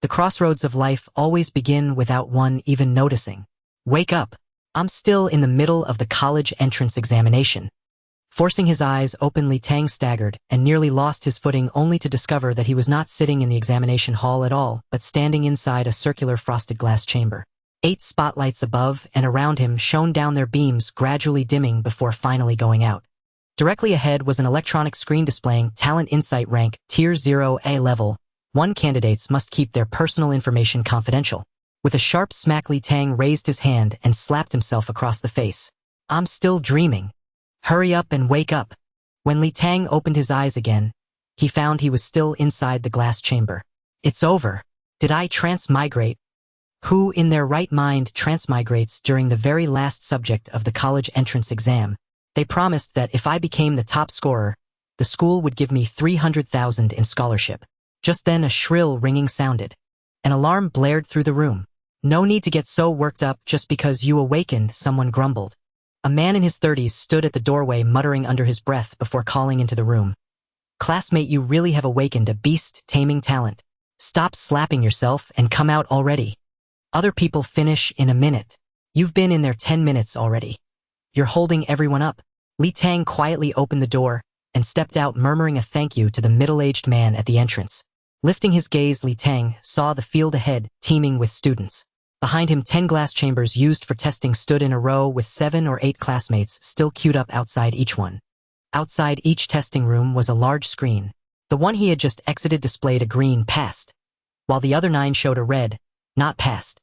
The crossroads of life always begin without one even noticing. Wake up. I'm still in the middle of the college entrance examination. Forcing his eyes open, Tang staggered and nearly lost his footing, only to discover that he was not sitting in the examination hall at all, but standing inside a circular frosted glass chamber. 8 spotlights above and around him shone down, their beams gradually dimming before finally going out. Directly ahead was an electronic screen displaying Talent Insight Rank Tier 0A Level 1. Candidates must keep their personal information confidential. With a sharp smack, Tang raised his hand and slapped himself across the face. I'm still dreaming. Hurry up and wake up. When Tang opened his eyes again, he found he was still inside the glass chamber. It's over. Did I transmigrate? Who in their right mind transmigrates during the very last subject of the college entrance exam? They promised that if I became the top scorer, the school would give me $300,000 in scholarship. Just then a shrill ringing sounded. An alarm blared through the room. No need to get so worked up just because you awakened, someone grumbled. A man in his 30s stood at the doorway, muttering under his breath before calling into the room. Classmate, you really have awakened a beast taming talent. Stop slapping yourself and come out already. Other people finish in a minute. You've been in there 10 minutes already. You're holding everyone up. Tang quietly opened the door and stepped out, murmuring a thank you to the middle-aged man at the entrance. Lifting his gaze, Tang saw the field ahead, teeming with students. Behind him, 10 glass chambers used for testing stood in a row, with 7 or 8 classmates still queued up outside each one. Outside each testing room was a large screen. The one he had just exited displayed a green "Passed," while the other 9 showed a red "Not passed."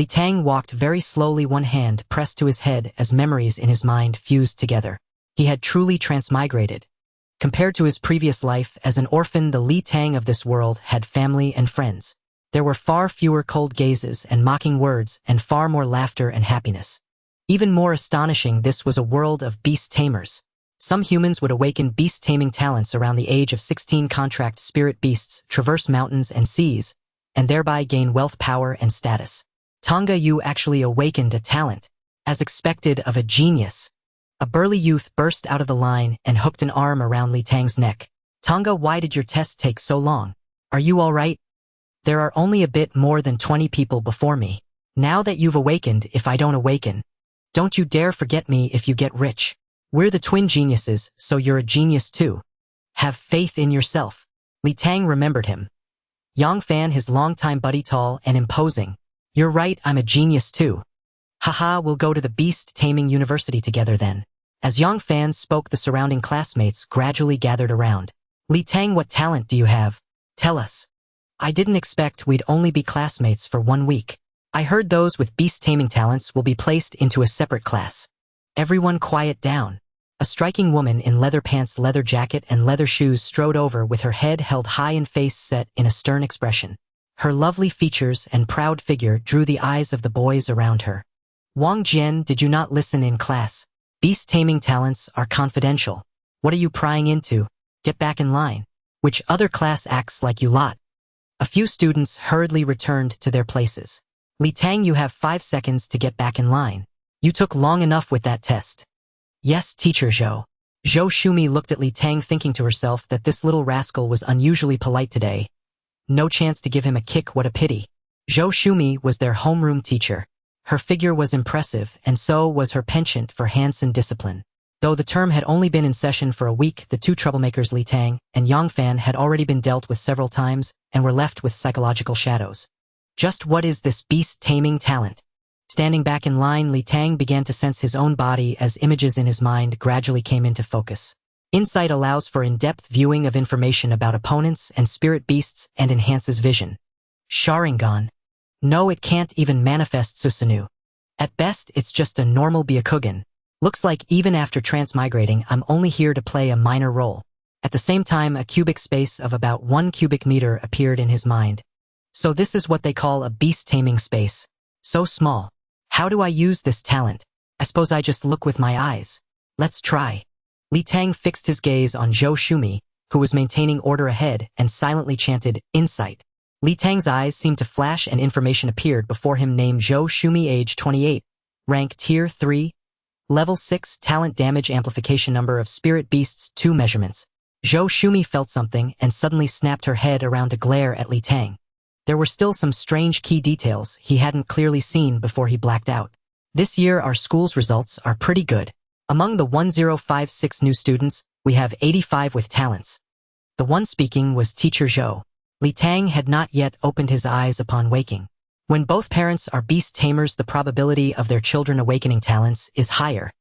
Tang walked very slowly, one hand pressed to his head as memories in his mind fused together. He had truly transmigrated. Compared to his previous life as an orphan, the Tang of this world had family and friends. There were far fewer cold gazes and mocking words, and far more laughter and happiness. Even more astonishing, this was a world of beast tamers. Some humans would awaken beast-taming talents around the age of 16, contract spirit beasts, traverse mountains and seas, and thereby gain wealth, power, and status. Tanga, you actually awakened a talent, as expected of a genius. A burly youth burst out of the line and hooked an arm around Tang's neck. Tanga, why did your test take so long? Are you all right? There are only a bit more than 20 people before me. Now that you've awakened, if I don't awaken, don't you dare forget me if you get rich. We're the twin geniuses, so you're a genius too. Have faith in yourself. Tang remembered him. Yang Fan, his longtime buddy, tall and imposing. You're right, I'm a genius too. Haha, we'll go to the Beast Taming University together then. As Yang Fan spoke, the surrounding classmates gradually gathered around. Tang, what talent do you have? Tell us. I didn't expect we'd only be classmates for 1 week. I heard those with beast taming talents will be placed into a separate class. Everyone quiet down. A striking woman in leather pants, leather jacket, and leather shoes strode over with her head held high and face set in a stern expression. Her lovely features and proud figure drew the eyes of the boys around her. Wang Jian, did you not listen in class? Beast taming talents are confidential. What are you prying into? Get back in line. Which other class acts like you lot? A few students hurriedly returned to their places. Tang, you have 5 seconds to get back in line. You took long enough with that test. Yes, teacher Zhou. Zhou Shumi looked at Tang, thinking to herself that this little rascal was unusually polite today. No chance to give him a kick, what a pity. Zhou Shumi was their homeroom teacher. Her figure was impressive, and so was her penchant for Hansen discipline. Though the term had only been in session for a week, the two troublemakers Tang and Yang Fan had already been dealt with several times and were left with psychological shadows. Just what is this beast-taming talent? Standing back in line, Tang began to sense his own body as images in his mind gradually came into focus. Insight allows for in-depth viewing of information about opponents and spirit beasts and enhances vision. Sharingan. No, it can't even manifest Susanoo. At best, it's just a normal Byakugan. Looks like even after transmigrating, I'm only here to play a minor role. At the same time, a cubic space of about 1 cubic meter appeared in his mind. So this is what they call a beast-taming space. So small. How do I use this talent? I suppose I just look with my eyes. Let's try. Tang fixed his gaze on Zhou Shumi, who was maintaining order ahead, and silently chanted, Insight. Tang's eyes seemed to flash and information appeared before him. Name Zhou Shumi, age 28. Rank Tier 3. Level 6, talent damage amplification, number of spirit beasts 2 measurements. Zhou Shumi felt something and suddenly snapped her head around to glare at Tang. There were still some strange key details he hadn't clearly seen before he blacked out. This year our school's results are pretty good. Among the 1056 new students, we have 85 with talents. The one speaking was Teacher Zhou. Li Tang had not yet opened his eyes upon waking. When both parents are beast tamers, the probability of their children awakening talents is higher.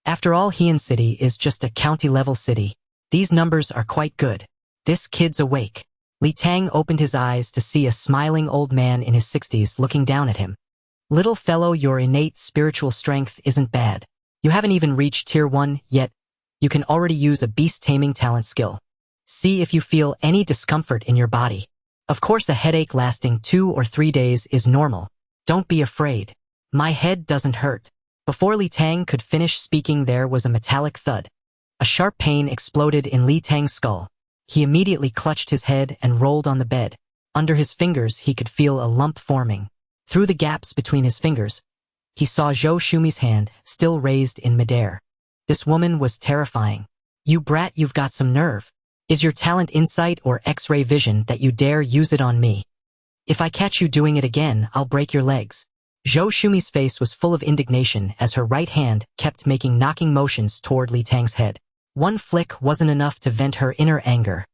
After all, Heian City is just a county-level city. These numbers are quite good. This kid's awake. Li Tang opened his eyes to see a smiling old man in his 60s looking down at him. Little fellow, your innate spiritual strength isn't bad. You haven't even reached Tier 1 yet. You can already use a beast-taming talent skill. See if you feel any discomfort in your body. Of course, a headache lasting 2 or 3 days is normal. Don't be afraid. My head doesn't hurt. Before Li Tang could finish speaking, there was a metallic thud. A sharp pain exploded in Li Tang's skull. He immediately clutched his head and rolled on the bed. Under his fingers, he could feel a lump forming. Through the gaps between his fingers, he saw Zhou Shumi's hand, still raised in midair. This woman was terrifying. You brat, you've got some nerve. Is your talent insight or X-ray vision that you dare use it on me? If I catch you doing it again, I'll break your legs. Zhou Shumi's face was full of indignation as her right hand kept making knocking motions toward Li Tang's head. One flick wasn't enough to vent her inner anger.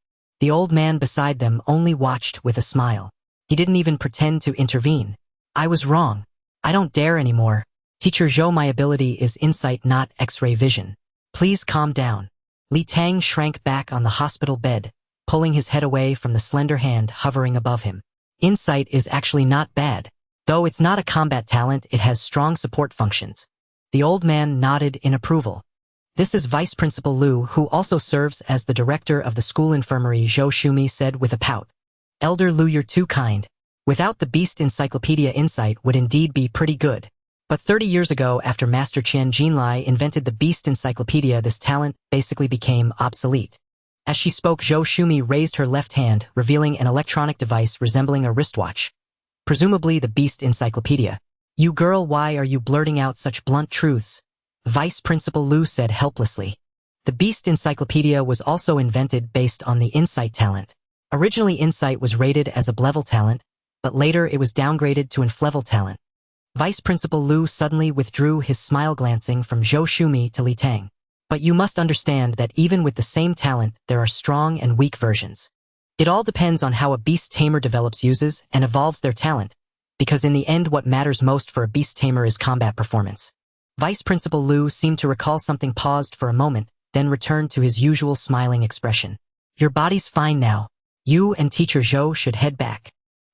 The old man beside them only watched with a smile. He didn't even pretend to intervene. I was wrong. I don't dare anymore. Teacher Zhou, my ability is insight, not X-ray vision. Please calm down. Li Tang shrank back on the hospital bed, pulling his head away from the slender hand hovering above him. Insight is actually not bad. Though it's not a combat talent, it has strong support functions. The old man nodded in approval. This is Vice Principal Liu, who also serves as the director of the school infirmary, Zhou Shumi said with a pout. Elder Liu, you're too kind. Without the Beast Encyclopedia, insight would indeed be pretty good. But 30 years ago, after Master Qian Jinlai invented the Beast Encyclopedia, this talent basically became obsolete. As she spoke, Zhou Shumi raised her left hand, revealing an electronic device resembling a wristwatch. Presumably the Beast Encyclopedia. You girl, why are you blurting out such blunt truths? Vice Principal Liu said helplessly. The Beast Encyclopedia was also invented based on the Insight talent. Originally, Insight was rated as a B-level talent, but later it was downgraded to F-level talent. Vice Principal Liu suddenly withdrew his smile, glancing from Zhou Shumi to Li Tang. But you must understand that even with the same talent, there are strong and weak versions. It all depends on how a beast tamer develops, uses, and evolves their talent, because in the end what matters most for a beast tamer is combat performance. Vice Principal Liu seemed to recall something, paused for a moment, then returned to his usual smiling expression. Your body's fine now. You and Teacher Zhou should head back.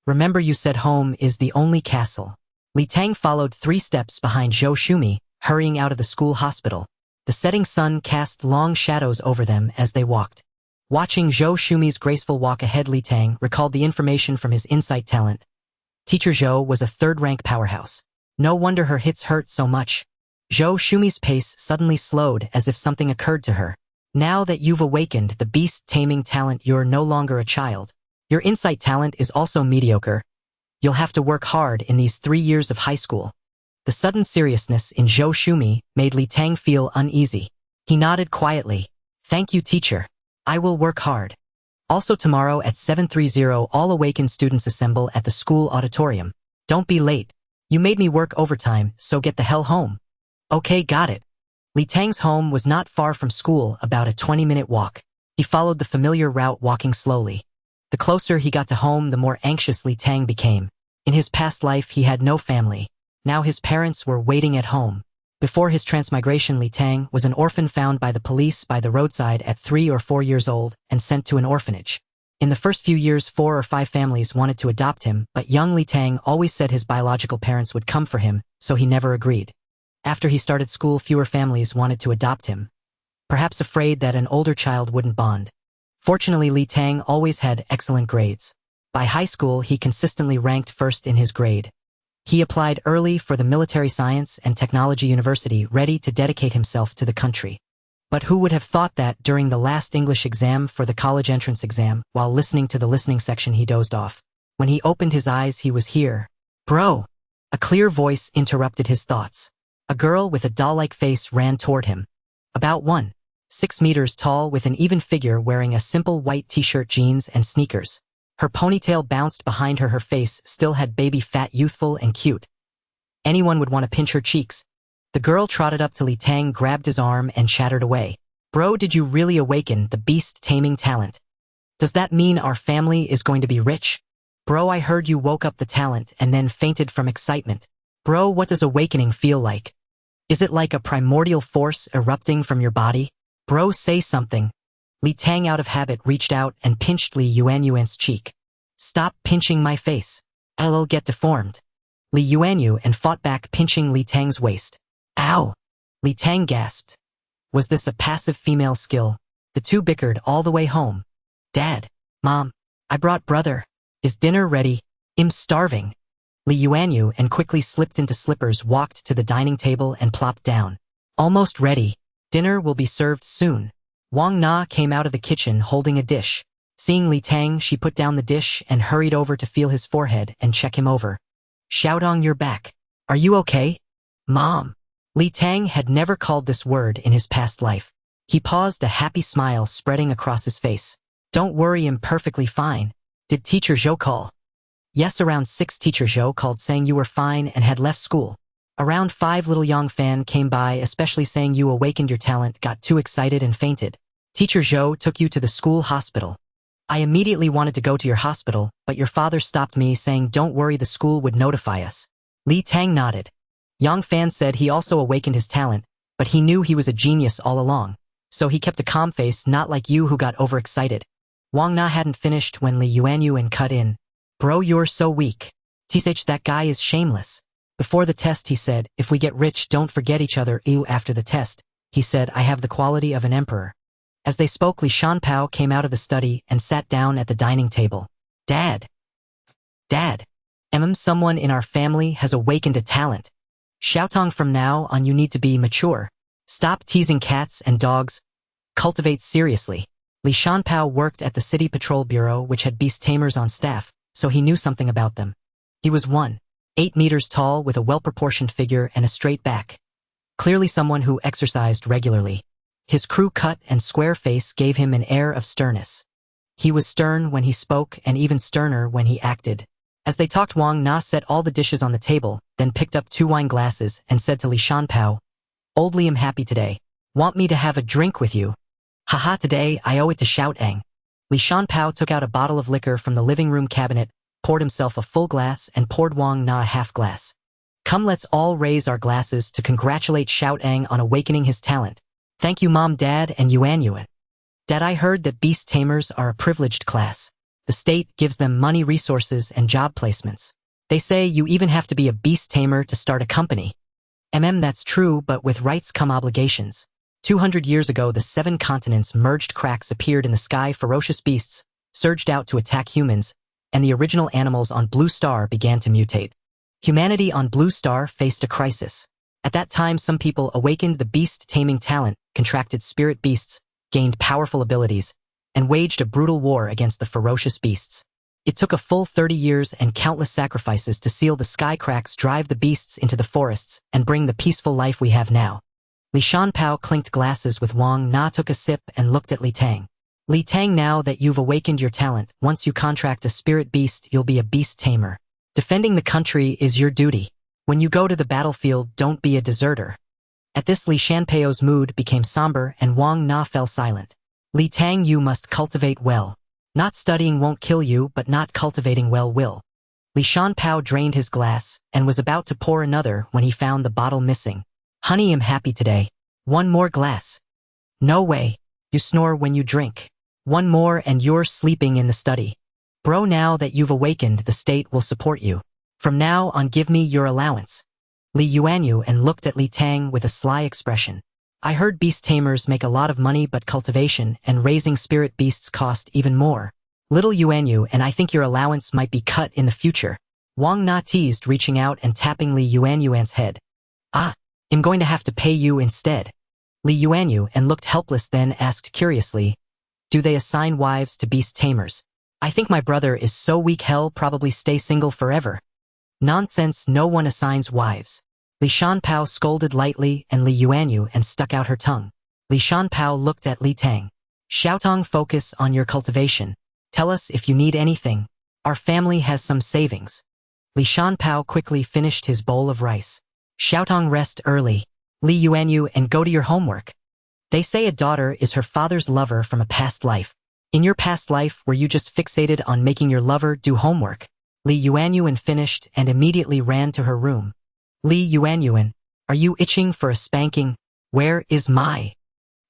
Remember, you said home is the only castle. Li Tang followed 3 steps behind Zhou Shumi, hurrying out of the school hospital. The setting sun cast long shadows over them as they walked. Watching Zhou Shumi's graceful walk ahead, Li Tang recalled the information from his insight talent. Teacher Zhou was a 3rd-rank powerhouse. No wonder her hits hurt so much. Zhou Shumi's pace suddenly slowed as if something occurred to her. Now that you've awakened the beast-taming talent, you're no longer a child. Your insight talent is also mediocre. You'll have to work hard in these 3 years of high school. The sudden seriousness in Zhou Shumi made Li Tang feel uneasy. He nodded quietly. Thank you, teacher. I will work hard. Also, tomorrow at 7:30, all awakened students assemble at the school auditorium. Don't be late. You made me work overtime, so get the hell home. Okay, got it. Li Tang's home was not far from school, about a 20-minute walk. He followed the familiar route, walking slowly. The closer he got to home, the more anxious Li Tang became. In his past life, he had no family. Now his parents were waiting at home. Before his transmigration, Li Tang was an orphan found by the police by the roadside at 3 or 4 years old and sent to an orphanage. In the first few years, 4 or 5 families wanted to adopt him, but young Li Tang always said his biological parents would come for him, so he never agreed. After he started school, fewer families wanted to adopt him, perhaps afraid that an older child wouldn't bond. Fortunately, Li Tang always had excellent grades. By high school, he consistently ranked first in his grade. He applied early for the Military Science and Technology University, ready to dedicate himself to the country. But who would have thought that during the last English exam for the college entrance exam, while listening to the listening section, he dozed off. When he opened his eyes, he was here. Bro! A clear voice interrupted his thoughts. A girl with a doll-like face ran toward him. About 1.6 meters tall, with an even figure, wearing a simple white t-shirt, jeans, and sneakers. Her ponytail bounced behind her. Her face still had baby fat, youthful and cute. Anyone would want to pinch her cheeks. The girl trotted up to Li Tang, grabbed his arm and chattered away. Bro, did you really awaken the beast taming talent? Does that mean our family is going to be rich? Bro, I heard you woke up the talent and then fainted from excitement. Bro, what does awakening feel like? Is it like a primordial force erupting from your body? Bro, say something. Li Tang, out of habit, reached out and pinched Li Yuanyuan's cheek. Stop pinching my face. I'll get deformed. Li Yuanyuan fought back, pinching Li Tang's waist. Ow! Li Tang gasped. Was this a passive female skill? The two bickered all the way home. Dad, Mom, I brought brother. Is dinner ready? I'm starving. Li Yuanyuan quickly slipped into slippers, walked to the dining table and plopped down. Almost ready. Dinner will be served soon. Wang Na came out of the kitchen holding a dish. Seeing Li Tang, she put down the dish and hurried over to feel his forehead and check him over. Xiaodong, you're back. Are you okay? Mom. Li Tang had never called this word in his past life. He paused, a happy smile spreading across his face. Don't worry, I'm perfectly fine. Did Teacher Zhou call? Yes, around 6 Teacher Zhou called saying you were fine and had left school. Around 5 little Yang Fan came by, especially saying you awakened your talent, got too excited and fainted. Teacher Zhou took you to the school hospital. I immediately wanted to go to your hospital, but your father stopped me, saying don't worry, the school would notify us. Li Tang nodded. Yang Fan said he also awakened his talent, but he knew he was a genius all along, so he kept a calm face, not like you who got overexcited. Wang Na hadn't finished when Li Yuanyuan cut in. Bro, you're so weak. Tsh, that guy is shameless. Before the test, he said, if we get rich, don't forget each other. Ew, after the test, he said, I have the quality of an emperor. As they spoke, Li Shanpao came out of the study and sat down at the dining table. Dad. Someone in our family has awakened a talent. Xiaotong, from now on you need to be mature. Stop teasing cats and dogs. Cultivate seriously. Li Shanpao worked at the City Patrol Bureau, which had beast tamers on staff, so he knew something about them. He was 1.8 meters tall with a well-proportioned figure and a straight back. Clearly someone who exercised regularly. His crew-cut and square face gave him an air of sternness. He was stern when he spoke and even sterner when he acted. As they talked, Wang Na set all the dishes on the table, then picked up 2 wine glasses and said to Li Shanpao, Old Li, I'm happy today. Want me to have a drink with you? Haha, today I owe it to Xiaotang. Li Shanpao took out a bottle of liquor from the living room cabinet, poured himself a full glass and poured Wang Na a half glass. Come, let's all raise our glasses to congratulate Xiaotang on awakening his talent. Thank you, Mom, Dad, and Yuanyuan. Dad, I heard that beast tamers are a privileged class. The state gives them money, resources, and job placements. They say you even have to be a beast tamer to start a company. That's true, but with rights come obligations. 200 years ago, the 7 continents merged, cracks appeared in the sky, ferocious beasts surged out to attack humans, and the original animals on Blue Star began to mutate. Humanity on Blue Star faced a crisis. At that time, some people awakened the beast taming talent, contracted spirit beasts, gained powerful abilities, and waged a brutal war against the ferocious beasts. It took a full 30 years and countless sacrifices to seal the sky cracks, drive the beasts into the forests, and bring the peaceful life we have now. Li Shanpao clinked glasses with Wang Na, took a sip and looked at Li Tang. Li Tang, now that you've awakened your talent, once you contract a spirit beast, you'll be a beast tamer. Defending the country is your duty. When you go to the battlefield, don't be a deserter. At this, Li Shanpao's mood became somber and Wang Na fell silent. Li Tang, you must cultivate well. Not studying won't kill you, but not cultivating well will. Li Shanpao drained his glass and was about to pour another when he found the bottle missing. Honey, I'm happy today. 1 more glass. No way. You snore when you drink. 1 more and you're sleeping in the study. Bro, now that you've awakened, the state will support you. From now on, give me your allowance. Li Yuanyuan looked at Li Tang with a sly expression. I heard beast tamers make a lot of money, but cultivation and raising spirit beasts cost even more. Little Yuanyuan, I think your allowance might be cut in the future. Wang Na teased, reaching out and tapping Li Yuanyuan's head. I'm going to have to pay you instead. Li Yuanyuan looked helpless, then asked curiously, do they assign wives to beast tamers? I think my brother is so weak, he'll probably stay single forever. Nonsense, no one assigns wives. Li Shanpao scolded lightly and Li Yuanyuan stuck out her tongue. Li Shanpao looked at Li Tang. Xiaotong, focus on your cultivation. Tell us if you need anything. Our family has some savings. Li Shanpao quickly finished his bowl of rice. Xiaotong, rest early. Li Yuanyu, and go to your homework. They say a daughter is her father's lover from a past life. In your past life, were you just fixated on making your lover do homework? Li Yuanyuan finished and immediately ran to her room. Li Yuanyuan, are you itching for a spanking? Where is my?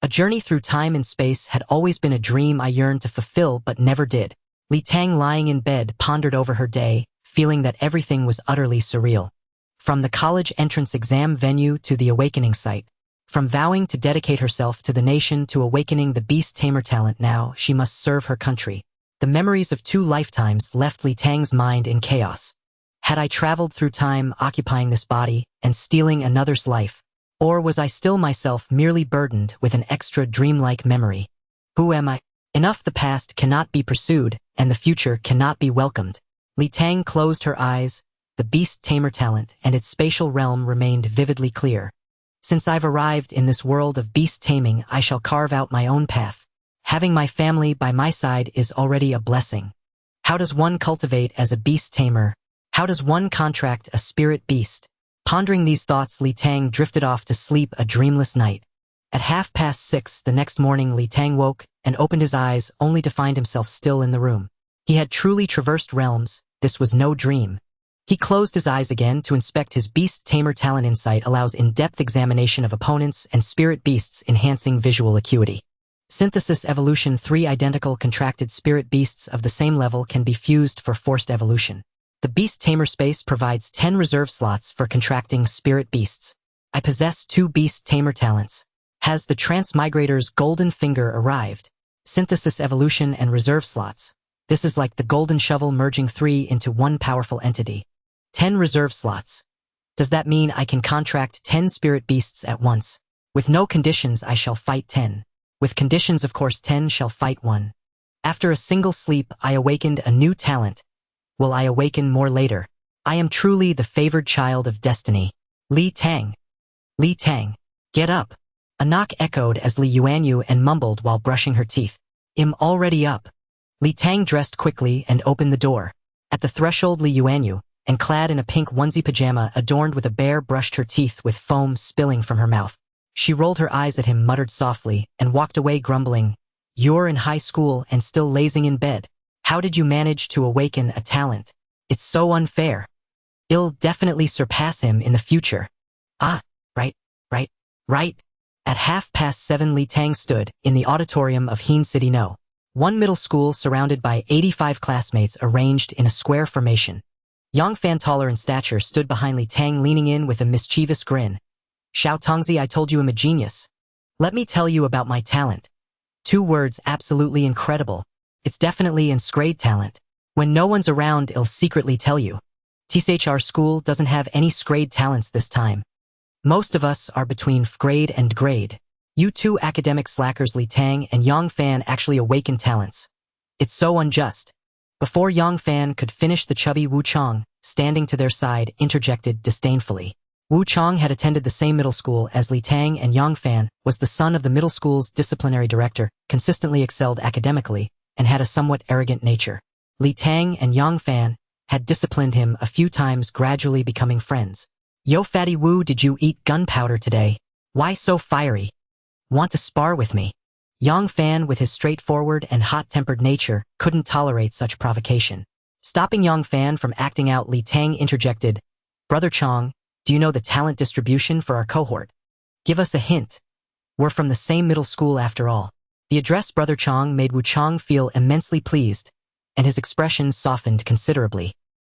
A journey through time and space had always been a dream I yearned to fulfill but never did. Li Tang, lying in bed, pondered over her day, feeling that everything was utterly surreal. From the college entrance exam venue to the awakening site. From vowing to dedicate herself to the nation to awakening the beast tamer talent, now she must serve her country. The memories of 2 lifetimes left Li Tang's mind in chaos. Had I traveled through time occupying this body and stealing another's life? Or was I still myself, merely burdened with an extra dreamlike memory? Who am I? Enough, the past cannot be pursued, and the future cannot be welcomed. Li Tang closed her eyes. The beast tamer talent and its spatial realm remained vividly clear. Since I've arrived in this world of beast taming, I shall carve out my own path. Having my family by my side is already a blessing. How does one cultivate as a beast tamer? How does one contract a spirit beast? Pondering these thoughts, Li Tang drifted off to sleep a dreamless night. At 6:30 the next morning, Li Tang woke and opened his eyes only to find himself still in the room. He had truly traversed realms. This was no dream. He closed his eyes again to inspect his beast tamer talent. Insight allows in-depth examination of opponents and spirit beasts, enhancing visual acuity. Synthesis evolution. 3 identical contracted spirit beasts of the same level can be fused for forced evolution. The beast tamer space provides 10 reserve slots for contracting spirit beasts. I possess 2 beast tamer talents. Has the transmigrator's golden finger arrived? Synthesis evolution and reserve slots. This is like the golden shovel merging 3 into 1 powerful entity. 10 reserve slots. Does that mean I can contract 10 spirit beasts at once? With no conditions, I shall fight 10. With conditions, of course, 10 shall fight 1. After a single sleep, I awakened a new talent. Will I awaken more later? I am truly the favored child of destiny. Li Tang. Li Tang. Get up. A knock echoed as Li Yuanyu and mumbled while brushing her teeth. I'm already up. Li Tang dressed quickly and opened the door. At the threshold, Li Yuanyu, and clad in a pink onesie pajama adorned with a bear, brushed her teeth with foam spilling from her mouth. She rolled her eyes at him, muttered softly, and walked away grumbling. You're in high school and still lazing in bed. How did you manage to awaken a talent? It's so unfair. I'll definitely surpass him in the future. Ah, right. At 7:30, Li Tang stood in the auditorium of Heen City No. 1 middle school, surrounded by 85 classmates arranged in a square formation. Yang Fan, taller in stature, stood behind Li Tang, leaning in with a mischievous grin. Xiao Tongzi, I told you I'm a genius. Let me tell you about my talent. 2 words, absolutely incredible. It's definitely grade talent. When no one's around, I'll secretly tell you. Our school doesn't have any grade talents this time. Most of us are between grade and grade. You 2 academic slackers, Li Tang and Yang Fan, actually awaken talents. It's so unjust. Before Yang Fan could finish, the chubby Wu Chong, standing to their side, interjected disdainfully. Wu Chong had attended the same middle school as Li Tang, and Yang Fan was the son of the middle school's disciplinary director, consistently excelled academically, and had a somewhat arrogant nature. Li Tang and Yang Fan had disciplined him a few times, gradually becoming friends. Yo, fatty Wu, did you eat gunpowder today? Why so fiery? Want to spar with me? Yang Fan, with his straightforward and hot-tempered nature, couldn't tolerate such provocation. Stopping Yang Fan from acting out, Li Tang interjected, Brother Chong, do you know the talent distribution for our cohort? Give us a hint. We're from the same middle school after all. The address Brother Chong made Wu Chong feel immensely pleased, and his expression softened considerably.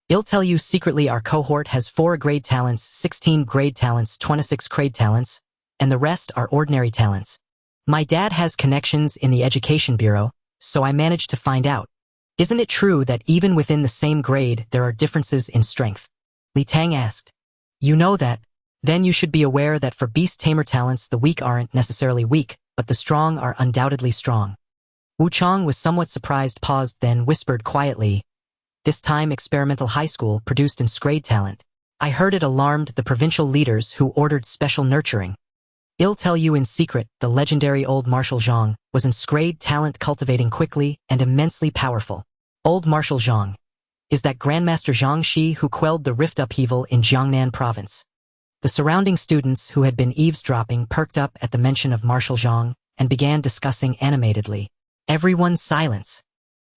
I'll tell you secretly, our cohort has 4 grade talents, 16 grade talents, 26 grade talents, and the rest are ordinary talents. My dad has connections in the education bureau, so I managed to find out. Isn't it true that even within the same grade there are differences in strength? Li Tang asked. You know that? Then you should be aware that for beast tamer talents, the weak aren't necessarily weak, but the strong are undoubtedly strong. Wu Chong was somewhat surprised, paused, then whispered quietly, This time experimental high school produced grade talent. I heard it alarmed the provincial leaders, who ordered special nurturing. I'll tell you in secret, the legendary old Marshal Zhang was enscraved talent cultivating quickly and immensely powerful. Old Marshal Zhang is that Grandmaster Zhang Shi who quelled the rift upheaval in Jiangnan province. The surrounding students who had been eavesdropping perked up at the mention of Marshal Zhang and began discussing animatedly. Everyone's silence.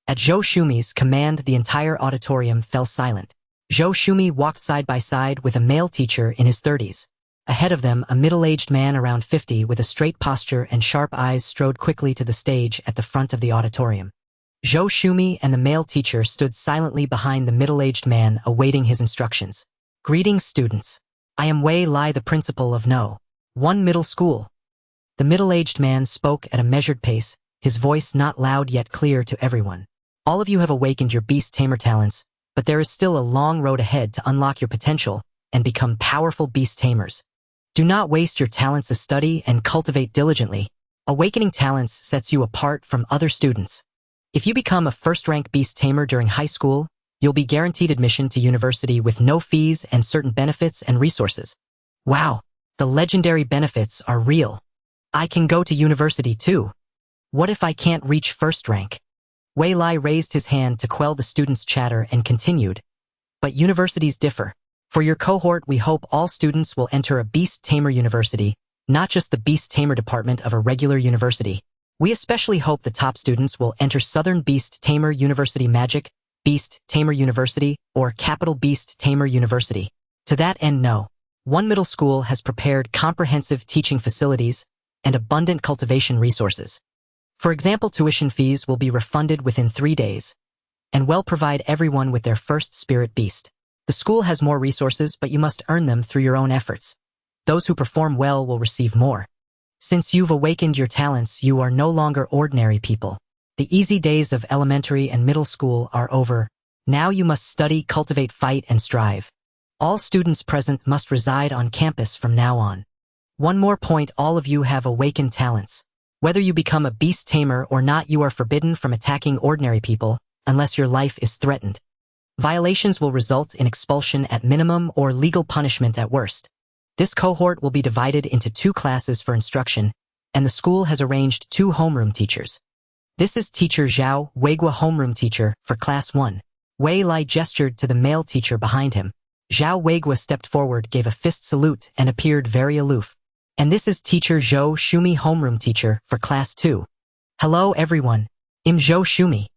At Zhou Shumi's command, the entire auditorium fell silent. Zhou Shumi walked side by side with a male teacher in his 30s. Ahead of them, a middle-aged man around 50 with a straight posture and sharp eyes strode quickly to the stage at the front of the auditorium. Zhou Shumi and the male teacher stood silently behind the middle-aged man awaiting his instructions. Greetings, students. I am Wei Lai, the principal of No. 1 Middle School. The middle-aged man spoke at a measured pace, his voice not loud yet clear to everyone. All of you have awakened your beast tamer talents, but there is still a long road ahead to unlock your potential and become powerful beast tamers. Do not waste your talents to study and cultivate diligently. Awakening talents sets you apart from other students. If you become a first-rank beast tamer during high school, you'll be guaranteed admission to university with no fees and certain benefits and resources. Wow, the legendary benefits are real. I can go to university too. What if I can't reach first rank? Wei Lai raised his hand to quell the students' chatter and continued. But universities differ. For your cohort, we hope all students will enter a Beast Tamer University, not just the Beast Tamer department of a regular university. We especially hope the top students will enter Southern Beast Tamer University Magic, Beast Tamer University, or Capital Beast Tamer University. To that end, No. 1 Middle School has prepared comprehensive teaching facilities and abundant cultivation resources. For example, tuition fees will be refunded within 3 days, and will provide everyone with their first spirit beast. The school has more resources, but you must earn them through your own efforts. Those who perform well will receive more. Since you've awakened your talents, you are no longer ordinary people. The easy days of elementary and middle school are over. Now you must study, cultivate, fight, and strive. All students present must reside on campus from now on. One more point, all of you have awakened talents. Whether you become a beast tamer or not, you are forbidden from attacking ordinary people unless your life is threatened. Violations will result in expulsion at minimum or legal punishment at worst. This cohort will be divided into 2 classes for instruction, and the school has arranged 2 homeroom teachers. This is Teacher Zhao Weigua, homeroom teacher, for Class 1. Wei Lai gestured to the male teacher behind him. Zhao Weigua stepped forward, gave a fist salute, and appeared very aloof. And this is Teacher Zhou Shumi, homeroom teacher, for Class 2. Hello everyone. I'm Zhou Shumi.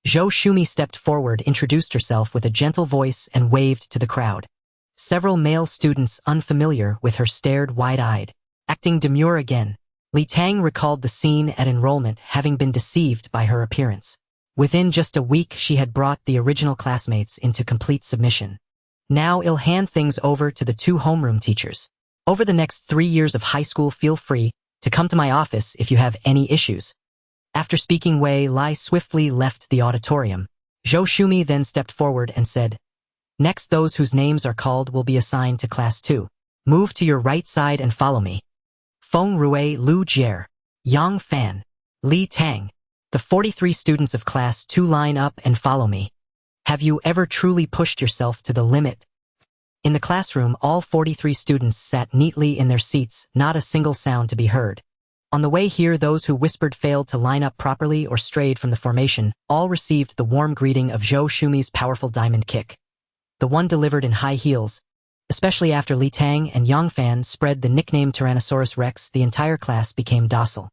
Zhou Shumi stepped forward, introduced herself with a gentle voice, and waved to the crowd. Several male students unfamiliar with her stared wide-eyed. Acting demure again, Li Tang recalled the scene at enrollment, having been deceived by her appearance. Within just a week, she had brought the original classmates into complete submission. Now I'll hand things over to the 2 homeroom teachers. Over the next 3 years of high school, feel free to come to my office if you have any issues. After speaking, Wei Lai swiftly left the auditorium. Zhou Shumi then stepped forward and said, Next, those whose names are called will be assigned to Class 2. Move to your right side and follow me. Feng Rui, Lu Jie, Yang Fan, Li Tang. The 43 students of Class 2 line up and follow me. Have you ever truly pushed yourself to the limit? In the classroom, all 43 students sat neatly in their seats, not a single sound to be heard. On the way here, those who whispered failed to line up properly or strayed from the formation, all received the warm greeting of Zhou Shumi's powerful diamond kick. The one delivered in high heels. Especially after Li Tang and Yang Fan spread the nickname Tyrannosaurus Rex, the entire class became docile.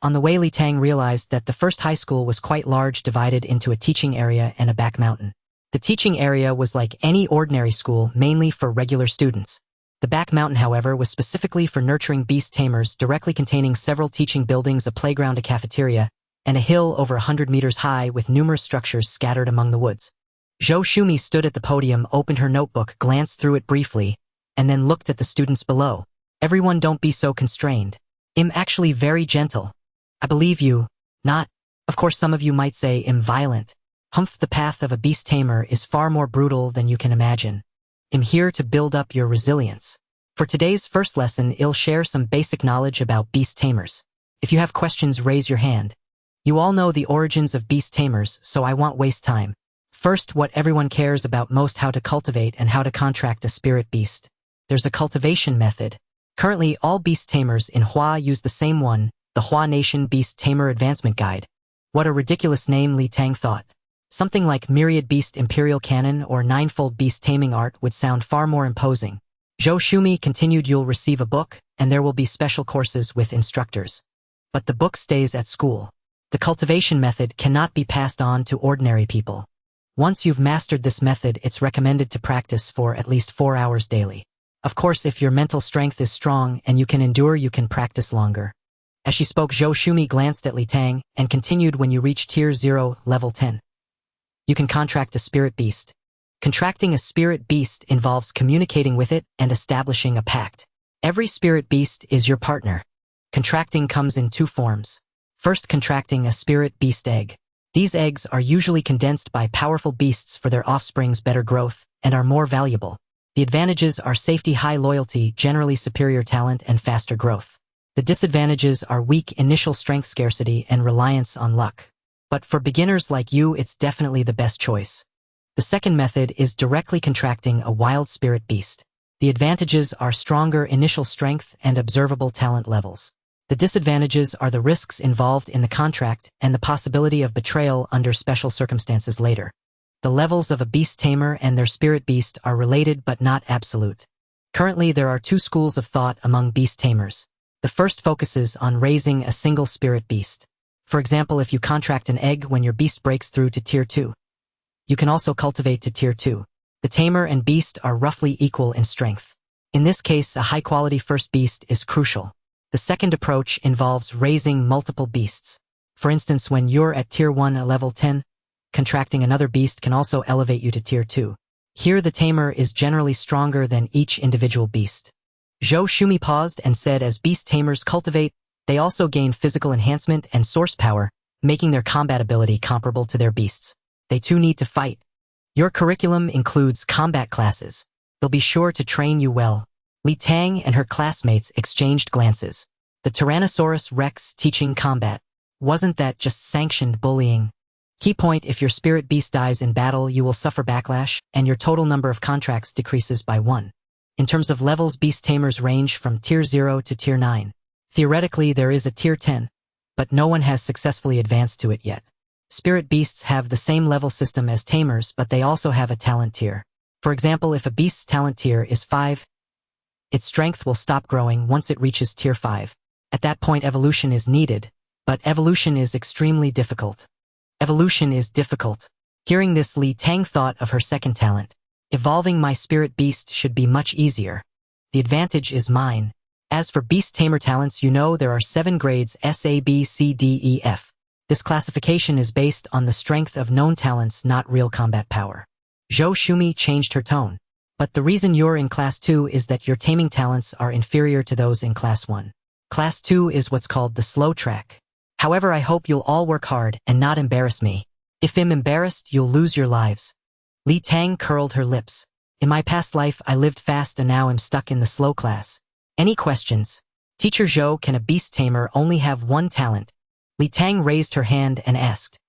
On the way, Li Tang realized that the first high school was quite large, divided into a teaching area and a back mountain. The teaching area was like any ordinary school, mainly for regular students. The back mountain, however, was specifically for nurturing beast tamers, directly containing several teaching buildings, a playground, a cafeteria, and a hill over 100 meters high with numerous structures scattered among the woods. Zhou Shumi stood at the podium, opened her notebook, glanced through it briefly, and then looked at the students below. Everyone, don't be so constrained. I'm actually very gentle. I believe you. Not. Of course, some of you might say I'm violent. Humph, the path of a beast tamer is far more brutal than you can imagine. I'm here to build up your resilience. For today's first lesson, I'll share some basic knowledge about beast tamers. If you have questions, raise your hand. You all know the origins of beast tamers, so I won't waste time. First, what everyone cares about most: how to cultivate and how to contract a spirit beast. There's a cultivation method. Currently, all beast tamers in Hua use the same one, the Hua Nation Beast Tamer Advancement Guide. What a ridiculous name, Li Tang thought. Something like Myriad Beast Imperial Canon or Ninefold Beast Taming Art would sound far more imposing. Zhou Shumi continued, you'll receive a book, and there will be special courses with instructors. But the book stays at school. The cultivation method cannot be passed on to ordinary people. Once you've mastered this method, it's recommended to practice for at least 4 hours daily. Of course, if your mental strength is strong and you can endure, you can practice longer. As she spoke, Zhou Shumi glanced at Li Tang and continued, when you reach Tier 0, Level 10. You can contract a spirit beast. Contracting a spirit beast involves communicating with it and establishing a pact. Every spirit beast is your partner. Contracting comes in 2 forms. First, contracting a spirit beast egg. These eggs are usually condensed by powerful beasts for their offspring's better growth and are more valuable. The advantages are safety, high loyalty, generally superior talent, and faster growth. The disadvantages are weak initial strength, scarcity, and reliance on luck. But for beginners like you, it's definitely the best choice. The second method is directly contracting a wild spirit beast. The advantages are stronger initial strength and observable talent levels. The disadvantages are the risks involved in the contract and the possibility of betrayal under special circumstances later. The levels of a beast tamer and their spirit beast are related but not absolute. Currently, there are 2 schools of thought among beast tamers. The first focuses on raising a single spirit beast. For example, if you contract an egg when your beast breaks through to Tier 2. You can also cultivate to Tier 2. The tamer and beast are roughly equal in strength. In this case, a high-quality first beast is crucial. The second approach involves raising multiple beasts. For instance, when you're at Tier 1 at Level 10, contracting another beast can also elevate you to Tier 2. Here, the tamer is generally stronger than each individual beast. Zhou Shumi paused and said, as beast tamers cultivate, they also gain physical enhancement and source power, making their combat ability comparable to their beasts. They too need to fight. Your curriculum includes combat classes. They'll be sure to train you well. Li Tang and her classmates exchanged glances. The Tyrannosaurus Rex teaching combat. Wasn't that just sanctioned bullying? Key point: if your spirit beast dies in battle, you will suffer backlash, and your total number of contracts decreases by 1. In terms of levels, beast tamers range from Tier 0 to Tier 9. Theoretically, there is a Tier 10, but no one has successfully advanced to it yet. Spirit beasts have the same level system as tamers, but they also have a talent tier. For example, if a beast's talent tier is 5, its strength will stop growing once it reaches Tier 5. At that point, evolution is needed, but evolution is extremely difficult. Evolution is difficult. Hearing this, Li Tang thought of her second talent. Evolving my spirit beast should be much easier. The advantage is mine. As for beast tamer talents, you know there are 7 grades: S, A, B, C, D, E, F. This classification is based on the strength of known talents, not real combat power. Zhou Shumi changed her tone. But the reason you're in Class 2 is that your taming talents are inferior to those in Class 1. Class 2 is what's called the slow track. However, I hope you'll all work hard and not embarrass me. If I'm embarrassed, you'll lose your lives. Li Tang curled her lips. In my past life, I lived fast and now I'm stuck in the slow class. Any questions? Teacher Zhou, can a beast tamer only have 1 talent? Li Tang raised her hand and asked.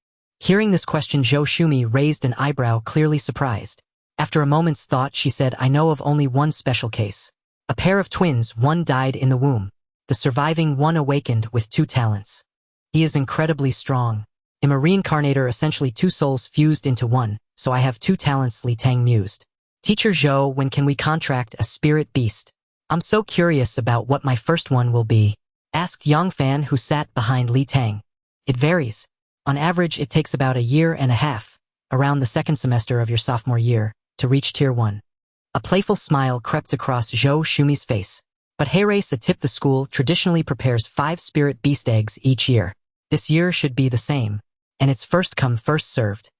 Hearing this question, Zhou Shumi raised an eyebrow, clearly surprised. After a moment's thought, she said, I know of only one special case. A pair of twins, one died in the womb. The surviving one awakened with 2 talents. He is incredibly strong. I'm a reincarnator, essentially 2 souls fused into one, so I have 2 talents, Li Tang mused. Teacher Zhou, when can we contract a spirit beast? I'm so curious about what my first one will be, asked Yang Fan, who sat behind Li Tang. It varies. On average, it takes about 1.5 years, around the 2nd semester of your sophomore year, to reach Tier 1. A playful smile crept across Zhou Shumi's face. But Heirace atop the school traditionally prepares 5 spirit beast eggs each year. This year should be the same, and it's first come first served.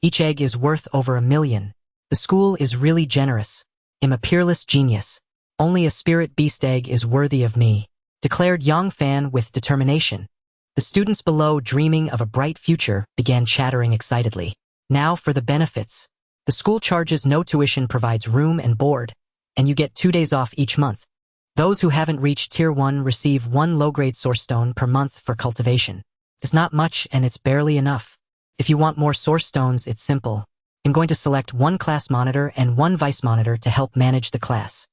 Each egg is worth over 1 million. The school is really generous. I'm a peerless genius. Only a spirit beast egg is worthy of me, declared Yang Fan with determination. The students below, dreaming of a bright future, began chattering excitedly. Now for the benefits. The school charges no tuition, provides room and board, and you get 2 days off each month. Those who haven't reached Tier 1 receive 1 low-grade source stone per month for cultivation. It's not much and it's barely enough. If you want more source stones, it's simple. I'm going to select 1 class monitor and 1 vice monitor to help manage the class.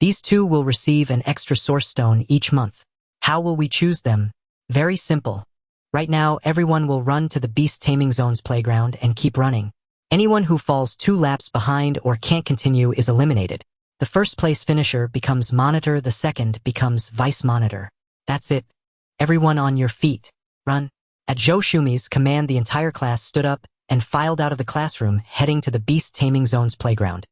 These two will receive an extra source stone each month. How will we choose them? Very simple. Right now, everyone will run to the Beast Taming Zone's playground and keep running. Anyone who falls 2 laps behind or can't continue is eliminated. The first place finisher becomes monitor, the second becomes vice monitor. That's it. Everyone on your feet. Run. At Joe Shumi's command, the entire class stood up and filed out of the classroom, heading to the Beast Taming Zone's playground.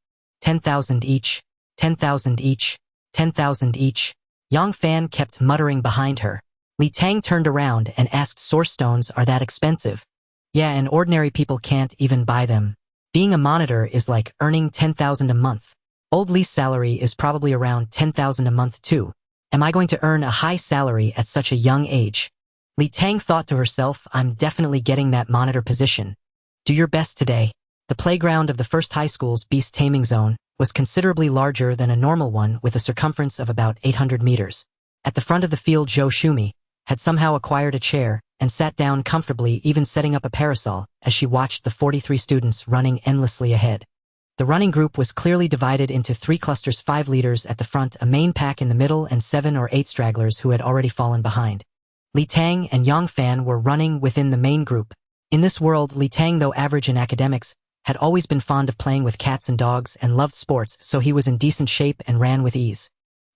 10,000 each, 10,000 each, 10,000 each. Yang Fan kept muttering behind her. Li Tang turned around and asked, source stones are that expensive? Yeah, and ordinary people can't even buy them. Being a monitor is like earning 10,000 a month. Old Li's salary is probably around 10,000 a month too. Am I going to earn a high salary at such a young age? Li Tang thought to herself, I'm definitely getting that monitor position. Do your best today. The playground of the first high school's Beast Taming Zone was considerably larger than a normal one with a circumference of about 800 meters. At the front of the field, Joe Shumi had somehow acquired a chair and sat down comfortably, even setting up a parasol, as she watched the 43 students running endlessly ahead. The running group was clearly divided into 3 clusters, 5 leaders at the front, a main pack in the middle, and 7 or 8 stragglers who had already fallen behind. Li Tang and Yang Fan were running within the main group. In this world, Li Tang, though average in academics, had always been fond of playing with cats and dogs and loved sports, so he was in decent shape and ran with ease.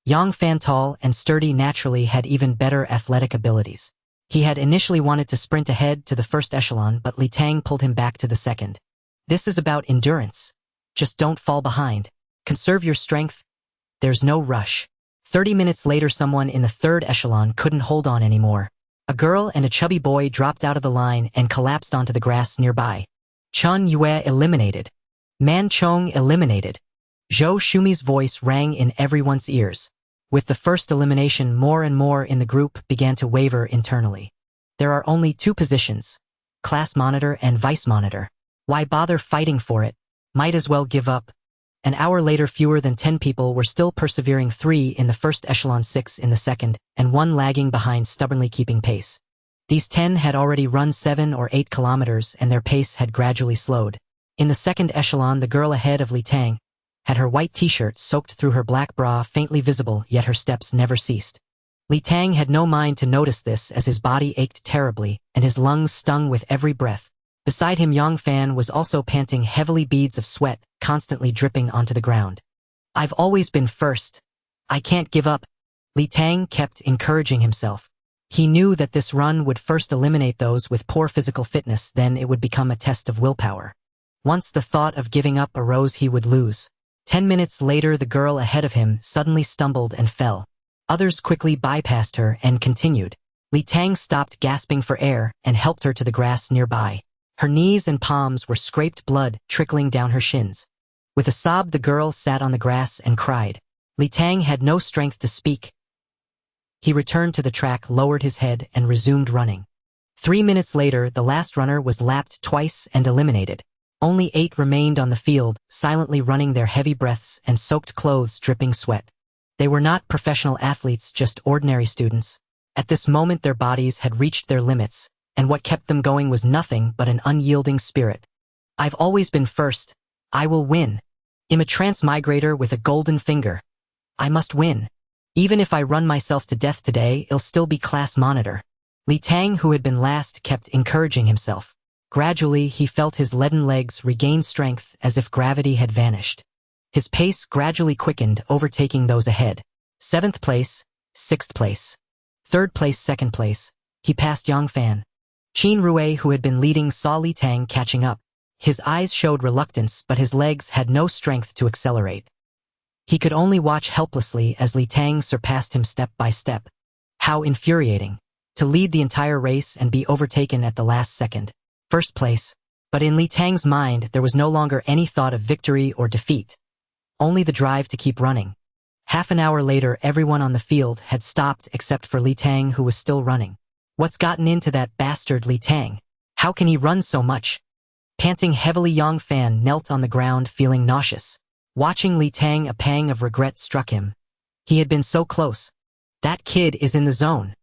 Yang Fan, tall and sturdy, naturally had even better athletic abilities. He had initially wanted to sprint ahead to the first echelon, but Li Tang pulled him back to the second. This is about endurance. Just don't fall behind. Conserve your strength. There's no rush. 30 minutes later, someone in the third echelon couldn't hold on anymore. A girl and a chubby boy dropped out of the line and collapsed onto the grass nearby. Chun Yue eliminated. Man Chong eliminated. Zhou Shumi's voice rang in everyone's ears. With the first elimination, more and more in the group began to waver internally. There are only 2 positions, class monitor and vice monitor. Why bother fighting for it? Might as well give up. An hour later, fewer than 10 people were still persevering, 3 in the first echelon, 6 in the second, and 1 lagging behind, stubbornly keeping pace. These 10 had already run 7 or 8 kilometers, and their pace had gradually slowed. In the second echelon, the girl ahead of Li Tang had her white t-shirt soaked through her black bra faintly visible, yet her steps never ceased. Li Tang had no mind to notice this, as his body ached terribly and his lungs stung with every breath. Beside him, Yang Fan was also panting heavily, beads of sweat constantly dripping onto the ground. I've always been first. I can't give up. Li Tang kept encouraging himself. He knew that this run would first eliminate those with poor physical fitness, then it would become a test of willpower. Once the thought of giving up arose, he would lose. 10 minutes later, the girl ahead of him suddenly stumbled and fell. Others quickly bypassed her and continued. Li Tang stopped, gasping for air, and helped her to the grass nearby. Her knees and palms were scraped, blood trickling down her shins. With a sob, the girl sat on the grass and cried. Li Tang had no strength to speak. He returned to the track, lowered his head, and resumed running. 3 minutes later, the last runner was lapped twice and eliminated. Only 8 remained on the field, silently running, their heavy breaths and soaked clothes dripping sweat. They were not professional athletes, just ordinary students. At this moment, their bodies had reached their limits, and what kept them going was nothing but an unyielding spirit. I've always been first. I will win. I'm a transmigrator with a golden finger. I must win. Even if I run myself to death today, I'll still be class monitor. Li Tang, who had been last, kept encouraging himself. Gradually, he felt his leaden legs regain strength, as if gravity had vanished. His pace gradually quickened, overtaking those ahead. 7th place, 6th place. 3rd place, 2nd place. He passed Yang Fan. Qin Rui, who had been leading, saw Li Tang catching up. His eyes showed reluctance, but his legs had no strength to accelerate. He could only watch helplessly as Li Tang surpassed him step by step. How infuriating. To lead the entire race and be overtaken at the last second. 1st place. But in Li Tang's mind, there was no longer any thought of victory or defeat. Only the drive to keep running. Half an hour later, everyone on the field had stopped except for Li Tang, who was still running. What's gotten into that bastard Li Tang? How can he run so much? Panting heavily, Yang Fan knelt on the ground, feeling nauseous. Watching Li Tang, a pang of regret struck him. He had been so close. That kid is in the zone.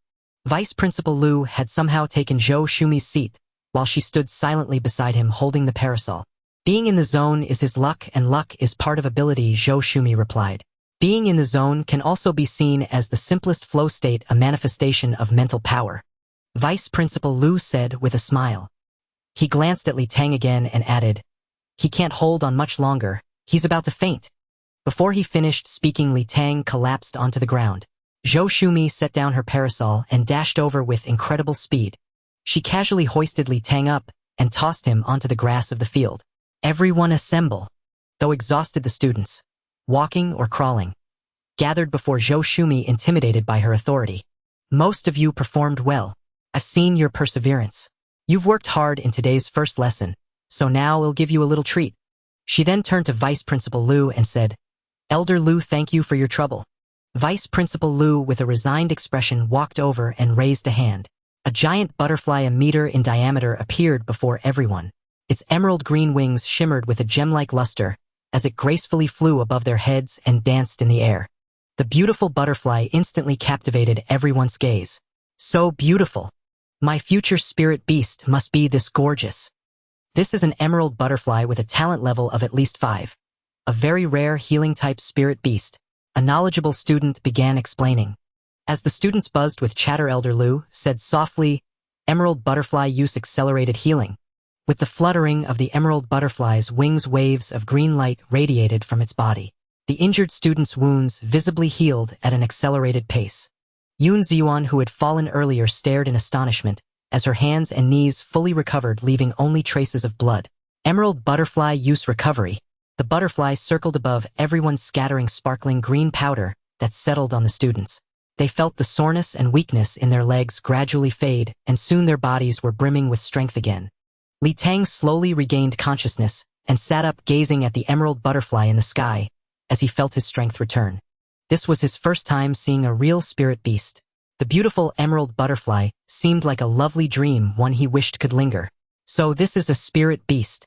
Vice Principal Liu had somehow taken Zhou Shumi's seat, while she stood silently beside him holding the parasol. Being in the zone is his luck, and luck is part of ability, Zhou Shumi replied. Being in the zone can also be seen as the simplest flow state, a manifestation of mental power. Vice Principal Lu said with a smile. He glanced at Li Tang again and added, "He can't hold on much longer, he's about to faint." Before he finished speaking, Li Tang collapsed onto the ground. Zhou Shumi set down her parasol and dashed over with incredible speed. She casually hoisted Li Tang up and tossed him onto the grass of the field. Everyone assemble. Though exhausted, the students, walking or crawling, gathered before Zhou Shumi, intimidated by her authority. "Most of you performed well. I've seen your perseverance. You've worked hard in today's first lesson, so now we'll give you a little treat." She then turned to Vice Principal Lu and said, "Elder Lu, thank you for your trouble." Vice Principal Lu, with a resigned expression, walked over and raised a hand. A giant butterfly 1 meter in diameter appeared before everyone. Its emerald green wings shimmered with a gem-like luster as it gracefully flew above their heads and danced in the air. The beautiful butterfly instantly captivated everyone's gaze. "So beautiful. My future spirit beast must be this gorgeous." This is an emerald butterfly with a talent level of at least 5. A very rare healing-type spirit beast. A knowledgeable student began explaining. As the students buzzed with chatter, Elder Lu said softly, "Emerald butterfly use accelerated healing." With the fluttering of the emerald butterfly's wings, waves of green light radiated from its body. The injured student's wounds visibly healed at an accelerated pace. Yun Ziyuan, who had fallen earlier, stared in astonishment as her hands and knees fully recovered, leaving only traces of blood. Emerald butterfly use recovery. The butterfly circled above everyone, scattering sparkling green powder that settled on the students. They felt the soreness and weakness in their legs gradually fade, and soon their bodies were brimming with strength again. Li Tang slowly regained consciousness and sat up, gazing at the emerald butterfly in the sky as he felt his strength return. This was his first time seeing a real spirit beast. The beautiful emerald butterfly seemed like a lovely dream, one he wished could linger. So this is a spirit beast.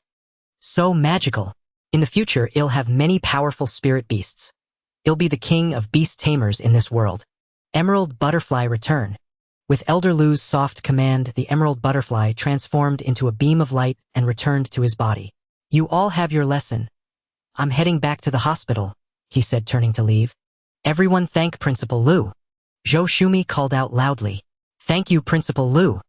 So magical. In the future, he'll have many powerful spirit beasts. He'll be the king of beast tamers in this world. Emerald butterfly return. With Elder Lu's soft command, the emerald butterfly transformed into a beam of light and returned to his body. "You all have your lesson. I'm heading back to the hospital," he said, turning to leave. "Everyone thank Principal Lu." Zhou Shumi called out loudly. "Thank you, Principal Lu."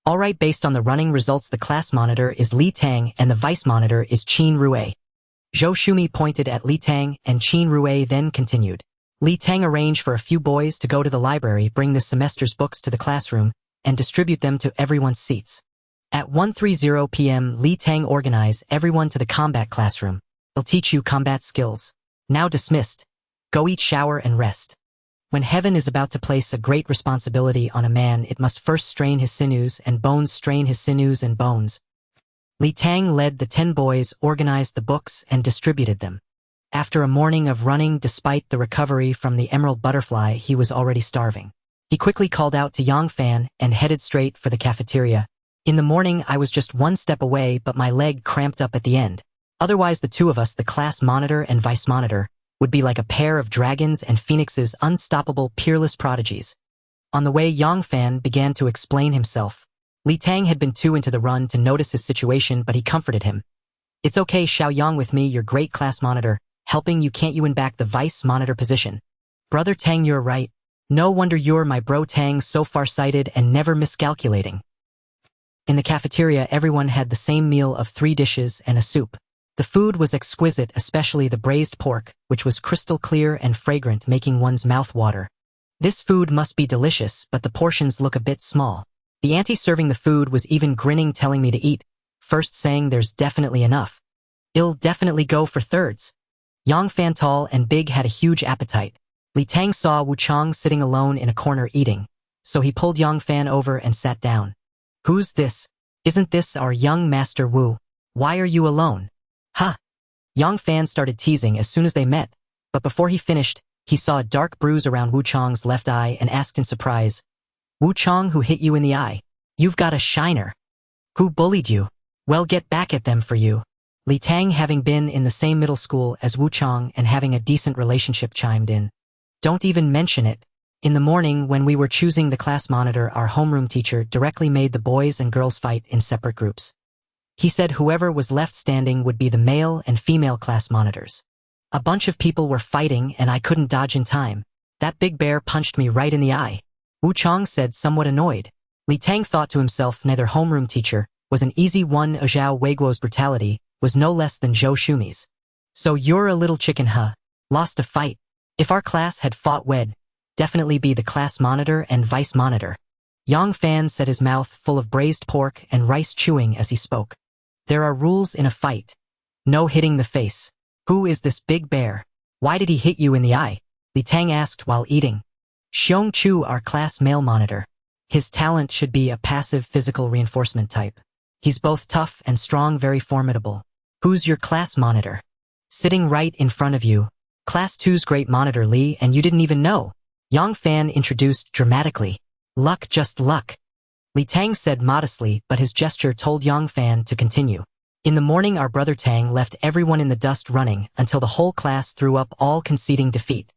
"All right, based on the running results, the class monitor is Li Tang and the vice monitor is Qin Rue." Zhou Shumi pointed at Li Tang and Qin Rue, then continued. "Li Tang arranged for a few boys to go to the library, bring this semester's books to the classroom, and distribute them to everyone's seats. At 1:30 p.m., Li Tang organize everyone to the combat classroom. They'll teach you combat skills. Now dismissed. Go eat, shower, and rest." When heaven is about to place a great responsibility on a man, it must first strain his sinews and bones, strain his sinews and bones. Li Tang led the 10 boys, organized the books, and distributed them. After a morning of running, despite the recovery from the emerald butterfly, he was already starving. He quickly called out to Yang Fan and headed straight for the cafeteria. "In the morning, I was just one step away, but my leg cramped up at the end. Otherwise, the two of us, the class monitor and vice monitor, would be like a pair of dragons and phoenixes, unstoppable, peerless prodigies." On the way, Yang Fan began to explain himself. Li Tang had been too into the run to notice his situation, but he comforted him. "It's okay, Xiao Yang, with me, your great class monitor, helping you, can't you win back the vice monitor position? Brother Tang, you're right. No wonder you're my bro Tang, so far-sighted and never miscalculating." In the cafeteria, everyone had the same meal of 3 dishes and a soup. The food was exquisite, especially the braised pork, which was crystal clear and fragrant, making one's mouth water. This food must be delicious, but the portions look a bit small. The auntie serving the food was even grinning, telling me to eat, first saying there's definitely enough. "I'll definitely go for thirds." Yang Fan, tall and big, had a huge appetite. Li Tang saw Wu Chang sitting alone in a corner eating, so he pulled Yang Fan over and sat down. "Who's this? Isn't this our young master Wu? Why are you alone?" "Huh." Yang Fan started teasing as soon as they met, but before he finished, he saw a dark bruise around Wu Chang's left eye and asked in surprise, "Wu Chang, who hit you in the eye? You've got a shiner. Who bullied you? Well, get back at them for you." Li Tang, having been in the same middle school as Wu Chang and having a decent relationship, chimed in. "Don't even mention it. In the morning, when we were choosing the class monitor, our homeroom teacher directly made the boys and girls fight in separate groups. He said whoever was left standing would be the male and female class monitors. A bunch of people were fighting and I couldn't dodge in time. That big bear punched me right in the eye. Wu Chang said, somewhat annoyed. Li Tang thought to himself neither homeroom teacher was an easy one. Zhao Weiguo's brutality was no less than Zhou Shumi's. So you're a little chicken, huh? Lost a fight. If our class had fought, we'd definitely be the class monitor and vice monitor. Yang Fan said, his mouth full of braised pork and rice, chewing as he spoke. There are rules in a fight. No hitting the face. Who is this big bear? Why did he hit you in the eye? Li Tang asked while eating. Xiong Chu, our class male monitor. His talent should be a passive physical reinforcement type. He's both tough and strong, very formidable. Who's your class monitor? Sitting right in front of you. Class 2's great monitor, Li, and you didn't even know. Yang Fan introduced dramatically. Luck, just luck. Li Tang said modestly, but his gesture told Yang Fan to continue. In the morning, our brother Tang left everyone in the dust running until the whole class threw up, all conceding defeat.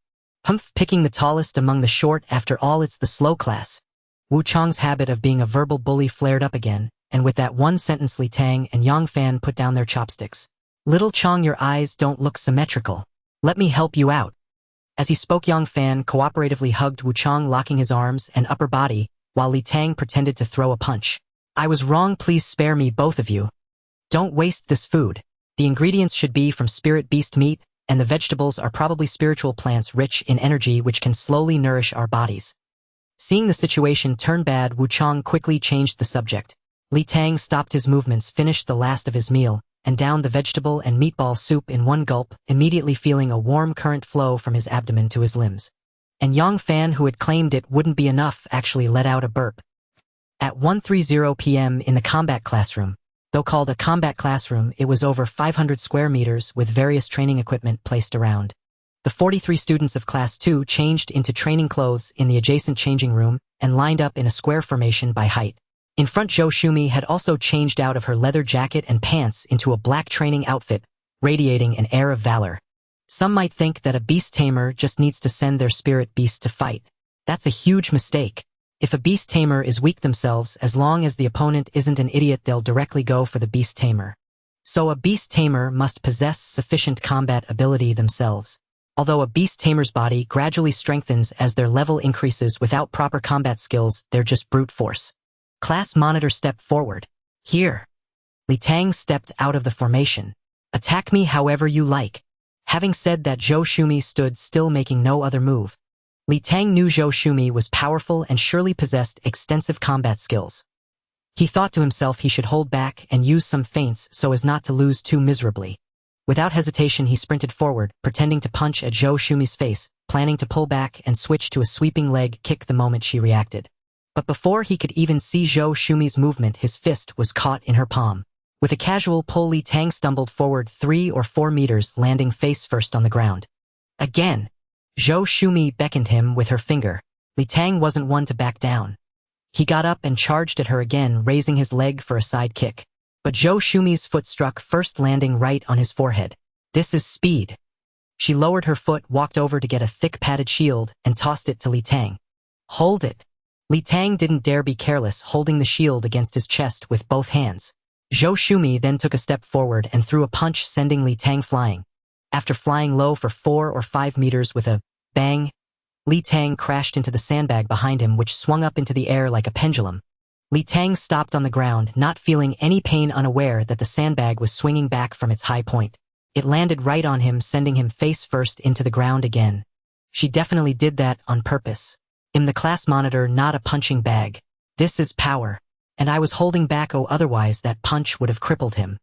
Humph, picking the tallest among the short. After all, it's the slow class. Wu Chang's habit of being a verbal bully flared up again, and with that one sentence Li Tang and Yang Fan put down their chopsticks. Little Chang, your eyes don't look symmetrical. Let me help you out. As he spoke, Yang Fan cooperatively hugged Wu Chang, locking his arms and upper body, while Li Tang pretended to throw a punch. I was wrong, please spare me, both of you. Don't waste this food. The ingredients should be from spirit beast meat, and the vegetables are probably spiritual plants rich in energy which can slowly nourish our bodies. Seeing the situation turn bad, Wu Chang quickly changed the subject. Li Tang stopped his movements, finished the last of his meal, and downed the vegetable and meatball soup in one gulp, immediately feeling a warm current flow from his abdomen to his limbs. And Yang Fan, who had claimed it wouldn't be enough, actually let out a burp. At 1:30 p.m. in the combat classroom. Though called a combat classroom, it was over 500 square meters with various training equipment placed around. The 43 students of Class 2 changed into training clothes in the adjacent changing room and lined up in a square formation by height. In front, Zhou Shumi had also changed out of her leather jacket and pants into a black training outfit, radiating an air of valor. Some might think that a beast tamer just needs to send their spirit beast to fight. That's a huge mistake. If a beast tamer is weak themselves, as long as the opponent isn't an idiot, they'll directly go for the beast tamer. So a beast tamer must possess sufficient combat ability themselves. Although a beast tamer's body gradually strengthens as their level increases, without proper combat skills, they're just brute force. Class monitor stepped forward. Here. Li Tang stepped out of the formation. Attack me however you like. Having said that, Zhou Shumi stood still, making no other move. Li Tang knew Zhou Shumi was powerful and surely possessed extensive combat skills. He thought to himself he should hold back and use some feints so as not to lose too miserably. Without hesitation, he sprinted forward, pretending to punch at Zhou Shumi's face, planning to pull back and switch to a sweeping leg kick the moment she reacted. But before he could even see Zhou Shumi's movement, his fist was caught in her palm. With a casual pull, Li Tang stumbled forward 3 or 4 meters, landing face first on the ground. Again. Zhou Shumi beckoned him with her finger. Li Tang wasn't one to back down. He got up and charged at her again, raising his leg for a side kick. But Zhou Shumi's foot struck first, landing right on his forehead. This is speed. She lowered her foot, walked over to get a thick padded shield, and tossed it to Li Tang. Hold it. Li Tang didn't dare be careless, holding the shield against his chest with both hands. Zhou Shumi then took a step forward and threw a punch, sending Li Tang flying. After flying low for 4 or 5 meters with a bang, Li Tang crashed into the sandbag behind him, which swung up into the air like a pendulum. Li Tang stopped on the ground, not feeling any pain, unaware that the sandbag was swinging back from its high point. It landed right on him, sending him face first into the ground again. She definitely did that on purpose. I'm the class monitor, not a punching bag. This is power. And I was holding back, otherwise that punch would have crippled him.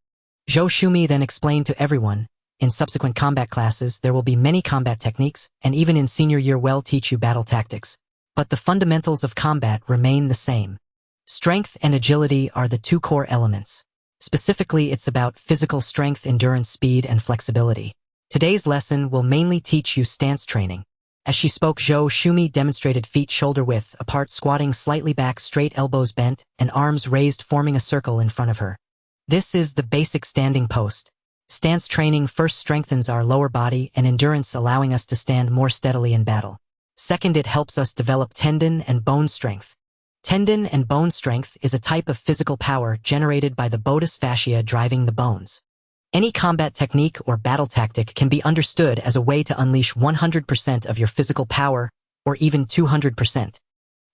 Zhou Shumi then explained to everyone, in subsequent combat classes there will be many combat techniques, and even in senior year we'll teach you battle tactics. But the fundamentals of combat remain the same. Strength and agility are the 2 core elements. Specifically, it's about physical strength, endurance, speed, and flexibility. Today's lesson will mainly teach you stance training. As she spoke, Zhou Shumi demonstrated feet shoulder width apart, squatting slightly back, straight, elbows bent, and arms raised, forming a circle in front of her. This is the basic standing post. Stance training first strengthens our lower body and endurance, allowing us to stand more steadily in battle. Second, it helps us develop tendon and bone strength. Tendon and bone strength is a type of physical power generated by the bodus fascia driving the bones. Any combat technique or battle tactic can be understood as a way to unleash 100% of your physical power, or even 200%.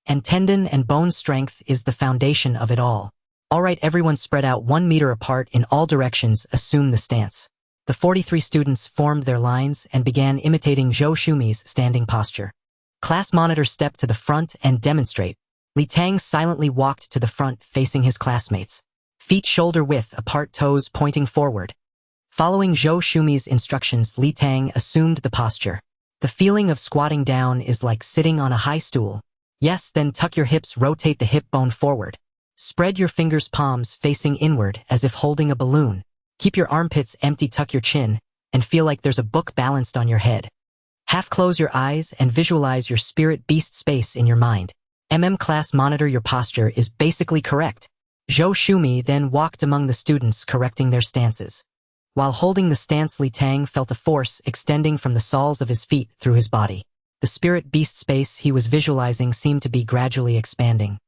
And tendon and bone strength is the foundation of it all. Alright, everyone spread out 1 meter apart in all directions, assume the stance. The 43 students formed their lines and began imitating Zhou Shumi's standing posture. Class monitor stepped to the front and demonstrate. Li Tang silently walked to the front facing his classmates. Feet shoulder-width apart, toes pointing forward. Following Zhou Shumi's instructions, Li Tang assumed the posture. The feeling of squatting down is like sitting on a high stool. Yes, then tuck your hips, rotate the hip bone forward. Spread your fingers, palms facing inward as if holding a balloon. Keep your armpits empty, tuck your chin, and feel like there's a book balanced on your head. Half close your eyes and visualize your spirit beast space in your mind. Class monitor, your posture is basically correct. Zhou Shumi then walked among the students, correcting their stances. While holding the stance, Li Tang felt a force extending from the soles of his feet through his body. The spirit beast space he was visualizing seemed to be gradually expanding.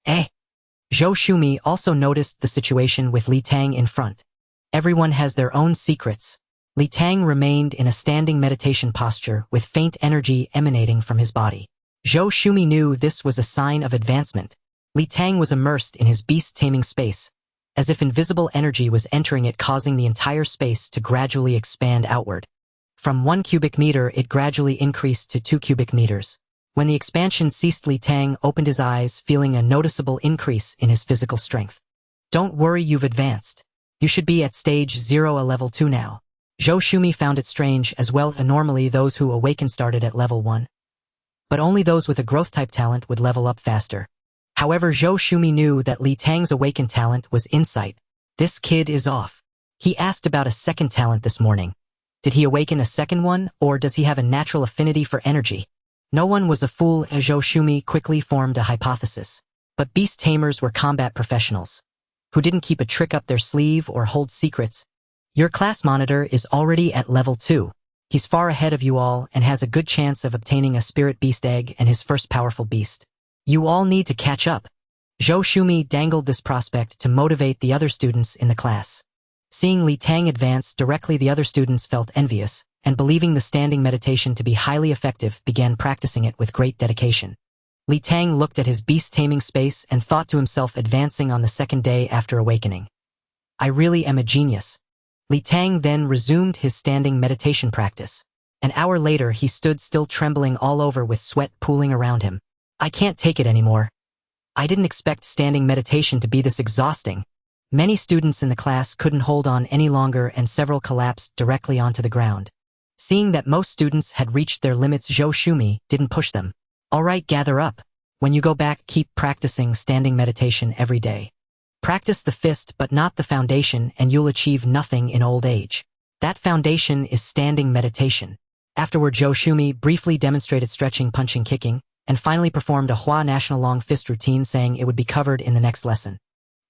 Zhou Shumi also noticed the situation with Li Tang in front. Everyone has their own secrets. Li Tang remained in a standing meditation posture with faint energy emanating from his body. Zhou Shumi knew this was a sign of advancement. Li Tang was immersed in his beast-taming space, as if invisible energy was entering it, causing the entire space to gradually expand outward. From 1 cubic meter, it gradually increased to 2 cubic meters. When the expansion ceased, Li Tang opened his eyes, feeling a noticeable increase in his physical strength. Don't worry, you've advanced. You should be at stage 0, a level 2 now. Zhou Shumi found it strange as well. Normally those who awaken started at level 1. But only those with a growth-type talent would level up faster. However, Zhou Shumi knew that Li Tang's awakened talent was insight. This kid is off. He asked about a second talent this morning. Did he awaken a second one, or does he have a natural affinity for energy? No one was a fool, as Zhou Shumi quickly formed a hypothesis. But beast tamers were combat professionals, who didn't keep a trick up their sleeve or hold secrets. Your class monitor is already at level 2. He's far ahead of you all and has a good chance of obtaining a spirit beast egg and his first powerful beast. You all need to catch up. Zhou Shumi dangled this prospect to motivate the other students in the class. Seeing Li Tang advance directly, the other students felt envious, and believing the standing meditation to be highly effective, began practicing it with great dedication. Li Tang looked at his beast-taming space and thought to himself, advancing on the second day after awakening. I really am a genius. Li Tang then resumed his standing meditation practice. An hour later, he stood still, trembling all over with sweat pooling around him. I can't take it anymore. I didn't expect standing meditation to be this exhausting. Many students in the class couldn't hold on any longer and several collapsed directly onto the ground. Seeing that most students had reached their limits, Zhou Shumi didn't push them. Alright, gather up. When you go back, keep practicing standing meditation every day. Practice the fist but not the foundation, and you'll achieve nothing in old age. That foundation is standing meditation. Afterward, Zhou Shumi briefly demonstrated stretching, punching, kicking, and finally performed a Hua National Long Fist routine, saying it would be covered in the next lesson.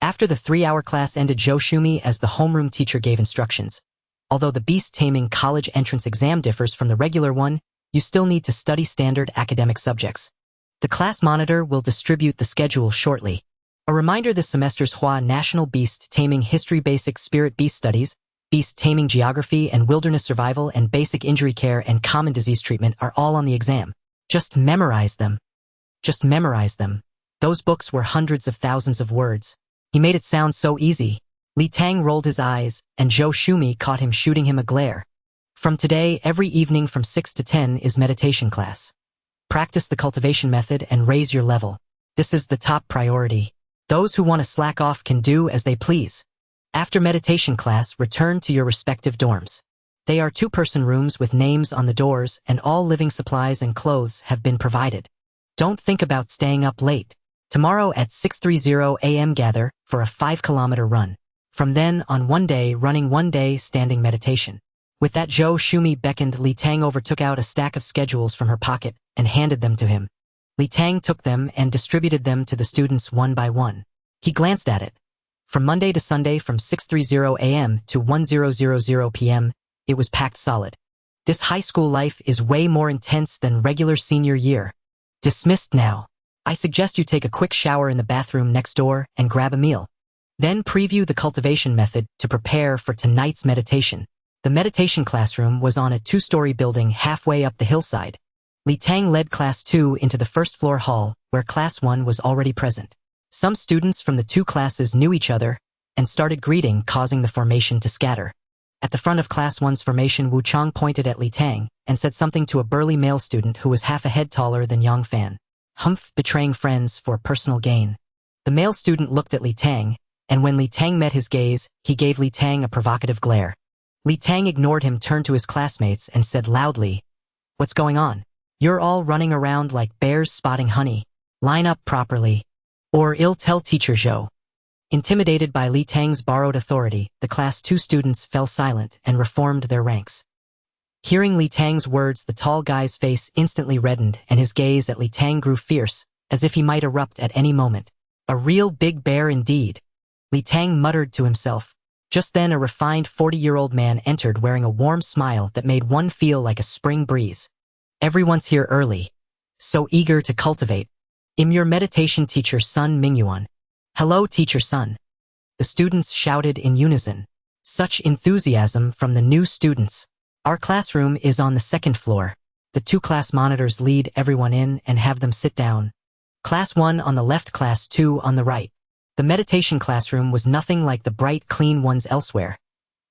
After the 3-hour class ended, Zhou Shumi as the homeroom teacher gave instructions. Although the beast taming college entrance exam differs from the regular one, you still need to study standard academic subjects. The class monitor will distribute the schedule shortly. A reminder: this semester's Hua National Beast Taming History, Basic Spirit Beast Studies, Beast Taming Geography and Wilderness Survival, and Basic Injury Care and Common Disease Treatment are all on the exam. Just memorize them. Just memorize them. Those books were hundreds of thousands of words. He made it sound so easy. Li Tang rolled his eyes, and Zhou Shumi caught him shooting him a glare. From today, every evening from 6 to 10 is meditation class. Practice the cultivation method and raise your level. This is the top priority. Those who want to slack off can do as they please. After meditation class, return to your respective dorms. They are 2-person rooms with names on the doors, and all living supplies and clothes have been provided. Don't think about staying up late. Tomorrow at 6:30 a.m. gather for a 5-kilometer run. From then on, 1 day running, 1 day standing meditation. With that, Zhou Shumi beckoned. Li Tang took out a stack of schedules from her pocket and handed them to him. Li Tang took them and distributed them to the students one by one. He glanced at it. From Monday to Sunday from 6:30 a.m. to 10:00 p.m., it was packed solid. This high school life is way more intense than regular senior year. Dismissed now. I suggest you take a quick shower in the bathroom next door and grab a meal. Then preview the cultivation method to prepare for tonight's meditation. The meditation classroom was on a 2-story building halfway up the hillside. Li Tang led Class 2 into the first-floor hall, where Class 1 was already present. Some students from the 2 classes knew each other and started greeting, causing the formation to scatter. At the front of Class 1's formation, Wu Chang pointed at Li Tang and said something to a burly male student who was half a head taller than Yang Fan. Humph, betraying friends for personal gain. The male student looked at Li Tang, and when Li Tang met his gaze, he gave Li Tang a provocative glare. Li Tang ignored him, turned to his classmates and said loudly, "What's going on? You're all running around like bears spotting honey. Line up properly, or I'll tell Teacher Zhou." Intimidated by Li Tang's borrowed authority, the Class 2 students fell silent and reformed their ranks. Hearing Li Tang's words, the tall guy's face instantly reddened and his gaze at Li Tang grew fierce, as if he might erupt at any moment. A real big bear indeed. Li Tang muttered to himself. Just then a refined 40-year-old man entered wearing a warm smile that made one feel like a spring breeze. "Everyone's here early. So eager to cultivate. I'm your meditation teacher, Sun Mingyuan." "Hello, Teacher Sun." The students shouted in unison. Such enthusiasm from the new students. "Our classroom is on the 2nd floor. The 2 class monitors lead everyone in and have them sit down. Class 1 on the left, Class 2 on the right." The meditation classroom was nothing like the bright, clean ones elsewhere.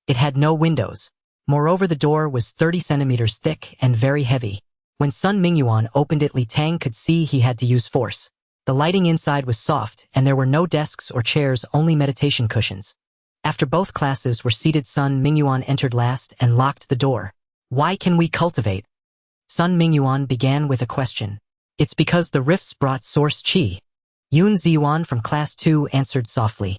It had no windows. Moreover, the door was 30 centimeters thick and very heavy. When Sun Mingyuan opened it, Li Tang could see he had to use force. The lighting inside was soft, and there were no desks or chairs, only meditation cushions. After both classes were seated, Sun Mingyuan entered last and locked the door. "Why can we cultivate?" Sun Mingyuan began with a question. "It's because the rifts brought source qi." Yun Ziyuan from Class 2 answered softly.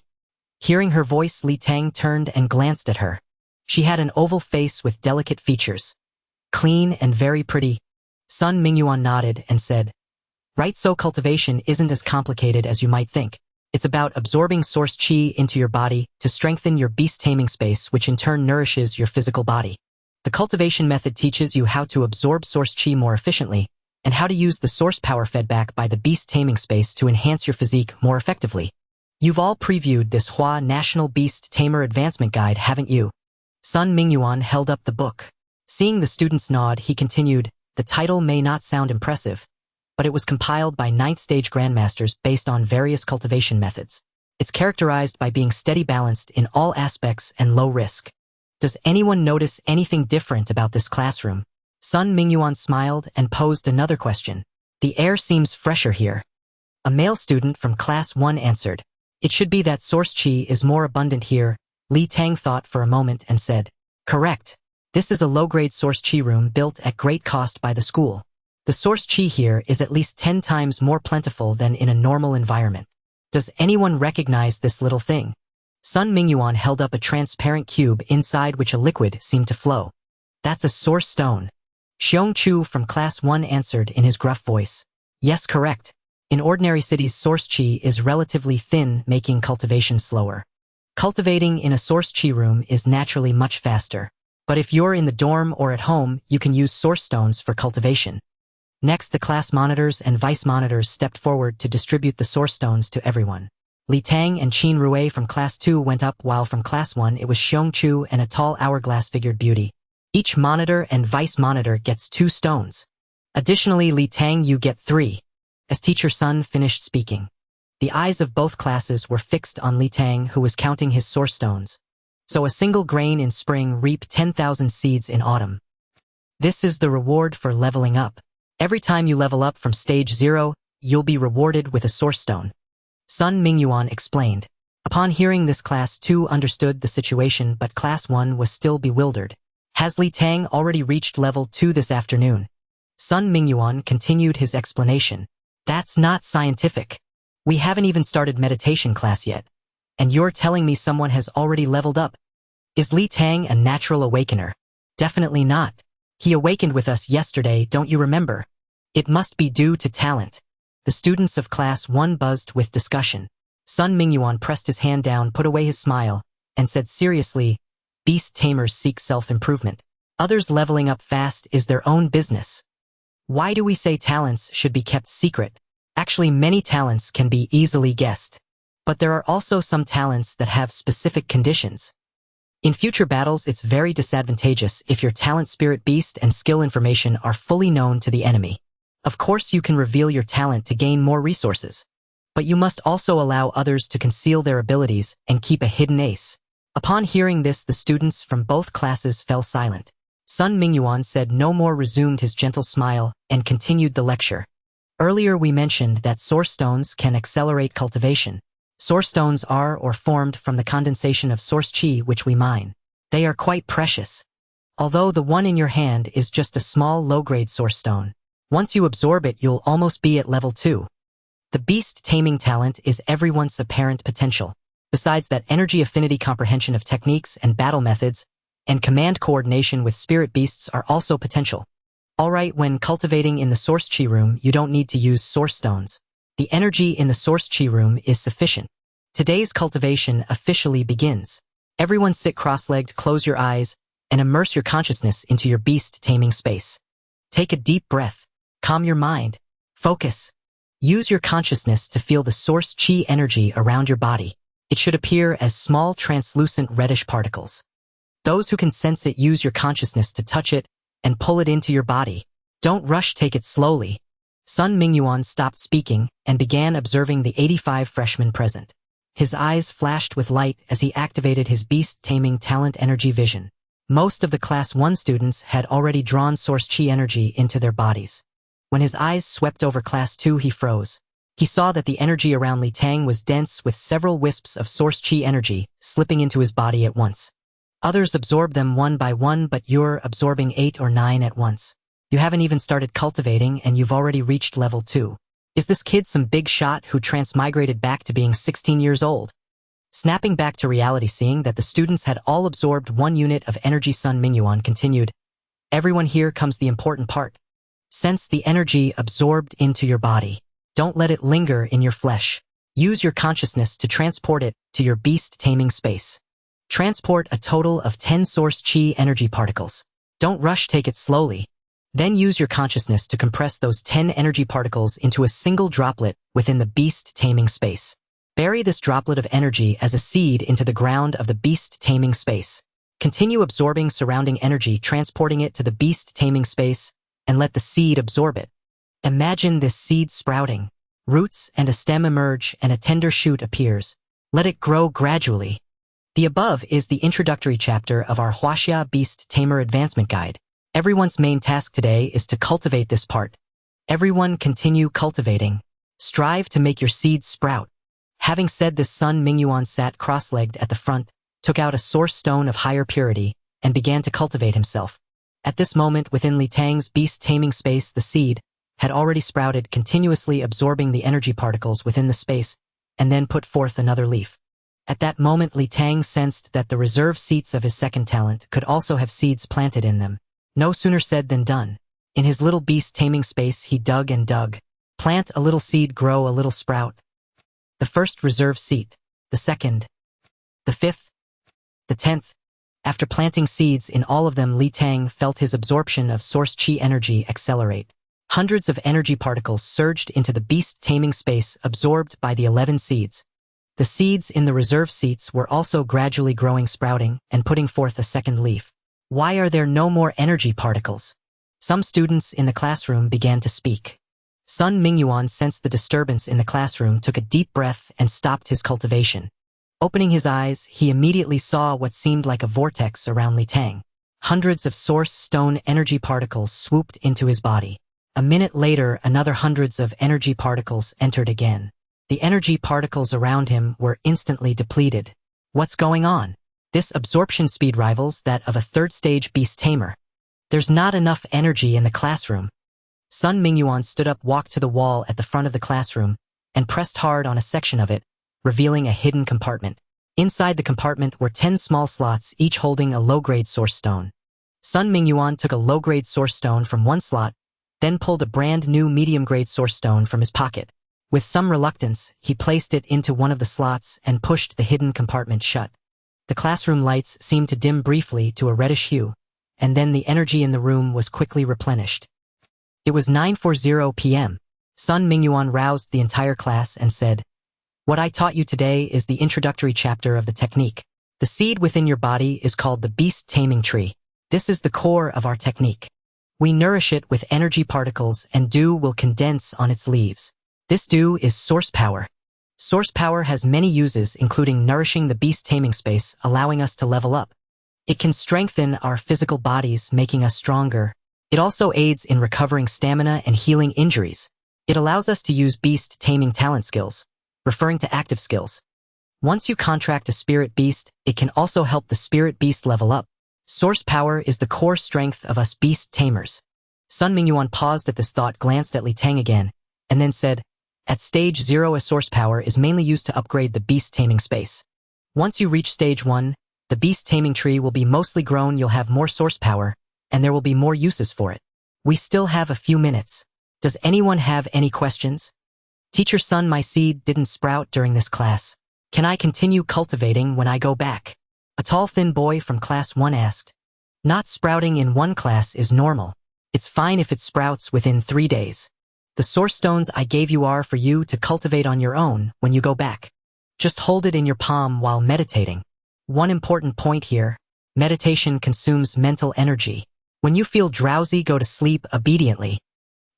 Hearing her voice, Li Tang turned and glanced at her. She had an oval face with delicate features. Clean and very pretty. Sun Mingyuan nodded and said, "Right, so cultivation isn't as complicated as you might think. It's about absorbing source qi into your body to strengthen your beast taming space, which in turn nourishes your physical body. The cultivation method teaches you how to absorb source qi more efficiently, and how to use the source power fed back by the beast taming space to enhance your physique more effectively. You've all previewed this Hua National Beast Tamer Advancement Guide, haven't you?" Sun Mingyuan held up the book. Seeing the students nod, he continued, "The title may not sound impressive, but it was compiled by 9th stage grandmasters based on various cultivation methods. It's characterized by being steady, balanced in all aspects, and low risk. Does anyone notice anything different about this classroom?" Sun Mingyuan smiled and posed another question. "The air seems fresher here." A male student from Class 1 answered. "It should be that source qi is more abundant here." Li Tang thought for a moment and said, "Correct. This is a low-grade source qi room built at great cost by the school. The source qi here is at least 10 times more plentiful than in a normal environment. Does anyone recognize this little thing?" Sun Mingyuan held up a transparent cube inside which a liquid seemed to flow. "That's a source stone." Xiong Chu from Class 1 answered in his gruff voice. "Yes, correct. In ordinary cities, source qi is relatively thin, making cultivation slower. Cultivating in a source qi room is naturally much faster. But if you're in the dorm or at home, you can use source stones for cultivation." Next, the class monitors and vice monitors stepped forward to distribute the source stones to everyone. Li Tang and Qin Rui from Class 2 went up, while from Class 1 it was Xiong Chu and a tall hourglass-figured beauty. Each monitor and vice monitor gets 2 stones. Additionally, Li Tang, you get 3. As Teacher Sun finished speaking, the eyes of both classes were fixed on Li Tang, who was counting his source stones. So a single grain in spring reap 10,000 seeds in autumn. This is the reward for leveling up. Every time you level up from stage 0, you'll be rewarded with a source stone. Sun Mingyuan explained. Upon hearing this, Class 2 understood the situation, but Class 1 was still bewildered. Has Li Tang already reached level 2 this afternoon? Sun Mingyuan continued his explanation. That's not scientific. We haven't even started meditation class yet. And you're telling me someone has already leveled up? Is Li Tang a natural awakener? Definitely not. He awakened with us yesterday, don't you remember? It must be due to talent. The students of Class 1 buzzed with discussion. Sun Mingyuan pressed his hand down, put away his smile, and said seriously, "Beast tamers seek self-improvement. Others leveling up fast is their own business. Why do we say talents should be kept secret? Actually, many talents can be easily guessed. But there are also some talents that have specific conditions. In future battles, it's very disadvantageous if your talent, spirit, beast, and skill information are fully known to the enemy. Of course, you can reveal your talent to gain more resources, but you must also allow others to conceal their abilities and keep a hidden ace. Upon hearing this, the students from both classes fell silent. Sun Mingyuan said no more, resumed his gentle smile, and continued the lecture. Earlier we mentioned that source stones can accelerate cultivation. Source stones are or formed from the condensation of source chi which we mine. They are quite precious. Although the one in your hand is just a small low-grade source stone. Once you absorb it, you'll almost be at level 2. The beast taming talent is everyone's apparent potential. Besides that, energy affinity, comprehension of techniques and battle methods, and command coordination with spirit beasts are also potential. Alright, when cultivating in the source chi room, you don't need to use source stones. The energy in the source chi room is sufficient. Today's cultivation officially begins. Everyone sit cross-legged, close your eyes, and immerse your consciousness into your beast taming space. Take a deep breath. Calm your mind. Focus. Use your consciousness to feel the source chi energy around your body. It should appear as small, translucent reddish particles. Those who can sense it, use your consciousness to touch it and pull it into your body. Don't rush, take it slowly. Sun Mingyuan stopped speaking and began observing the 85 freshmen present. His eyes flashed with light as he activated his beast taming talent energy vision. Most of the Class 1 students had already drawn source chi energy into their bodies. When his eyes swept over Class 2, he froze. He saw that the energy around Li Tang was dense, with several wisps of source chi energy slipping into his body at once. Others absorbed them one by one, but you're absorbing 8 or 9 at once. You haven't even started cultivating and you've already reached level 2. Is this kid some big shot who transmigrated back to being 16 years old? Snapping back to reality, seeing that the students had all absorbed 1 unit of energy, Sun Mingyuan continued, "Everyone, here comes the important part. Sense the energy absorbed into your body. Don't let it linger in your flesh. Use your consciousness to transport it to your beast taming space. Transport a total of 10 source chi energy particles. Don't rush, take it slowly. Then use your consciousness to compress those 10 energy particles into a single droplet within the beast taming space. Bury this droplet of energy as a seed into the ground of the beast taming space. Continue absorbing surrounding energy, transporting it to the beast taming space, and let the seed absorb it. Imagine this seed sprouting. Roots and a stem emerge and a tender shoot appears. Let it grow gradually. The above is the introductory chapter of our Huaxia Beast Tamer Advancement Guide. Everyone's main task today is to cultivate this part. Everyone continue cultivating. Strive to make your seeds sprout. Having said this, Sun Mingyuan sat cross-legged at the front, took out a source stone of higher purity, and began to cultivate himself. At this moment, within Li Tang's beast taming space, the seed had already sprouted, continuously absorbing the energy particles within the space, and then put forth another leaf. At that moment, Li Tang sensed that the reserve seats of his second talent could also have seeds planted in them. No sooner said than done. In his little beast taming space, he dug and dug. Plant a little seed, grow a little sprout. The first reserve seat, the second, the 5th, the 10th. After planting seeds in all of them, Li Tang felt his absorption of source chi energy accelerate. Hundreds of energy particles surged into the beast taming space, absorbed by the 11 seeds. The seeds in the reserve seats were also gradually growing, sprouting, and putting forth a second leaf. Why are there no more energy particles? Some students in the classroom began to speak. Sun Mingyuan sensed the disturbance in the classroom, took a deep breath, and stopped his cultivation. Opening his eyes, he immediately saw what seemed like a vortex around Li Tang. Hundreds of source stone energy particles swooped into his body. A minute later, another hundreds of energy particles entered again. The energy particles around him were instantly depleted. What's going on? This absorption speed rivals that of a third-stage beast tamer. There's not enough energy in the classroom. Sun Mingyuan stood up, walked to the wall at the front of the classroom, and pressed hard on a section of it, revealing a hidden compartment. Inside the compartment were 10 small slots, each holding a low-grade source stone. Sun Mingyuan took a low-grade source stone from one slot, then pulled a brand-new medium-grade source stone from his pocket. With some reluctance, he placed it into one of the slots and pushed the hidden compartment shut. The classroom lights seemed to dim briefly to a reddish hue, and then the energy in the room was quickly replenished. It was 9:40 p.m. Sun Mingyuan roused the entire class and said, What I taught you today is the introductory chapter of the technique. The seed within your body is called the beast taming tree. This is the core of our technique. We nourish it with energy particles and dew will condense on its leaves. This dew is source power. Source power has many uses, including nourishing the beast taming space, allowing us to level up. It can strengthen our physical bodies, making us stronger. It also aids in recovering stamina and healing injuries. It allows us to use beast taming talent skills, referring to active skills. Once you contract a spirit beast, it can also help the spirit beast level up. Source power is the core strength of us beast tamers. Sun Mingyuan paused at this thought, glanced at Li Tang again, and then said, at stage 0 a source power is mainly used to upgrade the beast taming space. Once you reach stage 1, the beast taming tree will be mostly grown, you'll have more source power, and there will be more uses for it. We still have a few minutes. Does anyone have any questions? Teacher Sun, my seed didn't sprout during this class. Can I continue cultivating when I go back? A tall thin boy from class 1 asked. Not sprouting in one class is normal. It's fine if it sprouts within 3 days. The source stones I gave you are for you to cultivate on your own when you go back. Just hold it in your palm while meditating. One important point here, meditation consumes mental energy. When you feel drowsy, go to sleep obediently.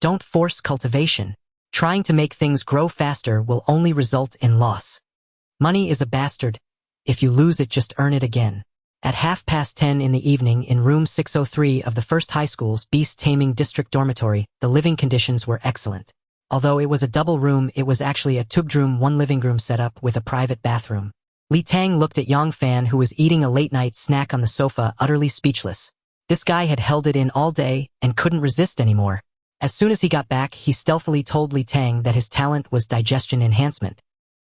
Don't force cultivation. Trying to make things grow faster will only result in loss. Money is a bastard. If you lose it, just earn it again. At 10:30 in the evening in room 603 of the first high school's beast taming district dormitory, the living conditions were excellent. Although it was a double room, it was actually a two-bedroom, one living room setup with a private bathroom. Li Tang looked at Yang Fan, who was eating a late-night snack on the sofa, utterly speechless. This guy had held it in all day and couldn't resist anymore. As soon as he got back, he stealthily told Li Tang that his talent was digestion enhancement.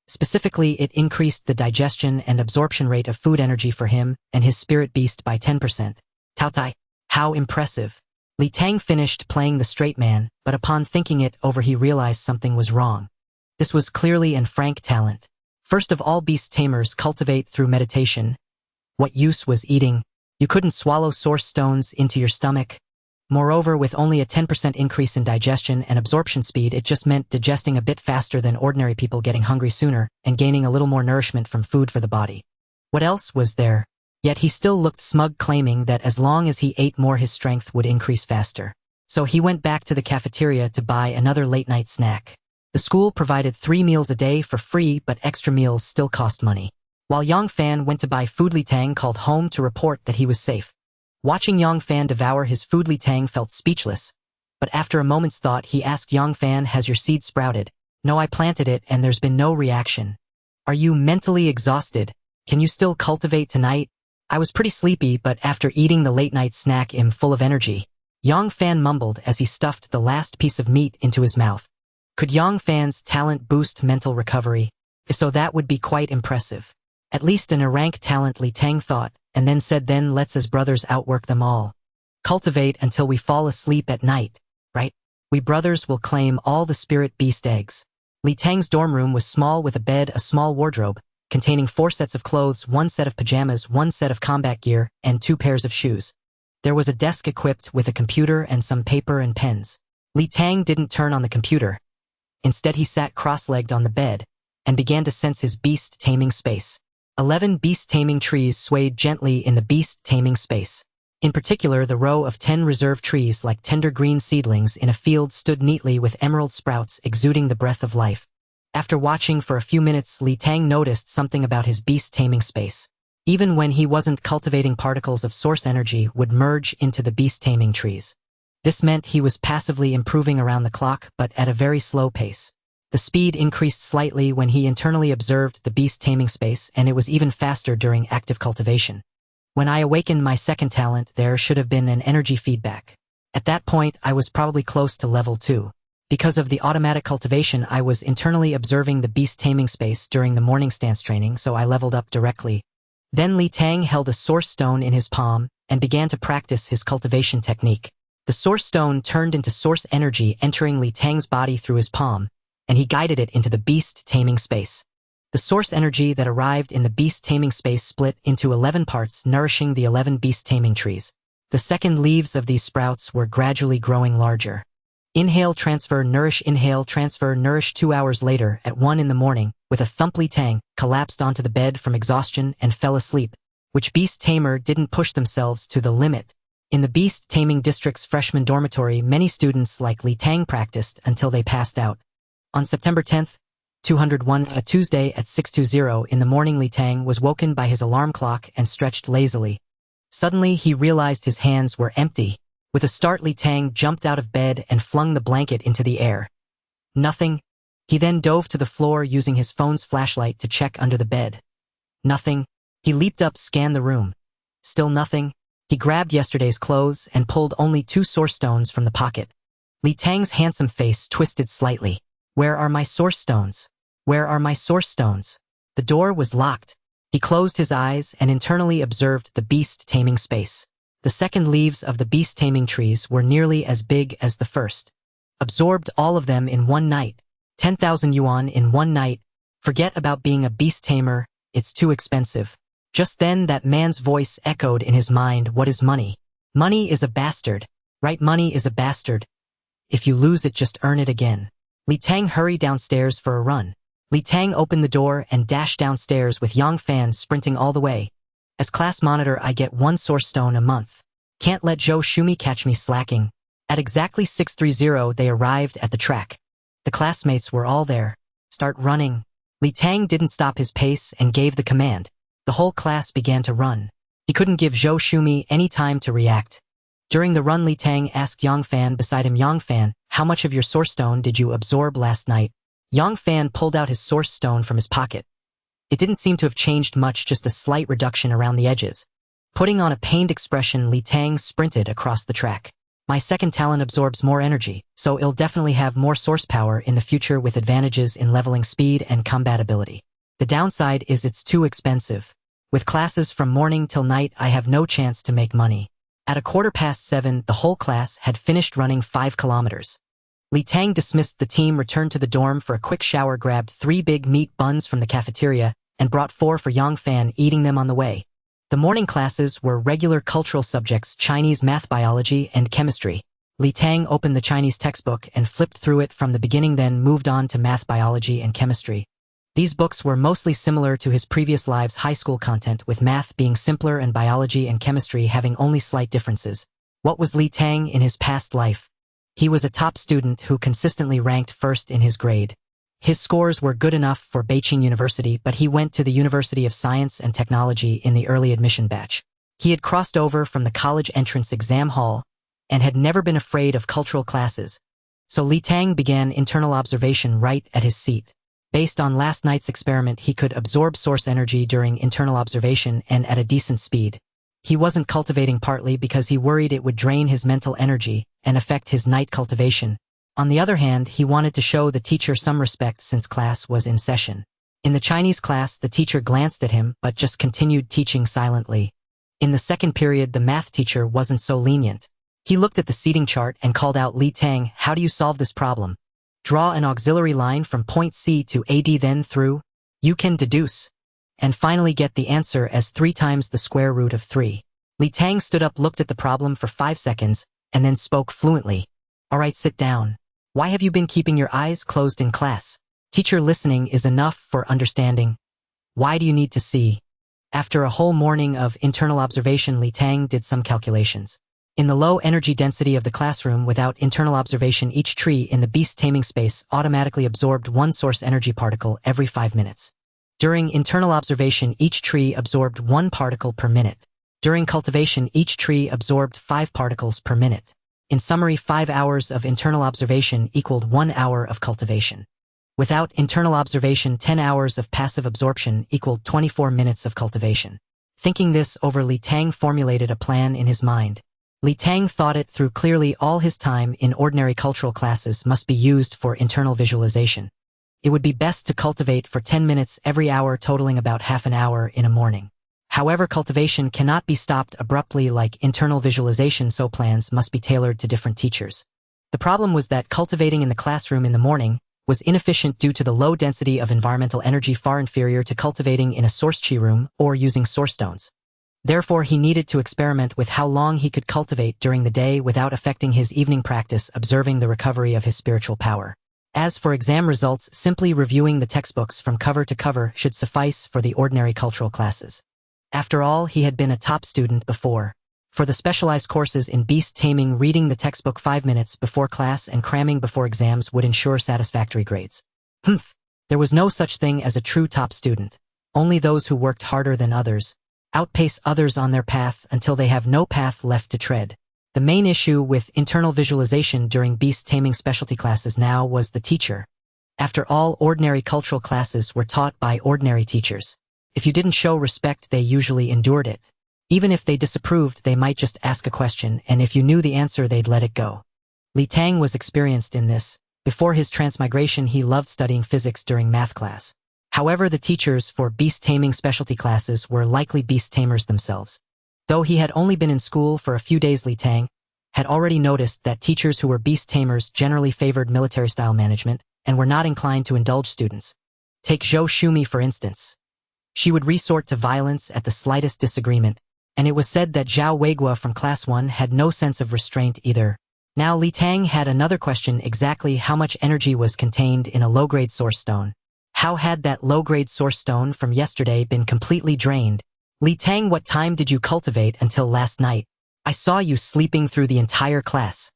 Specifically, it increased the digestion and absorption rate of food energy for him and his spirit beast by 10%. Taotai, how impressive. Li Tang finished playing the straight man, but upon thinking it over he realized something was wrong. This was clearly and frank talent. First of all, beast tamers cultivate through meditation. What use was eating? You couldn't swallow source stones into your stomach. Moreover, with only a 10% increase in digestion and absorption speed, it just meant digesting a bit faster than ordinary people, getting hungry sooner, and gaining a little more nourishment from food for the body. What else was there? Yet he still looked smug, claiming that as long as he ate more, his strength would increase faster. So he went back to the cafeteria to buy another late-night snack. The school provided 3 meals a day for free, but extra meals still cost money. While Yang Fan went to buy food, Li Tang called home to report that he was safe. Watching Yang Fan devour his food, Li Tang felt speechless. But after a moment's thought, he asked Yang Fan, has your seed sprouted? No, I planted it and there's been no reaction. Are you mentally exhausted? Can you still cultivate tonight? I was pretty sleepy, but after eating the late-night snack, I'm full of energy. Yang Fan mumbled as he stuffed the last piece of meat into his mouth. Could Yang Fan's talent boost mental recovery? If so, that would be quite impressive. At least an rank talent, Li Tang thought, and then said, then let's as brothers outwork them all. Cultivate until we fall asleep at night, right? We brothers will claim all the spirit beast eggs. Li Tang's dorm room was small, with a bed, a small wardrobe, containing 4 sets of clothes, 1 set of pajamas, 1 set of combat gear, and 2 pairs of shoes. There was a desk equipped with a computer and some paper and pens. Li Tang didn't turn on the computer. Instead, he sat cross-legged on the bed and began to sense his beast taming space. 11 beast taming trees swayed gently in the beast taming space. In particular, the row of 10 reserve trees, like tender green seedlings in a field, stood neatly with emerald sprouts exuding the breath of life. After watching for a few minutes, Li Tang noticed something about his beast taming space. Even when he wasn't cultivating, particles of source energy would merge into the beast taming trees. This meant he was passively improving around the clock, but at a very slow pace. The speed increased slightly when he internally observed the beast taming space, and it was even faster during active cultivation. When I awakened my second talent, there should have been an energy feedback. At that point, I was probably close to level 2. Because of the automatic cultivation, I was internally observing the beast taming space during the morning stance training, so I leveled up directly. Then Li Tang held a source stone in his palm and began to practice his cultivation technique. The source stone turned into source energy, entering Li Tang's body through his palm, and he guided it into the beast taming space. The source energy that arrived in the beast taming space split into 11 parts, nourishing the 11 beast taming trees. The second leaves of these sprouts were gradually growing larger. Inhale, transfer, nourish, inhale, transfer, nourish. 2 hours later, at 1 in the morning, with a thump, Tang collapsed onto the bed from exhaustion and fell asleep, which beast tamer didn't push themselves to the limit. In the Beast Taming District's freshman dormitory, many students like Tang practiced until they passed out. On September 10th, 201, a Tuesday at 6:20 in the morning, Tang was woken by his alarm clock and stretched lazily. Suddenly, he realized his hands were empty. With a start, Tang jumped out of bed and flung the blanket into the air. Nothing. He then dove to the floor using his phone's flashlight to check under the bed. Nothing. He leaped up, scanned the room. Still nothing. He grabbed yesterday's clothes and pulled only 2 source stones from the pocket. Tang's handsome face twisted slightly. Where are my source stones? Where are my source stones? The door was locked. He closed his eyes and internally observed the beast taming space. The second leaves of the beast taming trees were nearly as big as the first. Absorbed all of them in one night. 10,000 yuan in one night. Forget about being a beast tamer, it's too expensive. Just then that man's voice echoed in his mind, what is money? Money is a bastard. Right, money is a bastard. If you lose it, just earn it again. Tang hurried downstairs for a run. Tang opened the door and dashed downstairs with Yang Fan sprinting all the way. As class monitor, I get 1 source stone a month. Can't let Zhou Shumi catch me slacking. At exactly 6:30 they arrived at the track. The classmates were all there. Start running. Tang didn't stop his pace and gave the command. The whole class began to run. He couldn't give Zhou Shumi any time to react. During the run, Tang asked Yang Fan beside him, Yang Fan, how much of your source stone did you absorb last night? Yang Fan pulled out his source stone from his pocket. It didn't seem to have changed much, just a slight reduction around the edges. Putting on a pained expression, Tang sprinted across the track. My second talent absorbs more energy, so it'll definitely have more source power in the future with advantages in leveling speed and combatability. The downside is it's too expensive. With classes from morning till night, I have no chance to make money. At 7:15, the whole class had finished running 5 kilometers. Tang dismissed the team, returned to the dorm for a quick shower, grabbed 3 big meat buns from the cafeteria, and brought 4 for Yang Fan, eating them on the way. The morning classes were regular cultural subjects, Chinese, math, biology, and chemistry. Tang opened the Chinese textbook and flipped through it from the beginning, then moved on to math, biology, and chemistry. These books were mostly similar to his previous lives' high school content, with math being simpler and biology and chemistry having only slight differences. What was Tang in his past life? He was a top student who consistently ranked first in his grade. His scores were good enough for Beijing University, but he went to the University of Science and Technology in the early admission batch. He had crossed over from the college entrance exam hall and had never been afraid of cultural classes. So Tang began internal observation right at his seat. Based on last night's experiment, he could absorb source energy during internal observation and at a decent speed. He wasn't cultivating, partly because he worried it would drain his mental energy and affect his night cultivation. On the other hand, he wanted to show the teacher some respect since class was in session. In the Chinese class, the teacher glanced at him but just continued teaching silently. In the second period, the math teacher wasn't so lenient. He looked at the seating chart and called out, Tang, how do you solve this problem? Draw an auxiliary line from point C to AD, then through. You can deduce. And finally get the answer as 3 times the square root of 3. Tang stood up, looked at the problem for 5 seconds, and then spoke fluently. All right, sit down. Why have you been keeping your eyes closed in class? Teacher, listening is enough for understanding. Why do you need to see? After a whole morning of internal observation, Tang did some calculations. In the low energy density of the classroom, without internal observation, each tree in the beast taming space automatically absorbed 1 source energy particle every 5 minutes. During internal observation, each tree absorbed 1 particle per minute. During cultivation, each tree absorbed 5 particles per minute. In summary, 5 hours of internal observation equaled 1 hour of cultivation. Without internal observation, 10 hours of passive absorption equaled 24 minutes of cultivation. Thinking this over, Tang formulated a plan in his mind. Tang thought it through clearly. All his time in ordinary cultural classes must be used for internal visualization. It would be best to cultivate for 10 minutes every hour, totaling about half an hour in a morning. However, cultivation cannot be stopped abruptly like internal visualization, so plans must be tailored to different teachers. The problem was that cultivating in the classroom in the morning was inefficient due to the low density of environmental energy, far inferior to cultivating in a source chi room or using source stones. Therefore, he needed to experiment with how long he could cultivate during the day without affecting his evening practice, observing the recovery of his spiritual power. As for exam results, simply reviewing the textbooks from cover to cover should suffice for the ordinary cultural classes. After all, he had been a top student before. For the specialized courses in beast taming, reading the textbook 5 minutes before class and cramming before exams would ensure satisfactory grades. There was no such thing as a true top student. Only those who worked harder than others, outpace others on their path until they have no path left to tread. The main issue with internal visualization during beast taming specialty classes now was the teacher. After all, ordinary cultural classes were taught by ordinary teachers. If you didn't show respect, they usually endured it. Even if they disapproved, they might just ask a question, and if you knew the answer, they'd let it go. Tang was experienced in this. Before his transmigration, he loved studying physics during math class. However, the teachers for beast taming specialty classes were likely beast tamers themselves. Though he had only been in school for a few days, Tang had already noticed that teachers who were beast tamers generally favored military-style management and were not inclined to indulge students. Take Zhou Shumi, for instance. She would resort to violence at the slightest disagreement, and it was said that Zhao Weiguo from Class 1 had no sense of restraint either. Now Tang had another question: exactly how much energy was contained in a low-grade source stone? How had that low-grade source stone from yesterday been completely drained? Tang, what time did you cultivate until last night? I saw you sleeping through the entire class.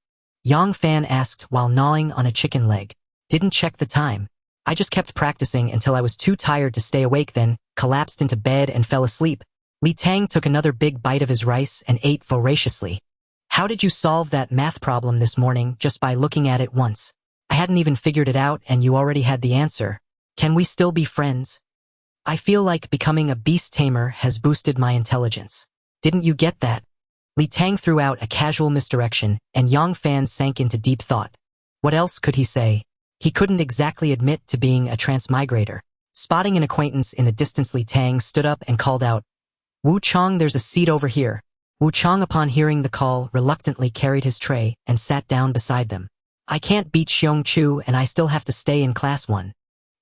Yang Fan asked while gnawing on a chicken leg. Didn't check the time. I just kept practicing until I was too tired to stay awake, then collapsed into bed and fell asleep. Tang took another big bite of his rice and ate voraciously. How did you solve that math problem this morning just by looking at it once? I hadn't even figured it out and you already had the answer. Can we still be friends? I feel like becoming a beast tamer has boosted my intelligence. Didn't you get that? Tang threw out a casual misdirection, and Yang Fan sank into deep thought. What else could he say? He couldn't exactly admit to being a transmigrator. Spotting an acquaintance in the distance, Tang stood up and called out, "Wu Chang, there's a seat over here." Wu Chang, upon hearing the call, reluctantly carried his tray and sat down beside them. I can't beat Xiong Chu and I still have to stay in Class 1.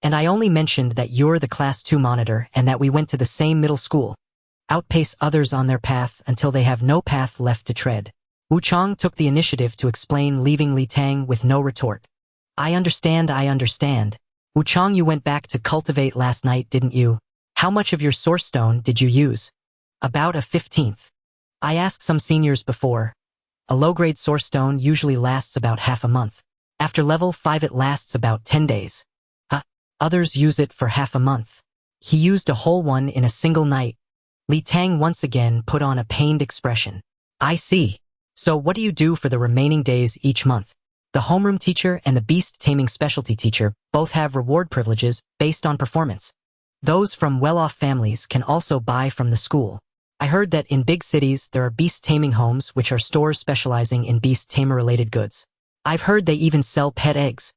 And I only mentioned that you're the Class 2 monitor and that we went to the same middle school. Outpace others on their path until they have no path left to tread. Wu Chang took the initiative to explain, leaving Tang with no retort. I understand. Wu Chang, you went back to cultivate last night, didn't you? How much of your source stone did you use? About a 15th. I asked some seniors before. A low-grade source stone usually lasts about half a month. After level 5 it lasts about 10 days. Others use it for half a month. He used a whole one in a single night. Tang once again put on a pained expression. I see. So what do you do for the remaining days each month? The homeroom teacher and the beast taming specialty teacher both have reward privileges based on performance. Those from well-off families can also buy from the school. I heard that in big cities there are beast taming homes which are stores specializing in beast tamer-related goods. I've heard they even sell pet eggs.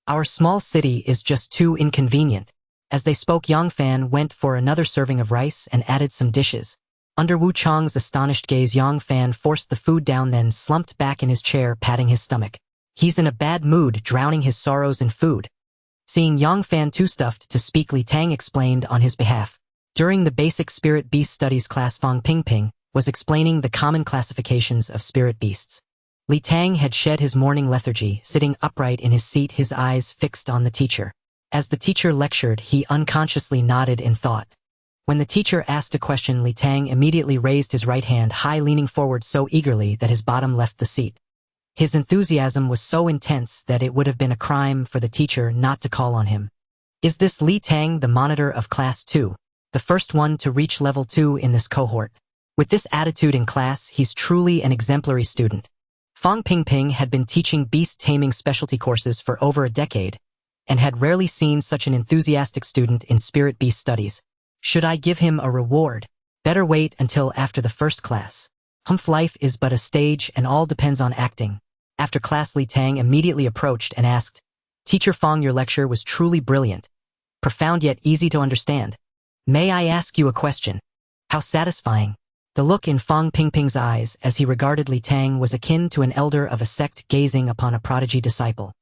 Our small city is just too inconvenient. As they spoke, Yang Fan went for another serving of rice and added some dishes. Under Wu Chang's astonished gaze, Yang Fan forced the food down, then slumped back in his chair, patting his stomach. He's in a bad mood, drowning his sorrows in food. Seeing Yang Fan too stuffed to speak, Tang explained on his behalf. During the basic spirit beast studies class, Fang Pingping was explaining the common classifications of spirit beasts. Tang had shed his morning lethargy, sitting upright in his seat, his eyes fixed on the teacher. As the teacher lectured, he unconsciously nodded in thought. When the teacher asked a question, Tang immediately raised his right hand high, leaning forward so eagerly that his bottom left the seat. His enthusiasm was so intense that it would have been a crime for the teacher not to call on him. Is this Tang, the monitor of Class 2? The first one to reach level 2 in this cohort? With this attitude in class, he's truly an exemplary student. Fang Pingping had been teaching beast taming specialty courses for over a decade, and had rarely seen such an enthusiastic student in spirit beast studies. Should I give him a reward? Better wait until after the first class. Life is but a stage and all depends on acting. After class, Tang immediately approached and asked, Teacher Fang, your lecture was truly brilliant. Profound yet easy to understand. May I ask you a question? How satisfying. The look in Fang Pingping's eyes as he regarded Tang was akin to an elder of a sect gazing upon a prodigy disciple.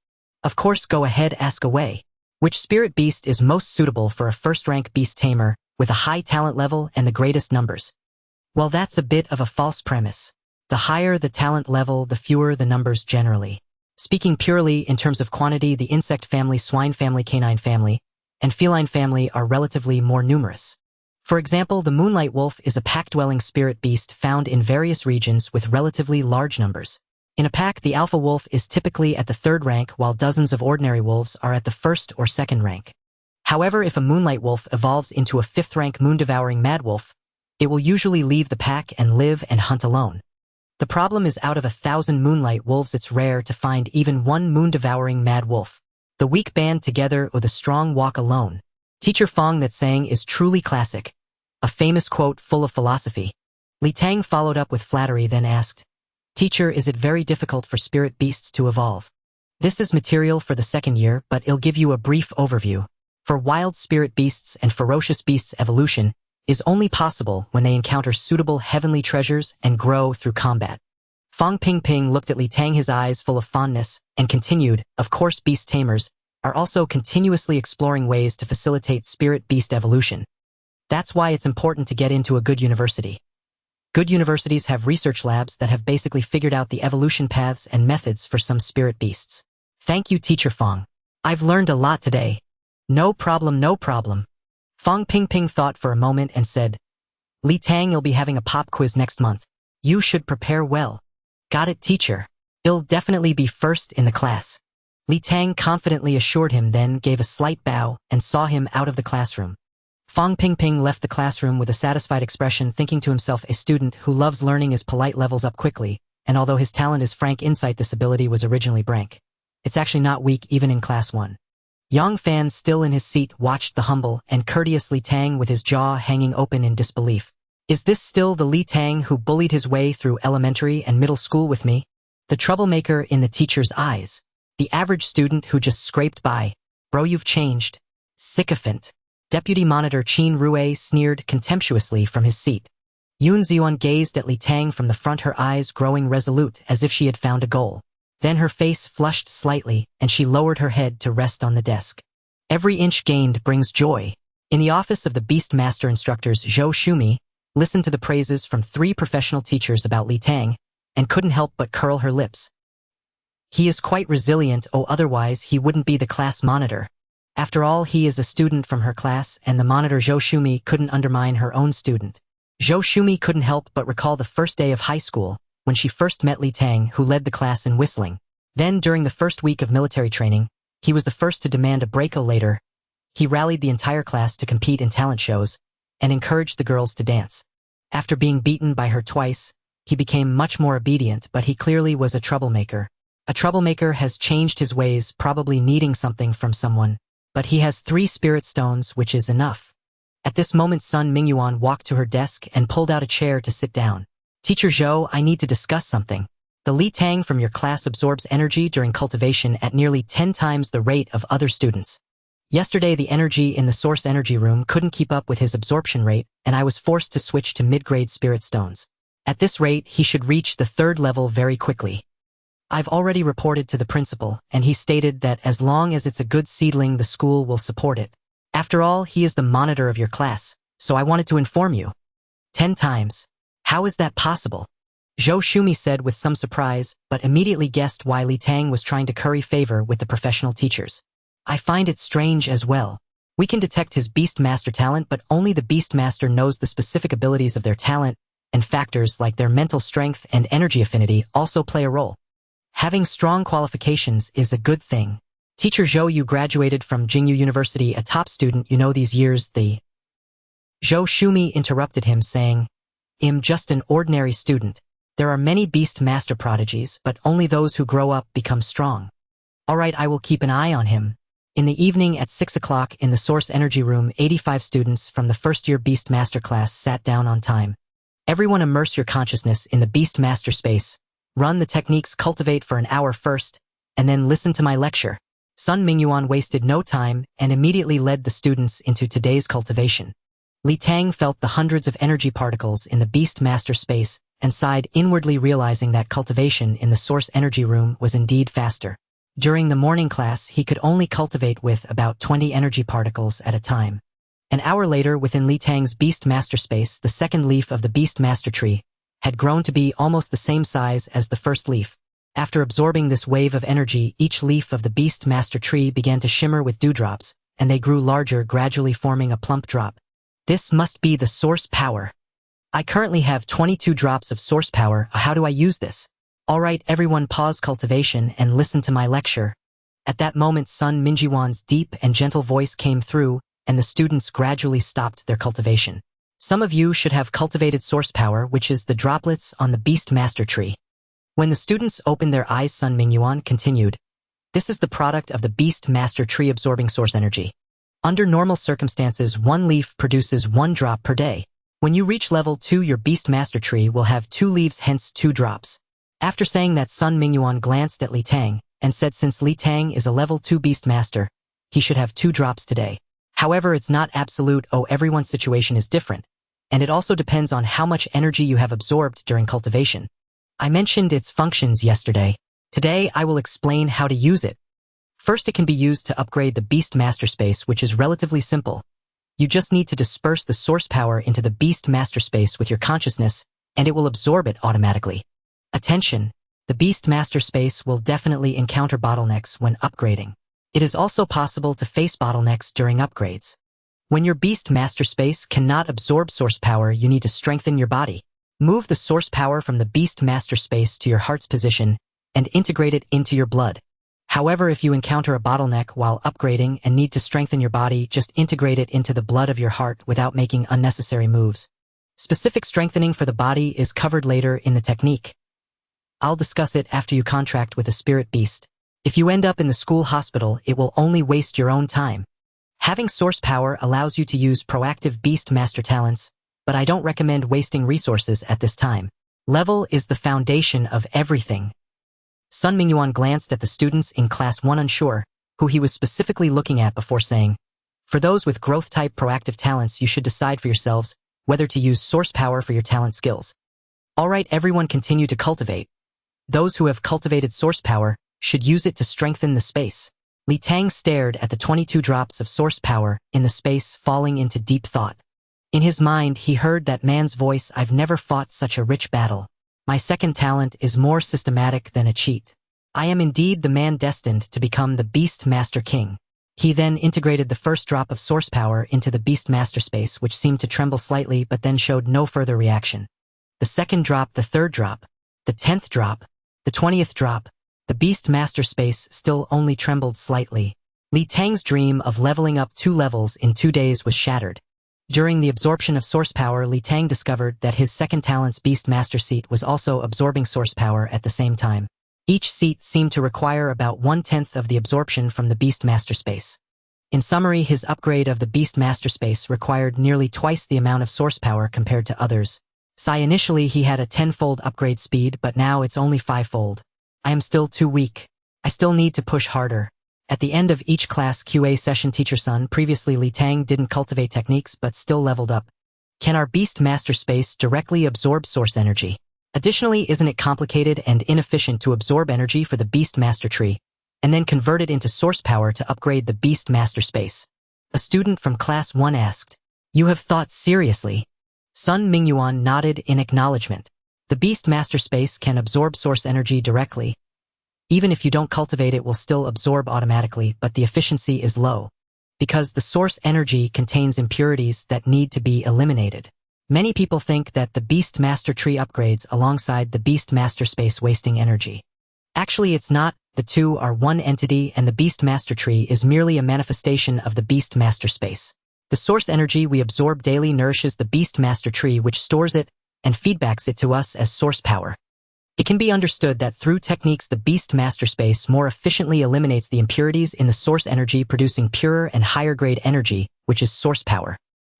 Of course, go ahead, ask away. Which spirit beast is most suitable for a first-rank beast tamer with a high talent level and the greatest numbers? Well, that's a bit of a false premise. The higher the talent level, the fewer the numbers generally. Speaking purely in terms of quantity, the insect family, swine family, canine family, and feline family are relatively more numerous. For example, the moonlight wolf is a pack-dwelling spirit beast found in various regions with relatively large numbers. In a pack, the alpha wolf is typically at the 3rd rank, while dozens of ordinary wolves are at the 1st or 2nd rank. However, if a moonlight wolf evolves into a 5th-rank moon-devouring mad wolf, it will usually leave the pack and live and hunt alone. The problem is, out of 1,000 moonlight wolves, it's rare to find even one moon-devouring mad wolf. The weak band together or the strong walk alone. Teacher Fong, that saying is truly classic. A famous quote full of philosophy. Li Tang followed up with flattery, then asked, "Teacher, is it very difficult for spirit beasts to evolve?" This is material for the 2nd year, but I'll give you a brief overview. For wild spirit beasts and ferocious beasts, evolution is only possible when they encounter suitable heavenly treasures and grow through combat. Fong Ping looked at Li Tang, his eyes full of fondness, and continued, "Of course, beast tamers are also continuously exploring ways to facilitate spirit beast evolution. That's why it's important to get into a good university. Good universities have research labs that have basically figured out the evolution paths and methods for some spirit beasts." "Thank you, Teacher Fong. I've learned a lot today." No problem, no problem." Fong Ping thought for a moment and said, "Li Tang, you'll be having a pop quiz next month. You should prepare well." "Got it, teacher. I'll definitely be first in the class." Li Tang confidently assured him, then gave a slight bow and saw him out of the classroom. Fong Ping left the classroom with a satisfied expression, thinking to himself, a student who loves learning is polite, levels up quickly, and although his talent is frank insight, this ability was originally brank. It's actually not weak even in class 1. Yang Fan, still in his seat, watched the humble and courteous Li Tang with his jaw hanging open in disbelief. Is this still the Li Tang who bullied his way through elementary and middle school with me? The troublemaker in the teacher's eyes. The average student who just scraped by. Bro, you've changed. Sycophant. Deputy Monitor Qin Rue sneered contemptuously from his seat. Yun Xiuan gazed at Li Tang from the front, her eyes growing resolute as if she had found a goal. Then her face flushed slightly, and she lowered her head to rest on the desk. Every inch gained brings joy. In the office of the Beast Master instructors, Zhou Shumi listened to the praises from 3 professional teachers about Li Tang, and couldn't help but curl her lips. He is quite resilient, otherwise he wouldn't be the class monitor. After all, he is a student from her class, and the monitor Zhou Shumi couldn't undermine her own student. Zhou Shumi couldn't help but recall the first day of high school, when she first met Li Tang, who led the class in whistling. Then, during the first week of military training, he was the first to demand a break. Later, he rallied the entire class to compete in talent shows and encouraged the girls to dance. After being beaten by her twice, he became much more obedient, but he clearly was a troublemaker. A troublemaker has changed his ways, probably needing something from someone, but he has 3 spirit stones, which is enough. At this moment, Sun Mingyuan walked to her desk and pulled out a chair to sit down. "Teacher Zhou, I need to discuss something. The Li Tang from your class absorbs energy during cultivation at nearly 10 times the rate of other students. Yesterday, the energy in the source energy room couldn't keep up with his absorption rate, and I was forced to switch to mid-grade spirit stones. At this rate, he should reach the 3rd level very quickly. I've already reported to the principal, and he stated that as long as it's a good seedling, the school will support it. After all, he is the monitor of your class, so I wanted to inform you." 10 times. How is that possible? Zhou Shumi said with some surprise, but immediately guessed why Li Tang was trying to curry favor with the professional teachers. "I find it strange as well. We can detect his Beast Master talent, but only the Beast Master knows the specific abilities of their talent, and factors like their mental strength and energy affinity also play a role. Having strong qualifications is a good thing. Teacher Zhou, you graduated from Jingyu University, a top student, you know these years." The Zhou Shumi interrupted him, saying, "I'm just an ordinary student. There are many Beast Master prodigies, but only those who grow up become strong. All right, I will keep an eye on him." In the evening at 6 o'clock in the Source Energy Room, 85 students from the first-year Beast Master class sat down on time. "Everyone immerse your consciousness in the Beast Master space. Run the techniques, cultivate for an hour first, and then listen to my lecture." Sun Mingyuan wasted no time and immediately led the students into today's cultivation. Li Tang felt the hundreds of energy particles in the Beast Master space and sighed inwardly, realizing that cultivation in the Source Energy Room was indeed faster. During the morning class, he could only cultivate with about 20 energy particles at a time. An hour later, within Li Tang's Beast Master Space, the second leaf of the Beast Master Tree had grown to be almost the same size as the first leaf. After absorbing this wave of energy, each leaf of the Beast Master Tree began to shimmer with dewdrops, and they grew larger, gradually forming a plump drop. This must be the source power. I currently have 22 drops of source power. How do I use this? Alright, everyone, pause cultivation and listen to my lecture. At that moment, Sun Mingyuan's deep and gentle voice came through, and the students gradually stopped their cultivation. Some of you should have cultivated source power, which is the droplets on the Beast Master Tree. When the students opened their eyes, Sun Mingyuan continued, "This is the product of the Beast Master Tree absorbing source energy. Under normal circumstances, one leaf produces 1 drop per day. When you reach level 2, your Beast Master Tree will have 2 leaves, hence 2 drops. After saying that, Sun Mingyuan glanced at Li Tang and said since Li Tang is a level 2 Beast Master, he should have 2 drops today. However, it's not absolute. Everyone's situation is different, and it also depends on how much energy you have absorbed during cultivation. I mentioned its functions yesterday. Today, I will explain how to use it. First, it can be used to upgrade the Beast Master Space, which is relatively simple. You just need to disperse the source power into the Beast Master Space with your consciousness, and it will absorb it automatically. Attention! The Beast Master Space will definitely encounter bottlenecks when upgrading. It is also possible to face bottlenecks during upgrades. When your Beast Master Space cannot absorb source power, you need to strengthen your body. Move the source power from the Beast Master Space to your heart's position and integrate it into your blood. However, if you encounter a bottleneck while upgrading and need to strengthen your body, just integrate it into the blood of your heart without making unnecessary moves. Specific strengthening for the body is covered later in the technique. I'll discuss it after you contract with a spirit beast. If you end up in the school hospital, it will only waste your own time. Having source power allows you to use proactive Beast Master talents, but I don't recommend wasting resources at this time. Level is the foundation of everything. Sun Mingyuan glanced at the students in Class 1 unsure who he was specifically looking at before saying, "For those with growth-type proactive talents, you should decide for yourselves whether to use source power for your talent skills." Alright, everyone, continue to cultivate. Those who have cultivated source power should use it to strengthen the space. Li Tang stared at the 22 drops of source power in the space, falling into deep thought. In his mind, he heard that man's voice, "I've never fought such a rich battle. My second talent is more systematic than a cheat. I am indeed the man destined to become the Beast Master King." He then integrated the first drop of source power into the Beast Master Space, which seemed to tremble slightly but then showed no further reaction. The second drop, the third drop, the 10th drop, the 20th drop, the Beast Master Space still only trembled slightly. Li Tang's dream of leveling up 2 levels in 2 days was shattered. During the absorption of source power, Li Tang discovered that his second talent's Beast Master seat was also absorbing source power at the same time. Each seat seemed to require about 1/10 of the absorption from the Beast Master Space. In summary, his upgrade of the Beast Master Space required nearly twice the amount of source power compared to others. Initially he had a 10-fold upgrade speed, but now it's only 5-fold. I am still too weak. I still need to push harder. At the end of each class QA session, Teacher Sun, previously Li Tang didn't cultivate techniques but still leveled up. Can our Beast Master Space directly absorb source energy? Additionally, isn't it complicated and inefficient to absorb energy for the Beast Master Tree, and then convert it into source power to upgrade the Beast Master Space? A student from Class 1 asked. You have thought seriously? Sun Mingyuan nodded in acknowledgement. The Beast Master Space can absorb source energy directly. Even if you don't cultivate, it will still absorb automatically, but the efficiency is low, because the source energy contains impurities that need to be eliminated. Many people think that the Beast Master Tree upgrades alongside the Beast Master Space wasting energy. Actually, it's not. The two are one entity, and the Beast Master Tree is merely a manifestation of the Beast Master Space. The source energy we absorb daily nourishes the Beast Master Tree, which stores it and feedbacks it to us as source power. It can be understood that through techniques, the Beast Master Space more efficiently eliminates the impurities in the source energy, producing purer and higher grade energy, which is source power.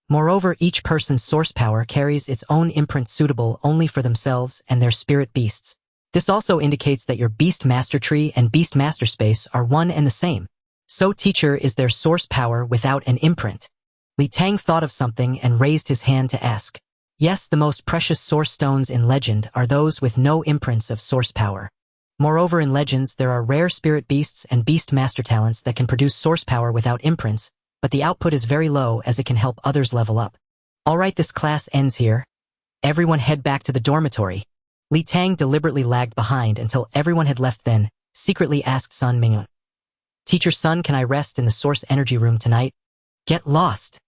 Moreover, each person's source power carries its own imprint suitable only for themselves and their spirit beasts. This also indicates that your Beast Master Tree and Beast Master Space are one and the same. So teacher, is their source power without an imprint? Li Tang thought of something and raised his hand to ask. Yes, the most precious source stones in legend are those with no imprints of source power. Moreover, in legends there are rare spirit beasts and beast master talents that can produce source power without imprints, but the output is very low as it can help others level up. Alright, this class ends here. Everyone head back to the dormitory. Li Tang deliberately lagged behind until everyone had left, then secretly asked Sun Mingyun. Teacher Sun, can I rest in the source energy room tonight? Get lost.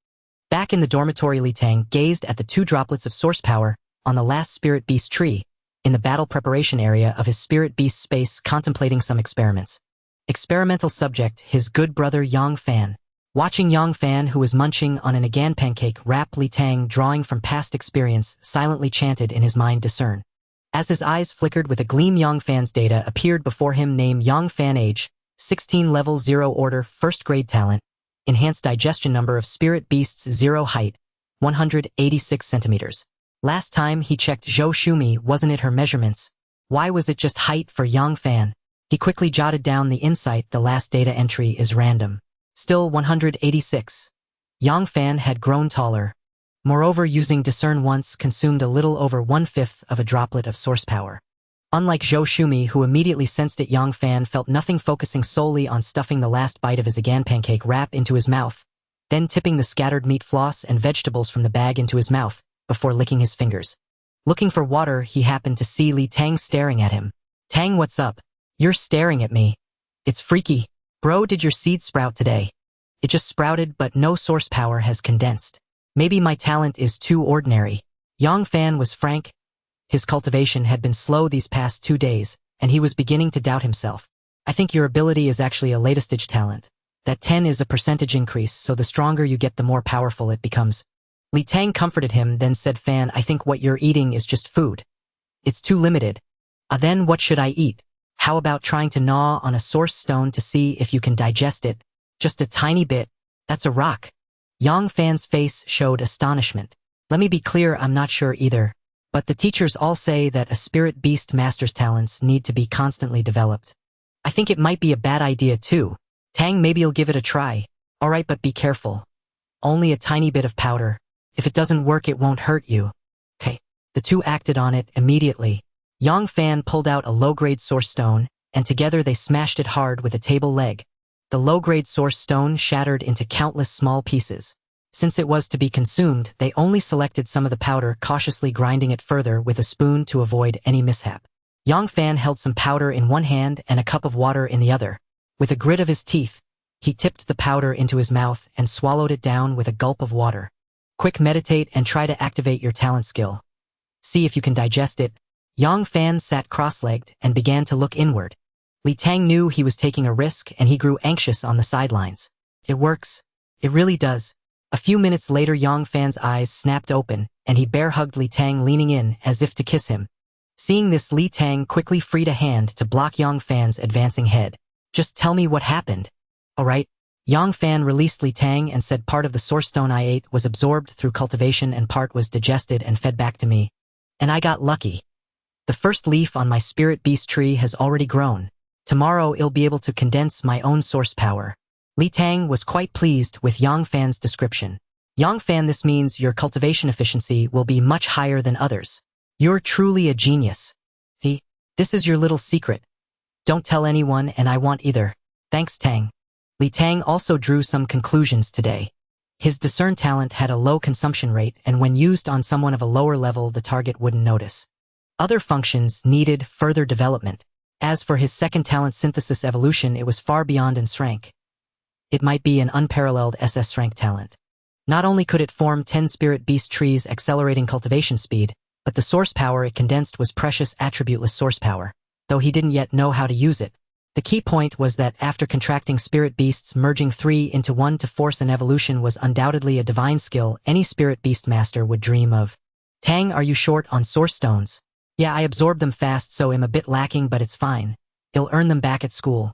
Back in the dormitory, Li Tang gazed at the 2 droplets of source power on the last spirit beast tree in the battle preparation area of his spirit beast space, contemplating some experiments. Experimental subject, his good brother Yang Fan. Watching Yang Fan, who was munching on an agan pancake wrap, Li Tang, drawing from past experience, silently chanted in his mind, discern. As his eyes flickered with a gleam, Yang Fan's data appeared before him. Name: Yang Fan, age 16, level 0, order 1st grade, talent enhanced digestion, number of spirit beasts 0, height 186 centimeters. Last time he checked Zhou Shumi, wasn't it her measurements? Why was it just height for Yang Fan? He quickly jotted down the insight: the last data entry is random. Still 186. Yang Fan had grown taller. Moreover, using discern once consumed a little over 1/5 of a droplet of source power. Unlike Zhou Shumi, who immediately sensed it, Yang Fan felt nothing, focusing solely on stuffing the last bite of his agan pancake wrap into his mouth, then tipping the scattered meat floss and vegetables from the bag into his mouth, before licking his fingers. Looking for water, he happened to see Li Tang staring at him. Tang, what's up? You're staring at me. It's freaky. Bro, did your seed sprout today? It just sprouted, but no source power has condensed. Maybe my talent is too ordinary. Yang Fan was frank. His cultivation had been slow these past 2 days, and he was beginning to doubt himself. I think your ability is actually a later stage talent. That 10 is a percentage increase, so the stronger you get, the more powerful it becomes. Li Tang comforted him, then said, Fan, I think what you're eating is just food. It's too limited. Then what should I eat? How about trying to gnaw on a source stone to see if you can digest it? Just a tiny bit. That's a rock. Yang Fan's face showed astonishment. Let me be clear, I'm not sure either. But the teachers all say that a spirit beast master's talents need to be constantly developed. I think it might be a bad idea too. Tang, maybe you'll give it a try. Alright, but be careful. Only a tiny bit of powder. If it doesn't work, it won't hurt you. Okay. The 2 acted on it immediately. Yang Fan pulled out a low-grade source stone, and together they smashed it hard with a table leg. The low-grade source stone shattered into countless small pieces. Since it was to be consumed, they only selected some of the powder, cautiously grinding it further with a spoon to avoid any mishap. Yang Fan held some powder in one hand and a cup of water in the other. With a grit of his teeth, he tipped the powder into his mouth and swallowed it down with a gulp of water. Quick, meditate and try to activate your talent skill. See if you can digest it. Yang Fan sat cross-legged and began to look inward. Li Tang knew he was taking a risk, and he grew anxious on the sidelines. It works. It really does. A few minutes later, Yang Fan's eyes snapped open, and he bear-hugged Li Tang, leaning in as if to kiss him. Seeing this, Li Tang quickly freed a hand to block Yang Fan's advancing head. Just tell me what happened. Alright. Yang Fan released Li Tang and said, part of the source stone I ate was absorbed through cultivation and part was digested and fed back to me. And I got lucky. The first leaf on my spirit beast tree has already grown. Tomorrow I'll be able to condense my own source power. Li Tang was quite pleased with Yang Fan's description. Yang Fan, this means your cultivation efficiency will be much higher than others. You're truly a genius. This is your little secret. Don't tell anyone, and I won't either. Thanks, Tang. Li Tang also drew some conclusions today. His discern talent had a low consumption rate, and when used on someone of a lower level, the target wouldn't notice. Other functions needed further development. As for his second talent, synthesis evolution, it was far beyond its rank. It might be an unparalleled SS rank talent. Not only could it form 10 spirit beast trees, accelerating cultivation speed, but the source power it condensed was precious, attributeless source power, though he didn't yet know how to use it. The key point was that after contracting spirit beasts, merging 3 into 1 to force an evolution was undoubtedly a divine skill any spirit beast master would dream of. Tang, are you short on source stones? Yeah, I absorbed them fast, so I'm a bit lacking, but it's fine. I'll earn them back at school.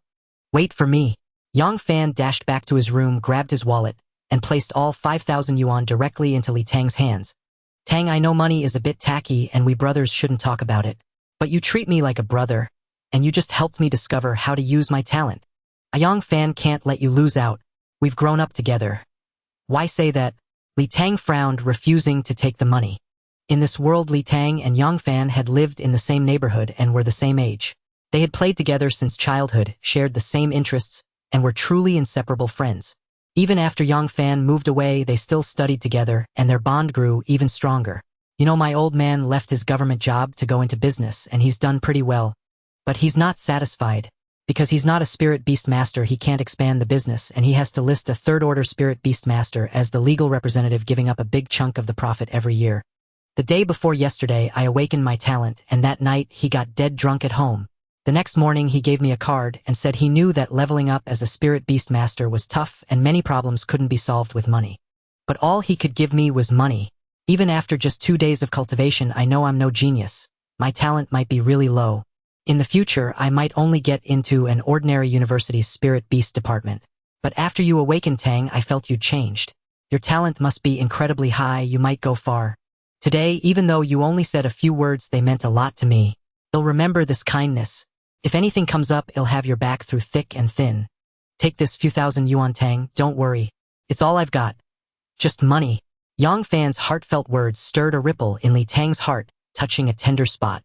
Wait for me. Yang Fan dashed back to his room, grabbed his wallet, and placed all 5,000 yuan directly into Li Tang's hands. Tang, I know money is a bit tacky and we brothers shouldn't talk about it, but you treat me like a brother, and you just helped me discover how to use my talent. A Yang Fan can't let you lose out. We've grown up together. Why say that? Li Tang frowned, refusing to take the money. In this world, Li Tang and Yang Fan had lived in the same neighborhood and were the same age. They had played together since childhood, shared the same interests, and were truly inseparable friends. Even after Yang Fan moved away, they still studied together, and their bond grew even stronger. You know, my old man left his government job to go into business, and he's done pretty well. But he's not satisfied. Because he's not a spirit beast master, he can't expand the business, and he has to list a third-order spirit beast master as the legal representative, giving up a big chunk of the profit every year. The day before yesterday, I awakened my talent, and that night he got dead drunk at home. The next morning he gave me a card and said he knew that leveling up as a spirit beast master was tough and many problems couldn't be solved with money. But all he could give me was money. Even after just 2 days of cultivation, I know I'm no genius. My talent might be really low. In the future, I might only get into an ordinary university's spirit beast department. But after you awakened, Tang, I felt you'd changed. Your talent must be incredibly high, you might go far. Today, even though you only said a few words, they meant a lot to me. You'll remember this kindness. If anything comes up, I'll have your back through thick and thin. Take this few thousand yuan, Tang, don't worry. It's all I've got. Just money. Yang Fan's heartfelt words stirred a ripple in Li Tang's heart, touching a tender spot.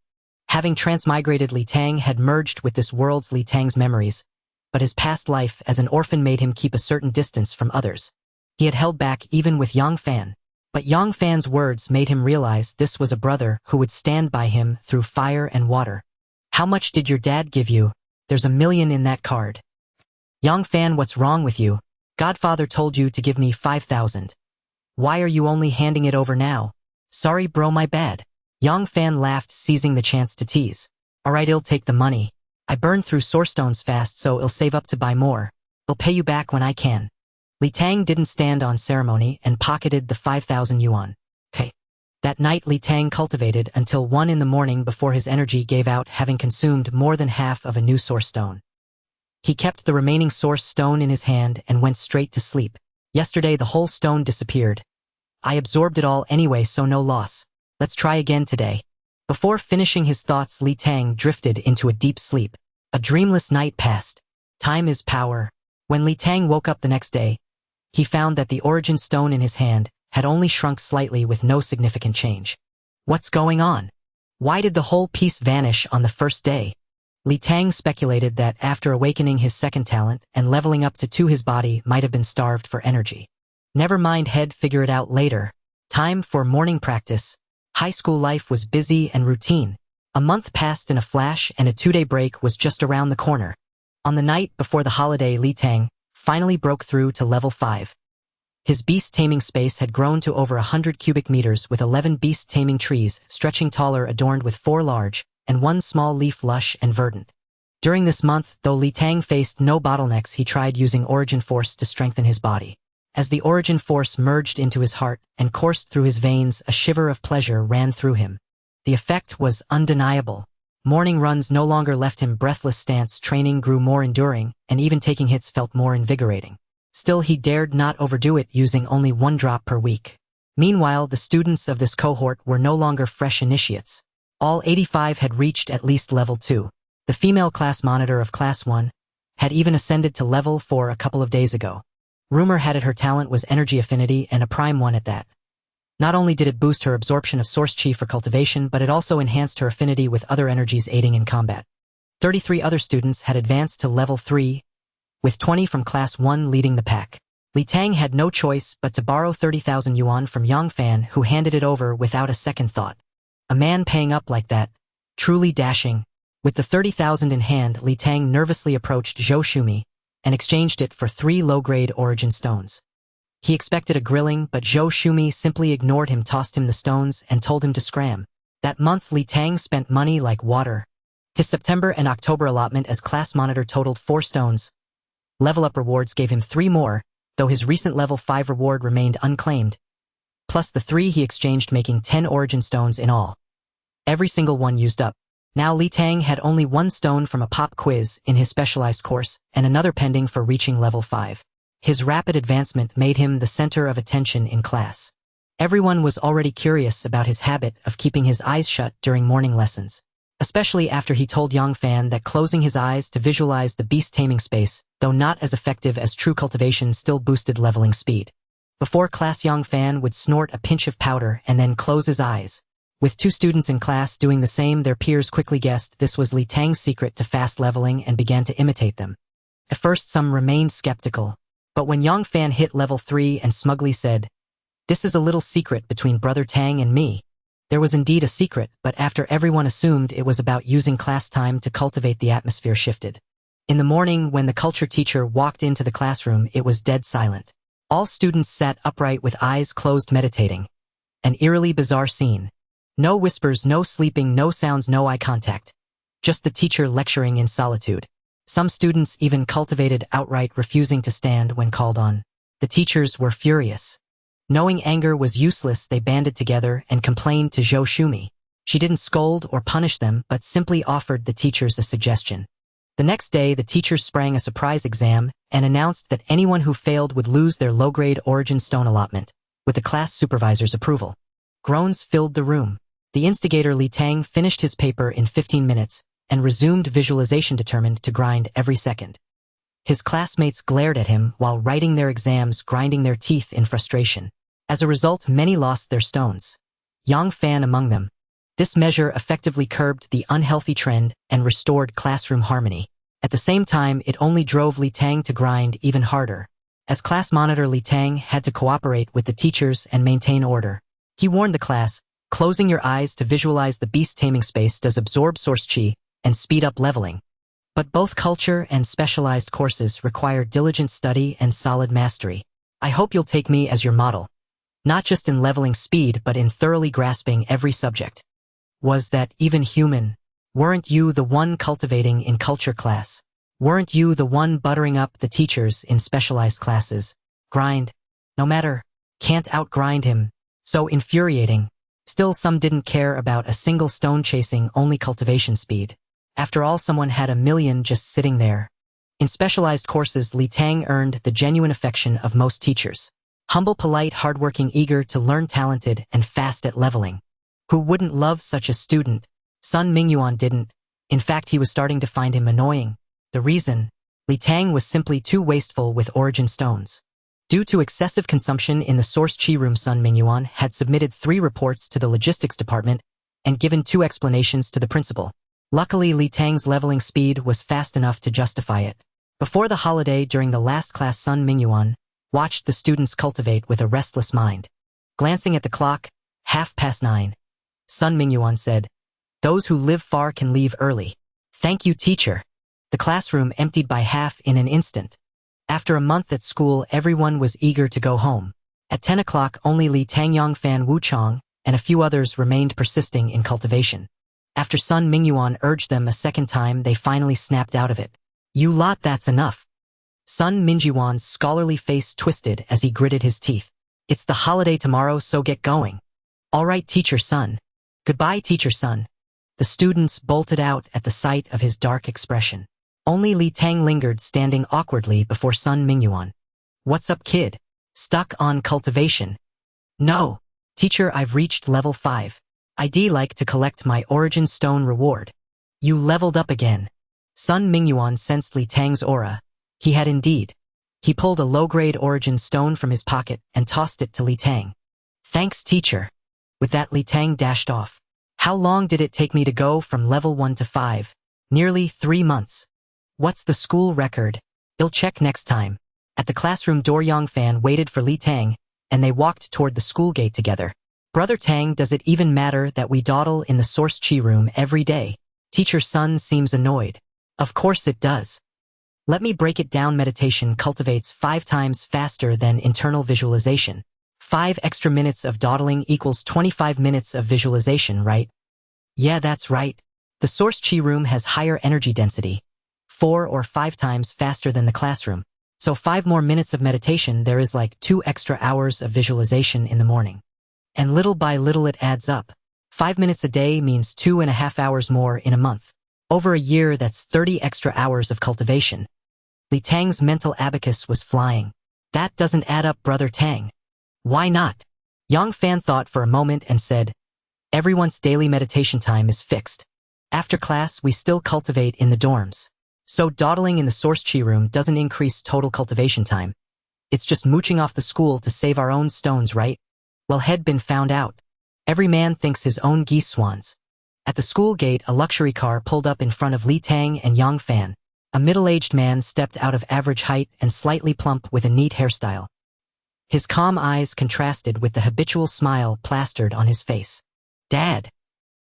Having transmigrated, Li Tang had merged with this world's Li Tang's memories, but his past life as an orphan made him keep a certain distance from others. He had held back even with Yang Fan, but Yang Fan's words made him realize this was a brother who would stand by him through fire and water. How much did your dad give you? There's 1 million in that card. Yang Fan, what's wrong with you? Godfather told you to give me 5,000. Why are you only handing it over now? Sorry bro, my bad. Yang Fan laughed, seizing the chance to tease. Alright, I'll take the money. I burned through source stones fast, so I'll save up to buy more. I'll pay you back when I can. Li Tang didn't stand on ceremony and pocketed the 5,000 yuan. Okay. That night Li Tang cultivated until 1 in the morning before his energy gave out, having consumed more than half of a new source stone. He kept the remaining source stone in his hand and went straight to sleep. Yesterday the whole stone disappeared. I absorbed it all anyway, so no loss. Let's try again today. Before finishing his thoughts, Li Tang drifted into a deep sleep. A dreamless night passed. Time is power. When Li Tang woke up the next day, he found that the origin stone in his hand had only shrunk slightly with no significant change. What's going on? Why did the whole piece vanish on the first day? Li Tang speculated that after awakening his second talent and leveling up to 2, his body might have been starved for energy. Never mind, head, figure it out later. Time for morning practice. High school life was busy and routine. A month passed in a flash, and a 2-day break was just around the corner. On the night before the holiday, Li Tang finally broke through to level 5. His beast taming space had grown to over 100 cubic meters, with 11 beast taming trees stretching taller, adorned with 4 large and 1 small leaf, lush and verdant. During this month, though Li Tang faced no bottlenecks, he tried using origin force to strengthen his body. As the origin force merged into his heart and coursed through his veins, a shiver of pleasure ran through him. The effect was undeniable. Morning runs no longer left him breathless. Stance training grew more enduring, and even taking hits felt more invigorating. Still, he dared not overdo it, using only 1 drop per week. Meanwhile, the students of this cohort were no longer fresh initiates. All 85 had reached at least level 2. The female class monitor of class 1 had even ascended to level 4 a couple of days ago. Rumor had it her talent was energy affinity, and a prime one at that. Not only did it boost her absorption of source chi for cultivation, but it also enhanced her affinity with other energies, aiding in combat. 33 other students had advanced to level 3, with 20 from class 1 leading the pack. Li Tang had no choice but to borrow 30,000 yuan from Yang Fan, who handed it over without a second thought. A man paying up like that, truly dashing. With the 30,000 in hand, Li Tang nervously approached Zhou Shumi and exchanged it for 3 low-grade origin stones. He expected a grilling, but Zhou Shumi simply ignored him, tossed him the stones, and told him to scram. That month, Li Tang spent money like water. His September and October allotment as class monitor totaled 4 stones. Level-up rewards gave him 3 more, though his recent level 5 reward remained unclaimed, plus the 3 he exchanged, making 10 origin stones in all. Every single one used up. Now Li Tang had only 1 stone from a pop quiz in his specialized course, and another pending for reaching level 5. His rapid advancement made him the center of attention in class. Everyone was already curious about his habit of keeping his eyes shut during morning lessons, especially after he told Yang Fan that closing his eyes to visualize the beast taming space, though not as effective as true cultivation, still boosted leveling speed. Before class, Yang Fan would snort a pinch of powder and then close his eyes. With 2 students in class doing the same, their peers quickly guessed this was Li Tang's secret to fast leveling and began to imitate them. At first, some remained skeptical. But when Yang Fan hit level 3 and smugly said, "This is a little secret between Brother Tang and me," there was indeed a secret, but after everyone assumed it was about using class time to cultivate, the atmosphere shifted. In the morning, when the culture teacher walked into the classroom, it was dead silent. All students sat upright with eyes closed meditating. An eerily bizarre scene. No whispers, no sleeping, no sounds, no eye contact. Just the teacher lecturing in solitude. Some students even cultivated outright refusing to stand when called on. The teachers were furious. Knowing anger was useless, they banded together and complained to Zhou Shumi. She didn't scold or punish them, but simply offered the teachers a suggestion. The next day, the teachers sprang a surprise exam and announced that anyone who failed would lose their low-grade origin stone allotment, with the class supervisor's approval. Groans filled the room. The instigator Li Tang finished his paper in 15 minutes and resumed visualization, determined to grind every second. His classmates glared at him while writing their exams, grinding their teeth in frustration. As a result, many lost their stones. Yang Fan among them. This measure effectively curbed the unhealthy trend and restored classroom harmony. At the same time, it only drove Li Tang to grind even harder. As class monitor, Li Tang had to cooperate with the teachers and maintain order. He warned the class, "Closing your eyes to visualize the beast taming space does absorb source chi and speed up leveling." But both culture and specialized courses require diligent study and solid mastery. I hope you'll take me as your model. Not just in leveling speed, but in thoroughly grasping every subject. Was that even human? Weren't you the one cultivating in culture class? Weren't you the one buttering up the teachers in specialized classes? Grind. No matter. Can't outgrind him. So infuriating. Still, some didn't care about a single stone, chasing only cultivation speed. After all, someone had 1,000,000 just sitting there. In specialized courses, Li Tang earned the genuine affection of most teachers. Humble, polite, hardworking, eager to learn, talented, and fast at leveling. Who wouldn't love such a student? Sun Mingyuan didn't. In fact, he was starting to find him annoying. The reason? Li Tang was simply too wasteful with origin stones. Due to excessive consumption in the source chi room, Sun Mingyuan had submitted 3 reports to the logistics department and given 2 explanations to the principal. Luckily, Li Tang's leveling speed was fast enough to justify it. Before the holiday, during the last class, Sun Mingyuan watched the students cultivate with a restless mind. Glancing at the clock, 9:30. Sun Mingyuan said, "Those who live far can leave early." "Thank you, teacher." The classroom emptied by half in an instant. After a month at school, everyone was eager to go home. At 10 o'clock, only Li Tang, Yang Fan, Wu Chong, and a few others remained persisting in cultivation. After Sun Mingyuan urged them a second time, they finally snapped out of it. "You lot, that's enough." Sun Mingyuan's scholarly face twisted as he gritted his teeth. "It's the holiday tomorrow, so get going." "All right, Teacher Sun." "Goodbye, Teacher Sun." The students bolted out at the sight of his dark expression. Only Li Tang lingered, standing awkwardly before Sun Mingyuan. "What's up, kid? Stuck on cultivation?" "No. Teacher, I've reached level 5. I'd like to collect my origin stone reward." "You leveled up again." Sun Mingyuan sensed Li Tang's aura. He had indeed. He pulled a low-grade origin stone from his pocket and tossed it to Li Tang. "Thanks, teacher." With that, Li Tang dashed off. "How long did it take me to go from level 1 to 5? Nearly 3 months. What's the school record? I'll check next time." At the classroom door, Yang Fan waited for Li Tang, and they walked toward the school gate together. "Brother Tang, does it even matter that we dawdle in the source chi room every day?" Teacher Sun seems annoyed. "Of course it does. Let me break it down. Meditation cultivates 5 times faster than internal visualization. 5 extra minutes of dawdling equals 25 minutes of visualization, right?" "Yeah, that's right. The source chi room has higher energy density, 4 or 5 times faster than the classroom. So 5 more minutes of meditation, there is like 2 extra hours of visualization in the morning. And little by little it adds up. 5 minutes a day means 2.5 hours more in a month. Over a year, that's 30 extra hours of cultivation." Li Tang's mental abacus was flying. "That doesn't add up, Brother Tang." "Why not?" Yang Fan thought for a moment and said, "Everyone's daily meditation time is fixed. After class, we still cultivate in the dorms. So dawdling in the source chi room doesn't increase total cultivation time. It's just mooching off the school to save our own stones, right?" Well, had been found out. Every man thinks his own geese swans. At the school gate, a luxury car pulled up in front of Li Tang and Yang Fan. A middle-aged man stepped out of average height and slightly plump with a neat hairstyle. His calm eyes contrasted with the habitual smile plastered on his face. Dad!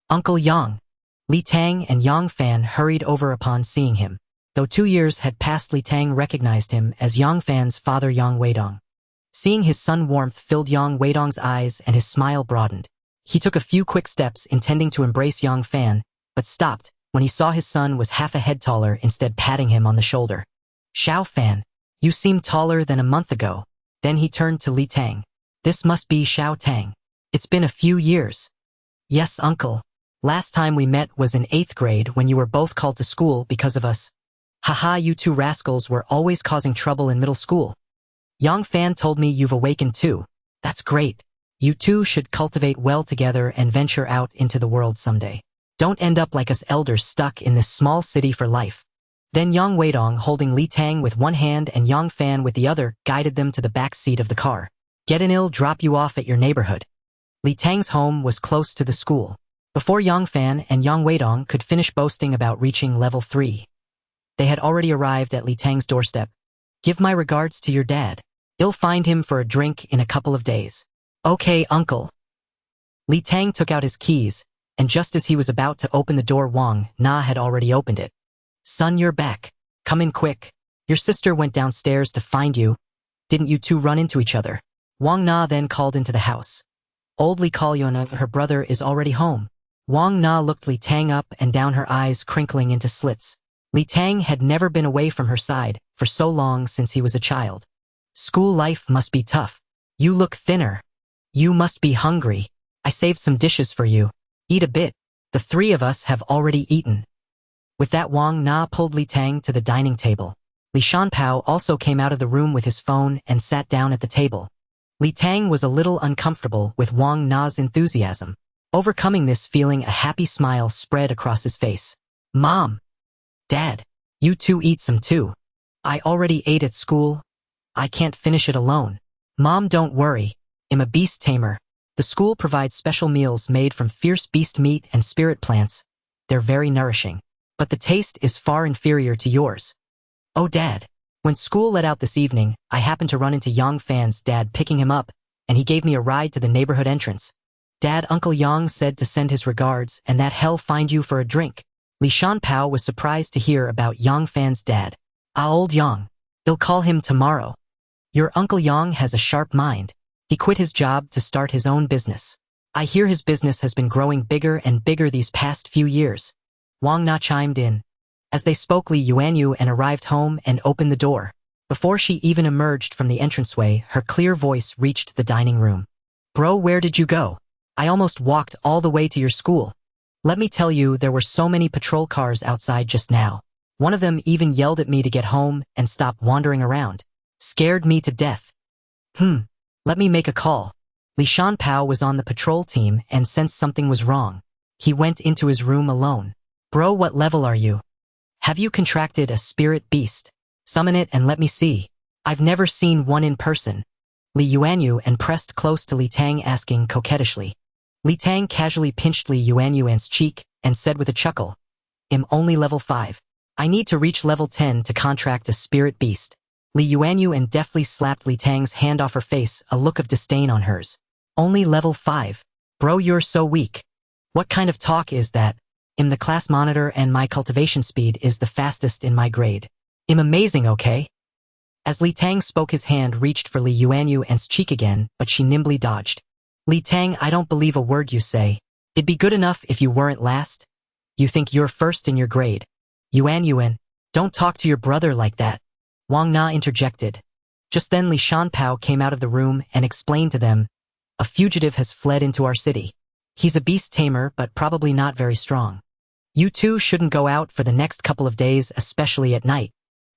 Uncle Yang! Li Tang and Yang Fan hurried over upon seeing him. Though 2 years had passed, Li Tang recognized him as Yang Fan's father Yang Weidong. Seeing his son, warmth filled Yang Weidong's eyes and his smile broadened. He took a few quick steps intending to embrace Yang Fan, but stopped when he saw his son was half a head taller, instead patting him on the shoulder. Xiao Fan, you seem taller than a month ago. Then he turned to Li Tang. This must be Xiao Tang. It's been a few years. Yes, uncle. Last time we met was in 8th grade when you were both called to school because of us. Haha, you two rascals were always causing trouble in middle school. Yang Fan told me you've awakened too. That's great. You two should cultivate well together and venture out into the world someday. Don't end up like us elders stuck in this small city for life. Then Yang Weidong, holding Li Tang with one hand and Yang Fan with the other, guided them to the back seat of the car. Get in, I'll drop you off at your neighborhood. Li Tang's home was close to the school. Before Yang Fan and Yang Weidong could finish boasting about reaching level 3, they had already arrived at Li Tang's doorstep. Give my regards to your dad. I'll find him for a drink in a couple of days. Okay, uncle. Li Tang took out his keys, and just as he was about to open the door, Wang Na had already opened it. Son, you're back. Come in quick. Your sister went downstairs to find you. Didn't you two run into each other? Wang Na then called into the house. Old Li Kalyona, her brother, is already home. Wang Na looked Li Tang up and down, her eyes crinkling into slits. Li Tang had never been away from her side for so long since he was a child. School life must be tough. You look thinner. You must be hungry. I saved some dishes for you. Eat a bit. The 3 of us have already eaten. With that, Wang Na pulled Li Tang to the dining table. Li Shanpao also came out of the room with his phone and sat down at the table. Li Tang was a little uncomfortable with Wang Na's enthusiasm. Overcoming this feeling, a happy smile spread across his face. Mom! Dad! You two eat some too. I already ate at school. I can't finish it alone. Mom, don't worry. I'm a beast tamer. The school provides special meals made from fierce beast meat and spirit plants. They're very nourishing. But the taste is far inferior to yours. Oh, Dad. When school let out this evening, I happened to run into Yang Fan's dad picking him up, and he gave me a ride to the neighborhood entrance. Dad, Uncle Yang said to send his regards and that he'll find you for a drink. Li Shanpao was surprised to hear about Yang Fan's dad. Old Yang. I'll call him tomorrow. Your Uncle Yang has a sharp mind. He quit his job to start his own business. I hear his business has been growing bigger and bigger these past few years. Wang Na chimed in. As they spoke, Li Yuanyu arrived home and opened the door. Before she even emerged from the entranceway, her clear voice reached the dining room. Bro, where did you go? I almost walked all the way to your school. Let me tell you, there were so many patrol cars outside just now. One of them even yelled at me to get home and stop wandering around. Scared me to death. Let me make a call. Li Shanpao was on the patrol team and sensed something was wrong. He went into his room alone. Bro, what level are you? Have you contracted a spirit beast? Summon it and let me see. I've never seen one in person. Li Yuanyu pressed close to Li Tang, asking coquettishly. Li Tang casually pinched Li Yuanyu's cheek and said with a chuckle, I'm only level 5. I need to reach level 10 to contract a spirit beast. Li Yuanyu deftly slapped Li Tang's hand off her face, a look of disdain on hers. Only level 5. Bro, you're so weak. What kind of talk is that? I'm the class monitor and my cultivation speed is the fastest in my grade. I'm amazing, okay? As Li Tang spoke, his hand reached for Li Yuanyu's cheek again, but she nimbly dodged. Li Tang, I don't believe a word you say. It'd be good enough if you weren't last. You think you're first in your grade. Yuan, don't talk to your brother like that. Wang Na interjected. Just then Li Shanpao came out of the room and explained to them, a fugitive has fled into our city. He's a beast tamer, but probably not very strong. You two shouldn't go out for the next couple of days, especially at night.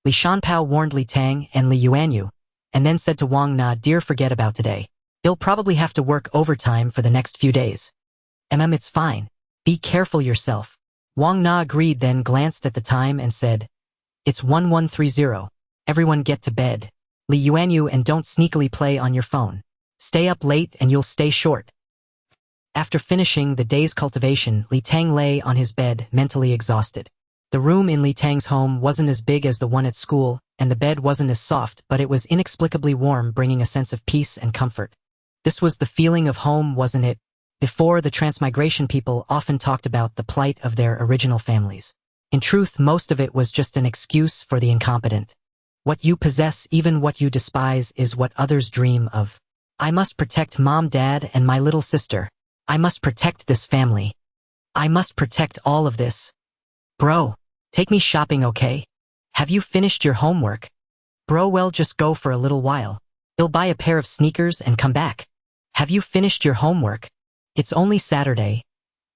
Li Shanpao warned Li Tang and Li Yuanyu, and then said to Wang Na, dear, forget about today. He'll probably have to work overtime for the next few days. It's fine. Be careful yourself. Wang Na agreed, then glanced at the time and said, It's 1130. Everyone get to bed. Li Yuanyu, don't sneakily play on your phone. Stay up late and you'll stay short. After finishing the day's cultivation, Li Tang lay on his bed, mentally exhausted. The room in Li Tang's home wasn't as big as the one at school, and the bed wasn't as soft, but it was inexplicably warm, bringing a sense of peace and comfort. This was the feeling of home, wasn't it? Before, the transmigration people often talked about the plight of their original families. In truth, most of it was just an excuse for the incompetent. What you possess, even what you despise, is what others dream of. I must protect Mom, Dad, and my little sister. I must protect this family. I must protect all of this. Bro, take me shopping, okay? Have you finished your homework? Bro, well, just go for a little while. I'll buy a pair of sneakers and come back. Have you finished your homework? It's only Saturday.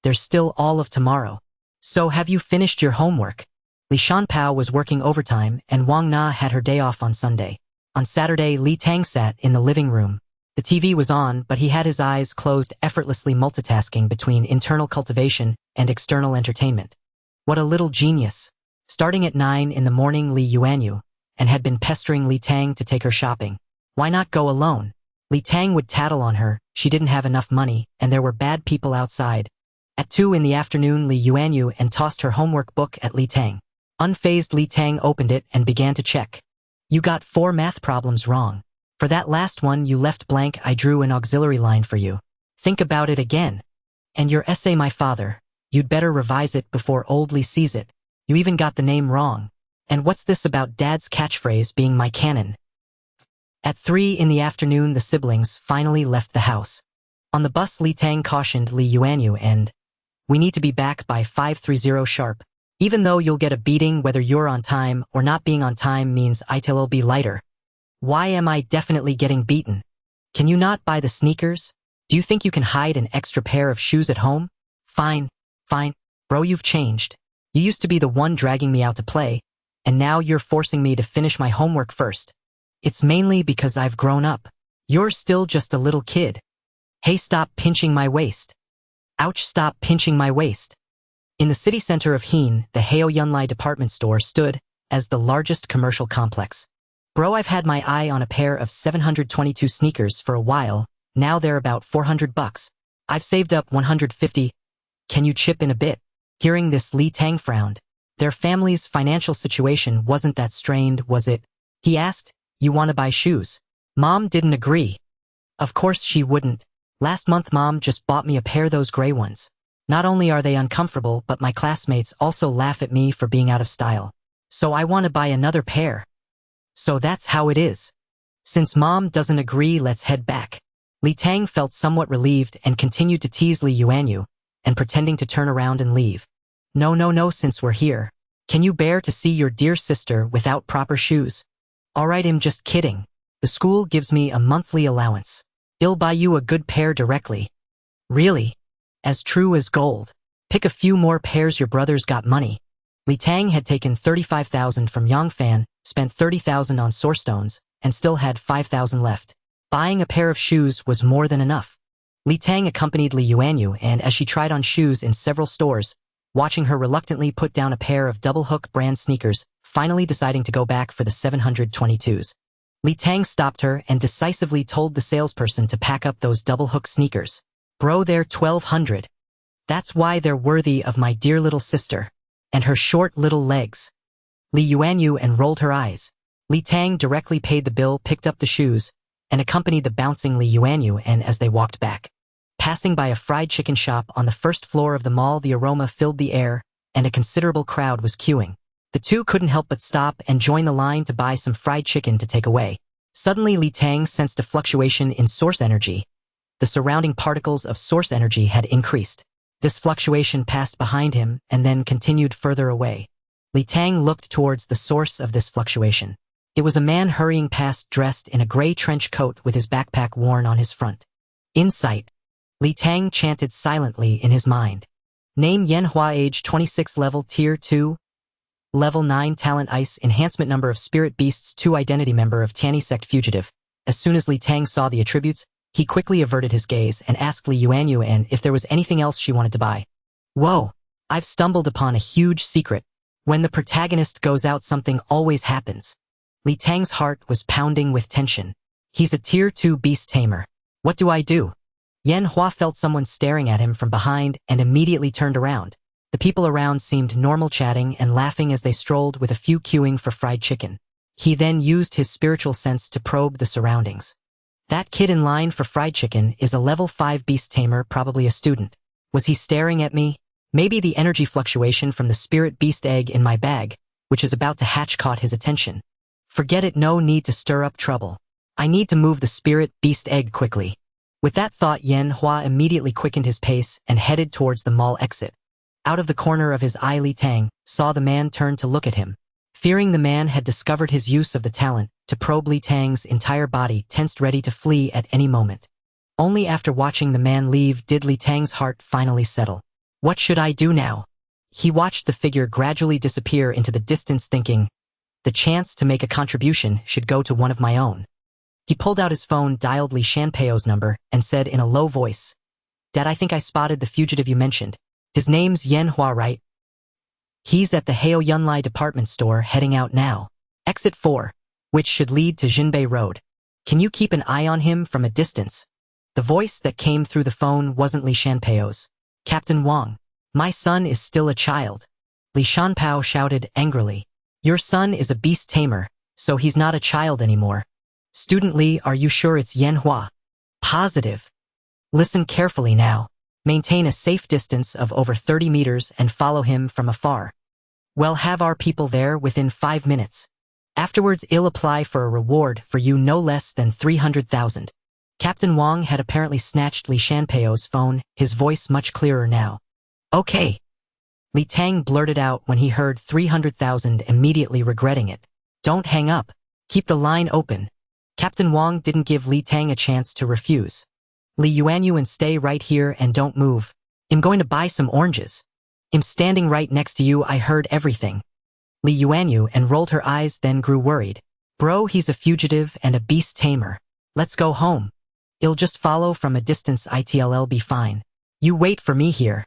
There's still all of tomorrow. So have you finished your homework? Li Shanpao was working overtime, and Wang Na had her day off on Sunday. On Saturday, Li Tang sat in the living room. The TV was on, but he had his eyes closed, effortlessly multitasking between internal cultivation and external entertainment. What a little genius. Starting at 9 in the morning, Li Yuanyu, and had been pestering Li Tang to take her shopping. Why not go alone? Li Tang would tattle on her, she didn't have enough money, and there were bad people outside. At 2 in the afternoon, Li Yuanyu and tossed her homework book at Li Tang. Unfazed, Li Tang opened it and began to check. You got 4 math problems wrong. For that last one you left blank. I drew an auxiliary line for you. Think about it again. And your essay, my father. You'd better revise it before old Li sees it. You even got the name wrong. And what's this about Dad's catchphrase being my canon? At 3 in the afternoon, the siblings finally left the house. On the bus, Li Tang cautioned Li Yuanyu and, we need to be back by 5:30 sharp. Even though you'll get a beating whether you're on time or not, being on time means it'll be lighter. Why am I definitely getting beaten? Can you not buy the sneakers? Do you think you can hide an extra pair of shoes at home? Fine. Bro, you've changed. You used to be the one dragging me out to play, and now you're forcing me to finish my homework first. It's mainly because I've grown up. You're still just a little kid. Hey, stop pinching my waist. Ouch, stop pinching my waist. In the city center of Heen, the Heo Yunlai department store stood as the largest commercial complex. Bro, I've had my eye on a pair of 722 sneakers for a while. Now they're about $400. I've saved up 150. Can you chip in a bit? Hearing this, Li Tang frowned. Their family's financial situation wasn't that strained, was it? He asked. You want to buy shoes? Mom didn't agree. Of course she wouldn't. Last month Mom just bought me a pair, those gray ones. Not only are they uncomfortable, but my classmates also laugh at me for being out of style. So I want to buy another pair. So that's how it is. Since Mom doesn't agree, let's head back. Li Tang felt somewhat relieved and continued to tease Li Yuanyu, and pretending to turn around and leave. No, since we're here. Can you bear to see your dear sister without proper shoes? Alright, I'm just kidding. The school gives me a monthly allowance. I'll buy you a good pair directly. Really? As true as gold. Pick a few more pairs, your brother's got money. Li Tang had taken 35,000 from Yang Fan, spent 30,000 on sourcestones, and still had 5,000 left. Buying a pair of shoes was more than enough. Li Tang accompanied Li Yuanyu, and as she tried on shoes in several stores, watching her reluctantly put down a pair of double-hook brand sneakers, finally deciding to go back for the 722s. Li Tang stopped her and decisively told the salesperson to pack up those double-hook sneakers. Bro, they're 1,200. That's why they're worthy of my dear little sister. And her short little legs. Li Yuanyu and rolled her eyes. Li Tang directly paid the bill, picked up the shoes, and accompanied the bouncing Li Yuanyu, and as they walked back. Passing by a fried chicken shop on the first floor of the mall, the aroma filled the air, and a considerable crowd was queuing. The two couldn't help but stop and join the line to buy some fried chicken to take away. Suddenly, Li Tang sensed a fluctuation in source energy. The surrounding particles of source energy had increased. This fluctuation passed behind him and then continued further away. Li Tang looked towards the source of this fluctuation. It was a man hurrying past, dressed in a gray trench coat with his backpack worn on his front. Insight. Li Tang chanted silently in his mind. Name Yanhua, age 26, level tier 2, level 9 talent ice, enhancement number of spirit beasts 2, identity member of Tianyi sect fugitive. As soon as Li Tang saw the attributes, he quickly averted his gaze and asked Li Yuanyu and if there was anything else she wanted to buy. Whoa, I've stumbled upon a huge secret. When the protagonist goes out, something always happens. Li Tang's heart was pounding with tension. He's a tier 2 beast tamer. What do I do? Yan Hua felt someone staring at him from behind and immediately turned around. The people around seemed normal, chatting and laughing as they strolled, with a few queuing for fried chicken. He then used his spiritual sense to probe the surroundings. That kid in line for fried chicken is a level 5 beast tamer, probably a student. Was he staring at me? Maybe the energy fluctuation from the spirit beast egg in my bag, which is about to hatch, caught his attention. Forget it, no need to stir up trouble. I need to move the spirit beast egg quickly. With that thought, Yen Hua immediately quickened his pace and headed towards the mall exit. Out of the corner of his eye, Li Tang saw the man turn to look at him. Fearing the man had discovered his use of the talent to probe, Li Tang's entire body tensed, ready to flee at any moment. Only after watching the man leave did Li Tang's heart finally settle. What should I do now? He watched the figure gradually disappear into the distance, thinking, the chance to make a contribution should go to one of my own. He pulled out his phone, dialed Li Shanpeo's number, and said in a low voice, Dad, I think I spotted the fugitive you mentioned. His name's Yen Hua, right? He's at the Heo Yunlai department store, heading out now. Exit 4, which should lead to Jinbei Road. Can you keep an eye on him from a distance? The voice that came through the phone wasn't Li Shanpeo's. Captain Wang, my son is still a child. Li Shanpao shouted angrily. Your son is a beast tamer, so he's not a child anymore. Student Li, are you sure it's Yen Hua? Positive. Listen carefully now. Maintain a safe distance of over 30 meters and follow him from afar. We'll have our people there within 5 minutes. Afterwards, I'll apply for a reward for you, no less than 300,000. Captain Wang had apparently snatched Li Shanpeo's phone, his voice much clearer now. Okay. Li Tang blurted out when he heard 300,000, immediately regretting it. Don't hang up. Keep the line open. Captain Wang didn't give Li Tang a chance to refuse. Li Yuanyu, and stay right here and don't move. I'm going to buy some oranges. I'm standing right next to you, I heard everything. Li Yuanyu and rolled her eyes, then grew worried. Bro, he's a fugitive and a beast tamer. Let's go home. I'll just follow from a distance, it'll be fine. You wait for me here.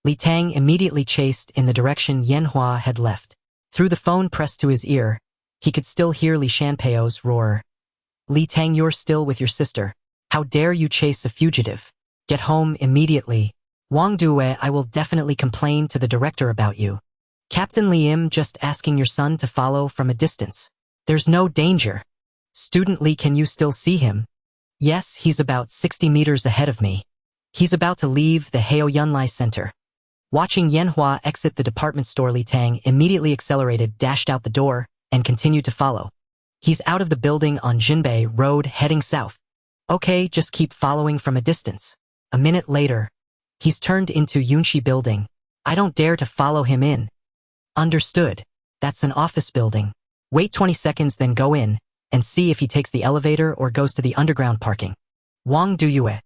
Li Tang immediately chased in the direction Yen Hua had left. Through the phone pressed to his ear, he could still hear Li Shanpeo's roar. Li Tang, you're still with your sister. How dare you chase a fugitive? Get home immediately. Wang Due, I will definitely complain to the director about you. Captain Li, I'm just asking your son to follow from a distance. There's no danger. Student Li, can you still see him? Yes, he's about 60 meters ahead of me. He's about to leave the Heo Yunlai Center. Watching Yen Hua exit the department store, Li Tang immediately accelerated, dashed out the door, and continued to follow. He's out of the building on Jinbei Road, heading south. Okay, just keep following from a distance. A minute later, he's turned into Yunshi building. I don't dare to follow him in. Understood. That's an office building. Wait 20 seconds, then go in, and see if he takes the elevator or goes to the underground parking. Wang Duyue.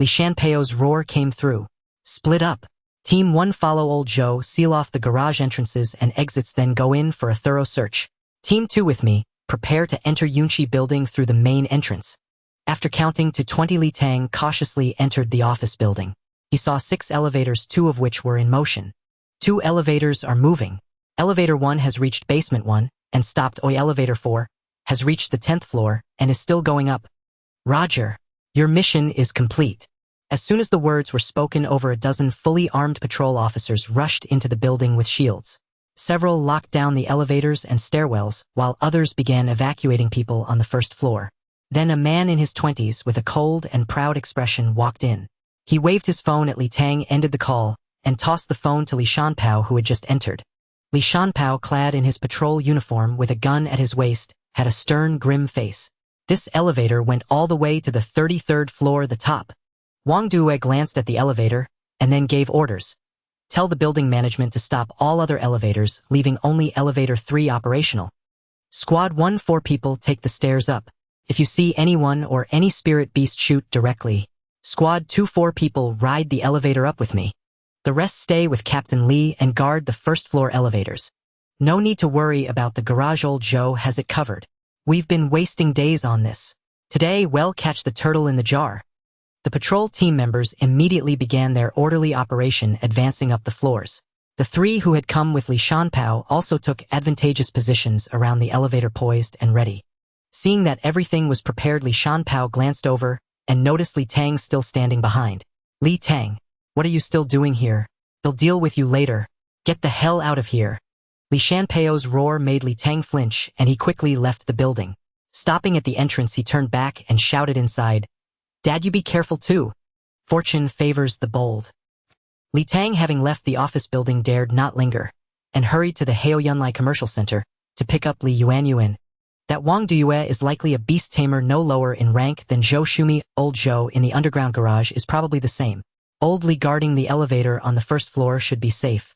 Li Shanpeo's roar came through. Split up. Team 1 follow Old Zhou, seal off the garage entrances and exits, then go in for a thorough search. Team 2 with me, prepare to enter Yunshi building through the main entrance. After counting to 20, Li Tang cautiously entered the office building. He saw 6 elevators, 2 of which were in motion. 2 elevators are moving. Elevator 1 has reached basement 1 and stopped. Elevator 4 has reached the 10th floor and is still going up. Roger. Your mission is complete. As soon as the words were spoken, over a dozen fully armed patrol officers rushed into the building with shields. Several locked down the elevators and stairwells, while others began evacuating people on the first floor. Then a man in his 20s with a cold and proud expression walked in. He waved his phone at Li Tang, ended the call, and tossed the phone to Li Shanpao, who had just entered. Li Shanpao, clad in his patrol uniform with a gun at his waist, had a stern, grim face. This elevator went all the way to the 33rd floor, the top. Wang Due glanced at the elevator, and then gave orders. Tell the building management to stop all other elevators, leaving only elevator 3 operational. Squad 1, 4 people take the stairs up. If you see anyone or any spirit beast, shoot directly. Squad 2, 4 people ride the elevator up with me. The rest stay with Captain Li and guard the first floor elevators. No need to worry about the garage, Old Zhou has it covered. We've been wasting days on this. Today we'll catch the turtle in the jar. The patrol team members immediately began their orderly operation, advancing up the floors. The 3 who had come with Li Shanpao also took advantageous positions around the elevator, poised and ready. Seeing that everything was prepared, Li Shanpao glanced over and noticed Li Tang still standing behind. Li Tang, what are you still doing here? They'll deal with you later. Get the hell out of here. Li Shanpeo's roar made Li Tang flinch, and he quickly left the building. Stopping at the entrance, he turned back and shouted inside, "Dad, you be careful too. Fortune favors the bold." Li Tang, having left the office building, dared not linger, and hurried to the Haoyunlai Commercial Center to pick up Li Yuanyuan. That Wang Duyue is likely a beast tamer no lower in rank than Zhou Shumi. Old Zhou in the underground garage is probably the same. Old Li guarding the elevator on the first floor should be safe.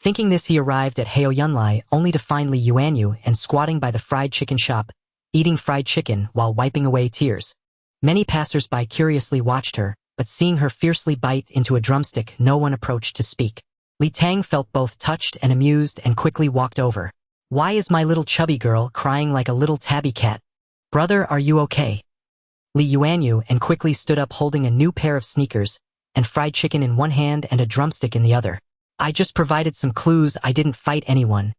Thinking this, he arrived at Haoyunlai only to find Li Yuanyu and squatting by the fried chicken shop, eating fried chicken while wiping away tears. Many passers-by curiously watched her, but seeing her fiercely bite into a drumstick, no one approached to speak. Li Tang felt both touched and amused and quickly walked over. "Why is my little chubby girl crying like a little tabby cat? Brother, are you okay?" Li Yuanyu and quickly stood up holding a new pair of sneakers and fried chicken in one hand and a drumstick in the other. "I just provided some clues, I didn't fight anyone."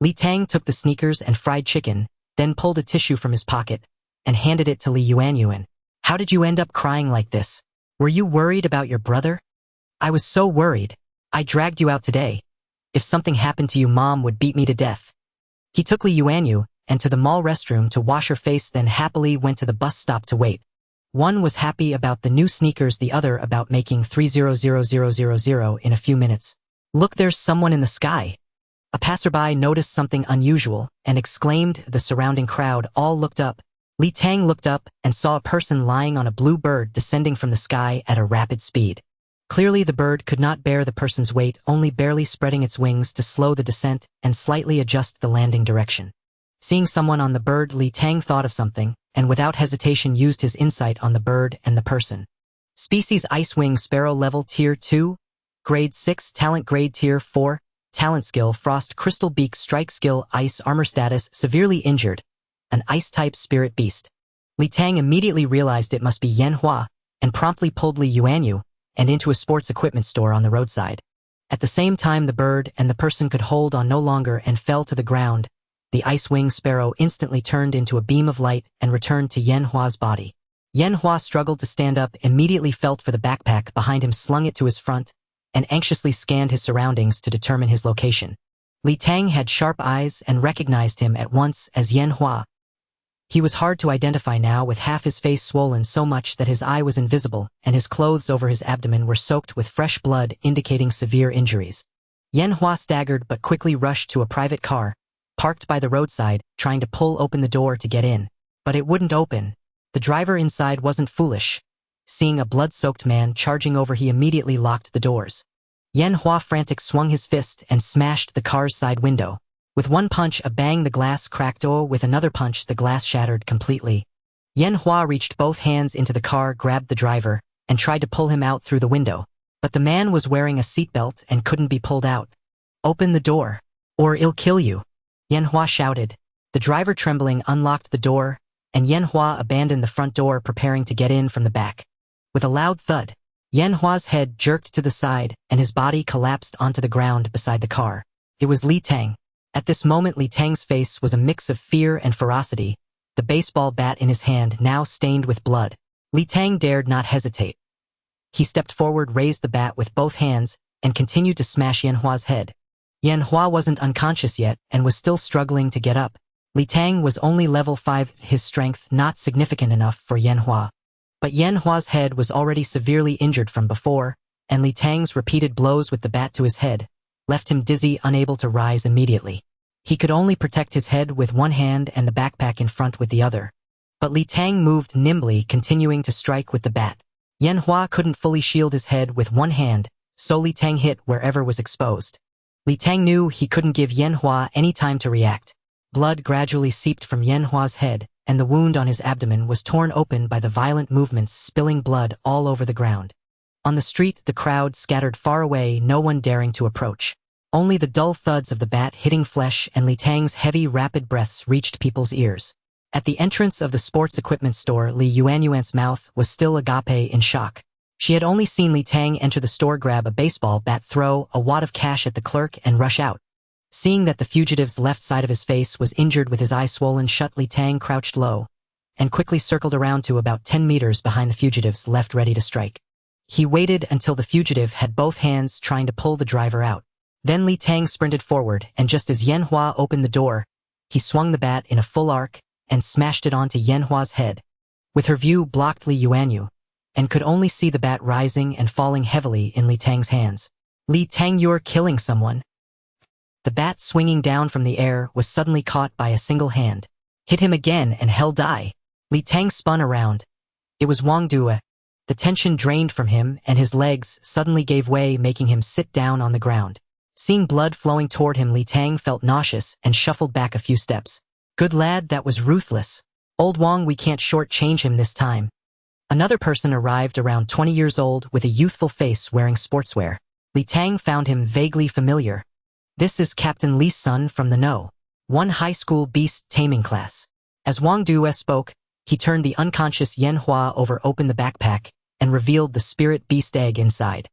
Li Tang took the sneakers and fried chicken, then pulled a tissue from his pocket and handed it to Li Yuanyuan. "How did you end up crying like this? Were you worried about your brother?" "I was so worried. I dragged you out today. If something happened to you, Mom would beat me to death." He took Li Yuanyu and to the mall restroom to wash her face, then happily went to the bus stop to wait. One was happy about the new sneakers, the other about making 300000 in a few minutes. "Look, there's someone in the sky." A passerby noticed something unusual and exclaimed. The surrounding crowd all looked up. Li Tang looked up and saw a person lying on a blue bird descending from the sky at a rapid speed. Clearly the bird could not bear the person's weight, only barely spreading its wings to slow the descent and slightly adjust the landing direction. Seeing someone on the bird, Li Tang thought of something, and without hesitation used his insight on the bird and the person. Species: Icewing Sparrow, level tier 2, grade 6, talent grade tier 4, talent skill Frost Crystal Beak, strike skill Ice, armor status severely injured, an ice-type spirit beast. Li Tang immediately realized it must be Yan Hua, and promptly pulled Li Yuanyu and into a sports equipment store on the roadside. At the same time, the bird and the person could hold on no longer and fell to the ground. The ice-wing sparrow instantly turned into a beam of light and returned to Yan Hua's body. Yan Hua struggled to stand up, immediately felt for the backpack behind him, slung it to his front, and anxiously scanned his surroundings to determine his location. Li Tang had sharp eyes and recognized him at once as Yan Hua. He was hard to identify now, with half his face swollen so much that his eye was invisible, and his clothes over his abdomen were soaked with fresh blood, indicating severe injuries. Yan Hua staggered but quickly rushed to a private car, parked by the roadside, trying to pull open the door to get in. But it wouldn't open. The driver inside wasn't foolish. Seeing a blood-soaked man charging over, he immediately locked the doors. Yan Hua, frantic, swung his fist and smashed the car's side window. With one punch, a bang, the glass cracked. With another punch, the glass shattered completely. Yan Hua reached both hands into the car, grabbed the driver, and tried to pull him out through the window. But the man was wearing a seatbelt and couldn't be pulled out. "Open the door, or I'll kill you," Yan Hua shouted. The driver, trembling, unlocked the door, and Yan Hua abandoned the front door, preparing to get in from the back. With a loud thud, Yan Hua's head jerked to the side, and his body collapsed onto the ground beside the car. It was Li Tang. At this moment, Li Tang's face was a mix of fear and ferocity, the baseball bat in his hand now stained with blood. Li Tang dared not hesitate. He stepped forward, raised the bat with both hands, and continued to smash Yan Hua's head. Yan Hua wasn't unconscious yet and was still struggling to get up. Li Tang was only level 5, his strength not significant enough for Yan Hua. But Yan Hua's head was already severely injured from before, and Li Tang's repeated blows with the bat to his head left him dizzy, unable to rise immediately. He could only protect his head with one hand and the backpack in front with the other. But Li Tang moved nimbly, continuing to strike with the bat. Yan Hua couldn't fully shield his head with one hand, so Li Tang hit wherever was exposed. Li Tang knew he couldn't give Yan Hua any time to react. Blood gradually seeped from Yan Hua's head, and the wound on his abdomen was torn open by the violent movements, spilling blood all over the ground. On the street, the crowd scattered far away, no one daring to approach. Only the dull thuds of the bat hitting flesh and Li Tang's heavy, rapid breaths reached people's ears. At the entrance of the sports equipment store, Li Yuanyuan's mouth was still agape in shock. She had only seen Li Tang enter the store, grab a baseball bat, throw a wad of cash at the clerk, and rush out. Seeing that the fugitive's left side of his face was injured with his eye swollen shut, Li Tang crouched low and quickly circled around to about 10 meters behind the fugitive's left, ready to strike. He waited until the fugitive had both hands, trying to pull the driver out. Then Li Tang sprinted forward, and just as Yanhua opened the door, he swung the bat in a full arc and smashed it onto Yanhua's head. With her view blocked Li Yuanyu, and could only see the bat rising and falling heavily in Li Tang's hands. Li Tang, you're killing someone. The bat swinging down from the air was suddenly caught by a single hand. Hit him again and hell die. Li Tang spun around. It was Wang Due. The tension drained from him and his legs suddenly gave way, making him sit down on the ground. Seeing blood flowing toward him, Li Tang felt nauseous and shuffled back a few steps. Good lad, that was ruthless. Old Wang, we can't short-change him this time. Another person arrived around 20 years old with a youthful face wearing sportswear. Li Tang found him vaguely familiar. This is Captain Li's son from the No. 1 high school beast taming class. As Wang Due spoke, he turned the unconscious Yanhua over, opened the backpack, and revealed the spirit beast egg inside.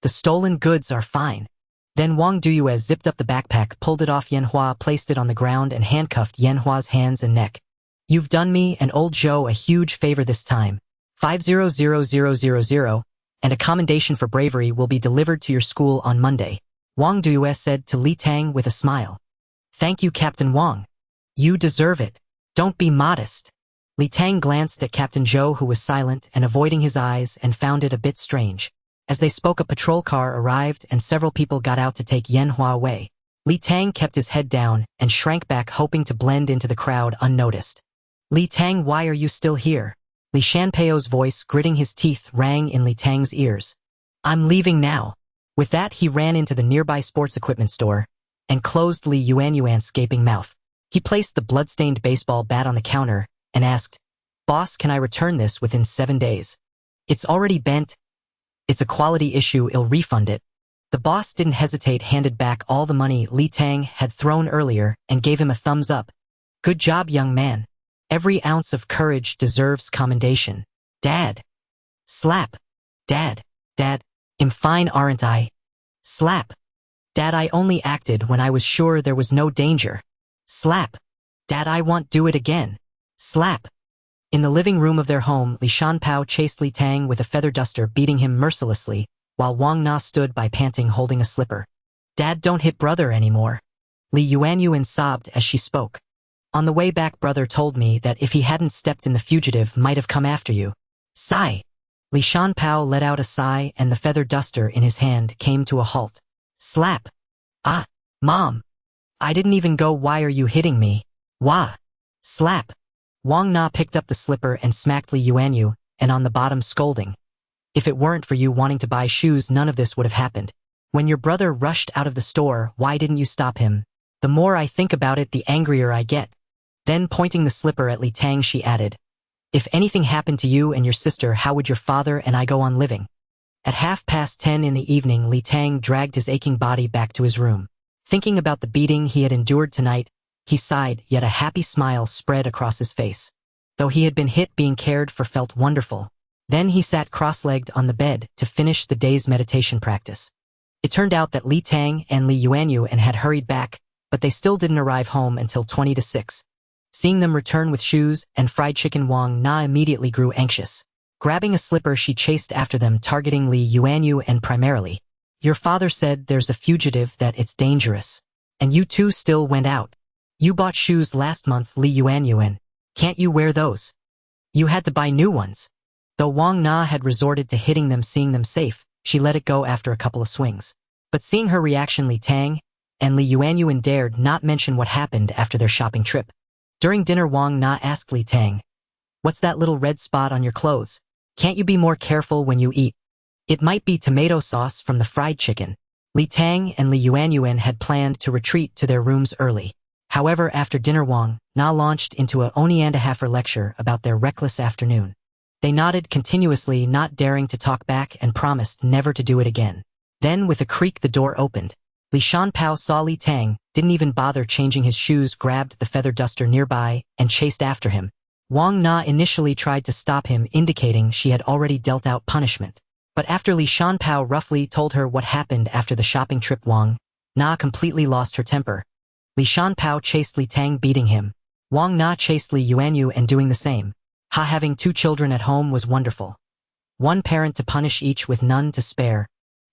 The stolen goods are fine. Then Wang Due zipped up the backpack, pulled it off Yanhua, placed it on the ground, and handcuffed Yanhua's hands and neck. You've done me and old Zhou a huge favor this time. 500000, and a commendation for bravery will be delivered to your school on Monday, Wang Due said to Li Tang with a smile. Thank you, Captain Wang. You deserve it. Don't be modest. Li Tang glanced at Captain Zhou, who was silent and avoiding his eyes, and found it a bit strange. As they spoke, a patrol car arrived and several people got out to take Yanhua away. Li Tang kept his head down and shrank back, hoping to blend into the crowd unnoticed. Li Tang, why are you still here? Li Shanpeo's voice, gritting his teeth, rang in Li Tang's ears. I'm leaving now. With that, he ran into the nearby sports equipment store and closed Li Yuanyuan's gaping mouth. He placed the blood-stained baseball bat on the counter and asked, Boss, can I return this within 7 days? It's already bent. It's a quality issue, I'll refund it. The boss didn't hesitate, handed back all the money Li Tang had thrown earlier and gave him a thumbs up. Good job, young man. Every ounce of courage deserves commendation. Dad. Slap. Dad. Dad. I'm fine, aren't I? Slap. Dad, I only acted when I was sure there was no danger. Slap. Dad, I won't do it again. Slap. In the living room of their home, Li Shanpao chased Li Tang with a feather duster, beating him mercilessly, while Wang Na stood by panting, holding a slipper. Dad, don't hit brother anymore. Li Yuanyuan sobbed as she spoke. On the way back, brother told me that if he hadn't stepped in, the fugitive might have come after you. Sigh. Li Shanpao let out a sigh, and the feather duster in his hand came to a halt. Slap. Ah, Mom. I didn't even go. Why are you hitting me? Wah. Slap. Wang Na picked up the slipper and smacked Li Yuanyu, and on the bottom, scolding. If it weren't for you wanting to buy shoes, none of this would have happened. When your brother rushed out of the store, why didn't you stop him? The more I think about it, the angrier I get. Then, pointing the slipper at Li Tang, she added, If anything happened to you and your sister, how would your father and I go on living? At 10:30 in the evening, Li Tang dragged his aching body back to his room. Thinking about the beating he had endured tonight, he sighed, yet a happy smile spread across his face. Though he had been hit, being cared for felt wonderful. Then he sat cross-legged on the bed to finish the day's meditation practice. It turned out that Li Tang and Li Yuanyu had hurried back, but they still didn't arrive home until 6:20. Seeing them return with shoes and fried chicken, Wang Na immediately grew anxious. Grabbing a slipper, she chased after them, targeting Li Yuanyu and primarily. Your father said there's a fugitive, that it's dangerous. And you two still went out. You bought shoes last month, Li Yuanyuan. Can't you wear those? You had to buy new ones. Though Wang Na had resorted to hitting them, seeing them safe, she let it go after a couple of swings. But seeing her reaction, Li Tang and Li Yuanyuan dared not mention what happened after their shopping trip. During dinner, Wang Na asked Li Tang, What's that little red spot on your clothes? Can't you be more careful when you eat? It might be tomato sauce from the fried chicken. Li Tang and Li Yuanyuan had planned to retreat to their rooms early. However, after dinner, Wang Na launched into a only-and-a-halfer lecture about their reckless afternoon. They nodded continuously, not daring to talk back, and promised never to do it again. Then, with a creak, the door opened. Li Shanpao saw Li Tang, didn't even bother changing his shoes, grabbed the feather duster nearby, and chased after him. Wang Na initially tried to stop him, indicating she had already dealt out punishment. But after Li Shanpao roughly told her what happened after the shopping trip, Wang Na completely lost her temper. Li Shanpao chased Li Tang, beating him. Wang Na chased Li Yuanyu and doing the same. Having 2 children at home was wonderful. One parent to punish each with none to spare.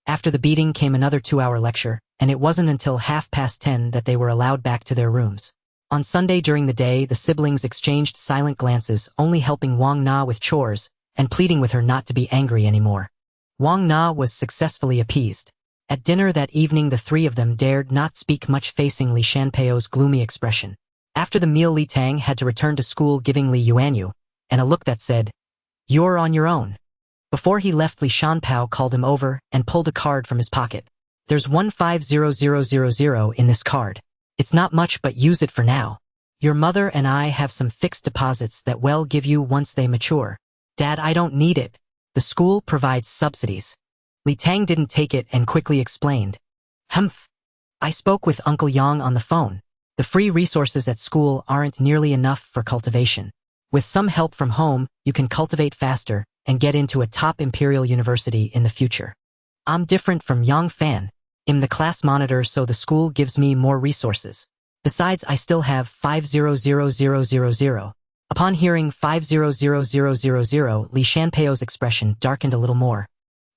After the beating came another 2-hour lecture, and it wasn't until 10:30 that they were allowed back to their rooms. On Sunday during the day, the siblings exchanged silent glances, only helping Wang Na with chores and pleading with her not to be angry anymore. Wang Na was successfully appeased. At dinner that evening, the three of them dared not speak much, facing Li Shanpeo's gloomy expression. After the meal, Li Tang had to return to school, giving Li Yuanyu and a look that said, "You're on your own." Before he left, Li Shanpao called him over and pulled a card from his pocket. "There's 150000 in this card. It's not much, but use it for now. Your mother and I have some fixed deposits that we'll give you once they mature." "Dad, I don't need it. The school provides subsidies." Li Tang didn't take it and quickly explained. "Humph. I spoke with Uncle Yang on the phone. The free resources at school aren't nearly enough for cultivation. With some help from home, you can cultivate faster and get into a top imperial university in the future. I'm different from Yang Fan. I'm the class monitor, so the school gives me more resources. Besides, I still have 500000. Upon hearing 500000, Li Shanpeo's expression darkened a little more.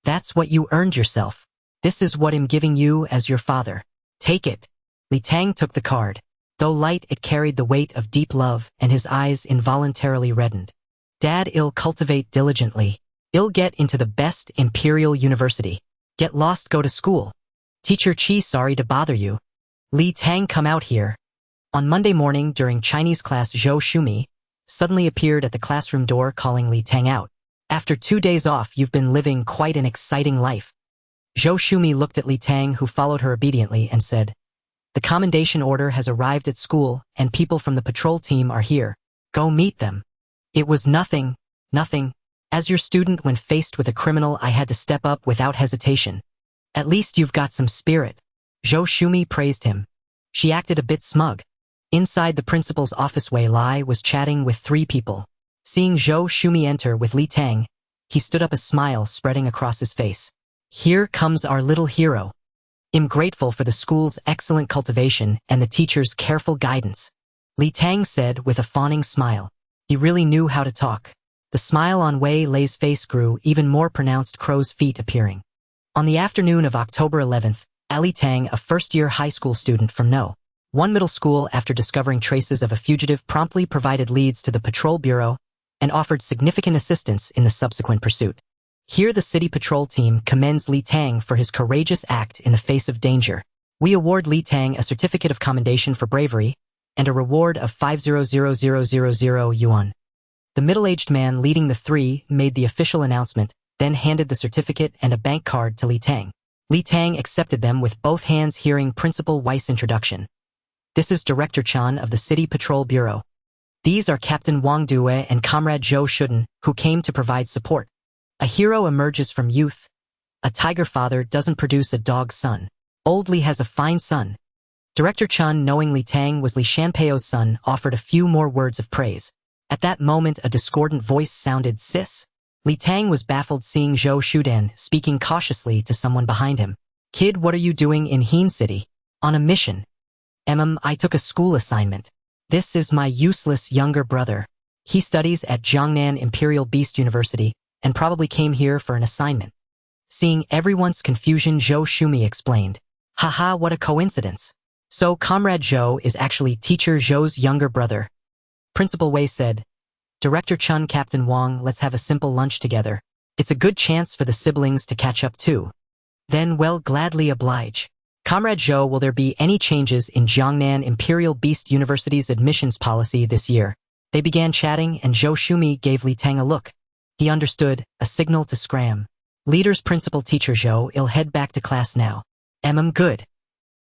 "That's what you earned yourself. This is what I'm giving you as your father. Take it." Li Tang took the card. Though light, it carried the weight of deep love, and his eyes involuntarily reddened. "Dad, I'll cultivate diligently. I'll get into the best imperial university. Get lost, go to school. Teacher Chi, sorry to bother you. Li Tang, come out here." On Monday morning during Chinese class, Zhou Shumi suddenly appeared at the classroom door, calling Li Tang out. "After 2 days off, you've been living quite an exciting life." Zhou Shumi looked at Li Tang, who followed her obediently, and said, "The commendation order has arrived at school, and people from the patrol team are here. Go meet them." "It was nothing. As your student, when faced with a criminal, I had to step up without hesitation. At least you've got some spirit." Zhou Shumi praised him. She acted a bit smug. Inside the principal's office, Wei Lai was chatting with 3 people. Seeing Zhou Shumi enter with Li Tang, he stood up, a smile spreading across his face. "Here comes our little hero. I'm grateful for the school's excellent cultivation and the teacher's careful guidance," Li Tang said with a fawning smile. He really knew how to talk. The smile on Wei Lai's face grew even more pronounced, crow's feet appearing. On the afternoon of October 11th, Ali Tang, a first-year high school student from No. 1 middle school, after discovering traces of a fugitive, promptly provided leads to the patrol bureau and offered significant assistance in the subsequent pursuit. Here the city patrol team commends Li Tang for his courageous act in the face of danger. "We award Li Tang a certificate of commendation for bravery and a reward of 500000 yuan." The middle-aged man leading the 3 made the official announcement, then handed the certificate and a bank card to Li Tang. Li Tang accepted them with both hands, hearing Principal Weiss' introduction. "This is Director Chan of the City Patrol Bureau. These are Captain Wang Due and Comrade Zhou Shuden, who came to provide support. A hero emerges from youth. A tiger father doesn't produce a dog son. Old Li has a fine son." Director Chan, knowing Li Tang was Li Shanpeo's son, offered a few more words of praise. At that moment, a discordant voice sounded, "Sis." Li Tang was baffled, seeing Zhou Shuden speaking cautiously to someone behind him. "Kid, what are you doing in Heen City?" "On a mission." I took a school assignment. This is my useless younger brother. He studies at Jiangnan Imperial Beast University and probably came here for an assignment." Seeing everyone's confusion, Zhou Shumi explained, "Haha, what a coincidence. So Comrade Zhou is actually Teacher Zhou's younger brother." Principal Wei said, "Director Chun, Captain Wang, let's have a simple lunch together. It's a good chance for the siblings to catch up too." "Then we'll gladly oblige. Comrade Zhou, will there be any changes in Jiangnan Imperial Beast University's admissions policy this year?" They began chatting, and Zhou Shumi gave Li Tang a look. He understood, a signal to scram. "Leaders, Principal Teacher Zhou, I'll head back to class now." Good.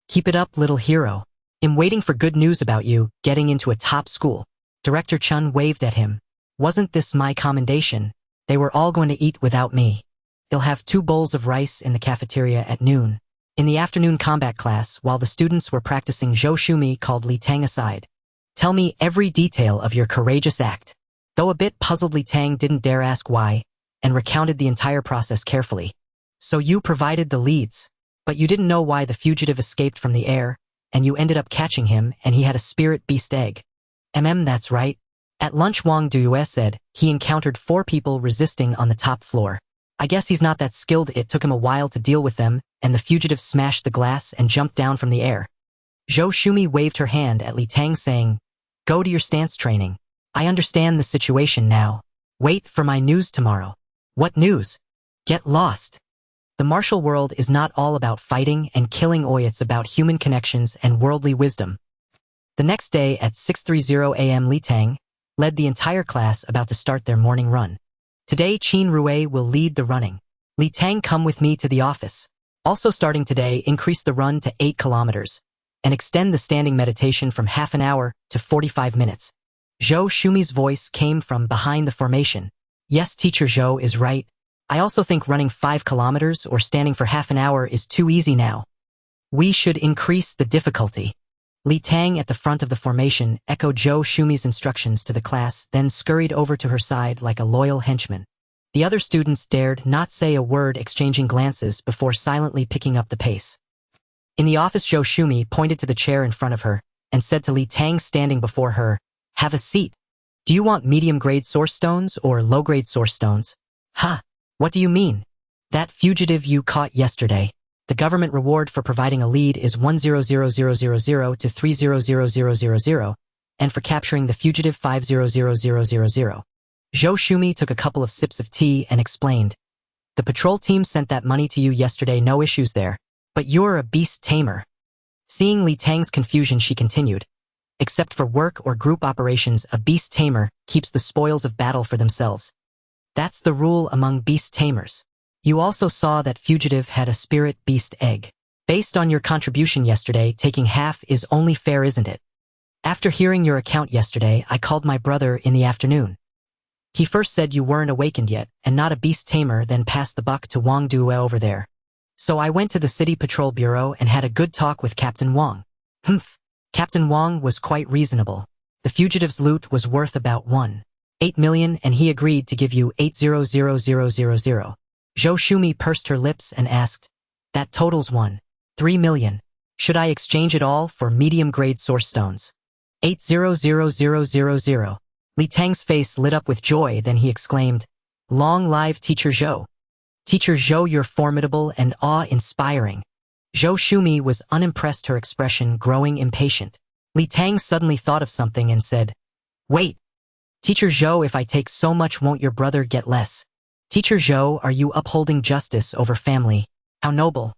Keep it up, little hero. I'm waiting for good news about you getting into a top school." Director Chun waved at him. "Wasn't this my commendation? They were all going to eat without me. I'll have 2 bowls of rice in the cafeteria at noon." In the afternoon combat class, while the students were practicing, Zhou Shumi called Li Tang aside. "Tell me every detail of your courageous act." Though a bit puzzled, Li Tang didn't dare ask why, and recounted the entire process carefully. "So you provided the leads, but you didn't know why the fugitive escaped from the air, and you ended up catching him, and he had a spirit beast egg." That's right. At lunch, Wang Due said he encountered 4 people resisting on the top floor. I guess he's not that skilled. It took him a while to deal with them, and the fugitive smashed the glass and jumped down from the air. Zhou Shumi waved her hand at Li Tang saying, "Go to your stance training. I understand the situation now. Wait for my news tomorrow." "What news?" "Get lost. The martial world is not all about fighting and killing. It's about human connections and worldly wisdom." The next day at 6:30 a.m. Li Tang led the entire class about to start their morning run. "Today Qin Rui will lead the running. Li Tang, come with me to the office. Also starting today, increase the run to 8 kilometers and extend the standing meditation from half an hour to 45 minutes. Zhou Shumi's voice came from behind the formation. "Yes, Teacher Zhou is right. I also think running 5 kilometers or standing for half an hour is too easy now. We should increase the difficulty." Li Tang at the front of the formation echoed Zhou Shumi's instructions to the class, then scurried over to her side like a loyal henchman. The other students dared not say a word, exchanging glances before silently picking up the pace. In the office, Zhou Shumi pointed to the chair in front of her and said to Li Tang standing before her, "Have a seat. Do you want medium-grade source stones or low-grade source stones?" "Ha! What do you mean?" "That fugitive you caught yesterday. The government reward for providing a lead is 100,000 to 300,000, and for capturing the fugitive 500,000. Zhou Shumi took a couple of sips of tea and explained, "The patrol team sent that money to you yesterday, no issues there. But you're a beast tamer." Seeing Li Tang's confusion, she continued, "Except for work or group operations, a beast tamer keeps the spoils of battle for themselves. That's the rule among beast tamers. You also saw that fugitive had a spirit beast egg. Based on your contribution yesterday, taking half is only fair, isn't it? After hearing your account yesterday, I called my brother in the afternoon. He first said you weren't awakened yet and not a beast tamer, then passed the buck to Wang Due over there. So I went to the City Patrol Bureau and had a good talk with Captain Wang. Captain Wang was quite reasonable. The fugitive's loot was worth about 1.8 million, and he agreed to give you 800,000. Zhou Shumi pursed her lips and asked, "That totals 1.3 million. Should I exchange it all for medium-grade source stones?" 800,000. Li Tang's face lit up with joy, then he exclaimed, "Long live Teacher Zhou. Teacher Zhou, you're formidable and awe-inspiring." Zhou Shumi was unimpressed, her expression growing impatient. Li Tang suddenly thought of something and said, "Wait. Teacher Zhou, if I take so much, won't your brother get less?" "Teacher Zhou, are you upholding justice over family? How noble."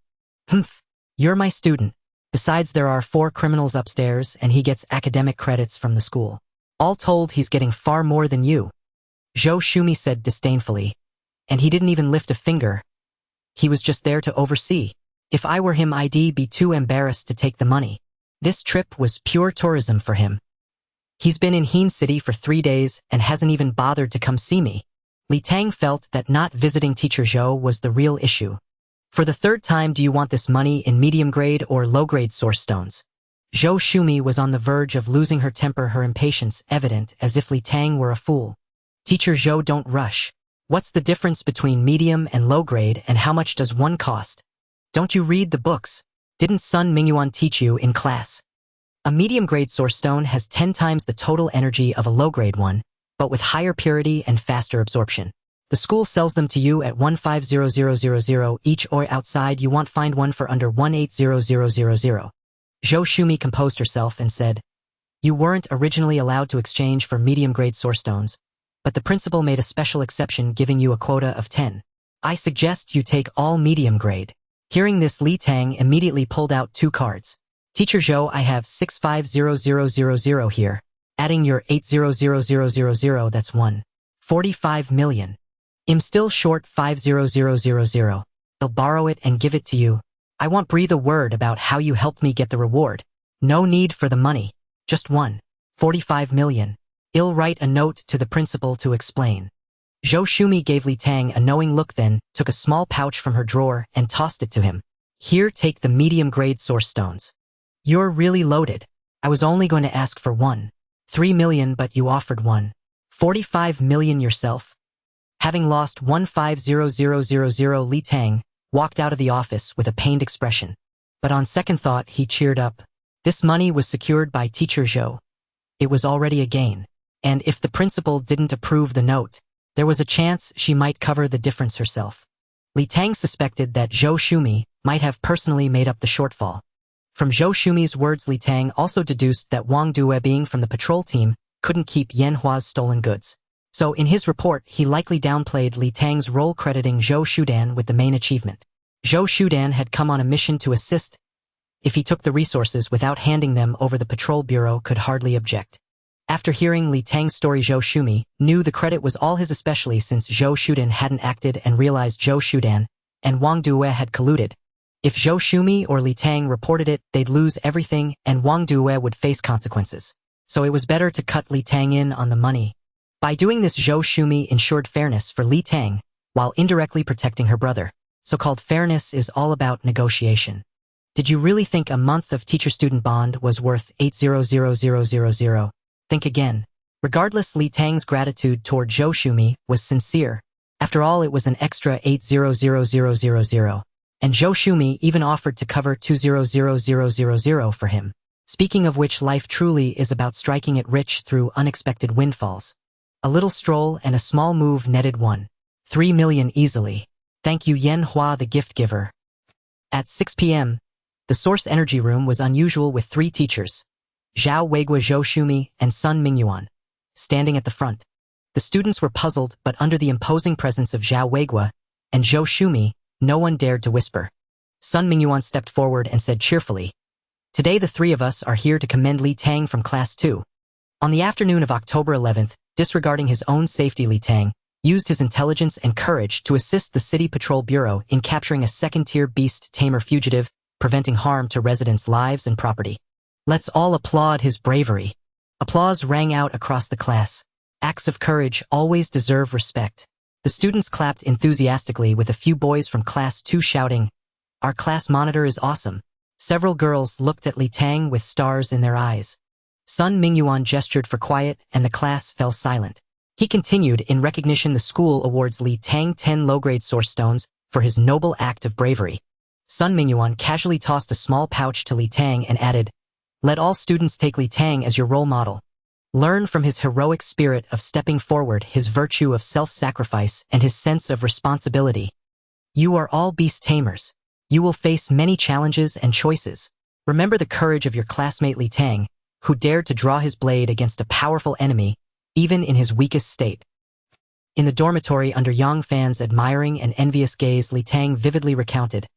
"You're my student. Besides, there are 4 criminals upstairs and he gets academic credits from the school. All told, he's getting far more than you," Zhou Shumi said disdainfully. "And he didn't even lift a finger. He was just there to oversee. If I were him, I'd be too embarrassed to take the money. This trip was pure tourism for him. He's been in Heen City for 3 days and hasn't even bothered to come see me." Li Tang felt that not visiting Teacher Zhou was the real issue. "For the 3rd time, do you want this money in medium-grade or low-grade source stones?" Zhou Shumi was on the verge of losing her temper, her impatience evident, as if Li Tang were a fool. "Teacher Zhou, don't rush. What's the difference between medium and low-grade, and how much does one cost? Don't you read the books? Didn't Sun Mingyuan teach you in class? A medium-grade source stone has 10 times the total energy of a low-grade one, but with higher purity and faster absorption. The school sells them to you at 150,000 each, or outside you won't find one for under 180,000. Zhou Shumi composed herself and said, "You weren't originally allowed to exchange for medium-grade source stones, but the principal made a special exception, giving you a quota of 10. I suggest you take all medium-grade." Hearing this, Li Tang immediately pulled out 2 cards. "Teacher Zhou, I have 650,000 here. Adding your 800,000, that's 1.45 million. I'm still short 50,000. I'll borrow it and give it to you. I won't breathe a word about how you helped me get the reward. No need for the money. Just 1.45 million. I'll write a note to the principal to explain." Zhou Shumi gave Li Tang a knowing look, then took a small pouch from her drawer and tossed it to him. "Here, take the medium-grade source stones. You're really loaded. I was only going to ask for 1.3 million, but you offered 1.45 million yourself." Having lost 150,000, Li Tang walked out of the office with a pained expression. But on second thought, he cheered up. This money was secured by Teacher Zhou. It was already a gain. And if the principal didn't approve the note, There was a chance she might cover the difference herself. Li Tang suspected that Zhou Shumi might have personally made up the shortfall. From Zhou Shumi's words, Li Tang also deduced that Wang Due, being from the patrol team, couldn't keep Yan Hua's stolen goods. So in his report, he likely downplayed Li Tang's role, crediting Zhou Shudan with the main achievement. Zhou Shudan had come on a mission to assist. If he took the resources without handing them over, the patrol bureau could hardly object. After hearing Li Tang's story, Zhou Shumi knew the credit was all his, especially since Zhou Shudan hadn't acted and realized Zhou Shudan and Wang Due had colluded. If Zhou Shumi or Li Tang reported it, they'd lose everything and Wang Due would face consequences. So it was better to cut Li Tang in on the money. By doing this, Zhou Shumi ensured fairness for Li Tang while indirectly protecting her brother. So-called fairness is all about negotiation. Did you really think a month of teacher-student bond was worth 800,000? Think again. Regardless, Li Tang's gratitude toward Zhou Shumi was sincere. After all, it was an extra 800,000, and Zhou Shumi even offered to cover 200,000 for him. Speaking of which, life truly is about striking it rich through unexpected windfalls. A little stroll and a small move netted 1.3 million easily. Thank you, Yan Hua, the gift giver. At 6 p.m., the Source Energy Room was unusual, with 3 teachers, Zhao Weigua, Zhou Shumi, and Sun Mingyuan, standing at the front. The students were puzzled, but under the imposing presence of Zhao Weigua and Zhou Shumi, no one dared to whisper. Sun Mingyuan stepped forward and said cheerfully, "Today the 3 of us are here to commend Li Tang from Class 2. On the afternoon of October 11th, disregarding his own safety, Li Tang used his intelligence and courage to assist the City Patrol Bureau in capturing a second-tier beast tamer fugitive, preventing harm to residents' lives and property. Let's all applaud his bravery." Applause rang out across the class. Acts of courage always deserve respect. The students clapped enthusiastically, with a few boys from Class 2 shouting, "Our class monitor is awesome." Several girls looked at Li Tang with stars in their eyes. Sun Mingyuan gestured for quiet, and the class fell silent. He continued, "In recognition, the school awards Li Tang 10 low-grade source stones for his noble act of bravery." Sun Mingyuan casually tossed a small pouch to Li Tang and added, "Let all students take Li Tang as your role model. Learn from his heroic spirit of stepping forward, his virtue of self-sacrifice, and his sense of responsibility. You are all beast tamers. You will face many challenges and choices. Remember the courage of your classmate Li Tang, who dared to draw his blade against a powerful enemy, even in his weakest state." In the dormitory, under Yang Fan's admiring and envious gaze, Li Tang vividly recounted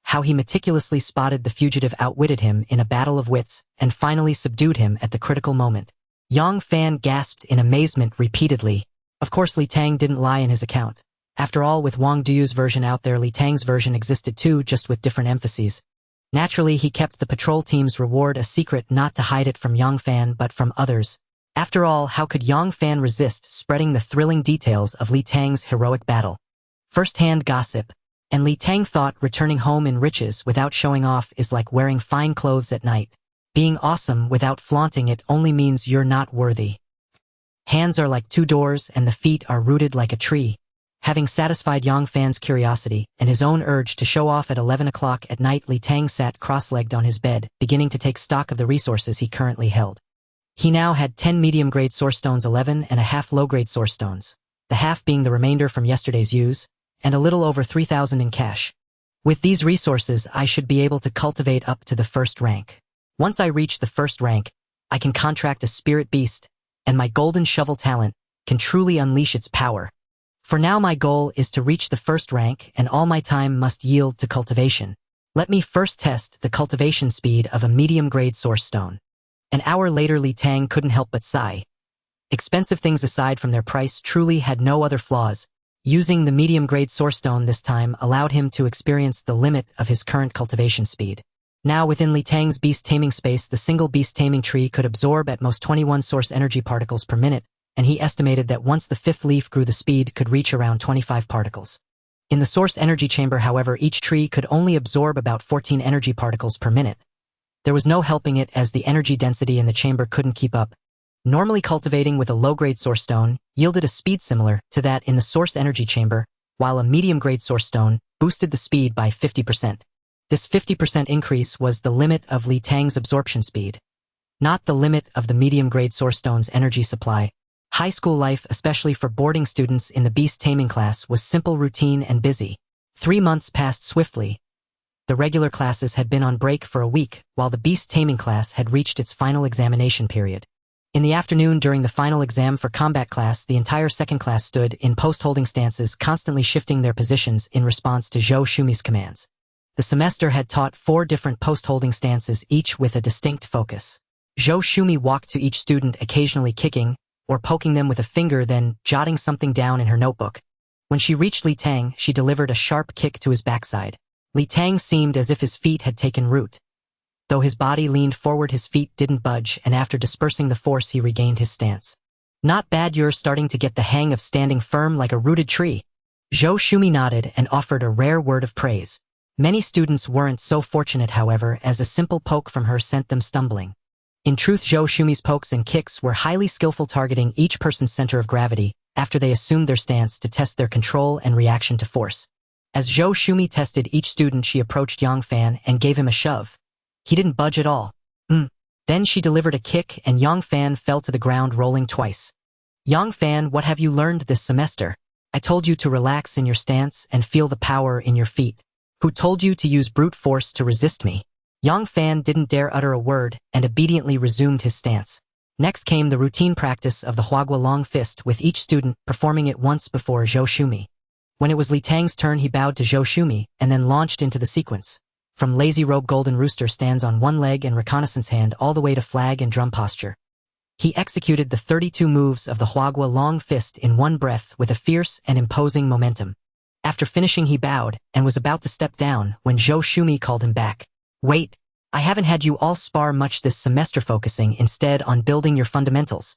how he meticulously spotted the fugitive, outwitted him in a battle of wits, and finally subdued him at the critical moment. Yang Fan gasped in amazement repeatedly. Of course, Li Tang didn't lie in his account. After all, with Wang Du's version out there, Li Tang's version existed too, just with different emphases. Naturally, he kept the patrol team's reward a secret, not to hide it from Yang Fan but from others. After all, how could Yang Fan resist spreading the thrilling details of Li Tang's heroic battle? First-hand gossip. And Li Tang thought returning home in riches without showing off is like wearing fine clothes at night. Being awesome without flaunting it only means you're not worthy. Hands are like 2 doors and the feet are rooted like a tree. Having satisfied Yang Fan's curiosity and his own urge to show off at 11 o'clock at night, Li Tang sat cross-legged on his bed, beginning to take stock of the resources he currently held. He now had 10 medium-grade source stones, 11 and a half low-grade source stones, the half being the remainder from yesterday's use, and a little over 3,000 in cash. With these resources, I should be able to cultivate up to the 1st rank. Once I reach the 1st rank, I can contract a spirit beast, and my golden shovel talent can truly unleash its power. For now, my goal is to reach the 1st rank, and all my time must yield to cultivation. Let me first test the cultivation speed of a medium-grade source stone. An hour later, Li Tang couldn't help but sigh. Expensive things aside from their price truly had no other flaws. Using the medium-grade source stone this time allowed him to experience the limit of his current cultivation speed. Now, within Li Tang's beast taming space, the single beast taming tree could absorb at most 21 source energy particles per minute, and he estimated that once the 5th leaf grew, the speed could reach around 25 particles. In the source energy chamber, however, each tree could only absorb about 14 energy particles per minute. There was no helping it, as the energy density in the chamber couldn't keep up. Normally, cultivating with a low-grade source stone yielded a speed similar to that in the source energy chamber, while a medium-grade source stone boosted the speed by 50%. This 50% increase was the limit of Li Tang's absorption speed, not the limit of the medium-grade source stone's energy supply. High school life, especially for boarding students in the beast taming class, was simple, routine, and busy. 3 months passed swiftly. The regular classes had been on break for a week, while the beast taming class had reached its final examination period. In the afternoon during the final exam for combat class, the entire second class stood in post-holding stances, constantly shifting their positions in response to Zhou Shumi's commands. The semester had taught 4 different post-holding stances, each with a distinct focus. Zhou Shumi walked to each student, occasionally kicking or poking them with a finger, then jotting something down in her notebook. When she reached Li Tang, she delivered a sharp kick to his backside. Li Tang seemed as if his feet had taken root. Though his body leaned forward, his feet didn't budge, and after dispersing the force, he regained his stance. "Not bad, you're starting to get the hang of standing firm like a rooted tree." Zhou Shumi nodded and offered a rare word of praise. Many students weren't so fortunate, however, as a simple poke from her sent them stumbling. In truth, Zhou Shumi's pokes and kicks were highly skillful, targeting each person's center of gravity after they assumed their stance to test their control and reaction to force. As Zhou Shumi tested each student, she approached Yang Fan and gave him a shove. He didn't budge at all. Then she delivered a kick and Yang Fan fell to the ground, rolling twice. "Yang Fan, what have you learned this semester? I told you to relax in your stance and feel the power in your feet. Who told you to use brute force to resist me?" Yang Fan didn't dare utter a word and obediently resumed his stance. Next came the routine practice of the Huagua long fist, with each student performing it once before Zhou Shumi. When it was Li Tang's turn, he bowed to Zhou Shumi and then launched into the sequence. From lazy robe, golden rooster stands on one leg and reconnaissance hand, all the way to flag and drum posture. He executed the 32 moves of the Huagua long fist in one breath with a fierce and imposing momentum. After finishing, he bowed and was about to step down when Zhou Shumi called him back. "Wait, I haven't had you all spar much this semester, focusing instead on building your fundamentals.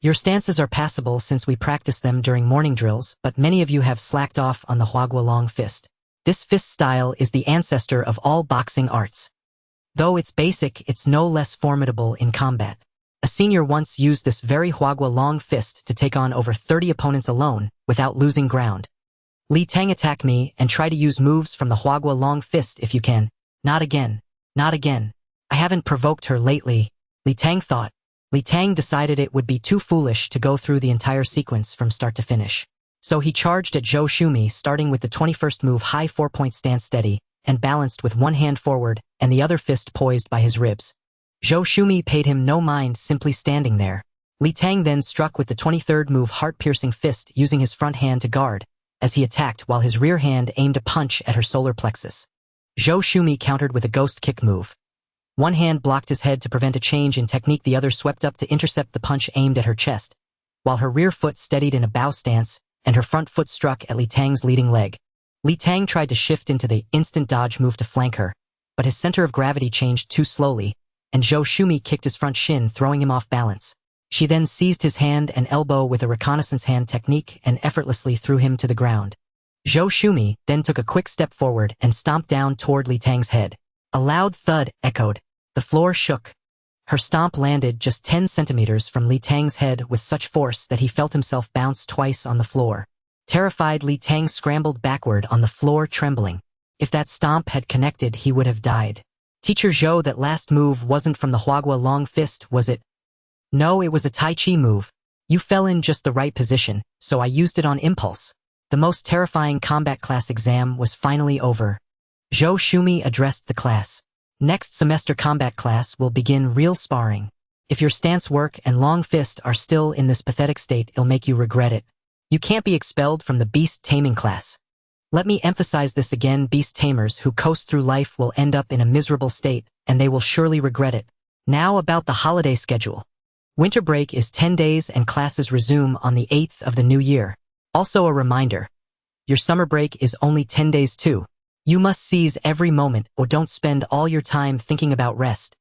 Your stances are passable since we practice them during morning drills, but many of you have slacked off on the Huagua long fist. This fist style is the ancestor of all boxing arts. Though it's basic, it's no less formidable in combat. A senior once used this very Huagua long fist to take on over 30 opponents alone without losing ground. Li Tang, attack me and try to use moves from the Huagua long fist if you can. Not again. Not again. I haven't provoked her lately," Li Tang thought. Li Tang decided it would be too foolish to go through the entire sequence from start to finish. So he charged at Zhou Shumi, starting with the 21st move, high 4-point stance, steady and balanced with one hand forward and the other fist poised by his ribs. Zhou Shumi paid him no mind, simply standing there. Li Tang then struck with the 23rd move, heart-piercing fist, using his front hand to guard as he attacked, while his rear hand aimed a punch at her solar plexus. Zhou Shumi countered with a ghost kick move. One hand blocked his head to prevent a change in technique, the other swept up to intercept the punch aimed at her chest, while her rear foot steadied in a bow stance and her front foot struck at Li Tang's leading leg. Li Tang tried to shift into the instant dodge move to flank her, but his center of gravity changed too slowly, and Zhou Shumi kicked his front shin, throwing him off balance. She then seized his hand and elbow with a reconnaissance hand technique and effortlessly threw him to the ground. Zhou Shumi then took a quick step forward and stomped down toward Li Tang's head. A loud thud echoed. The floor shook. Her stomp landed just 10 centimeters from Li Tang's head with such force that he felt himself bounce twice on the floor. Terrified, Li Tang scrambled backward on the floor, trembling. If that stomp had connected, he would have died. "Teacher Zhou, that last move wasn't from the Huagua long fist, was it?" "No, it was a Tai Chi move. You fell in just the right position, so I used it on impulse." The most terrifying combat class exam was finally over. Zhou Shumi addressed the class. "Next semester combat class will begin real sparring. If your stance work and long fist are still in this pathetic state, it'll make you regret it. You can't be expelled from the beast taming class. Let me emphasize this again, beast tamers who coast through life will end up in a miserable state, and they will surely regret it. Now about the holiday schedule. Winter break is 10 days and classes resume on the 8th of the new year. Also a reminder, your summer break is only 10 days too. You must seize every moment or don't spend all your time thinking about rest.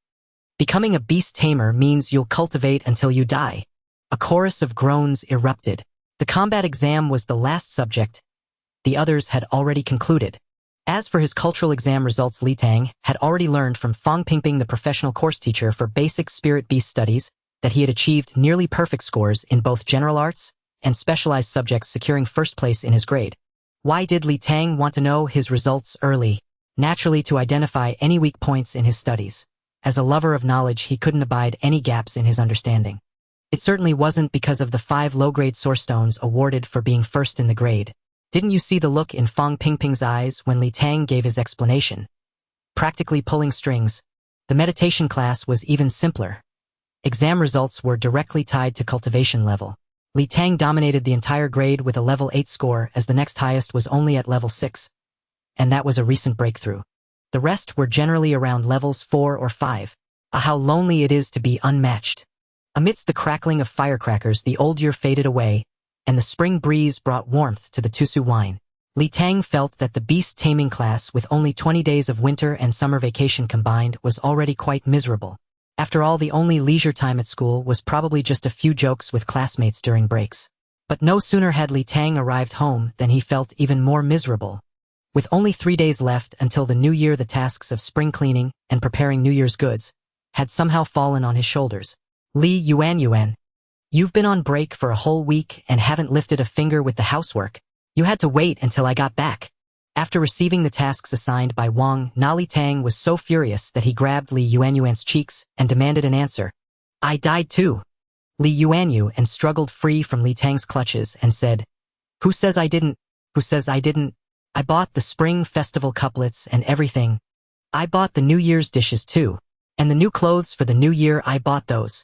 Becoming a beast tamer means you'll cultivate until you die." A chorus of groans erupted. The combat exam was the last subject. The others had already concluded. As for his cultural exam results, Li Tang had already learned from Fang Pingping, the professional course teacher for basic spirit beast studies, that he had achieved nearly perfect scores in both general arts and specialized subjects, securing first place in his grade. Why did Li Tang want to know his results early? Naturally, to identify any weak points in his studies. As a lover of knowledge, he couldn't abide any gaps in his understanding. It certainly wasn't because of the 5 low-grade source stones awarded for being first in the grade. Didn't you see the look in Fang Pingping's eyes when Li Tang gave his explanation? Practically pulling strings. The meditation class was even simpler. Exam results were directly tied to cultivation level. Li Tang dominated the entire grade with a level 8 score, as the next highest was only at level 6. And that was a recent breakthrough. The rest were generally around levels 4 or 5. How lonely it is to be unmatched. Amidst the crackling of firecrackers, the old year faded away, and the spring breeze brought warmth to the Tusu wine. Li Tang felt that the beast taming class, with only 20 days of winter and summer vacation combined, was already quite miserable. After all, the only leisure time at school was probably just a few jokes with classmates during breaks. But no sooner had Li Tang arrived home than he felt even more miserable. With only 3 days left until the new year, the tasks of spring cleaning and preparing New Year's goods had somehow fallen on his shoulders. Li Yuan, you've been on break for a whole week and haven't lifted a finger with the housework. You had to wait until I got back. After receiving the tasks assigned by Wang Na, Li Tang was so furious that he grabbed Li Yuan's cheeks and demanded an answer. I died too. Li Yuan struggled free from Li Tang's clutches and said, Who says I didn't? Who says I didn't? I bought the spring festival couplets and everything. I bought the New Year's dishes too. And the new clothes for the new year, I bought those.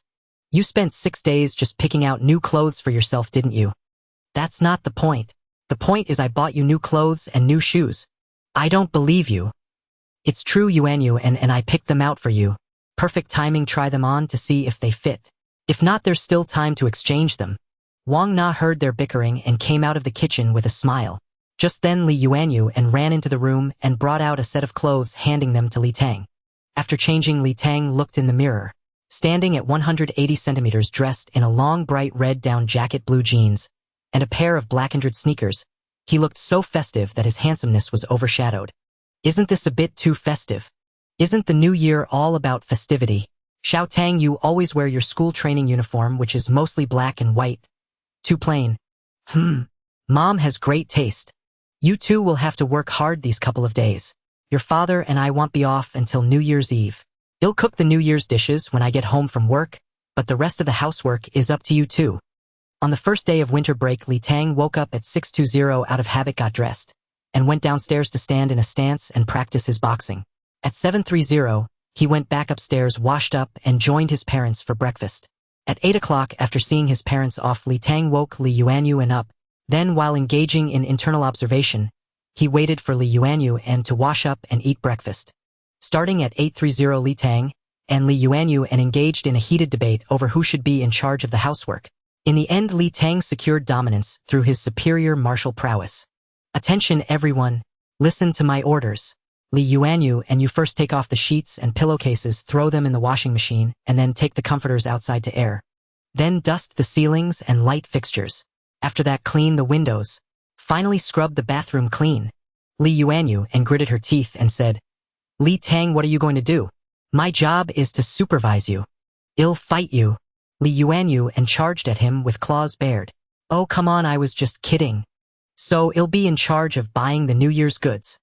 You spent 6 days just picking out new clothes for yourself, didn't you? That's not the point. The point is I bought you new clothes and new shoes. I don't believe you. It's true, Yuan, and I picked them out for you. Perfect timing, try them on to see if they fit. If not, there's still time to exchange them. Wang Na heard their bickering and came out of the kitchen with a smile. Just then Li Yuan ran into the room and brought out a set of clothes, handing them to Li Tang. After changing, Li Tang looked in the mirror. Standing at 180 centimeters, dressed in a long bright red down jacket, blue jeans, and a pair of black-ended sneakers, he looked so festive that his handsomeness was overshadowed. Isn't this a bit too festive? Isn't the new year all about festivity? Xiao Tang, you always wear your school training uniform, which is mostly black and white. Too plain. Mom has great taste. You two will have to work hard these couple of days. Your father and I won't be off until New Year's Eve. I'll cook the New Year's dishes when I get home from work, but the rest of the housework is up to you two. On the first day of winter break, Li Tang woke up at 6:20 out of habit, got dressed, and went downstairs to stand in a stance and practice his boxing. At 7:30, he went back upstairs, washed up, and joined his parents for breakfast. At 8 o'clock, after seeing his parents off, Li Tang woke Li Yuan up. Then, while engaging in internal observation, he waited for Li Yuan to wash up and eat breakfast. Starting at 8:30, Li Tang and Li Yuan engaged in a heated debate over who should be in charge of the housework. In the end, Li Tang secured dominance through his superior martial prowess. Attention everyone, listen to my orders. Li Yuan, and you first take off the sheets and pillowcases, throw them in the washing machine, and then take the comforters outside to air. Then dust the ceilings and light fixtures. After that, clean the windows. Finally, scrub the bathroom clean. Li Yuan gritted her teeth and said, Li Tang, what are you going to do? My job is to supervise you. I'll fight you. Li Yuan charged at him with claws bared. Oh, come on, I was just kidding. So I'll be in charge of buying the New Year's goods.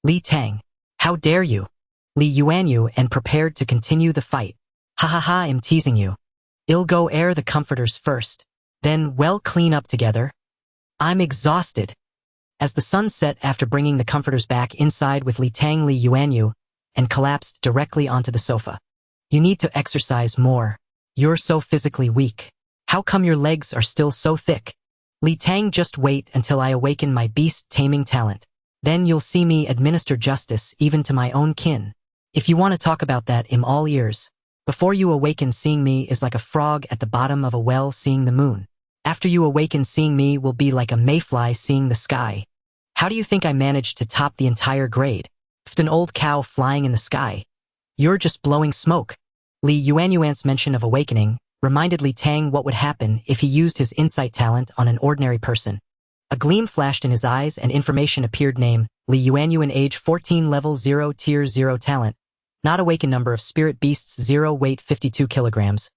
Li Tang, how dare you? Li Yuan prepared to continue the fight. Ha ha ha, I'm teasing you. I'll go air the comforters first. Then we'll clean up together. I'm exhausted. As the sun set after bringing the comforters back inside with Li Tang, Li Yuan and collapsed directly onto the sofa. You need to exercise more. You're so physically weak. How come your legs are still so thick? Li Tang, just wait until I awaken my beast taming talent. Then you'll see me administer justice even to my own kin. If you want to talk about that, I'm all ears. Before you awaken, seeing me is like a frog at the bottom of a well seeing the moon. After you awaken, seeing me will be like a mayfly seeing the sky. How do you think I managed to top the entire grade? An old cow flying in the sky. You're just blowing smoke. Li Yuan's mention of awakening reminded Li Tang what would happen if he used his insight talent on an ordinary person. A gleam flashed in his eyes and information appeared. Name, Li Yuan, age 14, level 0, tier 0, talent. Not awaken, number of spirit beasts 0, weight 52 kilograms.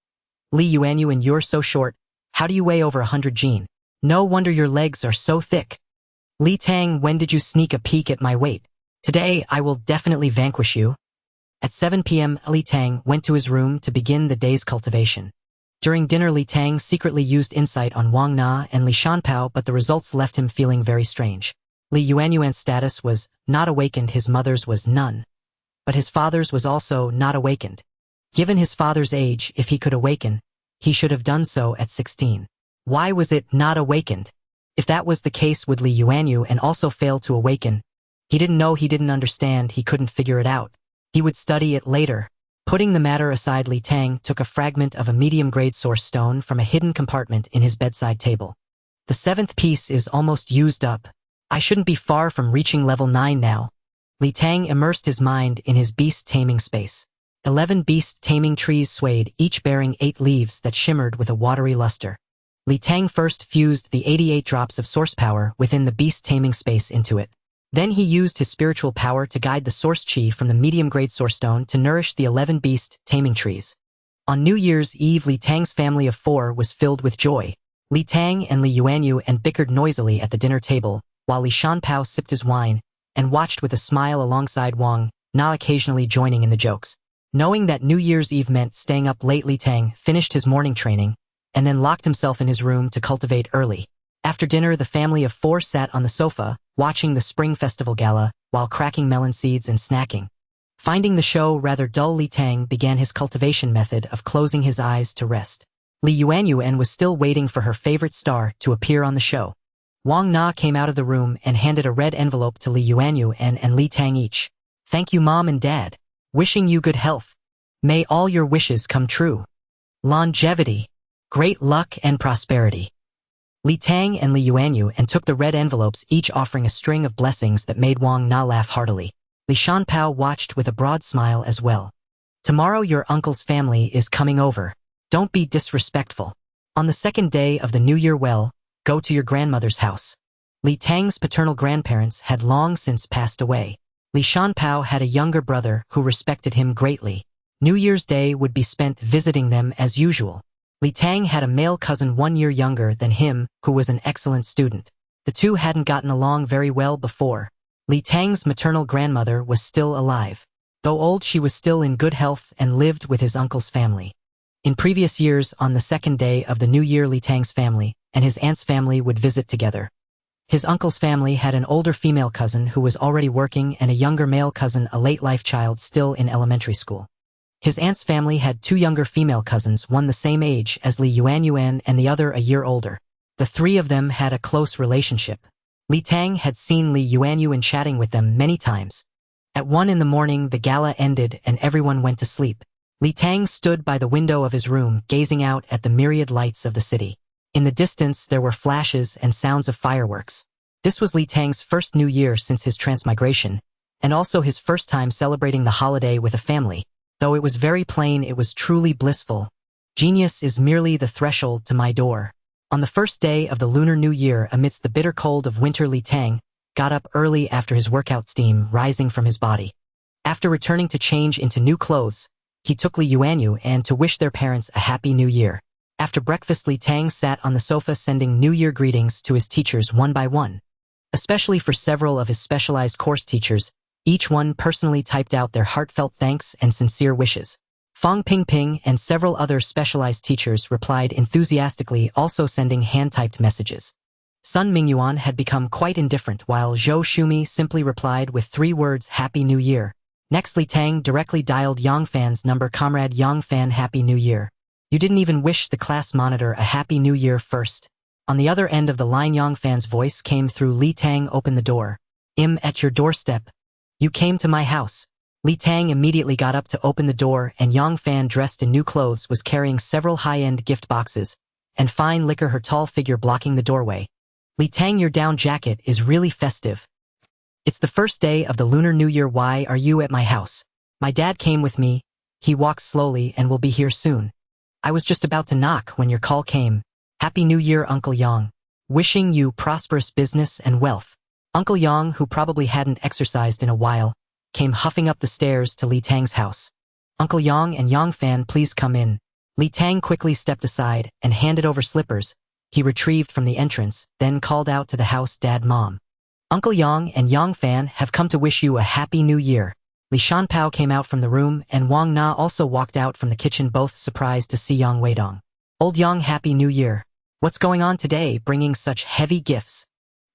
Li Yuan, you're so short. How do you weigh over 100 gene? No wonder your legs are so thick. Li Tang, when did you sneak a peek at my weight? Today, I will definitely vanquish you. At 7 p.m., Li Tang went to his room to begin the day's cultivation. During dinner, Li Tang secretly used insight on Wang Na and Li Shanpao, but the results left him feeling very strange. Li Yuanyuan's status was not awakened, his mother's was none. But his father's was also not awakened. Given his father's age, if he could awaken, he should have done so at 16. Why was it not awakened? If that was the case, would Li Yuanyuan also fail to awaken? He didn't know, he didn't understand, he couldn't figure it out. He would study it later. Putting the matter aside, Li Tang took a fragment of a medium-grade source stone from a hidden compartment in his bedside table. The 7th piece is almost used up. I shouldn't be far from reaching level 9 now. Li Tang immersed his mind in his beast taming space. 11 beast taming trees swayed, each bearing 8 leaves that shimmered with a watery luster. Li Tang first fused the 88 drops of source power within the beast taming space into it. Then he used his spiritual power to guide the source chi from the medium-grade source stone to nourish the 11 beast taming trees. On New Year's Eve, Li Tang's family of 4 was filled with joy. Li Tang and Li Yuanyuan bickered noisily at the dinner table, while Li Shanpao sipped his wine and watched with a smile alongside Wang Na, occasionally joining in the jokes. Knowing that New Year's Eve meant staying up late, Li Tang finished his morning training and then locked himself in his room to cultivate early. After dinner, the family of 4 sat on the sofa, watching the Spring Festival Gala while cracking melon seeds and snacking. Finding the show rather dull, Li Tang began his cultivation method of closing his eyes to rest. Li Yuanyuan was still waiting for her favorite star to appear on the show. Wang Na came out of the room and handed a red envelope to Li Yuanyuan and Li Tang each. Thank you, Mom and Dad. Wishing you good health. May all your wishes come true. Longevity, great luck and prosperity. Li Tang and Li Yuanyuan took the red envelopes, each offering a string of blessings that made Wang Na laugh heartily. Li Shanpao watched with a broad smile as well. Tomorrow your uncle's family is coming over. Don't be disrespectful. On the 2nd day of the new year, go to your grandmother's house. Li Tang's paternal grandparents had long since passed away. Li Shanpao had a younger brother who respected him greatly. New Year's Day would be spent visiting them as usual. Li Tang had a male cousin 1 year younger than him who was an excellent student. The two hadn't gotten along very well before. Li Tang's maternal grandmother was still alive. Though old, she was still in good health and lived with his uncle's family. In previous years, on the 2nd day of the new year, Li Tang's family and his aunt's family would visit together. His uncle's family had an older female cousin who was already working and a younger male cousin, a late-life child still in elementary school. His aunt's family had 2 younger female cousins, one the same age as Li Yuanyuan and the other a year older. The 3 of them had a close relationship. Li Tang had seen Li Yuanyuan chatting with them many times. At 1 in the morning, the gala ended and everyone went to sleep. Li Tang stood by the window of his room, gazing out at the myriad lights of the city. In the distance, there were flashes and sounds of fireworks. This was Li Tang's first New Year since his transmigration, and also his first time celebrating the holiday with a family. Though it was very plain, it was truly blissful. Genius is merely the threshold to my door. On the 1st day of the Lunar New Year, amidst the bitter cold of winter, Li Tang got up early after his workout, steam rising from his body. After returning to change into new clothes, he took Li Yuanyuan to wish their parents a happy new year. After breakfast, Li Tang sat on the sofa sending New Year greetings to his teachers one by one. Especially for several of his specialized course teachers, each one personally typed out their heartfelt thanks and sincere wishes. Fang Pingping and several other specialized teachers replied enthusiastically, also sending hand-typed messages. Sun Mingyuan had become quite indifferent, while Zhou Shumi simply replied with 3 words, Happy New Year. Next, Li Tang directly dialed Yang Fan's number. Comrade Yang Fan, Happy New Year. You didn't even wish the class monitor a Happy New Year first. On the other end of the line, Yang Fan's voice came through. Li Tang, open the door. I'm at your doorstep. You came to my house. Li Tang immediately got up to open the door, and Yang Fan, dressed in new clothes, was carrying several high-end gift boxes and fine liquor, her tall figure blocking the doorway. Li Tang, your down jacket is really festive. It's the 1st day of the Lunar New Year. Why are you at my house? My dad came with me. He walks slowly and will be here soon. I was just about to knock when your call came. Happy New Year, Uncle Yang. Wishing you prosperous business and wealth. Uncle Yang, who probably hadn't exercised in a while, came huffing up the stairs to Li Tang's house. Uncle Yang and Yang Fan, please come in. Li Tang quickly stepped aside and handed over slippers he retrieved from the entrance, then called out to the house, Dad, Mom. Uncle Yang and Yang Fan have come to wish you a Happy New Year. Li Shanpao came out from the room, and Wang Na also walked out from the kitchen, both surprised to see Yang Weidong. Old Yang, Happy New Year. What's going on today, bringing such heavy gifts?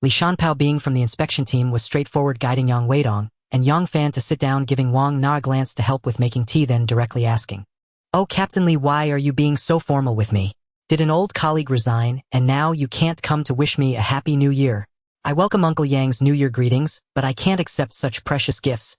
Li Shanpao, being from the inspection team, was straightforward, guiding Yang Weidong and Yang Fan to sit down, giving Wang Na a glance to help with making tea, then directly asking, "Oh, Captain Li, why are you being so formal with me? Did an old colleague resign, and now you can't come to wish me a Happy New Year? I welcome Uncle Yang's New Year greetings, but I can't accept such precious gifts.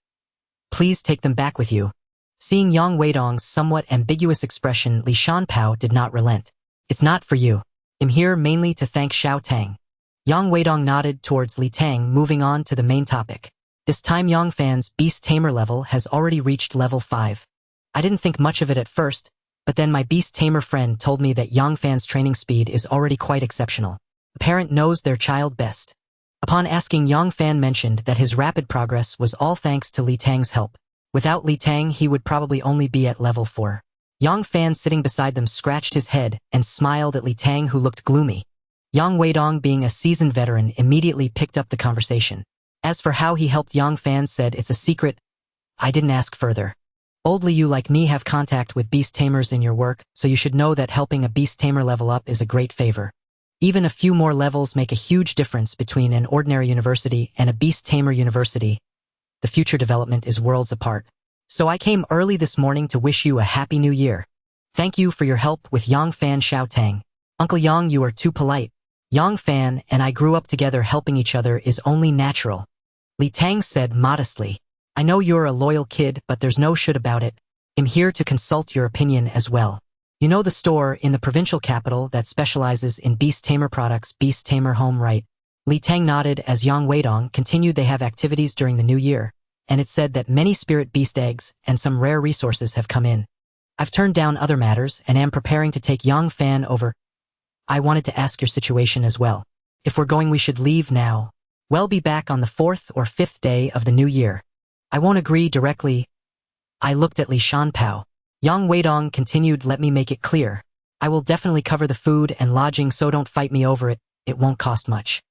Please take them back with you." Seeing Yang Weidong's somewhat ambiguous expression, Li Shanpao did not relent. "It's not for you. I'm here mainly to thank Xiao Tang." Yang Weidong nodded towards Li Tang, moving on to the main topic. This time Yang Fan's Beast Tamer level has already reached level 5. I didn't think much of it at first, but then my Beast Tamer friend told me that Yang Fan's training speed is already quite exceptional. A parent knows their child best. Upon asking, Yang Fan mentioned that his rapid progress was all thanks to Li Tang's help. Without Li Tang, he would probably only be at level 4. Yang Fan, sitting beside them, scratched his head and smiled at Li Tang, who looked gloomy. Yang Weidong, being a seasoned veteran, immediately picked up the conversation. As for how he helped, Yang Fan said, "It's a secret. I didn't ask further. Old Li, you like me have contact with beast tamers in your work, so you should know that helping a beast tamer level up is a great favor. Even a few more levels make a huge difference between an ordinary university and a beast tamer university. The future development is worlds apart. So I came early this morning to wish you a Happy New Year. Thank you for your help with Yang Fan." Xiao Tang. "Uncle Yang, you are too polite. Yang Fan and I grew up together, helping each other is only natural." Li Tang said modestly. "I know you're a loyal kid, but there's no should about it. I'm here to consult your opinion as well. You know the store in the provincial capital that specializes in Beast Tamer products, Beast Tamer Home, right?" Li Tang nodded as Yang Weidong continued. "They have activities during the new year, and it's said that many spirit beast eggs and some rare resources have come in. I've turned down other matters and am preparing to take Yang Fan over. I wanted to ask your situation as well. If we're going, we should leave now. We'll be back on the 4th or 5th day of the new year. I won't agree directly." I looked at Li Shanpao. Yang Weidong continued, "Let me make it clear. I will definitely cover the food and lodging, so don't fight me over it. It won't cost much.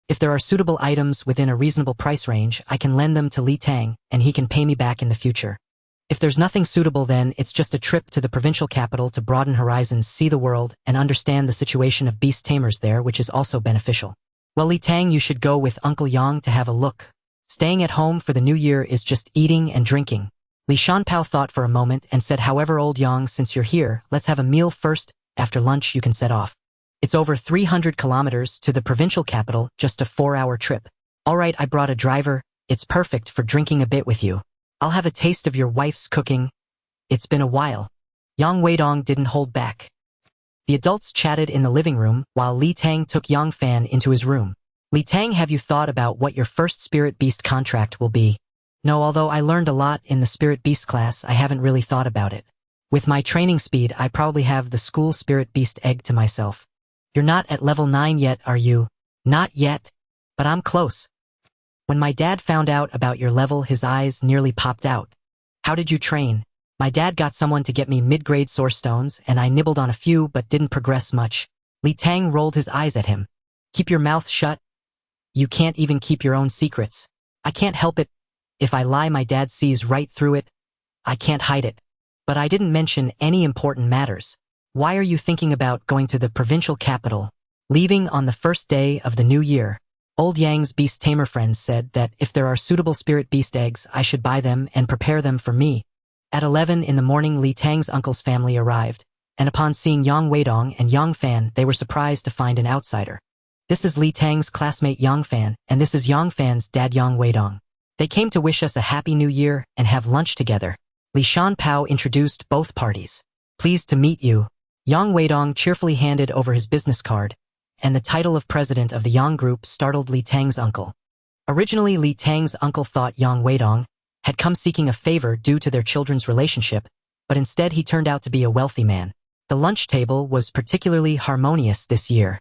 If there are suitable items within a reasonable price range, I can lend them to Li Tang, and he can pay me back in the future. If there's nothing suitable, then it's just a trip to the provincial capital to broaden horizons, see the world, and understand the situation of beast tamers there, which is also beneficial. Well, Li Tang, you should go with Uncle Yang to have a look. Staying at home for the new year is just eating and drinking." Li Shanpao thought for a moment and said, "However, Old Yang, since you're here, let's have a meal first. After lunch you can set off. It's over 300 kilometers to the provincial capital, just a 4-hour trip. All right, I brought a driver. It's perfect for drinking a bit with you. I'll have a taste of your wife's cooking. It's been a while." Yang Weidong didn't hold back. The adults chatted in the living room while Li Tang took Yang Fan into his room. "Li Tang, have you thought about what your first spirit beast contract will be?" "No, although I learned a lot in the spirit beast class, I haven't really thought about it. With my training speed, I probably have the school spirit beast egg to myself." "You're not at level 9 yet, are you?" "Not yet, but I'm close. When my dad found out about your level, his eyes nearly popped out." "How did you train?" "My dad got someone to get me mid-grade source stones, and I nibbled on a few but didn't progress much." Li Tang rolled his eyes at him. "Keep your mouth shut. You can't even keep your own secrets." "I can't help it. If I lie, my dad sees right through it. I can't hide it. But I didn't mention any important matters. Why are you thinking about going to the provincial capital, leaving on the first day of the new year?" Old Yang's beast tamer friends said that if there are suitable spirit beast eggs, I should buy them and prepare them for me. At 11 in the morning, Li Tang's uncle's family arrived, and upon seeing Yang Weidong and Yang Fan, they were surprised to find an outsider. "This is Li Tang's classmate Yang Fan, and this is Yang Fan's dad Yang Weidong. They came to wish us a Happy New Year and have lunch together." Li Shanpao introduced both parties. "Pleased to meet you." Yang Weidong cheerfully handed over his business card, and the title of president of the Yang Group startled Li Tang's uncle. Originally, Li Tang's uncle thought Yang Weidong had come seeking a favor due to their children's relationship, but instead he turned out to be a wealthy man. The lunch table was particularly harmonious this year.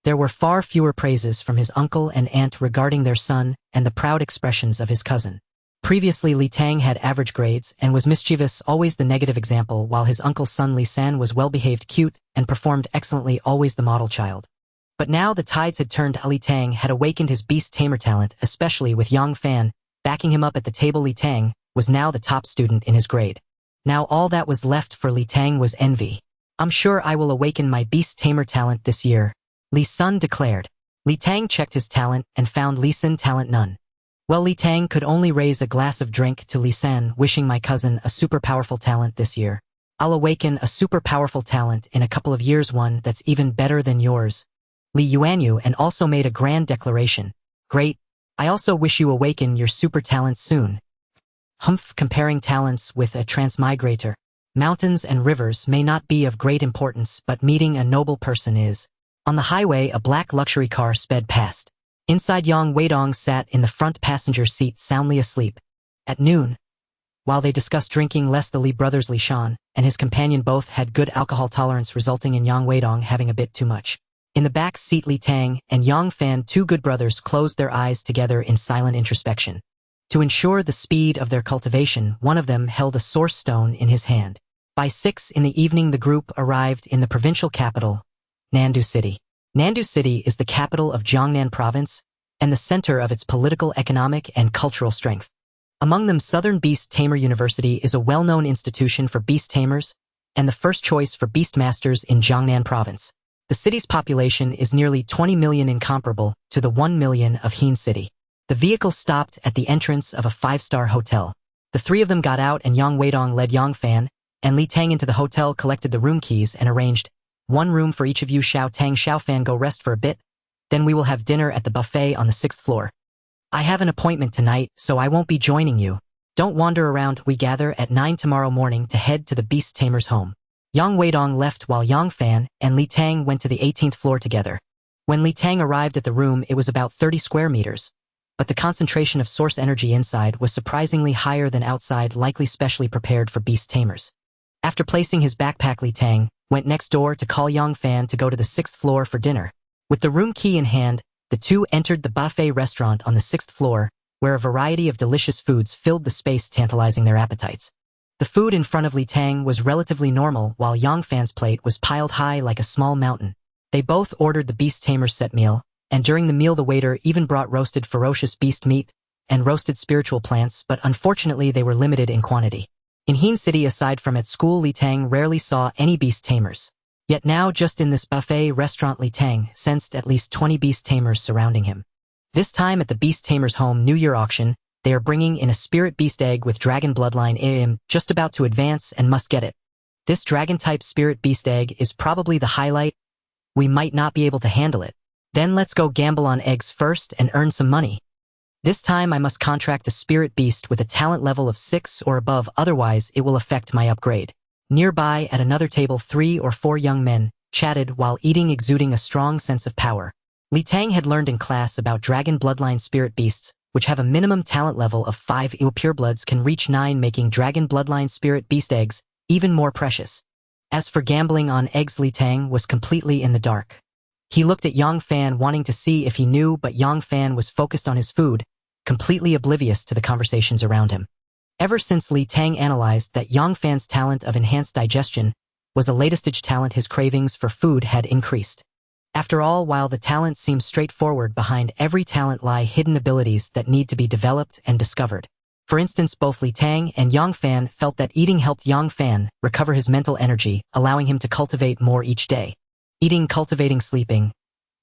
There were far fewer praises from his uncle and aunt regarding their son and the proud expressions of his cousin. Previously, Li Tang had average grades and was mischievous, always the negative example, while his uncle's son Li San was well-behaved, cute, and performed excellently, always the model child. But now the tides had turned. Li Tang had awakened his beast tamer talent, especially with Yang Fan backing him up at the table. Li Tang was now the top student in his grade. Now all that was left for Li Tang was envy. I'm sure I will awaken my beast tamer talent this year, Li Sun declared. Li Tang checked his talent and found Li Sun talent none. Well, Li Tang could only raise a glass of drink to Li San, wishing my cousin a super powerful talent this year. I'll awaken a super powerful talent in a couple of years, one that's even better than yours. Li Yuanyu and also made a grand declaration. Great. I also wish you awaken your super talent soon. Humph, comparing talents with a transmigrator. Mountains and rivers may not be of great importance, but meeting a noble person is. On the highway, a black luxury car sped past. Inside, Yang Weidong sat in the front passenger seat soundly asleep. At noon, while they discussed drinking less, the Li brothers Li Shan and his companion both had good alcohol tolerance, resulting in Yang Weidong having a bit too much. In the back seat, Li Tang and Yang Fan, two good brothers, closed their eyes together in silent introspection. To ensure the speed of their cultivation, one of them held a source stone in his hand. By 6 in the evening, the group arrived in the provincial capital, Nandu City. Nandu City is the capital of Jiangnan Province and the center of its political, economic, and cultural strength. Among them, Southern Beast Tamer University is a well-known institution for beast tamers and the first choice for beast masters in Jiangnan Province. The city's population is nearly 20 million, incomparable to the 1 million of Hien City. The vehicle stopped at the entrance of a 5-star hotel. The three of them got out and Yang Weidong led Yang Fan and Li Tang into the hotel, collected the room keys, and arranged one room for each of you. Xiao Tang, Xiao Fan, go rest for a bit. Then we will have dinner at the buffet on the 6th floor. I have an appointment tonight, so I won't be joining you. Don't wander around. We gather at 9 tomorrow morning to head to the beast tamer's home. Yang Weidong left while Yang Fan and Li Tang went to the 18th floor together. When Li Tang arrived at the room, it was about 30 square meters. But the concentration of source energy inside was surprisingly higher than outside, likely specially prepared for beast tamers. After placing his backpack, Li Tang went next door to call Yang Fan to go to the 6th floor for dinner. With the room key in hand, the two entered the buffet restaurant on the 6th floor, where a variety of delicious foods filled the space, tantalizing their appetites. The food in front of Li Tang was relatively normal, while Yang Fan's plate was piled high like a small mountain. They both ordered the beast tamer set meal, and during the meal the waiter even brought roasted ferocious beast meat and roasted spiritual plants, but unfortunately they were limited in quantity. In Hien City, aside from at school, Li Tang rarely saw any beast tamers. Yet now, just in this buffet restaurant, Li Tang sensed at least 20 beast tamers surrounding him. This time at the beast tamer's home New Year auction, they are bringing in a spirit beast egg with dragon bloodline. I am just about to advance and must get it. This dragon-type spirit beast egg is probably the highlight. We might not be able to handle it. Then let's go gamble on eggs first and earn some money. This time I must contract a spirit beast with a talent level of 6 or above, otherwise it will affect my upgrade. Nearby, at another table, 3 or 4 young men chatted while eating, exuding a strong sense of power. Li Tang had learned in class about dragon bloodline spirit beasts, which have a minimum talent level of 5. Purebloods can reach 9, making dragon bloodline spirit beast eggs even more precious. As for gambling on eggs, Li Tang was completely in the dark. He looked at Yang Fan, wanting to see if he knew, but Yang Fan was focused on his food, completely oblivious to the conversations around him. Ever since Li Tang analyzed that Yang Fan's talent of enhanced digestion was a latest-stage talent, his cravings for food had increased. After all, while the talent seems straightforward, behind every talent lie hidden abilities that need to be developed and discovered. For instance, both Li Tang and Yang Fan felt that eating helped Yang Fan recover his mental energy, allowing him to cultivate more each day. Eating, cultivating, sleeping.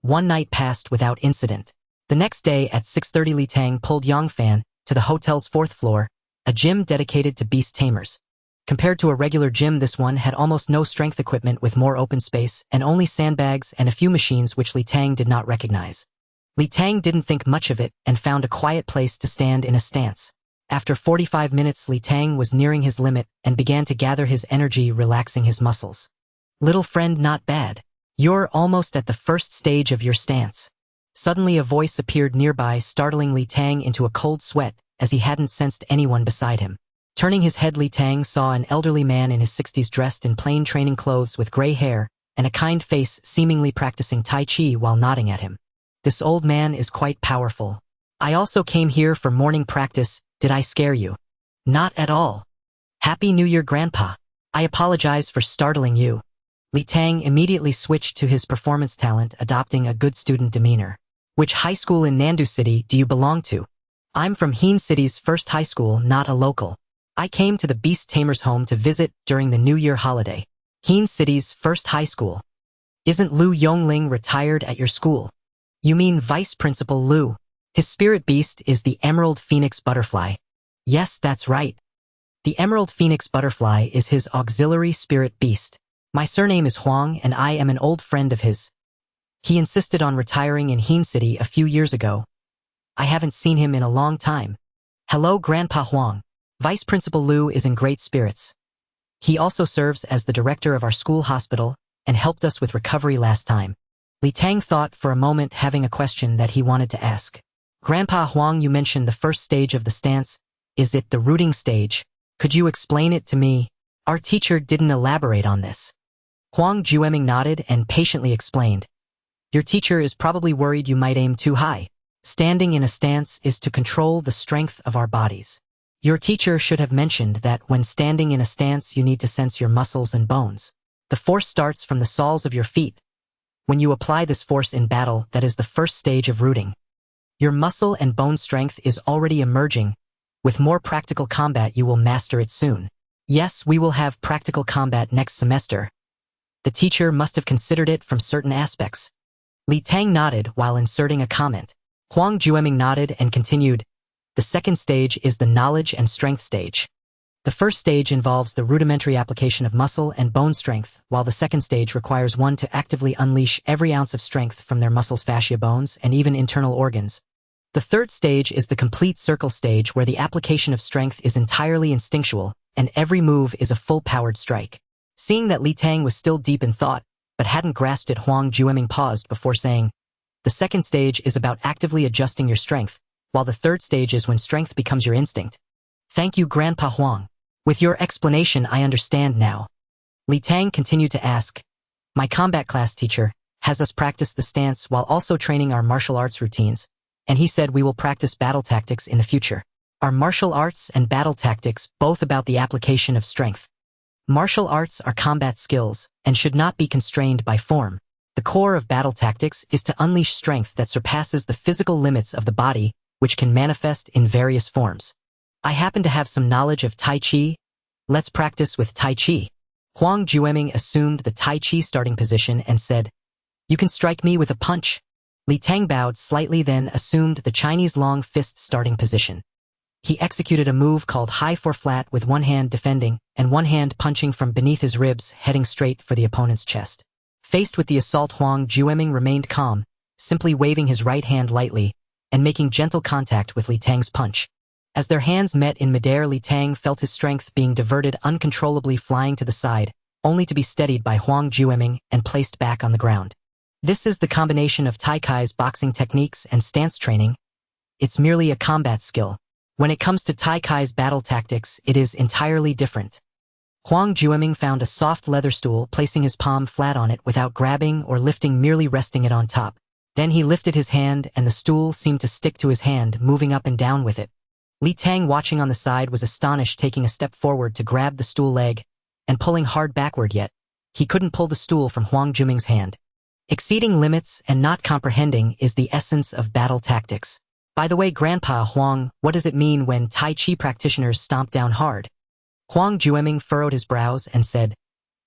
One night passed without incident. The next day at 6:30, Li Tang pulled Yang Fan to the hotel's 4th floor, a gym dedicated to beast tamers. Compared to a regular gym, this one had almost no strength equipment, with more open space and only sandbags and a few machines which Li Tang did not recognize. Li Tang didn't think much of it and found a quiet place to stand in a stance. After 45 minutes, Li Tang was nearing his limit and began to gather his energy, relaxing his muscles. Little friend, not bad. You're almost at the first stage of your stance. Suddenly a voice appeared nearby, startling Li Tang into a cold sweat, as he hadn't sensed anyone beside him. Turning his head, Li Tang saw an elderly man in his 60s, dressed in plain training clothes with gray hair and a kind face, seemingly practicing Tai Chi while nodding at him. This old man is quite powerful. I also came here for morning practice. Did I scare you? Not at all. Happy New Year, Grandpa. I apologize for startling you. Li Tang immediately switched to his performance talent, adopting a good student demeanor. Which high school in Nandu City do you belong to? I'm from Hien City's first high school, not a local. I came to the Beast Tamer's home to visit during the New Year holiday. Heen City's first high school. Isn't Lu Yongling retired at your school? You mean Vice Principal Lu? His spirit beast is the Emerald Phoenix Butterfly. Yes, that's right. The Emerald Phoenix Butterfly is his auxiliary spirit beast. My surname is Huang and I am an old friend of his. He insisted on retiring in Heen City a few years ago. I haven't seen him in a long time. Hello, Grandpa Huang. Vice Principal Lu is in great spirits. He also serves as the director of our school hospital and helped us with recovery last time. Li Tang thought for a moment, having a question that he wanted to ask. Grandpa Huang, you mentioned the first stage of the stance. Is it the rooting stage? Could you explain it to me? Our teacher didn't elaborate on this. Huang Jueming nodded and patiently explained. Your teacher is probably worried you might aim too high. Standing in a stance is to control the strength of our bodies. Your teacher should have mentioned that when standing in a stance you need to sense your muscles and bones. The force starts from the soles of your feet. When you apply this force in battle, that is the first stage of rooting. Your muscle and bone strength is already emerging. With more practical combat you will master it soon. Yes, we will have practical combat next semester. The teacher must have considered it from certain aspects. Li Tang nodded while inserting a comment. Huang Jueming nodded and continued. The second stage is the knowledge and strength stage. The first stage involves the rudimentary application of muscle and bone strength, while the second stage requires one to actively unleash every ounce of strength from their muscles, fascia, bones, and even internal organs. The third stage is the complete circle stage, where the application of strength is entirely instinctual, and every move is a full-powered strike. Seeing that Li Tang was still deep in thought, but hadn't grasped it, Huang Jueming paused before saying, the second stage is about actively adjusting your strength, while the third stage is when strength becomes your instinct. Thank you, Grandpa Huang. With your explanation, I understand now. Li Tang continued to ask, my combat class teacher has us practice the stance while also training our martial arts routines, and he said we will practice battle tactics in the future. Are martial arts and battle tactics both about the application of strength? Martial arts are combat skills and should not be constrained by form. The core of battle tactics is to unleash strength that surpasses the physical limits of the body, which can manifest in various forms. I happen to have some knowledge of Tai Chi. Let's practice with Tai Chi. Huang Jueming assumed the Tai Chi starting position and said, you can strike me with a punch. Li Tang bowed slightly, then assumed the Chinese long fist starting position. He executed a move called high 4 flat with one hand defending and one hand punching from beneath his ribs, heading straight for the opponent's chest. Faced with the assault, Huang Jueming remained calm, simply waving his right hand lightly and making gentle contact with Li Tang's punch. As their hands met in midair, Li Tang felt his strength being diverted, uncontrollably flying to the side, only to be steadied by Huang Jueming and placed back on the ground. This is the combination of Tai Kai's boxing techniques and stance training. It's merely a combat skill. When it comes to Tai Kai's battle tactics, it is entirely different. Huang Jueming found a soft leather stool, placing his palm flat on it without grabbing or lifting, merely resting it on top. Then he lifted his hand and the stool seemed to stick to his hand, moving up and down with it. Li Tang, watching on the side, was astonished, taking a step forward to grab the stool leg and pulling hard backward, yet he couldn't pull the stool from Huang Jueming's hand. Exceeding limits and not comprehending is the essence of battle tactics. By the way, Grandpa Huang, what does it mean when Tai Chi practitioners stomp down hard? Huang Jueming furrowed his brows and said,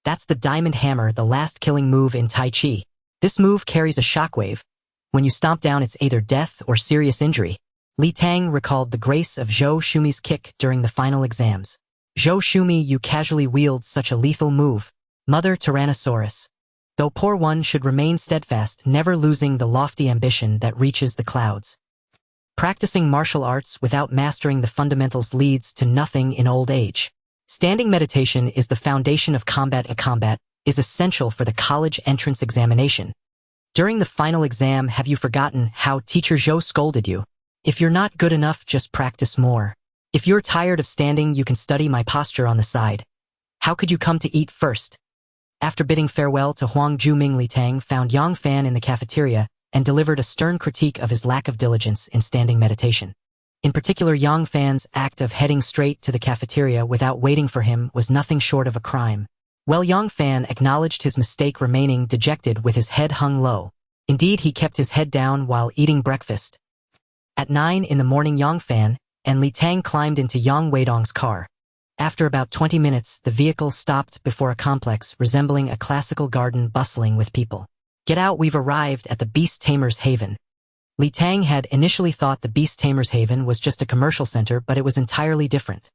that's the diamond hammer, the last killing move in Tai Chi. This move carries a shockwave. When you stomp down, it's either death or serious injury. Li Tang recalled the grace of Zhou Shumi's kick during the final exams. Zhou Shumi, you casually wield such a lethal move. Mother Tyrannosaurus. Though poor one should remain steadfast, never losing the lofty ambition that reaches the clouds. Practicing martial arts without mastering the fundamentals leads to nothing in old age. Standing meditation is the foundation of combat. A combat is essential for the college entrance examination. During the final exam, have you forgotten how Teacher Zhou scolded you? If you're not good enough, just practice more. If you're tired of standing, you can study my posture on the side. How could you come to eat first? After bidding farewell to Huang Jueming, Li Tang found Yang Fan in the cafeteria and delivered a stern critique of his lack of diligence in standing meditation. In particular, Yang Fan's act of heading straight to the cafeteria without waiting for him was nothing short of a crime. Well, Yang Fan acknowledged his mistake, remaining dejected with his head hung low. Indeed, he kept his head down while eating breakfast. At 9 in the morning, Yang Fan and Li Tang climbed into Yang Weidong's car. After about 20 minutes, the vehicle stopped before a complex resembling a classical garden bustling with people. "Get out, we've arrived at the Beast Tamer's Haven." Li Tang had initially thought the Beast Tamer's Haven was just a commercial center, but it was entirely different.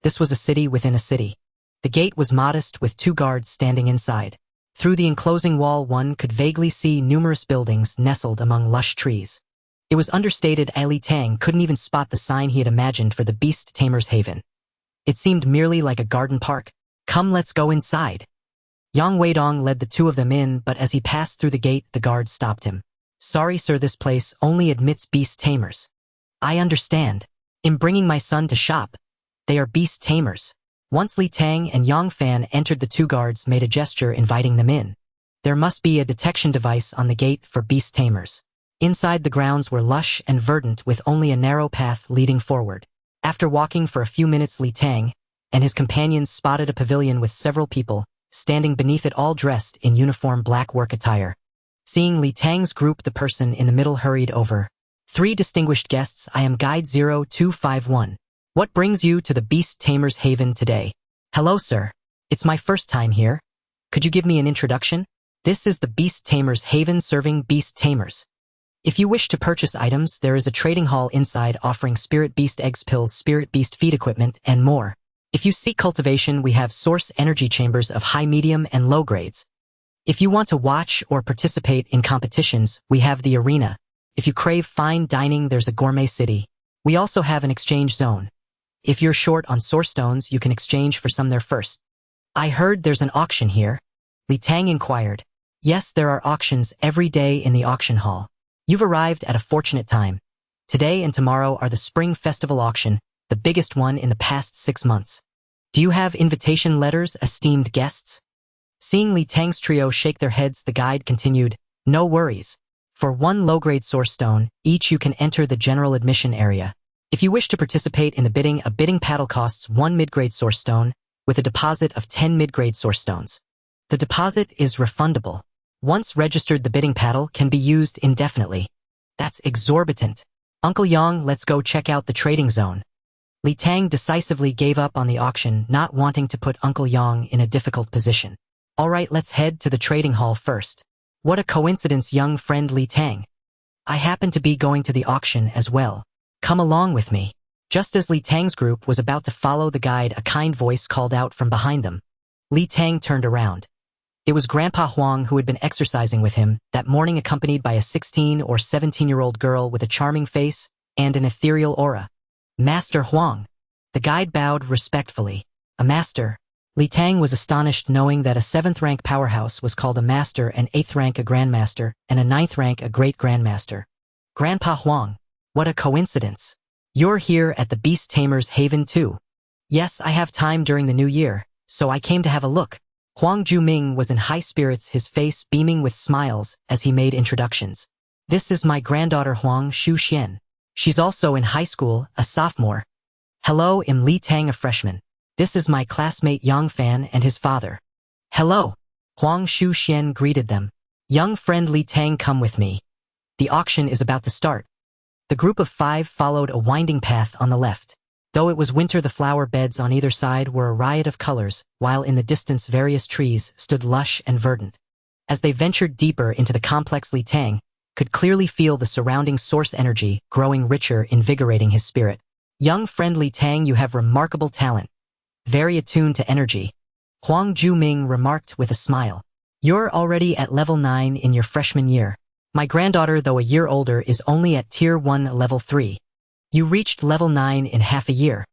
This was a city within a city. The gate was modest with 2 guards standing inside. Through the enclosing wall one could vaguely see numerous buildings nestled among lush trees. It was understated Li Tang couldn't even spot the sign he had imagined for the Beast Tamer's Haven. It seemed merely like a garden park. "Come, let's go inside." Yang Weidong led the 2 of them in, but as he passed through the gate, the guard stopped him. "Sorry, sir, this place only admits beast tamers." "I understand. In bringing my son to shop, they are beast tamers." Once Li Tang and Yang Fan entered, the 2 guards made a gesture inviting them in. There must be a detection device on the gate for beast tamers. Inside, the grounds were lush and verdant with only a narrow path leading forward. After walking for a few minutes, Li Tang and his companions spotted a pavilion with several people standing beneath it, all dressed in uniform black work attire. Seeing Li Tang's group, the person in the middle hurried over. "3 distinguished guests, I am Guide 0251. What brings you to the Beast Tamer's Haven today?" "Hello, sir. It's my first time here. Could you give me an introduction?" "This is the Beast Tamer's Haven, serving beast tamers. If you wish to purchase items, there is a trading hall inside offering spirit beast eggs, pills, spirit beast feed equipment, and more. If you seek cultivation, we have source energy chambers of high, medium, and low grades. If you want to watch or participate in competitions, we have the arena. If you crave fine dining, there's a gourmet city. We also have an exchange zone. If you're short on source stones, you can exchange for some there first." "I heard there's an auction here?" Li Tang inquired. "Yes, there are auctions every day in the auction hall. You've arrived at a fortunate time. Today and tomorrow are the Spring Festival auction, the biggest one in the past 6 months. Do you have invitation letters, esteemed guests?" Seeing Li Tang's trio shake their heads, the guide continued, "No worries. For 1 low-grade source stone, each you can enter the general admission area. If you wish to participate in the bidding, a bidding paddle costs 1 mid-grade source stone, with a deposit of 10 mid-grade source stones. The deposit is refundable. Once registered, the bidding paddle can be used indefinitely." "That's exorbitant. Uncle Yang, let's go check out the trading zone." Li Tang decisively gave up on the auction, not wanting to put Uncle Yang in a difficult position. "All right, let's head to the trading hall first." "What a coincidence, young friend Li Tang. I happen to be going to the auction as well. Come along with me." Just as Li Tang's group was about to follow the guide, a kind voice called out from behind them. Li Tang turned around. It was Grandpa Huang, who had been exercising with him that morning, accompanied by a 16 or 17-year-old girl with a charming face and an ethereal aura. "Master Huang." The guide bowed respectfully. "A master?" Li Tang was astonished, knowing that a 7th rank powerhouse was called a master, an 8th rank a grandmaster, and a 9th rank a great grandmaster. "Grandpa Huang, what a coincidence. You're here at the Beast Tamer's Haven too." "Yes, I have time during the new year, so I came to have a look." Huang Juming was in high spirits, his face beaming with smiles as he made introductions. "This is my granddaughter Huang Shuxian. She's also in high school, a sophomore." "Hello, I'm Li Tang, a freshman. This is my classmate Yang Fan and his father." "Hello." Huang Shuxian greeted them. "Young friend Li Tang, come with me. The auction is about to start." The group of 5 followed a winding path on the left. Though it was winter, the flower beds on either side were a riot of colors, while in the distance various trees stood lush and verdant. As they ventured deeper into the complex, Li Tang could clearly feel the surrounding source energy growing richer, invigorating his spirit. "Young friend Li Tang, you have remarkable talent. Very attuned to energy," Huang Juming remarked with a smile. "You're already at level 9 in your freshman year. My granddaughter, though a year older, is only at Tier 1 level 3. You reached level 9 in half a year."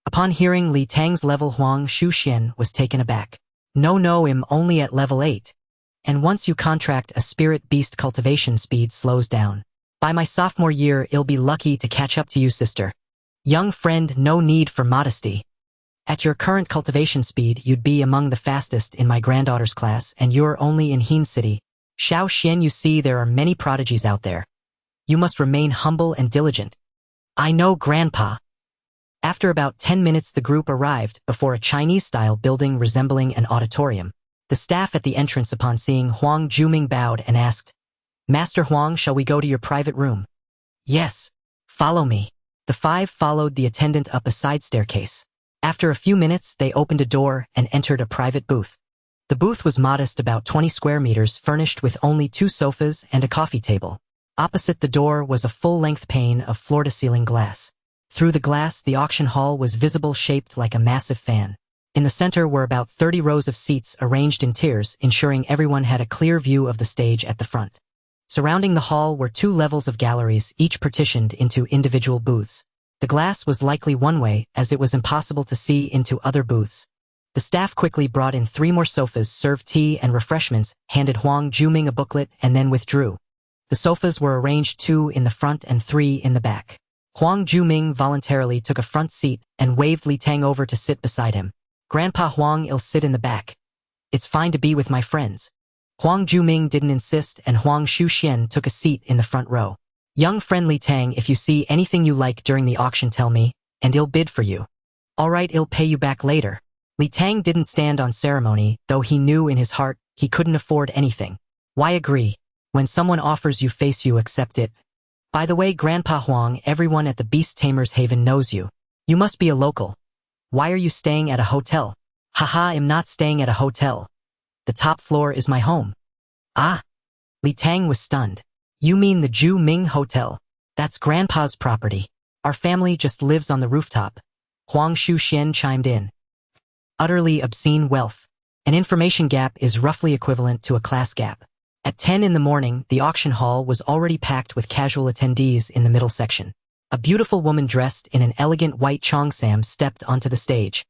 Upon hearing Li Tang's level, Huang Shuxian was taken aback. No, I'm only at level 8. And once you contract a spirit beast, cultivation speed slows down. By my sophomore year, I'll be lucky to catch up to you, sister. Young friend, no need for modesty. At your current cultivation speed, you'd be among the fastest in my granddaughter's class, and you're only in Heen City. Xiao Xian, you see, there are many prodigies out there. You must remain humble and diligent. I know, Grandpa. After about 10 minutes, the group arrived before a Chinese-style building resembling an auditorium. The staff at the entrance, upon seeing Huang Juming, bowed and asked, "Master Huang, shall we go to your private room?" "Yes. Follow me." The 5 followed the attendant up a side staircase. After a few minutes, they opened a door and entered a private booth. The booth was modest, about 20 square meters, furnished with only 2 sofas and a coffee table. Opposite the door was a full-length pane of floor-to-ceiling glass. Through the glass, the auction hall was visible, shaped like a massive fan. In the center were about 30 rows of seats arranged in tiers, ensuring everyone had a clear view of the stage at the front. Surrounding the hall were 2 levels of galleries, each partitioned into individual booths. The glass was likely one-way, as it was impossible to see into other booths. The staff quickly brought in 3 more sofas, served tea and refreshments, handed Huang Juming a booklet, and then withdrew. The sofas were arranged 2 in the front and 3 in the back. Huang Juming voluntarily took a front seat and waved Li Tang over to sit beside him. "Grandpa Huang, I'll sit in the back. It's fine to be with my friends." Huang Juming didn't insist, and Huang Shuxian took a seat in the front row. "Young friend Li Tang, if you see anything you like during the auction, tell me, and I'll bid for you." "All right, I'll pay you back later." Li Tang didn't stand on ceremony, though he knew in his heart he couldn't afford anything. Why agree? When someone offers you face, you accept it. By the way, Grandpa Huang, everyone at the Beast Tamer's Haven knows you. You must be a local. Why are you staying at a hotel? Haha, I'm not staying at a hotel. The top floor is my home. Ah! Li Tang was stunned. You mean the Ju Ming Hotel? That's Grandpa's property. Our family just lives on the rooftop. Huang Shuxian chimed in. Utterly obscene wealth. An information gap is roughly equivalent to a class gap. At 10 in the morning, the auction hall was already packed with casual attendees in the middle section. A beautiful woman dressed in an elegant white cheongsam stepped onto the stage.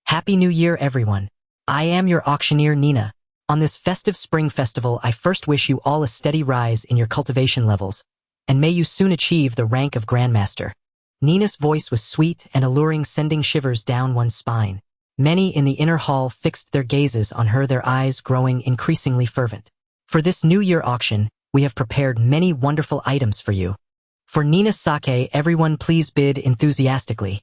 "Happy New Year, everyone. I am your auctioneer, Nina. On this festive spring festival, I first wish you all a steady rise in your cultivation levels, and may you soon achieve the rank of Grandmaster." Nina's voice was sweet and alluring, sending shivers down one's spine. Many in the inner hall fixed their gazes on her, their eyes growing increasingly fervent. "For this New Year auction, we have prepared many wonderful items for you. For Nina's sake, everyone please bid enthusiastically."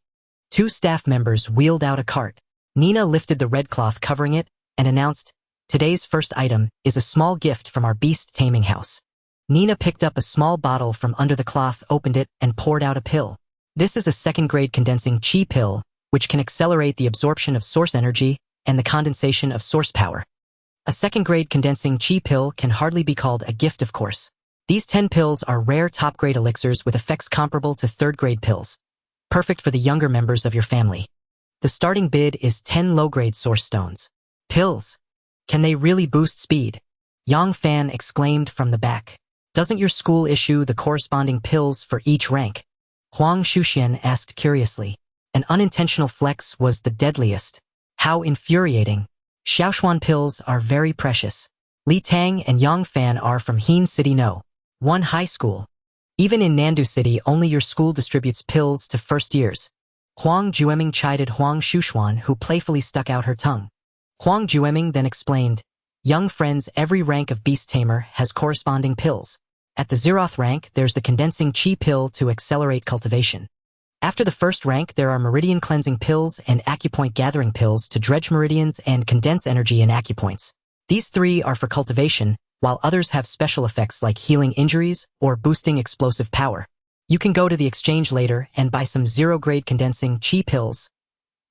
2 staff members wheeled out a cart. Nina lifted the red cloth covering it and announced, "Today's first item is a small gift from our beast taming house." Nina picked up a small bottle from under the cloth, opened it, and poured out a pill. This is a second-grade condensing chi pill, which can accelerate the absorption of source energy and the condensation of source power. A second-grade condensing chi pill can hardly be called a gift, of course. These 10 pills are rare top-grade elixirs with effects comparable to third-grade pills. Perfect for the younger members of your family. The starting bid is 10 low-grade source stones. Pills? Can they really boost speed? Yang Fan exclaimed from the back. Doesn't your school issue the corresponding pills for each rank? Huang Shuxian asked curiously. An unintentional flex was the deadliest. How infuriating. Xiaoshuan pills are very precious. Li Tang and Yang Fan are from Heen City No. 1 high school. Even in Nandu City, only your school distributes pills to first years. Huang Jueming chided Huang Shuxuan, who playfully stuck out her tongue. Huang Jueming then explained, "Young friends, every rank of Beast Tamer has corresponding pills. At the Zeroth rank, there's the condensing chi pill to accelerate cultivation. After the first rank, there are meridian cleansing pills and acupoint gathering pills to dredge meridians and condense energy in acupoints. These 3 are for cultivation, while others have special effects like healing injuries or boosting explosive power. You can go to the exchange later and buy some 0-grade condensing chi pills.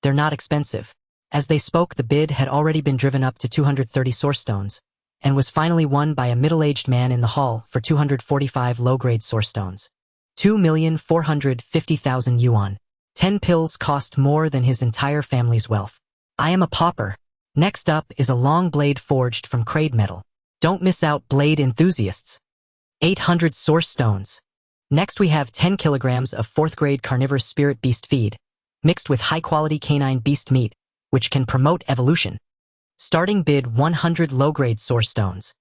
They're not expensive." As they spoke, the bid had already been driven up to 230 source stones, and was finally won by a middle-aged man in the hall for 245 low-grade source stones. 2,450,000 yuan. 10 pills cost more than his entire family's wealth. I am a pauper. Next up is a long blade forged from crade metal. Don't miss out, blade enthusiasts. 800 source stones. Next we have 10 kilograms of 4th-grade carnivorous spirit beast feed, mixed with high-quality canine beast meat, which can promote evolution. Starting bid 100 low-grade source stones.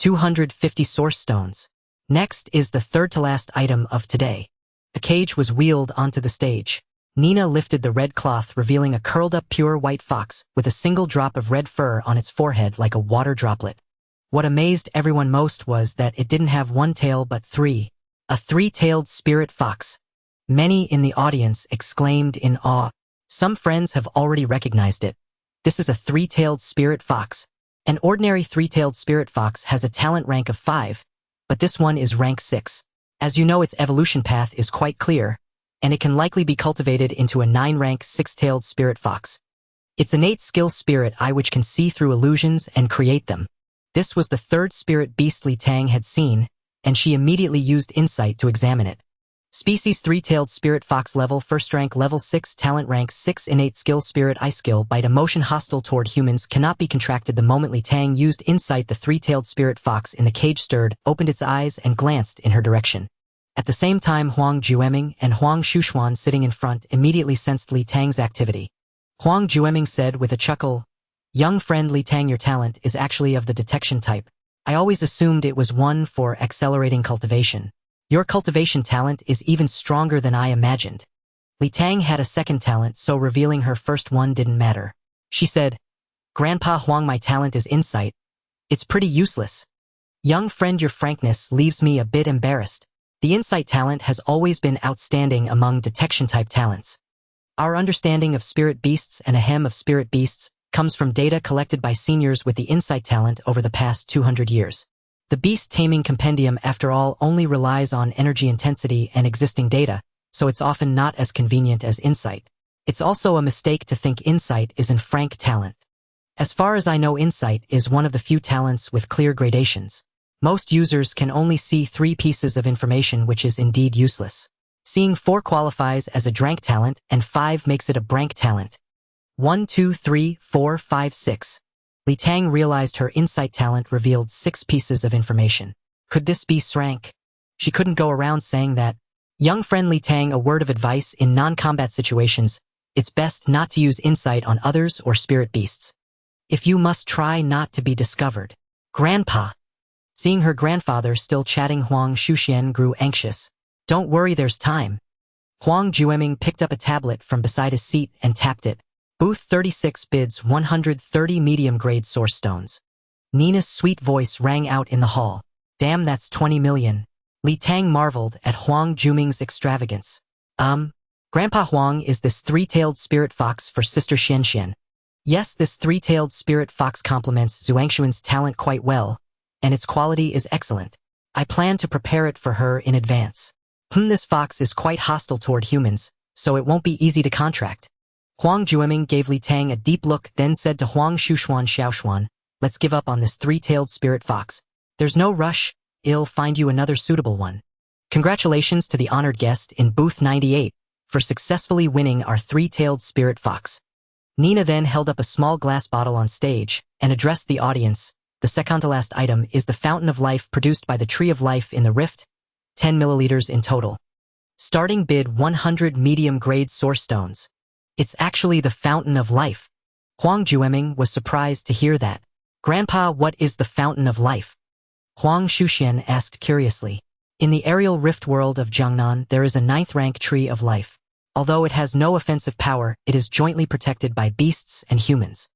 250 source stones. Next is the third-to-last item of today. A cage was wheeled onto the stage. Nina lifted the red cloth, revealing a curled-up pure white fox with a single drop of red fur on its forehead like a water droplet. What amazed everyone most was that it didn't have 1 tail but 3. A 3-tailed spirit fox. Many in the audience exclaimed in awe. Some friends have already recognized it. This is a 3-tailed spirit fox. An ordinary 3-tailed spirit fox has a talent rank of 5, but this one is rank 6. As you know, its evolution path is quite clear. and it can likely be cultivated into a 9-rank 6-tailed spirit fox. Its innate skill spirit eye which can see through illusions and create them. This was the third spirit beast Li Tang had seen, and she immediately used insight to examine it. Species 3-tailed spirit fox level 1st rank level 6 talent rank 6 innate skill spirit eye skill bite emotion hostile toward humans cannot be contracted. The moment Li Tang used insight, the 3-tailed spirit fox in the cage stirred, opened its eyes and glanced in her direction. At the same time, Huang Jueming and Huang Shuxuan sitting in front immediately sensed Li Tang's activity. Huang Jueming said with a chuckle, "Young friend Li Tang, your talent is actually of the detection type. I always assumed it was one for accelerating cultivation. Your cultivation talent is even stronger than I imagined." Li Tang had a second talent, so revealing her first one didn't matter. She said, "Grandpa Huang, my talent is insight. It's pretty useless. Young friend, your frankness leaves me a bit embarrassed. The insight talent has always been outstanding among detection-type talents. Our understanding of spirit beasts and ahem of spirit beasts comes from data collected by seniors with the insight talent over the past 200 years. The beast taming compendium, after all, only relies on energy intensity and existing data, so it's often not as convenient as insight. It's also a mistake to think insight is an frank talent. As far as I know, insight is one of the few talents with clear gradations. Most users can only see 3 pieces of information, which is indeed useless. Seeing 4 qualifies as a drank talent, and 5 makes it a brank talent. 1, 2, 3, 4, 5, 6. Li Tang realized her insight talent revealed 6 pieces of information. Could this be srank? She couldn't go around saying that. Young friend Li Tang, a word of advice in non-combat situations: it's best not to use insight on others or spirit beasts. If you must, try not to be discovered. Grandpa. Seeing her grandfather still chatting, Huang Shuxian grew anxious. Don't worry, there's time. Huang Jueming picked up a tablet from beside his seat and tapped it. Booth 36 bids 130 medium-grade source stones. Nina's sweet voice rang out in the hall. Damn, that's 20 million. Li Tang marveled at Huang Juming's extravagance. Grandpa Huang, is this 3-tailed spirit fox for Sister Xianxian? Yes, this 3-tailed spirit fox complements Zhuangshuan's talent quite well, and its quality is excellent. I plan to prepare it for her in advance. This fox is quite hostile toward humans, so it won't be easy to contract. Huang Jueming gave Li Tang a deep look, then said to Huang Shuxuan, Xiaoshuan, let's give up on this 3-tailed spirit fox. There's no rush, I'll find you another suitable one. Congratulations to the honored guest in booth 98 for successfully winning our 3-tailed spirit fox. Nina then held up a small glass bottle on stage and addressed the audience. The second to last item is the Fountain of Life produced by the Tree of Life in the Rift, 10 milliliters in total. Starting bid 100 medium-grade source stones. It's actually the Fountain of Life. Huang Jueming was surprised to hear that. Grandpa, what is the Fountain of Life? Huang Shuxian asked curiously. In the aerial rift world of Jiangnan, there is a 9th-rank Tree of Life. Although it has no offensive power, it is jointly protected by beasts and humans.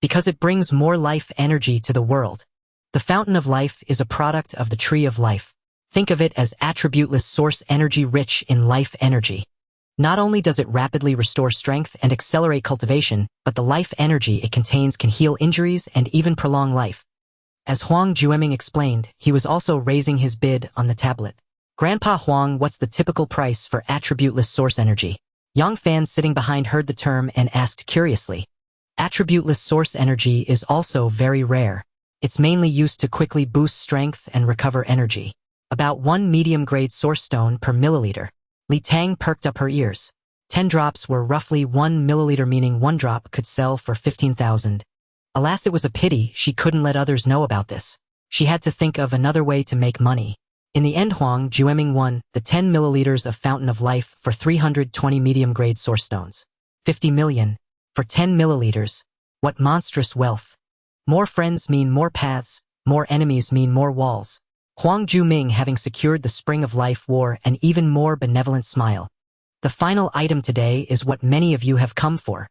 Because it brings more life energy to the world. The Fountain of Life is a product of the Tree of Life. Think of it as attributeless source energy rich in life energy. Not only does it rapidly restore strength and accelerate cultivation, but the life energy it contains can heal injuries and even prolong life. As Huang Jueming explained, he was also raising his bid on the tablet. Grandpa Huang, what's the typical price for attributeless source energy? Young fans sitting behind heard the term and asked curiously. Attributeless source energy is also very rare. It's mainly used to quickly boost strength and recover energy. About 1 medium-grade source stone per milliliter. Li Tang perked up her ears. 10 drops were roughly 1 milliliter, meaning 1 drop could sell for 15,000. Alas, it was a pity she couldn't let others know about this. She had to think of another way to make money. In the end, Huang Jueming won the 10 milliliters of Fountain of Life for 320 medium-grade source stones. 50 million. For 10 milliliters. What monstrous wealth. More friends mean more paths, more enemies mean more walls. Huang Juming, having secured the Spring of Life, wore an even more benevolent smile. The final item today is what many of you have come for.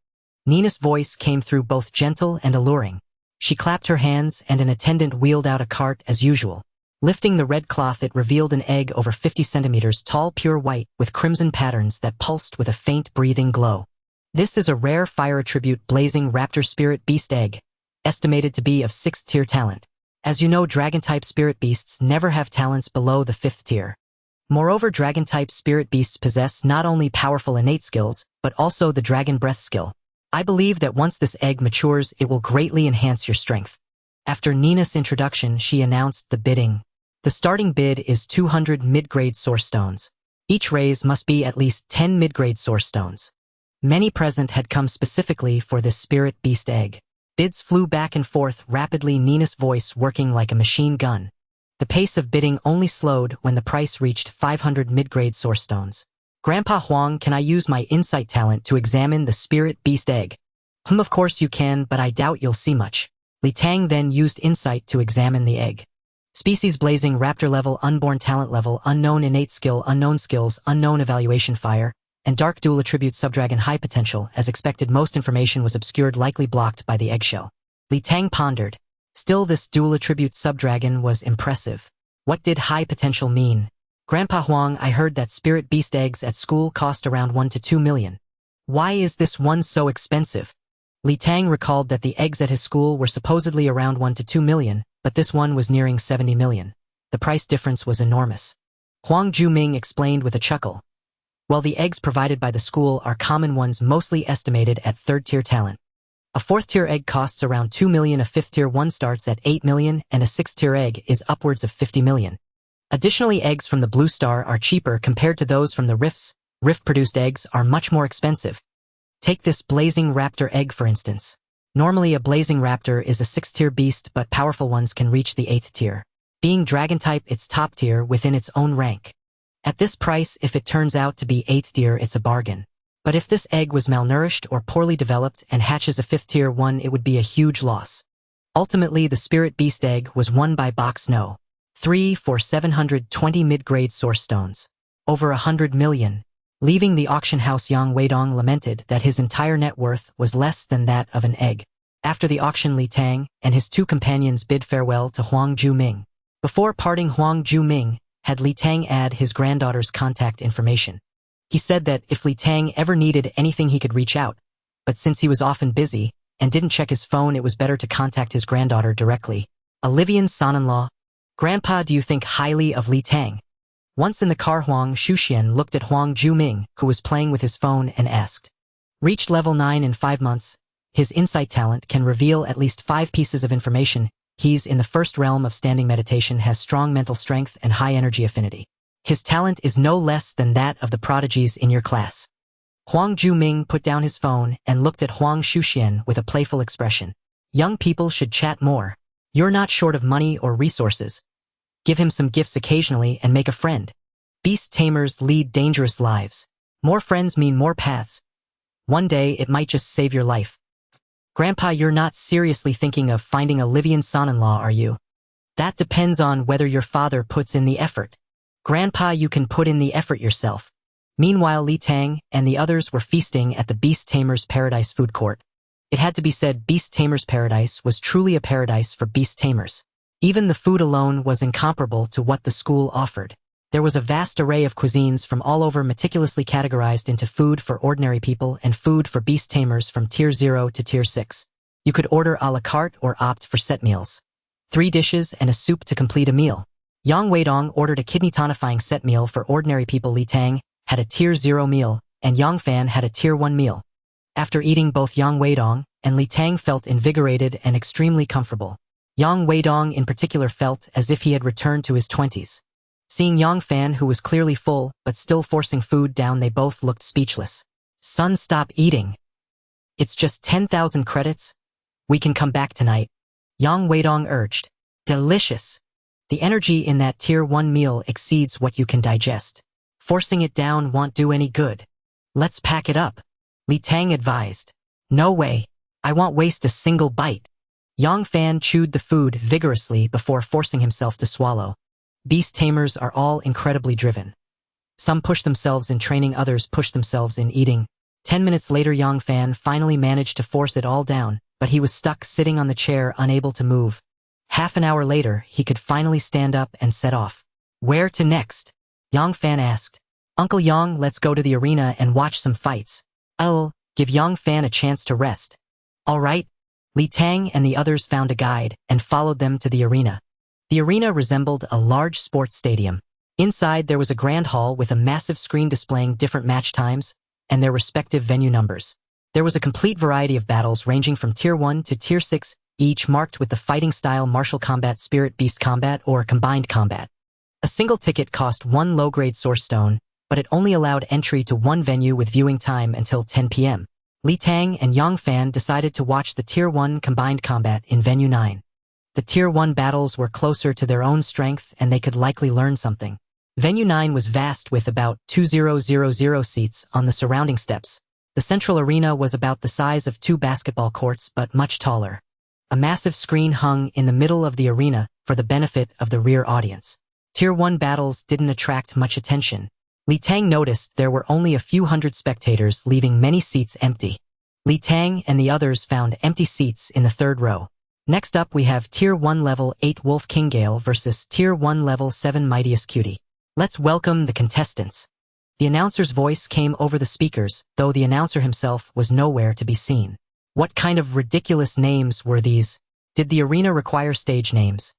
Nina's voice came through both gentle and alluring. She clapped her hands and an attendant wheeled out a cart as usual. Lifting the red cloth, it revealed an egg over 50 centimeters tall, pure white, with crimson patterns that pulsed with a faint breathing glow. This is a rare fire attribute blazing raptor spirit beast egg, estimated to be of 6th tier talent. As you know, dragon-type spirit beasts never have talents below the 5th tier. Moreover, dragon-type spirit beasts possess not only powerful innate skills, but also the dragon breath skill. I believe that once this egg matures, it will greatly enhance your strength. After Nina's introduction, she announced the bidding. The starting bid is 200 mid-grade source stones. Each raise must be at least 10 mid-grade source stones. Many present had come specifically for this spirit beast egg. Bids flew back and forth rapidly, Nina's voice working like a machine gun. The pace of bidding only slowed when the price reached 500 mid-grade source stones. Grandpa Huang, can I use my insight talent to examine the spirit beast egg? Of course you can, but I doubt you'll see much. Li Tang then used insight to examine the egg. Species blazing, raptor level, unborn talent level, unknown innate skill, unknown skills, unknown evaluation, fire, and dark dual attribute, subdragon, high potential. As expected, most information was obscured, likely blocked by the eggshell. Li Tang pondered. Still, this dual attribute subdragon was impressive. What did high potential mean? Grandpa Huang, I heard that spirit beast eggs at school cost around 1 to 2 million. Why is this one so expensive? Li Tang recalled that the eggs at his school were supposedly around 1 to 2 million, but this one was nearing 70 million. The price difference was enormous. Huang Juming explained with a chuckle. Well, the eggs provided by the school are common ones, mostly estimated at third-tier talent. A fourth-tier egg costs around 2 million, a fifth-tier one starts at 8 million, and a sixth-tier egg is upwards of 50 million. Additionally, eggs from the Blue Star are cheaper compared to those from the Rifts. Rift-produced eggs are much more expensive. Take this blazing raptor egg for instance. Normally a blazing raptor is a 6th-tier beast, but powerful ones can reach the 8th tier. Being dragon-type, it's top tier within its own rank. At this price, if it turns out to be 8th tier, it's a bargain. But if this egg was malnourished or poorly developed and hatches a 5th-tier one, it would be a huge loss. Ultimately, the spirit beast egg was won by Box No. 3 for 720 mid-grade source stones. Over 100 million. Leaving the auction house, Yang Weidong lamented that his entire net worth was less than that of an egg. After the auction, Li Tang and his two companions bid farewell to Huang Juming. Before parting, Huang Juming had Li Tang add his granddaughter's contact information. He said that if Li Tang ever needed anything he could reach out, but since he was often busy and didn't check his phone, it was better to contact his granddaughter directly. Olivian's son-in-law. Grandpa, do you think highly of Li Tang? Once in the car, Huang Shuxian looked at Huang Juming, who was playing with his phone, and asked. Reached level 9 in 5 months. His insight talent can reveal at least 5 pieces of information. He's in the first realm of standing meditation, has strong mental strength and high energy affinity. His talent is no less than that of the prodigies in your class. Huang Juming put down his phone and looked at Huang Shuxian with a playful expression. Young people should chat more. You're not short of money or resources. Give him some gifts occasionally and make a friend. Beast tamers lead dangerous lives. More friends mean more paths. One day it might just save your life. Grandpa, you're not seriously thinking of finding a Livian son-in-law, are you? That depends on whether your father puts in the effort. Grandpa, you can put in the effort yourself. Meanwhile, Li Tang and the others were feasting at the Beast Tamer's Paradise food court. It had to be said, Beast Tamer's Paradise was truly a paradise for beast tamers. Even the food alone was incomparable to what the school offered. There was a vast array of cuisines from all over, meticulously categorized into food for ordinary people and food for beast tamers from tier 0 to tier 6. You could order a la carte or opt for set meals. 3 dishes and a soup to complete a meal. Yang Weidong ordered a kidney tonifying set meal for ordinary people. Li Tang had a tier 0 meal, and Yang Fan had a tier 1 meal. After eating, both Yang Weidong and Li Tang felt invigorated and extremely comfortable. Yang Weidong in particular felt as if he had returned to his 20s. Seeing Yang Fan, who was clearly full but still forcing food down, they both looked speechless. Son, stop eating. It's just 10,000 credits. We can come back tonight. Yang Weidong urged. Delicious. The energy in that tier 1 meal exceeds what you can digest. Forcing it down won't do any good. Let's pack it up. Li Tang advised. No way. I won't waste a single bite. Yang Fan chewed the food vigorously before forcing himself to swallow. Beast tamers are all incredibly driven. Some push themselves in training, others push themselves in eating. 10 minutes later, Yang Fan finally managed to force it all down, but he was stuck sitting on the chair, unable to move. Half an hour later, he could finally stand up and set off. Where to next? Yang Fan asked. Uncle Yang, let's go to the arena and watch some fights. I'll give Yang Fan a chance to rest. All right. Li Tang and the others found a guide and followed them to the arena. The arena resembled a large sports stadium. Inside, there was a grand hall with a massive screen displaying different match times and their respective venue numbers. There was a complete variety of battles ranging from Tier 1 to Tier 6, each marked with the fighting style martial combat, spirit beast combat, or combined combat. A single ticket cost 1 low-grade source stone, but it only allowed entry to one venue with viewing time until 10 p.m. Li Tang and Yang Fan decided to watch the Tier 1 combined combat in Venue 9. The Tier 1 battles were closer to their own strength and they could likely learn something. Venue 9 was vast with about 2,000 seats on the surrounding steps. The central arena was about the size of 2 basketball courts but much taller. A massive screen hung in the middle of the arena for the benefit of the rear audience. Tier 1 battles didn't attract much attention. Li Tang noticed there were only a few hundred spectators, leaving many seats empty. Li Tang and the others found empty seats in the third row. Next up we have Tier 1 Level 8 Wolf King Gale versus Tier 1 Level 7 Mightiest Cutie. Let's welcome the contestants. The announcer's voice came over the speakers, though the announcer himself was nowhere to be seen. What kind of ridiculous names were these? Did the arena require stage names?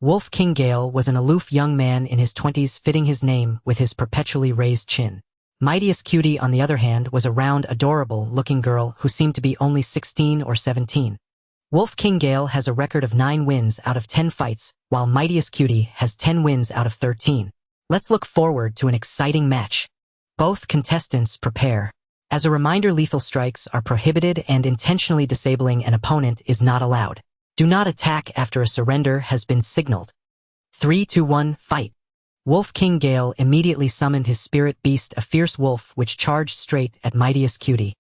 Wolf King Gale was an aloof young man in his 20s, fitting his name with his perpetually raised chin. Mightiest Cutie, on the other hand, was a round, adorable-looking girl who seemed to be only 16 or 17. Wolf King Gale has a record of 9 wins out of 10 fights, while Mightiest Cutie has 10 wins out of 13. Let's look forward to an exciting match. Both contestants prepare. As a reminder, lethal strikes are prohibited and intentionally disabling an opponent is not allowed. Do not attack after a surrender has been signaled. 3, 2, 1, fight. Wolf King Gale immediately summoned his spirit beast, a fierce wolf which charged straight at Mightiest Cutie.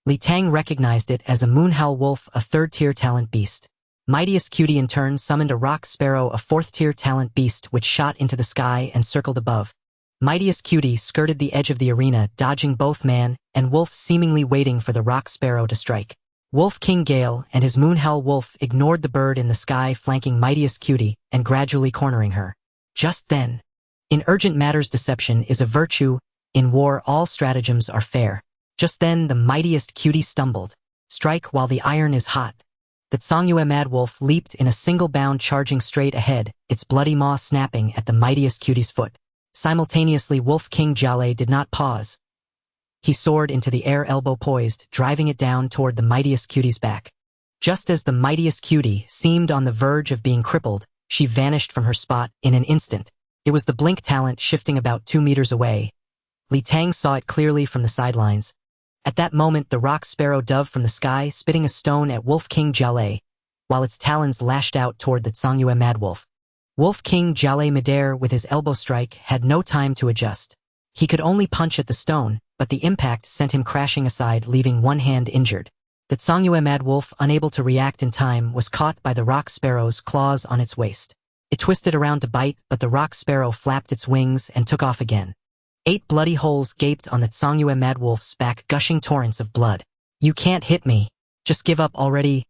Li Tang recognized it as a Moonhowl Wolf, a 3rd-tier talent beast. Mightiest Cutie in turn summoned a Rock Sparrow, a 4th-tier talent beast which shot into the sky and circled above. Mightiest Cutie skirted the edge of the arena, dodging both man and wolf, seemingly waiting for the Rock Sparrow to strike. Wolf King Gale and his Moonhowl Wolf ignored the bird in the sky, flanking Mightiest Cutie and gradually cornering her. Just then, in urgent matters deception is a virtue, in war all stratagems are fair. Just then the Mightiest Cutie stumbled. Strike while the iron is hot. The Tsangyue Mad Wolf leaped in a single bound, charging straight ahead, its bloody maw snapping at the Mightiest Cutie's foot. Simultaneously, Wolf King Jale did not pause. He soared into the air, elbow poised, driving it down toward the Mightiest Cutie's back. Just as the Mightiest Cutie seemed on the verge of being crippled, she vanished from her spot in an instant. It was the blink talent shifting about 2 meters away. Li Tang saw it clearly from the sidelines. At that moment, the Rock Sparrow dove from the sky, spitting a stone at Wolf King Jale, while its talons lashed out toward the Tsangyue Mad Wolf. Wolf King Jale midair with his elbow strike had no time to adjust. He could only punch at the stone, but the impact sent him crashing aside, leaving one hand injured. The Tsangyue Mad Wolf, unable to react in time, was caught by the Rock Sparrow's claws on its waist. It twisted around to bite, but the Rock Sparrow flapped its wings and took off again. 8 bloody holes gaped on the Tsangyue Mad Wolf's back, gushing torrents of blood. "You can't hit me. Just give up already,"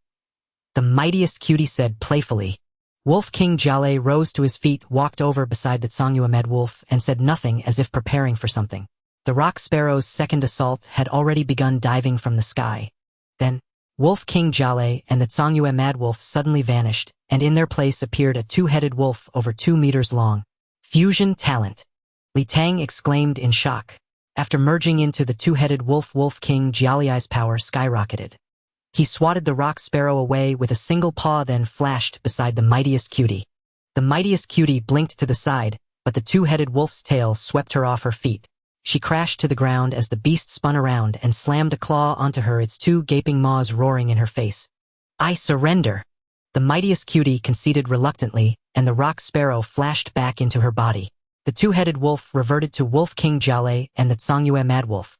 the Mightiest Cutie said playfully. Wolf King Jale rose to his feet, walked over beside the Tsangyue Mad Wolf, and said nothing, as if preparing for something. The Rock Sparrow's second assault had already begun, diving from the sky. Then, Wolf King Jale and the Tsangyue Mad Wolf suddenly vanished, and in their place appeared a 2-headed wolf over 2 meters long. Fusion talent. Li Tang exclaimed in shock. After merging into the 2-headed wolf, Wolf King Jale's power skyrocketed. He swatted the Rock Sparrow away with a single paw, then flashed beside the Mightiest Cutie. The Mightiest Cutie blinked to the side, but the 2-headed wolf's tail swept her off her feet. She crashed to the ground as the beast spun around and slammed a claw onto her, its 2 gaping maws roaring in her face. "I surrender." The Mightiest Cutie conceded reluctantly, and the Rock Sparrow flashed back into her body. The 2-headed wolf reverted to Wolf King Jale and the Tsangyue Mad Wolf.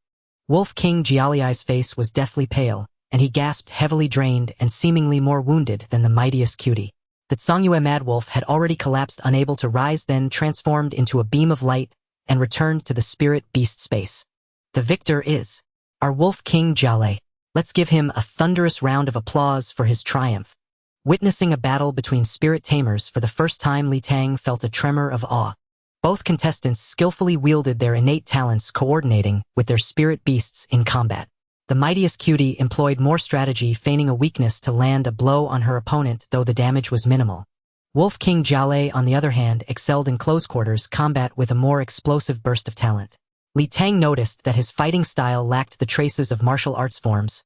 Wolf King Jale's face was deathly pale, and he gasped, heavily drained and seemingly more wounded than the Mightiest Cutie. The Tsangyue Mad Wolf had already collapsed, unable to rise, then transformed into a beam of light and returned to the spirit beast space. The victor is our Wolf King Jale. Let's give him a thunderous round of applause for his triumph. Witnessing a battle between spirit tamers for the first time, Li Tang felt a tremor of awe. Both contestants skillfully wielded their innate talents, coordinating with their spirit beasts in combat. The Mightiest Cutie employed more strategy, feigning a weakness to land a blow on her opponent, though the damage was minimal. Wolf King Jiale, on the other hand, excelled in close quarters combat with a more explosive burst of talent. Li Tang noticed that his fighting style lacked the traces of martial arts forms.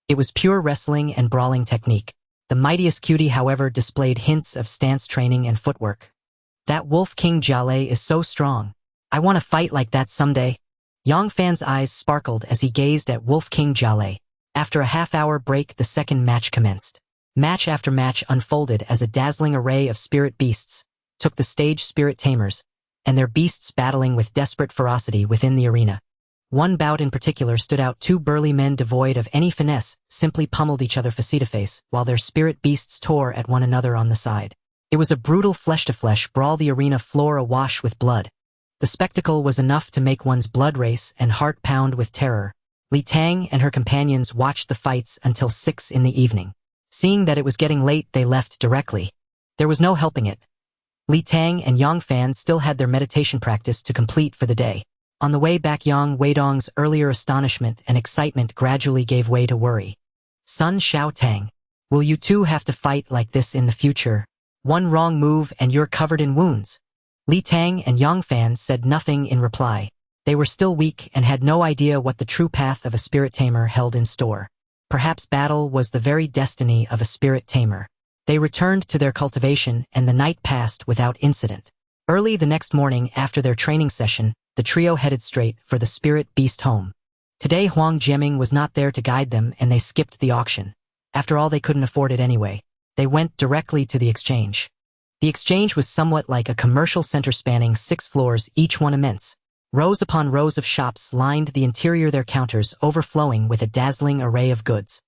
It was pure wrestling and brawling technique. The mightiest cutie, however, displayed hints of stance training and footwork. That Wolf King Jiale is so strong. I want to fight like that someday. Yang Fan's eyes sparkled as he gazed at Wolf King Jiale. After a half-hour break, the second match commenced. Match after match unfolded as a dazzling array of spirit beasts took the stage. Spirit tamers, and their beasts battling with desperate ferocity within the arena. One bout in particular stood out. Two burly men devoid of any finesse simply pummeled each other face-to-face, while their spirit beasts tore at one another on the side. It was a brutal flesh-to-flesh brawl, the arena floor awash with blood. The spectacle was enough to make one's blood race and heart pound with terror. Li Tang and her companions watched the fights until 6 in the evening. Seeing that it was getting late, they left directly. There was no helping it. Li Tang and Yang Fan still had their meditation practice to complete for the day. On the way back, Yang Weidong's earlier astonishment and excitement gradually gave way to worry. Sun Xiao Tang, will you two have to fight like this in the future? One wrong move and you're covered in wounds. Li Tang and Yang Fan said nothing in reply. They were still weak and had no idea what the true path of a spirit tamer held in store. Perhaps battle was the very destiny of a spirit tamer. They returned to their cultivation and the night passed without incident. Early the next morning, after their training session, the trio headed straight for the spirit beast home. Today Huang Jiaming was not there to guide them and they skipped the auction. After all, they couldn't afford it anyway. They went directly to the exchange. The exchange was somewhat like a commercial center spanning 6 floors, each one immense. Rows upon rows of shops lined the interior, their counters overflowing with a dazzling array of goods.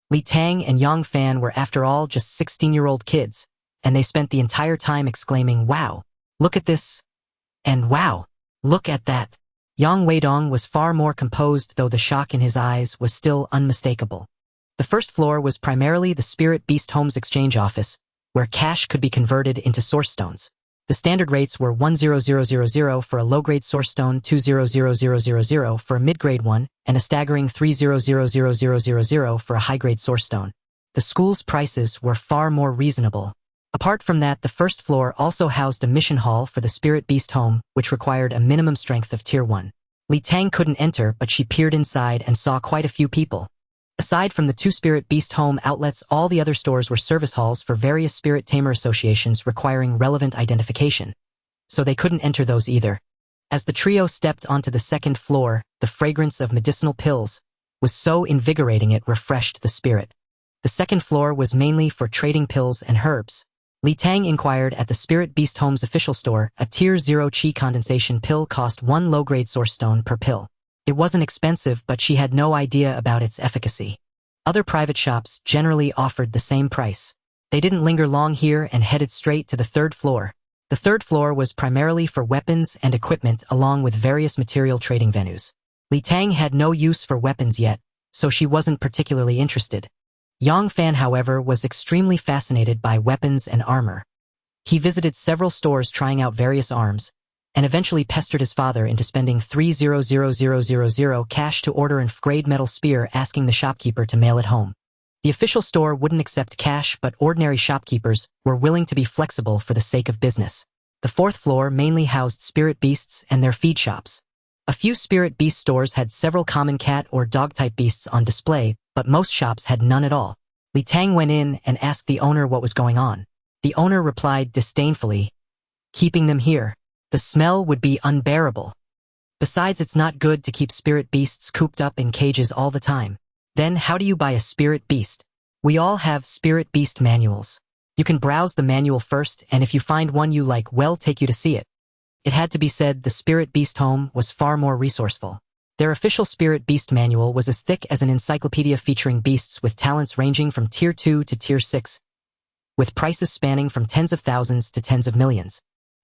Li Tang and Yang Fan were, after all, just 16-year-old kids, and they spent the entire time exclaiming, "Wow, look at this!" and "Wow, look at that!" Yang Weidong was far more composed, though the shock in his eyes was still unmistakable. The first floor was primarily the Spirit Beast Home's exchange office, where cash could be converted into source stones. The standard rates were 10000 for a low-grade source stone, 200000 for a mid-grade one, and a staggering 300000 for a high-grade source stone. The school's prices were far more reasonable. Apart from that, the first floor also housed a mission hall for the Spirit Beast Home, which required a minimum strength of Tier 1. Li Tang couldn't enter, but she peered inside and saw quite a few people. Aside from the 2 Spirit Beast Home outlets, all the other stores were service halls for various Spirit Tamer associations requiring relevant identification, so they couldn't enter those either. As the trio stepped onto the second floor, the fragrance of medicinal pills was so invigorating it refreshed the spirit. The second floor was mainly for trading pills and herbs. Li Tang inquired at the Spirit Beast Home's official store. A Tier 0 Qi condensation pill cost 1 low-grade source stone per pill. It wasn't expensive, but she had no idea about its efficacy. Other private shops generally offered the same price. They didn't linger long here and headed straight to the third floor. The third floor was primarily for weapons and equipment along with various material trading venues. Li Tang had no use for weapons yet, so she wasn't particularly interested. Yang Fan, however, was extremely fascinated by weapons and armor. He visited several stores trying out various arms, and eventually pestered his father into spending 300000 cash to order an F-grade metal spear, asking the shopkeeper to mail it home. The official store wouldn't accept cash, but ordinary shopkeepers were willing to be flexible for the sake of business. The fourth floor mainly housed spirit beasts and their feed shops. A few spirit beast stores had several common cat or dog-type beasts on display, but most shops had none at all. Li Tang went in and asked the owner what was going on. The owner replied disdainfully, "Keeping them here. The smell would be unbearable. Besides, it's not good to keep spirit beasts cooped up in cages all the time. Then how do you buy a spirit beast? We all have spirit beast manuals. You can browse the manual first, and if you find one you like, well, take you to see it." It had to be said, the Spirit Beast Home was far more resourceful. Their official Spirit Beast manual was as thick as an encyclopedia, featuring beasts with talents ranging from Tier 2 to Tier 6, with prices spanning from tens of thousands to tens of millions.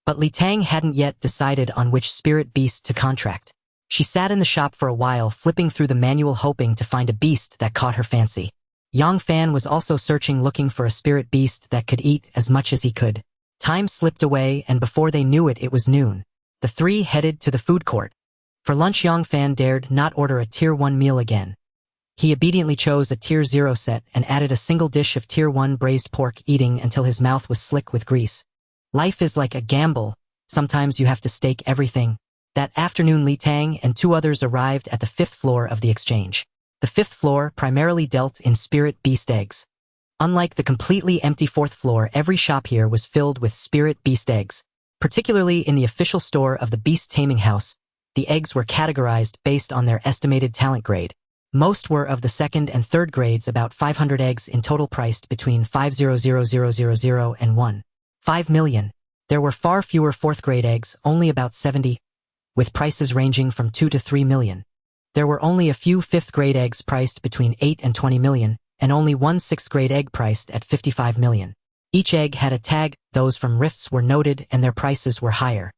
But Li Tang hadn't yet decided on which spirit beast to contract. She sat in the shop for a while, flipping through the manual, hoping to find a beast that caught her fancy. Yang Fan was also searching, looking for a spirit beast that could eat as much as he could. Time slipped away, and before they knew it, it was noon. The three headed to the food court. For lunch, Yang Fan dared not order a Tier 1 meal again. He obediently chose a Tier 0 set and added a single dish of Tier 1 braised pork, eating until his mouth was slick with grease. Life is like a gamble. Sometimes you have to stake everything. That afternoon, Li Tang and two others arrived at the 5th floor of the exchange. The 5th floor primarily dealt in spirit beast eggs. Unlike the completely empty 4th floor, every shop here was filled with spirit beast eggs. Particularly in the official store of the Beast Taming House, the eggs were categorized based on their estimated talent grade. Most were of the 2nd and 3rd grades, about 500 eggs in total, priced between 500,000 and 1.5 million. There were far fewer 4th grade eggs, only about 70, with prices ranging from 2 to 3 million. There were only a few 5th grade eggs priced between 8 and 20 million, and only one 6th grade egg priced at 55 million. Each egg had a tag. Those from rifts were noted and their prices were higher.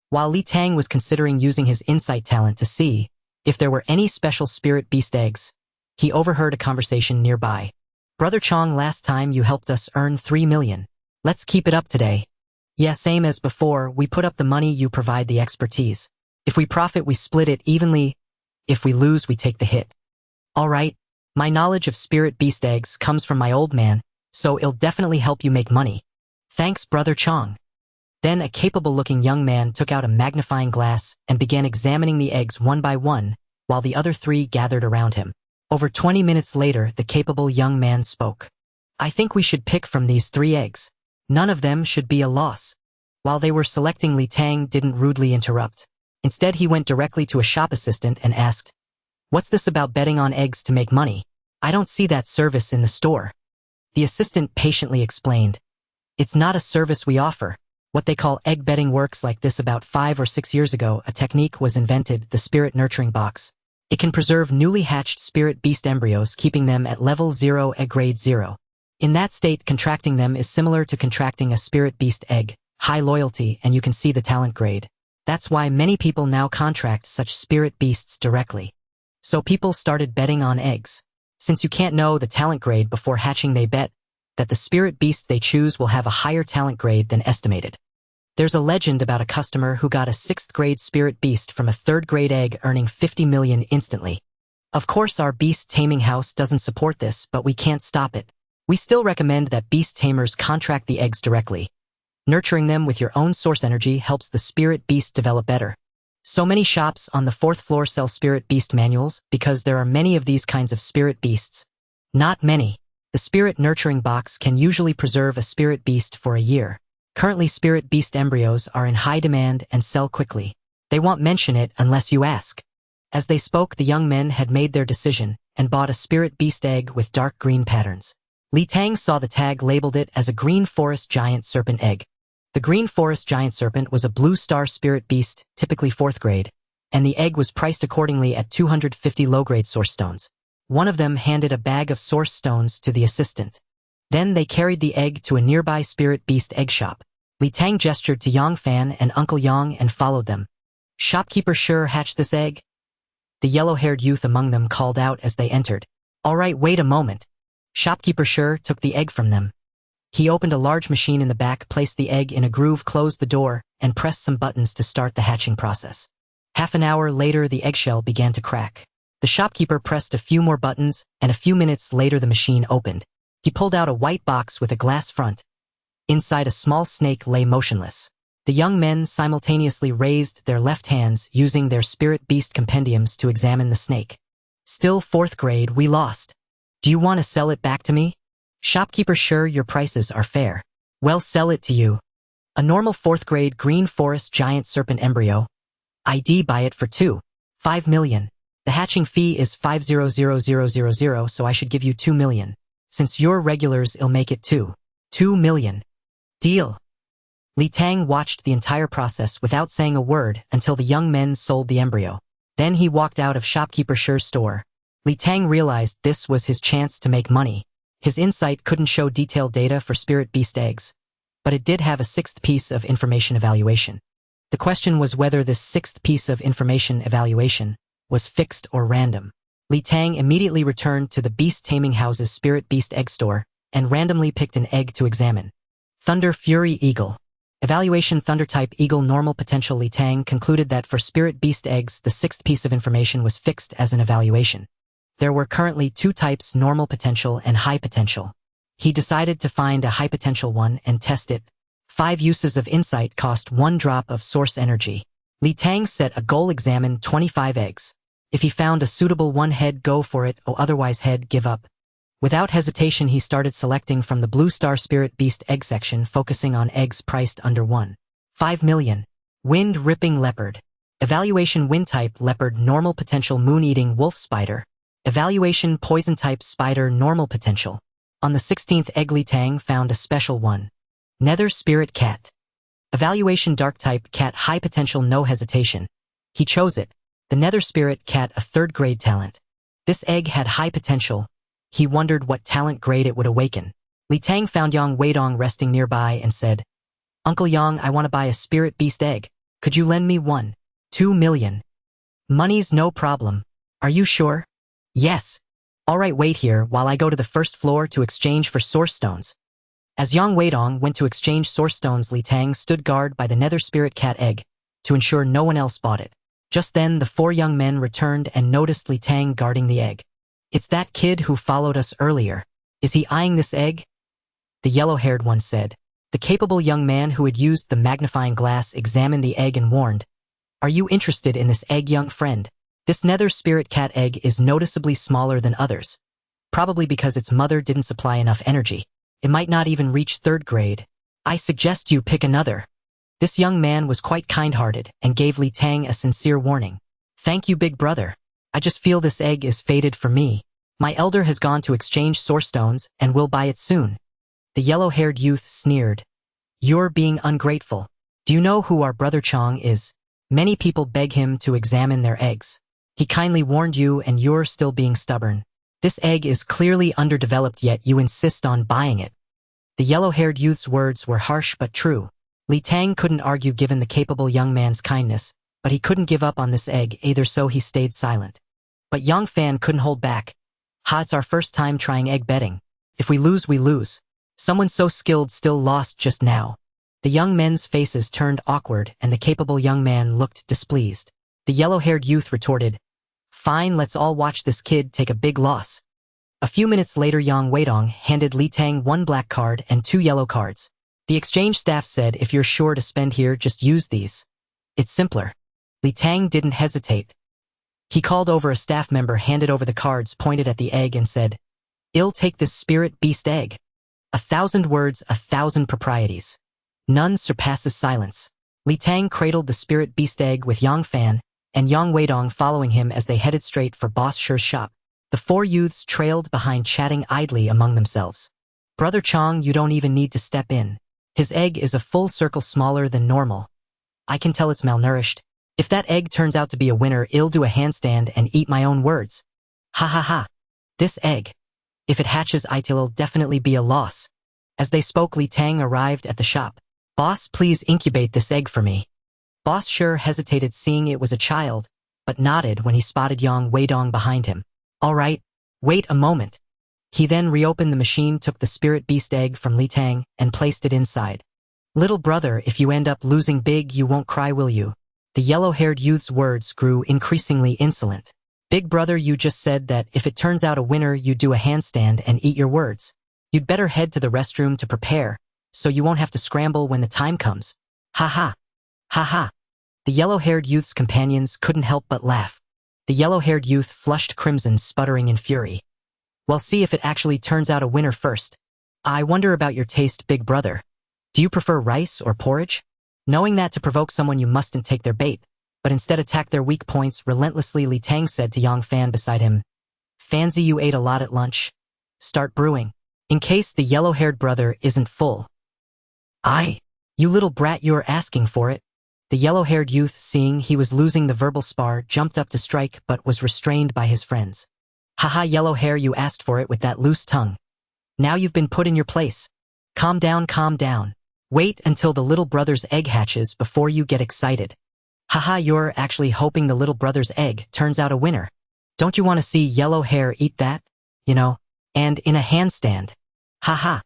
While Li Tang was considering using his insight talent to see if there were any special spirit beast eggs, he overheard a conversation nearby. "Brother Chong, last time you helped us earn 3 million. Let's keep it up today." "Yeah, same as before. We put up the money, you provide the expertise. If we profit, we split it evenly. If we lose, we take the hit." "All right. My knowledge of spirit beast eggs comes from my old man, so it'll definitely help you make money. Thanks, Brother Chong." Then a capable-looking young man took out a magnifying glass and began examining the eggs one by one, while the other three gathered around him. Over 20 minutes later, the capable young man spoke. "I think we should pick from these 3 eggs. None of them should be a loss." While they were selecting, Li Tang didn't rudely interrupt. Instead, he went directly to a shop assistant and asked, "What's this about betting on eggs to make money? I don't see that service in the store." The assistant patiently explained, "It's not a service we offer. What they call egg betting works like this. About 5 or 6 years ago, a technique was invented, the spirit nurturing box. It can preserve newly hatched spirit beast embryos, keeping them at level 0, egg grade 0. In that state, contracting them is similar to contracting a spirit beast egg, high loyalty, and you can see the talent grade. That's why many people now contract such spirit beasts directly. So people started betting on eggs. Since you can't know the talent grade before hatching, they bet that the spirit beast they choose will have a higher talent grade than estimated. There's a legend about a customer who got a 6th grade spirit beast from a 3rd grade egg, earning 50 million instantly. Of course, our beast taming house doesn't support this, but we can't stop it. We still recommend that beast tamers contract the eggs directly. Nurturing them with your own source energy helps the spirit beast develop better. So many shops on the 4th floor sell spirit beast manuals because there are many of these kinds of spirit beasts. Not many. The spirit nurturing box can usually preserve a spirit beast for a year. Currently, spirit beast embryos are in high demand and sell quickly. They won't mention it unless you ask." As they spoke, the young men had made their decision and bought a spirit beast egg with dark green patterns. Li Tang saw the tag, labeled it as a green forest giant serpent egg. The green forest giant serpent was a blue star spirit beast, typically 4th grade, and the egg was priced accordingly at 250 low-grade source stones. One of them handed a bag of source stones to the assistant. Then they carried the egg to a nearby spirit beast egg shop. Li Tang gestured to Yang Fan and Uncle Yang and followed them. "Shopkeeper, sure hatched this egg?" The yellow-haired youth among them called out as they entered. "All right, wait a moment." Shopkeeper Sure took the egg from them. He opened a large machine in the back, placed the egg in a groove, closed the door, and pressed some buttons to start the hatching process. Half an hour later, the eggshell began to crack. The shopkeeper pressed a few more buttons, and a few minutes later the machine opened. He pulled out a white box with a glass front. Inside, a small snake lay motionless. The young men simultaneously raised their left hands, using their spirit beast compendiums to examine the snake. "Still 4th grade, we lost. Do you want to sell it back to me?" "Shopkeeper, sure, your prices are fair." "Well, sell it to you. A normal 4th grade green forest giant serpent embryo. ID buy it for 2.5 million. The hatching fee is 500,000, so I should give you 2 million. Since you're regulars, I'll make it 2 million. Deal." Li Tang watched the entire process without saying a word until the young men sold the embryo. Then he walked out of Shopkeeper Sure's store. Li Tang realized this was his chance to make money. His insight couldn't show detailed data for spirit beast eggs, but it did have a 6th piece of information evaluation. The question was whether this 6th piece of information evaluation was fixed or random. Li Tang immediately returned to the Beast Taming House's Spirit Beast Egg Store and randomly picked an egg to examine. Thunder Fury Eagle. Evaluation: Thunder Type Eagle, Normal Potential. Li Tang concluded that for Spirit Beast eggs, the 6th piece of information was fixed as an evaluation. There were currently two types, normal potential and high potential. He decided to find a high potential one and test it. 5 uses of insight cost 1 drop of source energy. Li Tang set a goal: examine 25 eggs. If he found a suitable one, head go for it, or otherwise head give up. Without hesitation he started selecting from the blue star spirit beast egg section, focusing on eggs priced under 1.5 million. Wind-ripping leopard. Evaluation: wind type leopard, normal potential. Moon-eating wolf spider. Evaluation: poison type spider, normal potential. On the 16th egg Li Tang found a special one. Nether spirit cat. Evaluation: dark type cat, high potential, no hesitation. He chose it. The nether spirit cat, a 3rd grade talent. This egg had high potential. He wondered what talent grade it would awaken. Li Tang found Yang Weidong resting nearby and said, "Uncle Yang, I want to buy a spirit beast egg. Could you lend me 1.2 million? Money's no problem. Are you sure?" "Yes." "Alright, wait here while I go to the first floor to exchange for source stones." As Yang Weidong went to exchange source stones, Li Tang stood guard by the nether spirit cat egg to ensure no one else bought it. Just then the 4 young men returned and noticed Li Tang guarding the egg. "It's that kid who followed us earlier. Is he eyeing this egg?" The yellow-haired one said. The capable young man who had used the magnifying glass examined the egg and warned, "Are you interested in this egg, young friend? This nether spirit cat egg is noticeably smaller than others. Probably because its mother didn't supply enough energy. It might not even reach 3rd grade. I suggest you pick another." This young man was quite kind-hearted and gave Li Tang a sincere warning. "Thank you, big brother. I just feel this egg is fated for me. My elder has gone to exchange source stones and will buy it soon." The yellow-haired youth sneered. "You're being ungrateful. Do you know who our brother Chong is? Many people beg him to examine their eggs. He kindly warned you and you're still being stubborn. This egg is clearly underdeveloped, yet you insist on buying it." The yellow-haired youth's words were harsh but true. Li Tang couldn't argue given the capable young man's kindness, but he couldn't give up on this egg either, so he stayed silent. But Yang Fan couldn't hold back. "Ha, it's our first time trying egg betting. If we lose, we lose. Someone so skilled still lost just now." The young men's faces turned awkward and the capable young man looked displeased. The yellow-haired youth retorted, "Fine, let's all watch this kid take a big loss." A few minutes later Yang Weidong handed Li Tang 1 black card and 2 yellow cards. The exchange staff said, "If you're sure to spend here, just use these. It's simpler." Li Tang didn't hesitate. He called over a staff member, handed over the cards, pointed at the egg and said, "I'll take this spirit beast egg. 1,000 words, 1,000 proprieties. None surpasses silence." Li Tang cradled the spirit beast egg with Yang Fan and Yang Weidong following him as they headed straight for Boss Shi's shop. The 4 youths trailed behind, chatting idly among themselves. "Brother Chong, you don't even need to step in. His egg is a full circle smaller than normal. I can tell it's malnourished. If that egg turns out to be a winner, I'll do a handstand and eat my own words. Ha ha ha. This egg. If it hatches, it'll definitely be a loss." As they spoke, Li Tang arrived at the shop. "Boss, please incubate this egg for me." Boss Shi hesitated, seeing it was a child, but nodded when he spotted Yang Weidong behind him. "Alright, wait a moment." He then reopened the machine, took the spirit beast egg from Li Tang, and placed it inside. "Little brother, if you end up losing big, you won't cry, will you?" The yellow-haired youth's words grew increasingly insolent. "Big brother, you just said that if it turns out a winner, you'd do a handstand and eat your words. You'd better head to the restroom to prepare, so you won't have to scramble when the time comes. Ha ha. Ha ha." The yellow-haired youth's companions couldn't help but laugh. The yellow-haired youth flushed crimson, sputtering in fury. "Well, see if it actually turns out a winner first. I wonder about your taste, big brother. Do you prefer rice or porridge?" Knowing that to provoke someone you mustn't take their bait, but instead attack their weak points relentlessly, Li Tang said to Yang Fan beside him, "Fancy you ate a lot at lunch. Start brewing. In case the yellow-haired brother isn't full." "Aye. You little brat, you're asking for it." The yellow-haired youth, seeing he was losing the verbal spar, jumped up to strike but was restrained by his friends. "Haha, yellow hair, you asked for it with that loose tongue. Now you've been put in your place. Calm down, calm down. Wait until the little brother's egg hatches before you get excited. Haha, you're actually hoping the little brother's egg turns out a winner. Don't you want to see yellow hair eat that? You know, and in a handstand. Haha."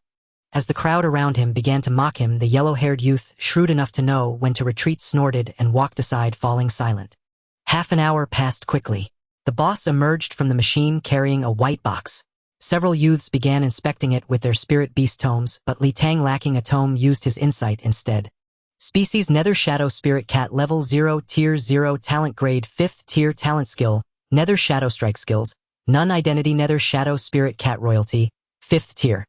As the crowd around him began to mock him, the yellow-haired youth, shrewd enough to know when to retreat, snorted and walked aside, falling silent. Half an hour passed quickly. The boss emerged from the machine carrying a white box. Several youths began inspecting it with their spirit beast tomes, but Li Tang, lacking a tome, used his insight instead. Species: Nether Shadow Spirit Cat, Level 0, Tier 0, Talent Grade 5th Tier, Talent Skill, Nether Shadow Strike Skills, None Identity, Nether Shadow Spirit Cat, Royalty, 5th Tier.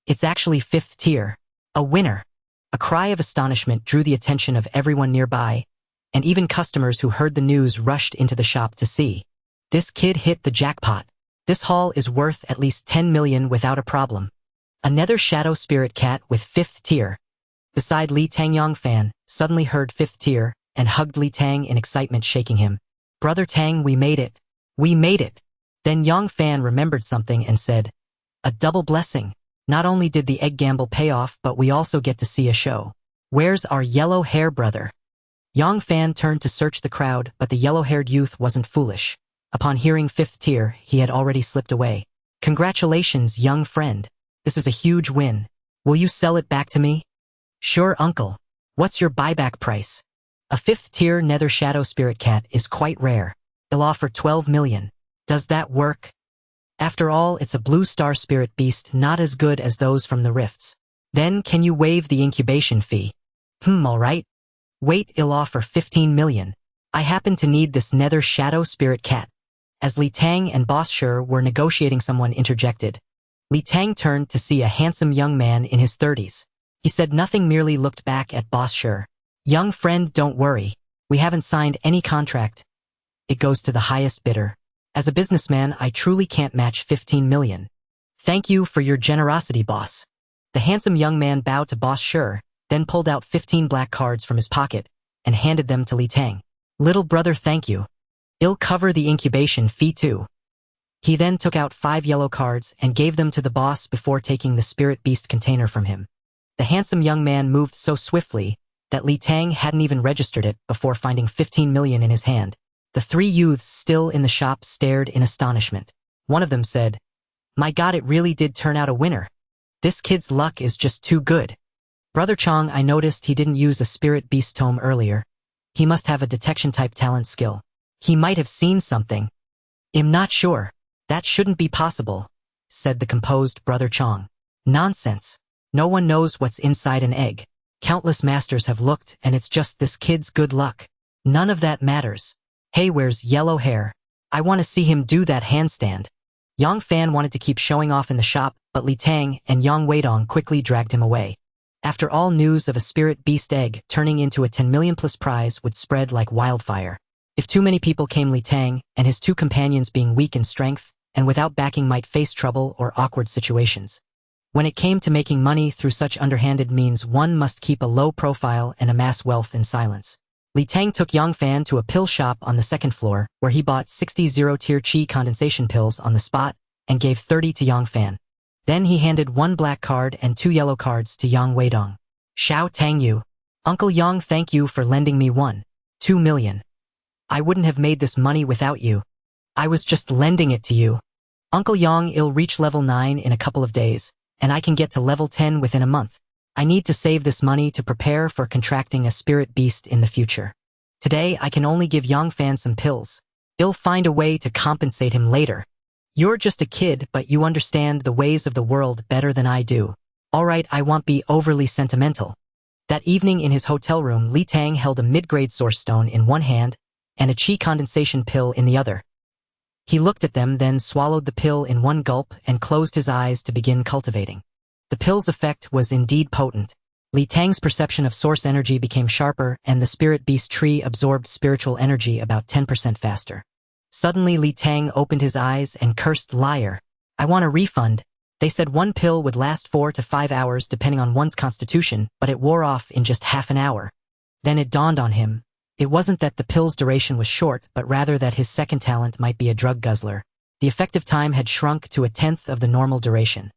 It's actually 5th Tier. A winner! A cry of astonishment drew the attention of everyone nearby, and even customers who heard the news rushed into the shop to see. This kid hit the jackpot. This haul is worth at least 10 million without a problem. A Nether Shadow Spirit Cat with 5th Tier. Beside Li Tang, Yang Fan suddenly heard 5th Tier and hugged Li Tang in excitement, shaking him. Brother Tang, we made it. We made it. Then Yang Fan remembered something and said, a double blessing. Not only did the egg gamble pay off, but we also get to see a show. Where's our yellow hair brother? Yang Fan turned to search the crowd, but the yellow-haired youth wasn't foolish. Upon hearing 5th Tier, he had already slipped away. Congratulations, young friend. This is a huge win. Will you sell it back to me? Sure, uncle. What's your buyback price? A 5th Tier Nether Shadow Spirit Cat is quite rare. I'll offer 12 million. Does that work? After all, it's a blue star spirit beast, not as good as those from the rifts. Then can you waive the incubation fee? Alright. Wait, I'll offer 15 million. I happen to need this Nether Shadow Spirit Cat. As Li Tang and Boss Sher were negotiating, someone interjected. Li Tang turned to see a handsome young man in his 30s. He said nothing, merely looked back at Boss Sher. Young friend, don't worry. We haven't signed any contract. It goes to the highest bidder. As a businessman, I truly can't match 15 million. Thank you for your generosity, boss. The handsome young man bowed to Boss Sher, then pulled out 15 black cards from his pocket and handed them to Li Tang. Little brother, thank you. I'll cover the incubation fee too. He then took out 5 yellow cards and gave them to the boss before taking the spirit beast container from him. The handsome young man moved so swiftly that Li Tang hadn't even registered it before finding 15 million in his hand. The 3 youths still in the shop stared in astonishment. One of them said, my God, it really did turn out a winner. This kid's luck is just too good. Brother Chong, I noticed he didn't use a spirit beast tome earlier. He must have a detection type talent skill. He might have seen something. I'm not sure. That shouldn't be possible, said the composed Brother Chong. Nonsense. No one knows what's inside an egg. Countless masters have looked, and it's just this kid's good luck. None of that matters. Hey, where's yellow hair? I want to see him do that handstand. Yang Fan wanted to keep showing off in the shop, but Li Tang and Yang Weidong quickly dragged him away. After all, news of a spirit beast egg turning into a 10 million plus prize would spread like wildfire. If too many people came, Li Tang and his 2 companions, being weak in strength and without backing, might face trouble or awkward situations. When it came to making money through such underhanded means, one must keep a low profile and amass wealth in silence. Li Tang took Yang Fan to a pill shop on the 2nd floor, where he bought 60 zero-tier chi condensation pills on the spot and gave 30 to Yang Fan. Then he handed 1 black card and 2 yellow cards to Yang Weidong. Xiao Tang Yu. Uncle Yang, thank you for lending me 2 million. I wouldn't have made this money without you. I was just lending it to you. Uncle Yang, I'll reach level 9 in a couple of days, and I can get to level 10 within a month. I need to save this money to prepare for contracting a spirit beast in the future. Today, I can only give Yang Fan some pills. I'll find a way to compensate him later. You're just a kid, but you understand the ways of the world better than I do. Alright, I won't be overly sentimental. That evening in his hotel room, Li Tang held a mid-grade source stone in one hand and a chi condensation pill in the other. He looked at them, then swallowed the pill in one gulp and closed his eyes to begin cultivating. The pill's effect was indeed potent. Li Tang's perception of source energy became sharper, and the spirit beast tree absorbed spiritual energy about 10% faster. Suddenly, Li Tang opened his eyes and cursed, liar. I want a refund. They said 1 pill would last 4 to 5 hours depending on one's constitution, but it wore off in just half an hour. Then it dawned on him. It wasn't that the pill's duration was short, but rather that his second talent might be a drug guzzler. The effective time had shrunk to 1/10 of the normal duration.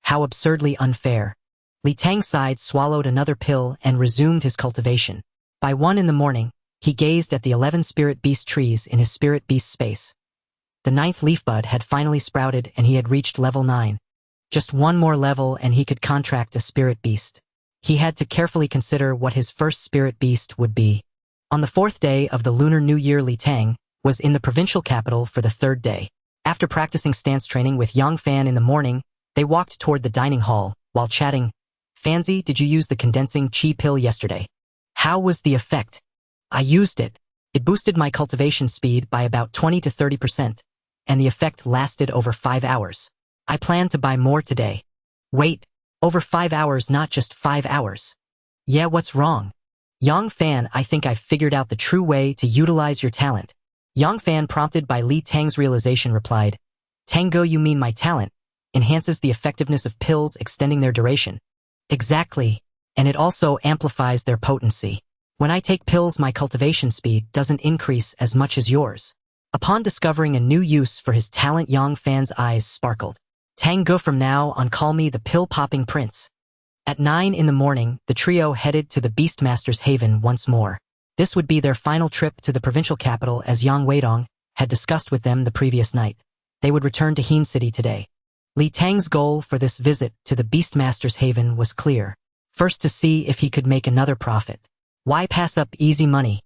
How absurdly unfair. Li Tang sighed, swallowed another pill, and resumed his cultivation. By 1 in the morning, he gazed at the 11 spirit beast trees in his spirit beast space. The 9th leaf bud had finally sprouted, and he had reached level 9. Just 1 more level and he could contract a spirit beast. He had to carefully consider what his first spirit beast would be. On the 4th day of the Lunar New Year, Li Tang was in the provincial capital for the third day. After practicing stance training with Yang Fan in the morning, they walked toward the dining hall, while chatting. Fanzi, did you use the condensing chi pill yesterday? How was the effect? I used it. It boosted my cultivation speed by about 20 to 30%, and the effect lasted over 5 hours. I plan to buy more today. Wait, over 5 hours, not just 5 hours. Yeah, what's wrong? Yang Fan, I think I've figured out the true way to utilize your talent. Yang Fan, prompted by Li Tang's realization, replied, Tango, you mean my talent enhances the effectiveness of pills, extending their duration. Exactly, and it also amplifies their potency. When I take pills, my cultivation speed doesn't increase as much as yours. Upon discovering a new use for his talent, Yang Fan's eyes sparkled. Tango, from now on call me the pill-popping prince. At 9 in the morning, the trio headed to the Beastmaster's Haven once more. This would be their final trip to the provincial capital, as Yang Weidong had discussed with them the previous night. They would return to Heen City today. Li Tang's goal for this visit to the Beastmaster's Haven was clear. First, to see if he could make another profit. Why pass up easy money?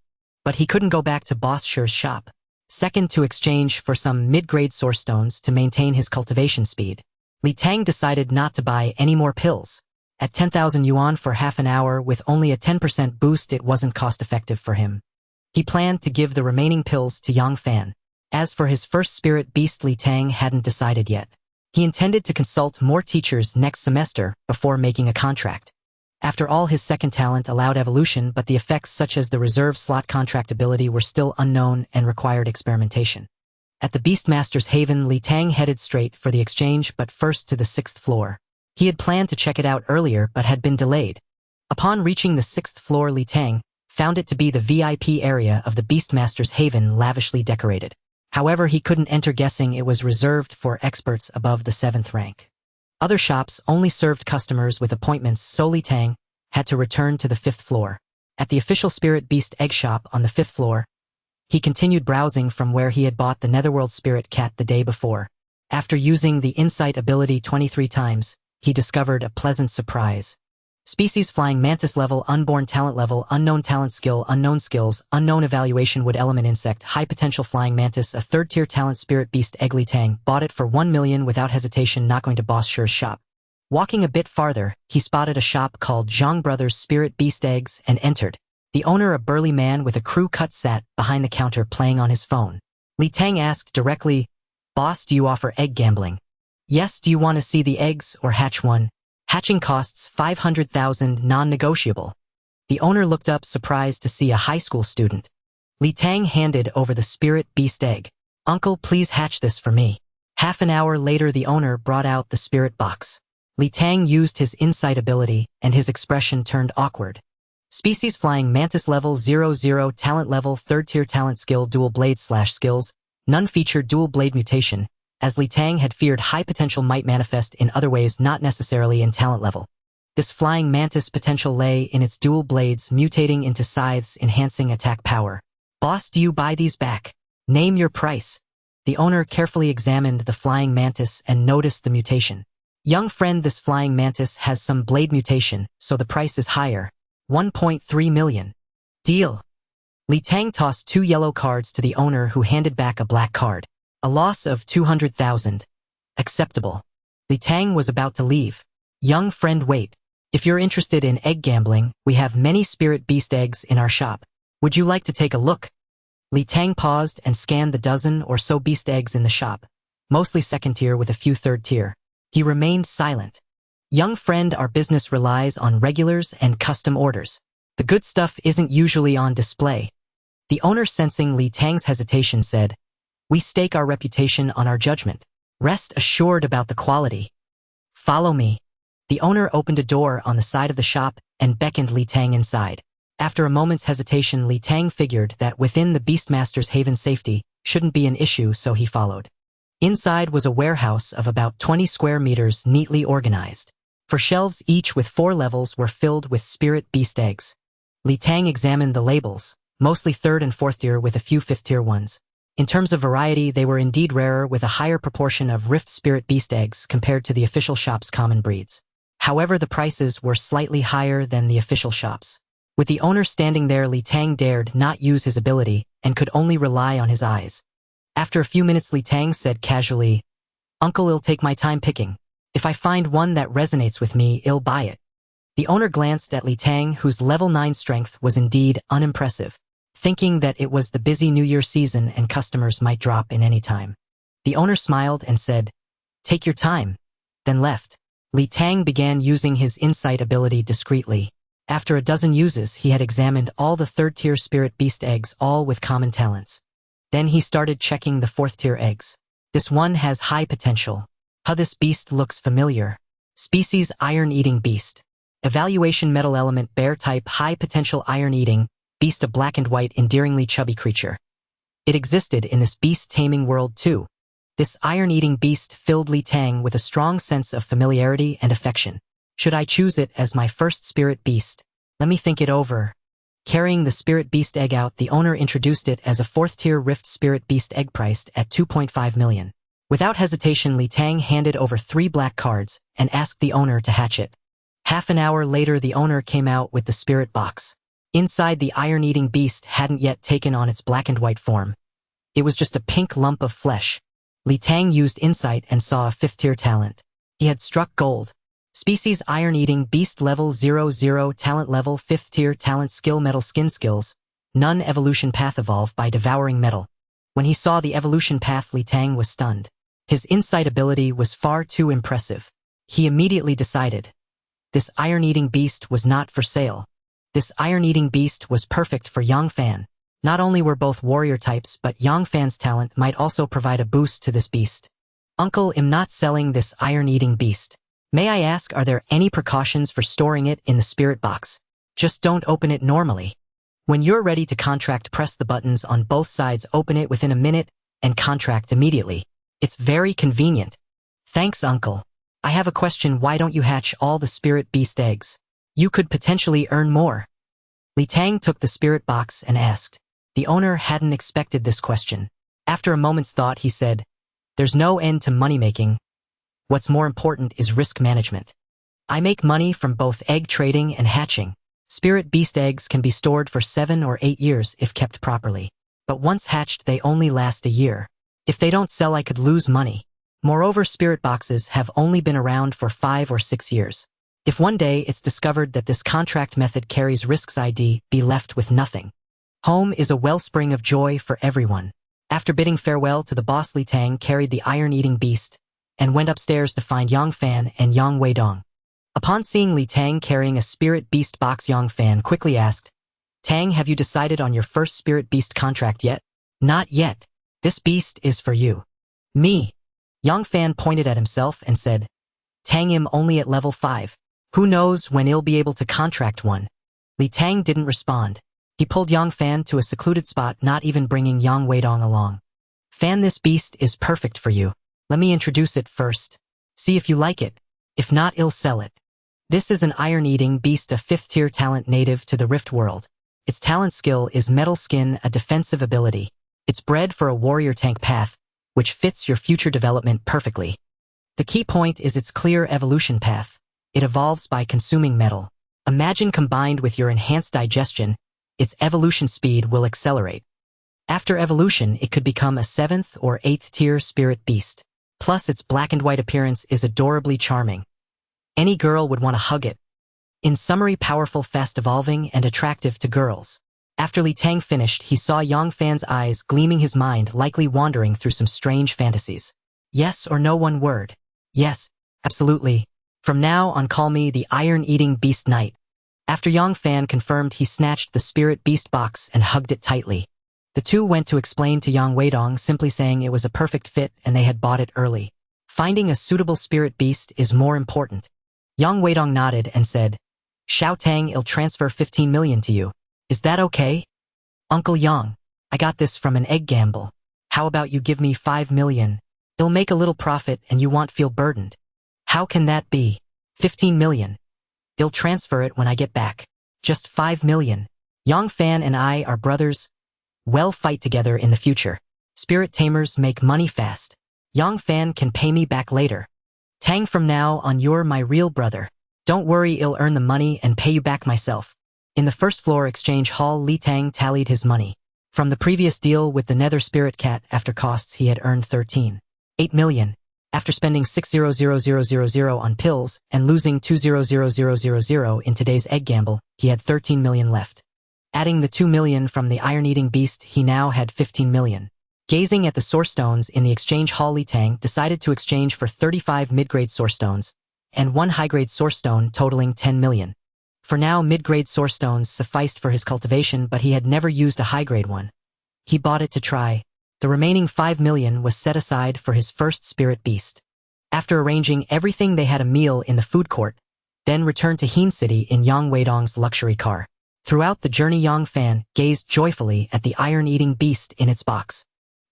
But he couldn't go back to Boss Sher's shop. Second, to exchange for some mid-grade source stones to maintain his cultivation speed. Li Tang decided not to buy any more pills. At 10,000 yuan for half an hour with only a 10% boost, it wasn't cost-effective for him. He planned to give the remaining pills to Yang Fan. As for his first spirit beast, Li Tang hadn't decided yet. He intended to consult more teachers next semester before making a contract. After all, his second talent allowed evolution, but the effects such as the reserve slot contractability were still unknown and required experimentation. At the Beastmaster's Haven, Li Tang headed straight for the exchange, but first to the 6th floor. He had planned to check it out earlier but had been delayed. Upon reaching the 6th floor, Li Tang found it to be the VIP area of the Beastmaster's Haven, lavishly decorated. However, he couldn't enter, guessing it was reserved for experts above the 7th rank. Other shops only served customers with appointments, so Li Tang had to return to the 5th floor. At the official Spirit Beast Egg Shop on the 5th floor, he continued browsing from where he had bought the Netherworld Spirit Cat the day before. After using the Insight ability 23 times, he discovered a pleasant surprise. Species Flying Mantis level, Unborn Talent level, Unknown Talent skill, Unknown skills, Unknown evaluation, Wood Element Insect, High Potential Flying Mantis, a 3rd-tier talent Spirit Beast Egg. Li Tang bought it for 1 million without hesitation, not going to Boss Sher's shop. Walking a bit farther, he spotted a shop called Zhang Brothers Spirit Beast Eggs and entered. The owner, a burly man with a crew cut, sat behind the counter playing on his phone. Li Tang asked directly, Boss, do you offer egg gambling? Yes, do you want to see the eggs or hatch one? Hatching costs 500,000, non-negotiable. The owner looked up, surprised to see a high school student. Li Tang handed over the Spirit Beast Egg. Uncle, please hatch this for me. Half an hour later, the owner brought out the spirit box. Li Tang used his insight ability, and his expression turned awkward. Species Flying Mantis level 00, talent level 3rd-tier talent skill, Dual Blade / skills, none featured Dual Blade mutation. As Li Tang had feared, high potential might manifest in other ways, not necessarily in talent level. This flying mantis potential lay in its dual blades mutating into scythes, enhancing attack power. Boss, do you buy these back? Name your price. The owner carefully examined the flying mantis and noticed the mutation. Young friend, this flying mantis has some blade mutation, so the price is higher. 1.3 million. Deal. Li Tang tossed 2 yellow cards to the owner, who handed back a black card. A loss of 200,000. Acceptable. Li Tang was about to leave. Young friend, wait. If you're interested in egg gambling, we have many Spirit Beast eggs in our shop. Would you like to take a look? Li Tang paused and scanned the dozen or so beast eggs in the shop, mostly 2nd tier with a few 3rd tier. He remained silent. Young friend, our business relies on regulars and custom orders. The good stuff isn't usually on display. The owner, sensing Li Tang's hesitation, said, We stake our reputation on our judgment. Rest assured about the quality. Follow me. The owner opened a door on the side of the shop and beckoned Li Tang inside. After a moment's hesitation, Li Tang figured that within the Beastmaster's Haven safety shouldn't be an issue, so he followed. Inside was a warehouse of about 20 square meters, neatly organized. 4 shelves, each with 4 levels, were filled with Spirit Beast eggs. Li Tang examined the labels, mostly 3rd and 4th tier with a few 5th tier ones. In terms of variety, they were indeed rarer, with a higher proportion of Rift Spirit Beast eggs compared to the official shop's common breeds. However, the prices were slightly higher than the official shop's. With the owner standing there, Tang dared not use his ability and could only rely on his eyes. After a few minutes, Tang said casually, "Uncle, I'll take my time picking. If I find one that resonates with me, I'll buy it." The owner glanced at Tang, whose level 9 strength was indeed unimpressive, thinking that it was the busy New Year season and customers might drop in any time. The owner smiled and said, "Take your time," then left. Tang began using his insight ability discreetly. After a dozen uses, he had examined all the 3rd-tier spirit beast eggs, all with common talents. Then he started checking the 4th-tier eggs. This one has high potential. This beast looks familiar. Species iron-eating beast. Evaluation metal element bear type high potential iron-eating, beast a black and white endearingly chubby creature. It existed in this beast taming world too. This iron-eating beast filled Tang with a strong sense of familiarity and affection. Should I choose it as my first spirit beast? Let me think it over. Carrying the spirit beast egg out, the owner introduced it as a 4th-tier rift spirit beast egg priced at 2.5 million. Without hesitation, Tang handed over 3 black cards and asked the owner to hatch it. Half an hour later, the owner came out with the spirit box. Inside, the iron-eating beast hadn't yet taken on its black and white form. It was just a pink lump of flesh. Tang used insight and saw a 5th-tier talent. He had struck gold. Species iron-eating beast level 00, talent level 5th-tier, talent skill metal skin skills, none evolution path, evolve by devouring metal. When he saw the evolution path, Tang was stunned. His insight ability was far too impressive. He immediately decided. This iron-eating beast was not for sale. This iron-eating beast was perfect for Yangfan. Not only were both warrior types, but Yangfan's talent might also provide a boost to this beast. "Uncle, I'm not selling this iron-eating beast. May I ask, are there any precautions for storing it in the spirit box? Just don't open it normally. When you're ready to contract, press the buttons on both sides, open it within a minute, and contract immediately. It's very convenient." "Thanks, Uncle. I have a question. Why don't you hatch all the spirit beast eggs? You could potentially earn more." Tang took the spirit box and asked. The owner hadn't expected this question. After a moment's thought, he said, "There's no end to money-making. What's more important is risk management. I make money from both egg trading and hatching. Spirit beast eggs can be stored for 7 or 8 years if kept properly. But once hatched, they only last a year. If they don't sell, I could lose money. Moreover, spirit boxes have only been around for 5 or 6 years. If one day it's discovered that this contract method carries risks, I'd be left with nothing." Home is a wellspring of joy for everyone. After bidding farewell to the boss, Tang carried the iron-eating beast and went upstairs to find Yangfan and Yang Weidong. Upon seeing Tang carrying a spirit beast box, Yangfan quickly asked, "Tang, have you decided on your first spirit beast contract yet?" "Not yet. This beast is for you." "Me?" Yangfan pointed at himself and said, "Tang, I'm only at level 5. Who knows when he'll be able to contract one?" Tang didn't respond. He pulled Yangfan to a secluded spot, not even bringing Yang Weidong along. "Fan, this beast is perfect for you. Let me introduce it first. See if you like it. If not, I'll sell it." This is an iron-eating beast, a 5th-tier talent native to the Rift world. Its talent skill is Metal Skin, a defensive ability. It's bred for a warrior tank path, which fits your future development perfectly. The key point is its clear evolution path. It evolves by consuming metal. Imagine, combined with your enhanced digestion, its evolution speed will accelerate. After evolution, it could become a 7th or 8th tier spirit beast. Plus, its black and white appearance is adorably charming. Any girl would want to hug it. In summary, powerful, fast evolving, and attractive to girls. After Tang finished, he saw Yangfan's eyes gleaming, his mind likely wandering through some strange fantasies. "Yes or no?" "One word." "Yes, absolutely. From now on, call me the Iron-Eating Beast Knight." After Yangfan confirmed, he snatched the spirit beast box and hugged it tightly. The two went to explain to Yang Weidong, simply saying it was a perfect fit and they had bought it early. Finding a suitable spirit beast is more important. Yang Weidong nodded and said, "Xiao Tang, I'll transfer 15 million to you. Is that okay?" "Uncle Yang, I got this from an egg gamble. How about you give me 5 million? I'll make a little profit and you won't feel burdened." "How can that be? 15 million. I'll transfer it when I get back." "Just 5 million. Yangfan and I are brothers. We'll fight together in the future. Spirit tamers make money fast. Yangfan can pay me back later. Tang, from now on you're my real brother. Don't worry, I'll earn the money and pay you back myself." In the first floor exchange hall, Li Tang tallied his money. From the previous deal with the Nether Spirit Cat, after costs he had earned 13.8 million. After spending 600,000 on pills and losing 200,000 in today's egg gamble, he had 13 million left. Adding the 2 million from the iron-eating beast, he now had 15 million. Gazing at the source stones in the exchange hall, Li Tang decided to exchange for 35 mid-grade source stones and 1 high-grade source stone totaling 10 million. For now, mid-grade source stones sufficed for his cultivation, but he had never used a high-grade one. He bought it to try. The remaining 5 million was set aside for his first spirit beast. After arranging everything, they had a meal in the food court, then returned to Heen City in Yang Weidong's luxury car. Throughout the journey, Yang Fan gazed joyfully at the iron-eating beast in its box.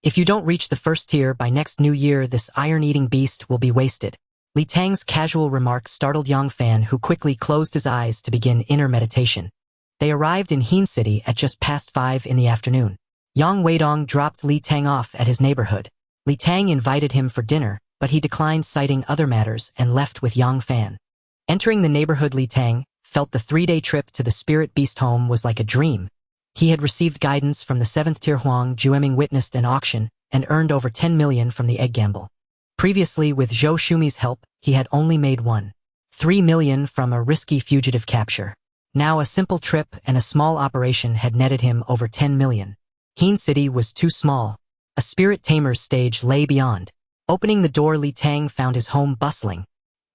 If you don't reach the first tier by next New Year, this iron-eating beast will be wasted. Li Tang's casual remark startled Yang Fan, who quickly closed his eyes to begin inner meditation. They arrived in Heen City at just past 5 in the afternoon. Yang Weidong dropped Li Tang off at his neighborhood. Li Tang invited him for dinner, but he declined, citing other matters, and left with Yang Fan. Entering the neighborhood, Li Tang felt the 3-day trip to the spirit beast home was like a dream. He had received guidance from the 7th tier. Huang Jueming witnessed an auction and earned over 10 million from the egg gamble. Previously, with Zhou Shumi's help, he had only made 1.3 million from a risky fugitive capture. Now a simple trip and a small operation had netted him over 10 million. Heen City was too small. A spirit tamer's stage lay beyond. Opening the door, Li Tang found his home bustling.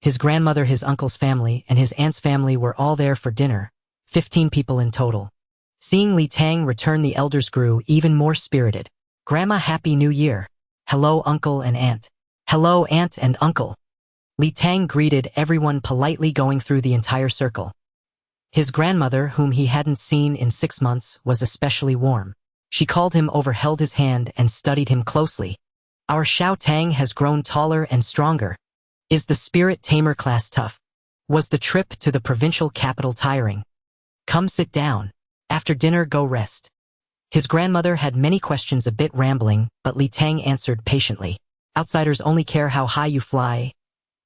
His grandmother, his uncle's family, and his aunt's family were all there for dinner, 15 people in total. Seeing Li Tang return, the elders grew even more spirited. "Grandma, Happy New Year." "Hello, Uncle and Aunt." "Hello, Aunt and Uncle." Li Tang greeted everyone politely, going through the entire circle. His grandmother, whom he hadn't seen in 6 months, was especially warm. She called him over, held his hand, and studied him closely. "Our Xiao Tang has grown taller and stronger. Is the spirit tamer class tough? Was the trip to the provincial capital tiring? Come sit down. After dinner, go rest." His grandmother had many questions, a bit rambling, but Li Tang answered patiently. "Outsiders only care how high you fly.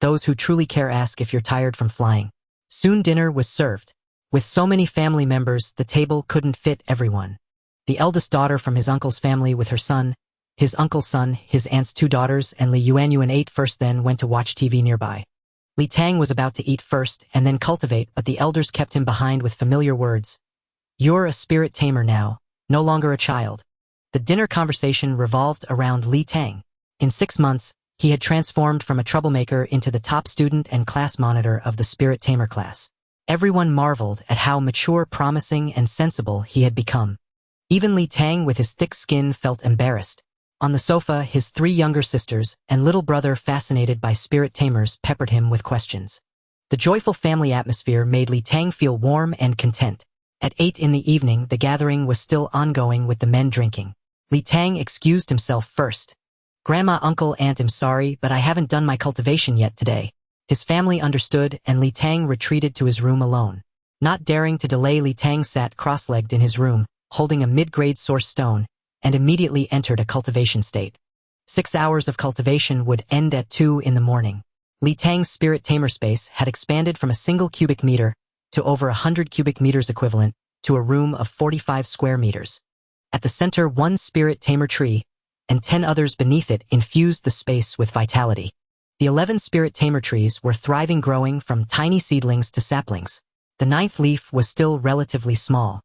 Those who truly care ask if you're tired from flying." Soon dinner was served. With so many family members, the table couldn't fit everyone. The eldest daughter from his uncle's family with her son, his uncle's son, his aunt's 2 daughters, and Li Yuanyuan ate first, then went to watch TV nearby. Li Tang was about to eat first and then cultivate, but the elders kept him behind with familiar words. "You're a spirit tamer now, no longer a child." The dinner conversation revolved around Li Tang. In 6 months, he had transformed from a troublemaker into the top student and class monitor of the spirit tamer class. Everyone marveled at how mature, promising, and sensible he had become. Even Li Tang, with his thick skin, felt embarrassed. On the sofa, his 3 younger sisters and little brother, fascinated by spirit tamers, peppered him with questions. The joyful family atmosphere made Li Tang feel warm and content. At 8 in the evening, the gathering was still ongoing with the men drinking. Li Tang excused himself first. "Grandma, Uncle, Aunt, I'm sorry, but I haven't done my cultivation yet today." His family understood, and Li Tang retreated to his room alone. Not daring to delay, Li Tang sat cross-legged in his room, holding a mid-grade source stone, and immediately entered a cultivation state. 6 hours of cultivation would end at 2 in the morning. Li Tang's spirit tamer space had expanded from a single cubic meter to over 100 cubic meters, equivalent to a room of 45 square meters. At the center, 1 spirit tamer tree, and 10 others beneath it infused the space with vitality. The 11 spirit tamer trees were thriving, growing from tiny seedlings to saplings. The 9th leaf was still relatively small.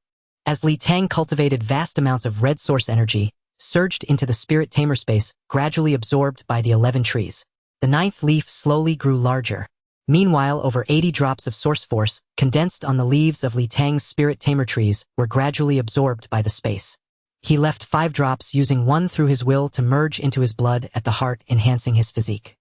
As Li Tang cultivated, vast amounts of red source energy surged into the spirit tamer space, gradually absorbed by the 11 trees. The 9th leaf slowly grew larger. Meanwhile, over 80 drops of source force, condensed on the leaves of Li Tang's spirit tamer trees, were gradually absorbed by the space. He left 5 drops, using 1 through his will to merge into his blood at the heart, enhancing his physique.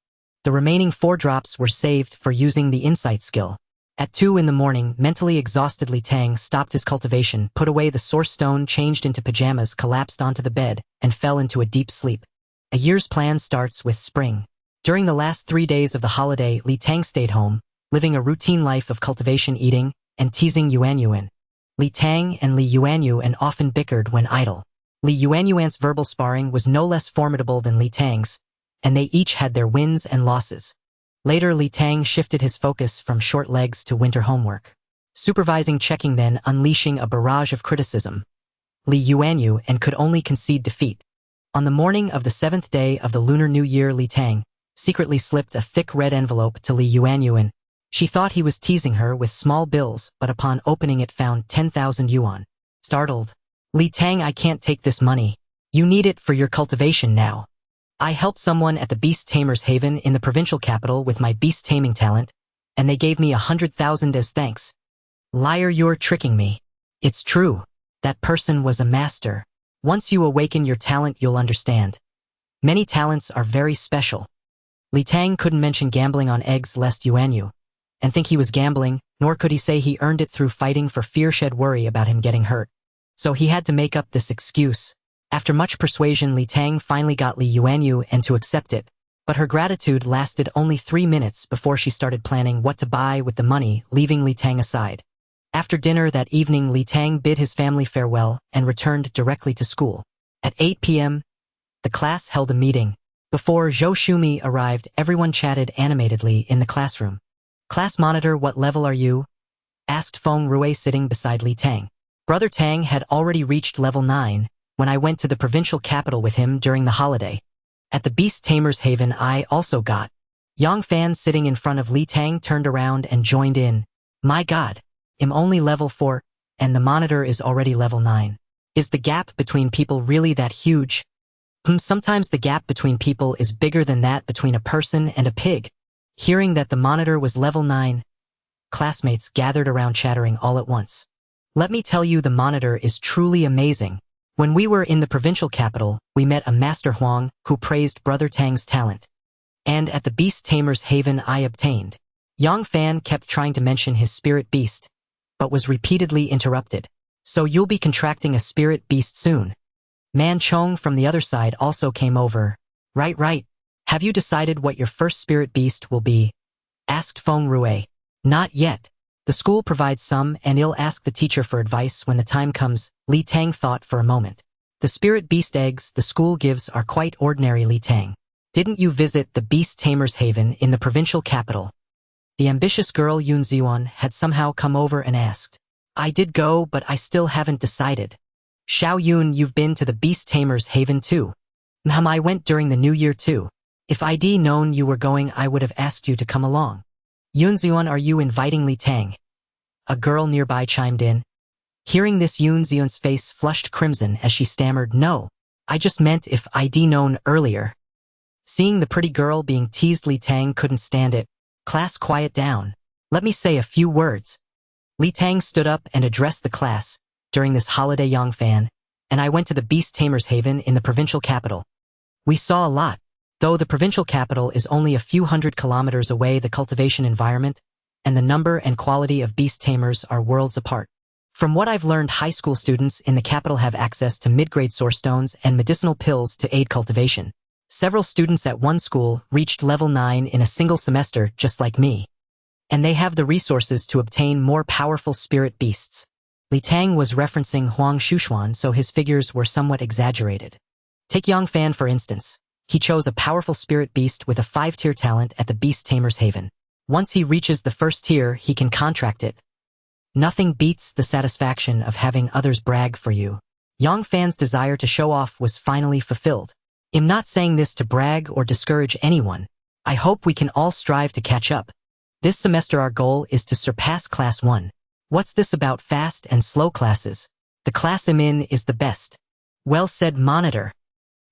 The remaining 4 drops were saved for using the insight skill. At 2 in the morning, mentally exhausted, Li Tang stopped his cultivation, put away the source stone, changed into pajamas, collapsed onto the bed, and fell into a deep sleep. A year's plan starts with spring. During the last 3 days of the holiday, Li Tang stayed home, living a routine life of cultivation, eating, and teasing Yuanyuan. Li Tang and Li Yuanyuan often bickered when idle. Li Yuanyuan's verbal sparring was no less formidable than Li Tang's, and they each had their wins and losses. Later, Li Tang shifted his focus from short legs to winter homework. supervising checking then unleashing a barrage of criticism. Li Yuanyu and could only concede defeat. On the morning of the 7th day of the Lunar New Year, Li Tang secretly slipped a thick red envelope to Li Yuanyu and she thought he was teasing her with small bills, but upon opening it found 10,000 yuan. Startled, Li Tang, I can't take this money. You need it for your cultivation now. I helped someone at the Beast Tamer's Haven in the provincial capital with my beast taming talent, and they gave me 100,000 as thanks. Liar, you're tricking me. It's true. That person was a master. Once you awaken your talent, you'll understand. Many talents are very special. Li Tang couldn't mention gambling on eggs lest Yuanyu and think he was gambling, nor could he say he earned it through fighting for fear shed worry about him getting hurt. So he had to make up this excuse. After much persuasion, Li Tang finally got Li Yuanyu and to accept it, but her gratitude lasted only 3 minutes before she started planning what to buy with the money, leaving Li Tang aside. After dinner that evening, Li Tang bid his family farewell and returned directly to school. At 8 p.m., the class held a meeting. Before Zhou Shumi arrived, everyone chatted animatedly in the classroom. Class monitor, what level are you? Asked Feng Rui sitting beside Li Tang. Brother Tang had already reached level 9 when I went to the provincial capital with him during the holiday. At the Beast Tamer's Haven I also got. Yang Fan sitting in front of Li Tang turned around and joined in. My god, I'm only level 4, and the monitor is already level 9. Is the gap between people really that huge? Sometimes the gap between people is bigger than that between a person and a pig. Hearing that the monitor was level 9, classmates gathered around chattering all at once. Let me tell you, the monitor is truly amazing. When we were in the provincial capital, we met a Master Huang who praised Brother Tang's talent. And at the Beast Tamer's Haven I obtained. Yang Fan kept trying to mention his spirit beast, but was repeatedly interrupted. So you'll be contracting a spirit beast soon. Man Chong from the other side also came over. Right. Have you decided what your first spirit beast will be? Asked Feng Rui. Not yet. The school provides some and I'll ask the teacher for advice when the time comes. Li Tang thought for a moment. The spirit beast eggs the school gives are quite ordinary, Li Tang. Didn't you visit the Beast Tamer's Haven in the provincial capital? The ambitious girl Yun Ziyuan had somehow come over and asked. I did go, but I still haven't decided. Xiao Yun, you've been to the Beast Tamer's Haven too? I went during the New Year too. If I'd known you were going, I would have asked you to come along. Yun Ziyuan, are you inviting Li Tang? A girl nearby chimed in. Hearing this, Yun Ziyuan's face flushed crimson as she stammered, no, I just meant if I'd known earlier. Seeing the pretty girl being teased, Li Tang couldn't stand it. Class, quiet down. Let me say a few words. Li Tang stood up and addressed the class. During this holiday, Yang Fan and I went to the Beast Tamer's Haven in the provincial capital. We saw a lot. Though the provincial capital is only a few hundred kilometers away, the cultivation environment and the number and quality of beast tamers are worlds apart. From what I've learned, high school students in the capital have access to mid-grade source stones and medicinal pills to aid cultivation. Several students at one school reached level 9 in a single semester, just like me. And they have the resources to obtain more powerful spirit beasts. Li Tang was referencing Huang Shushuan, so his figures were somewhat exaggerated. Take Yang Fan for instance. He chose a powerful spirit beast with a 5-tier talent at the Beast Tamer's Haven. Once he reaches the first tier, he can contract it. Nothing beats the satisfaction of having others brag for you. Yang Fan's desire to show off was finally fulfilled. I'm not saying this to brag or discourage anyone. I hope we can all strive to catch up. This semester our goal is to surpass Class 1. What's this about fast and slow classes? The class I'm in is the best. Well said, monitor.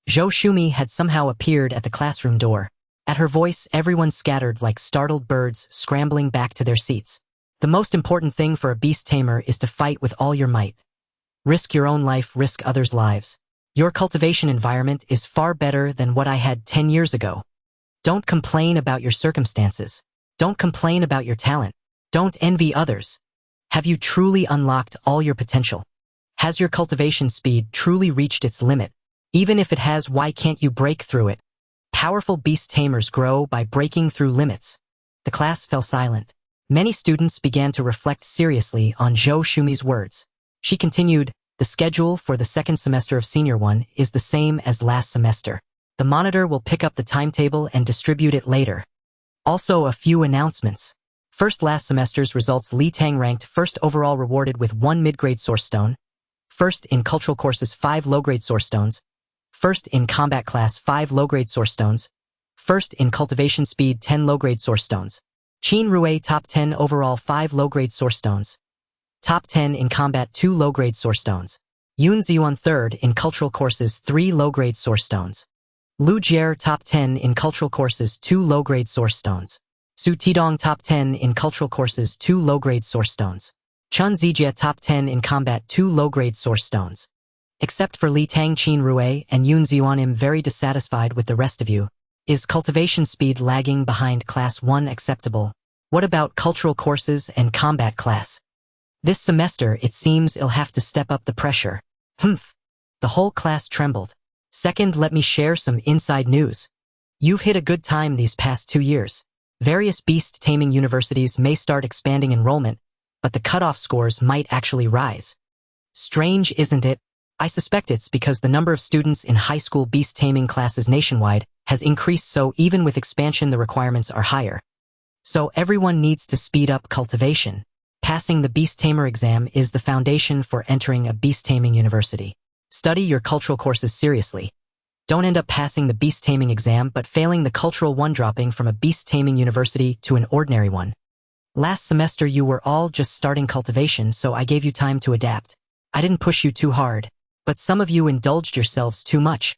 Zhou Shumi had somehow appeared at the classroom door. At her voice, everyone scattered like startled birds, scrambling back to their seats. The most important thing for a beast tamer is to fight with all your might. Risk your own life, risk others' lives. Your cultivation environment is far better than what I had 10 years ago. Don't complain about your circumstances. Don't complain about your talent. Don't envy others. Have you truly unlocked all your potential? Has your cultivation speed truly reached its limit? Even if it has, why can't you break through it? Powerful beast tamers grow by breaking through limits. The class fell silent. Many students began to reflect seriously on Zhou Shumi's words. She continued, the schedule for the second semester of Senior 1 is the same as last semester. The monitor will pick up the timetable and distribute it later. Also, a few announcements. First last semester's results, Li Tang ranked first overall, rewarded with 1 mid-grade source stone, first in cultural courses 5 low-grade source stones, first in combat class 5 low-grade source stones, first in cultivation speed 10 low-grade source stones. Qin Rui top 10 overall 5 low-grade source stones, top 10 in combat 2 low-grade source stones. Yun Ziyuan third in cultural courses 3 low-grade source stones. Lu Jie top 10 in cultural courses 2 low-grade source stones. Su Tidong top 10 in cultural courses 2 low-grade source stones. Chun Zijie top 10 in combat 2 low-grade source stones. Except for Li Tang, Qin Rui, and Yun Ziyuan, I'm very dissatisfied with the rest of you. Is cultivation speed lagging behind class 1 acceptable? What about cultural courses and combat class? This semester it seems I'll have to step up the pressure. Humph. The whole class trembled. Second, let me share some inside news. You've hit a good time these past 2 years. Various beast taming universities may start expanding enrollment, but the cutoff scores might actually rise. Strange, isn't it? I suspect it's because the number of students in high school beast taming classes nationwide has increased, so even with expansion the requirements are higher. So everyone needs to speed up cultivation. Passing the beast tamer exam is the foundation for entering a beast taming university. Study your cultural courses seriously. Don't end up passing the beast taming exam but failing the cultural one, dropping from a beast taming university to an ordinary one. Last semester you were all just starting cultivation, so I gave you time to adapt. I didn't push you too hard, but some of you indulged yourselves too much.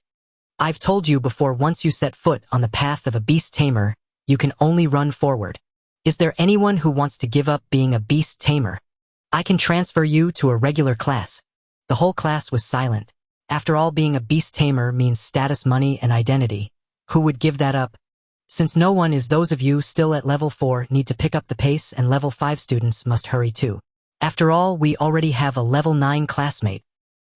I've told you before, once you set foot on the path of a beast tamer, you can only run forward. Is there anyone who wants to give up being a beast tamer? I can transfer you to a regular class. The whole class was silent. After all, being a beast tamer means status, money, and identity. Who would give that up? Since no one is, those of you still at level 4 need to pick up the pace, and level 5 students must hurry too. After all, we already have a level 9 classmate.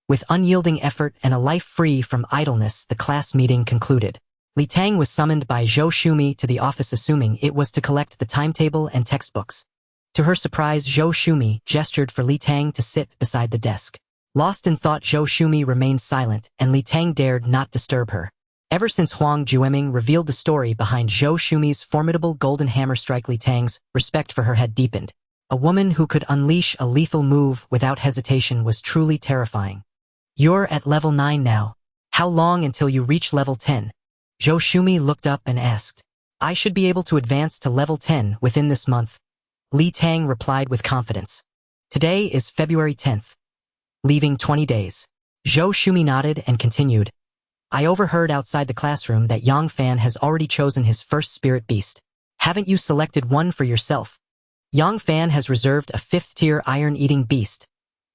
With unyielding effort and a life free from idleness, the class meeting concluded. Li Tang was summoned by Zhou Shumi to the office, assuming it was to collect the timetable and textbooks. To her surprise, Zhou Shumi gestured for Li Tang to sit beside the desk. Lost in thought, Zhou Shumi remained silent, and Li Tang dared not disturb her. Ever since Huang Jueming revealed the story behind Zhou Shumi's formidable golden hammer strike, Li Tang's respect for her had deepened. A woman who could unleash a lethal move without hesitation was truly terrifying. You're at level 9 now. How long until you reach level 10? Zhou Shumi looked up and asked. I should be able to advance to level 10 within this month. Li Tang replied with confidence. Today is February 10th. Leaving 20 days. Zhou Shumi nodded and continued. I overheard outside the classroom that Yang Fan has already chosen his first spirit beast. Haven't you selected one for yourself? Yang Fan has reserved a 5th-tier iron-eating beast,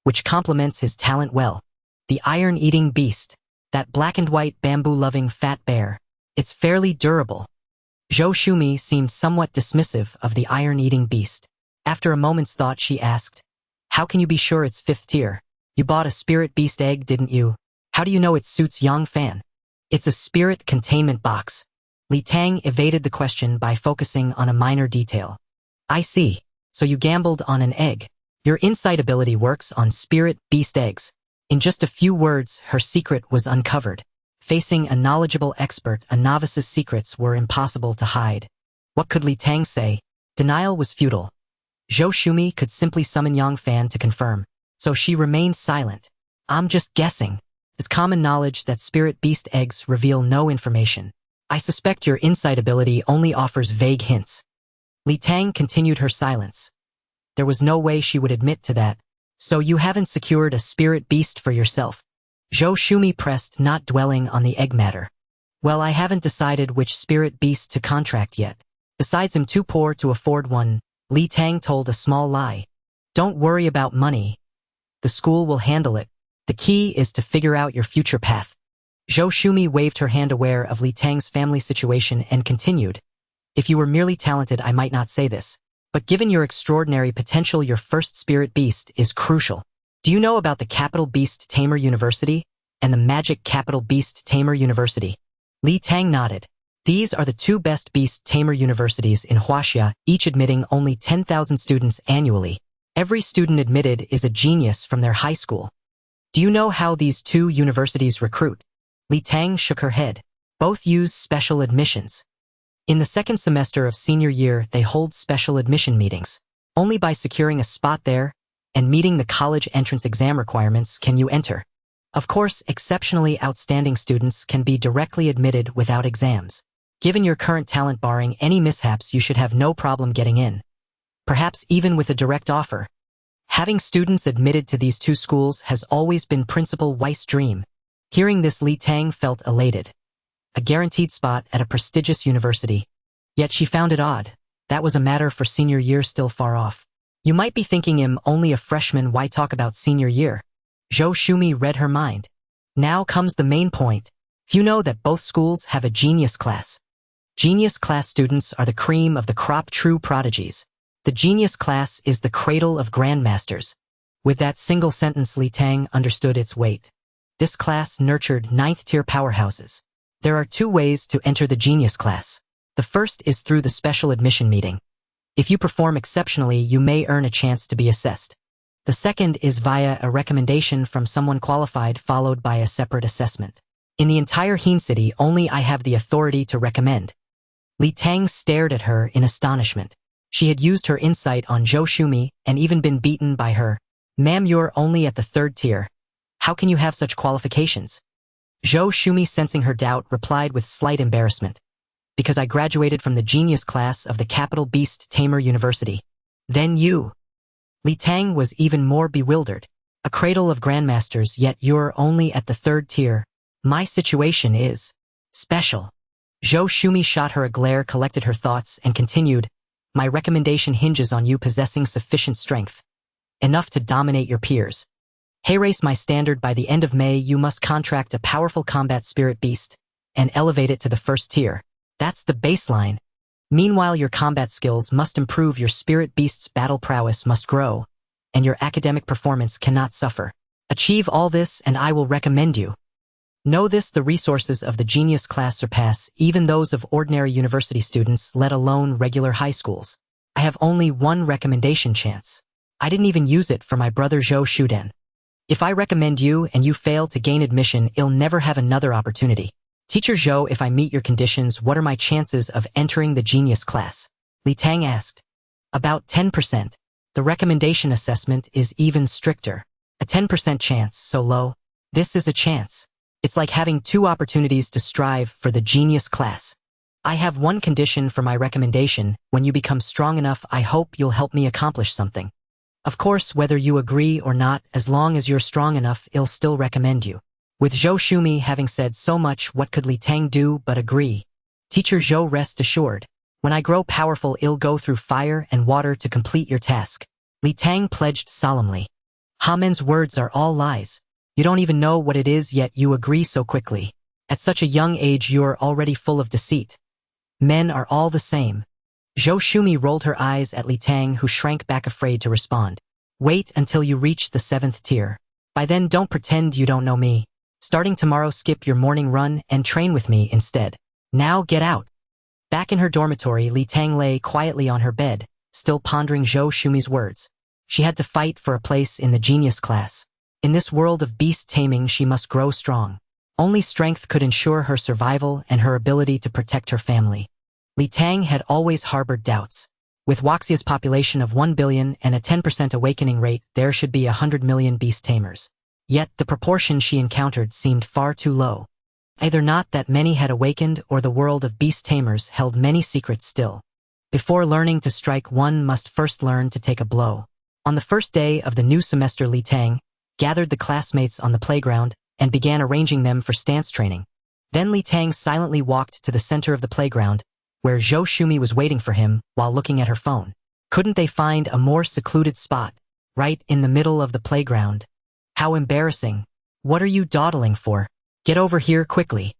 which complements his talent well. The iron-eating beast. That black and white bamboo-loving fat bear. It's fairly durable. Zhou Shumi seemed somewhat dismissive of the iron-eating beast. After a moment's thought, she asked, how can you be sure it's 5th tier? You bought a spirit beast egg, didn't you? How do you know it suits Yang Fan? It's a spirit containment box. Li Tang evaded the question by focusing on a minor detail. I see. So you gambled on an egg. Your insight ability works on spirit beast eggs. In just a few words, her secret was uncovered. Facing a knowledgeable expert, a novice's secrets were impossible to hide. What could Li Tang say? Denial was futile. Zhou Shumi could simply summon Yang Fan to confirm. So she remained silent. I'm just guessing. It's common knowledge that spirit beast eggs reveal no information. I suspect your insight ability only offers vague hints. Li Tang continued her silence. There was no way she would admit to that. So you haven't secured a spirit beast for yourself? Zhou Shumi pressed, not dwelling on the egg matter. Well, I haven't decided which spirit beast to contract yet. Besides, I'm too poor to afford one. Li Tang told a small lie. Don't worry about money. The school will handle it. The key is to figure out your future path. Zhou Shumi waved her hand, aware of Li Tang's family situation, and continued. If you were merely talented, I might not say this. But given your extraordinary potential, your first spirit beast is crucial. Do you know about the Capital Beast Tamer University and the Magic Capital Beast Tamer University? Li Tang nodded. These are the 2 best beast tamer universities in Huaxia, each admitting only 10,000 students annually. Every student admitted is a genius from their high school. Do you know how these 2 universities recruit? Li Tang shook her head. Both use special admissions. In the second semester of senior year, they hold special admission meetings. Only by securing a spot there and meeting the college entrance exam requirements can you enter. Of course, exceptionally outstanding students can be directly admitted without exams. Given your current talent, barring any mishaps, you should have no problem getting in. Perhaps even with a direct offer. Having students admitted to these two schools has always been Principal Weiss's dream. Hearing this, Tang felt elated. A guaranteed spot at a prestigious university. Yet she found it odd. That was a matter for senior year still far off. You might be thinking, him only a freshman, why talk about senior year? Zhou Shumi read her mind. Now comes the main point. You know that both schools have a genius class. Genius class students are the cream of the crop, true prodigies. The genius class is the cradle of grandmasters. With that single sentence, Tang understood its weight. This class nurtured ninth-tier powerhouses. There are two ways to enter the genius class. The first is through the special admission meeting. If you perform exceptionally, you may earn a chance to be assessed. The second is via a recommendation from someone qualified, followed by a separate assessment. In the entire Heen City, only I have the authority to recommend. Tang stared at her in astonishment. She had used her insight on Zhou Shumi and even been beaten by her. Ma'am, you're only at the third tier. How can you have such qualifications? Zhou Shumi, sensing her doubt, replied with slight embarrassment. Because I graduated from the genius class of the capital Beast Tamer University. Then you. Tang was even more bewildered. A cradle of grandmasters, yet you're only at the third tier. My situation is special. Zhou Shumi shot her a glare, collected her thoughts, and continued, my recommendation hinges on you possessing sufficient strength. Enough to dominate your peers. Raise my standard: by the end of May you must contract a powerful combat spirit beast and elevate it to the first tier. That's the baseline. Meanwhile, your combat skills must improve, your spirit beast's battle prowess must grow, and your academic performance cannot suffer. Achieve all this and I will recommend you. Know this: the resources of the genius class surpass even those of ordinary university students, let alone regular high schools. I have only one recommendation chance. I didn't even use it for my brother Zhou Shuden. If I recommend you and you fail to gain admission, you'll never have another opportunity. Teacher Zhou, if I meet your conditions, what are my chances of entering the genius class? Tang asked. About 10%. The recommendation assessment is even stricter. A 10% chance, so low? This is a chance. It's like having two opportunities to strive for the genius class. I have one condition for my recommendation: when you become strong enough, I hope you'll help me accomplish something. Of course, whether you agree or not, as long as you're strong enough, I'll still recommend you. With Zhou Shumi having said so much, what could Tang do but agree? Teacher Zhou, rest assured. When I grow powerful, I'll go through fire and water to complete your task. Tang pledged solemnly. Hamen's words are all lies. You don't even know what it is, yet you agree so quickly. At such a young age, you're already full of deceit. Men are all the same. Zhou Shumi rolled her eyes at Tang, who shrank back afraid to respond. Wait until you reach the 7th tier. By then, don't pretend you don't know me. Starting tomorrow, skip your morning run and train with me instead. Now get out. Back in her dormitory, Tang lay quietly on her bed, still pondering Zhou Shumi's words. She had to fight for a place in the genius class. In this world of beast taming, she must grow strong. Only strength could ensure her survival and her ability to protect her family. Tang had always harbored doubts. With Waxia's population of 1 billion and a 10% awakening rate, there should be 100 million beast tamers. Yet the proportion she encountered seemed far too low. Either not that many had awakened, or the world of beast tamers held many secrets still. Before learning to strike, one must first learn to take a blow. On the first day of the new semester, Tang gathered the classmates on the playground and began arranging them for stance training. Then Tang silently walked to the center of the playground, where Zhou Shumi was waiting for him while looking at her phone. Couldn't they find a more secluded spot, right in the middle of the playground? How embarrassing. What are you dawdling for? Get over here quickly.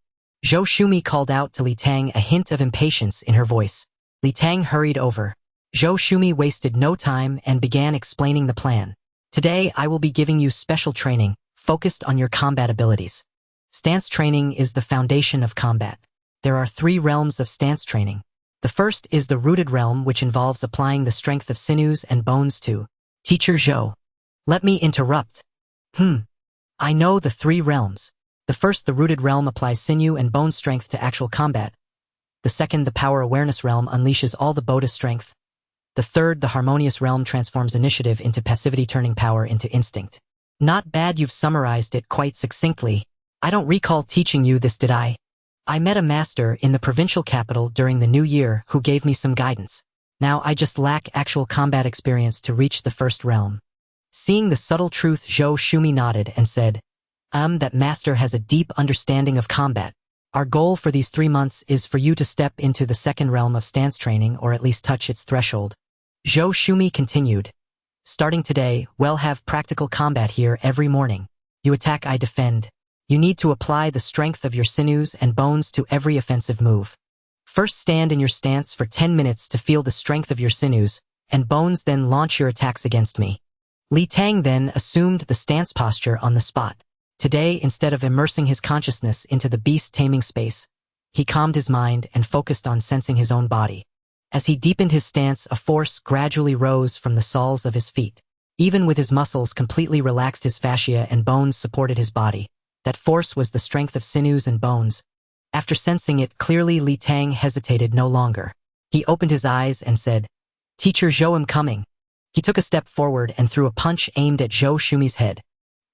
Zhou Shumi called out to Tang, a hint of impatience in her voice. Tang hurried over. Zhou Shumi wasted no time and began explaining the plan. Today I will be giving you special training, focused on your combat abilities. Stance training is the foundation of combat. There are 3 realms of stance training. The first is the rooted realm, which involves applying the strength of sinews and bones to. Teacher Zhou. Let me interrupt. I know the 3 realms. The first, the rooted realm, applies sinew and bone strength to actual combat. The second, the power awareness realm, unleashes all the Bodhi strength. The third, the harmonious realm, transforms initiative into passivity, turning power into instinct. Not bad, you've summarized it quite succinctly. I don't recall teaching you this, did I? I met a master in the provincial capital during the new year who gave me some guidance. Now I just lack actual combat experience to reach the first realm. Seeing the subtle truth, Zhou Shumi nodded and said, that master has a deep understanding of combat. Our goal for these 3 months is for you to step into the second realm of stance training, or at least touch its threshold. Zhou Shumi continued. Starting today, we'll have practical combat here every morning. You attack, I defend. You need to apply the strength of your sinews and bones to every offensive move. First, stand in your stance for 10 minutes to feel the strength of your sinews and bones, then launch your attacks against me. Li Tang then assumed the stance posture on the spot. Today, instead of immersing his consciousness into the beast taming space, he calmed his mind and focused on sensing his own body. As he deepened his stance, a force gradually rose from the soles of his feet. Even with his muscles completely relaxed, his fascia and bones supported his body. That force was the strength of sinews and bones. After sensing it clearly, Li Tang hesitated no longer. He opened his eyes and said, "Teacher Zhou, I'm coming." He took a step forward and threw a punch aimed at Zhou Shumi's head.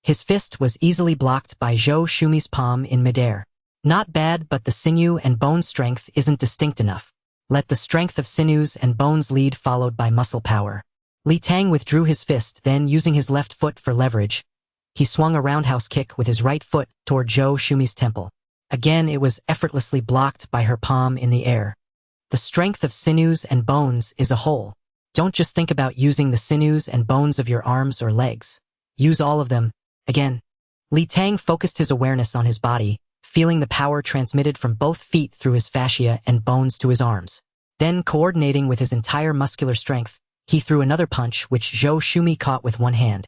His fist was easily blocked by Zhou Shumi's palm in midair. Not bad, but the sinew and bone strength isn't distinct enough. Let the strength of sinews and bones lead, followed by muscle power. Li Tang withdrew his fist, then using his left foot for leverage, he swung a roundhouse kick with his right foot toward Zhou Shumi's temple. Again, it was effortlessly blocked by her palm in the air. The strength of sinews and bones is a whole. Don't just think about using the sinews and bones of your arms or legs. Use all of them. Again. Li Tang focused his awareness on his body, feeling the power transmitted from both feet through his fascia and bones to his arms. Then, coordinating with his entire muscular strength, he threw another punch which Zhou Shumi caught with one hand.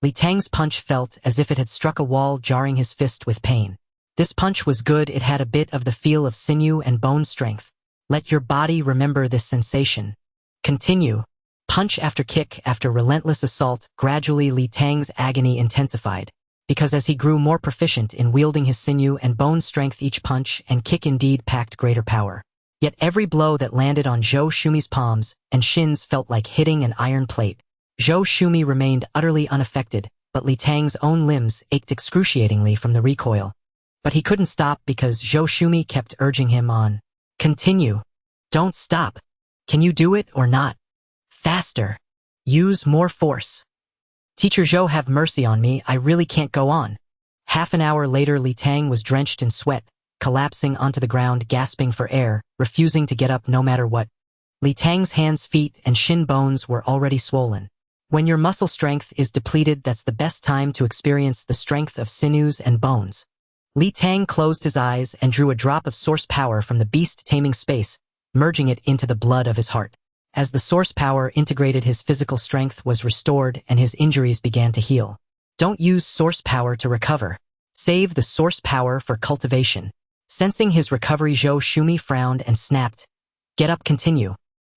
Li Tang's punch felt as if it had struck a wall, jarring his fist with pain. This punch was good, it had a bit of the feel of sinew and bone strength. Let your body remember this sensation. Continue. Punch after kick after relentless assault, gradually Li Tang's agony intensified, because as he grew more proficient in wielding his sinew and bone strength, each punch and kick indeed packed greater power. Yet every blow that landed on Zhou Shumi's palms and shins felt like hitting an iron plate. Zhou Shumi remained utterly unaffected, but Li Tang's own limbs ached excruciatingly from the recoil. But he couldn't stop because Zhou Shumi kept urging him on. Continue. Don't stop. Can you do it or not? Faster. Use more force. Teacher Zhou, have mercy on me, I really can't go on. Half an hour later, Li Tang was drenched in sweat, collapsing onto the ground, gasping for air, refusing to get up no matter what. Li Tang's hands, feet, and shin bones were already swollen. When your muscle strength is depleted, that's the best time to experience the strength of sinews and bones. Li Tang closed his eyes and drew a drop of source power from the beast taming space, merging it into the blood of his heart. As the source power integrated, his physical strength was restored and his injuries began to heal. Don't use source power to recover. Save the source power for cultivation. Sensing his recovery, Zhou Shumi frowned and snapped. Get up, continue.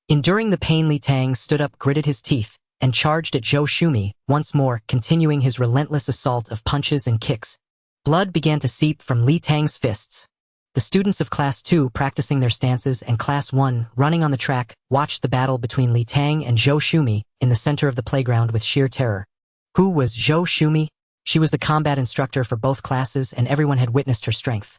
Enduring the pain, Li Tang stood up, gritted his teeth, and charged at Zhou Shumi, once more continuing his relentless assault of punches and kicks. Blood began to seep from Li Tang's fists. The students of Class 2 practicing their stances and Class 1 running on the track watched the battle between Li Tang and Zhou Shumi in the center of the playground with sheer terror. Who was Zhou Shumi? She was the combat instructor for both classes, and everyone had witnessed her strength.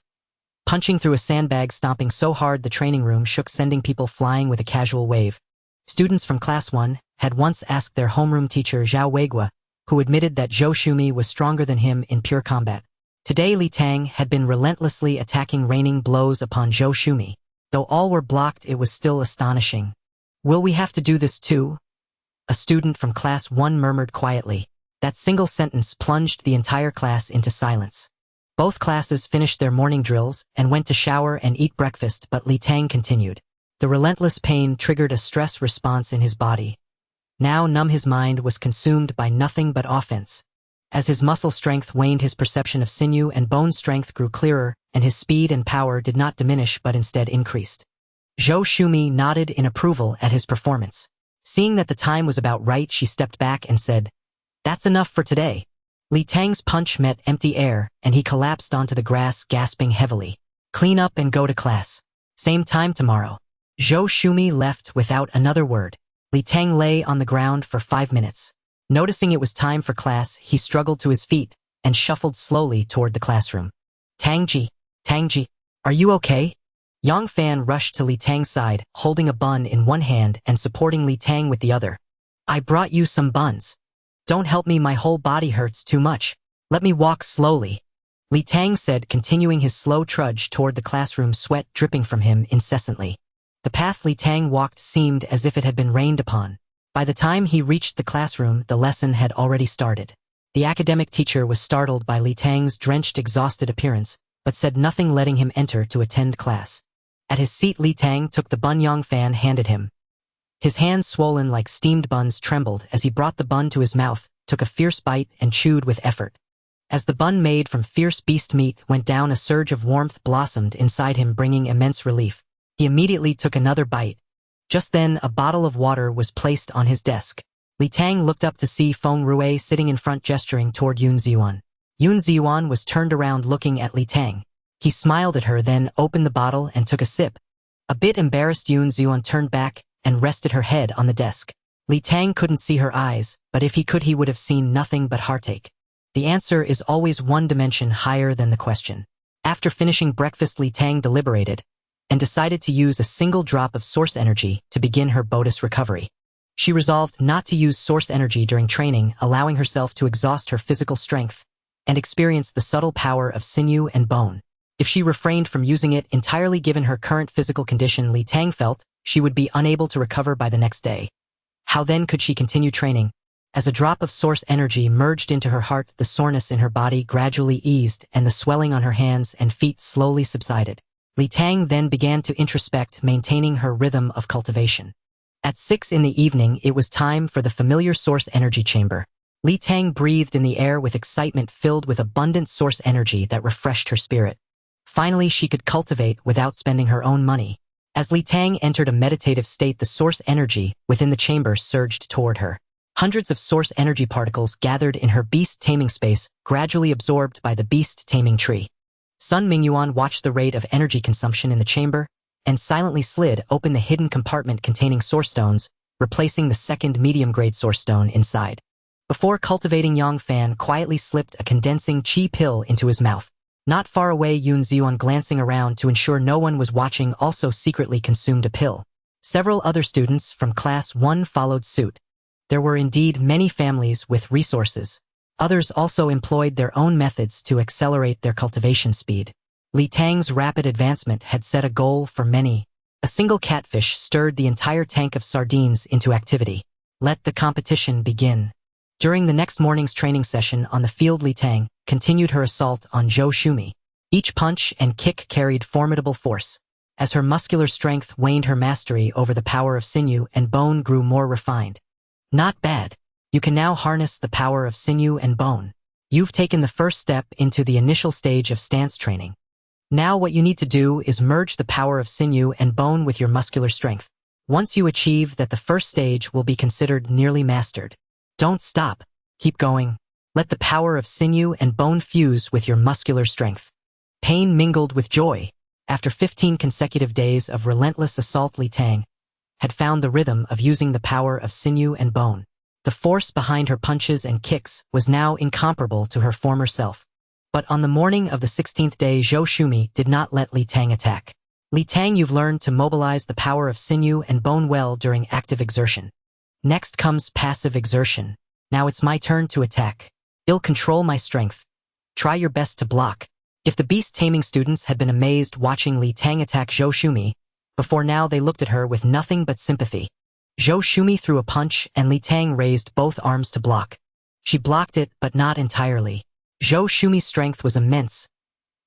Punching through a sandbag, stomping so hard the training room shook, sending people flying with a casual wave. Students from Class 1 had once asked their homeroom teacher Zhao Weigua, who admitted that Zhou Shumi was stronger than him in pure combat. Today Li Tang had been relentlessly attacking, raining blows upon Zhou Shumi. Though all were blocked, it was still astonishing. Will we have to do this too? A student from Class 1 murmured quietly. That single sentence plunged the entire class into silence. Both classes finished their morning drills and went to shower and eat breakfast, but Li Tang continued. The relentless pain triggered a stress response in his body. Now numb, his mind was consumed by nothing but offense. As his muscle strength waned, his perception of sinew and bone strength grew clearer, and his speed and power did not diminish but instead increased. Zhou Shumi nodded in approval at his performance. Seeing that the time was about right, she stepped back and said, "That's enough for today." Li Tang's punch met empty air, and he collapsed onto the grass, gasping heavily. "Clean up and go to class." Same time tomorrow. Zhou Shumi left without another word. Li Tang lay on the ground for 5 minutes. Noticing it was time for class, he struggled to his feet and shuffled slowly toward the classroom. Tangji, are you okay? Yang Fan rushed to Li Tang's side, holding a bun in one hand and supporting Li Tang with the other. I brought you some buns. Don't help me, my whole body hurts too much. Let me walk slowly. Li Tang said, continuing his slow trudge toward the classroom, sweat dripping from him incessantly. The path Li Tang walked seemed as if it had been rained upon. By the time he reached the classroom, the lesson had already started. The academic teacher was startled by Li Tang's drenched, exhausted appearance, but said nothing, letting him enter to attend class. At his seat, Li Tang took the bun Yang Fan handed him. His hands, swollen like steamed buns, trembled as he brought the bun to his mouth, took a fierce bite, and chewed with effort. As the bun made from fierce beast meat went down, a surge of warmth blossomed inside him, bringing immense relief. He immediately took another bite. Just then, a bottle of water was placed on his desk. Li Tang looked up to see Feng Rui sitting in front, gesturing toward Yun Ziyuan. Yun Ziyuan was turned around looking at Li Tang. He smiled at her, then opened the bottle and took a sip. A bit embarrassed, Yun Ziyuan turned back and rested her head on the desk. Li Tang couldn't see her eyes, but if he could, he would have seen nothing but heartache. The answer is always one dimension higher than the question. After finishing breakfast, Li Tang deliberated and decided to use a single drop of source energy to begin her Bodis recovery. She resolved not to use source energy during training, allowing herself to exhaust her physical strength and experience the subtle power of sinew and bone. If she refrained from using it entirely, given her current physical condition, Li Tang felt she would be unable to recover by the next day. How then could she continue training? As a drop of source energy merged into her heart, the soreness in her body gradually eased and the swelling on her hands and feet slowly subsided. Li Tang then began to introspect, maintaining her rhythm of cultivation. At 6 in the evening, it was time for the familiar source energy chamber. Li Tang breathed in the air with excitement, filled with abundant source energy that refreshed her spirit. Finally, she could cultivate without spending her own money. As Li Tang entered a meditative state, the source energy within the chamber surged toward her. Hundreds of source energy particles gathered in her beast taming space, gradually absorbed by the beast taming tree. Sun Mingyuan watched the rate of energy consumption in the chamber and silently slid open the hidden compartment containing source stones, replacing the second medium-grade source stone inside. Before cultivating, Yang Fan quietly slipped a condensing chi pill into his mouth. Not far away, Yun Ziyuan, glancing around to ensure no one was watching, also secretly consumed a pill. Several other students from Class 1 followed suit. There were indeed many families with resources. Others also employed their own methods to accelerate their cultivation speed. Li Tang's rapid advancement had set a goal for many. A single catfish stirred the entire tank of sardines into activity. Let the competition begin. During the next morning's training session on the field, Li Tang continued her assault on Zhou Shumi. Each punch and kick carried formidable force. As her muscular strength waned, her mastery over the power of sinew and bone grew more refined. Not bad. You can now harness the power of sinew and bone. You've taken the first step into the initial stage of stance training. Now what you need to do is merge the power of sinew and bone with your muscular strength. Once you achieve that, the first stage will be considered nearly mastered. Don't stop. Keep going. Let the power of sinew and bone fuse with your muscular strength. Pain mingled with joy. After 15 consecutive days of relentless assault, Li Tang had found the rhythm of using the power of sinew and bone. The force behind her punches and kicks was now incomparable to her former self. But on the morning of the 16th day, Zhou Shumi did not let Li Tang attack. Li Tang, you've learned to mobilize the power of sinew and bone well during active exertion. Next comes passive exertion. Now it's my turn to attack. I'll control my strength. Try your best to block. If the beast taming students had been amazed watching Li Tang attack Zhou Shumi, before now they looked at her with nothing but sympathy. Zhou Shumi threw a punch and Li Tang raised both arms to block. She blocked it, but not entirely. Zhou Shumi's strength was immense.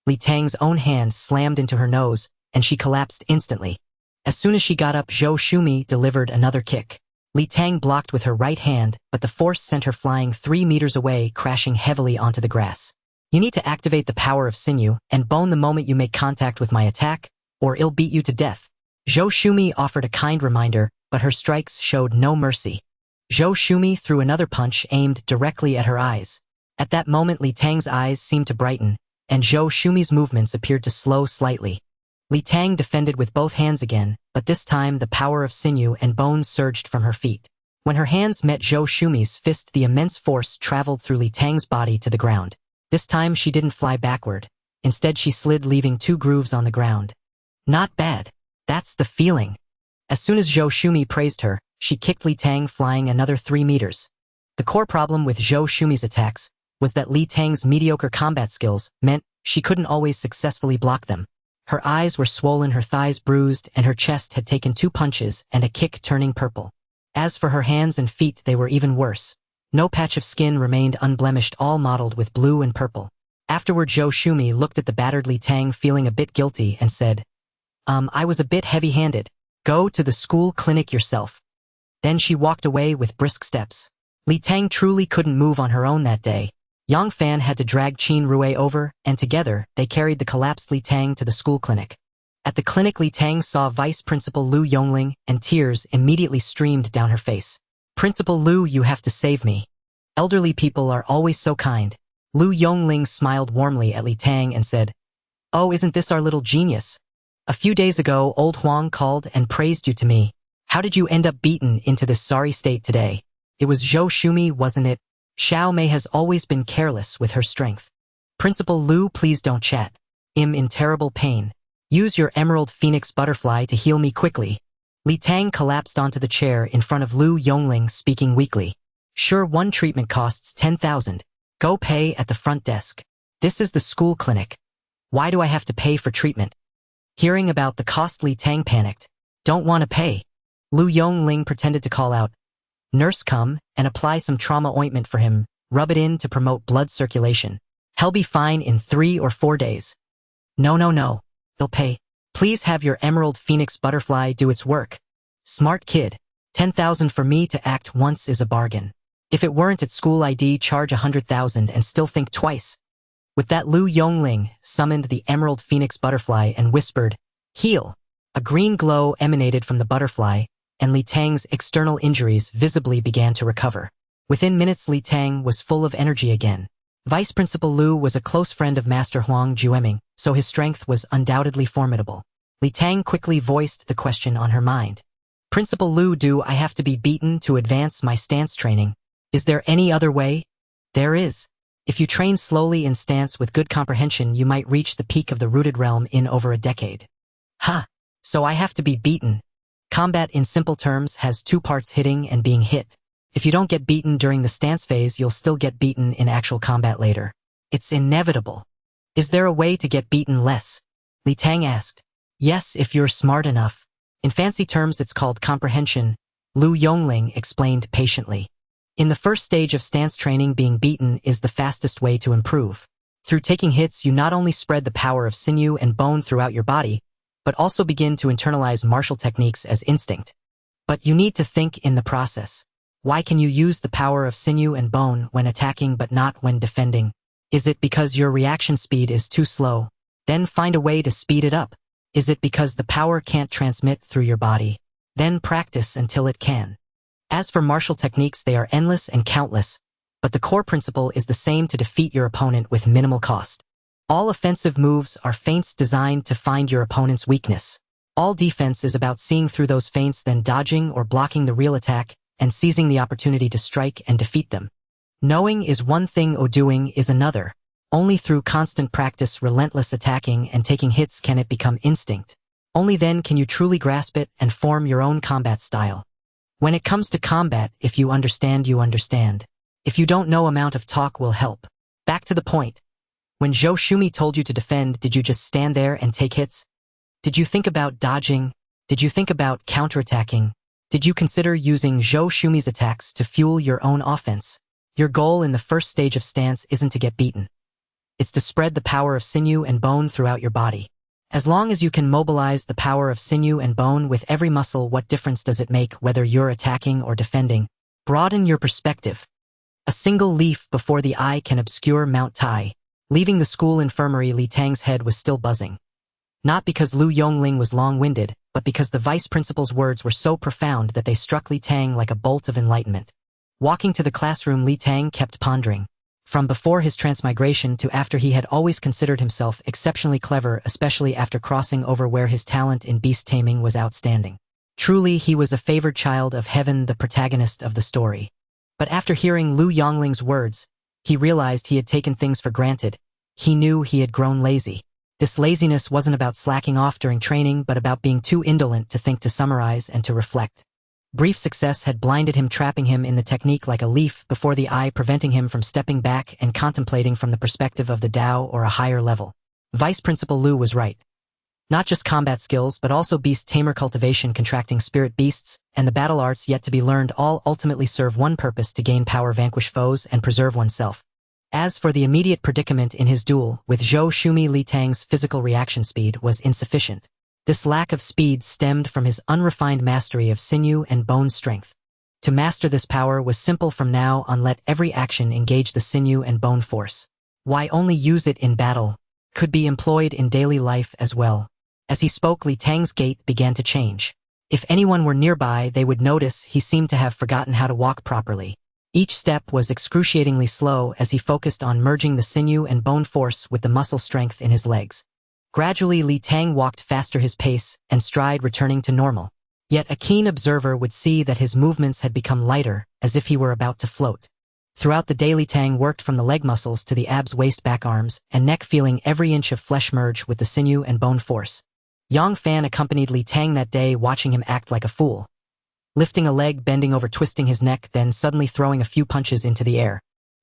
Li Tang's own hand slammed into her nose, and she collapsed instantly. As soon as she got up, Zhou Shumi delivered another kick. Li Tang blocked with her right hand, but the force sent her flying 3 meters away, crashing heavily onto the grass. You need to activate the power of sinew and bone the moment you make contact with my attack, or I'll beat you to death. Zhou Shumi offered a kind reminder, but her strikes showed no mercy. Zhou Shumi threw another punch aimed directly at her eyes. At that moment, Li Tang's eyes seemed to brighten, and Zhou Shumi's movements appeared to slow slightly. Li Tang defended with both hands again, but this time the power of sinew and bone surged from her feet. When her hands met Zhou Shumi's fist, the immense force traveled through Li Tang's body to the ground. This time she didn't fly backward. Instead she slid, leaving 2 grooves on the ground. Not bad. That's the feeling. As soon as Zhou Shumi praised her, she kicked Li Tang, flying another 3 meters. The core problem with Zhou Shumi's attacks was that Li Tang's mediocre combat skills meant she couldn't always successfully block them. Her eyes were swollen, her thighs bruised, and her chest had taken 2 punches and a kick, turning purple. As for her hands and feet, they were even worse. No patch of skin remained unblemished, all mottled with blue and purple. Afterward, Zhou Shumi looked at the battered Li Tang, feeling a bit guilty, and said, I was a bit heavy-handed. Go to the school clinic yourself. Then she walked away with brisk steps. Li Tang truly couldn't move on her own that day. Yang Fan had to drag Qin Rui over, and together, they carried the collapsed Li Tang to the school clinic. At the clinic, Li Tang saw Vice Principal Lu Yongling, and tears immediately streamed down her face. Principal Lu, you have to save me. Elderly people are always so kind. Lu Yongling smiled warmly at Li Tang and said, Oh, isn't this our little genius? A few days ago, old Huang called and praised you to me. How did you end up beaten into this sorry state today? It was Zhou Shumi, wasn't it? Xiao Mei has always been careless with her strength. Principal Lu, please don't chat. I'm in terrible pain. Use your emerald phoenix butterfly to heal me quickly. Li Tang collapsed onto the chair in front of Lu Yongling, speaking weakly. Sure, 1 treatment costs 10,000. Go pay at the front desk. This is the school clinic. Why do I have to pay for treatment? Hearing about the cost, Li Tang panicked. Don't want to pay. Lu Yongling pretended to call out. Nurse, come and apply some trauma ointment for him. Rub it in to promote blood circulation. He'll be fine in 3 or 4 days. No. They'll pay. Please have your emerald phoenix butterfly do its work. Smart kid. 10,000 for me to act once is a bargain. If it weren't at school, I'd charge 100,000 and still think twice. With that, Lu Yongling summoned the emerald phoenix butterfly and whispered, Heal. A green glow emanated from the butterfly, and Li Tang's external injuries visibly began to recover. Within minutes, Li Tang was full of energy again. Vice Principal Lu was a close friend of Master Huang Jueming, so his strength was undoubtedly formidable. Li Tang quickly voiced the question on her mind. Principal Lu, do I have to be beaten to advance my stance training? Is there any other way? There is. If you train slowly in stance with good comprehension, you might reach the peak of the rooted realm in over a decade. Ha! So I have to be beaten. Combat, in simple terms, has 2 parts: hitting and being hit. If you don't get beaten during the stance phase, you'll still get beaten in actual combat later. It's inevitable. Is there a way to get beaten less? Li Tang asked. Yes, if you're smart enough. In fancy terms, it's called comprehension, Lu Yongling explained patiently. In the first stage of stance training, being beaten is the fastest way to improve. Through taking hits, you not only spread the power of sinew and bone throughout your body, but also begin to internalize martial techniques as instinct. But you need to think in the process. Why can you use the power of sinew and bone when attacking but not when defending? Is it because your reaction speed is too slow? Then find a way to speed it up. Is it because the power can't transmit through your body? Then practice until it can. As for martial techniques, they are endless and countless, but the core principle is the same: to defeat your opponent with minimal cost. All offensive moves are feints designed to find your opponent's weakness. All defense is about seeing through those feints, then dodging or blocking the real attack, and seizing the opportunity to strike and defeat them. Knowing is one thing, or doing is another. Only through constant practice, relentless attacking, and taking hits can it become instinct. Only then can you truly grasp it and form your own combat style. When it comes to combat, if you understand, you understand. If you don't know, amount of talk will help. Back to the point. When Zhou Shumi told you to defend, did you just stand there and take hits? Did you think about dodging? Did you think about counterattacking? Did you consider using Zhou Shumi's attacks to fuel your own offense? Your goal in the first stage of stance isn't to get beaten. It's to spread the power of sinew and bone throughout your body. As long as you can mobilize the power of sinew and bone with every muscle, what difference does it make whether you're attacking or defending? Broaden your perspective. A single leaf before the eye can obscure Mount Tai. Leaving the school infirmary, Li Tang's head was still buzzing. Not because Lu Yongling was long-winded, but because the vice principal's words were so profound that they struck Li Tang like a bolt of enlightenment. Walking to the classroom, Li Tang kept pondering. From before his transmigration to after, he had always considered himself exceptionally clever, especially after crossing over where his talent in beast taming was outstanding. Truly, he was a favored child of heaven, the protagonist of the story. But after hearing Lu Yongling's words, he realized he had taken things for granted. He knew he had grown lazy. This laziness wasn't about slacking off during training, but about being too indolent to think, to summarize, and to reflect. Brief success had blinded him, trapping him in the technique like a leaf before the eye, preventing him from stepping back and contemplating from the perspective of the Tao or a higher level. Vice Principal Lu was right. Not just combat skills, but also beast tamer cultivation, contracting spirit beasts, and the battle arts yet to be learned all ultimately serve one purpose: to gain power, vanquish foes, and preserve oneself. As for the immediate predicament in his duel with Zhou Shumi, Li Tang's physical reaction speed was insufficient. This lack of speed stemmed from his unrefined mastery of sinew and bone strength. To master this power was simple. From now on, let every action engage the sinew and bone force. Why only use it in battle? Could be employed in daily life as well. As he spoke, Li Tang's gait began to change. If anyone were nearby, they would notice he seemed to have forgotten how to walk properly. Each step was excruciatingly slow as he focused on merging the sinew and bone force with the muscle strength in his legs. Gradually, Li Tang walked faster, his pace and stride returning to normal. Yet a keen observer would see that his movements had become lighter, as if he were about to float. Throughout the day, Li Tang worked from the leg muscles to the abs, waist, back, arms, and neck, feeling every inch of flesh merge with the sinew and bone force. Yang Fan accompanied Li Tang that day, watching him act like a fool. Lifting a leg, bending over, twisting his neck, then suddenly throwing a few punches into the air.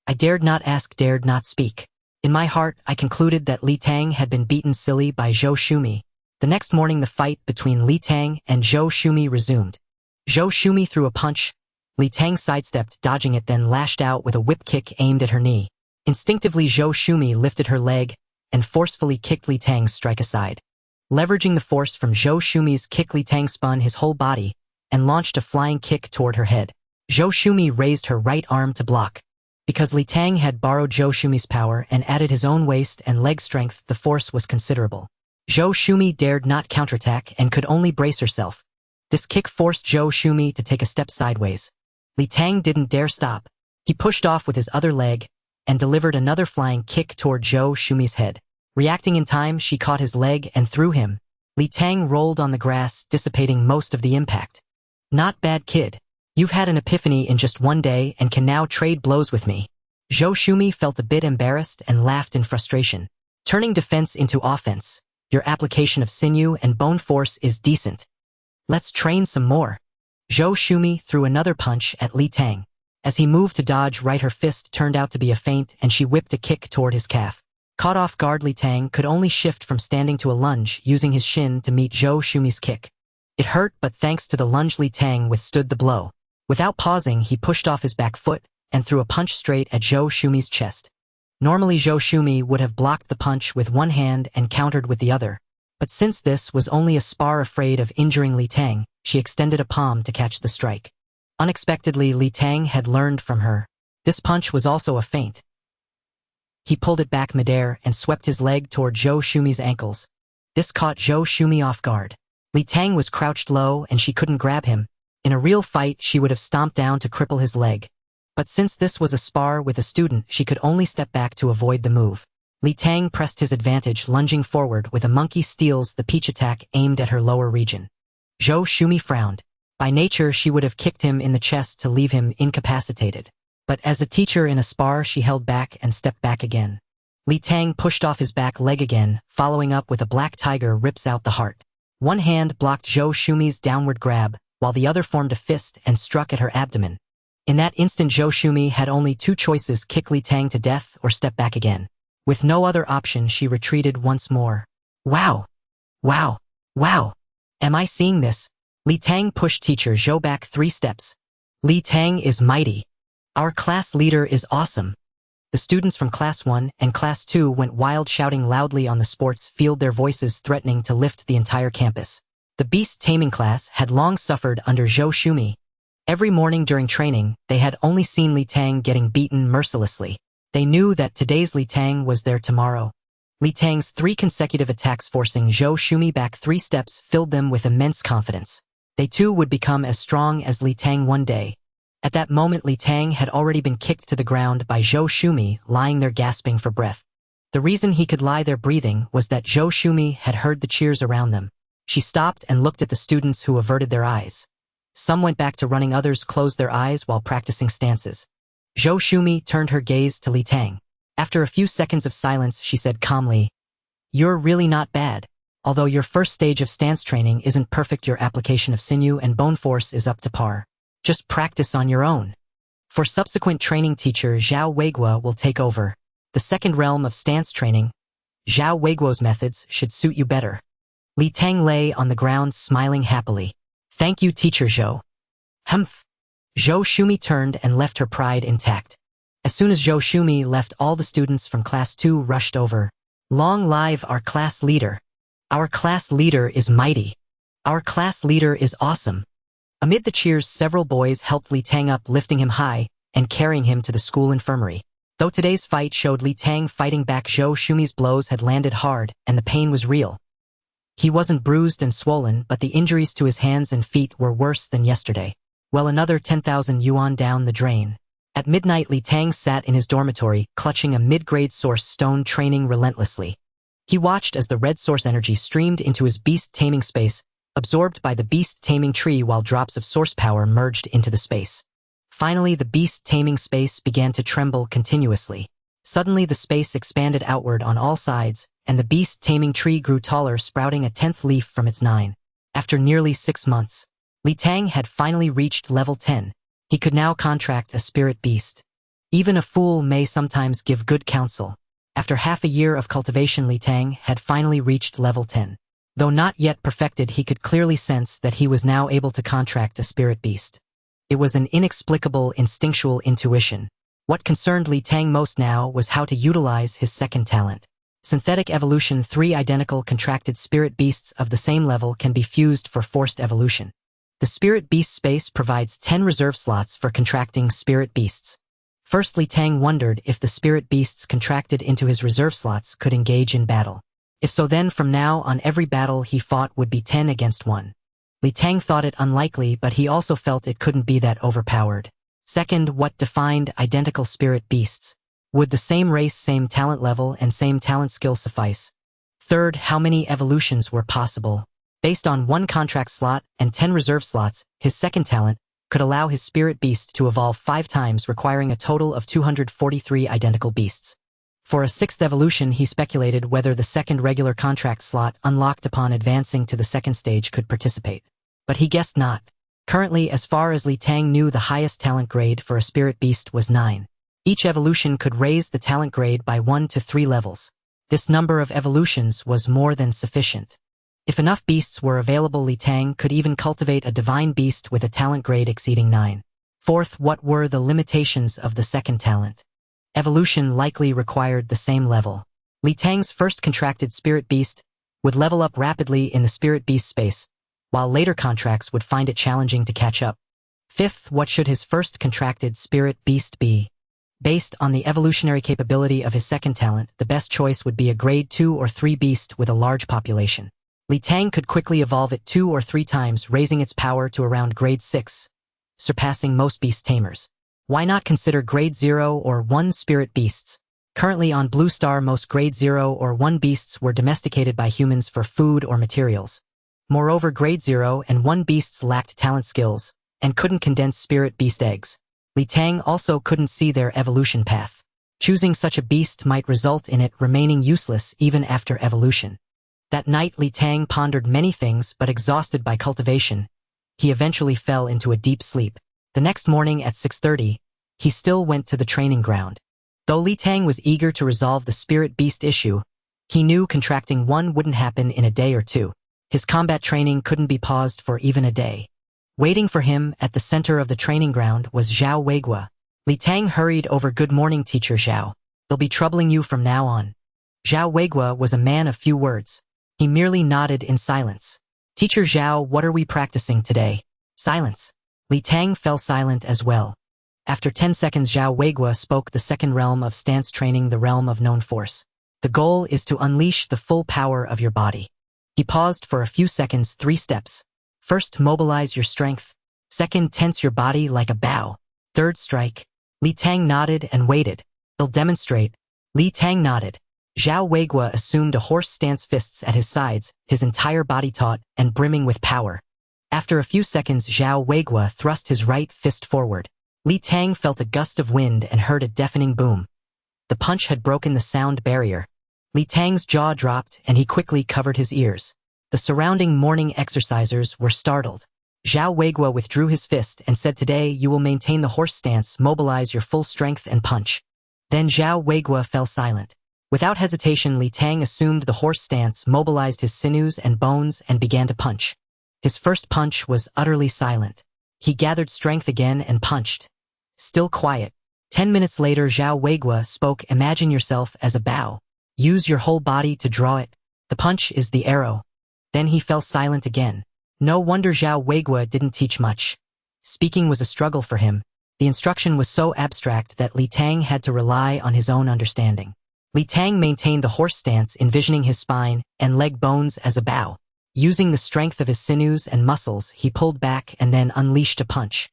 I dared not ask, dared not speak. In my heart, I concluded that Li Tang had been beaten silly by Zhou Shumi. The next morning, the fight between Li Tang and Zhou Shumi resumed. Zhou Shumi threw a punch. Li Tang sidestepped, dodging it, then lashed out with a whip kick aimed at her knee. Instinctively, Zhou Shumi lifted her leg and forcefully kicked Li Tang's strike aside. Leveraging the force from Zhou Shumi's kick, Li Tang spun his whole body and launched a flying kick toward her head. Zhou Shumi raised her right arm to block. Because Li Tang had borrowed Zhou Shumi's power and added his own waist and leg strength, the force was considerable. Zhou Shumi dared not counterattack and could only brace herself. This kick forced Zhou Shumi to take a step sideways. Li Tang didn't dare stop. He pushed off with his other leg and delivered another flying kick toward Zhou Shumi's head. Reacting in time, she caught his leg and threw him. Li Tang rolled on the grass, dissipating most of the impact. Not bad, kid. You've had an epiphany in just one day and can now trade blows with me. Zhou Shumi felt a bit embarrassed and laughed in frustration. Turning defense into offense, your application of sinew and bone force is decent. Let's train some more. Zhou Shumi threw another punch at Li Tang. As he moved to dodge right, her fist turned out to be a feint and she whipped a kick toward his calf. Caught off guard, Li Tang could only shift from standing to a lunge, using his shin to meet Zhou Shumi's kick. It hurt, but thanks to the lunge, Li Tang withstood the blow. Without pausing, he pushed off his back foot and threw a punch straight at Zhou Shumi's chest. Normally, Zhou Shumi would have blocked the punch with one hand and countered with the other. But since this was only a spar, afraid of injuring Li Tang, she extended a palm to catch the strike. Unexpectedly, Li Tang had learned from her. This punch was also a feint. He pulled it back midair and swept his leg toward Zhou Shumi's ankles. This caught Zhou Shumi off guard. Li Tang was crouched low and she couldn't grab him. In a real fight, she would have stomped down to cripple his leg. But since this was a spar with a student, she could only step back to avoid the move. Li Tang pressed his advantage, lunging forward with a monkey steals the peach attack aimed at her lower region. Zhou Shumi frowned. By nature, she would have kicked him in the chest to leave him incapacitated. But as a teacher in a spar, she held back and stepped back again. Li Tang pushed off his back leg again, following up with a black tiger rips out the heart. One hand blocked Zhou Shumi's downward grab, while the other formed a fist and struck at her abdomen. In that instant, Zhou Shumi had only two choices: kick Li Tang to death or step back again. With no other option, she retreated once more. Wow! Wow! Wow! Am I seeing this? Li Tang pushed teacher Zhou back 3 steps. Li Tang is mighty. Our class leader is awesome. The students from Class 1 and Class 2 went wild, shouting loudly on the sports field, their voices threatening to lift the entire campus. The beast taming class had long suffered under Zhou Shumi. Every morning during training, they had only seen Li Tang getting beaten mercilessly. They knew that today's Li Tang was their tomorrow. Li Tang's 3 consecutive attacks forcing Zhou Shumi back 3 steps filled them with immense confidence. They too would become as strong as Li Tang one day. At that moment Li Tang had already been kicked to the ground by Zhou Shumi lying there gasping for breath. The reason he could lie there breathing was that Zhou Shumi had heard the cheers around them. She stopped and looked at the students who averted their eyes. Some went back to running, others closed their eyes while practicing stances. Zhou Shumi turned her gaze to Li Tang. After a few seconds of silence, she said calmly, "You're really not bad. Although your first stage of stance training isn't perfect, your application of sinew and bone force is up to par. Just practice on your own. For subsequent training, teacher Zhao Weiguo will take over. The second realm of stance training, Zhao Weiguo's methods should suit you better." Li Tang lay on the ground smiling happily. "Thank you, teacher Zhou." Humph. Zhou Shumi turned and left her pride intact. As soon as Zhou Shumi left, all the students from class 2 rushed over. "Long live our class leader. Our class leader is mighty. Our class leader is awesome." Amid the cheers, several boys helped Li Tang up, lifting him high and carrying him to the school infirmary. Though today's fight showed Li Tang fighting back, Zhou Shumi's blows had landed hard and the pain was real. He wasn't bruised and swollen, but the injuries to his hands and feet were worse than yesterday. Well, another 10,000 yuan down the drain. At midnight, Li Tang sat in his dormitory, clutching a mid-grade source stone, training relentlessly. He watched as the red source energy streamed into his beast taming space, absorbed by the beast taming tree, while drops of source power merged into the space. Finally, the beast taming space began to tremble continuously. Suddenly, the space expanded outward on all sides, and the beast taming tree grew taller, sprouting a 10th leaf from its 9. After nearly 6 months, Li Tang had finally reached level 10. He could now contract a spirit beast. Even a fool may sometimes give good counsel. After half a year of cultivation, Li Tang had finally reached level 10. Though not yet perfected, he could clearly sense that he was now able to contract a spirit beast. It was an inexplicable, instinctual intuition. What concerned Li Tang most now was how to utilize his second talent. Synthetic evolution. 3 identical contracted spirit beasts of the same level can be fused for forced evolution. The spirit beast space provides 10 reserve slots for contracting spirit beasts. First, Li Tang wondered if the spirit beasts contracted into his reserve slots could engage in battle. If so, then from now on every battle he fought would be 10 against 1. Li Tang thought it unlikely, but he also felt it couldn't be that overpowered. Second, what defined identical spirit beasts? Would the same race, same talent level, and same talent skill suffice? Third, how many evolutions were possible? Based on 1 contract slot and 10 reserve slots, his second talent could allow his spirit beast to evolve 5 times, requiring a total of 243 identical beasts. For a 6th evolution, he speculated whether the second regular contract slot unlocked upon advancing to the second stage could participate. But he guessed not. Currently, as far as Li Tang knew, the highest talent grade for a spirit beast was 9. Each evolution could raise the talent grade by 1 to 3 levels. This number of evolutions was more than sufficient. If enough beasts were available, Li Tang could even cultivate a divine beast with a talent grade exceeding 9. Fourth, what were the limitations of the second talent? Evolution likely required the same level. Li Tang's first contracted spirit beast would level up rapidly in the spirit beast space, while later contracts would find it challenging to catch up. Fifth, what should his first contracted spirit beast be? Based on the evolutionary capability of his second talent, the best choice would be a grade 2 or 3 beast with a large population. Li Tang could quickly evolve it 2 or 3 times, raising its power to around grade 6, surpassing most beast tamers. Why not consider grade 0 or 1 spirit beasts? Currently on Blue Star, most grade 0 or 1 beasts were domesticated by humans for food or materials. Moreover, grade 0 and 1 beasts lacked talent skills and couldn't condense spirit beast eggs. Li Tang also couldn't see their evolution path. Choosing such a beast might result in it remaining useless even after evolution. That night, Li Tang pondered many things, but exhausted by cultivation, he eventually fell into a deep sleep. The next morning at 6:30, he still went to the training ground. Though Li Tang was eager to resolve the spirit beast issue, he knew contracting one wouldn't happen in a day or 2. His combat training couldn't be paused for even a day. Waiting for him at the center of the training ground was Zhao Weiguo. Li Tang hurried over. "Good morning, teacher Zhao. They'll be troubling you from now on." Zhao Weiguo was a man of few words. He merely nodded in silence. "Teacher Zhao, what are we practicing today?" Silence. Li Tang fell silent as well. After 10 seconds, Zhao Weiguo spoke. "The second realm of stance training, the realm of known force. The goal is to unleash the full power of your body." He paused for a few seconds. 3 steps. First, mobilize your strength. Second, tense your body like a bow. Third strike. Li Tang nodded and waited. He'll demonstrate. Li Tang nodded. Zhao Weiguo assumed a horse stance, fists at his sides, his entire body taut and brimming with power. After a few seconds, Zhao Weiguo thrust his right fist forward. Li Tang felt a gust of wind and heard a deafening boom. The punch had broken the sound barrier. Li Tang's jaw dropped and he quickly covered his ears. The surrounding morning exercisers were startled. Zhao Weiguo withdrew his fist and said, "Today you will maintain the horse stance, mobilize your full strength and punch." Then Zhao Weiguo fell silent. Without hesitation, Li Tang assumed the horse stance, mobilized his sinews and bones, and began to punch. His first punch was utterly silent. He gathered strength again and punched. Still quiet. 10 minutes later, Zhao Weiguo spoke, "Imagine yourself as a bow. Use your whole body to draw it. The punch is the arrow." Then he fell silent again. No wonder Zhao Weiguo didn't teach much. Speaking was a struggle for him. The instruction was so abstract that Li Tang had to rely on his own understanding. Li Tang maintained the horse stance, envisioning his spine and leg bones as a bow. Using the strength of his sinews and muscles, he pulled back and then unleashed a punch.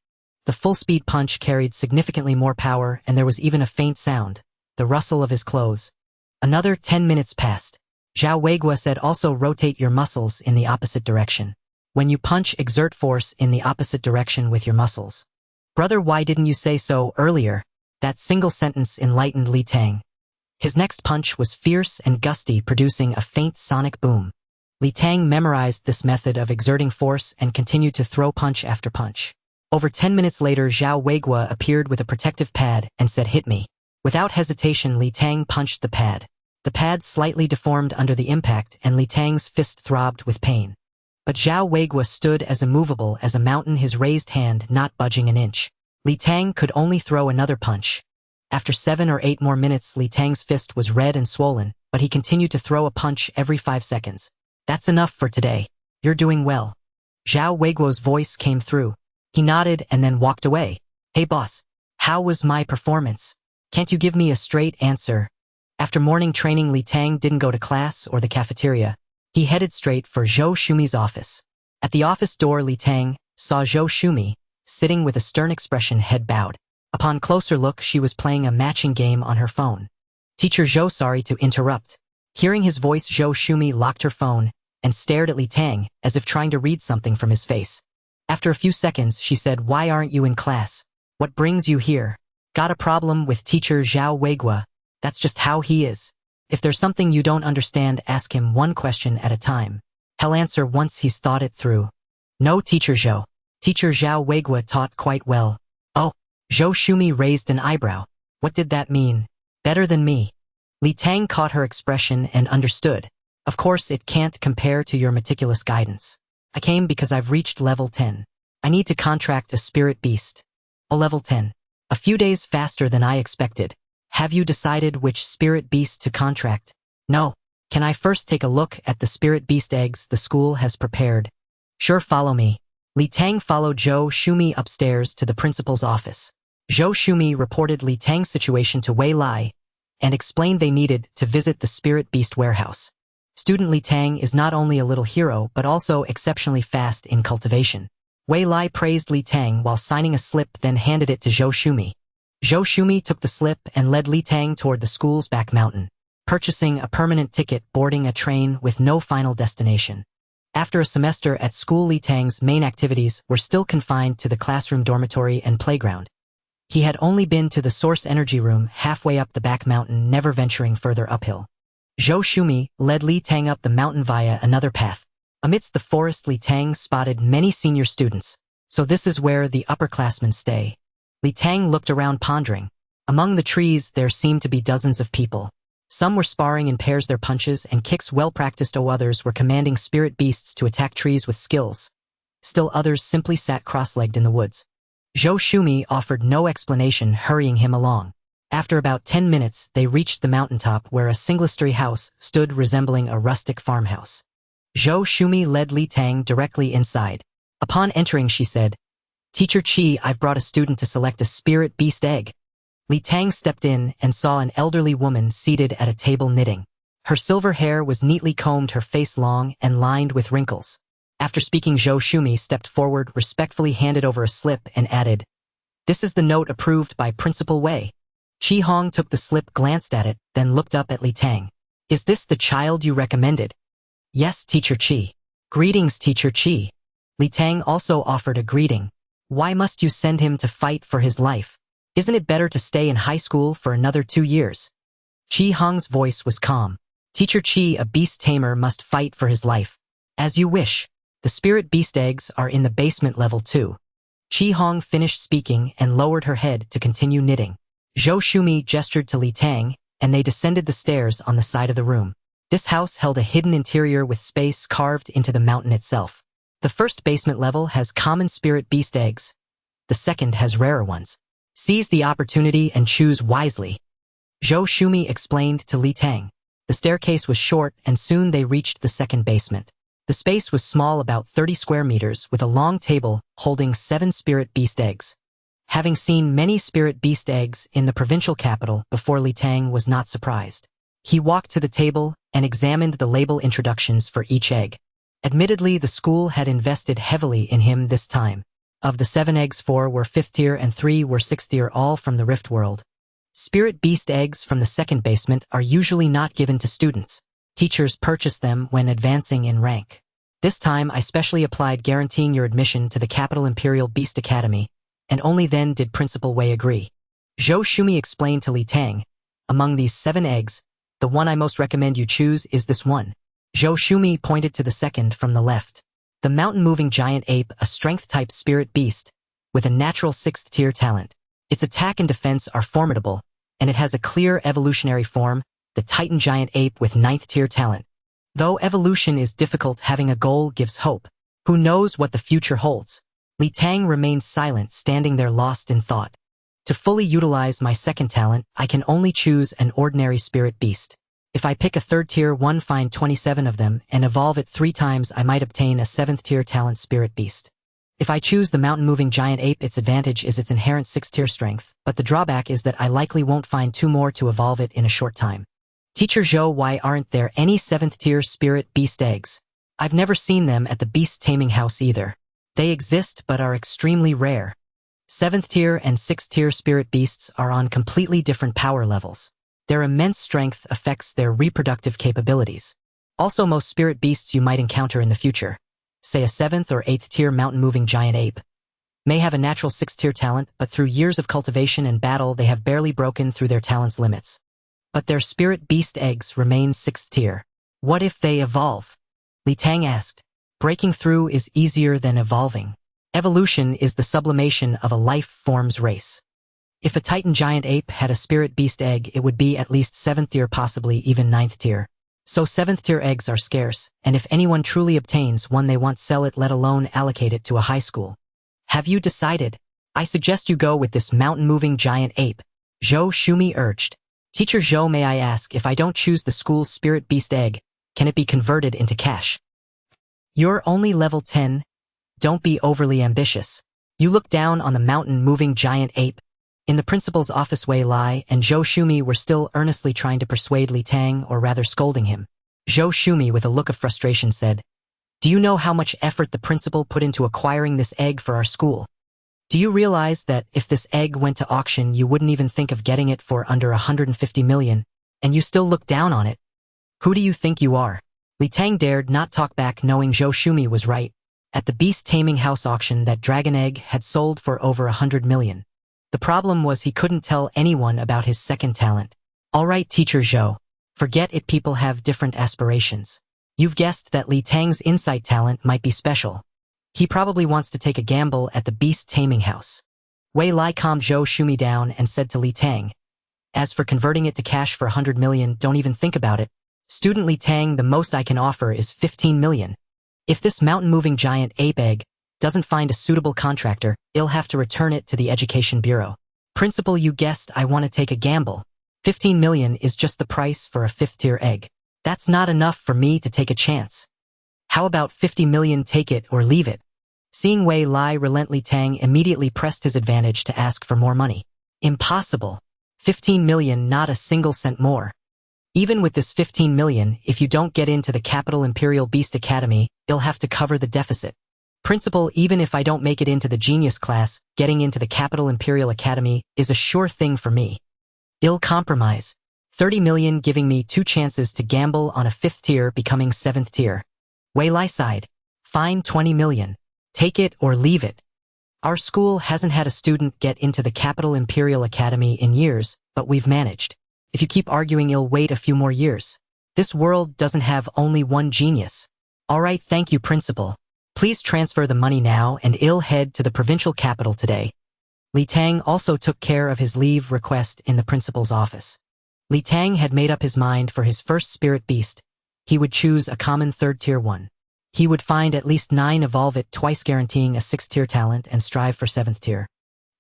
The full-speed punch carried significantly more power, and there was even a faint sound, the rustle of his clothes. Another 10 minutes passed. Zhao Weiguo said, "Also rotate your muscles in the opposite direction. When you punch, exert force in the opposite direction with your muscles." "Brother, why didn't you say so earlier?" That single sentence enlightened Li Tang. His next punch was fierce and gusty, producing a faint sonic boom. Li Tang memorized this method of exerting force and continued to throw punch after punch. Over 10 minutes later, Zhao Weiguo appeared with a protective pad and said, "Hit me." Without hesitation, Li Tang punched the pad. The pad slightly deformed under the impact and Li Tang's fist throbbed with pain. But Zhao Weiguo stood as immovable as a mountain, his raised hand not budging an inch. Li Tang could only throw another punch. After 7 or 8 more minutes, Li Tang's fist was red and swollen, but he continued to throw a punch every 5 seconds. "That's enough for today. You're doing well." Zhao Weiguo's voice came through. He nodded and then walked away. "Hey boss, how was my performance? Can't you give me a straight answer?" After morning training, Li Tang didn't go to class or the cafeteria. He headed straight for Zhou Shumi's office. At the office door, Li Tang saw Zhou Shumi, sitting with a stern expression, head bowed. Upon closer look, she was playing a matching game on her phone. "Teacher Zhou, sorry to interrupt." Hearing his voice, Zhou Shumi locked her phone and stared at Li Tang as if trying to read something from his face. After a few seconds, she said, "Why aren't you in class? What brings you here?" "Got a problem with teacher Zhao Weiguo. That's just how he is. If there's something you don't understand, ask him one question at a time. He'll answer once he's thought it through." "No, teacher Zhou. Teacher Zhao Weiguo taught quite well." "Oh." Zhou Shumi raised an eyebrow. "What did that mean?" "Better than me." Li Tang caught her expression and understood. "Of course it can't compare to your meticulous guidance. I came because I've reached level 10. I need to contract a spirit beast." "Oh, level 10. A few days faster than I expected. Have you decided which spirit beast to contract?" "No. Can I first take a look at the spirit beast eggs the school has prepared?" "Sure, follow me." Li Tang followed Zhou Shumi upstairs to the principal's office. Zhou Shumi reported Li Tang's situation to Wei Lai and explained they needed to visit the spirit beast warehouse. Student Li Tang is not only a little hero but also exceptionally fast in cultivation. Wei Lai praised Li Tang while signing a slip, then handed it to Zhou Shumi. Zhou Shumi took the slip and led Li Tang toward the school's back mountain, purchasing a permanent ticket, boarding a train with no final destination. After a semester at school, Li Tang's main activities were still confined to the classroom, dormitory, and playground. He had only been to the source energy room halfway up the back mountain, never venturing further uphill. Zhou Shumi led Li Tang up the mountain via another path. Amidst the forest, Li Tang spotted many senior students. "So this is where the upperclassmen stay." Li Tang looked around, pondering. Among the trees, there seemed to be dozens of people. Some were sparring in pairs, their punches and kicks well practiced, others were commanding spirit beasts to attack trees with skills. Still others simply sat cross-legged in the woods. Zhou Shumi offered no explanation, hurrying him along. After about 10 minutes, they reached the mountaintop where a single-story house stood resembling a rustic farmhouse. Zhou Shumi led Li Tang directly inside. Upon entering, she said, "Teacher Qi, I've brought a student to select a spirit beast egg." Li Tang stepped in and saw an elderly woman seated at a table knitting. Her silver hair was neatly combed, her face long and lined with wrinkles. After speaking, Zhou Shumi stepped forward, respectfully handed over a slip and added, This is the note approved by Principal Wei. Chi Hong took the slip, glanced at it, then looked up at Li Tang. Is this the child you recommended? Yes, Teacher Chi. Greetings, Teacher Chi. Li Tang also offered a greeting. Why must you send him to fight for his life? Isn't it better to stay in high school for another 2 years? Chi Hong's voice was calm. Teacher Chi, a beast tamer, must fight for his life. As you wish. The spirit beast eggs are in the basement level 2. Chi Hong finished speaking and lowered her head to continue knitting. Zhou Shumi gestured to Li Tang, and they descended the stairs on the side of the room. This house held a hidden interior with space carved into the mountain itself. The first basement level has common spirit beast eggs. The second has rarer ones. Seize the opportunity and choose wisely. Zhou Shumi explained to Li Tang. The staircase was short, and soon they reached the second basement. The space was small, about 30 square meters, with a long table holding 7 spirit beast eggs. Having seen many spirit beast eggs in the provincial capital before, Li Tang was not surprised. He walked to the table and examined the label introductions for each egg. Admittedly, the school had invested heavily in him this time. Of the 7 eggs, 4 were 5th tier and 3 were 6th tier, all from the Rift World. Spirit beast eggs from the second basement are usually not given to students. Teachers purchase them when advancing in rank. This time I specially applied, guaranteeing your admission to the Capital Imperial Beast Academy, and only then did Principal Wei agree. Zhou Shumi explained to Li Tang. Among these 7 eggs, the one I most recommend you choose is this one. Zhou Shumi pointed to the second from the left. The mountain-moving giant ape, a strength-type spirit beast, with a natural 6th tier talent. Its attack and defense are formidable, and it has a clear evolutionary form, the Titan giant ape with 9th tier talent. Though evolution is difficult, having a goal gives hope. Who knows what the future holds? Li Tang remained silent, standing there lost in thought. To fully utilize my second talent, I can only choose an ordinary spirit beast. If I pick a 3rd tier one, find 27 of them, and evolve it 3 times, I might obtain a 7th tier talent spirit beast. If I choose the mountain-moving giant ape, its advantage is its inherent 6th tier strength, but the drawback is that I likely won't find 2 more to evolve it in a short time. Teacher Zhou, why aren't there any 7th tier spirit beast eggs? I've never seen them at the beast taming house either. They exist but are extremely rare. 7th tier and 6th tier spirit beasts are on completely different power levels. Their immense strength affects their reproductive capabilities. Also, most spirit beasts you might encounter in the future, say a 7th or 8th tier mountain-moving giant ape, may have a natural 6th tier talent, but through years of cultivation and battle they have barely broken through their talent's limits. But their spirit beast eggs remain 6th tier. What if they evolve? Li Tang asked. Breaking through is easier than evolving. Evolution is the sublimation of a life form's race. If a Titan giant ape had a spirit beast egg, it would be at least 7th tier, possibly even 9th tier. So 7th tier eggs are scarce, and if anyone truly obtains one, they won't sell it, let alone allocate it to a high school. Have you decided? I suggest you go with this mountain-moving giant ape. Zhou Shumi urged. Teacher Zhou, may I ask, if I don't choose the school's spirit beast egg, can it be converted into cash? You're only level 10. Don't be overly ambitious. You look down on the mountain-moving giant ape. In the principal's office, Wei Lai and Zhou Shumi were still earnestly trying to persuade Li Tang, or rather scolding him. Zhou Shumi, with a look of frustration, said, Do you know how much effort the principal put into acquiring this egg for our school? Do you realize that if this egg went to auction, you wouldn't even think of getting it for under 150 million, and you still look down on it? Who do you think you are? Li Tang dared not talk back, knowing Zhou Shumi was right. At the beast taming house auction, that dragon egg had sold for over 100 million. The problem was he couldn't tell anyone about his second talent. All right, Teacher Zhou. Forget it, people have different aspirations. You've guessed that Li Tang's insight talent might be special. He probably wants to take a gamble at the beast taming house. Wei Lai calmed Zhou Shumi down and said to Li Tang, As for converting it to cash for 100 million, don't even think about it. Student Li Tang, the most I can offer is 15 million. If this mountain-moving giant ape egg doesn't find a suitable contractor, he'll have to return it to the Education Bureau. Principal, you guessed I want to take a gamble. 15 million is just the price for a 5th-tier egg. That's not enough for me to take a chance. How about 50 million, take it or leave it? Seeing Wei Lai relent, Li Tang immediately pressed his advantage to ask for more money. Impossible. 15 million, not a single cent more. Even with this 15 million, if you don't get into the Capital Imperial Beast Academy, you'll have to cover the deficit. Principal, even if I don't make it into the genius class, getting into the Capital Imperial Academy is a sure thing for me. Ill compromise. 30 million giving me 2 chances to gamble on a 5th tier becoming 7th tier. Wei Lai sighed. Fine, 20 million. Take it or leave it. Our school hasn't had a student get into the Capital Imperial Academy in years, but we've managed. If you keep arguing, you'll wait a few more years. This world doesn't have only one genius. All right, thank you, Principal. Please transfer the money now and I'll head to the provincial capital today. Li Tang also took care of his leave request in the principal's office. Li Tang had made up his mind for his first spirit beast. He would choose a common 3rd tier one. He would find at least 9, evolve it twice, guaranteeing a 6th tier talent, and strive for 7th tier.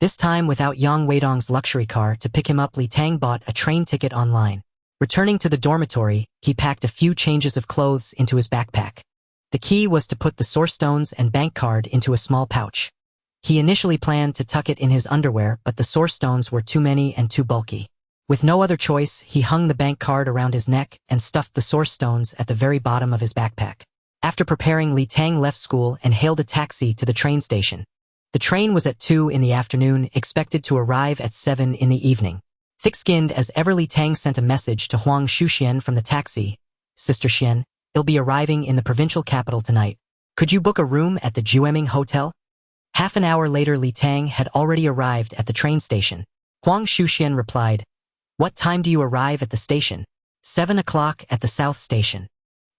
This time, without Yang Weidong's luxury car to pick him up, Li Tang bought a train ticket online. Returning to the dormitory, he packed a few changes of clothes into his backpack. The key was to put the source stones and bank card into a small pouch. He initially planned to tuck it in his underwear, but the source stones were too many and too bulky. With no other choice, he hung the bank card around his neck and stuffed the source stones at the very bottom of his backpack. After preparing, Li Tang left school and hailed a taxi to the train station. The train was at 2 in the afternoon, expected to arrive at 7 in the evening. Thick-skinned as ever, Li Tang sent a message to Huang Shuxian from the taxi. Sister Xian, I'll be arriving in the provincial capital tonight. Could you book a room at the Jueming Hotel? Half an hour later, Li Tang had already arrived at the train station. Huang Shuxian replied, What time do you arrive at the station? 7 o'clock at the South Station.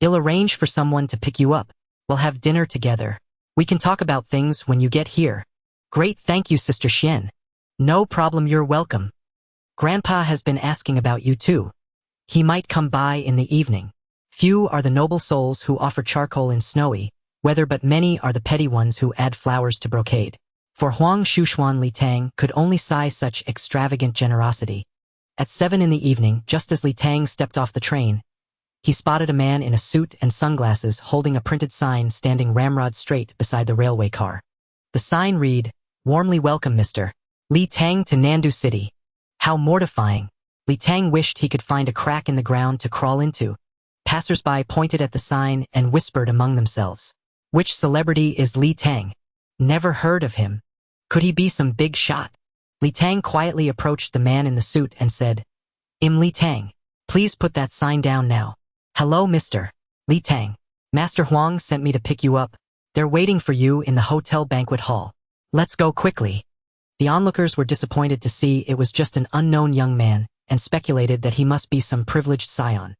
I'll arrange for someone to pick you up. We'll have dinner together. We can talk about things when you get here. Great, thank you, Sister Xian. No problem, you're welcome. Grandpa has been asking about you too. He might come by in the evening. Few are the noble souls who offer charcoal in snowy weather, but many are the petty ones who add flowers to brocade. For Huang Shuxuan, Li Tang could only sigh such extravagant generosity. At 7 in the evening, just as Li Tang stepped off the train, he spotted a man in a suit and sunglasses holding a printed sign standing ramrod straight beside the railway car. The sign read, Warmly welcome, Mr. Li Tang to Nandu City. How mortifying. Li Tang wished he could find a crack in the ground to crawl into. Passers-by pointed at the sign and whispered among themselves. Which celebrity is Li Tang? Never heard of him. Could he be some big shot? Li Tang quietly approached the man in the suit and said, Li Tang, please put that sign down now. Hello, Mr. Li Tang. Master Huang sent me to pick you up. They're waiting for you in the hotel banquet hall. Let's go quickly. The onlookers were disappointed to see it was just an unknown young man and speculated that he must be some privileged scion.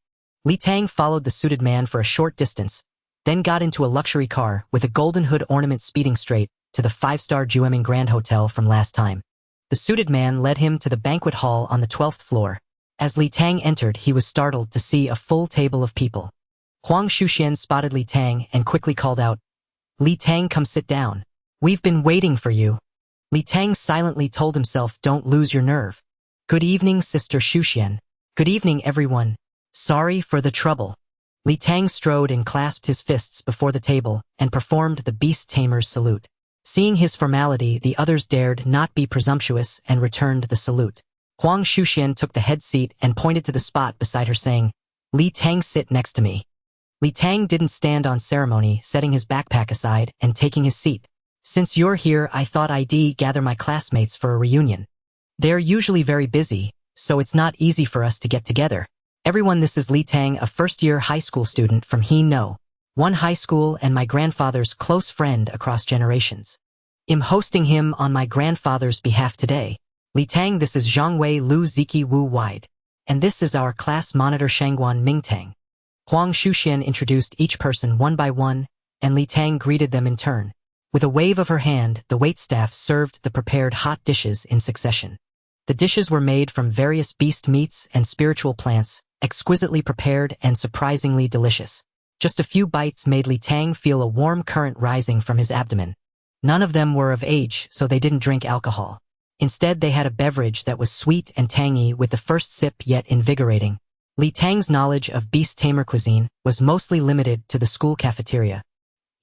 Li Tang followed the suited man for a short distance, then got into a luxury car with a golden hood ornament speeding straight to the 5-star Jueming Grand Hotel from last time. The suited man led him to the banquet hall on the 12th floor. As Li Tang entered, he was startled to see a full table of people. Huang Shuxian spotted Li Tang and quickly called out, Li Tang, come sit down. We've been waiting for you. Li Tang silently told himself, don't lose your nerve. Good evening, Sister Shuxian. Good evening, everyone. Sorry for the trouble. Li Tang strode and clasped his fists before the table and performed the beast tamer's salute. Seeing his formality, the others dared not be presumptuous and returned the salute. Huang Shuxian took the head seat and pointed to the spot beside her, saying, Li Tang, sit next to me. Li Tang didn't stand on ceremony, setting his backpack aside and taking his seat. Since you're here, I thought I'd gather my classmates for a reunion. They're usually very busy, so it's not easy for us to get together. Everyone, this is Li Tang, a first-year high school student from He No. One high school and my grandfather's close friend across generations. I'm hosting him on my grandfather's behalf today. Li Tang, this is Zhangwei Lu Ziki Wu Wide. And this is our class monitor Shangguan Mingtang. Huang Shuxian introduced each person one by one, and Li Tang greeted them in turn. With a wave of her hand, the waitstaff served the prepared hot dishes in succession. The dishes were made from various beast meats and spiritual plants, exquisitely prepared and surprisingly delicious. Just a few bites made Li Tang feel a warm current rising from his abdomen. None of them were of age, so they didn't drink alcohol. Instead, they had a beverage that was sweet and tangy with the first sip yet invigorating. Li Tang's knowledge of beast tamer cuisine was mostly limited to the school cafeteria.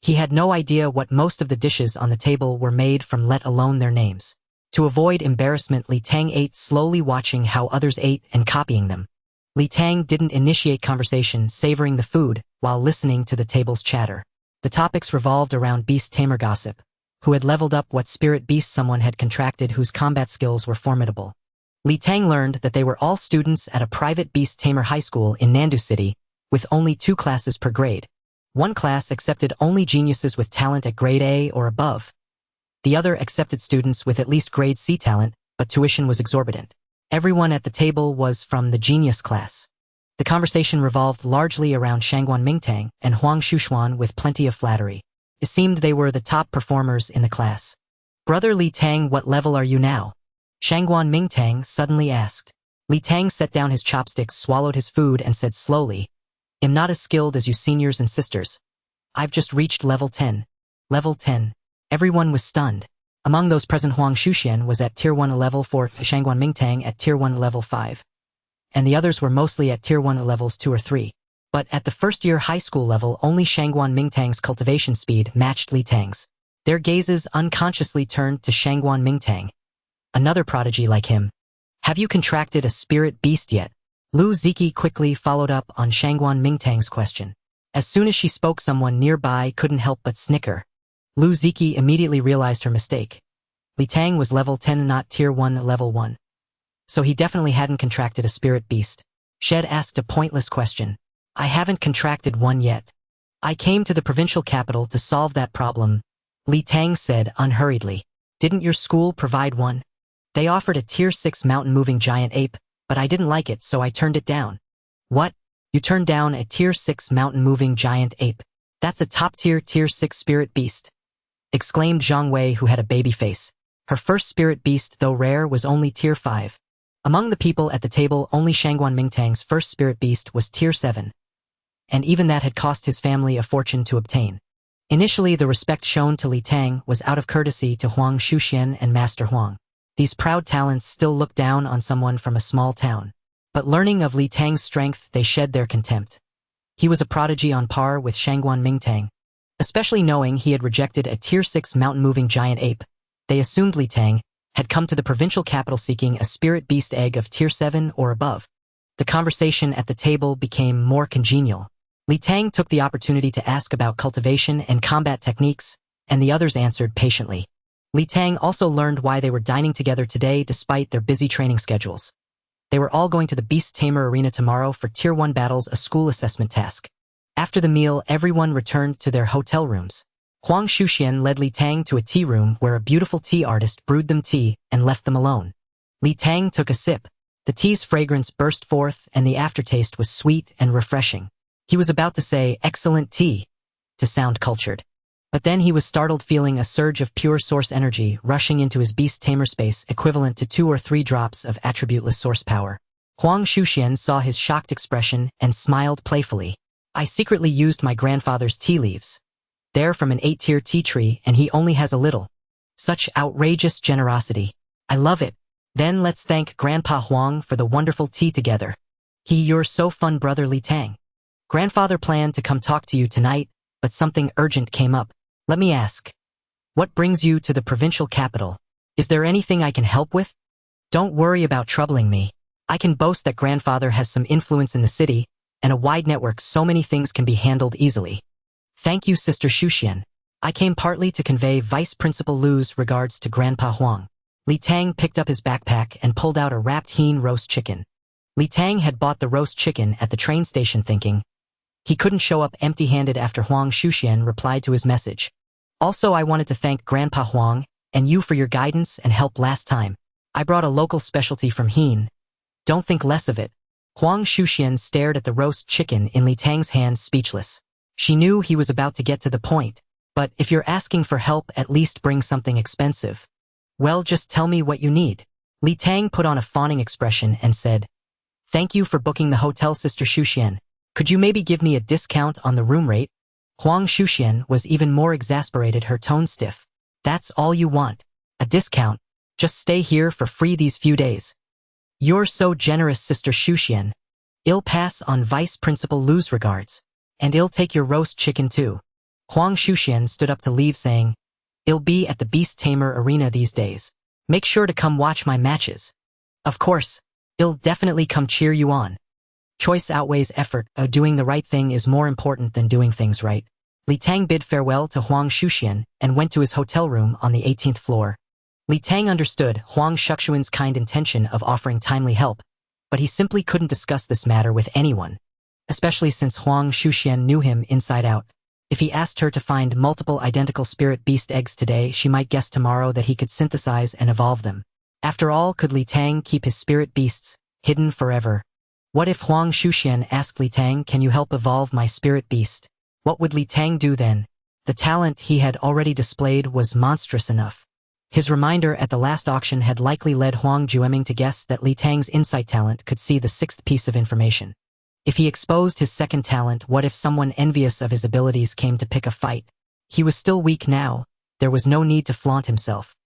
He had no idea what most of the dishes on the table were made from, let alone their names. To avoid embarrassment, Li Tang ate slowly, watching how others ate and copying them. Li Tang didn't initiate conversation, savoring the food while listening to the table's chatter. The topics revolved around beast tamer gossip, who had leveled up what spirit beast someone had contracted whose combat skills were formidable. Li Tang learned that they were all students at a private beast tamer high school in Nandu City, with only 2 classes per grade. One class accepted only geniuses with talent at grade A or above. The other accepted students with at least grade C talent, but tuition was exorbitant. Everyone at the table was from the genius class. The conversation revolved largely around Shangguan Mingtang and Huang Shushuan with plenty of flattery. It seemed they were the top performers in the class. "Brother Li Tang, what level are you now?" Shangguan Mingtang suddenly asked. Li Tang set down his chopsticks, swallowed his food, and said slowly, "I'm not as skilled as you seniors and sisters. I've just reached level 10. Level 10. Everyone was stunned. Among those present, Huang Shushuan was at Tier 1 level 4, Shangguan Mingtang at Tier 1 level 5. And the others were mostly at Tier 1 levels 2 or 3. But at the first-year high school level, only Shangguan Mingtang's cultivation speed matched Li Tang's. Their gazes unconsciously turned to Shangguan Mingtang, another prodigy like him. "Have you contracted a spirit beast yet?" Lu Ziki quickly followed up on Shangguan Mingtang's question. As soon as she spoke, someone nearby couldn't help but snicker. Lu Ziki immediately realized her mistake. Li Tang was level 10, not Tier 1 level 1. So he definitely hadn't contracted a spirit beast. Shed asked a pointless question. "I haven't contracted one yet. I came to the provincial capital to solve that problem," Li Tang said unhurriedly. "Didn't your school provide one? They offered a Tier 6 mountain-moving giant ape, but I didn't like it, so I turned it down." "What? You turned down a Tier 6 mountain-moving giant ape? That's a top-tier Tier 6 spirit beast," exclaimed Zhang Wei, who had a baby face. Her first spirit beast, though rare, was only Tier 5. Among the people at the table, only Shangguan Mingtang's first spirit beast was Tier 7. And even that had cost his family a fortune to obtain. Initially, the respect shown to Li Tang was out of courtesy to Huang Shushuan and Master Huang. These proud talents still looked down on someone from a small town. But learning of Li Tang's strength, they shed their contempt. He was a prodigy on par with Shangguan Mingtang. Especially knowing he had rejected a Tier 6 mountain-moving giant ape, they assumed Li Tang had come to the provincial capital seeking a spirit beast egg of Tier 7 or above. The conversation at the table became more congenial. Li Tang took the opportunity to ask about cultivation and combat techniques, and the others answered patiently. Li Tang also learned why they were dining together today despite their busy training schedules. They were all going to the Beast Tamer Arena tomorrow for Tier 1 battles, a school assessment task. After the meal, everyone returned to their hotel rooms. Huang Shushuan led Li Tang to a tea room where a beautiful tea artist brewed them tea and left them alone. Li Tang took a sip. The tea's fragrance burst forth and the aftertaste was sweet and refreshing. He was about to say, "Excellent tea," to sound cultured. But then he was startled, feeling a surge of pure source energy rushing into his beast tamer space, equivalent to 2 or 3 drops of attributeless source power. Huang Shushuan saw his shocked expression and smiled playfully. "I secretly used my grandfather's tea leaves. They're from an 8-tier tea tree and he only has a little. Such outrageous generosity. I love it. Then let's thank Grandpa Huang for the wonderful tea together. You're so fun, brother Li Tang. Grandfather planned to come talk to you tonight, but something urgent came up. Let me ask. What brings you to the provincial capital? Is there anything I can help with? Don't worry about troubling me. I can boast that grandfather has some influence in the city, and a wide network, so many things can be handled easily. Thank you, Sister Shushuan. I came partly to convey Vice Principal Lu's regards to Grandpa Huang." Li Tang picked up his backpack and pulled out a wrapped Heen roast chicken. Li Tang had bought the roast chicken at the train station thinking he couldn't show up empty-handed after Huang Shushuan replied to his message. "Also, I wanted to thank Grandpa Huang and you for your guidance and help last time. I brought a local specialty from Heen. Don't think less of it." Huang Shushuan stared at the roast chicken in Li Tang's hands, speechless. She knew he was about to get to the point, but if you're asking for help, at least bring something expensive. "Well, just tell me what you need." Li Tang put on a fawning expression and said, "Thank you for booking the hotel, Sister Shushuan. Could you maybe give me a discount on the room rate?" Huang Shushuan was even more exasperated, her tone stiff. "That's all you want? A discount? Just stay here for free these few days." "You're so generous, Sister Shushuan. I'll pass on Vice Principal Lu's regards. And I'll take your roast chicken too." Huang Shushuan stood up to leave, saying, "I'll be at the Beast Tamer Arena these days. Make sure to come watch my matches." "Of course. I'll definitely come cheer you on. Choice outweighs effort. Doing the right thing is more important than doing things right." Li Tang bid farewell to Huang Shuxian and went to his hotel room on the 18th floor. Li Tang understood Huang Shuxian's kind intention of offering timely help, but he simply couldn't discuss this matter with anyone, especially since Huang Shuxian knew him inside out. If he asked her to find multiple identical spirit beast eggs today, she might guess tomorrow that he could synthesize and evolve them. After all, could Li Tang keep his spirit beasts hidden forever? What if Huang Shuxian asked Li Tang, "Can you help evolve my spirit beast?" What would Li Tang do then? The talent he had already displayed was monstrous enough. His reminder at the last auction had likely led Huang Jueming to guess that Li Tang's insight talent could see the sixth piece of information. If he exposed his second talent, what if someone envious of his abilities came to pick a fight? He was still weak now. There was no need to flaunt himself.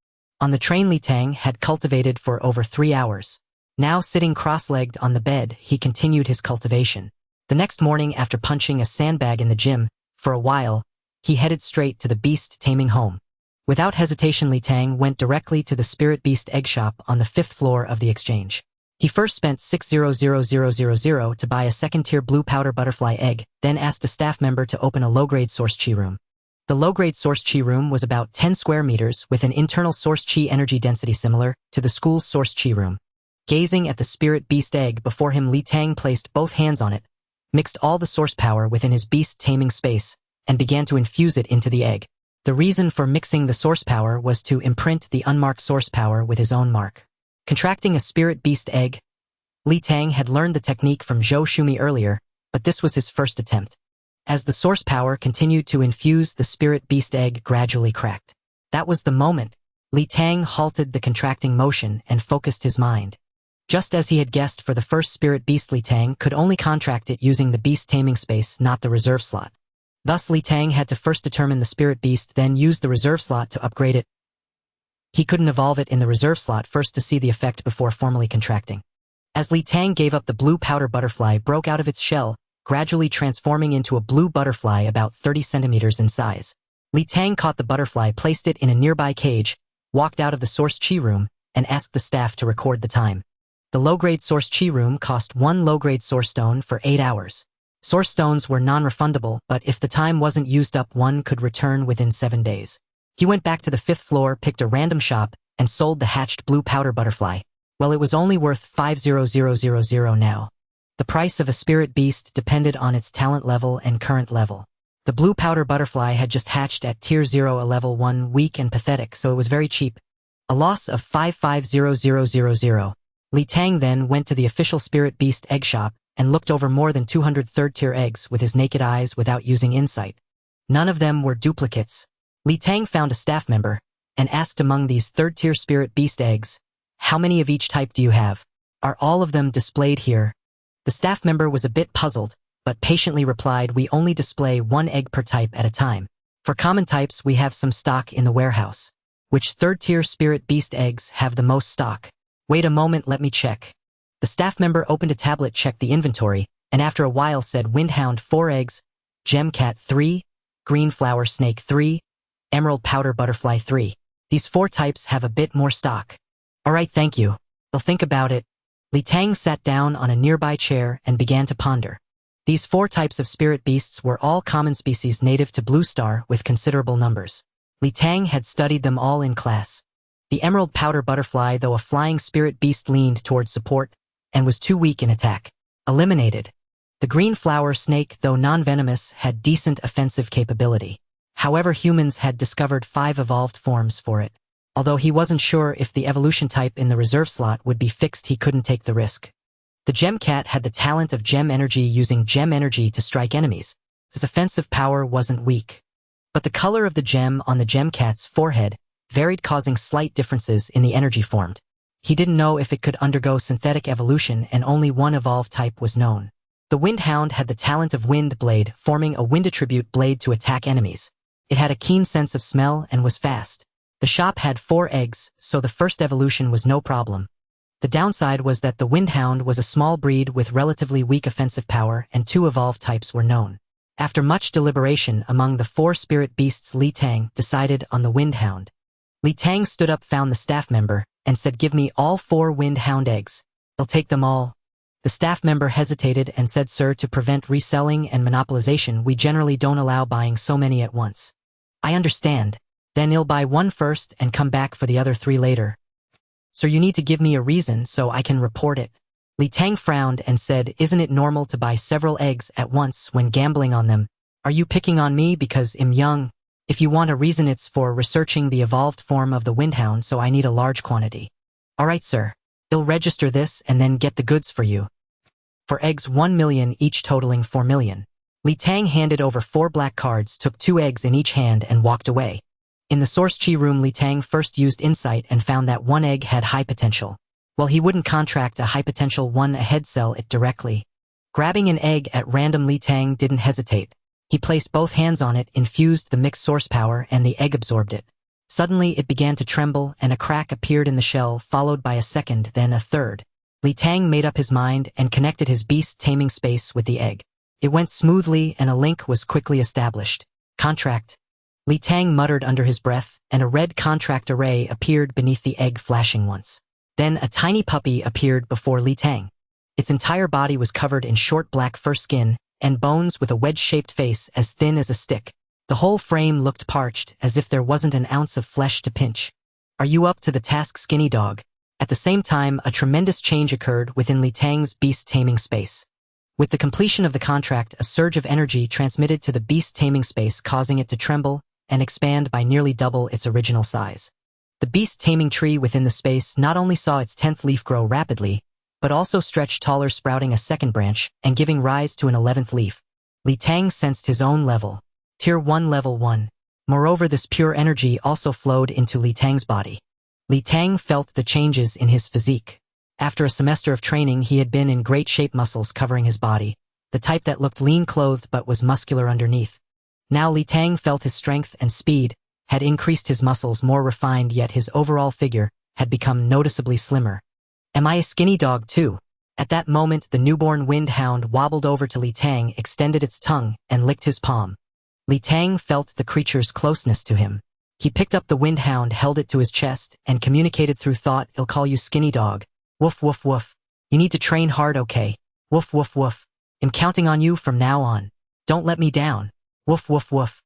On the train, Li Tang had cultivated for over 3 hours. Now sitting cross-legged on the bed, he continued his cultivation. The next morning, after punching a sandbag in the gym, for a while, he headed straight to the beast taming home. Without hesitation, Li Tang went directly to the spirit beast egg shop on the 5th floor of the exchange. He first spent 600,000 to buy a second-tier blue powder butterfly egg, then asked a staff member to open a low-grade source chi room. The low-grade source chi room was about 10 square meters with an internal source chi energy density similar to the school's source chi room. Gazing at the spirit beast egg before him, Li Tang placed both hands on it, mixed all the source power within his beast taming space, and began to infuse it into the egg. The reason for mixing the source power was to imprint the unmarked source power with his own mark. Contracting a spirit beast egg, Li Tang had learned the technique from Zhou Shumi earlier, but this was his first attempt. As the source power continued to infuse, the spirit beast egg gradually cracked. That was the moment. Li Tang halted the contracting motion and focused his mind. Just as he had guessed for the first spirit beast, Li Tang could only contract it using the beast taming space, not the reserve slot. Thus, Li Tang had to first determine the spirit beast, then use the reserve slot to upgrade it. He couldn't evolve it in the reserve slot first to see the effect before formally contracting. As Li Tang gave up, the blue powder butterfly broke out of its shell, gradually transforming into a blue butterfly about 30 centimeters in size. Li Tang caught the butterfly, placed it in a nearby cage, walked out of the source chi room, and asked the staff to record the time. The low-grade source chi room cost 1 low-grade source stone for 8 hours. Source stones were non-refundable, but if the time wasn't used up, one could return within 7 days. He went back to the 5th floor, picked a random shop, and sold the hatched blue powder butterfly. Well, it was only worth 500,000 now. The price of a spirit beast depended on its talent level and current level. The blue powder butterfly had just hatched at tier 0, a level 1, weak and pathetic, so it was very cheap. A loss of 550,000. Li Tang then went to the official spirit beast egg shop and looked over more than 200 third-tier eggs with his naked eyes without using insight. None of them were duplicates. Li Tang found a staff member and asked, among these third-tier spirit beast eggs, "How many of each type do you have? Are all of them displayed here?" The staff member was a bit puzzled, but patiently replied, "We only display 1 egg per type at a time. For common types, we have some stock in the warehouse." "Which third-tier spirit beast eggs have the most stock?" "Wait a moment, let me check." The staff member opened a tablet, checked the inventory, and after a while said, "Windhound 4 eggs, Gemcat 3, Green Flower Snake 3, Emerald Powder Butterfly 3. These 4 types have a bit more stock." "Alright, thank you. I'll think about it." Li Tang sat down on a nearby chair and began to ponder. These 4 types of spirit beasts were all common species native to Blue Star with considerable numbers. Li Tang had studied them all in class. The Emerald Powder Butterfly, though a flying spirit beast, leaned towards support and was too weak in attack. Eliminated. The Green Flower Snake, though non-venomous, had decent offensive capability. However, humans had discovered 5 evolved forms for it. Although he wasn't sure if the evolution type in the reserve slot would be fixed, he couldn't take the risk. The Gemcat had the talent of gem energy, using gem energy to strike enemies. His offensive power wasn't weak. But the color of the gem on the Gemcat's forehead varied, causing slight differences in the energy formed. He didn't know if it could undergo synthetic evolution, and only 1 evolved type was known. The Windhound had the talent of Wind Blade, forming a wind attribute blade to attack enemies. It had a keen sense of smell and was fast. The shop had 4 eggs, so the first evolution was no problem. The downside was that the Windhound was a small breed with relatively weak offensive power, and 2 evolved types were known. After much deliberation among the 4 spirit beasts, Li Tang decided on the Windhound. Li Tang stood up, found the staff member, and said, "Give me all 4 Windhound eggs. I'll take them all." The staff member hesitated and said, "Sir, to prevent reselling and monopolization, we generally don't allow buying so many at once." "I understand. Then I'll buy one first and come back for the other 3 later." "Sir, you need to give me a reason so I can report it." Li Tang frowned and said, "Isn't it normal to buy several eggs at once when gambling on them? Are you picking on me because I'm young? If you want a reason, it's for researching the evolved form of the windhound, so I need a large quantity." "All right, sir. I'll register this and then get the goods for you." For eggs 1 million each, totaling 4 million. Li Tang handed over 4 black cards, took 2 eggs in each hand and walked away. In the source chi room, Li Tang first used insight and found that 1 egg had high potential. Well, he wouldn't contract a high potential one ahead, sell it directly. Grabbing an egg at random, Li Tang didn't hesitate. He placed both hands on it, infused the mixed source power, and the egg absorbed it. Suddenly it began to tremble and a crack appeared in the shell, followed by a second, then a third. Li Tang made up his mind and connected his beast taming space with the egg. It went smoothly and a link was quickly established. "Contract." Li Tang muttered under his breath, and a red contract array appeared beneath the egg, flashing once. Then a tiny puppy appeared before Li Tang. Its entire body was covered in short black fur skin and bones with a wedge-shaped face as thin as a stick. The whole frame looked parched, as if there wasn't an ounce of flesh to pinch. "Are you up to the task, skinny dog?" At the same time, a tremendous change occurred within Li Tang's beast taming space. With the completion of the contract, a surge of energy transmitted to the beast taming space, causing it to tremble and expand by nearly double its original size. The beast taming tree within the space not only saw its 10th leaf grow rapidly, but also stretched taller, sprouting a second branch and giving rise to an 11th leaf. Li Tang sensed his own level. Tier 1, level 1. Moreover, this pure energy also flowed into Li Tang's body. Li Tang felt the changes in his physique. After a semester of training, he had been in great shape, muscles covering his body, the type that looked lean-clothed but was muscular underneath. Now Li Tang felt his strength and speed had increased, his muscles more refined, yet his overall figure had become noticeably slimmer. "Am I a skinny dog too?" At that moment, the newborn wind hound wobbled over to Li Tang, extended its tongue, and licked his palm. Li Tang felt the creature's closeness to him. He picked up the wind hound, held it to his chest, and communicated through thought, "I'll call you skinny dog. Woof woof woof. You need to train hard, okay? Woof woof woof. I'm counting on you from now on. Don't let me down. Woof woof woof."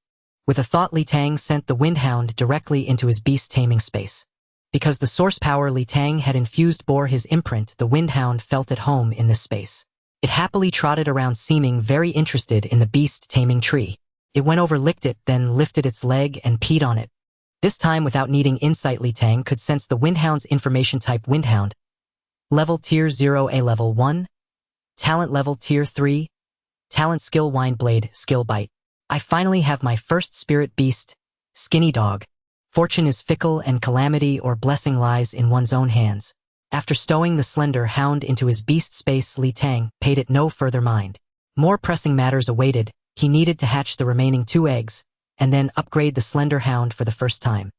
With a thought, Li Tang sent the wind hound directly into his beast taming space. Because the source power Li Tang had infused bore his imprint, the wind hound felt at home in this space. It happily trotted around, seeming very interested in the beast taming tree. It went over, licked it, then lifted its leg and peed on it. This time, without needing insight, Li Tang could sense the windhound's information type: windhound. Level tier 0A, level 1. Talent level tier 3. Talent skill wind blade, skill bite. "I finally have my first spirit beast, skinny dog." Fortune is fickle and calamity or blessing lies in one's own hands. After stowing the slender hound into his beast space, Li Tang paid it no further mind. More pressing matters awaited. He needed to hatch the remaining 2 eggs, and then upgrade the slender hound for the first time.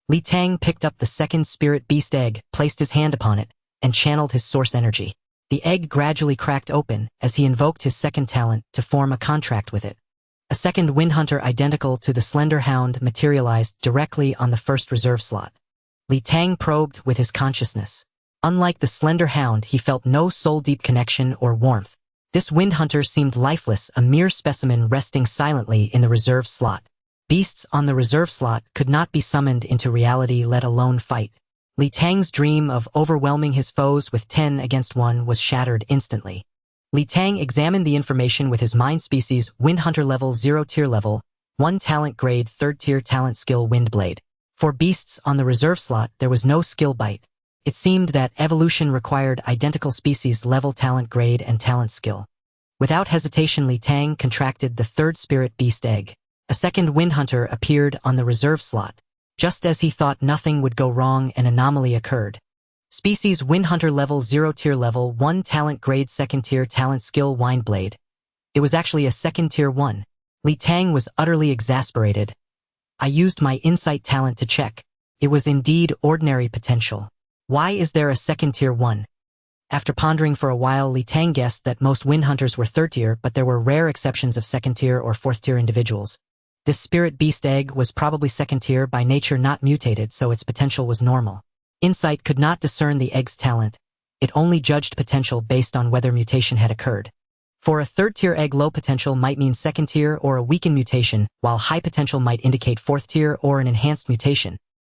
Li Tang picked up the second spirit beast egg, placed his hand upon it, and channeled his source energy. The egg gradually cracked open as he invoked his second talent to form a contract with it. A second windhunter identical to the slender hound materialized directly on the first reserve slot. Li Tang probed with his consciousness. Unlike the slender hound, he felt no soul-deep connection or warmth. This windhunter seemed lifeless, a mere specimen resting silently in the reserve slot. Beasts on the reserve slot could not be summoned into reality, let alone fight. Li Tang's dream of overwhelming his foes with 10 against 1 was shattered instantly. Li Tang examined the information with his mind: species, windhunter, level 0, tier level 1, talent grade 3rd tier, talent skill windblade. For beasts on the reserve slot, there was no skill bite. It seemed that evolution required identical species, level, talent grade, and talent skill. Without hesitation, Li Tang contracted the 3rd spirit beast egg. A second windhunter appeared on the reserve slot. Just as he thought nothing would go wrong, an anomaly occurred. Species, windhunter, level 0, tier level 1, talent grade 2nd tier, talent skill windblade. It was actually a 2nd tier 1. Li Tang was utterly exasperated. I used my insight talent to check. It was indeed ordinary potential. Why is there a 2nd tier 1? After pondering for a while, Li Tang guessed that most windhunters were 3rd tier, but there were rare exceptions of 2nd tier or 4th tier individuals. This spirit beast egg was probably 2nd tier by nature, not mutated, so its potential was normal. Insight could not discern the egg's talent. it only judged potential based on whether mutation had occurred. For a third-tier egg, low potential might mean second-tier or a weakened mutation, while high potential might indicate fourth-tier or an enhanced mutation.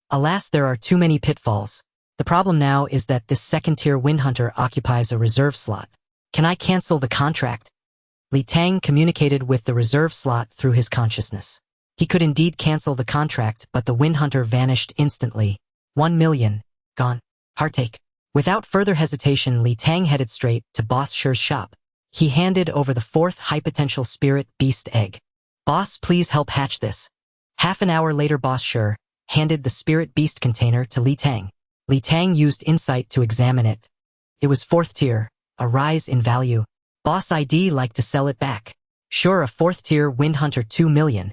Alas, there are too many pitfalls. The problem now is that this second-tier Wind Hunter occupies a reserve slot. Can I cancel the contract? Li Tang communicated with the reserve slot through his consciousness. He could indeed cancel the contract, but the Wind Hunter vanished instantly. 1 million. Gone. Heartache. Without further hesitation, Li Tang headed straight to Boss Shi's shop. He handed over the fourth high-potential spirit beast egg. Boss, please help hatch this. Half an hour later, Boss Shi handed the spirit beast container to Li Tang. Li Tang used insight to examine it. It was fourth tier, a rise in value. Boss, I'd like to sell it back. Sure, a fourth tier Wind Hunter 2 million.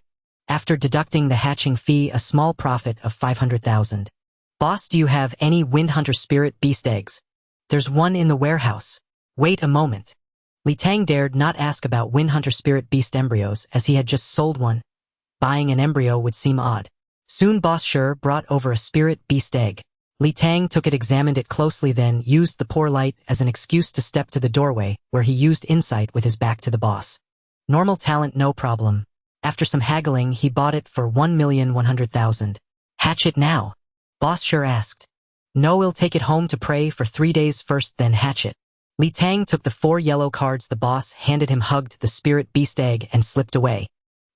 After deducting the hatching fee, a small profit of 500,000. Boss, do you have any Wind Hunter spirit beast eggs? There's one in the warehouse. Wait a moment. Li Tang dared not ask about Wind Hunter spirit beast embryos as he had just sold one. Buying an embryo would seem odd. Soon Boss Shi brought over a spirit beast egg. Li Tang took it, examined it closely, then used the poor light as an excuse to step to the doorway, where he used insight with his back to the boss. Normal talent, no problem. After some haggling, he bought it for 1,100,000. Hatch it now? Boss Shi asked. No, we'll take it home to pray for 3 days first, then hatch it. Li Tang took the 4 yellow cards the boss handed him, hugged the spirit beast egg, and slipped away.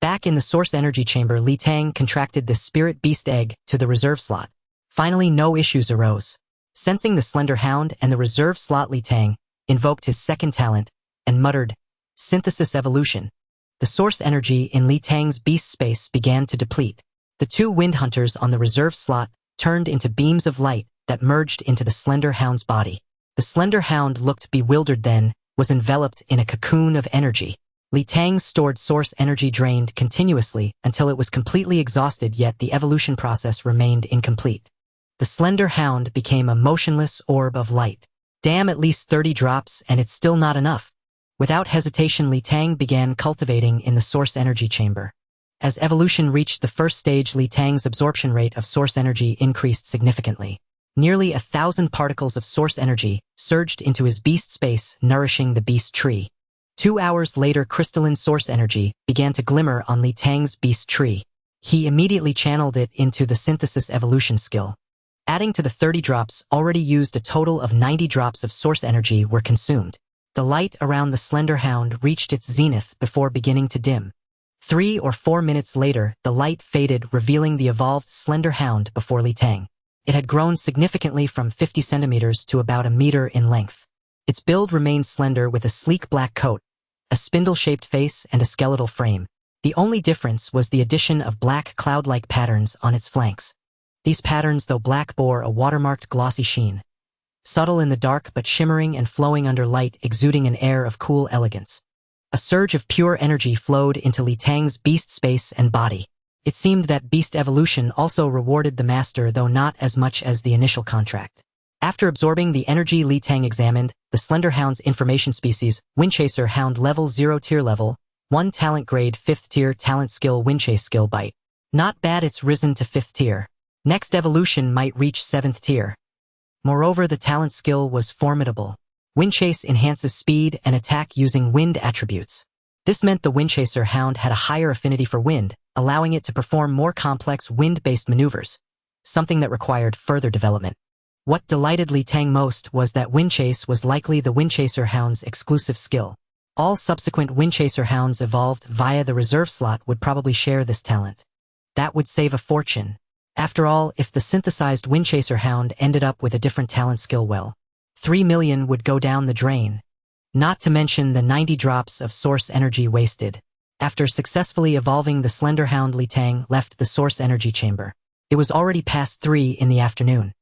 Back in the source energy chamber, Li Tang contracted the spirit beast egg to the reserve slot. Finally, no issues arose. Sensing the slender hound and the reserve slot, Li Tang invoked his second talent and muttered, "Synthesis evolution." The source energy in Li Tang's beast space began to deplete. The 2 wind hunters on the reserve slot turned into beams of light that merged into the slender hound's body. The slender hound looked bewildered, then was enveloped in a cocoon of energy. Li Tang's stored source energy drained continuously until it was completely exhausted, yet the evolution process remained incomplete. The slender hound became a motionless orb of light. Damn, at least 30 drops and it's still not enough. Without hesitation, Li Tang began cultivating in the source energy chamber. As evolution reached the first stage, Li Tang's absorption rate of source energy increased significantly. Nearly 1,000 particles of source energy surged into his beast space, nourishing the beast tree. 2 hours later, crystalline source energy began to glimmer on Li Tang's beast tree. He immediately channeled it into the synthesis evolution skill. Adding to the 30 drops already used, a total of 90 drops of source energy were consumed. The light around the slender hound reached its zenith before beginning to dim. 3 or 4 minutes later, the light faded, revealing the evolved slender hound before Li Tang. It had grown significantly from 50 centimeters to about a meter in length. Its build remained slender, with a sleek black coat, a spindle-shaped face, and a skeletal frame. The only difference was the addition of black cloud-like patterns on its flanks. These patterns, though black, bore a watermarked glossy sheen. Subtle in the dark but shimmering and flowing under light, exuding an air of cool elegance. A surge of pure energy flowed into Li Tang's beast space and body. It seemed that beast evolution also rewarded the master, though not as much as the initial contract. After absorbing the energy, Li Tang examined the slender hound's information: species, Windchaser hound, level 0, tier level 1, talent grade 5th tier, talent skill Windchase skill bite. Not bad, it's risen to 5th tier. Next evolution might reach 7th tier. Moreover, the talent skill was formidable. Windchase enhances speed and attack using wind attributes. This meant the Windchaser hound had a higher affinity for wind, allowing it to perform more complex wind-based maneuvers, something that required further development. What delighted Li Tang most was that Windchase was likely the Windchaser hound's exclusive skill. All subsequent Windchaser hounds evolved via the reserve slot would probably share this talent. That would save a fortune. After all, if the synthesized Windchaser hound ended up with a different talent skill, well, 3 million would go down the drain. Not to mention the 90 drops of source energy wasted. After successfully evolving the slender hound, Li Tang left the source energy chamber. It was already past 3 in the afternoon.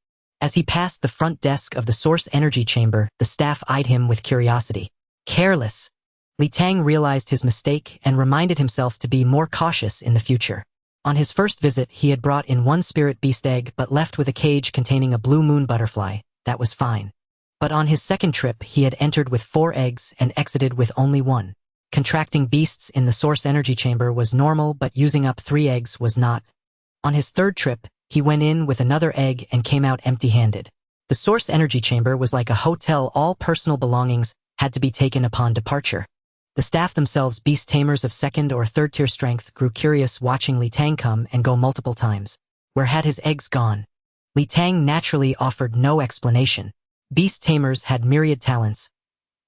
As he passed the front desk of the source energy chamber, the staff eyed him with curiosity. Careless. Li Tang realized his mistake and reminded himself to be more cautious in the future. On his first visit, he had brought in 1 spirit beast egg but left with a cage containing a blue moon butterfly. That was fine. But on his second trip, he had entered with 4 eggs and exited with only 1. Contracting beasts in the source energy chamber was normal, but using up 3 eggs was not. On his third trip, he went in with another egg and came out empty-handed. The source energy chamber was like a hotel. All personal belongings had to be taken upon departure. The staff themselves, beast tamers of second or third tier strength, grew curious watching Li Tang come and go multiple times. Where had his eggs gone? Li Tang naturally offered no explanation. Beast tamers had myriad talents.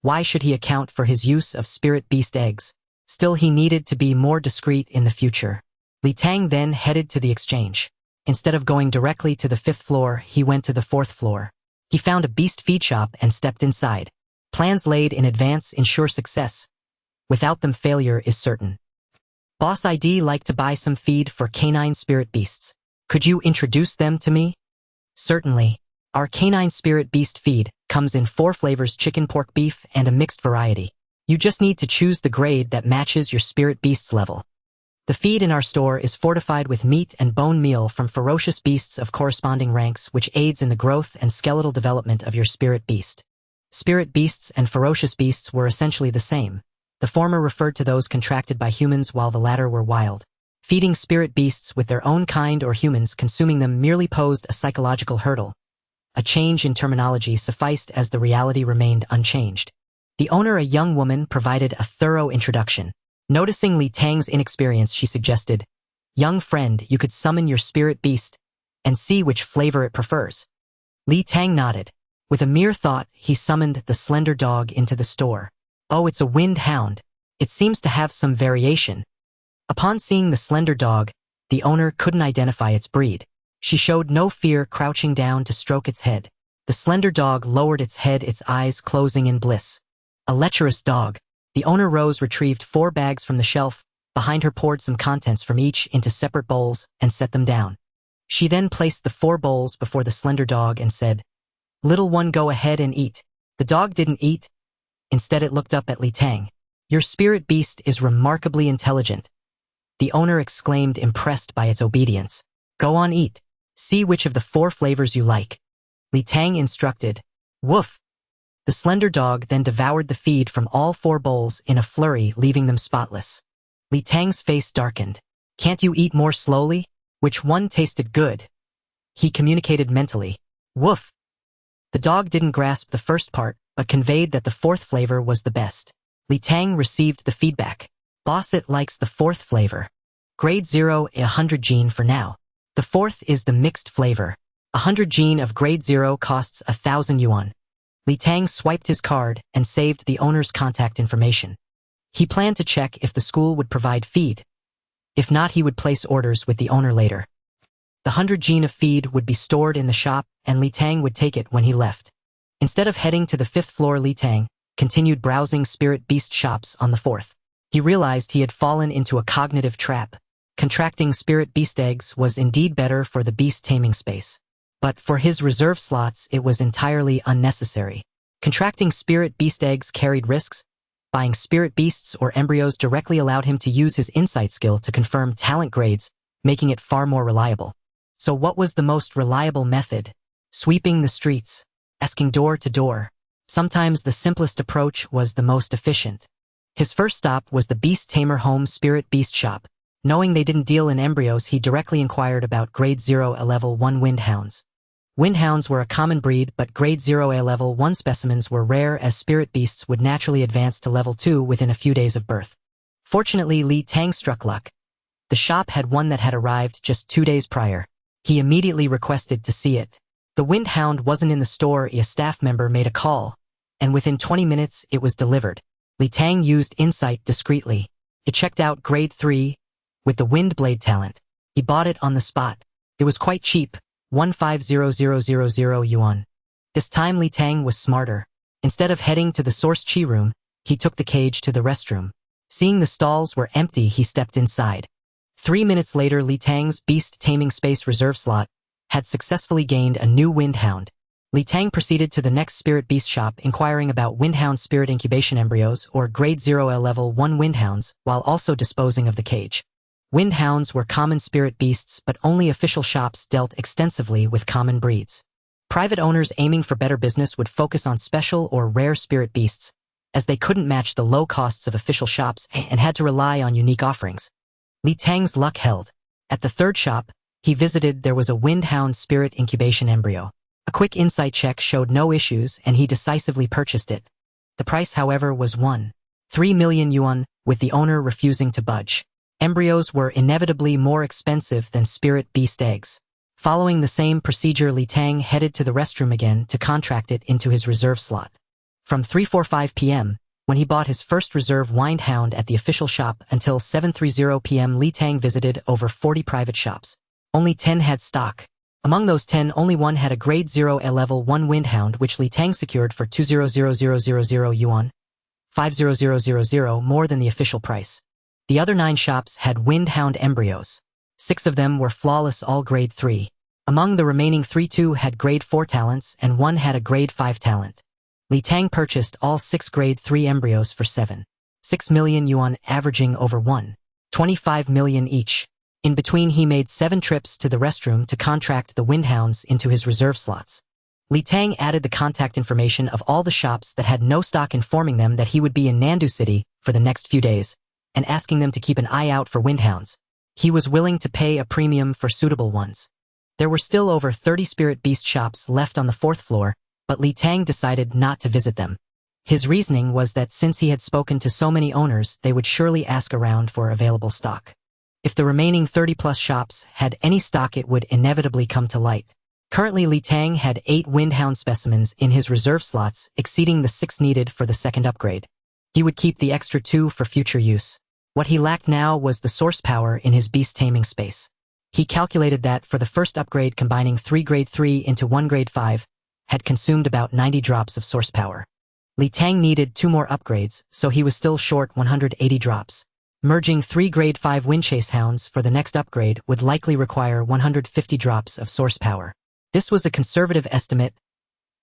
Why should he account for his use of spirit beast eggs? Still, he needed to be more discreet in the future. Li Tang then headed to the exchange. Instead of going directly to the 5th floor, he went to the 4th floor. He found a beast feed shop and stepped inside. Plans laid in advance ensure success. Without them, failure is certain. Boss, I'd like to buy some feed for canine spirit beasts. Could you introduce them to me? Certainly. Our canine spirit beast feed comes in 4 flavors: chicken, pork, beef, and a mixed variety. You just need to choose the grade that matches your spirit beast's level. The feed in our store is fortified with meat and bone meal from ferocious beasts of corresponding ranks, which aids in the growth and skeletal development of your spirit beast. Spirit beasts and ferocious beasts were essentially the same. The former referred to those contracted by humans while the latter were wild. Feeding spirit beasts with their own kind or humans consuming them merely posed a psychological hurdle. A change in terminology sufficed as the reality remained unchanged. The owner, a young woman, provided a thorough introduction. Noticing Li Tang's inexperience, she suggested, "Young friend, you could summon your spirit beast and see which flavor it prefers." Li Tang nodded. With a mere thought, he summoned the slender dog into the store. Oh, it's a wind hound. It seems to have some variation. Upon seeing the slender dog, the owner couldn't identify its breed. She showed no fear, crouching down to stroke its head. The slender dog lowered its head, its eyes closing in bliss. A lecherous dog. The owner rose, retrieved 4 bags from the shelf. Behind her, poured some contents from each into separate bowls and set them down. She then placed the 4 bowls before the slender dog and said, "Little one, go ahead and eat." The dog didn't eat. Instead, it looked up at Li Tang. "Your spirit beast is remarkably intelligent." The owner exclaimed, impressed by its obedience. "Go on, eat. See which of the 4 flavors you like." Li Tang instructed. "Woof." The slender dog then devoured the feed from all 4 bowls in a flurry, leaving them spotless. Li Tang's face darkened. "Can't you eat more slowly? Which one tasted good?" He communicated mentally. "Woof." The dog didn't grasp the first part, but conveyed that the 4th flavor was the best. Li Tang received the feedback. "Boss, it likes the 4th flavor. Grade 0, 100 gene for now. The 4th is the mixed flavor. 100 gene of grade 0 costs 1,000 yuan. Li Tang swiped his card and saved the owner's contact information. He planned to check if the school would provide feed. If not, he would place orders with the owner later. The 100 gene of feed would be stored in the shop, and Li Tang would take it when he left. Instead of heading to the 5th floor, Li Tang continued browsing spirit beast shops on the 4th. He realized he had fallen into a cognitive trap. Contracting spirit beast eggs was indeed better for the beast taming space. But for his reserve slots, it was entirely unnecessary. Contracting spirit beast eggs carried risks. Buying spirit beasts or embryos directly allowed him to use his insight skill to confirm talent grades, making it far more reliable. So what was the most reliable method? Sweeping the streets, asking door to door. Sometimes the simplest approach was the most efficient. His first stop was the Beast Tamer Home Spirit Beast Shop. Knowing they didn't deal in embryos, he directly inquired about grade 0 a level 1 windhounds. Windhounds were a common breed, but grade 0 a level 1 specimens were rare, as spirit beasts would naturally advance to level 2 within a few days of birth. Fortunately, Li Tang struck luck. The shop had one that had arrived just 2 days prior. He immediately requested to see it. The windhound wasn't in the store. A staff member made a call, and within 20 minutes it was delivered. Li Tang used insight discreetly. It checked out grade 3 with the wind blade talent. He bought it on the spot. It was quite cheap, 150000 yuan. This time Li Tang was smarter. Instead of heading to the source chi room, he took the cage to the restroom. Seeing the stalls were empty, he stepped inside. 3 minutes later, Li Tang's beast taming space reserve slot had successfully gained a new windhound. Li Tang proceeded to the next spirit beast shop, inquiring about windhound spirit incubation embryos or grade 0 a level 1 windhounds, while also disposing of the cage. Windhounds were common spirit beasts, but only official shops dealt extensively with common breeds. Private owners aiming for better business would focus on special or rare spirit beasts, as they couldn't match the low costs of official shops and had to rely on unique offerings. Li Tang's luck held. At the 3rd shop he visited, there was a windhound spirit incubation embryo. A quick insight check showed no issues and he decisively purchased it. The price, however, was 3 million yuan, with the owner refusing to budge. Embryos were inevitably more expensive than spirit beast eggs. Following the same procedure, Tang headed to the restroom again to contract it into his reserve slot. From 3:45 p.m., when he bought his first reserve wind hound at the official shop, until 7:30 p.m., Tang visited over 40 private shops. Only 10 had stock. Among those 10, only one had a grade 0 A level 1 wind hound, which Tang secured for 200,000 yuan, 500,000 more than the official price. The other 9 shops had wind hound embryos. 6 of them were flawless, all grade 3. Among the remaining 3, 2 had grade 4 talents and 1 had a grade 5 talent. Tang purchased all 6 grade 3 embryos for 6 million yuan, averaging over 25 million each. In between, he made 7 trips to the restroom to contract the wind hounds into his reserve slots. Tang added the contact information of all the shops that had no stock, informing them that he would be in Nandu City for the next few days, and asking them to keep an eye out for wind hounds. He was willing to pay a premium for suitable ones. There were still over 30 spirit beast shops left on the 4th floor, but Tang decided not to visit them. His reasoning was that since he had spoken to so many owners, they would surely ask around for available stock. If the remaining 30-plus shops had any stock, it would inevitably come to light. Currently, Tang had 8 windhound specimens in his reserve slots, exceeding the 6 needed for the second upgrade. He would keep the extra 2 for future use. What he lacked now was the source power in his beast taming space. He calculated that for the first upgrade, combining 3 grade 3 into 1 grade 5, had consumed about 90 drops of source power. Tang needed 2 more upgrades, so he was still short 180 drops. Merging 3 grade 5 windchase hounds for the next upgrade would likely require 150 drops of source power. This was a conservative estimate.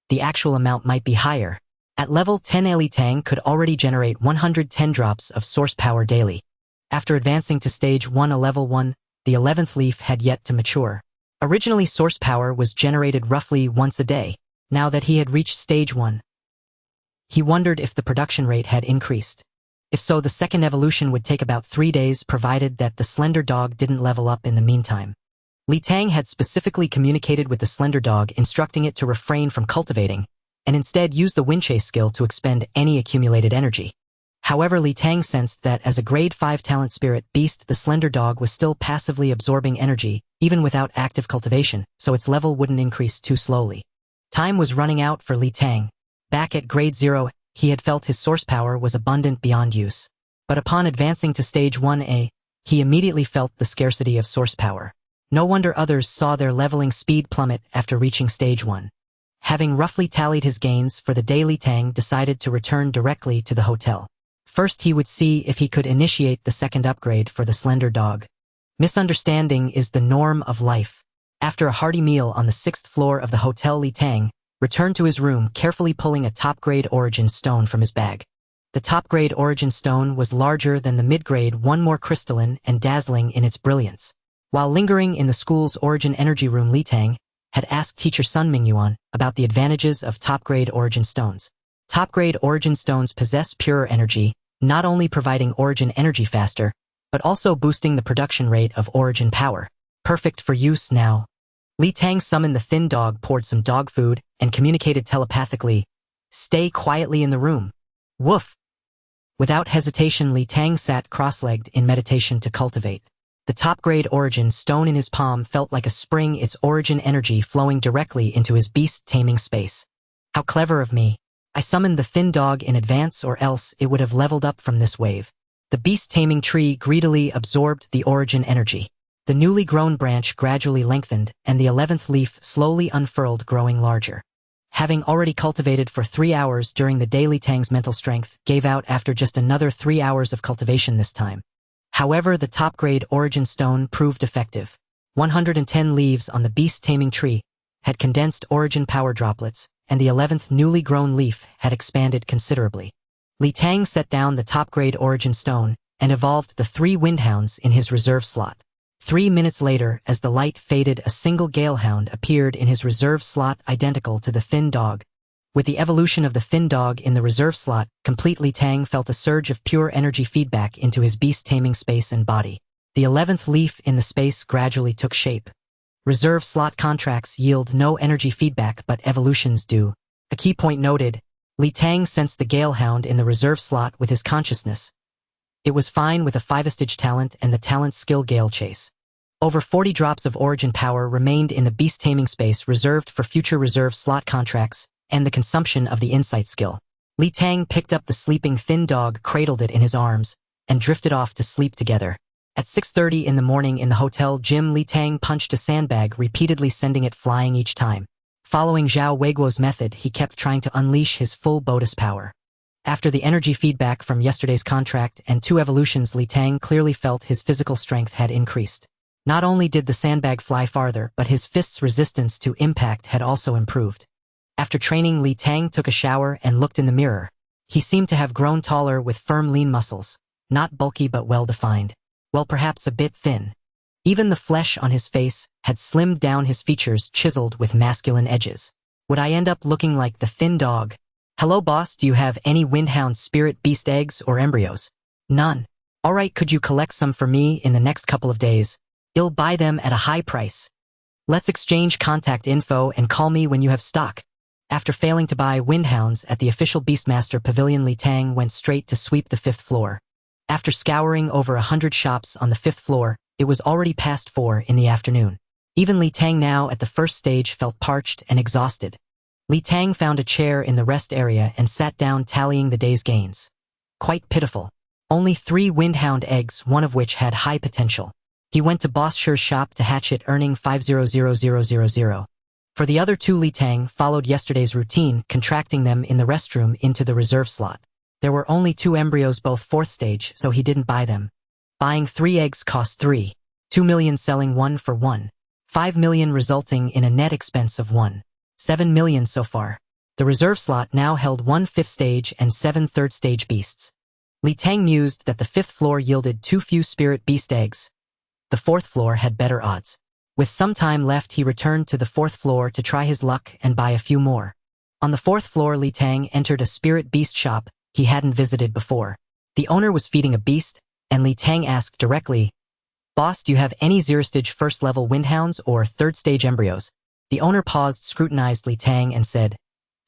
The actual amount might be higher. At level 10, Tang could already generate 110 drops of source power daily. After advancing to stage 1, a level 1, the 11th leaf had yet to mature. Originally, source power was generated roughly once a day. Now that he had reached stage 1, he wondered if the production rate had increased. If so, the second evolution would take about 3 days, provided that the slender dog didn't level up in the meantime. Tang had specifically communicated with the slender dog, instructing it to refrain from cultivating, and instead use the windchase skill to expend any accumulated energy. However, Tang sensed that as a grade 5 talent spirit beast, the slender dog was still passively absorbing energy, even without active cultivation, so its level wouldn't increase too slowly. Time was running out for Tang. Back at grade 0, he had felt his source power was abundant beyond use. But upon advancing to stage 1A, he immediately felt the scarcity of source power. No wonder others saw their leveling speed plummet after reaching stage 1. Having roughly tallied his gains for the day, Tang decided to return directly to the hotel. First, he would see if he could initiate the second upgrade for the slender dog. Misunderstanding is the norm of life. After a hearty meal on the 6th floor of the hotel, Tang returned to his room, carefully pulling a top-grade origin stone from his bag. The top-grade origin stone was larger than the mid-grade one, more crystalline and dazzling in its brilliance. While lingering in the school's origin energy room, Tang had asked teacher Sun Mingyuan about the advantages of top-grade origin stones. Top-grade origin stones possess purer energy, not only providing origin energy faster, but also boosting the production rate of origin power. Perfect for use now. Tang summoned the thin dog, poured some dog food, and communicated telepathically, "Stay quietly in the room." Woof! Without hesitation, Tang sat cross-legged in meditation to cultivate. The top-grade origin stone in his palm felt like a spring, its origin energy flowing directly into his beast taming space. How clever of me. I summoned the thin dog in advance, or else it would have leveled up from this wave. The beast taming tree greedily absorbed the origin energy. The newly grown branch gradually lengthened, and the 11th leaf slowly unfurled, growing larger. Having already cultivated for 3 hours during the day, Tang's mental strength gave out after just another 3 hours of cultivation this time. However, the top-grade origin stone proved effective. 110 leaves on the beast taming tree had condensed origin power droplets, and the 11th newly grown leaf had expanded considerably. Tang set down the top-grade origin stone and evolved the 3 windhounds in his reserve slot. 3 minutes later, as the light faded, a single galehound appeared in his reserve slot, identical to the thin dog. With the evolution of the thin dog in the reserve slot complete, Tang felt a surge of pure energy feedback into his beast taming space and body. The 11th leaf in the space gradually took shape. Reserve slot contracts yield no energy feedback but evolutions do. A key point noted, Li Tang sensed the Galehound in the reserve slot with his consciousness. It was fine with a 5-stage talent and the talent skill Gale Chase. Over 40 drops of origin power remained in the beast taming space reserved for future reserve slot contracts and the consumption of the insight skill. Li Tang picked up the sleeping thin dog, cradled it in his arms, and drifted off to sleep together. At 6:30 in the morning in the hotel gym, Li Tang punched a sandbag, repeatedly sending it flying each time. Following Zhao Weiguo's method, he kept trying to unleash his full bonus power. After the energy feedback from yesterday's contract and 2 evolutions, Li Tang clearly felt his physical strength had increased. Not only did the sandbag fly farther, but his fist's resistance to impact had also improved. After training, Li Tang took a shower and looked in the mirror. He seemed to have grown taller with firm lean muscles, not bulky but well-defined. Well, perhaps a bit thin. Even the flesh on his face had slimmed down, his features chiseled with masculine edges. Would I end up looking like the thin dog? Hello boss, do you have any Windhound spirit beast eggs or embryos? None. Alright, could you collect some for me in the next couple of days? I'll buy them at a high price. Let's exchange contact info and call me when you have stock. After failing to buy Windhounds at the official Beastmaster Pavilion, Li Tang went straight to sweep the 5th floor. After scouring over 100 shops on the 5th floor, it was already past 4 in the afternoon. Even Li Tang, now at the first stage, felt parched and exhausted. Li Tang found a chair in the rest area and sat down, tallying the day's gains. Quite pitiful. Only 3 Windhound eggs, one of which had high potential. He went to Boss Sher's shop to hatch it, earning 500,000. For the other 2, Li Tang followed yesterday's routine, contracting them in the restroom into the reserve slot. There were only 2 embryos, both 4th stage, so he didn't buy them. Buying 3 eggs cost 2 million, selling 1 for 5 million, resulting in a net expense of 7 million so far. The reserve slot now held 1 5th stage and 7 3rd stage beasts. Li Tang mused that the 5th floor yielded too few spirit beast eggs. The 4th floor had better odds. With some time left, he returned to the 4th floor to try his luck and buy a few more. On the 4th floor, Li Tang entered a spirit beast shop he hadn't visited before. The owner was feeding a beast, and Li Tang asked directly, "Boss, do you have any 0-stage 1st level Windhounds or 3rd stage embryos?" The owner paused, scrutinized Li Tang, and said,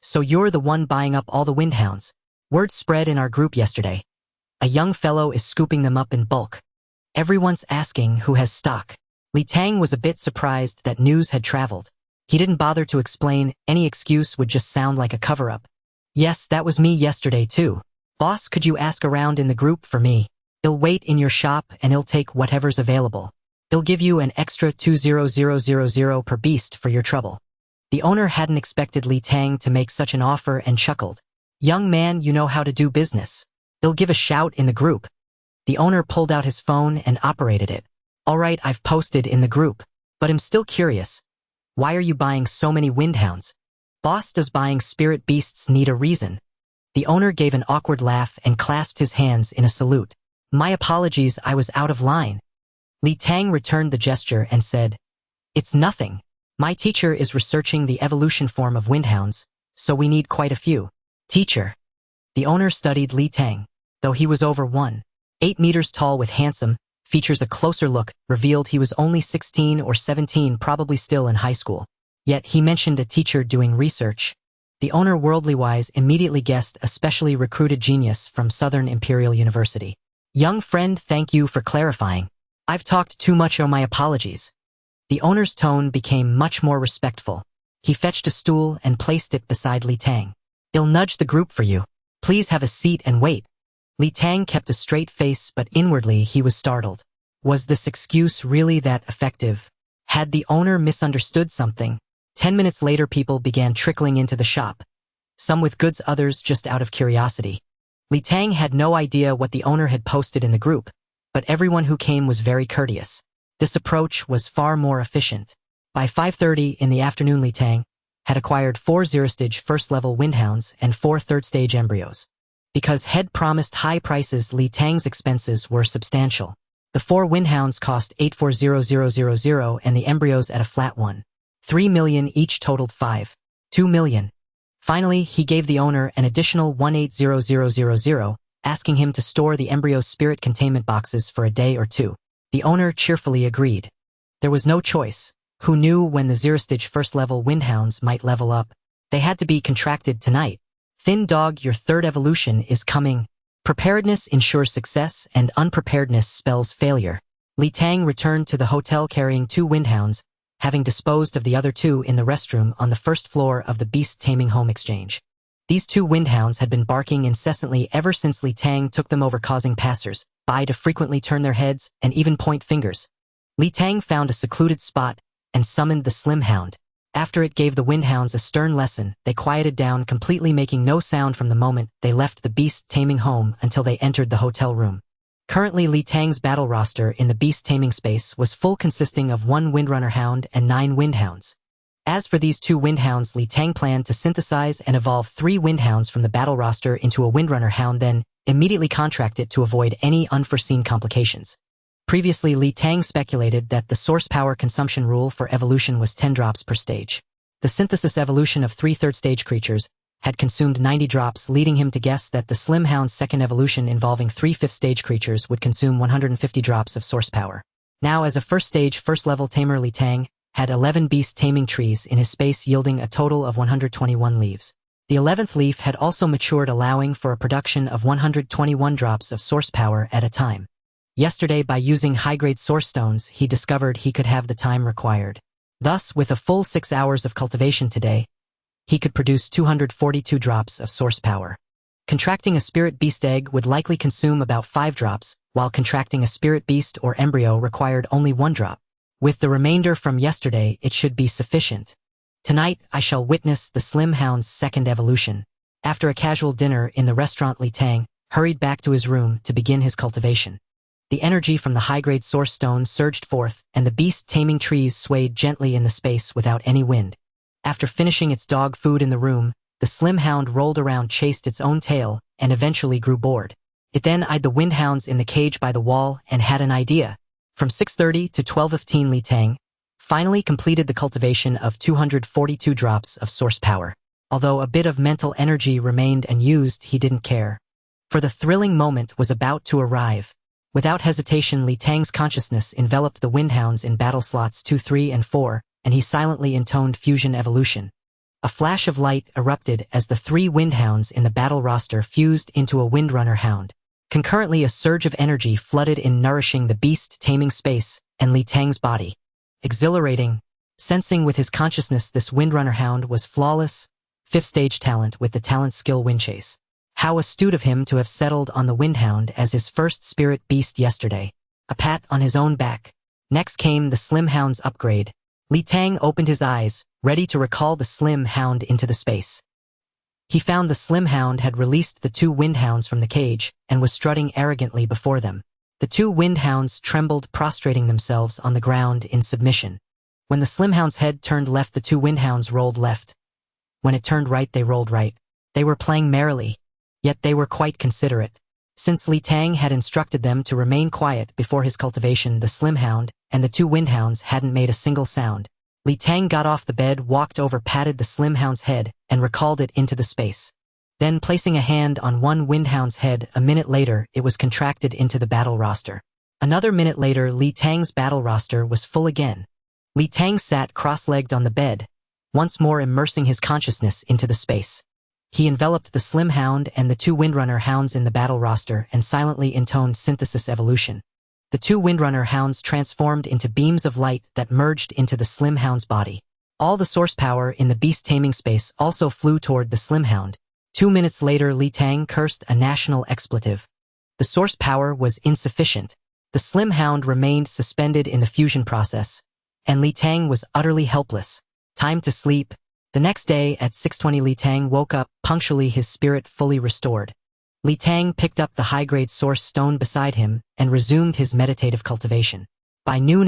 "So you're the one buying up all the Windhounds? Word spread in our group yesterday. A young fellow is scooping them up in bulk. Everyone's asking who has stock." Li Tang was a bit surprised that news had traveled. He didn't bother to explain. Any excuse would just sound like a cover-up. "Yes, that was me yesterday too. Boss, could you ask around in the group for me? I'll wait in your shop and I'll take whatever's available. I'll give you an extra 200,000 per beast for your trouble." The owner hadn't expected Li Tang to make such an offer and chuckled. "Young man, you know how to do business. I'll give a shout in the group." The owner pulled out his phone and operated it. "Alright, I've posted in the group. But I'm still curious. Why are you buying so many Windhounds? Boss, does buying spirit beasts need a reason?" The owner gave an awkward laugh and clasped his hands in a salute. "My apologies, I was out of line." Li Tang returned the gesture and said, "It's nothing. My teacher is researching the evolution form of Windhounds, so we need quite a few." "Teacher?" The owner studied Li Tang. Though he was over 1.8 meters tall with handsome features, a closer look revealed he was only 16 or 17, probably still in high school. Yet he mentioned a teacher doing research. The owner, worldly-wise, immediately guessed a specially recruited genius from Southern Imperial University. "Young friend, thank you for clarifying. I've talked too much, my apologies." The owner's tone became much more respectful. He fetched a stool and placed it beside Li Tang. "I'll nudge the group for you. Please have a seat and wait." Li Tang kept a straight face, but inwardly he was startled. Was this excuse really that effective? Had the owner misunderstood something? 10 minutes later, people began trickling into the shop. Some with goods, others just out of curiosity. Li Tang had no idea what the owner had posted in the group, but everyone who came was very courteous. This approach was far more efficient. By 5:30 in the afternoon, Li Tang had acquired 4 0-stage 1st level Windhounds and 4 3rd stage embryos. Because head promised high prices, Li Tang's expenses were substantial. The 4 Windhounds cost 840,000 and the embryos at a flat 1.3 million each totaled 5.2 million. Finally, he gave the owner an additional 180,000, asking him to store the embryo spirit containment boxes for a day or two. The owner cheerfully agreed. There was no choice. Who knew when the zero-stage first-level windhounds might level up? They had to be contracted tonight. Thin dog, your third evolution is coming. Preparedness ensures success and unpreparedness spells failure. Li Tang returned to the hotel carrying 2 windhounds, having disposed of the other 2 in the restroom on the first floor of the Beast Taming Home Exchange. These 2 windhounds had been barking incessantly ever since Li Tang took them over, causing passers-by to frequently turn their heads and even point fingers. Li Tang found a secluded spot and summoned the Slim Hound. After it gave the windhounds a stern lesson, they quieted down, completely making no sound from the moment they left the Beast Taming Home until they entered the hotel room. Currently, Li Tang's battle roster in the beast taming space was full, consisting of 1 Windrunner Hound and 9 Windhounds. As for these 2 Windhounds, Li Tang planned to synthesize and evolve 3 Windhounds from the battle roster into a Windrunner Hound, then immediately contract it to avoid any unforeseen complications. Previously, Li Tang speculated that the source power consumption rule for evolution was 10 drops per stage. The synthesis evolution of 3 third-stage creatures had consumed 90 drops, leading him to guess that the Slim Hound's second evolution involving 3 fifth-stage creatures would consume 150 drops of source power. Now, as a first-stage, first-level tamer, Li Tang had 11 beast taming trees in his space, yielding a total of 121 leaves. The 11th leaf had also matured, allowing for a production of 121 drops of source power at a time. Yesterday, by using high-grade source stones, he discovered he could have the time required. Thus, with a full 6 hours of cultivation today, he could produce 242 drops of source power. Contracting a spirit beast egg would likely consume about 5 drops, while contracting a spirit beast or embryo required only 1 drop. With the remainder from yesterday, it should be sufficient. Tonight, I shall witness the Slim Hound's second evolution. After a casual dinner in the restaurant, Li Tang hurried back to his room to begin his cultivation. The energy from the high-grade source stone surged forth, and the beast-taming trees swayed gently in the space without any wind. After finishing its dog food in the room, the Slim Hound rolled around, chased its own tail, and eventually grew bored. It then eyed the windhounds in the cage by the wall and had an idea. From 6:30 to 12:15, Li Tang finally completed the cultivation of 242 drops of source power. Although a bit of mental energy remained unused, he didn't care. For the thrilling moment was about to arrive. Without hesitation, Li Tang's consciousness enveloped the windhounds in battle slots 2, 3, and 4, and he silently intoned fusion evolution. A flash of light erupted as the 3 windhounds in the battle roster fused into a Windrunner Hound. Concurrently, a surge of energy flooded in, nourishing the beast-taming space and Li Tang's body. Exhilarating. Sensing with his consciousness this Windrunner Hound was flawless, 5th-stage talent with the talent skill Windchase. How astute of him to have settled on the Windhound as his first spirit beast yesterday. A pat on his own back. Next came the Slim Hound's upgrade. Li Tang opened his eyes, ready to recall the Slim Hound into the space. He found the Slim Hound had released the 2 Windhounds from the cage and was strutting arrogantly before them. The 2 Windhounds trembled, prostrating themselves on the ground in submission. When the Slim Hound's head turned left, the 2 Windhounds rolled left. When it turned right, they rolled right. They were playing merrily. Yet they were quite considerate. Since Li Tang had instructed them to remain quiet before his cultivation, the Slim Hound and the 2 Windhounds hadn't made a single sound. Li Tang got off the bed, walked over, patted the Slim Hound's head, and recalled it into the space. Then, placing a hand on 1 Windhound's head, a minute later, it was contracted into the battle roster. Another minute later, Li Tang's battle roster was full again. Li Tang sat cross-legged on the bed, once more immersing his consciousness into the space. He enveloped the Slim Hound and the 2 Windrunner Hounds in the battle roster and silently intoned synthesis evolution. The 2 Windrunner Hounds transformed into beams of light that merged into the Slim Hound's body. All the source power in the beast taming space also flew toward the Slim Hound. 2 minutes later, Li Tang cursed a national expletive. The source power was insufficient. The Slim Hound remained suspended in the fusion process, and Li Tang was utterly helpless. Time to sleep. The next day at 6:20, Li Tang woke up, punctually, his spirit fully restored. Li Tang picked up the high-grade source stone beside him and resumed his meditative cultivation. By noon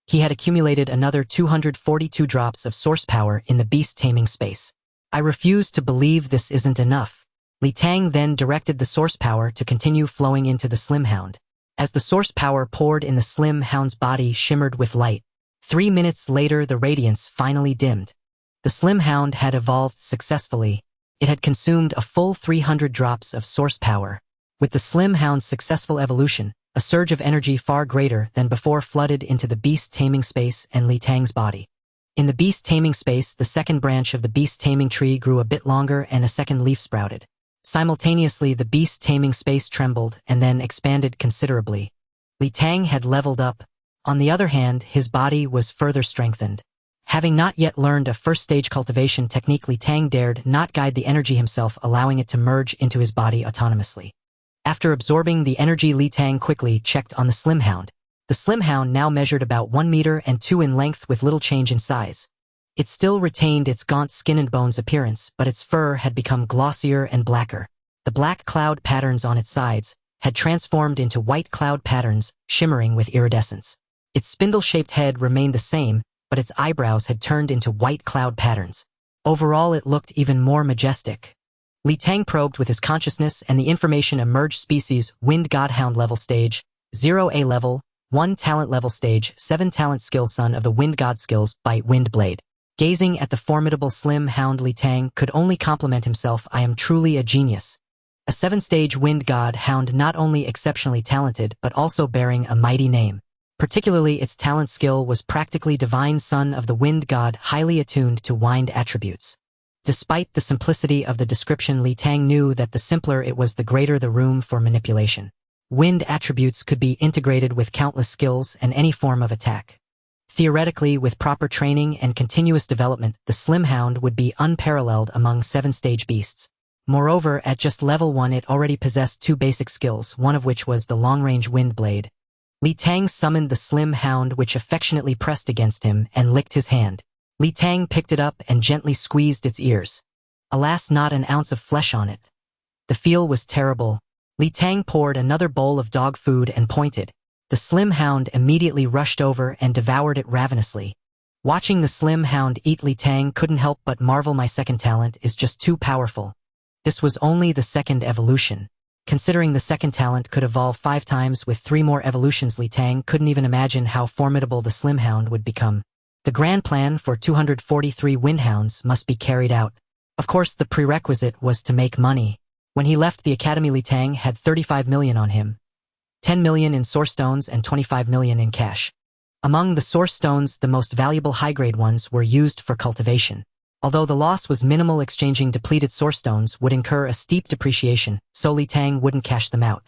he had accumulated another 242 drops of source power in the beast-taming space. I refuse to believe this isn't enough. Li Tang then directed the source power to continue flowing into the Slim Hound. As the source power poured in, the Slim Hound's body shimmered with light. 3 minutes later, the radiance finally dimmed. The Slim Hound had evolved successfully. It had consumed a full 300 drops of source power. With the Slim Hound's successful evolution, a surge of energy far greater than before flooded into the beast taming space and Li Tang's body. In the beast taming space, the second branch of the beast taming tree grew a bit longer and a second leaf sprouted. Simultaneously, the beast taming space trembled and then expanded considerably. Li Tang had leveled up. On the other hand, his body was further strengthened. Having not yet learned a first-stage cultivation technique, Li Tang dared not guide the energy himself, allowing it to merge into his body autonomously. After absorbing the energy, Li Tang quickly checked on the Slim Hound. The Slim Hound now measured about 1 meter and 2 in length with little change in size. It still retained its gaunt skin and bones appearance, but its fur had become glossier and blacker. The black cloud patterns on its sides had transformed into white cloud patterns, shimmering with iridescence. Its spindle-shaped head remained the same, but its eyebrows had turned into white cloud patterns. Overall, it looked even more majestic. Li Tang probed with his consciousness, and the information emerged: species, Wind Godhound level stage, 0A level, 1 talent level stage, 7 talent skill, son of the Wind God skills, bite Wind Blade. Gazing at the formidable Slim Hound, Li Tang could only compliment himself. I am truly a genius. A 7-stage Wind God Hound, not only exceptionally talented but also bearing a mighty name. Particularly, its talent skill was practically divine, son of the Wind God, highly attuned to wind attributes. Despite the simplicity of the description, Li Tang knew that the simpler it was, the greater the room for manipulation. Wind attributes could be integrated with countless skills and any form of attack. Theoretically, with proper training and continuous development, the Slim Hound would be unparalleled among 7-stage beasts. Moreover, at just level 1, it already possessed 2 basic skills, one of which was the long-range Wind Blade. Li Tang summoned the Slim Hound, which affectionately pressed against him and licked his hand. Li Tang picked it up and gently squeezed its ears. Alas, not an ounce of flesh on it. The feel was terrible. Li Tang poured another bowl of dog food and pointed. The Slim Hound immediately rushed over and devoured it ravenously. Watching the Slim Hound eat, Li Tang couldn't help but marvel. My second talent is just too powerful. This was only the second evolution. Considering the second talent could evolve 5 times with 3 more evolutions, Li Tang couldn't even imagine how formidable the Slim Hound would become. The grand plan for 243 Windhounds must be carried out. Of course, the prerequisite was to make money. When he left the academy, Li Tang had 35 million on him. 10 million in source stones and 25 million in cash. Among the source stones, the most valuable high-grade ones were used for cultivation. Although the loss was minimal, exchanging depleted source stones would incur a steep depreciation, so Li Tang wouldn't cash them out.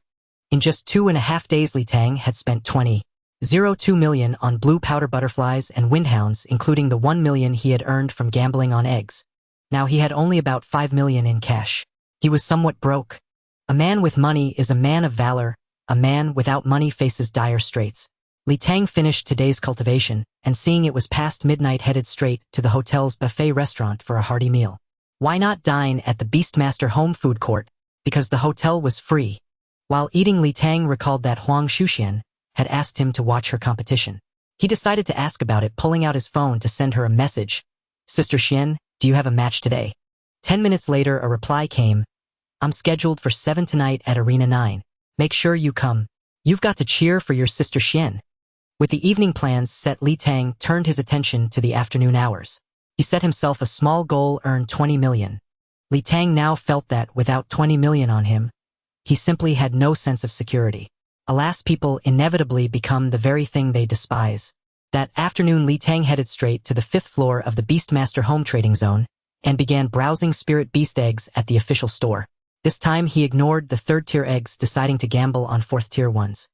In just 2.5 days, Li Tang had spent 20.02 million on blue powder butterflies and windhounds, including the 1 million he had earned from gambling on eggs. Now he had only about 5 million in cash. He was somewhat broke. A man with money is a man of valor. A man without money faces dire straits. Li Tang finished today's cultivation, and seeing it was past midnight, headed straight to the hotel's buffet restaurant for a hearty meal. Why not dine at the Beastmaster home food court? Because the hotel was free. While eating, Li Tang recalled that Huang Shuxian had asked him to watch her competition. He decided to ask about it, pulling out his phone to send her a message. Sister Xian, do you have a match today? 10 minutes later, a reply came. I'm scheduled for 7 tonight at Arena 9. Make sure you come. You've got to cheer for your sister Xian. With the evening plans set, Li Tang turned his attention to the afternoon hours. He set himself a small goal: earn 20 million. Li Tang now felt that without 20 million on him, he simply had no sense of security. Alas, people inevitably become the very thing they despise. That afternoon, Li Tang headed straight to the 5th floor of the Beastmaster home trading zone and began browsing spirit beast eggs at the official store. This time he ignored the 3rd-tier eggs, deciding to gamble on 4th-tier ones.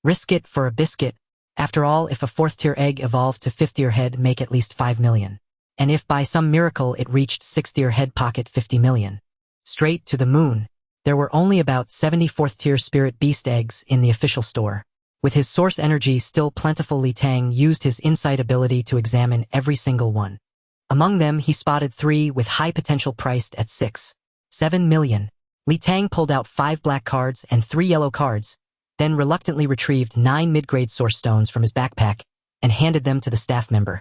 Risk it for a biscuit. After all, if a 4th-tier egg evolved to 5th-tier head, make at least 5 million. And if by some miracle it reached 6th-tier head, pocket 50 million. Straight to the moon. There were only about 70 4th-tier spirit beast eggs in the official store. With his source energy still plentiful, Li Tang used his insight ability to examine every single one. Among them, he spotted 3 with high potential priced at 6.7 million. Li Tang pulled out 5 black cards and 3 yellow cards, then reluctantly retrieved 9 mid-grade source stones from his backpack and handed them to the staff member.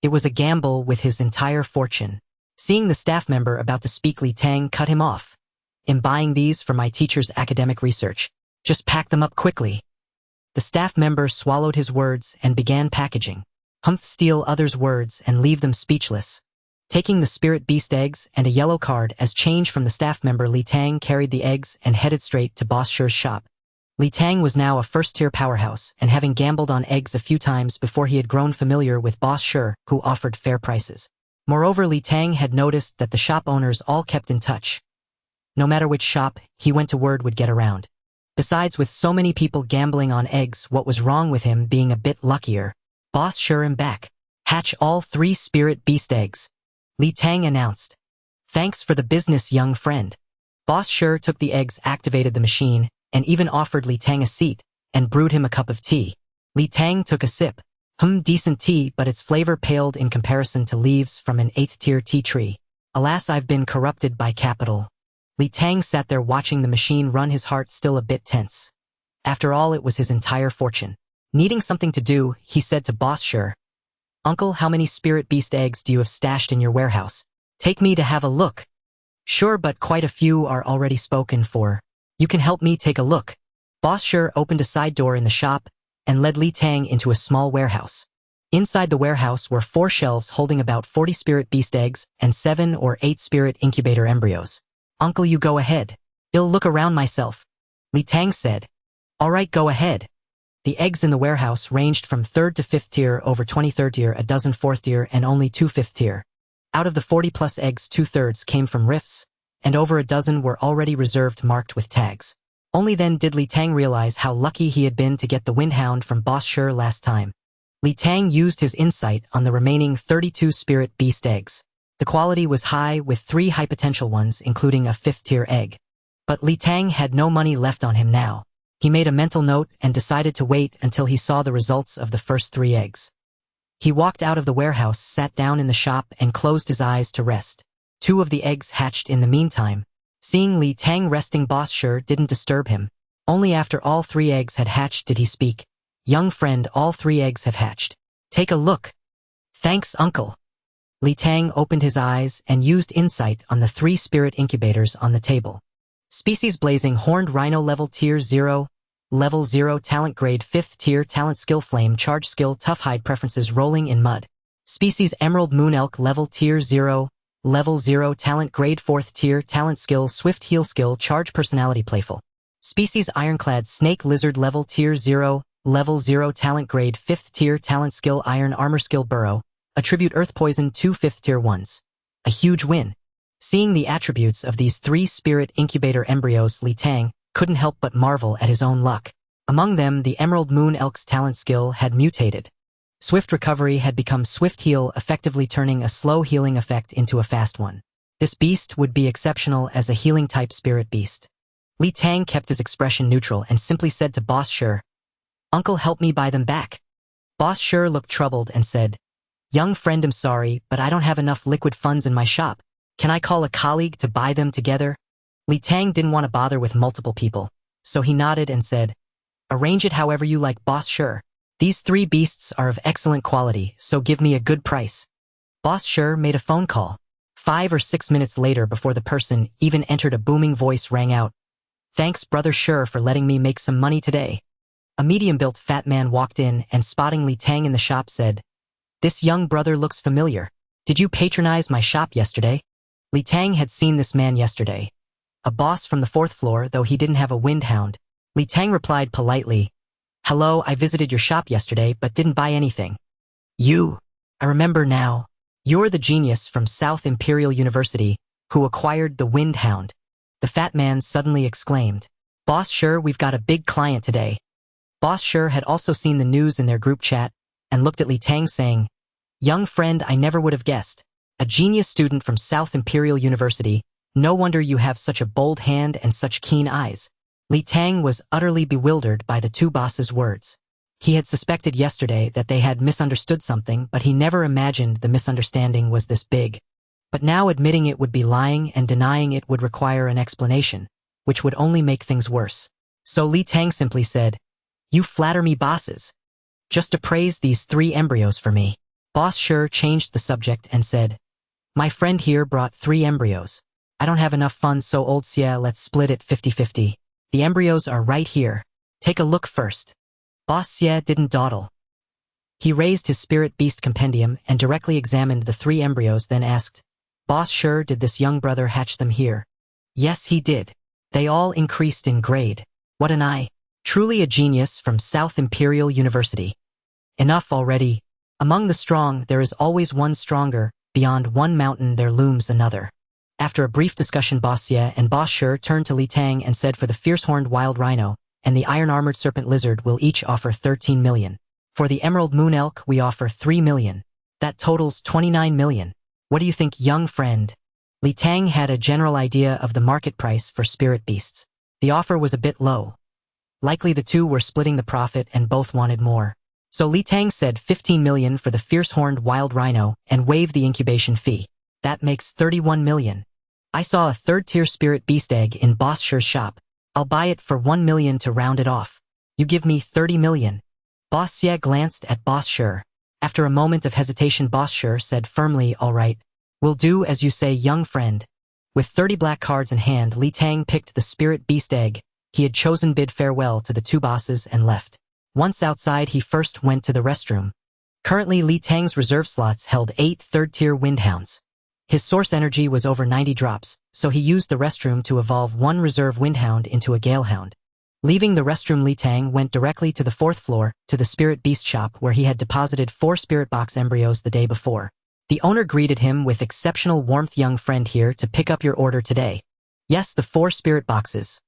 It was a gamble with his entire fortune. Seeing the staff member about to speak, Li Tang cut him off. I'm buying these for my teacher's academic research. Just pack them up quickly. The staff member swallowed his words and began packaging. Steal others' words and leave them speechless. Taking the spirit beast eggs and a yellow card as change from the staff member, Li Tang carried the eggs and headed straight to Boss Shi's shop. Li Tang was now a first-tier powerhouse, and having gambled on eggs a few times before, he had grown familiar with Boss Shi, who offered fair prices. Moreover, Li Tang had noticed that the shop owners all kept in touch. No matter which shop he went to, word would get around. Besides, with so many people gambling on eggs, what was wrong with him being a bit luckier? Boss Shi am back. Hatch all 3 spirit beast eggs, Li Tang announced. Thanks for the business, young friend. Boss Shi took the eggs, activated the machine, and even offered Li Tang a seat, and brewed him a cup of tea. Li Tang took a sip. Decent tea, but its flavor paled in comparison to leaves from an 8th-tier tea tree. Alas, I've been corrupted by capital. Li Tang sat there watching the machine run, his heart still a bit tense. After all, it was his entire fortune. Needing something to do, he said to Boss Shi, "Uncle, how many spirit beast eggs do you have stashed in your warehouse? Take me to have a look." "Sure, but quite a few are already spoken for. You can help me take a look." Boss Shi opened a side door in the shop and led Li Tang into a small warehouse. Inside the warehouse were 4 shelves holding about 40 spirit beast eggs and 7 or 8 spirit incubator embryos. "Uncle, you go ahead. I'll look around myself," Li Tang said. "All right, go ahead." The eggs in the warehouse ranged from 3rd to 5th tier, over 23rd tier, a dozen 4th tier, and only 2 5th tier. Out of the 40-plus eggs, 2/3 came from rifts, and over a dozen were already reserved, marked with tags. Only then did Li Tang realize how lucky he had been to get the Windhound from Boss Shi last time. Li Tang used his insight on the remaining 32 spirit beast eggs. The quality was high, with 3 high potential ones, including a 5th-tier egg. But Li Tang had no money left on him now. He made a mental note and decided to wait until he saw the results of the first 3 eggs. He walked out of the warehouse, sat down in the shop, and closed his eyes to rest. 2 of the eggs hatched in the meantime. Seeing Li Tang resting, Boss Shi didn't disturb him. Only after all 3 eggs had hatched did he speak. "Young friend, all 3 eggs have hatched. Take a look." "Thanks, uncle." Li Tang opened his eyes and used insight on the 3 spirit incubators on the table. Species: blazing horned rhino, level tier 0, level 0, talent grade 5th tier, talent skill flame charge skill, tough hide, preferences rolling in mud. Species: emerald moon elk, level tier 0, level 0, talent grade 4th tier, talent skill swift heal skill charge, personality playful. Species: ironclad snake lizard, level tier 0, level 0, talent grade 5th tier, talent skill iron armor skill burrow, attribute earth poison, 2 5th tier ones. A huge win. Seeing the attributes of these 3 spirit incubator embryos, Li Tang couldn't help but marvel at his own luck. Among them, the emerald moon elk's talent skill had mutated. Swift recovery had become swift heal, effectively turning a slow healing effect into a fast one. This beast would be exceptional as a healing type spirit beast. Li Tang kept his expression neutral and simply said to Boss Shi, "Uncle, help me buy them back." Boss Shi looked troubled and said, "Young friend, I'm sorry, but I don't have enough liquid funds in my shop. Can I call a colleague to buy them together?" Li Tang didn't want to bother with multiple people, so he nodded and said, "Arrange it however you like, Boss Shi. These 3 beasts are of excellent quality, so give me a good price." Boss Shi made a phone call. 5 or 6 minutes later, before the person even entered, a booming voice rang out. "Thanks, Brother Shi, for letting me make some money today." A medium-built fat man walked in and, spotting Li Tang in the shop, said, "This young brother looks familiar. Did you patronize my shop yesterday?" Li Tang had seen this man yesterday. A boss from the 4th floor, though he didn't have a Windhound. Li Tang replied politely, "Hello, I visited your shop yesterday but didn't buy anything." "You? I remember now. You're the genius from South Imperial University who acquired the Windhound," the fat man suddenly exclaimed. "Boss Shi, we've got a big client today." Boss Shi had also seen the news in their group chat and looked at Li Tang, saying, "Young friend, I never would have guessed. A genius student from South Imperial University. No wonder you have such a bold hand and such keen eyes." Li Tang was utterly bewildered by the 2 bosses' words. He had suspected yesterday that they had misunderstood something, but he never imagined the misunderstanding was this big. But now admitting it would be lying, and denying it would require an explanation, which would only make things worse. So Li Tang simply said, "You flatter me, bosses. Just appraise these 3 embryos for me." Boss Shi changed the subject and said, "My friend here brought 3 embryos. I don't have enough funds, so old Xie, let's split it 50-50. The embryos are right here. Take a look first." Boss Xie didn't dawdle. He raised his spirit beast compendium and directly examined the 3 embryos, then asked, "Boss, sure did this young brother hatch them here?" "Yes, he did. They all increased in grade. What an eye. Truly a genius from South Imperial University." "Enough already. Among the strong there is always one stronger, beyond one mountain there looms another." After a brief discussion, Boss Ye and Boss Sure turned to Li Tang and said, "For the fierce-horned wild rhino and the iron-armored serpent lizard we'll each offer 13 million. For the emerald moon elk we offer 3 million. That totals 29 million. What do you think, young friend?" Li Tang had a general idea of the market price for spirit beasts. The offer was a bit low. Likely the two were splitting the profit and both wanted more. So Li Tang said 15 million for the fierce-horned wild rhino and waived the incubation fee. That makes 31 million. "I saw a 3rd-tier spirit beast egg in Boss Sure's shop. I'll buy it for 1 million to round it off. You give me 30 million. Boss Ye glanced at Boss Sure. After a moment of hesitation, Boss Sure said firmly, "All right. We'll do as you say, young friend." With 30 black cards in hand, Li Tang picked the spirit beast egg he had chosen, bid farewell to the 2 bosses, and left. Once outside, he first went to the restroom. Currently, Li Tang's reserve slots held 8 3rd-tier windhounds. His source energy was over 90 drops, so he used the restroom to evolve 1 reserve windhound into a galehound. Leaving the restroom, Li Tang went directly to the 4th floor, to the spirit beast shop where he had deposited 4 spirit box embryos the day before. The owner greeted him with exceptional warmth. "Young friend, here to pick up your order today." "Yes, the 4 spirit boxes.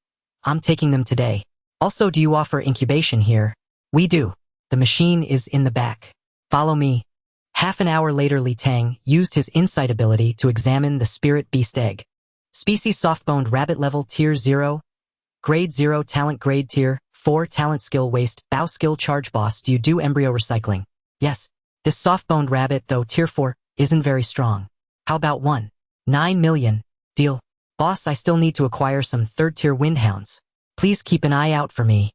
I'm taking them today." "Also, do you offer incubation here?" "We do. The machine is in the back. Follow me." Half an hour later, Li Tang used his insight ability to examine the spirit beast egg. Species soft-boned rabbit, level tier 0, grade 0, talent grade tier 4, talent skill waste, bow skill charge. "Boss, do you do embryo recycling?" "Yes. This soft-boned rabbit, though tier 4, isn't very strong. How about 9 million? Deal." "Boss, I still need to acquire some 3rd-tier windhounds. Please keep an eye out for me."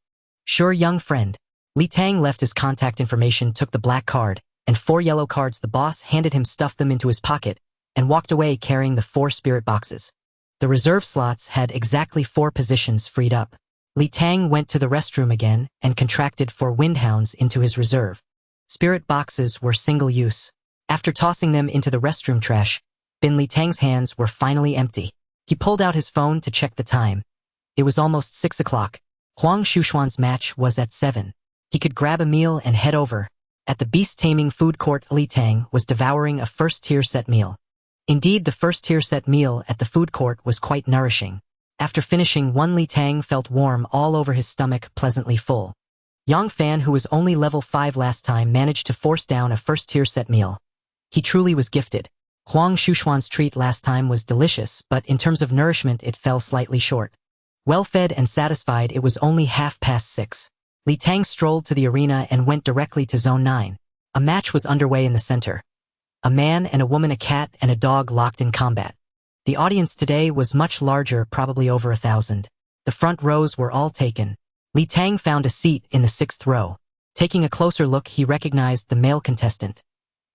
"Sure, young friend." Li Tang left his contact information, took the black card, and 4 yellow cards the boss handed him, stuffed them into his pocket, and walked away carrying the 4 spirit boxes. The reserve slots had exactly 4 positions freed up. Li Tang went to the restroom again and contracted 4 windhounds into his reserve. Spirit boxes were single-use. After tossing them into the restroom trash bin, Li Tang's hands were finally empty. He pulled out his phone to check the time. It was almost 6 o'clock. Huang Shushuan's match was at 7. He could grab a meal and head over. At the beast taming food court, Li Tang was devouring a 1st-tier set meal. Indeed, the 1st-tier set meal at the food court was quite nourishing. After finishing one, Li Tang felt warm all over his stomach, pleasantly full. Yang Fan, who was only level 5 last time, managed to force down a 1st-tier set meal. He truly was gifted. Huang Shushuan's treat last time was delicious, but in terms of nourishment it fell slightly short. Well-fed and satisfied, it was only 6:30. Li Tang strolled to the arena and went directly to Zone 9. A match was underway in the center. A man and a woman, a cat and a dog, locked in combat. The audience today was much larger, probably over 1,000. The front rows were all taken. Li Tang found a seat in the 6th row. Taking a closer look, he recognized the male contestant.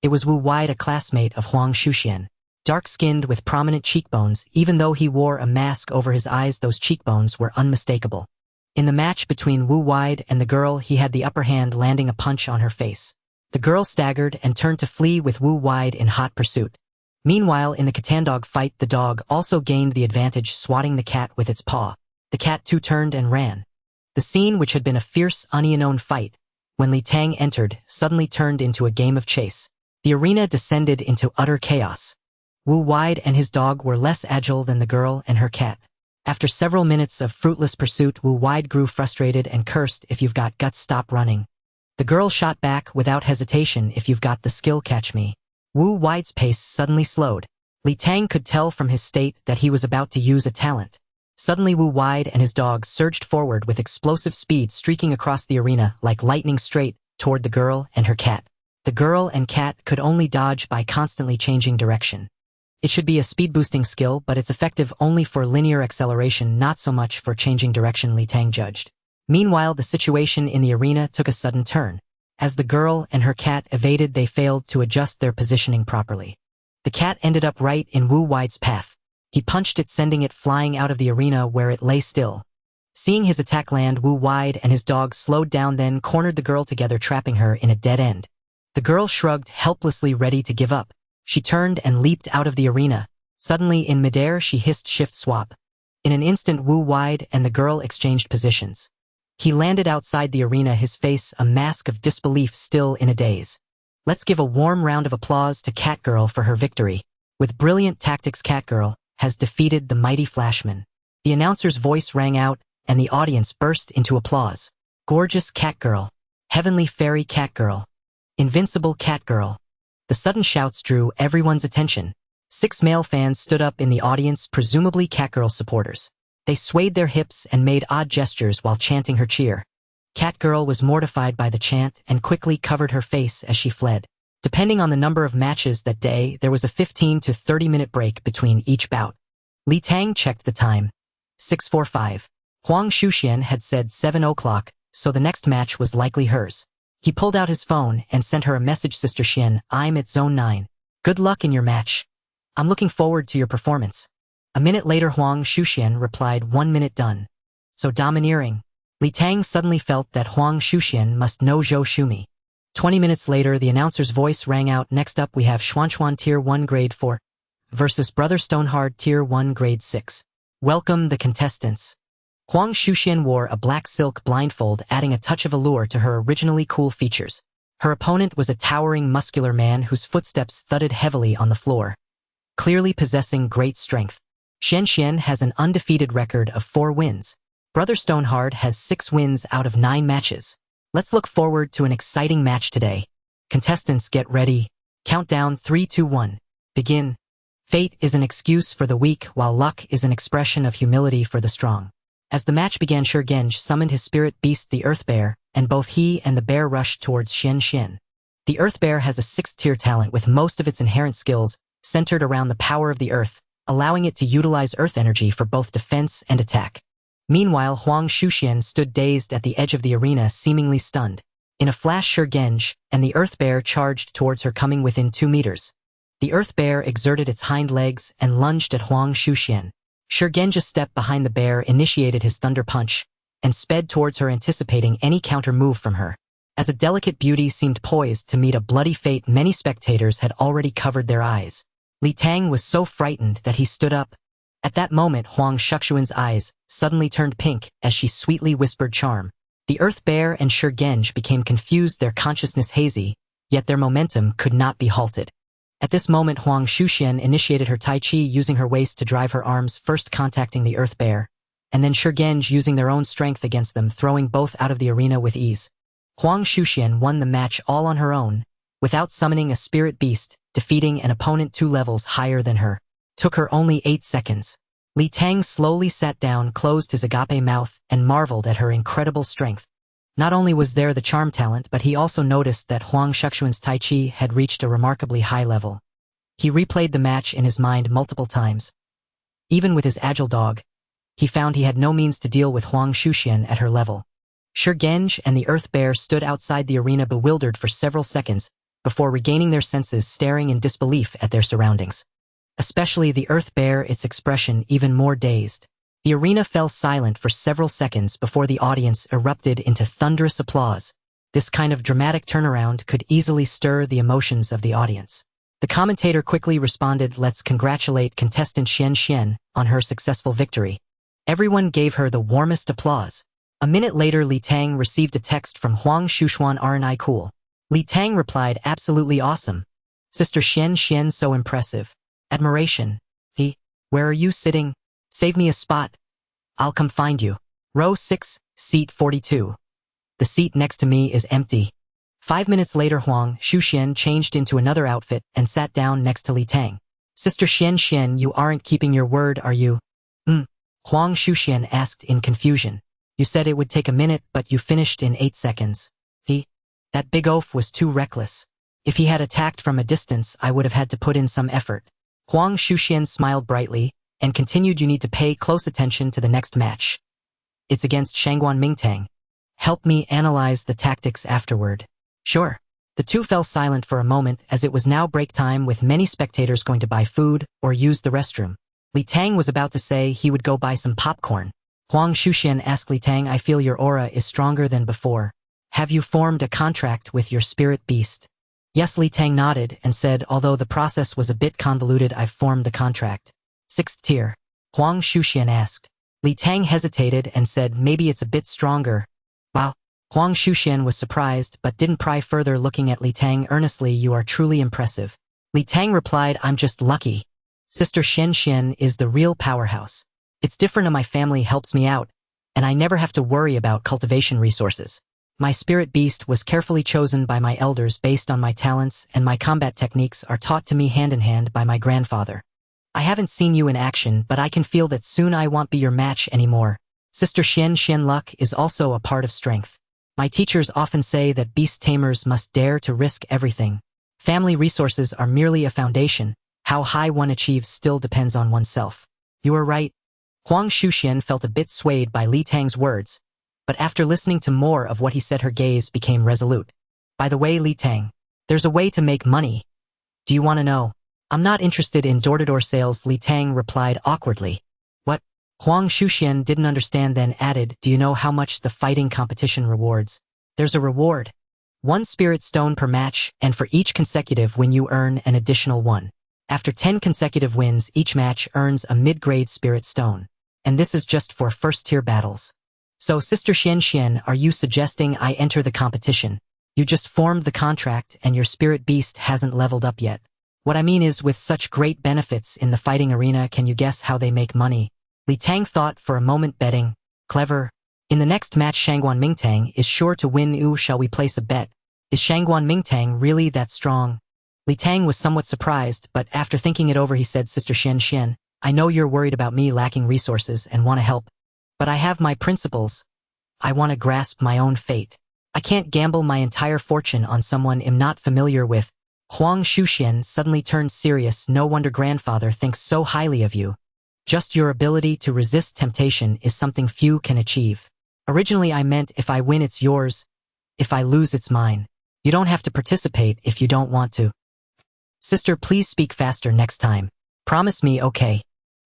It was Wu Wide, a classmate of Huang Shuxian. Dark-skinned with prominent cheekbones, even though he wore a mask over his eyes, those cheekbones were unmistakable. In the match between Wu Wide and the girl, he had the upper hand, landing a punch on her face. The girl staggered and turned to flee, with Wu Wide in hot pursuit. Meanwhile, in the Katandog fight, the dog also gained the advantage, swatting the cat with its paw. The cat too turned and ran. The scene, which had been a fierce, unknown fight, when Li Tang entered, suddenly turned into a game of chase. The arena descended into utter chaos. Wu Wide and his dog were less agile than the girl and her cat. After several minutes of fruitless pursuit, Wu Wide grew frustrated and cursed, "If you've got guts, stop running." The girl shot back without hesitation, "If you've got the skill, catch me." Wu Wide's pace suddenly slowed. Li Tang could tell from his state that he was about to use a talent. Suddenly, Wu Wide and his dog surged forward with explosive speed, streaking across the arena like lightning straight toward the girl and her cat. The girl and cat could only dodge by constantly changing direction. It should be a speed-boosting skill, but it's effective only for linear acceleration, not so much for changing direction, Li Tang judged. Meanwhile, the situation in the arena took a sudden turn. As the girl and her cat evaded, they failed to adjust their positioning properly. The cat ended up right in Wu Wide's path. He punched it, sending it flying out of the arena, where it lay still. Seeing his attack land, Wu Wide and his dog slowed down, then cornered the girl together, trapping her in a dead end. The girl shrugged, helplessly ready to give up. She turned and leaped out of the arena. Suddenly, in midair, she hissed shift swap. In an instant, Wu wide and the girl exchanged positions. He landed outside the arena, his face a mask of disbelief, still in a daze. Let's give a warm round of applause to Catgirl for her victory. With brilliant tactics, Catgirl has defeated the mighty Flashman. The announcer's voice rang out, and the audience burst into applause. Gorgeous Catgirl. Heavenly Fairy Catgirl. Invincible Catgirl. The sudden shouts drew everyone's attention. 6 male fans stood up in the audience, presumably Catgirl supporters. They swayed their hips and made odd gestures while chanting her cheer. Catgirl was mortified by the chant and quickly covered her face as she fled. Depending on the number of matches that day, there was a 15 to 30-minute break between each bout. Li Tang checked the time. 6:45. Huang Shuxian had said 7 o'clock, so the next match was likely hers. He pulled out his phone and sent her a message. Sister Xian, I'm at Zone 9. Good luck in your match. I'm looking forward to your performance. A minute later, Huang Shuxian replied, 1 minute done. So domineering. Li Tang suddenly felt that Huang Shuxian must know Zhou Shumi. 20 minutes later, the announcer's voice rang out. Next up, we have Xuanxuan Tier 1 Grade 4 versus Brother Stonehard Tier 1 Grade 6. Welcome the contestants. Huang Shuxian wore a black silk blindfold, adding a touch of allure to her originally cool features. Her opponent was a towering, muscular man whose footsteps thudded heavily on the floor, clearly possessing great strength. Xian Xian has an undefeated record of 4 wins. Brother Stonehard has 6 wins out of 9 matches. Let's look forward to an exciting match today. Contestants, get ready. Countdown 3, 2, 1. Begin. Fate is an excuse for the weak, while luck is an expression of humility for the strong. As the match began, Shurgenj summoned his spirit beast, the Earth Bear, and both he and the bear rushed towards Xian Xian. The Earth Bear has a 6th-tier talent with most of its inherent skills centered around the power of the earth, allowing it to utilize earth energy for both defense and attack. Meanwhile, Huang Shuxian stood dazed at the edge of the arena, seemingly stunned. In a flash, Shurgenj and the Earth Bear charged towards her, coming within 2 meters. The Earth Bear exerted its hind legs and lunged at Huang Shuxian. Shurgenj, a step behind the bear, initiated his thunder punch and sped towards her, anticipating any counter move from her. As a delicate beauty seemed poised to meet a bloody fate, many spectators had already covered their eyes. Li Tang was so frightened that he stood up. At that moment, Huang Shuxian's eyes suddenly turned pink as she sweetly whispered charm. The Earth Bear and Shurgenj became confused, their consciousness hazy, yet their momentum could not be halted. At this moment, Huang Shuxian initiated her Tai Chi, using her waist to drive her arms, first contacting the Earth Bear, and then Shurgenj using their own strength against them, throwing both out of the arena with ease. Huang Shuxian won the match all on her own, without summoning a spirit beast, defeating an opponent 2 levels higher than her. Took her only 8 seconds. Li Tang slowly sat down, closed his agape mouth, and marveled at her incredible strength. Not only was there the charm talent, but he also noticed that Huang Shuxian's Tai Chi had reached a remarkably high level. He replayed the match in his mind multiple times. Even with his agile dog, he found he had no means to deal with Huang Shuxian at her level. Shurgenj and the Earth Bear stood outside the arena, bewildered for several seconds before regaining their senses, staring in disbelief at their surroundings. Especially the Earth Bear, its expression even more dazed. The arena fell silent for several seconds before the audience erupted into thunderous applause. This kind of dramatic turnaround could easily stir the emotions of the audience. The commentator quickly responded, "Let's congratulate contestant Xian Xian on her successful victory." Everyone gave her the warmest applause. A minute later, Li Tang received a text from Huang Shuxian, "RNI cool." Li Tang replied, "Absolutely awesome. Sister Xian Xian, so impressive. Admiration. Where are you sitting? Save me a spot. I'll come find you. Row 6, seat 42. The seat next to me is empty." 5 minutes later, Huang Shuxian changed into another outfit and sat down next to Li Tang. "Sister Xian Xian, you aren't keeping your word, are you?" Huang Shuxian asked in confusion. "You said it would take a minute, but you finished in 8 seconds. That big oaf was too reckless. If he had attacked from a distance, I would have had to put in some effort." Huang Shuxian smiled brightly and continued, "You need to pay close attention to the next match. It's against Shangguan Mingtang. Help me analyze the tactics afterward." "Sure." The two fell silent for a moment, as it was now break time, with many spectators going to buy food or use the restroom. Li Tang was about to say he would go buy some popcorn. Huang Shuxian asked Li Tang, "I feel your aura is stronger than before. Have you formed a contract with your spirit beast?" Yes, Li Tang nodded and said, although the process was a bit convoluted, I've formed the contract. Sixth tier. Huang Shuxian asked. Li Tang hesitated and said, maybe it's a bit stronger. Wow. Huang Shuxian was surprised but didn't pry further, looking at Li Tang earnestly. You are truly impressive. Li Tang replied, I'm just lucky. Sister Xian Xian is the real powerhouse. It's different and my family helps me out, and I never have to worry about cultivation resources. My spirit beast was carefully chosen by my elders based on my talents, and my combat techniques are taught to me hand in hand by my grandfather. I haven't seen you in action, but I can feel that soon I won't be your match anymore. Sister Xian Xian, luck is also a part of strength. My teachers often say that beast tamers must dare to risk everything. Family resources are merely a foundation. How high one achieves still depends on oneself. You are right. Huang Shuxian felt a bit swayed by Li Tang's words, but after listening to more of what he said, her gaze became resolute. By the way, Li Tang, there's a way to make money. Do you want to know? I'm not interested in door-to-door sales, Li Tang replied awkwardly. What? Huang Shuxian didn't understand, then added, do you know how much the fighting competition rewards? There's a reward. 1 spirit stone per match, and for each consecutive win you earn an additional 1. After 10 consecutive wins, each match earns a mid-grade spirit stone. And this is just for first-tier battles. So, Sister Xian Xian, are you suggesting I enter the competition? You just formed the contract and your spirit beast hasn't leveled up yet. What I mean is, with such great benefits in the fighting arena, can you guess how they make money? Li Tang thought for a moment, betting. Clever. In the next match, Shangguan Mingtang is sure to win. Shall we place a bet? Is Shangguan Mingtang really that strong? Li Tang was somewhat surprised, but after thinking it over he said, Sister Xian Xian, I know you're worried about me lacking resources and want to help. But I have my principles. I want to grasp my own fate. I can't gamble my entire fortune on someone I'm not familiar with. Huang Shuxian suddenly turned serious. No wonder grandfather thinks so highly of you. Just your ability to resist temptation is something few can achieve. Originally I meant if I win it's yours, if I lose it's mine. You don't have to participate if you don't want to. Sister, please speak faster next time. Promise me, okay?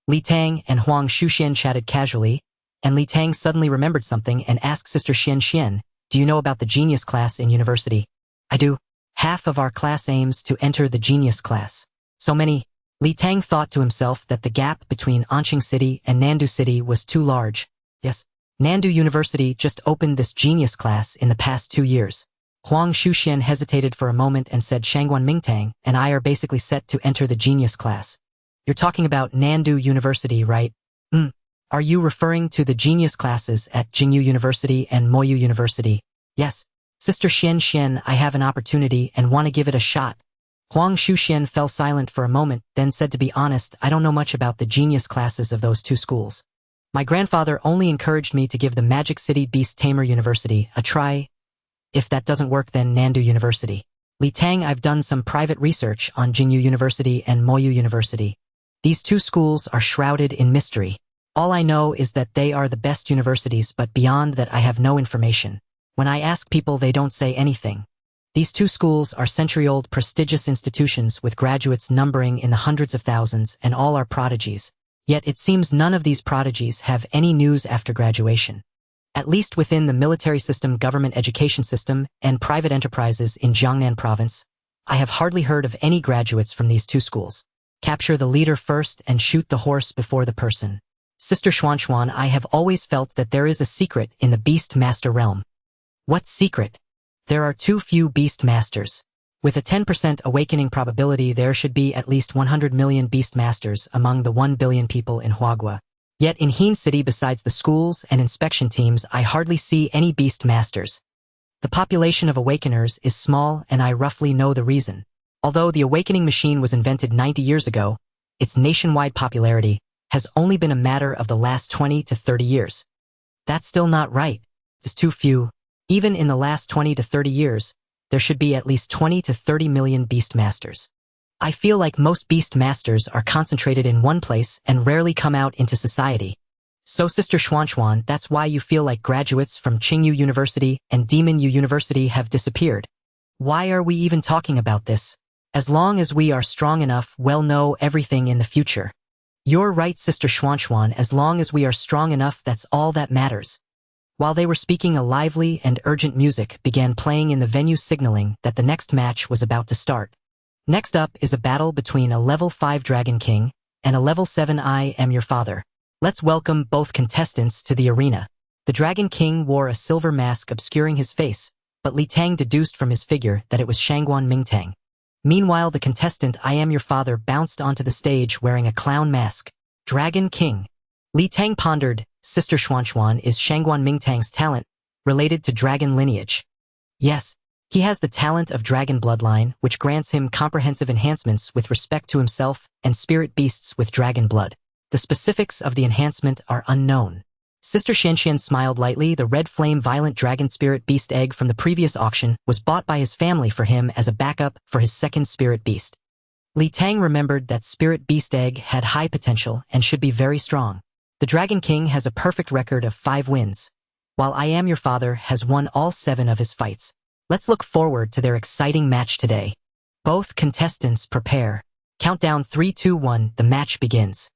Li Tang and Huang Shuxian chatted casually, and Li Tang suddenly remembered something and asked Sister Xian Xian, do you know about the genius class in university? I do. Half of our class aims to enter the genius class. So many. Li Tang thought to himself that the gap between Anqing City and Nandu City was too large. Yes, Nandu University just opened this genius class in the past 2 years. Huang Shuxian hesitated for a moment and said, Shangguan Mingtang and I are basically set to enter the genius class. You're talking about Nandu University, right? Are you referring to the genius classes at Jingyu University and Moyu University? Yes. Sister Xian Xian, I have an opportunity and want to give it a shot. Huang Shuxian fell silent for a moment, then said, to be honest, I don't know much about the genius classes of those 2 schools. My grandfather only encouraged me to give the Magic City Beast Tamer University a try. If that doesn't work, then Nandu University. Li Tang, I've done some private research on Jingyu University and Moyu University. These 2 schools are shrouded in mystery. All I know is that they are the best universities, but beyond that I have no information. When I ask people, they don't say anything. These 2 schools are century-old prestigious institutions with graduates numbering in the hundreds of thousands, and all are prodigies. Yet it seems none of these prodigies have any news after graduation. At least within the military system, government education system, and private enterprises in Jiangnan province, I have hardly heard of any graduates from these 2 schools. Capture the leader first and shoot the horse before the person. Sister Xuanxuan, I have always felt that there is a secret in the Beast Master realm. What secret? There are too few Beast Masters. With a 10% awakening probability, there should be at least 100 million Beast Masters among the 1 billion people in Huagua. Yet in Heen City, besides the schools and inspection teams, I hardly see any Beast Masters. The population of Awakeners is small, and I roughly know the reason. Although the awakening machine was invented 90 years ago, its nationwide popularity has only been a matter of the last 20 to 30 years. That's still not right. It's too few. Even in the last 20 to 30 years, there should be at least 20 to 30 million Beast Masters. I feel like most Beast Masters are concentrated in one place and rarely come out into society. So Sister Xuanxuan, that's why you feel like graduates from Qingyu University and Demon Yu University have disappeared. Why are we even talking about this? As long as we are strong enough, we'll know everything in the future. You're right, Sister Xuanxuan, as long as we are strong enough, that's all that matters. While they were speaking, a lively and urgent music began playing in the venue, signaling that the next match was about to start. Next up is a battle between a level 5 Dragon King and a level 7 I Am Your Father. Let's welcome both contestants to the arena. The Dragon King wore a silver mask obscuring his face, but Li Tang deduced from his figure that it was Shangguan Mingtang. Meanwhile, the contestant I Am Your Father bounced onto the stage wearing a clown mask. Dragon King. Li Tang pondered, Sister Xuanxuan, is Shangguan Mingtang's talent related to dragon lineage? Yes, he has the talent of dragon bloodline, which grants him comprehensive enhancements with respect to himself and spirit beasts with dragon blood. The specifics of the enhancement are unknown. Sister Xianxian smiled lightly. The red flame violent dragon spirit beast egg from the previous auction was bought by his family for him as a backup for his second spirit beast. Li Tang remembered that spirit beast egg had high potential and should be very strong. The Dragon King has a perfect record of 5 wins, while I Am Your Father has won all 7 of his fights. Let's look forward to their exciting match today. Both contestants prepare. Countdown 3, 2, 1, the match begins.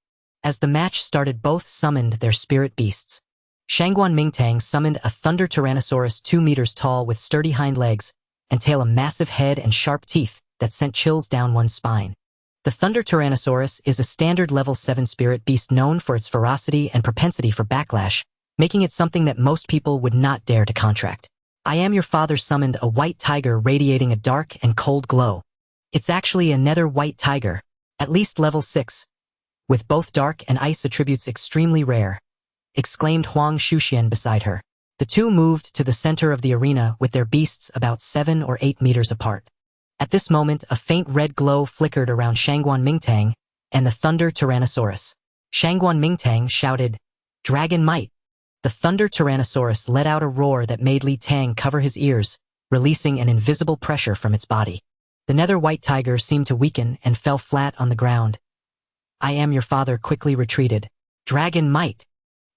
As the match started, both summoned their spirit beasts. Shangguan Mingtang summoned a thunder tyrannosaurus 2 meters tall with sturdy hind legs and tail, a massive head and sharp teeth that sent chills down one's spine. The thunder tyrannosaurus is a standard level 7 spirit beast known for its ferocity and propensity for backlash, making it something that most people would not dare to contract. I Am Your Father summoned a white tiger radiating a dark and cold glow. It's actually a nether white tiger, at least level 6. With both dark and ice attributes extremely rare, exclaimed Huang Shuxian beside her. The two moved to the center of the arena with their beasts about 7 or 8 meters apart. At this moment, a faint red glow flickered around Shangguan Mingtang and the thunder tyrannosaurus. Shangguan Mingtang shouted, "Dragon Might!" The thunder tyrannosaurus let out a roar that made Li Tang cover his ears, releasing an invisible pressure from its body. The nether white tiger seemed to weaken and fell flat on the ground. I Am Your Father quickly retreated. Dragon Might!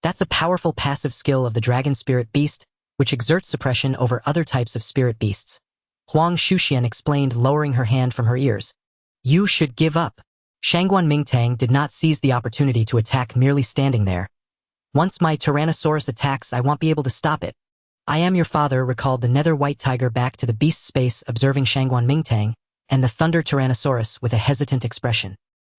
That's a powerful passive skill of the dragon spirit beast, which exerts suppression over other types of spirit beasts. Huang Shuxian explained, lowering her hand from her ears. You should give up. Shangguan Mingtang did not seize the opportunity to attack, merely standing there. Once my Tyrannosaurus attacks, I won't be able to stop it. I Am Your Father recalled the nether white tiger back to the beast space, observing Shangguan Mingtang and the thunder Tyrannosaurus with a hesitant expression.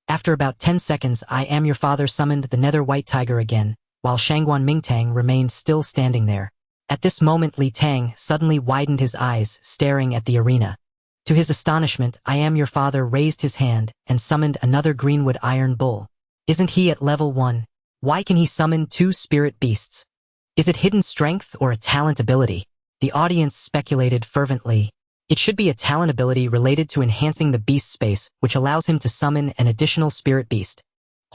After about 10 seconds, I Am Your Father summoned the nether white tiger again, while Shangguan Mingtang remained still standing there. At this moment, Li Tang suddenly widened his eyes, staring at the arena. To his astonishment, I Am Your Father raised his hand and summoned another greenwood iron bull. Isn't he at level 1? Why can he summon 2 spirit beasts? Is it hidden strength or a talent ability? The audience speculated fervently. It should be a talent ability related to enhancing the beast space, which allows him to summon an additional spirit beast.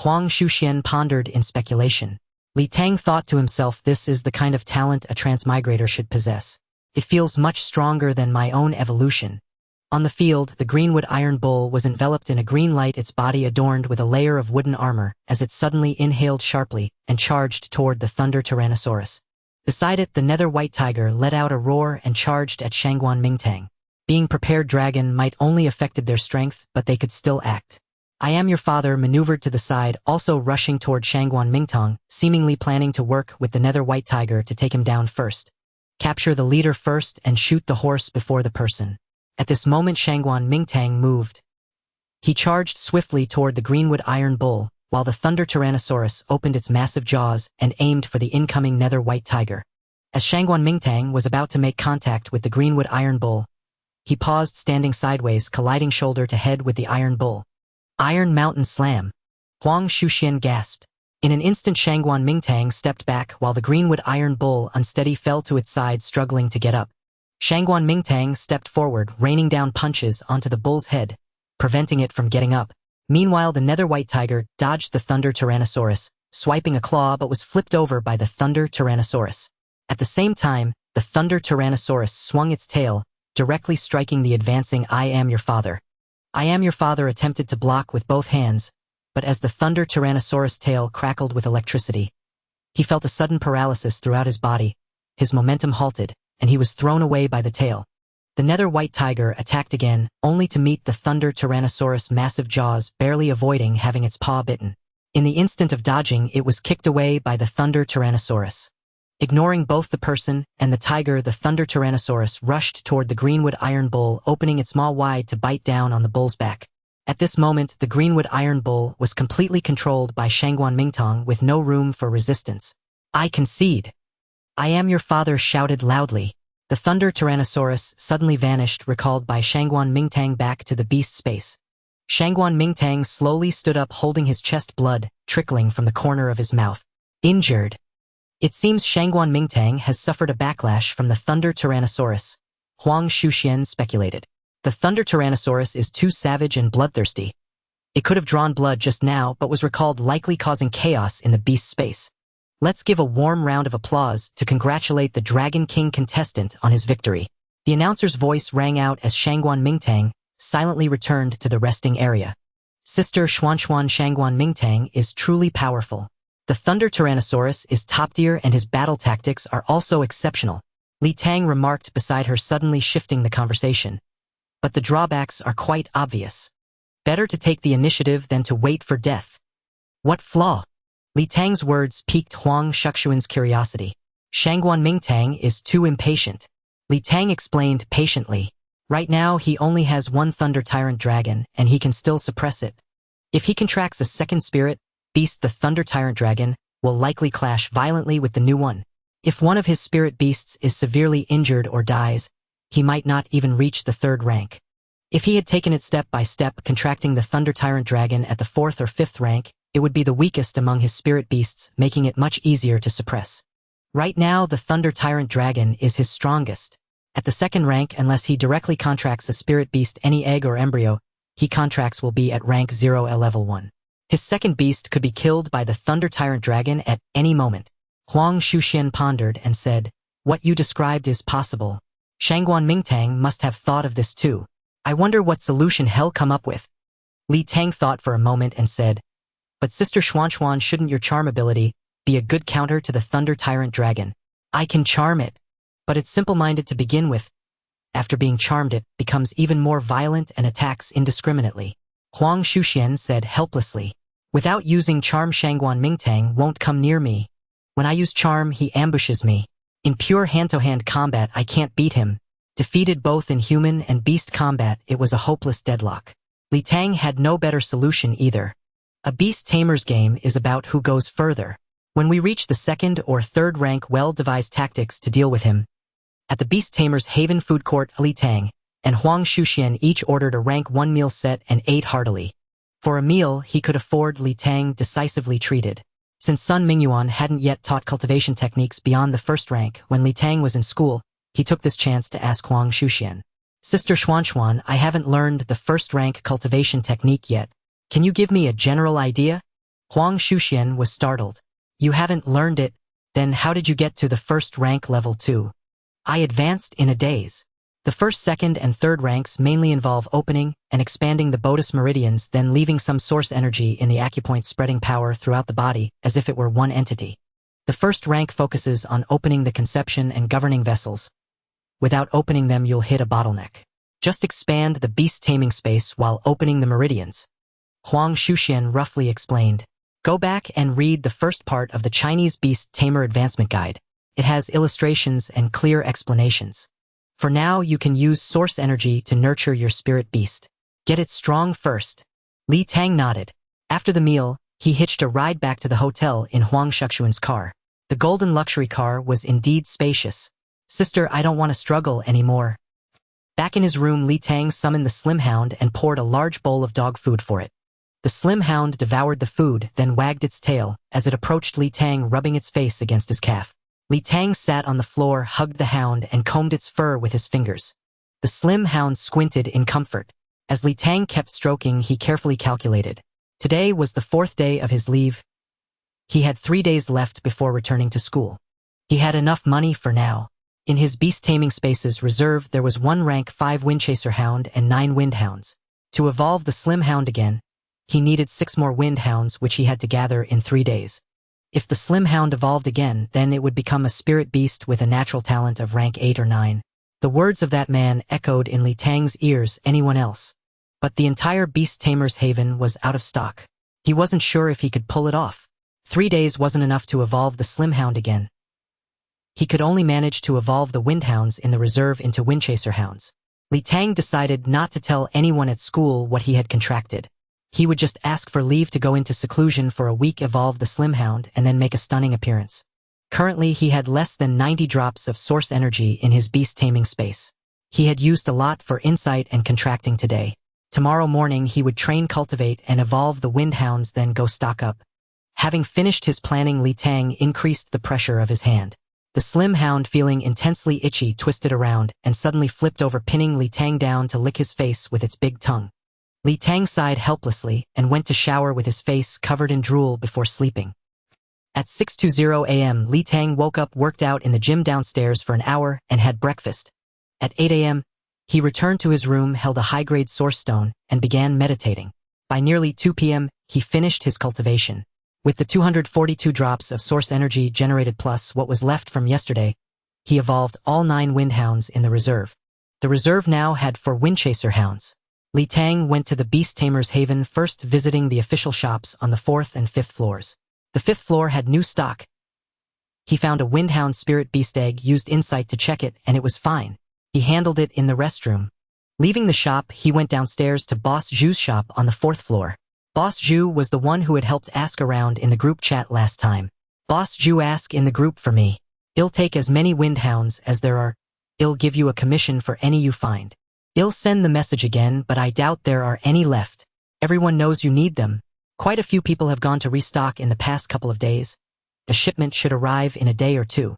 Huang Shuxian pondered in speculation. Li Tang thought to himself, this is the kind of talent a transmigrator should possess. It feels much stronger than my own evolution. On the field, the greenwood iron bull was enveloped in a green light, its body adorned with a layer of wooden armor, as it suddenly inhaled sharply and charged toward the thunder Tyrannosaurus. Beside it, the nether white tiger let out a roar and charged at Shangguan Mingtang. Being prepared, dragon might only affected their strength, but they could still act. I Am Your Father maneuvered to the side, also rushing toward Shangguan Mingtang, seemingly planning to work with the nether white tiger to take him down first. Capture the leader first and shoot the horse before the person. At this moment, Shangguan Mingtang moved. He charged swiftly toward the greenwood iron bull, while the thunder Tyrannosaurus opened its massive jaws and aimed for the incoming nether white tiger. As Shangguan Mingtang was about to make contact with the greenwood iron bull, he paused, standing sideways, colliding shoulder to head with the iron bull. Iron Mountain Slam! Huang Shuxian gasped. In an instant, Shangguan Mingtang stepped back while the greenwood iron bull, unsteady, fell to its side, struggling to get up. Shangguan Mingtang stepped forward, raining down punches onto the bull's head, preventing it from getting up. Meanwhile, the nether white tiger dodged the thunder Tyrannosaurus, swiping a claw, but was flipped over by the thunder Tyrannosaurus. At the same time, the thunder Tyrannosaurus swung its tail, directly striking the advancing I Am Your Father. I Am Your Father attempted to block with both hands, but as the thunder Tyrannosaurus tail crackled with electricity, he felt a sudden paralysis throughout his body. His momentum halted, and he was thrown away by the tail. The nether white tiger attacked again, only to meet the thunder Tyrannosaurus' massive jaws, barely avoiding having its paw bitten. In the instant of dodging, it was kicked away by the thunder Tyrannosaurus. Ignoring both the person and the tiger, the Thunder Tyrannosaurus rushed toward the Greenwood Iron Bull, opening its maw wide to bite down on the bull's back. At this moment, the Greenwood Iron Bull was completely controlled by Shangguan Mingtang with no room for resistance. "I concede. I am your father," shouted loudly. The Thunder Tyrannosaurus suddenly vanished, recalled by Shangguan Mingtang back to the beast space. Shangguan Mingtang slowly stood up, holding his chest, blood trickling from the corner of his mouth. "Injured." It seems Shangguan Mingtang has suffered a backlash from the Thunder Tyrannosaurus, Huang Shuxian speculated. The Thunder Tyrannosaurus is too savage and bloodthirsty. It could have drawn blood just now but was recalled, likely causing chaos in the beast space. Let's give a warm round of applause to congratulate the Dragon King contestant on his victory. The announcer's voice rang out as Shangguan Mingtang silently returned to the resting area. Sister Xuanxuan, Shangguan Mingtang is truly powerful. The Thunder Tyrannosaurus is top tier and his battle tactics are also exceptional, Li Tang remarked beside her, suddenly shifting the conversation. But the drawbacks are quite obvious. Better to take the initiative than to wait for death. What flaw? Li Tang's words piqued Huang Shuxian's curiosity. Shangguan Mingtang is too impatient. Li Tang explained patiently. Right now he only has one Thunder Tyrant Dragon and he can still suppress it. If he contracts a second spirit beast, the Thunder Tyrant Dragon will likely clash violently with the new one. If one of his spirit beasts is severely injured or dies, he might not even reach the third rank. If he had taken it step by step, contracting the Thunder Tyrant Dragon at the 4th or 5th rank, it would be the weakest among his spirit beasts, making it much easier to suppress. Right now, the Thunder Tyrant Dragon is his strongest. At the 2nd rank, unless he directly contracts a spirit beast, any egg or embryo he contracts will be at rank 0 at level 1. His second beast could be killed by the Thunder Tyrant Dragon at any moment. Huang Shuxian pondered and said, "What you described is possible. Shangguan Mingtang must have thought of this too. I wonder what solution he'll come up with." Li Tang thought for a moment and said, "But Sister Xuanxuan, shouldn't your charm ability be a good counter to the Thunder Tyrant Dragon?" "I can charm it, but it's simple-minded to begin with. After being charmed, it becomes even more violent and attacks indiscriminately," Huang Shuxian said helplessly. "Without using charm, Shangguan Mingtang won't come near me. When I use charm, he ambushes me. In pure hand-to-hand combat, I can't beat him." Defeated both in human and beast combat, it was a hopeless deadlock. Li Tang had no better solution either. A beast tamer's game is about who goes further. When we reach the 2nd or 3rd rank, well-devised tactics to deal with him. At the beast tamer's haven food court, Li Tang and Huang Shuxian each ordered a rank 1 meal set and ate heartily. For a meal he could afford, Li Tang decisively treated. Since Sun Mingyuan hadn't yet taught cultivation techniques beyond the 1st rank when Li Tang was in school, he took this chance to ask Huang Shuxian, "Sister Xuanxuan, I haven't learned the 1st rank cultivation technique yet. Can you give me a general idea?" Huang Shuxian was startled. "You haven't learned it? Then how did you get to the 1st rank level 2? "I advanced in a daze. The 1st, 2nd, and 3rd ranks mainly involve opening and expanding the Bodus meridians, then leaving some source energy in the acupoints, spreading power throughout the body as if it were one entity. The 1st rank focuses on opening the conception and governing vessels. Without opening them, you'll hit a bottleneck. Just expand the beast taming space while opening the meridians," Huang Shuxian roughly explained. "Go back and read the 1st part of the Chinese Beast Tamer Advancement Guide. It has illustrations and clear explanations. For now, you can use source energy to nurture your spirit beast. Get it strong first." Li Tang nodded. After the meal, he hitched a ride back to the hotel in Huang Shuxian's car. The golden luxury car was indeed spacious. "Sister, I don't want to struggle anymore." Back in his room, Li Tang summoned the Slim Hound and poured a large bowl of dog food for it. The Slim Hound devoured the food, then wagged its tail as it approached Li Tang, rubbing its face against his calf. Li Tang sat on the floor, hugged the hound, and combed its fur with his fingers. The Slim Hound squinted in comfort. As Li Tang kept stroking, he carefully calculated. Today was the 4th day of his leave. He had 3 days left before returning to school. He had enough money for now. In his beast taming spaces reserve, there was 1 rank 5 Windchaser Hound and 9 Windhounds. To evolve the Slim Hound again, he needed 6 more Windhounds, which he had to gather in 3 days. If the Slim Hound evolved again, then it would become a spirit beast with a natural talent of rank 8 or 9. The words of that man echoed in Li Tang's ears. Anyone else? But the entire Beast Tamer's Haven was out of stock. He wasn't sure if he could pull it off. 3 days wasn't enough to evolve the Slim Hound again. he could only manage to evolve the Windhounds in the reserve into Windchaser Hounds. Li Tang decided not to tell anyone at school what he had contracted. He would just ask for leave to go into seclusion for a week, evolve the Slimhound, and then make a stunning appearance. Currently, he had less than 90 drops of source energy in his beast taming space. He had used a lot for insight and contracting today. Tomorrow morning, he would train, cultivate, and evolve the Windhounds, then go stock up. Having finished his planning, Li Tang increased the pressure of his hand. The Slim Hound, feeling intensely itchy, twisted around and suddenly flipped over, pinning Li Tang down to lick his face with its big tongue. Li Tang sighed helplessly and went to shower with his face covered in drool before sleeping. At 6:20 a.m., Li Tang woke up, worked out in the gym downstairs for an hour, and had breakfast. At 8 a.m., he returned to his room, held a high-grade source stone, and began meditating. By nearly 2 p.m., he finished his cultivation. With the 242 drops of source energy generated plus what was left from yesterday, he evolved all 9 Windhounds in the reserve. The reserve now had 4 Windchaser Hounds. Li Tang went to the Beast Tamer's Haven, first visiting the official shops on the 4th and 5th floors. The 5th floor had new stock. He found a Windhound Spirit Beast egg, used insight to check it, and it was fine. He handled it in the restroom. Leaving the shop, he went downstairs to Boss Zhu's shop on the 4th floor. Boss Zhu was the one who had helped ask around in the group chat last time. Boss Zhu, ask in the group for me. I'll take as many Windhounds as there are. I'll give you a commission for any you find. I'll send the message again, but I doubt there are any left. Everyone knows you need them. Quite a few people have gone to restock in the past couple of days. A shipment should arrive in a day or 2.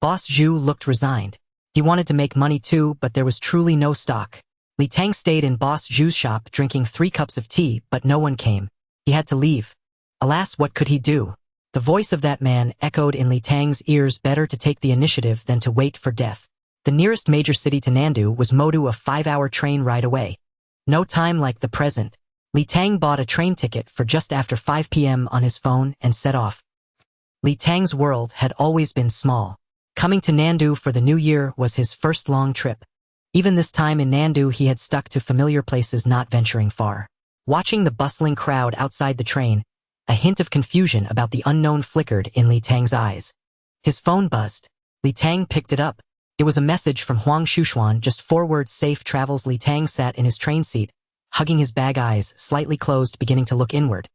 Boss Zhu looked resigned. He wanted to make money too, but there was truly no stock. Li Tang stayed in Boss Zhu's shop drinking 3 cups of tea, but no one came. He had to leave. Alas, what could he do? The voice of that man echoed in Li Tang's ears, better to take the initiative than to wait for death. The nearest major city to Nandu was Modu, a 5-hour train ride away. No time like the present. Li Tang bought a train ticket for just after 5 p.m. on his phone and set off. Li Tang's world had always been small. Coming to Nandu for the new year was his first long trip. Even this time in Nandu, he had stuck to familiar places, not venturing far. Watching the bustling crowd outside the train, a hint of confusion about the unknown flickered in Li Tang's eyes. His phone buzzed. Li Tang picked it up. It was a message from Huang Shushuan, just 4 words: safe travels. Li Tang sat in his train seat, hugging his bag, eyes slightly closed, beginning to look inward.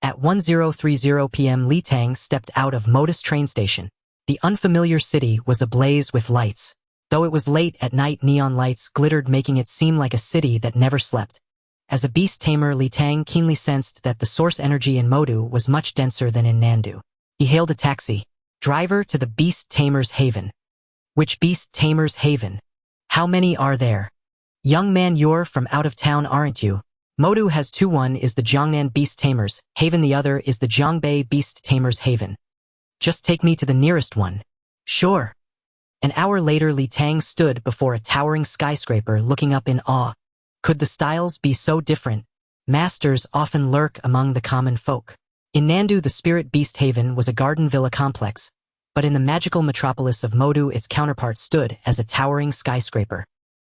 At 10:30 p.m., Li Tang stepped out of Modus train station. The unfamiliar city was ablaze with lights. Though it was late at night, neon lights glittered, making it seem like a city that never slept. As a beast tamer, Li Tang keenly sensed that the source energy in Modu was much denser than in Nandu. He hailed a taxi. Driver, to the Beast Tamer's Haven. Which Beast Tamer's Haven? How many are there? Young man, you're from out of town, aren't you? Modu has 2. One is the Jiangnan Beast Tamer's Haven, the other is the Jiangbei Beast Tamer's Haven. Just take me to the nearest one. Sure. An hour later, Li Tang stood before a towering skyscraper, looking up in awe. Could the styles be so different? Masters often lurk among the common folk. In Nandu, the Spirit Beast Haven was a garden villa complex, but in the magical metropolis of Modu, its counterpart stood as a towering skyscraper.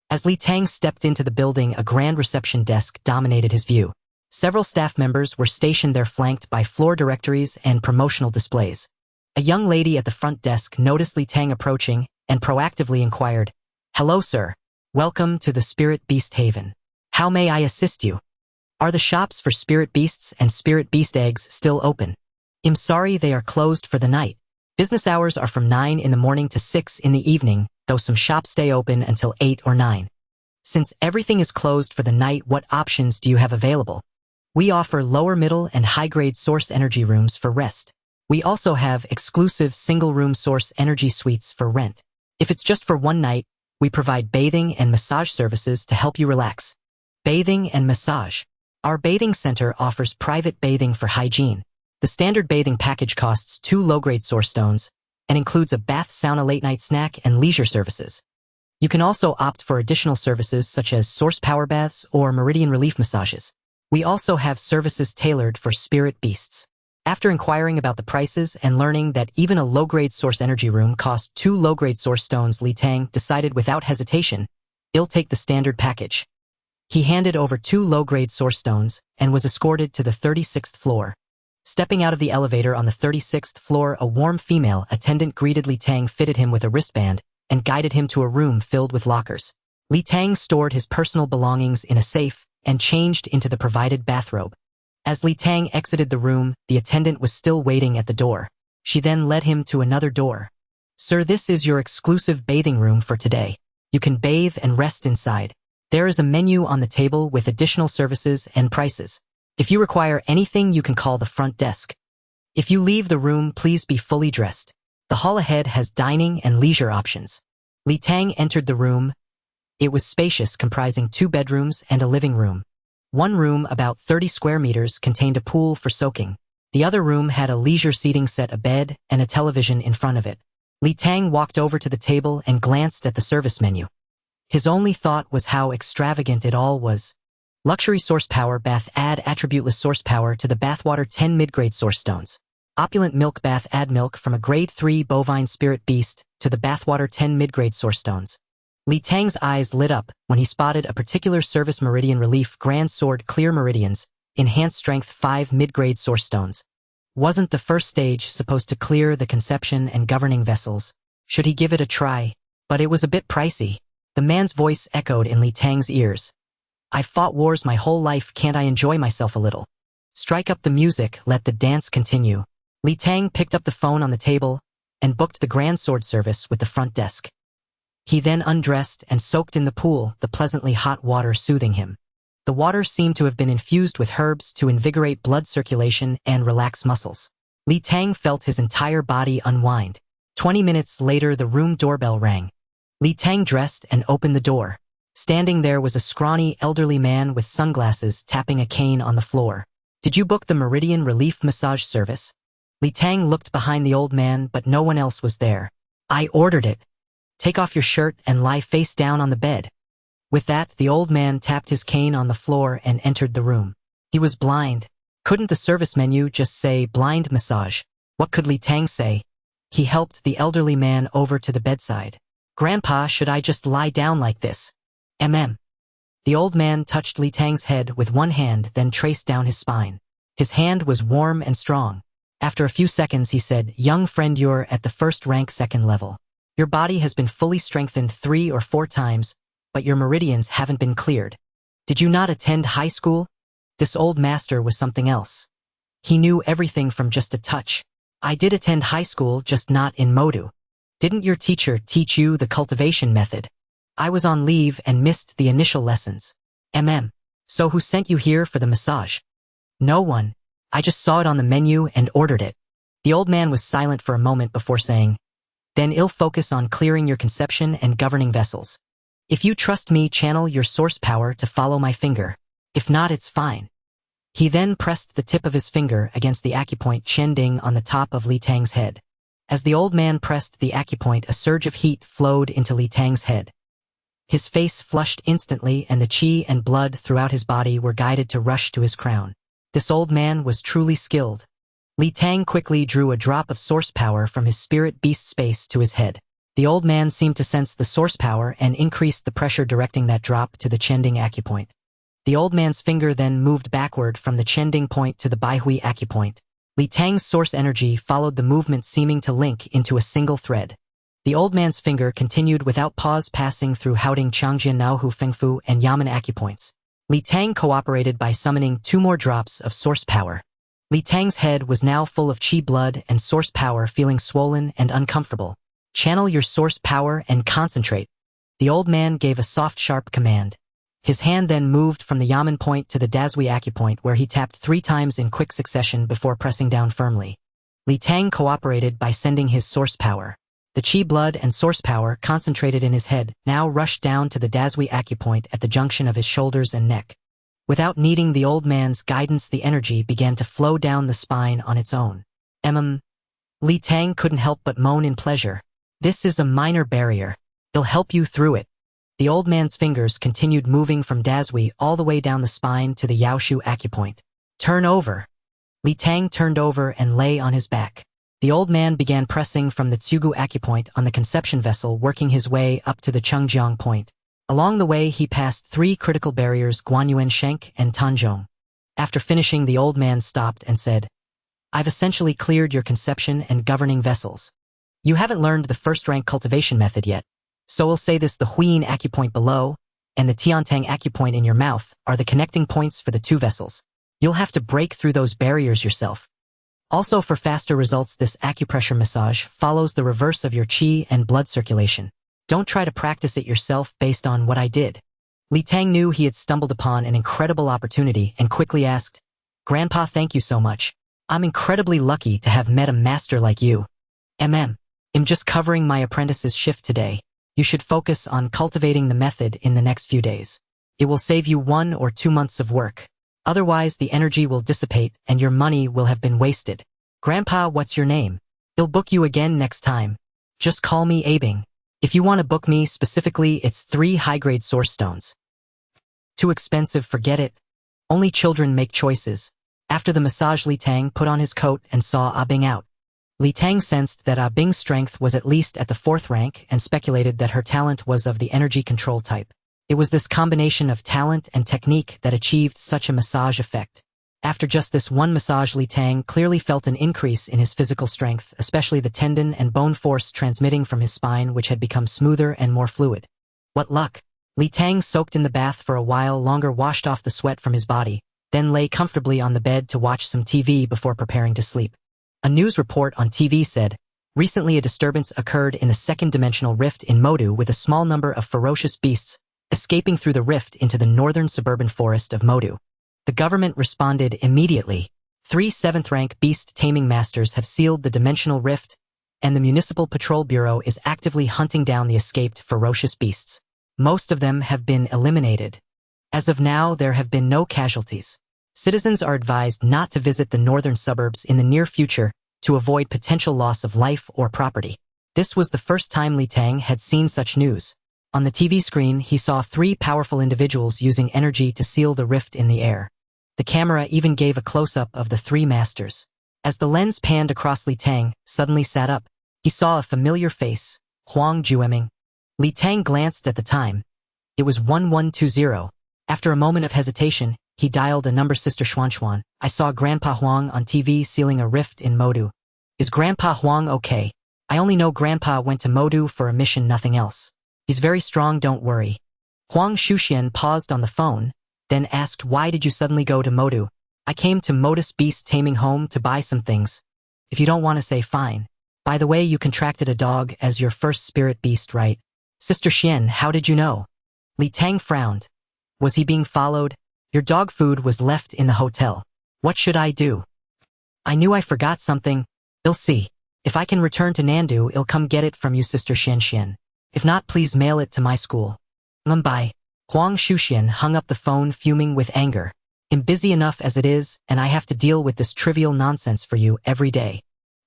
As Li Tang stepped into the building, a grand reception desk dominated his view. Several staff members were stationed there, flanked by floor directories and promotional displays. A young lady at the front desk noticed Li Tang approaching and proactively inquired, "Hello, sir. Welcome to the Spirit Beast Haven. How may I assist you? Are the shops for Spirit Beasts and Spirit Beast eggs still open?" "I'm sorry, they are closed for the night. Business hours are from 9 in the morning to 6 in the evening, though some shops stay open until 8 or 9. Since everything is closed for the night, what options do you have available? We offer lower, middle, and high-grade source energy rooms for rest. We also have exclusive single-room source energy suites for rent. If it's just for one night, we provide bathing and massage services to help you relax." Bathing and massage. Our bathing center offers private bathing for hygiene. The standard bathing package costs 2 low-grade source stones and includes a bath, sauna, late-night snack, and leisure services. You can also opt for additional services such as source power baths or meridian relief massages. We also have services tailored for spirit beasts. After inquiring about the prices and learning that even a low-grade source energy room costs 2 low-grade source stones, Li Tang decided without hesitation, "I'll take the standard package." He handed over 2 low-grade source stones and was escorted to the 36th floor. Stepping out of the elevator on the 36th floor, a warm female attendant greeted Li Tang, fitted him with a wristband, and guided him to a room filled with lockers. Li Tang stored his personal belongings in a safe and changed into the provided bathrobe. As Li Tang exited the room, the attendant was still waiting at the door. She then led him to another door. "Sir, this is your exclusive bathing room for today. You can bathe and rest inside. There is a menu on the table with additional services and prices. If you require anything, you can call the front desk. If you leave the room, please be fully dressed. The hall ahead has dining and leisure options." Li Tang entered the room. It was spacious, comprising 2 bedrooms and a living room. One room, about 30 square meters, contained a pool for soaking. The other room had a leisure seating set, a bed, and a television in front of it. Li Tang walked over to the table and glanced at the service menu. His only thought was how extravagant it all was. Luxury source power bath, add attributeless source power to the bathwater, 10 mid-grade source stones. Opulent milk bath, add milk from a grade 3 bovine spirit beast to the bathwater, 10 mid-grade source stones. Li Tang's eyes lit up when he spotted a particular service: meridian relief, grand sword, clear meridians, enhanced strength, 5 mid-grade source stones. Wasn't the first stage supposed to clear the conception and governing vessels? Should he give it a try? But it was a bit pricey. The man's voice echoed in Li Tang's ears. "I've fought wars my whole life, can't I enjoy myself a little? Strike up the music, let the dance continue." Li Tang picked up the phone on the table and booked the grand sword service with the front desk. He then undressed and soaked in the pool, the pleasantly hot water soothing him. The water seemed to have been infused with herbs to invigorate blood circulation and relax muscles. Li Tang felt his entire body unwind. 20 minutes later, the room doorbell rang. Li Tang dressed and opened the door. Standing there was a scrawny, elderly man with sunglasses tapping a cane on the floor. "Did you book the Meridian Relief Massage Service?" Li Tang looked behind the old man, but no one else was there. "I ordered it. Take off your shirt and lie face down on the bed." With that, the old man tapped his cane on the floor and entered the room. He was blind. Couldn't the service menu just say blind massage? What could Li Tang say? He helped the elderly man over to the bedside. "Grandpa, should I just lie down like this?" The old man touched Li Tang's head with one hand, then traced down his spine. His hand was warm and strong. After a few seconds, he said, "Young friend, you're at the first rank, second level. Your body has been fully strengthened 3 or 4 times, but your meridians haven't been cleared. Did you not attend high school?" This old master was something else. He knew everything from just a touch. "I did attend high school, just not in Modu." "Didn't your teacher teach you the cultivation method?" "I was on leave and missed the initial lessons." "So who sent you here for the massage?" "No one. I just saw it on the menu and ordered it." The old man was silent for a moment before saying, "Then I'll focus on clearing your conception and governing vessels. If you trust me, channel your source power to follow my finger. If not, it's fine." He then pressed the tip of his finger against the acupoint Chending on the top of Li Tang's head. As the old man pressed the acupoint, a surge of heat flowed into Li Tang's head. His face flushed instantly, and the qi and blood throughout his body were guided to rush to his crown. This old man was truly skilled. Li Tang quickly drew a drop of source power from his spirit beast space to his head. The old man seemed to sense the source power and increased the pressure, directing that drop to the Chending acupoint. The old man's finger then moved backward from the Chending point to the Baihui acupoint. Li Tang's source energy followed the movement, seeming to link into a single thread. The old man's finger continued without pause, passing through Haoding, Changjian, Naohu, Fengfu, and Yamen acupoints. Li Tang cooperated by summoning 2 more drops of source power. Li Tang's head was now full of qi blood and source power, feeling swollen and uncomfortable. "Channel your source power and concentrate." The old man gave a soft, sharp command. His hand then moved from the Yamen point to the Dazui acupoint, where he tapped 3 times in quick succession before pressing down firmly. Li Tang cooperated by sending his source power. The qi blood and source power, concentrated in his head, now rushed down to the Dazui acupoint at the junction of his shoulders and neck. Without needing the old man's guidance, the energy began to flow down the spine on its own. Li Tang couldn't help but moan in pleasure. "This is a minor barrier. It'll help you through it." The old man's fingers continued moving from Dazui all the way down the spine to the Yaoshu acupoint. "Turn over." Li Tang turned over and lay on his back. The old man began pressing from the Tsugu acupoint on the conception vessel, working his way up to the Chengjiang point. Along the way, he passed 3 critical barriers, Guanyuan Shenk and Tanzhong. After finishing, the old man stopped and said, I've essentially cleared your conception and governing vessels. You haven't learned the first-rank cultivation method yet, so we'll say this: the Huyin acupoint below and the Tang acupoint in your mouth are the connecting points for the two vessels. You'll have to break through those barriers yourself. Also, for faster results, this acupressure massage follows the reverse of your qi and blood circulation. Don't try to practice it yourself based on what I did. Li Tang knew he had stumbled upon an incredible opportunity and quickly asked, "Grandpa, thank you so much. I'm incredibly lucky to have met a master like you. I'm just covering my apprentice's shift today. You should focus on cultivating the method in the next few days. It will save you 1 or 2 months of work. Otherwise, the energy will dissipate and your money will have been wasted. Grandpa, what's your name? I'll book you again next time. Just call me Abing. If you want to book me specifically, it's 3 high-grade source stones. Too expensive, forget it. Only children make choices." After the massage, Li Tang put on his coat and saw Abing out. Li Tang sensed that Abing's strength was at least at the 4th rank and speculated that her talent was of the energy control type. It was this combination of talent and technique that achieved such a massage effect. After just this one massage, Li Tang clearly felt an increase in his physical strength, especially the tendon and bone force transmitting from his spine, which had become smoother and more fluid. What luck! Li Tang soaked in the bath for a while longer, washed off the sweat from his body, then lay comfortably on the bed to watch some TV before preparing to sleep. A news report on TV said, recently a disturbance occurred in the 2nd-dimensional rift in Modu, with a small number of ferocious beasts escaping through the rift into the northern suburban forest of Modu. The government responded immediately. 3 7th-rank beast taming masters have sealed the dimensional rift, and the Municipal Patrol Bureau is actively hunting down the escaped ferocious beasts. Most of them have been eliminated. As of now, there have been no casualties. Citizens are advised not to visit the northern suburbs in the near future to avoid potential loss of life or property. This was the first time Li Tang had seen such news. On the TV screen, he saw 3 powerful individuals using energy to seal the rift in the air. The camera even gave a close-up of the 3 masters. As the lens panned across, Li Tang suddenly sat up. He saw a familiar face, Huang Jueming. Li Tang glanced at the time. It was 1120. After a moment of hesitation, he dialed a number. "Sister Xuan, I saw Grandpa Huang on TV sealing a rift in Modu. Is Grandpa Huang okay? I only know Grandpa went to Modu for a mission, nothing else. He's very strong, don't worry." Huang Shuxian paused on the phone, then asked, "Why did you suddenly go to Modu?" "I came to Modus Beast Taming Home to buy some things. If you don't want to say, fine. By the way, you contracted a dog as your first spirit beast, right?" "Sister Xian, how did you know?" Li Tang frowned. "Was he being followed? Your dog food was left in the hotel. What should I do?" "I knew I forgot something. I'll see. If I can return to Nandu, I'll come get it from you, Sister Xian. If not, please mail it to my school." Bye." Huang Shuxian hung up the phone, fuming with anger. "I'm busy enough as it is, and I have to deal with this trivial nonsense for you every day."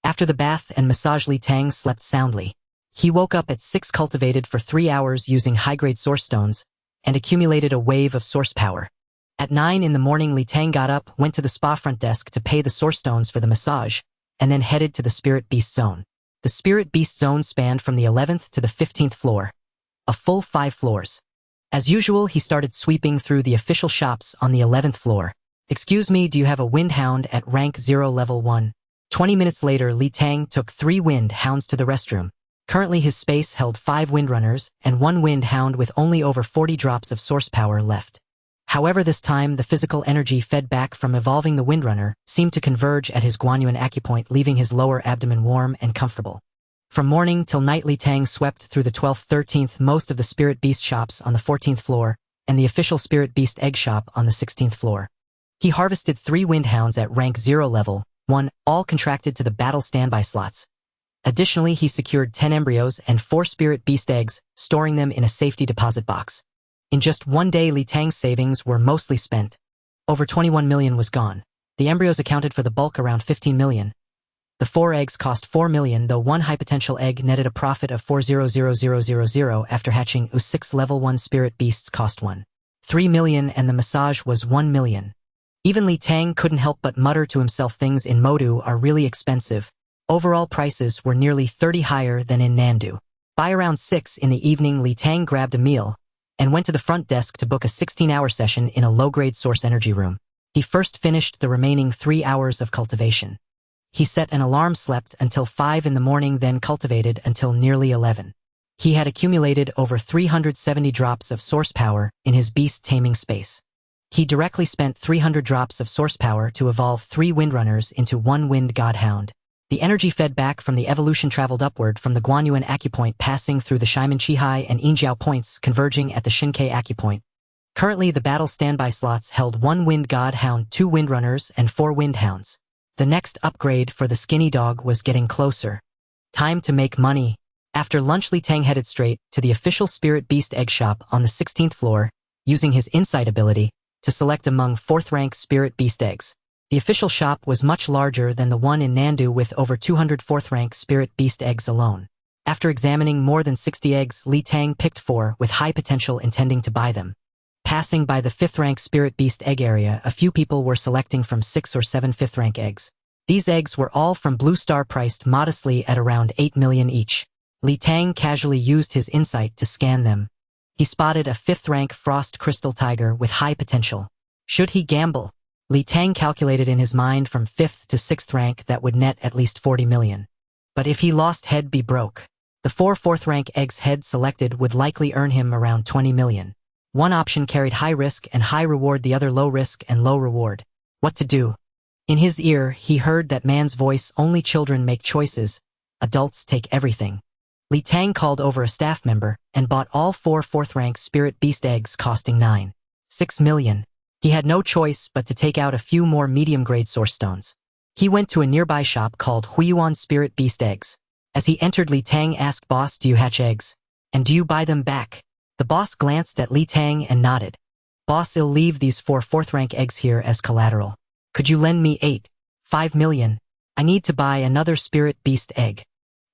After the bath and massage, Li Tang slept soundly. He woke up at 6, cultivated for 3 hours using high-grade source stones, and accumulated a wave of source power. At 9 in the morning, Li Tang got up, went to the spa front desk to pay the source stones for the massage, and then headed to the Spirit Beast Zone. The Spirit Beast Zone spanned from the 11th to the 15th floor, a full 5 floors. As usual, he started sweeping through the official shops on the 11th floor. "Excuse me, do you have a wind hound at rank 0 level 1? 20 minutes later, Li Tang took 3 wind hounds to the restroom. Currently, his space held 5 windrunners and 1 wind hound with only over 40 drops of source power left. However, this time, the physical energy fed back from evolving the windrunner seemed to converge at his Guanyuan acupoint, leaving his lower abdomen warm and comfortable. From morning till night, Li Tang swept through the 12th, 13th, most of the Spirit Beast shops on the 14th floor, and the official Spirit Beast egg shop on the 16th floor. He harvested 3 windhounds at rank 0 level 1, all contracted to the battle standby slots. Additionally, he secured 10 embryos and 4 Spirit Beast eggs, storing them in a safety deposit box. In just one day, Li Tang's savings were mostly spent. Over 21 million was gone. The embryos accounted for the bulk, around 15 million. The 4 eggs cost 4 million, though 1 high potential egg netted a profit of 400,000 after hatching. 6 level 1 Spirit Beasts cost 1.3 million, and the massage was 1 million. Even Li Tang couldn't help but mutter to himself, things in Modu are really expensive. Overall prices were nearly 30 higher than in Nandu. By around 6 in the evening, Li Tang grabbed a meal and went to the front desk to book a 16-hour session in a low-grade source energy room. He first finished the remaining 3 hours of cultivation. He set an alarm, slept until 5 in the morning, then cultivated until nearly 11. He had accumulated over 370 drops of source power in his beast taming space. He directly spent 300 drops of source power to evolve 3 windrunners into 1 wind godhound. The energy fed back from the evolution traveled upward from the Guanyuan acupoint, passing through the Shimen Chihai and Injiao points, converging at the Shinkei acupoint. Currently, the battle standby slots held 1 wind godhound, 2 windrunners, and 4 windhounds. The next upgrade for the skinny dog was getting closer. Time to make money. After lunch, Li Tang headed straight to the official Spirit Beast Egg Shop on the 16th floor, using his insight ability to select among 4th-rank Spirit Beast eggs. The official shop was much larger than the one in Nandu, with over 200 4th-rank Spirit Beast eggs alone. After examining more than 60 eggs, Li Tang picked 4 with high potential, intending to buy them. Passing by the 5th-rank Spirit Beast egg area, a few people were selecting from 6 or 7 5th-rank eggs. These eggs were all from Blue Star, priced modestly at around 8 million each. Li Tang casually used his insight to scan them. He spotted a 5th-rank Frost Crystal Tiger with high potential. Should he gamble? Li Tang calculated in his mind from 5th to 6th rank that would net at least 40 million. But if he lost, he'd be broke. The 4 4th-rank eggs head selected would likely earn him around 20 million. One option carried high risk and high reward, the other low risk and low reward. What to do? In his ear, he heard that man's voice: only children make choices, adults take everything. Li Tang called over a staff member and bought all 4 4th-rank Spirit Beast eggs, costing 9.6 million. He had no choice but to take out a few more medium-grade source stones. He went to a nearby shop called Huiyuan Spirit Beast Eggs. As he entered, Li Tang asked, "Boss, do you hatch eggs? And do you buy them back?" The boss glanced at Li Tang and nodded. "Boss, I'll leave these 4 4th-rank eggs here as collateral. Could you lend me 8.5 million? I need to buy another Spirit Beast egg."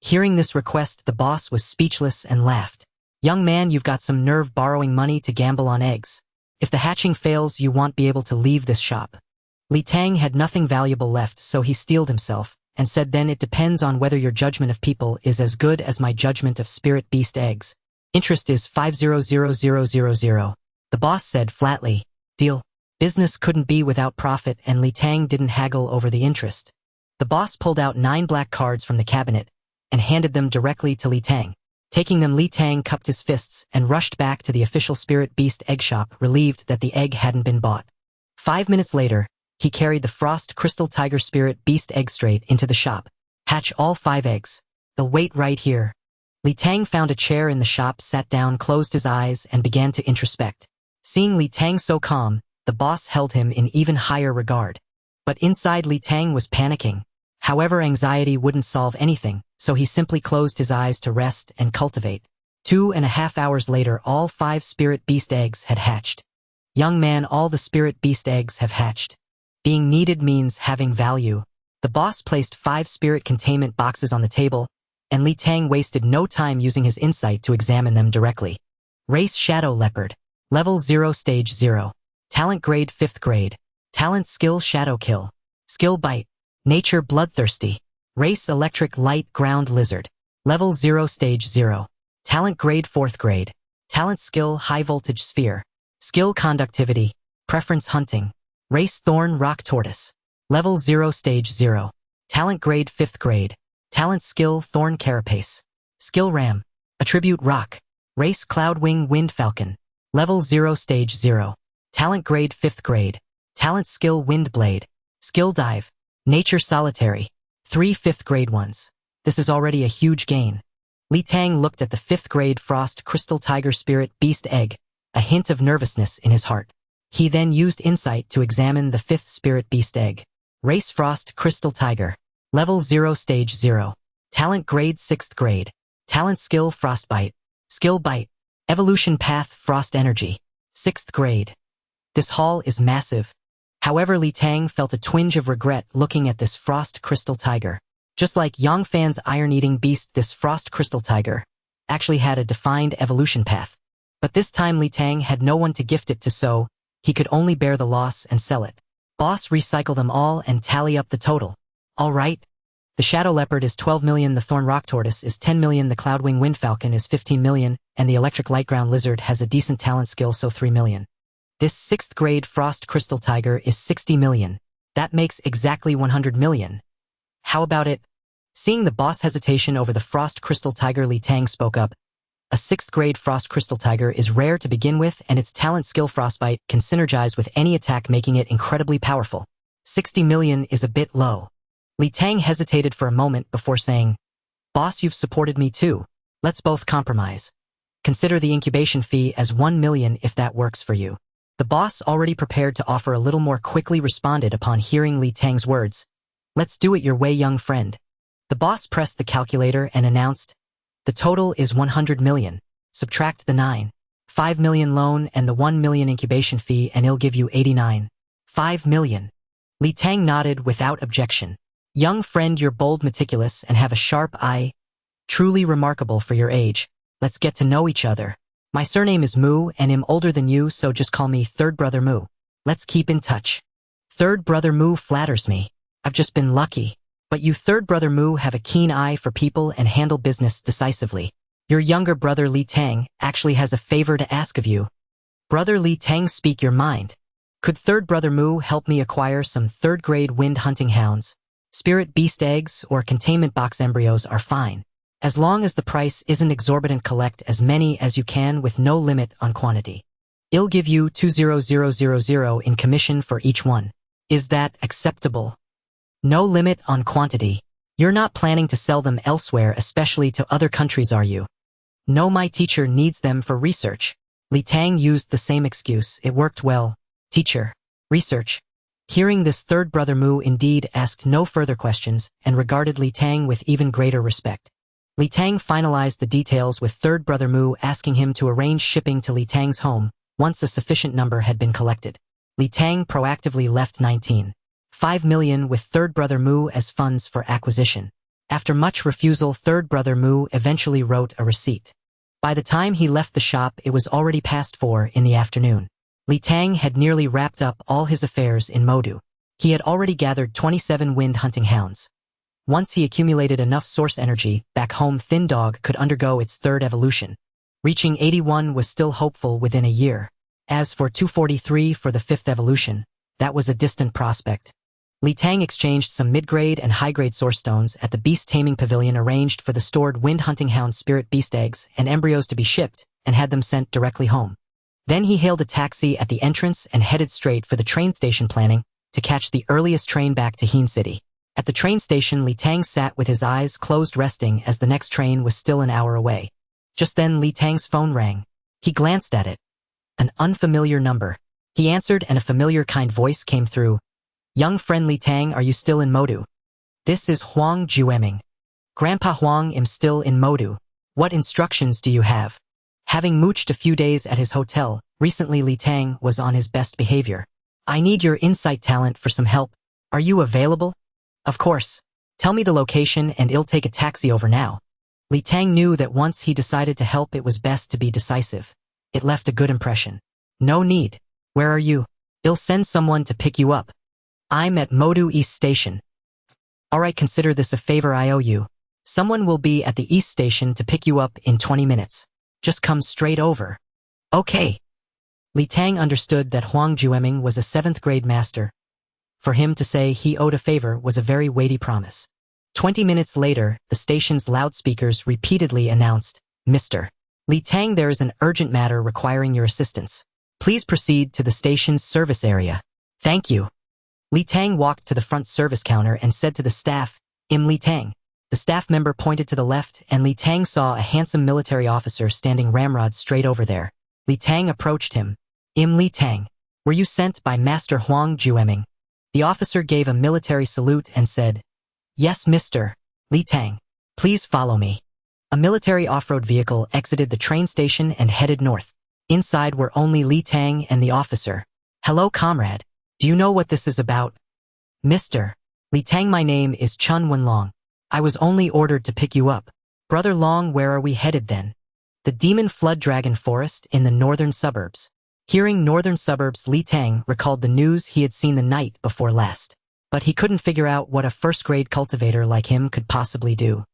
Hearing this request, the boss was speechless and laughed. "Young man, you've got some nerve borrowing money to gamble on eggs. If the hatching fails, you won't be able to leave this shop." Li Tang had nothing valuable left, so he steeled himself and said, "Then it depends on whether your judgment of people is as good as my judgment of Spirit Beast eggs. Interest is 500,000. The boss said flatly. "Deal." Business couldn't be without profit, and Li Tang didn't haggle over the interest. The boss pulled out 9 black cards from the cabinet and handed them directly to Li Tang. Taking them, Li Tang cupped his fists and rushed back to the official Spirit Beast egg shop, relieved that the egg hadn't been bought. 5 minutes later, he carried the Frost Crystal Tiger Spirit Beast egg straight into the shop. "Hatch all 5 eggs. They'll wait right here." Li Tang found a chair in the shop, sat down, closed his eyes, and began to introspect. Seeing Li Tang so calm, the boss held him in even higher regard. But inside, Li Tang was panicking. However, anxiety wouldn't solve anything, so he simply closed his eyes to rest and cultivate. 2.5 hours later, all 5 Spirit Beast eggs had hatched. "Young man, all the Spirit Beast eggs have hatched. Being needed means having value." The boss placed 5 spirit containment boxes on the table, and Li Tang wasted no time using his insight to examine them directly. Race: Shadow Leopard. Level 0, Stage 0. Talent grade 5th grade. Talent skill: Shadow Kill. Skill: Bite. Nature: Bloodthirsty. Race: Electric Light Ground Lizard. Level 0, Stage 0. Talent grade 4th grade. Talent skill: High Voltage Sphere. Skill: Conductivity. Preference: Hunting. Race: Thorn Rock Tortoise. Level 0, Stage 0. Talent grade 5th grade. Talent skill: Thorn Carapace. Skill: Ram. Attribute: Rock. Race: Cloudwing Wind Falcon. Level 0, Stage 0. Talent grade 5th grade. Talent skill: Wind Blade. Skill: Dive. Nature: Solitary. 3 5th grade ones. This is already a huge gain. Li Tang looked at the 5th grade Frost Crystal Tiger Spirit Beast egg, a hint of nervousness in his heart. He then used insight to examine the 5th Spirit Beast egg. Race: Frost Crystal Tiger. Level 0, Stage 0. Talent grade 6th grade. Talent skill: Frostbite. Skill: Bite. Evolution path: Frost Energy. 6th grade. This haul is massive. However, Li Tang felt a twinge of regret looking at this Frost Crystal Tiger. Just like Yongfan's Iron-Eating Beast, this Frost Crystal Tiger actually had a defined evolution path. But this time Li Tang had no one to gift it to, so he could only bear the loss and sell it. "Boss, recycle them all and tally up the total." "All right." The Shadow Leopard is 12 million, the Thorn Rock Tortoise is 10 million, the Cloudwing Wind Falcon is 15 million, and the Electric Light Ground Lizard has a decent talent skill, so 3 million. This 6th grade Frost Crystal Tiger is 60 million. That makes exactly 100 million. How about it? Seeing the boss hesitation over the frost crystal tiger, Li Tang spoke up. A 6th grade frost crystal tiger is rare to begin with, and its talent skill frostbite can synergize with any attack, making it incredibly powerful. 60 million is a bit low. Li Tang hesitated for a moment before saying, "Boss, you've supported me too. Let's both compromise. Consider the incubation fee as 1 million if that works for you." The boss, already prepared to offer a little more, quickly responded upon hearing Li Tang's words. "Let's do it your way, young friend." The boss pressed the calculator and announced, "The total is 100 million. Subtract the 9.5 million loan and the 1 million incubation fee and it'll give you 89.5 million. Li Tang nodded without objection. "Young friend, you're bold, meticulous, and have a sharp eye. Truly remarkable for your age. Let's get to know each other. My surname is Mu and I'm older than you, so just call me Third Brother Mu. Let's keep in touch." Third Brother Mu flatters me. I've just been lucky. But you, Third Brother Mu, have a keen eye for people and handle business decisively. Your younger brother Li Tang actually has a favor to ask of you. Brother Li Tang, speak your mind. Could Third Brother Mu help me acquire some 3rd grade wind hunting hounds? Spirit beast eggs or containment box embryos are fine. As long as the price isn't exorbitant, collect as many as you can with no limit on quantity. I'll give you 200,000 in commission for each one. Is that acceptable? No limit on quantity. You're not planning to sell them elsewhere, especially to other countries, are you? No, my teacher needs them for research. Li Tang used the same excuse. It worked well. Teacher. Research. Hearing this, Third Brother Mu indeed asked no further questions and regarded Li Tang with even greater respect. Li Tang finalized the details with Third Brother Mu asking him to arrange shipping to Li Tang's home once a sufficient number had been collected. Li Tang proactively left 19.5 million with Third Brother Mu as funds for acquisition. After much refusal, Third Brother Mu eventually wrote a receipt. By the time he left the shop, it was already past 4 in the afternoon. Li Tang had nearly wrapped up all his affairs in Modu. He had already gathered 27 wind hunting hounds. Once he accumulated enough source energy, back home Thin Dog could undergo its 3rd evolution. Reaching 81 was still hopeful within a year. As for 243 for the 5th evolution, that was a distant prospect. Li Tang exchanged some mid-grade and high-grade source stones at the beast taming pavilion, arranged for the stored wind hunting hound spirit beast eggs and embryos to be shipped, and had them sent directly home. Then he hailed a taxi at the entrance and headed straight for the train station, planning to catch the earliest train back to Heen City. At the train station, Li Tang sat with his eyes closed, resting as the next train was still an hour away. Just then Li Tang's phone rang. He glanced at it. An unfamiliar number. He answered and a familiar, kind voice came through. "Young friend Li Tang, are you still in Modu? This is Huang Jueming. Grandpa Huang, am still in Modu. What instructions do you have?" Having mooched a few days at his hotel, recently Li Tang was on his best behavior. "I need your insight talent for some help. Are you available?" "Of course. Tell me the location and I'll take a taxi over now." Li Tang knew that once he decided to help, it was best to be decisive. It left a good impression. "No need. Where are you? I'll send someone to pick you up." "I'm at Modu East Station." "Alright, consider this a favor I owe you. Someone will be at the East Station to pick you up in 20 minutes. Just come straight over." "Okay." Li Tang understood that Huang Jueming was a 7th grade master. For him to say he owed a favor was a very weighty promise. 20 minutes later, the station's loudspeakers repeatedly announced, "Mr. Li Tang, there is an urgent matter requiring your assistance. Please proceed to the station's service area." "Thank you." Li Tang walked to the front service counter and said to the staff, "I'm Li Tang." The staff member pointed to the left, and Li Tang saw a handsome military officer standing ramrod straight over there. Li Tang approached him. "I'm Li Tang. Were you sent by Master Huang Jueming?" The officer gave a military salute and said, "Yes, Mr. Li Tang. Please follow me." A military off-road vehicle exited the train station and headed north. Inside were only Li Tang and the officer. "Hello, comrade. Do you know what this is about?" "Mr. Li Tang, my name is Chun Wenlong. I was only ordered to pick you up." "Brother Long, where are we headed then?" "The Demon Flood Dragon Forest in the northern suburbs." Hearing northern suburbs, Li Tang recalled the news he had seen the night before last. But he couldn't figure out what a first-grade cultivator like him could possibly do.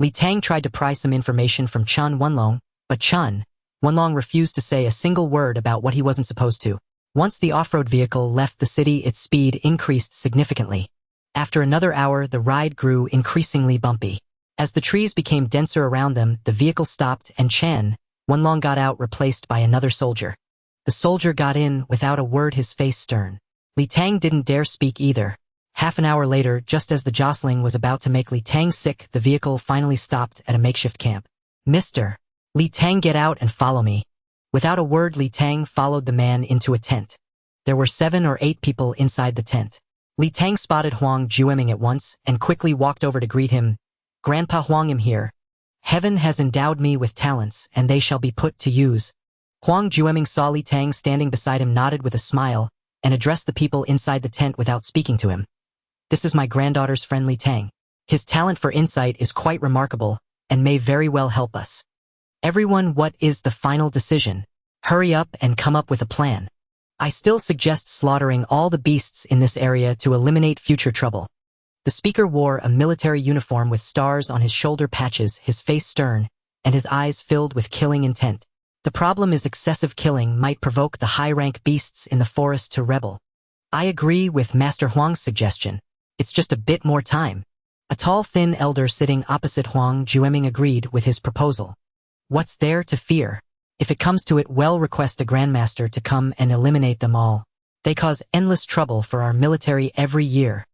Li Tang tried to pry some information from Chun Wenlong, but Chun Wenlong refused to say a single word about what he wasn't supposed to. Once the off-road vehicle left the city, its speed increased significantly. After another hour, the ride grew increasingly bumpy. As the trees became denser around them, the vehicle stopped and Chen, Wenlong got out replaced by another soldier. The soldier got in without a word, his face stern. Li Tang didn't dare speak either. Half an hour later, just as the jostling was about to make Li Tang sick, the vehicle finally stopped at a makeshift camp. Mr. Li Tang, get out and follow me. Without a word, Li Tang followed the man into a tent. There were 7 or 8 people inside the tent. Li Tang spotted Huang Jueming at once and quickly walked over to greet him. Grandpa Huang, am here. Heaven has endowed me with talents, and they shall be put to use. Huang Jueming saw Li Tang standing beside him, nodded with a smile, and addressed the people inside the tent without speaking to him. This is my granddaughter's friend Li Tang. His talent for insight is quite remarkable, and may very well help us. Everyone, what is the final decision? Hurry up and come up with a plan. I still suggest slaughtering all the beasts in this area to eliminate future trouble. The speaker wore a military uniform with stars on his shoulder patches, his face stern, and his eyes filled with killing intent. The problem is excessive killing might provoke the high-rank beasts in the forest to rebel. I agree with Master Huang's suggestion. It's just a bit more time. A tall, thin elder sitting opposite Huang Jueming agreed with his proposal. What's there to fear? If it comes to it, well, request a grandmaster to come and eliminate them all. They cause endless trouble for our military every year.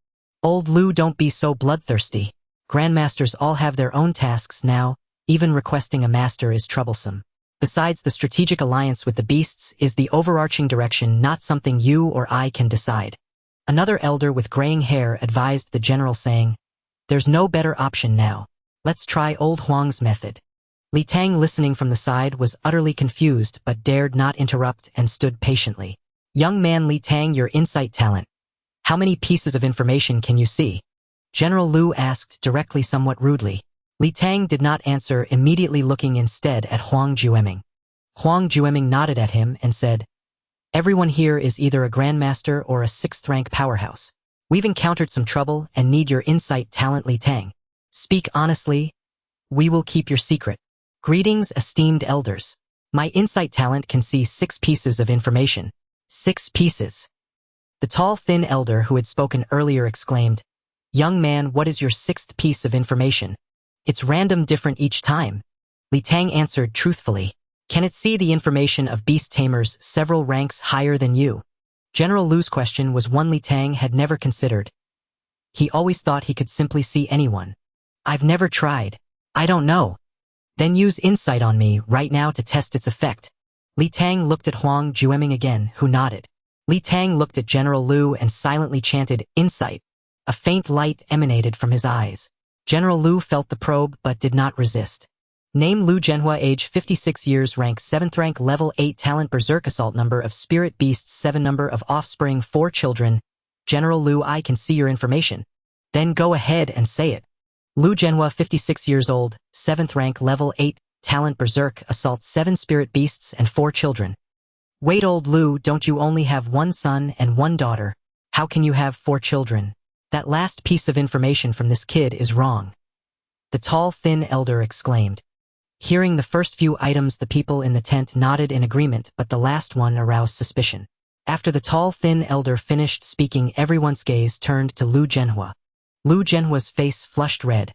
Old Lu, don't be so bloodthirsty. Grandmasters all have their own tasks now, even requesting a master is troublesome. Besides, the strategic alliance with the beasts is the overarching direction, not something you or I can decide. Another elder with graying hair advised the general, saying, there's no better option now. Let's try old Huang's method. Li Tang, listening from the side, was utterly confused but dared not interrupt and stood patiently. Young man Li Tang, your insight talent. How many pieces of information can you see? General Lu asked directly, somewhat rudely. Li Tang did not answer, immediately looking instead at Huang Jueming. Huang Jueming nodded at him and said, everyone here is either a grandmaster or a 6th-rank powerhouse. We've encountered some trouble and need your insight talent, Li Tang. Speak honestly. We will keep your secret. Greetings, esteemed elders. My insight talent can see 6 pieces of information. 6 pieces. The tall, thin elder who had spoken earlier exclaimed, young man, what is your 6th piece of information? It's random, different each time. Li Tang answered truthfully. Can it see the information of beast tamers several ranks higher than you? General Lu's question was one Li Tang had never considered. He always thought he could simply see anyone. I've never tried. I don't know. Then use insight on me right now to test its effect. Li Tang looked at Huang Jueming again, who nodded. Li Tang looked at General Lu and silently chanted, insight. A faint light emanated from his eyes. General Lu felt the probe but did not resist. Name Lu Zhenhua, age 56 years, rank 7th rank, level 8, talent berserk, assault, number of spirit beasts 7, number of offspring 4 children. General Lu, I can see your information. Then go ahead and say it. Lu Zhenhua, 56 years old, 7th rank, level 8, talent berserk, assault 7 spirit beasts and 4 children. Wait, old Lu, don't you only have 1 son and 1 daughter? How can you have 4 children? That last piece of information from this kid is wrong. The tall, thin elder exclaimed. Hearing the first few items, the people in the tent nodded in agreement, but the last one aroused suspicion. After the tall, thin elder finished speaking, everyone's gaze turned to Lu Zhenhua. Lu Zhenhua's face flushed red.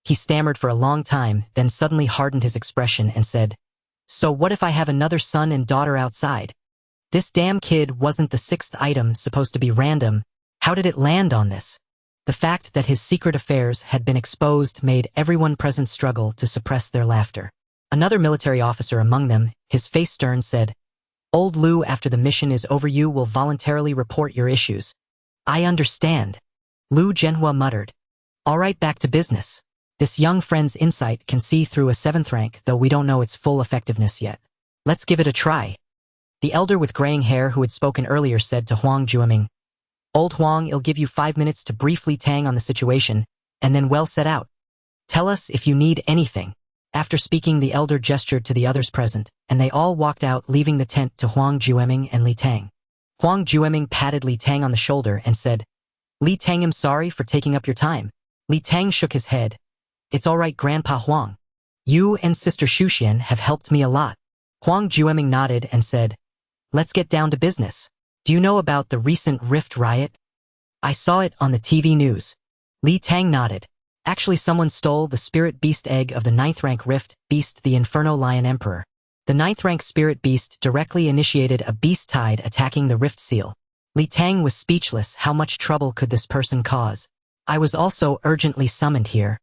He stammered for a long time, then suddenly hardened his expression and said, so what if I have another son and daughter outside? This damn kid wasn't the 6th item supposed to be random. How did it land on this? The fact that his secret affairs had been exposed made everyone present struggle to suppress their laughter. Another military officer among them, his face stern, said, old Lu, after the mission is over you will voluntarily report your issues. I understand. Lu Zhenhua muttered. All right, back to business. This young friend's insight can see through a 7th rank, though we don't know its full effectiveness yet. Let's give it a try. The elder with graying hair who had spoken earlier said to Huang Jueming, old Huang, it'll give you 5 minutes to briefly Tang on the situation, and then well set out. Tell us if you need anything. After speaking, the elder gestured to the others present, and they all walked out, leaving the tent to Huang Jueming and Li Tang. Huang Jueming patted Li Tang on the shoulder and said, Li Tang, I'm sorry for taking up your time. Li Tang shook his head. It's all right, Grandpa Huang. You and Sister Shuxian have helped me a lot. Huang Jueming nodded and said, let's get down to business. Do you know about the recent rift riot? I saw it on the TV news. Li Tang nodded. Actually, someone stole the spirit beast egg of the 9th rank rift beast, the Inferno Lion Emperor. The 9th rank spirit beast directly initiated a beast tide attacking the rift seal. Li Tang was speechless. How much trouble could this person cause? I was also urgently summoned here.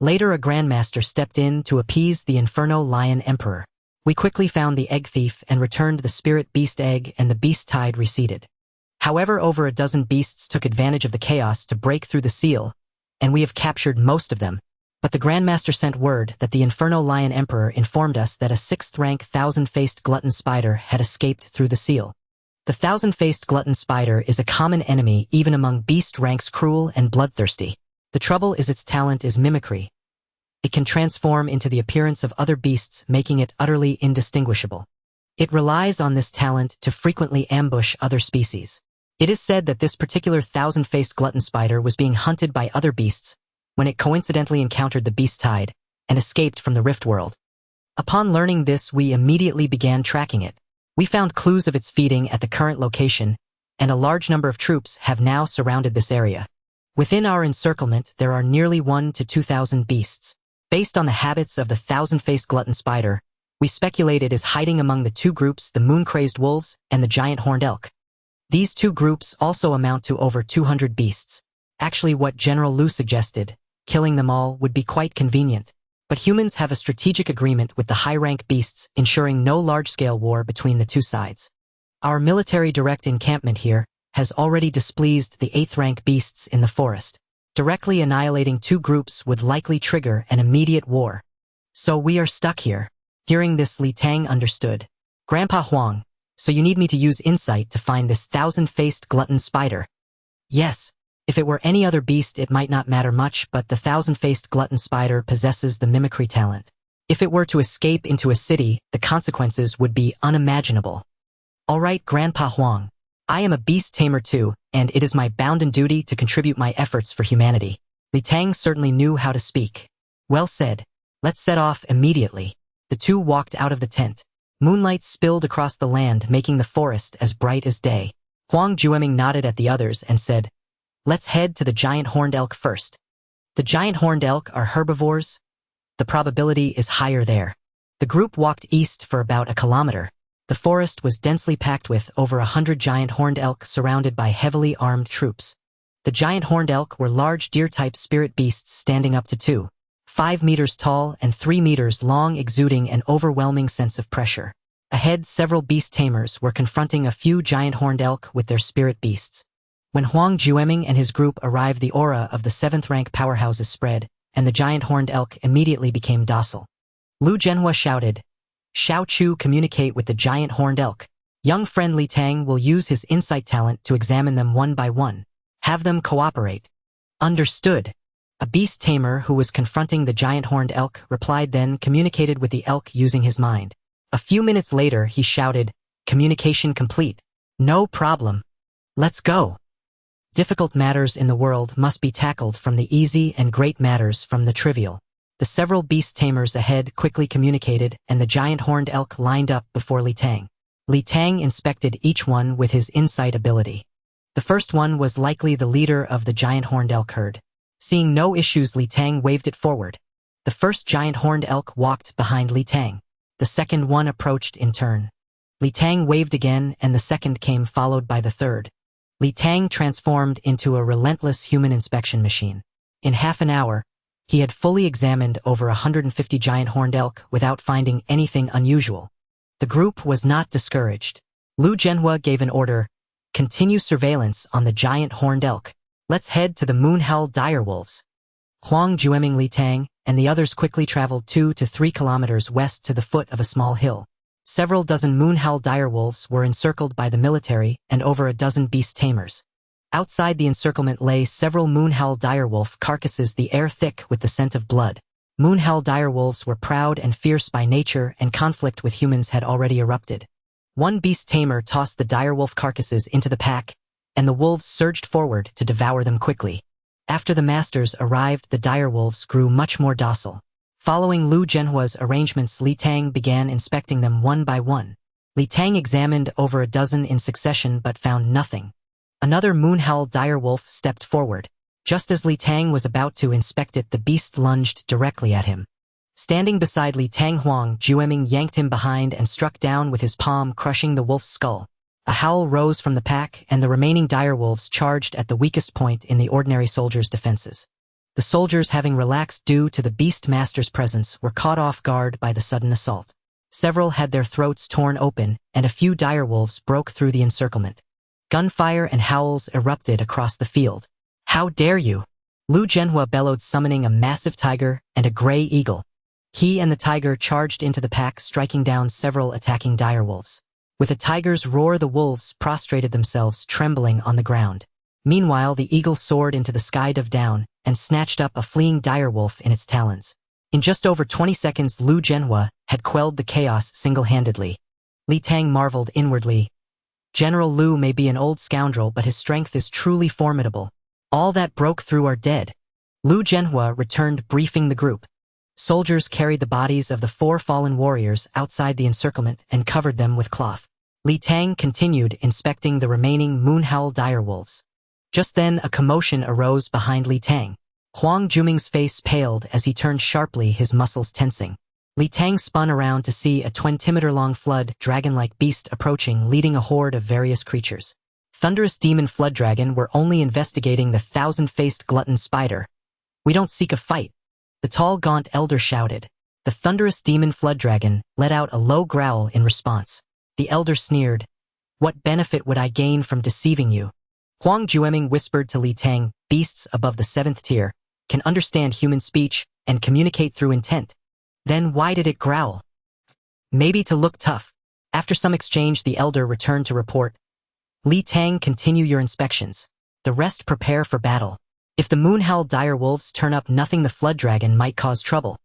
Later, a grandmaster stepped in to appease the Inferno Lion Emperor. We quickly found the egg thief and returned the spirit beast egg, and the beast tide receded. However, over a dozen beasts took advantage of the chaos to break through the seal, and we have captured most of them. But the grandmaster sent word that the Inferno Lion Emperor informed us that a 6th rank 1000-faced glutton spider had escaped through the seal. The 1000-faced glutton spider is a common enemy even among beast ranks, cruel and bloodthirsty. The trouble is its talent is mimicry. It can transform into the appearance of other beasts, making it utterly indistinguishable. It relies on this talent to frequently ambush other species. It is said that this particular 1000-faced glutton spider was being hunted by other beasts when it coincidentally encountered the beast tide and escaped from the rift world. Upon learning this, we immediately began tracking it. We found clues of its feeding at the current location, and a large number of troops have now surrounded this area. Within our encirclement, there are nearly 1,000 to 2,000 beasts. Based on the habits of the 1000-faced glutton spider, we speculate it is hiding among the two groups, the moon-crazed wolves and the giant horned elk. These two groups also amount to over 200 beasts. Actually, what General Liu suggested, killing them all, would be quite convenient. But humans have a strategic agreement with the high-rank beasts, ensuring no large-scale war between the two sides. Our military direct encampment here has already displeased the 8th rank beasts in the forest. Directly annihilating two groups would likely trigger an immediate war. So we are stuck here. Hearing this, Li Tang understood. Grandpa Huang, so you need me to use insight to find this 1000-faced glutton spider? Yes. If it were any other beast, it might not matter much, but the 1000-faced glutton spider possesses the mimicry talent. If it were to escape into a city, the consequences would be unimaginable. All right, Grandpa Huang. I am a beast tamer too, and it is my bounden duty to contribute my efforts for humanity. Li Tang certainly knew how to speak. Well said. Let's set off immediately. The two walked out of the tent. Moonlight spilled across the land, making the forest as bright as day. Huang Jueming nodded at the others and said, "Let's head to the giant horned elk first." The giant horned elk are herbivores. The probability is higher there. The group walked east for about a kilometer. The forest was densely packed with over 100 giant horned elk surrounded by heavily armed troops. The giant horned elk were large deer-type spirit beasts standing up to 2.5 meters tall and 3 meters long, exuding an overwhelming sense of pressure. Ahead, several beast tamers were confronting a few giant horned elk with their spirit beasts. When Huang Jueming and his group arrived, the aura of the 7th rank powerhouses spread, and the giant horned elk immediately became docile. Lu Zhenhua shouted, "Xiao Chu, communicate with the giant horned elk. Young friend Li Tang will use his insight talent to examine them one by one. Have them cooperate." Understood. A beast tamer who was confronting the giant horned elk replied, then communicated with the elk using his mind. A few minutes later, he shouted, "Communication complete. No problem. Let's go." Difficult matters in the world must be tackled from the easy and great matters from the trivial. The several beast tamers ahead quickly communicated, and the giant horned elk lined up before Li Tang. Li Tang inspected each one with his insight ability. The first one was likely the leader of the giant horned elk herd. Seeing no issues, Li Tang waved it forward. The first giant horned elk walked behind Li Tang. The second one approached in turn. Li Tang waved again, and the second came, followed by the third. Li Tang transformed into a relentless human inspection machine. In half an hour, he had fully examined over 150 giant horned elk without finding anything unusual. The group was not discouraged. Lu Zhenhua gave an order, "Continue surveillance on the giant horned elk. Let's head to the Moonhell direwolves." Huang Jueming, Li Tang, and the others quickly traveled 2 to 3 kilometers west to the foot of a small hill. Several dozen Moonhell direwolves were encircled by the military and over a dozen beast tamers. Outside the encirclement lay several Moonhell direwolf carcasses, the air thick with the scent of blood. Moonhell direwolves were proud and fierce by nature, and conflict with humans had already erupted. One beast tamer tossed the direwolf carcasses into the pack, and the wolves surged forward to devour them quickly. After the masters arrived, the direwolves grew much more docile. Following Lu Zhenhua's arrangements, Li Tang began inspecting them one by one. Li Tang examined over a dozen in succession but found nothing. Another moonhowl direwolf stepped forward. Just as Li Tang was about to inspect it, the beast lunged directly at him. Standing beside Li Tang, Huang Jueming yanked him behind and struck down with his palm, crushing the wolf's skull. A howl rose from the pack, and the remaining direwolves charged at the weakest point in the ordinary soldiers' defenses. The soldiers, having relaxed due to the beast master's presence, were caught off guard by the sudden assault. Several had their throats torn open, and a few direwolves broke through the encirclement. Gunfire and howls erupted across the field. "How dare you!" Lu Zhenhua bellowed, summoning a massive tiger and a gray eagle. He and the tiger charged into the pack, striking down several attacking direwolves. With a tiger's roar, the wolves prostrated themselves, trembling on the ground. Meanwhile, the eagle soared into the sky, dove down, and snatched up a fleeing direwolf in its talons. In just over 20 seconds, Lu Zhenhua had quelled the chaos single-handedly. Li Tang marveled inwardly. General Lu may be an old scoundrel, but his strength is truly formidable. All that broke through are dead. Lu Zhenhua returned, briefing the group. Soldiers carried the bodies of the 4 fallen warriors outside the encirclement and covered them with cloth. Li Tang continued inspecting the remaining moonhowl direwolves. Just then, a commotion arose behind Li Tang. Huang Juming's face paled as he turned sharply, his muscles tensing. Li Tang spun around to see a 20-meter-long flood dragon-like beast approaching, leading a horde of various creatures. Thunderous demon flood dragon were only investigating the 1,000-faced glutton spider. "We don't seek a fight," the tall, gaunt elder shouted. The thunderous demon flood dragon let out a low growl in response. The elder sneered. "What benefit would I gain from deceiving you?" Huang Jueming whispered to Li Tang, "Beasts above the 7th tier can understand human speech and communicate through intent." "Then why did it growl?" "Maybe to look tough." After some exchange, the elder returned to report. "Li Tang, continue your inspections. The rest prepare for battle. If the moonhowl direwolves turn up, nothing the flood dragon might cause trouble."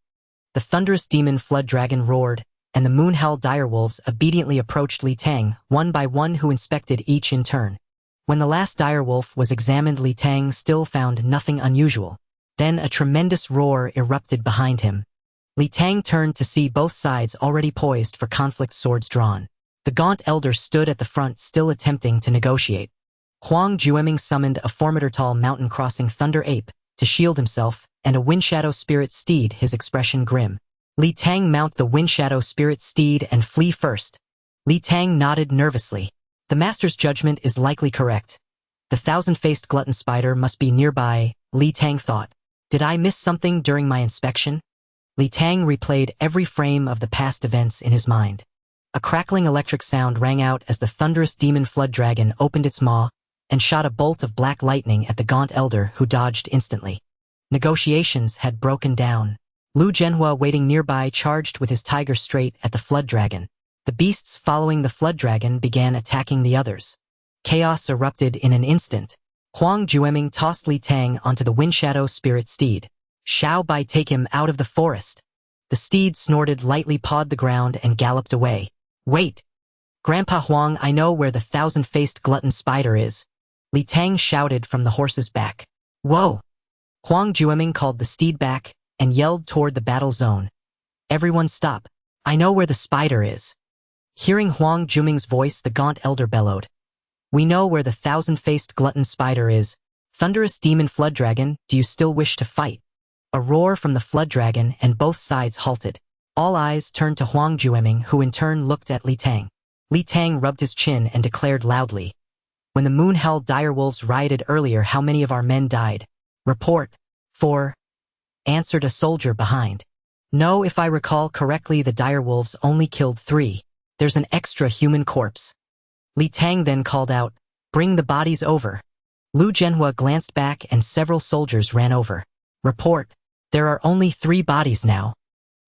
The thunderous demon flood dragon roared, and the moonhowl direwolves obediently approached Li Tang, one by one, who inspected each in turn. When the last direwolf was examined, Li Tang still found nothing unusual. Then a tremendous roar erupted behind him. Li Tang turned to see both sides already poised for conflict, swords drawn. The gaunt elder stood at the front, still attempting to negotiate. Huang Jueming summoned a formidable mountain-crossing thunder ape to shield himself, and a windshadow spirit steed, his expression grim. Li Tang, mount the windshadow spirit steed and flee first. Li Tang nodded nervously. The master's judgment is likely correct. The 1,000-faced glutton spider must be nearby, Li Tang thought. Did I miss something during my inspection? Li Tang replayed every frame of the past events in his mind. A crackling electric sound rang out as the thunderous demon flood dragon opened its maw and shot a bolt of black lightning at the gaunt elder, who dodged instantly. Negotiations had broken down. Lu Zhenhua, waiting nearby, charged with his tiger straight at the flood dragon. The beasts following the flood dragon began attacking the others. Chaos erupted in an instant. Huang Jueming tossed Li Tang onto the windshadow spirit steed. "Shao Bai, take him out of the forest." The steed snorted lightly, pawed the ground, and galloped away. "Wait! Grandpa Huang, I know where the 1,000-faced glutton spider is." Li Tang shouted from the horse's back. "Whoa!" Huang Jueming called the steed back and yelled toward the battle zone. "Everyone stop. I know where the spider is." Hearing Huang Juming's voice, the gaunt elder bellowed. "We know where the 1,000-faced glutton spider is. Thunderous demon flood dragon, do you still wish to fight?" A roar from the flood dragon, and both sides halted. All eyes turned to Huang Jueming, who in turn looked at Li Tang. Li Tang rubbed his chin and declared loudly, "When the moonhowl direwolves rioted earlier, how many of our men died?" "Report. 4. answered a soldier behind. "No, if I recall correctly, the direwolves only killed 3. There's an extra human corpse." Li Tang then called out, "Bring the bodies over." Lu Zhenhua glanced back and several soldiers ran over. "Report. There are only 3 bodies now."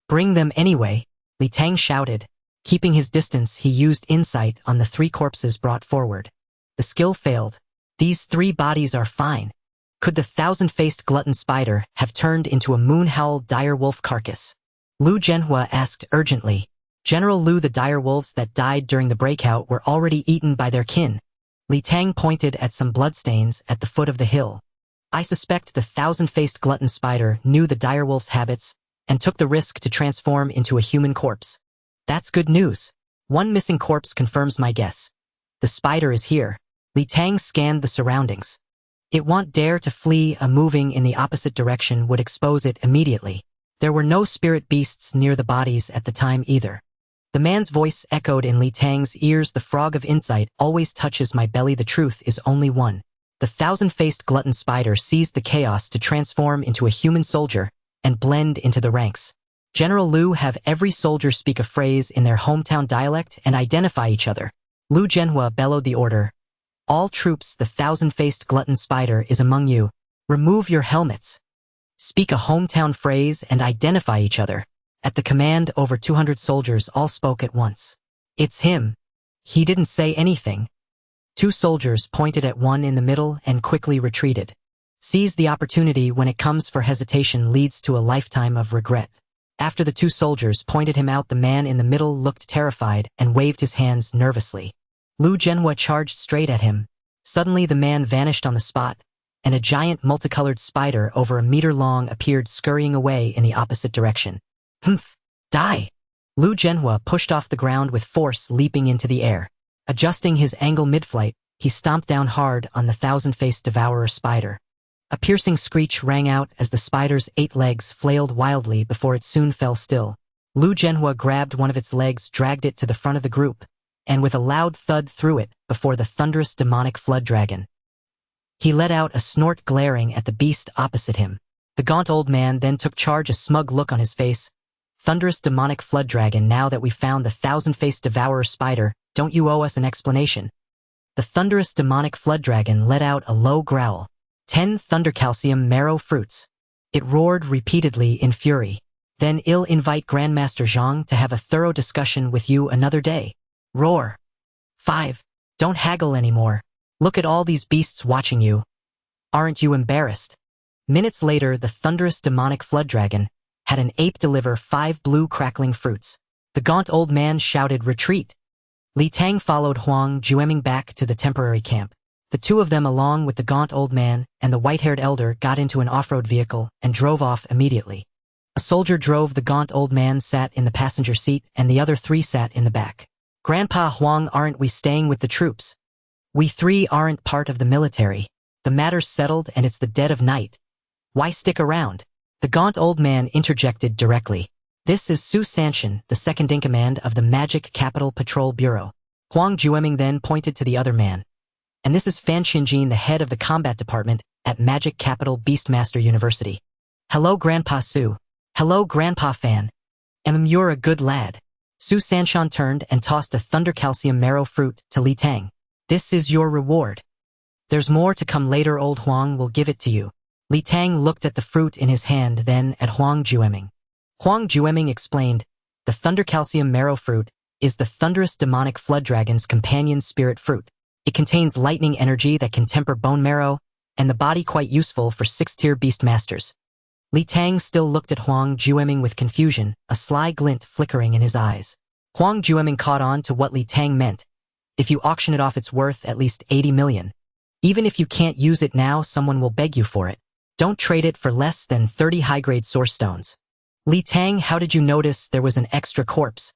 "Bring them anyway," Li Tang shouted. Keeping his distance, he used insight on the 3 corpses brought forward. The skill failed. These 3 bodies are fine. Could the 1,000-faced glutton spider have turned into a moonhowl direwolf carcass? Lu Zhenhua asked urgently. "General Lu, the direwolves that died during the breakout were already eaten by their kin." Li Tang pointed at some bloodstains at the foot of the hill. "I suspect the 1,000-faced glutton spider knew the direwolf's habits and took the risk to transform into a human corpse." "That's good news. 1 missing corpse confirms my guess. The spider is here." Li Tang scanned the surroundings. It won't dare to flee. A moving in the opposite direction would expose it immediately. There were no spirit beasts near the bodies at the time either. The man's voice echoed in Li Tang's ears. The frog of insight always touches my belly. The truth is only one. The thousand-faced glutton spider seized the chaos to transform into a human soldier and blend into the ranks. General Liu, have every soldier speak a phrase in their hometown dialect and identify each other. Liu Zhenhua bellowed the order. All troops, the thousand-faced glutton spider is among you. Remove your helmets. Speak a hometown phrase and identify each other. At the command, over 200 soldiers all spoke at once. It's him. He didn't say anything. 2 soldiers pointed at one in the middle and quickly retreated. Seize the opportunity when it comes, for hesitation leads to a lifetime of regret. After the 2 soldiers pointed him out, the man in the middle looked terrified and waved his hands nervously. Liu Zhenhua charged straight at him. Suddenly the man vanished on the spot, and a giant multicolored spider over a meter long appeared, scurrying away in the opposite direction. Humph! Die! Liu Zhenhua pushed off the ground with force, leaping into the air. Adjusting his angle mid-flight, he stomped down hard on the thousand-faced devourer spider. A piercing screech rang out as the spider's 8 legs flailed wildly before it soon fell still. Liu Zhenhua grabbed one of its legs, dragged it to the front of the group, and with a loud thud threw it before the thunderous demonic flood dragon. He let out a snort, glaring at the beast opposite him. The gaunt old man then took charge, a smug look on his face. Thunderous demonic flood dragon, now that we found the thousand-faced devourer spider, don't you owe us an explanation? The thunderous demonic flood dragon let out a low growl. 10 thunder calcium marrow fruits. It roared repeatedly in fury. Then I'll invite Grandmaster Zhang to have a thorough discussion with you another day. Roar. 5. Don't haggle anymore. Look at all these beasts watching you. Aren't you embarrassed? Minutes later, the thunderous demonic flood dragon had an ape deliver 5 blue crackling fruits. The gaunt old man shouted, retreat. Li Tang followed Huang Jueming back to the temporary camp. The 2 of them, along with the gaunt old man and the white-haired elder, got into an off-road vehicle and drove off immediately. A soldier drove. The gaunt old man sat in the passenger seat and the other 3 sat in the back. Grandpa Huang, aren't we staying with the troops? We 3 aren't part of the military. The matter's settled and it's the dead of night. Why stick around? The gaunt old man interjected directly. This is Su Sanshan, the second-in-command of the Magic Capital Patrol Bureau. Huang Jueming then pointed to the other man. And this is Fan Qinjin, the head of the combat department at Magic Capital Beastmaster University. Hello, Grandpa Su. Hello, Grandpa Fan. You're a good lad. Su Sanshan turned and tossed a thunder calcium marrow fruit to Li Tang. This is your reward. There's more to come later. Old Huang will give it to you. Li Tang looked at the fruit in his hand, then at Huang Jueming. Huang Jueming explained, the thunder calcium marrow fruit is the thunderous demonic flood dragon's companion spirit fruit. It contains lightning energy that can temper bone marrow and the body, quite useful for 6-tier beast masters. Li Tang still looked at Huang Jueming with confusion, a sly glint flickering in his eyes. Huang Jueming caught on to what Li Tang meant. If you auction it off, it's worth at least 80 million. Even if you can't use it now, someone will beg you for it. Don't trade it for less than 30 high-grade source stones. Li Tang, how did you notice there was an extra corpse?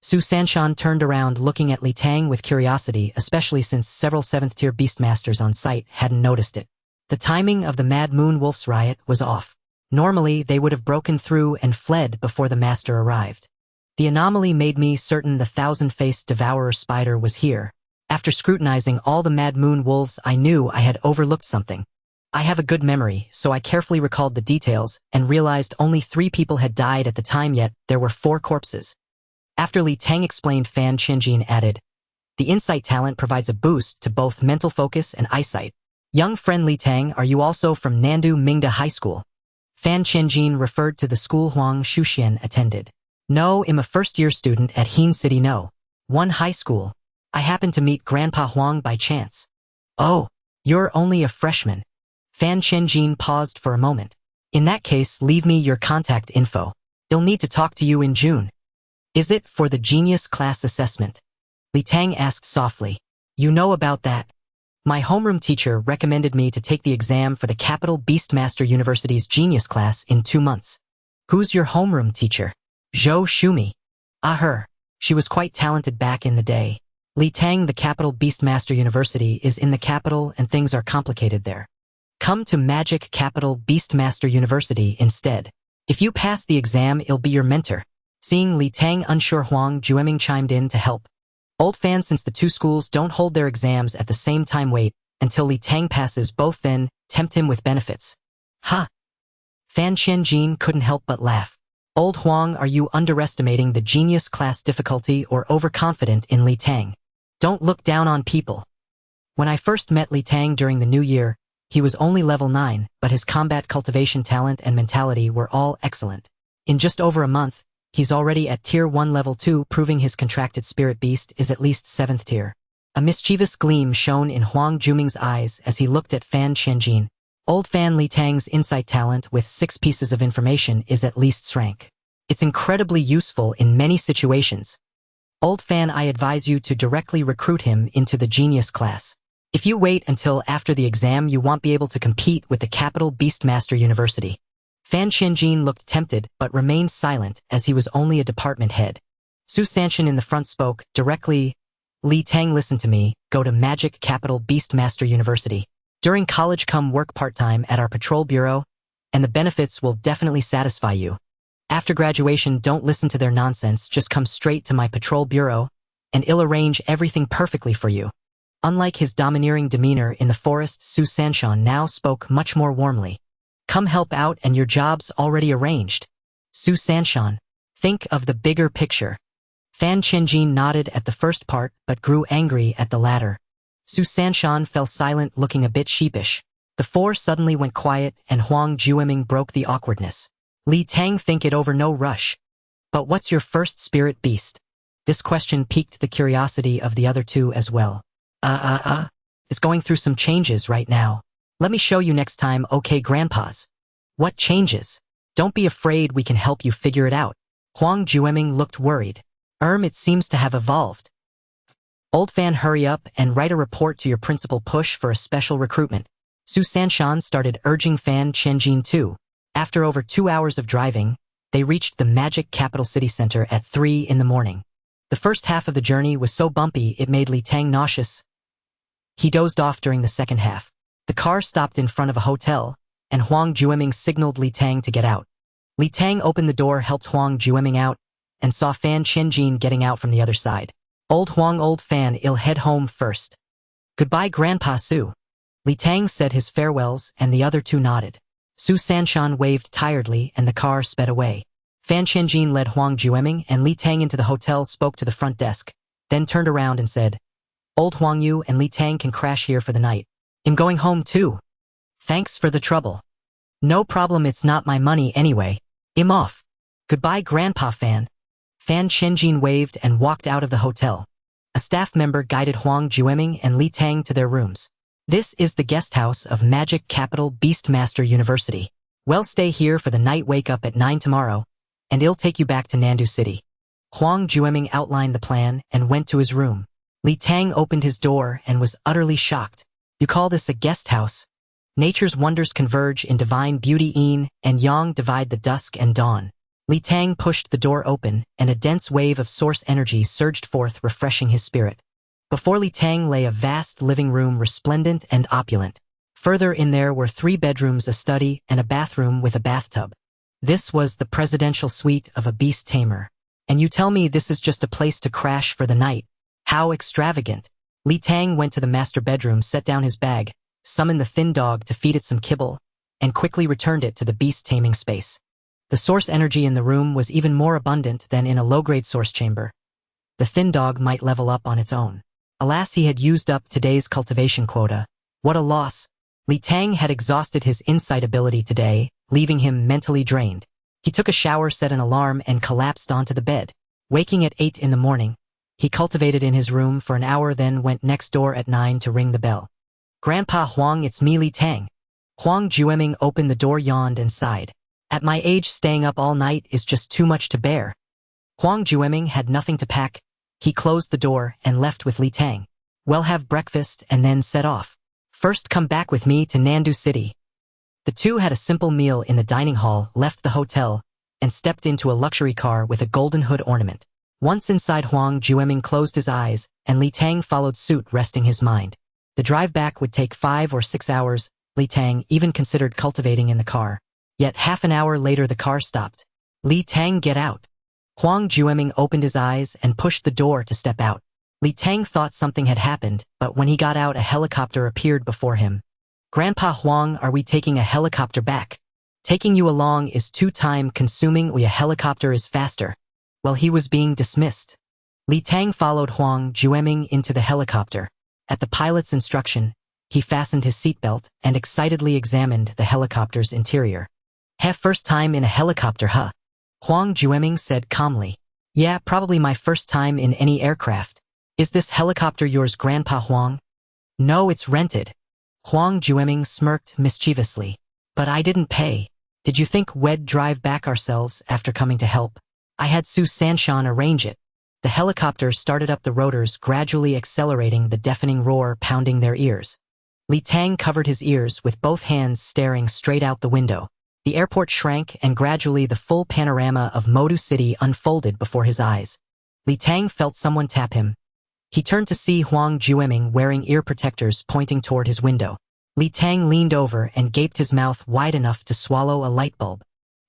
Su Sanshan turned around, looking at Li Tang with curiosity, especially since several 7th-tier beastmasters on site hadn't noticed it. The timing of the Mad Moon Wolf's riot was off. Normally, they would have broken through and fled before the master arrived. The anomaly made me certain the thousand-faced devourer spider was here. After scrutinizing all the Mad Moon Wolves, I knew I had overlooked something. I have a good memory, so I carefully recalled the details and realized only 3 people had died at the time, yet there were 4 corpses. After Li Tang explained, Fan Qinjin added, the insight talent provides a boost to both mental focus and eyesight. Young friend Li Tang, are you also from Nandu Mingda High School? Fan Qinjin referred to the school Huang Shuxian attended. No, I'm a first-year student at Heen City No. 1 high school. I happened to meet Grandpa Huang by chance. Oh, you're only a freshman. Fan Qinjin paused for a moment. In that case, leave me your contact info. I'll need to talk to you in June. Is it for the genius class assessment? Li Tang asked softly. You know about that? My homeroom teacher recommended me to take the exam for the Capital Beastmaster University's genius class in 2 months. Who's your homeroom teacher? Zhou Shumi. Ah, her. She was quite talented back in the day. Li Tang, the capital Beastmaster University, is in the capital and things are complicated there. Come to Magic Capital Beastmaster University instead. If you pass the exam, it'll be your mentor. Seeing Li Tang unsure, Huang Jueming chimed in to help. Old fan, since the two schools don't hold their exams at the same time, wait until Li Tang passes both, then tempt him with benefits. Ha! Fan Qianjin couldn't help but laugh. Old Huang, are you underestimating the genius class difficulty or overconfident in Li Tang? Don't look down on people. When I first met Li Tang during the new year, he was only level 9, but his combat cultivation talent and mentality were all excellent. In just over a month, he's already at tier 1 level 2, proving his contracted spirit beast is at least 7th tier. A mischievous gleam shone in Huang Juming's eyes as he looked at Fan Qianjin. Old fan, Li Tang's insight talent with 6 pieces of information is at least rank. It's incredibly useful in many situations. Old fan, I advise you to directly recruit him into the genius class. If you wait until after the exam, you won't be able to compete with the Capital Beastmaster University. Fan Qianjin looked tempted but remained silent as he was only a department head. Su Sanshan in the front spoke directly. Li Tang, listen to me, go to Magic Capital Beastmaster University. During college, come work part-time at our patrol bureau, and the benefits will definitely satisfy you. After graduation, don't listen to their nonsense, just come straight to my patrol bureau, and I'll arrange everything perfectly for you. Unlike his domineering demeanor in the forest, Su Sanshan now spoke much more warmly. Come help out and your job's already arranged. Su Sanshan, think of the bigger picture. Fan Qianjin nodded at the first part but grew angry at the latter. Su Sanshan fell silent, looking a bit sheepish. The four suddenly went quiet and Huang Jueming broke the awkwardness. Li Tang, think it over, no rush. But what's your first spirit beast? This question piqued the curiosity of the other two as well. Is going through some changes right now. Let me show you next time, okay grandpas? What changes? Don't be afraid, we can help you figure it out. Huang Jueming looked worried. It seems to have evolved. Old fan, hurry up and write a report to your principal, push for a special recruitment. Su Sanshan started urging Fan Qianjin too. After over 2 hours of driving, they reached the Magic Capital City Center at 3 in the morning. The first half of the journey was so bumpy it made Li Tang nauseous. He dozed off during the second half. The car stopped in front of a hotel, and Huang Jueming signaled Li Tang to get out. Li Tang opened the door, helped Huang Jueming out, and saw Fan Qianjin getting out from the other side. Old Huang, old fan, I'll head home first. Goodbye, Grandpa Su. Li Tang said his farewells, and the other two nodded. Su Sanshan waved tiredly, and the car sped away. Fan Qianjin led Huang Jueming and Li Tang into the hotel, spoke to the front desk, then turned around and said, Old Huang, you and Li Tang can crash here for the night. I'm going home too. Thanks for the trouble. No problem, it's not my money anyway. I'm off. Goodbye, Grandpa Fan. Fan Qianjin waved and walked out of the hotel. A staff member guided Huang Jueming and Li Tang to their rooms. This is the guest house of Magic Capital Beastmaster University. Well, stay here for the night, wake up at 9 tomorrow, and I'll take you back to Nandu City. Huang Jueming outlined the plan and went to his room. Li Tang opened his door and was utterly shocked. You call this a guest house? Nature's wonders converge in divine beauty, yin and yang divide the dusk and dawn. Li Tang pushed the door open, and a dense wave of source energy surged forth, refreshing his spirit. Before Li Tang lay a vast living room, resplendent and opulent. Further in there were 3 bedrooms, a study, and a bathroom with a bathtub. This was the presidential suite of a beast tamer. And you tell me this is just a place to crash for the night? How extravagant. Li Tang went to the master bedroom, set down his bag, summoned the thin dog to feed it some kibble, and quickly returned it to the beast taming space. The source energy in the room was even more abundant than in a low-grade source chamber. The thin dog might level up on its own. Alas, he had used up today's cultivation quota. What a loss. Li Tang had exhausted his insight ability today, leaving him mentally drained. He took a shower, set an alarm, and collapsed onto the bed. Waking at 8 in the morning, he cultivated in his room for an hour, then went next door at 9 to ring the bell. Grandpa Huang, it's me, Li Tang. Huang Jueming opened the door, yawned, and sighed. At my age, staying up all night is just too much to bear. Huang Jueming had nothing to pack. He closed the door and left with Li Tang. Well, have breakfast and then set off. First, come back with me to Nandu City. The two had a simple meal in the dining hall, left the hotel, and stepped into a luxury car with a golden hood ornament. Once inside, Huang Jueming closed his eyes, and Li Tang followed suit, resting his mind. The drive back would take 5 or 6 hours. Li Tang even considered cultivating in the car. Yet half an hour later the car stopped. Li Tang, get out. Huang Jueming opened his eyes and pushed the door to step out. Li Tang thought something had happened, but when he got out a helicopter appeared before him. Grandpa Huang, are we taking a helicopter back? Taking you along is too time-consuming. A helicopter is faster. Well, he was being dismissed. Li Tang followed Huang Jueming into the helicopter. At the pilot's instruction, he fastened his seatbelt and excitedly examined the helicopter's interior. First time in a helicopter, huh? Huang Jueming said calmly. Yeah, probably my first time in any aircraft. Is this helicopter yours, Grandpa Huang? No, it's rented. Huang Jueming smirked mischievously. But I didn't pay. Did you think we'd drive back ourselves after coming to help? I had Su Sanshan arrange it. The helicopter started up, the rotors gradually accelerating, the deafening roar pounding their ears. Li Tang covered his ears with both hands, staring straight out the window. The airport shrank, and gradually the full panorama of Modu City unfolded before his eyes. Li Tang felt someone tap him. He turned to see Huang Jueming wearing ear protectors pointing toward his window. Li Tang leaned over and gaped, his mouth wide enough to swallow a light bulb.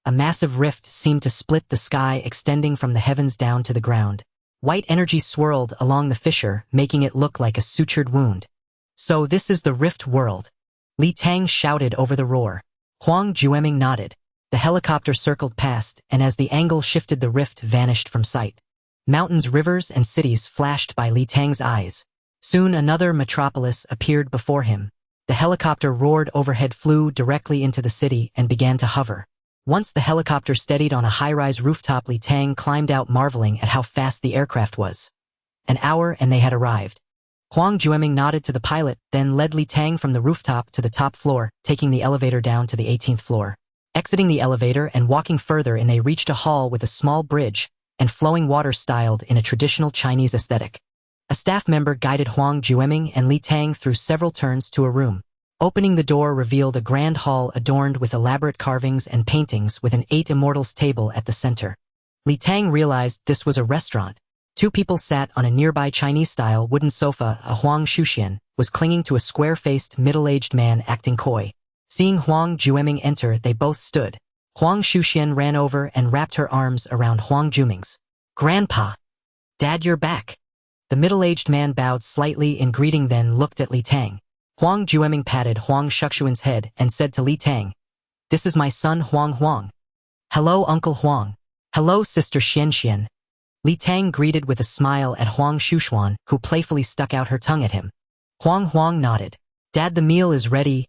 A massive rift seemed to split the sky, extending from the heavens down to the ground. White energy swirled along the fissure, making it look like a sutured wound. So this is the rift world? Li Tang shouted over the roar. Huang Jueming nodded. The helicopter circled past, and as the angle shifted, the rift vanished from sight. Mountains, rivers, and cities flashed by Li Tang's eyes. Soon another metropolis appeared before him. The helicopter roared overhead, flew directly into the city, and began to hover. Once the helicopter steadied on a high-rise rooftop, Li Tang climbed out, marveling at how fast the aircraft was. An hour and they had arrived. Huang Jueming nodded to the pilot, then led Li Tang from the rooftop to the top floor, taking the elevator down to the 18th floor. Exiting the elevator and walking further in, they reached a hall with a small bridge and flowing water styled in a traditional Chinese aesthetic. A staff member guided Huang Jueming and Li Tang through several turns to a room. Opening the door revealed a grand hall adorned with elaborate carvings and paintings, with an 8 immortals table at the center. Li Tang realized this was a restaurant. 2 people sat on a nearby Chinese-style wooden sofa. A Huang Shuxian was clinging to a square-faced, middle-aged man acting coy. Seeing Huang Jueming enter, they both stood. Huang Shuxian ran over and wrapped her arms around Huang Jueming's. Grandpa! Dad, you're back! The middle-aged man bowed slightly in greeting, then looked at Li Tang. Huang Jueming patted Huang Shuxian's head and said to Li Tang, "This is my son Huang. Hello, Uncle Huang. Hello, Sister Xian. Li Tang greeted with a smile at Huang Shuxian, who playfully stuck out her tongue at him. Huang nodded. Dad, the meal is ready.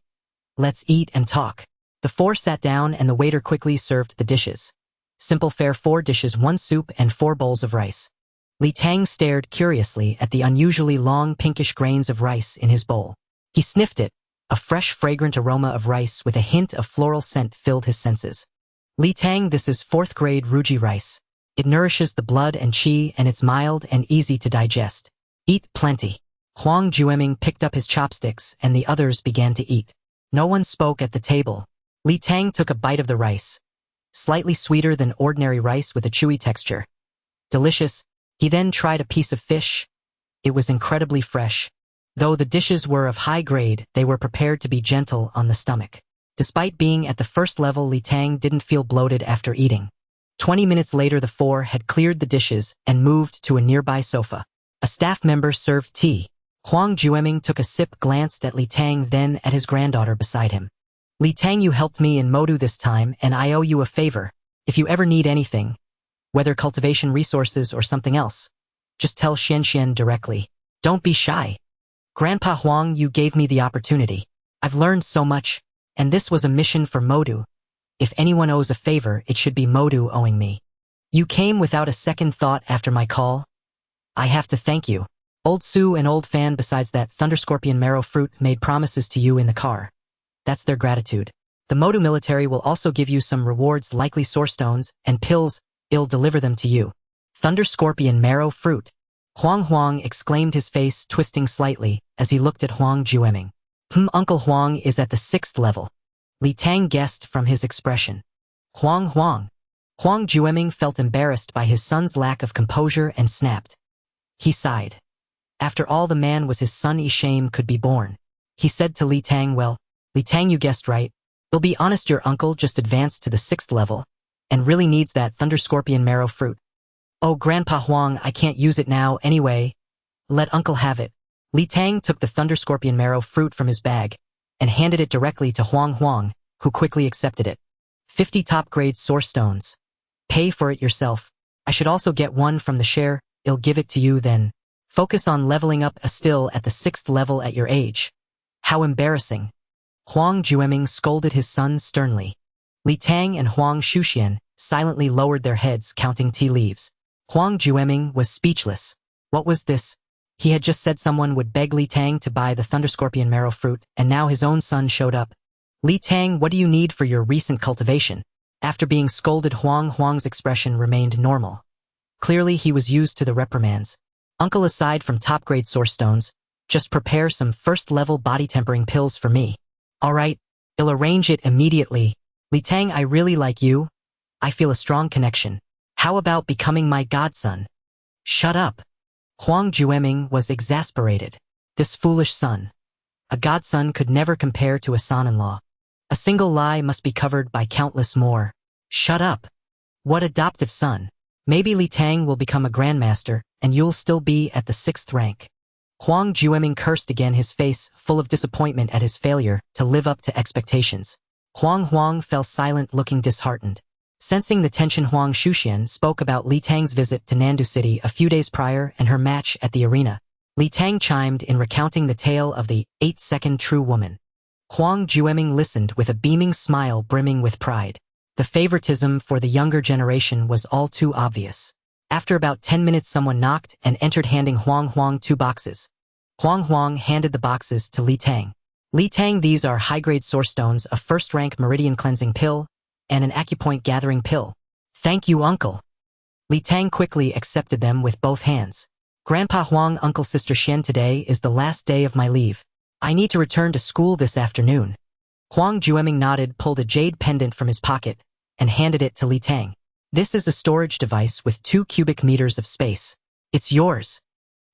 Let's eat and talk. The 4 sat down and the waiter quickly served the dishes. Simple fare: 4 dishes, 1 soup, and 4 bowls of rice. Li Tang stared curiously at the unusually long pinkish grains of rice in his bowl. He sniffed it. A fresh, fragrant aroma of rice with a hint of floral scent filled his senses. Li Tang, this is 4th grade Ruji rice. It nourishes the blood and qi, and it's mild and easy to digest. Eat plenty. Huang Jueming picked up his chopsticks, and the others began to eat. No one spoke at the table. Li Tang took a bite of the rice. Slightly sweeter than ordinary rice with a chewy texture. Delicious. He then tried a piece of fish. It was incredibly fresh. Though the dishes were of high grade, they were prepared to be gentle on the stomach. Despite being at the first level, Li Tang didn't feel bloated after eating. 20 minutes later, the 4 had cleared the dishes and moved to a nearby sofa. A staff member served tea. Huang Jueming took a sip, glanced at Li Tang, then at his granddaughter beside him. Li Tang, you helped me in Modu this time, and I owe you a favor. If you ever need anything, whether cultivation resources or something else, just tell Xian directly. Don't be shy. Grandpa Huang, you gave me the opportunity. I've learned so much, and this was a mission for Modu. If anyone owes a favor, it should be Modu owing me. You came without a second thought after my call. I have to thank you. Old Su and Old Fan, besides that Thunderscorpion marrow fruit, made promises to you in the car. That's their gratitude. The Modu military will also give you some rewards, likely source stones and pills. I'll deliver them to you. Thunderscorpion marrow fruit. Huang exclaimed, his face twisting slightly as he looked at Huang Jueming. Uncle Huang is at the 6th level. Li Tang guessed from his expression. Huang. Huang Jueming felt embarrassed by his son's lack of composure and snapped. He sighed. After all, the man was his son. Shame could be born. He said to Li Tang, well, Li Tang, you guessed right. I'll be honest, your uncle just advanced to the 6th level and really needs that Thunder Scorpion marrow fruit. Oh, Grandpa Huang, I can't use it now anyway. Let uncle have it. Li Tang took the Thunder Scorpion marrow fruit from his bag and handed it directly to Huang, who quickly accepted it. 50 top-grade source stones. Pay for it yourself. I should also get one from the share. I'll give it to you then. Focus on leveling up still at the 6th level at your age. How embarrassing. Huang Jueming scolded his son sternly. Li Tang and Huang Shuxian silently lowered their heads, counting tea leaves. Huang Jueming was speechless. What was this? He had just said someone would beg Li Tang to buy the Thunder Scorpion marrow fruit, and now his own son showed up. Li Tang, what do you need for your recent cultivation? After being scolded, Huang's expression remained normal. Clearly he was used to the reprimands. Uncle, aside from top-grade source stones, just prepare some first-level body-tempering pills for me. All right, I'll arrange it immediately. Li Tang, I really like you. I feel a strong connection. How about becoming my godson? Shut up. Huang Jueming was exasperated. This foolish son. A godson could never compare to a son-in-law. A single lie must be covered by countless more. Shut up. What adoptive son? Maybe Li Tang will become a grandmaster, and you'll still be at the 6th rank. Huang Jueming cursed again, his face full of disappointment at his failure to live up to expectations. Huang fell silent, looking disheartened. Sensing the tension, Huang Shuxian spoke about Li Tang's visit to Nandu City a few days prior and her match at the arena. Li Tang chimed in, recounting the tale of the 8-second true woman. Huang Jueming listened with a beaming smile brimming with pride. The favoritism for the younger generation was all too obvious. After about 10 minutes, someone knocked and entered, handing Huang 2 boxes. Huang handed the boxes to Li Tang. Li Tang, these are high-grade source stones, a first-rank meridian cleansing pill, and an acupoint gathering pill. Thank you, uncle. Li Tang quickly accepted them with both hands. Grandpa Huang, Uncle, Sister Xian, today is the last day of my leave. I need to return to school this afternoon. Huang Jueming nodded, pulled a jade pendant from his pocket, and handed it to Li Tang. This is a storage device with 2 cubic meters of space. It's yours.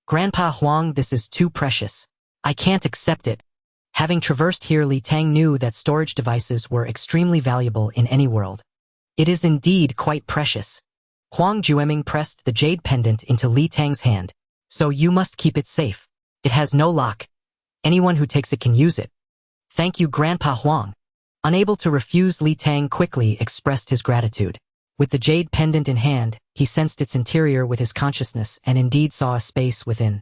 Grandpa Huang, this is too precious. I can't accept it. Having traversed here, Li Tang knew that storage devices were extremely valuable in any world. It is indeed quite precious. Huang Jueming pressed the jade pendant into Li Tang's hand. So you must keep it safe. It has no lock. Anyone who takes it can use it. Thank you, Grandpa Huang. Unable to refuse, Li Tang quickly expressed his gratitude. With the jade pendant in hand, he sensed its interior with his consciousness and indeed saw a space within.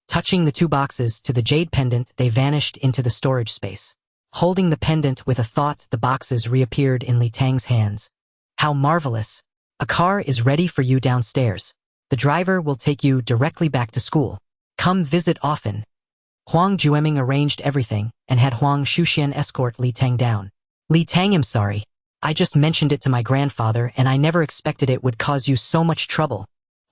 Touching the 2 boxes to the jade pendant, they vanished into the storage space. Holding the pendant with a thought, the boxes reappeared in Li Tang's hands. How marvelous! A car is ready for you downstairs. The driver will take you directly back to school. Come visit often. Huang Jueming arranged everything and had Huang Shuxian escort Li Tang down. Li Tang, I'm sorry. I just mentioned it to my grandfather and I never expected it would cause you so much trouble.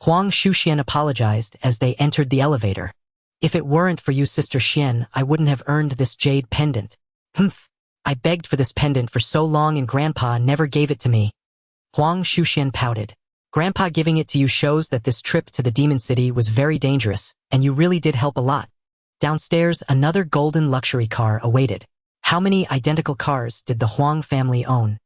Huang Shuxian apologized as they entered the elevator. If it weren't for you, Sister Xian, I wouldn't have earned this jade pendant. Humph. I begged for this pendant for so long and Grandpa never gave it to me. Huang Shuxian pouted. Grandpa giving it to you shows that this trip to the Demon City was very dangerous, and you really did help a lot. Downstairs, another golden luxury car awaited. How many identical cars did the Huang family own?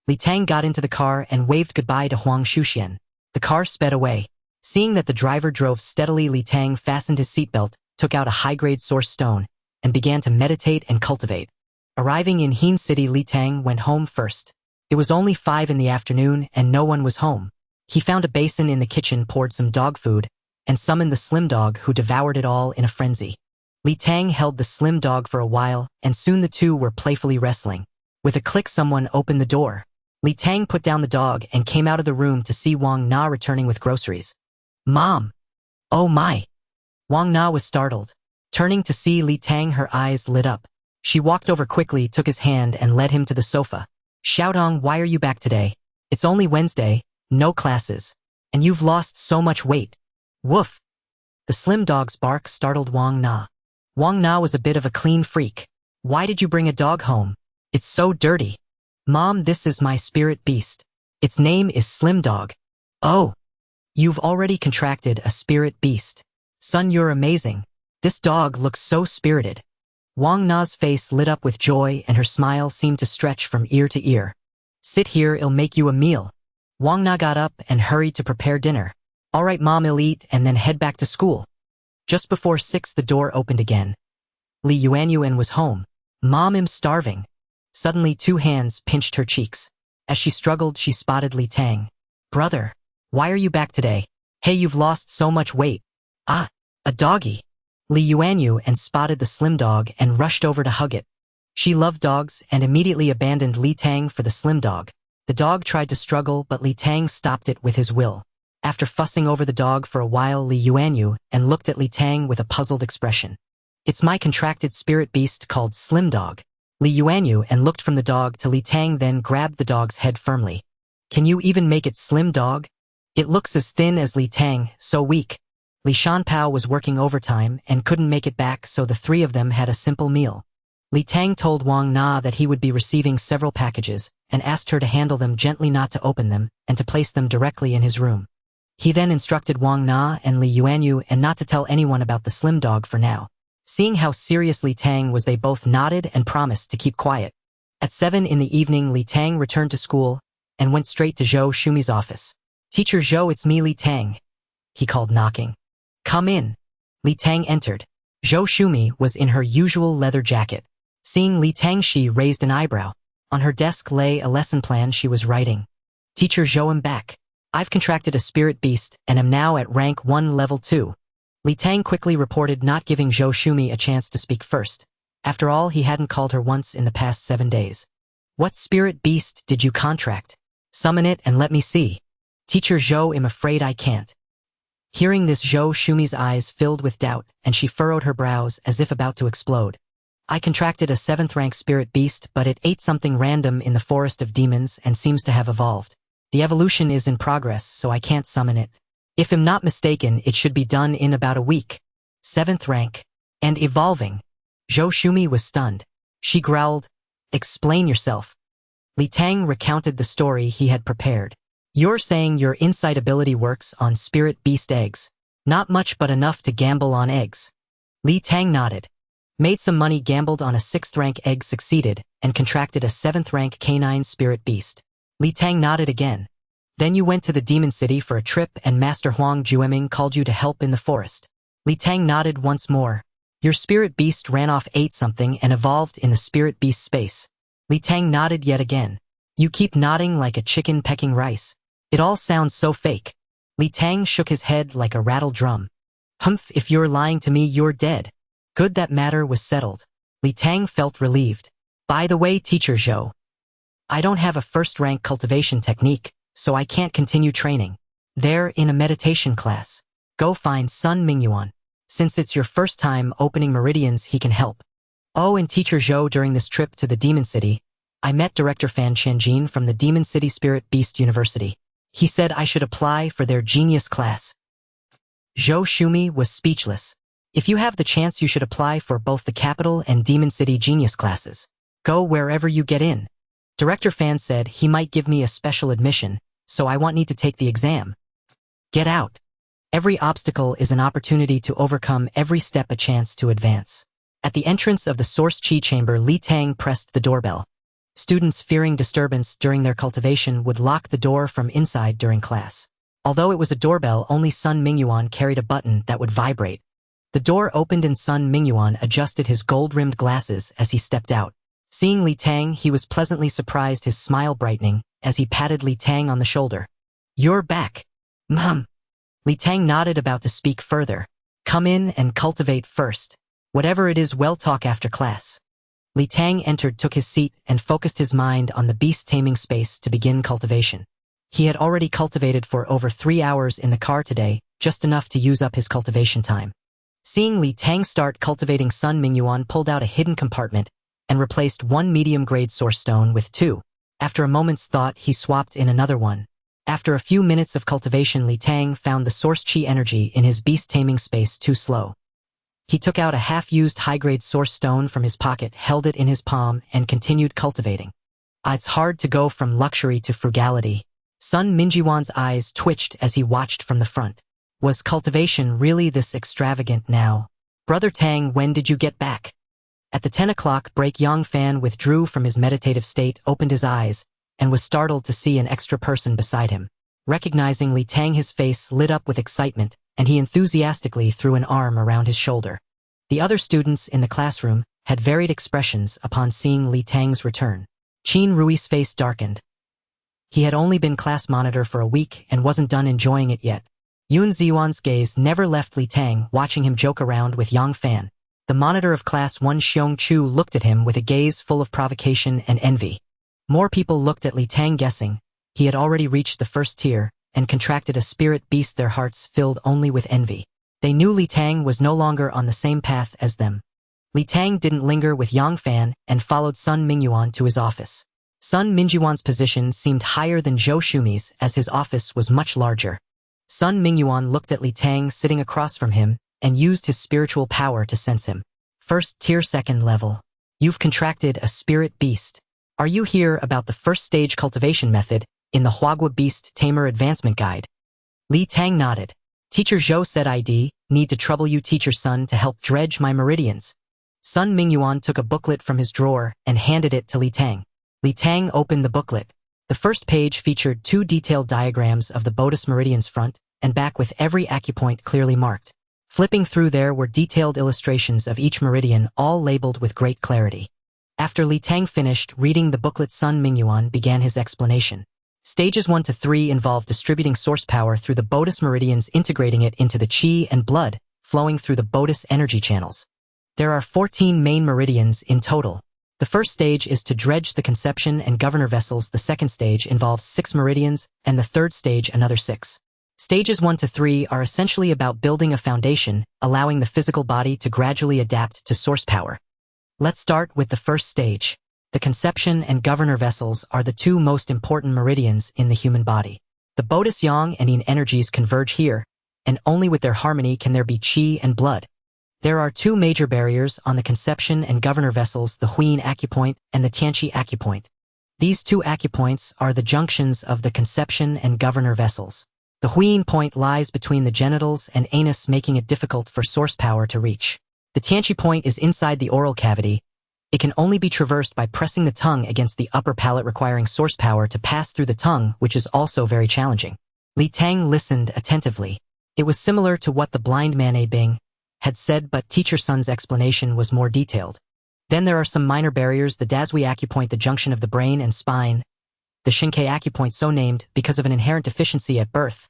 Li Tang got into the car and waved goodbye to Huang Shuxian. The car sped away. Seeing that the driver drove steadily, Li Tang fastened his seatbelt, took out a high-grade source stone, and began to meditate and cultivate. Arriving in Heen City, Li Tang went home first. It was only 5 in the afternoon and no one was home. He found a basin in the kitchen, poured some dog food, and summoned the slim dog, who devoured it all in a frenzy. Li Tang held the slim dog for a while, and soon the two were playfully wrestling. With a click, someone opened the door. Li Tang put down the dog and came out of the room to see Wang Na returning with groceries. Mom! Oh my! Wang Na was startled. Turning to see Li Tang, her eyes lit up. She walked over quickly, took his hand, and led him to the sofa. Xiaodong, why are you back today? It's only Wednesday, no classes. And you've lost so much weight. Woof! The slim dog's bark startled Wang Na. Wang Na was a bit of a clean freak. Why did you bring a dog home? It's so dirty. Mom, this is my spirit beast. Its name is Slim Dog. Oh, you've already contracted a spirit beast. Son, you're amazing. This dog looks so spirited. Wang Na's face lit up with joy and her smile seemed to stretch from ear to ear. Sit here, it'll make you a meal. Wang Na got up and hurried to prepare dinner. All right, Mom, I'll eat and then head back to school. Just before 6, the door opened again. Li Yuanyuan was home. Mom, I'm starving. Suddenly 2 hands pinched her cheeks. As she struggled, she spotted Li Tang. Brother, why are you back today? Hey, you've lost so much weight. Ah, a doggy. Li Yuanyuan spotted the Slim Dog and rushed over to hug it. She loved dogs and immediately abandoned Li Tang for the Slim Dog. The dog tried to struggle, but Li Tang stopped it with his will. After fussing over the dog for a while, Li Yuanyuan looked at Li Tang with a puzzled expression. It's my contracted spirit beast called Slim Dog. Li Yuanyuan looked from the dog to Li Tang, then grabbed the dog's head firmly. Can you even make it Slim Dog? It looks as thin as Li Tang, so weak. Li Shanpao was working overtime and couldn't make it back, so the 3 of them had a simple meal. Li Tang told Wang Na that he would be receiving several packages and asked her to handle them gently, not to open them, and to place them directly in his room. He then instructed Wang Na and Li Yuanyuan not to tell anyone about the Slim Dog for now. Seeing how serious Li Tang was, they both nodded and promised to keep quiet. At 7 in the evening, Li Tang returned to school and went straight to Zhou Shumi's office. Teacher Zhou, it's me, Li Tang. He called, knocking. Come in. Li Tang entered. Zhou Shumi was in her usual leather jacket. Seeing Li Tang, she raised an eyebrow. On her desk lay a lesson plan she was writing. Teacher Zhou, I'm back. I've contracted a spirit beast and am now at rank 1 level 2. Li Tang quickly reported, not giving Zhou Shumi a chance to speak first. After all, he hadn't called her once in the past 7 days. What spirit beast did you contract? Summon it and let me see. Teacher Zhou, I'm afraid I can't. Hearing this, Zhou Shumi's eyes filled with doubt and she furrowed her brows as if about to explode. I contracted a 7th rank spirit beast, but it ate something random in the forest of demons and seems to have evolved. The evolution is in progress, so I can't summon it. If I'm not mistaken, it should be done in about a week. 7th rank. And evolving. Zhou Shumi was stunned. She growled, explain yourself. Li Tang recounted the story he had prepared. You're saying your insight ability works on spirit beast eggs. Not much, but enough to gamble on eggs. Li Tang nodded. Made some money, gambled on a 6th rank egg, succeeded, and contracted a 7th rank canine spirit beast. Li Tang nodded again. Then you went to the demon city for a trip and Master Huang Jueming called you to help in the forest. Li Tang nodded once more. Your spirit beast ran off, ate something, and evolved in the spirit beast space. Li Tang nodded yet again. You keep nodding like a chicken pecking rice. It all sounds so fake. Li Tang shook his head like a rattled drum. Humph, if you're lying to me, you're dead. Good, that matter was settled. Li Tang felt relieved. By the way, Teacher Zhou, I don't have a 1st rank cultivation technique, so I can't continue training. They're in a meditation class. Go find Sun Mingyuan. Since it's your first time opening meridians, he can help. Oh, and Teacher Zhou, during this trip to the Demon City, I met Director Fan Chenjin from the Demon City Spirit Beast University. He said I should apply for their genius class. Zhou Shumi was speechless. If you have the chance, you should apply for both the Capital and Demon City genius classes. Go wherever you get in. Director Fan said he might give me a special admission, so I won't need to take the exam. Get out. Every obstacle is an opportunity to overcome, every step a chance to advance. At the entrance of the Source Chi Chamber, Li Tang pressed the doorbell. Students fearing disturbance during their cultivation would lock the door from inside during class. Although it was a doorbell, only Sun Mingyuan carried a button that would vibrate. The door opened and Sun Mingyuan adjusted his gold-rimmed glasses as he stepped out. Seeing Li Tang, he was pleasantly surprised, his smile brightening as he patted Li Tang on the shoulder. You're back. Mom. Li Tang nodded, about to speak further. Come in and cultivate first. Whatever it is, we'll talk after class. Li Tang entered, took his seat, and focused his mind on the beast taming space to begin cultivation. He had already cultivated for over 3 hours in the car today, just enough to use up his cultivation time. Seeing Li Tang start cultivating, Sun Mingyuan pulled out a hidden compartment and replaced 1 medium-grade source stone with 2. After a moment's thought, he swapped in another one. After a few minutes of cultivation, Li Tang found the source chi energy in his beast taming space too slow. He took out a half-used high-grade source stone from his pocket, held it in his palm, and continued cultivating. It's hard to go from luxury to frugality. Sun Mingyuan's eyes twitched as he watched from the front. Was cultivation really this extravagant now? Brother Tang, when did you get back? At the 10 o'clock break, Yang Fan withdrew from his meditative state, opened his eyes, and was startled to see an extra person beside him. Recognizing Li Tang, his face lit up with excitement, and he enthusiastically threw an arm around his shoulder. The other students in the classroom had varied expressions upon seeing Li Tang's return. Qin Rui's face darkened. He had only been class monitor for a week and wasn't done enjoying it yet. Yun Ziyuan's gaze never left Li Tang, watching him joke around with Yang Fan. The monitor of Class 1 Xiong Chu looked at him with a gaze full of provocation and envy. More people looked at Li Tang, guessing he had already reached the first tier and contracted a spirit beast, their hearts filled only with envy. They knew Li Tang was no longer on the same path as them. Li Tang didn't linger with Yang Fan and followed Sun Mingyuan to his office. Sun Mingyuan's position seemed higher than Zhou Shumi's, as his office was much larger. Sun Mingyuan looked at Li Tang sitting across from him and used his spiritual power to sense him. First tier, second level. You've contracted a spirit beast. Are you here about the first stage cultivation method in the Huagua Beast Tamer Advancement Guide? Li Tang nodded. Teacher Zhou said I'd need to trouble you, Teacher Sun, to help dredge my meridians. Sun Mingyuan took a booklet from his drawer and handed it to Li Tang. Li Tang opened the booklet. The first page featured 2 detailed diagrams of the Bodis meridians front and back with every acupoint clearly marked. Flipping through, there were detailed illustrations of each meridian, all labeled with great clarity. After Li Tang finished reading the booklet, Sun Mingyuan began his explanation. Stages 1 to 3 involve distributing source power through the Bodis meridians, integrating it into the qi and blood flowing through the Bodis energy channels. There are 14 main meridians in total. The first stage is to dredge the conception and governor vessels. The second stage involves 6 meridians, and the third stage another 6. Stages 1 to 3 are essentially about building a foundation, allowing the physical body to gradually adapt to source power. Let's start with the first stage. The conception and governor vessels are the 2 most important meridians in the human body. The Bodis yang and yin energies converge here, and only with their harmony can there be qi and blood. There are 2 major barriers on the conception and governor vessels, the Huiyin acupoint and the Tianqi acupoint. These 2 acupoints are the junctions of the conception and governor vessels. The Huiyin point lies between the genitals and anus, making it difficult for source power to reach. The Tianqi point is inside the oral cavity. It can only be traversed by pressing the tongue against the upper palate, requiring source power to pass through the tongue, which is also very challenging. Li Tang listened attentively. It was similar to what the blind man A Bing had said, but Teacher Sun's explanation was more detailed. Then there are some minor barriers: the Dazui acupoint, the junction of the brain and spine; the Shinkei acupoint, so named because of an inherent deficiency at birth;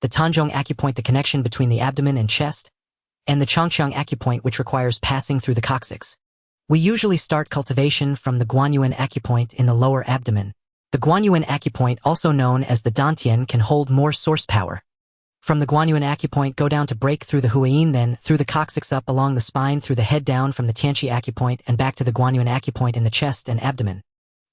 the Tanzhong acupoint, the connection between the abdomen and chest; and the Changqiang acupoint, which requires passing through the coccyx. We usually start cultivation from the Guanyuan acupoint in the lower abdomen. The Guanyuan acupoint, also known as the Dantian, can hold more source power. From the Guanyuan acupoint, go down to break through the Huiyin, then through the coccyx, up along the spine, through the head, down from the Tianqi acupoint, and back to the Guanyuan acupoint in the chest and abdomen.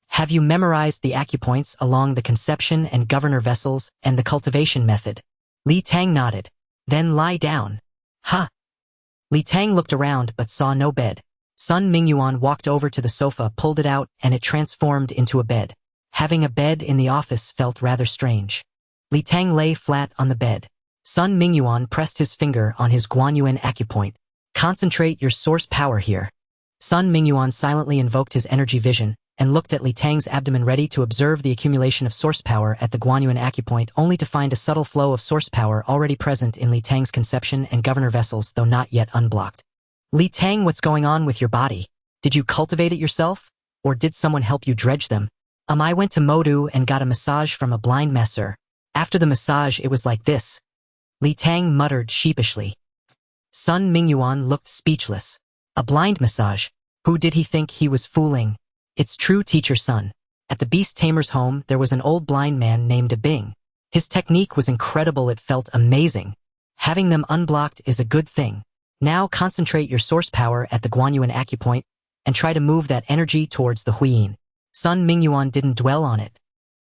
Have you memorized the acupoints along the conception and governor vessels and the cultivation method? Li Tang nodded. Then lie down. Ha! Li Tang looked around but saw no bed. Sun Mingyuan walked over to the sofa, pulled it out, and it transformed into a bed. Having a bed in the office felt rather strange. Li Tang lay flat on the bed. Sun Mingyuan pressed his finger on his Guanyuan acupoint. Concentrate your source power here. Sun Mingyuan silently invoked his energy vision and looked at Li Tang's abdomen, ready to observe the accumulation of source power at the Guanyuan acupoint, only to find a subtle flow of source power already present in Li Tang's conception and governor vessels, though not yet unblocked. Li Tang, what's going on with your body? Did you cultivate it yourself? Or did someone help you dredge them? I went to Modu and got a massage from a blind messer. After the massage, it was like this. Li Tang muttered sheepishly. Sun Mingyuan looked speechless. A blind massage? Who did he think he was fooling? It's true, Teacher Sun. At the Beast Tamer's home, there was an old blind man named Bing. His technique was incredible, it felt amazing. Having them unblocked is a good thing. Now concentrate your source power at the Guanyuan acupoint and try to move that energy towards the Huiyin. Sun Mingyuan didn't dwell on it.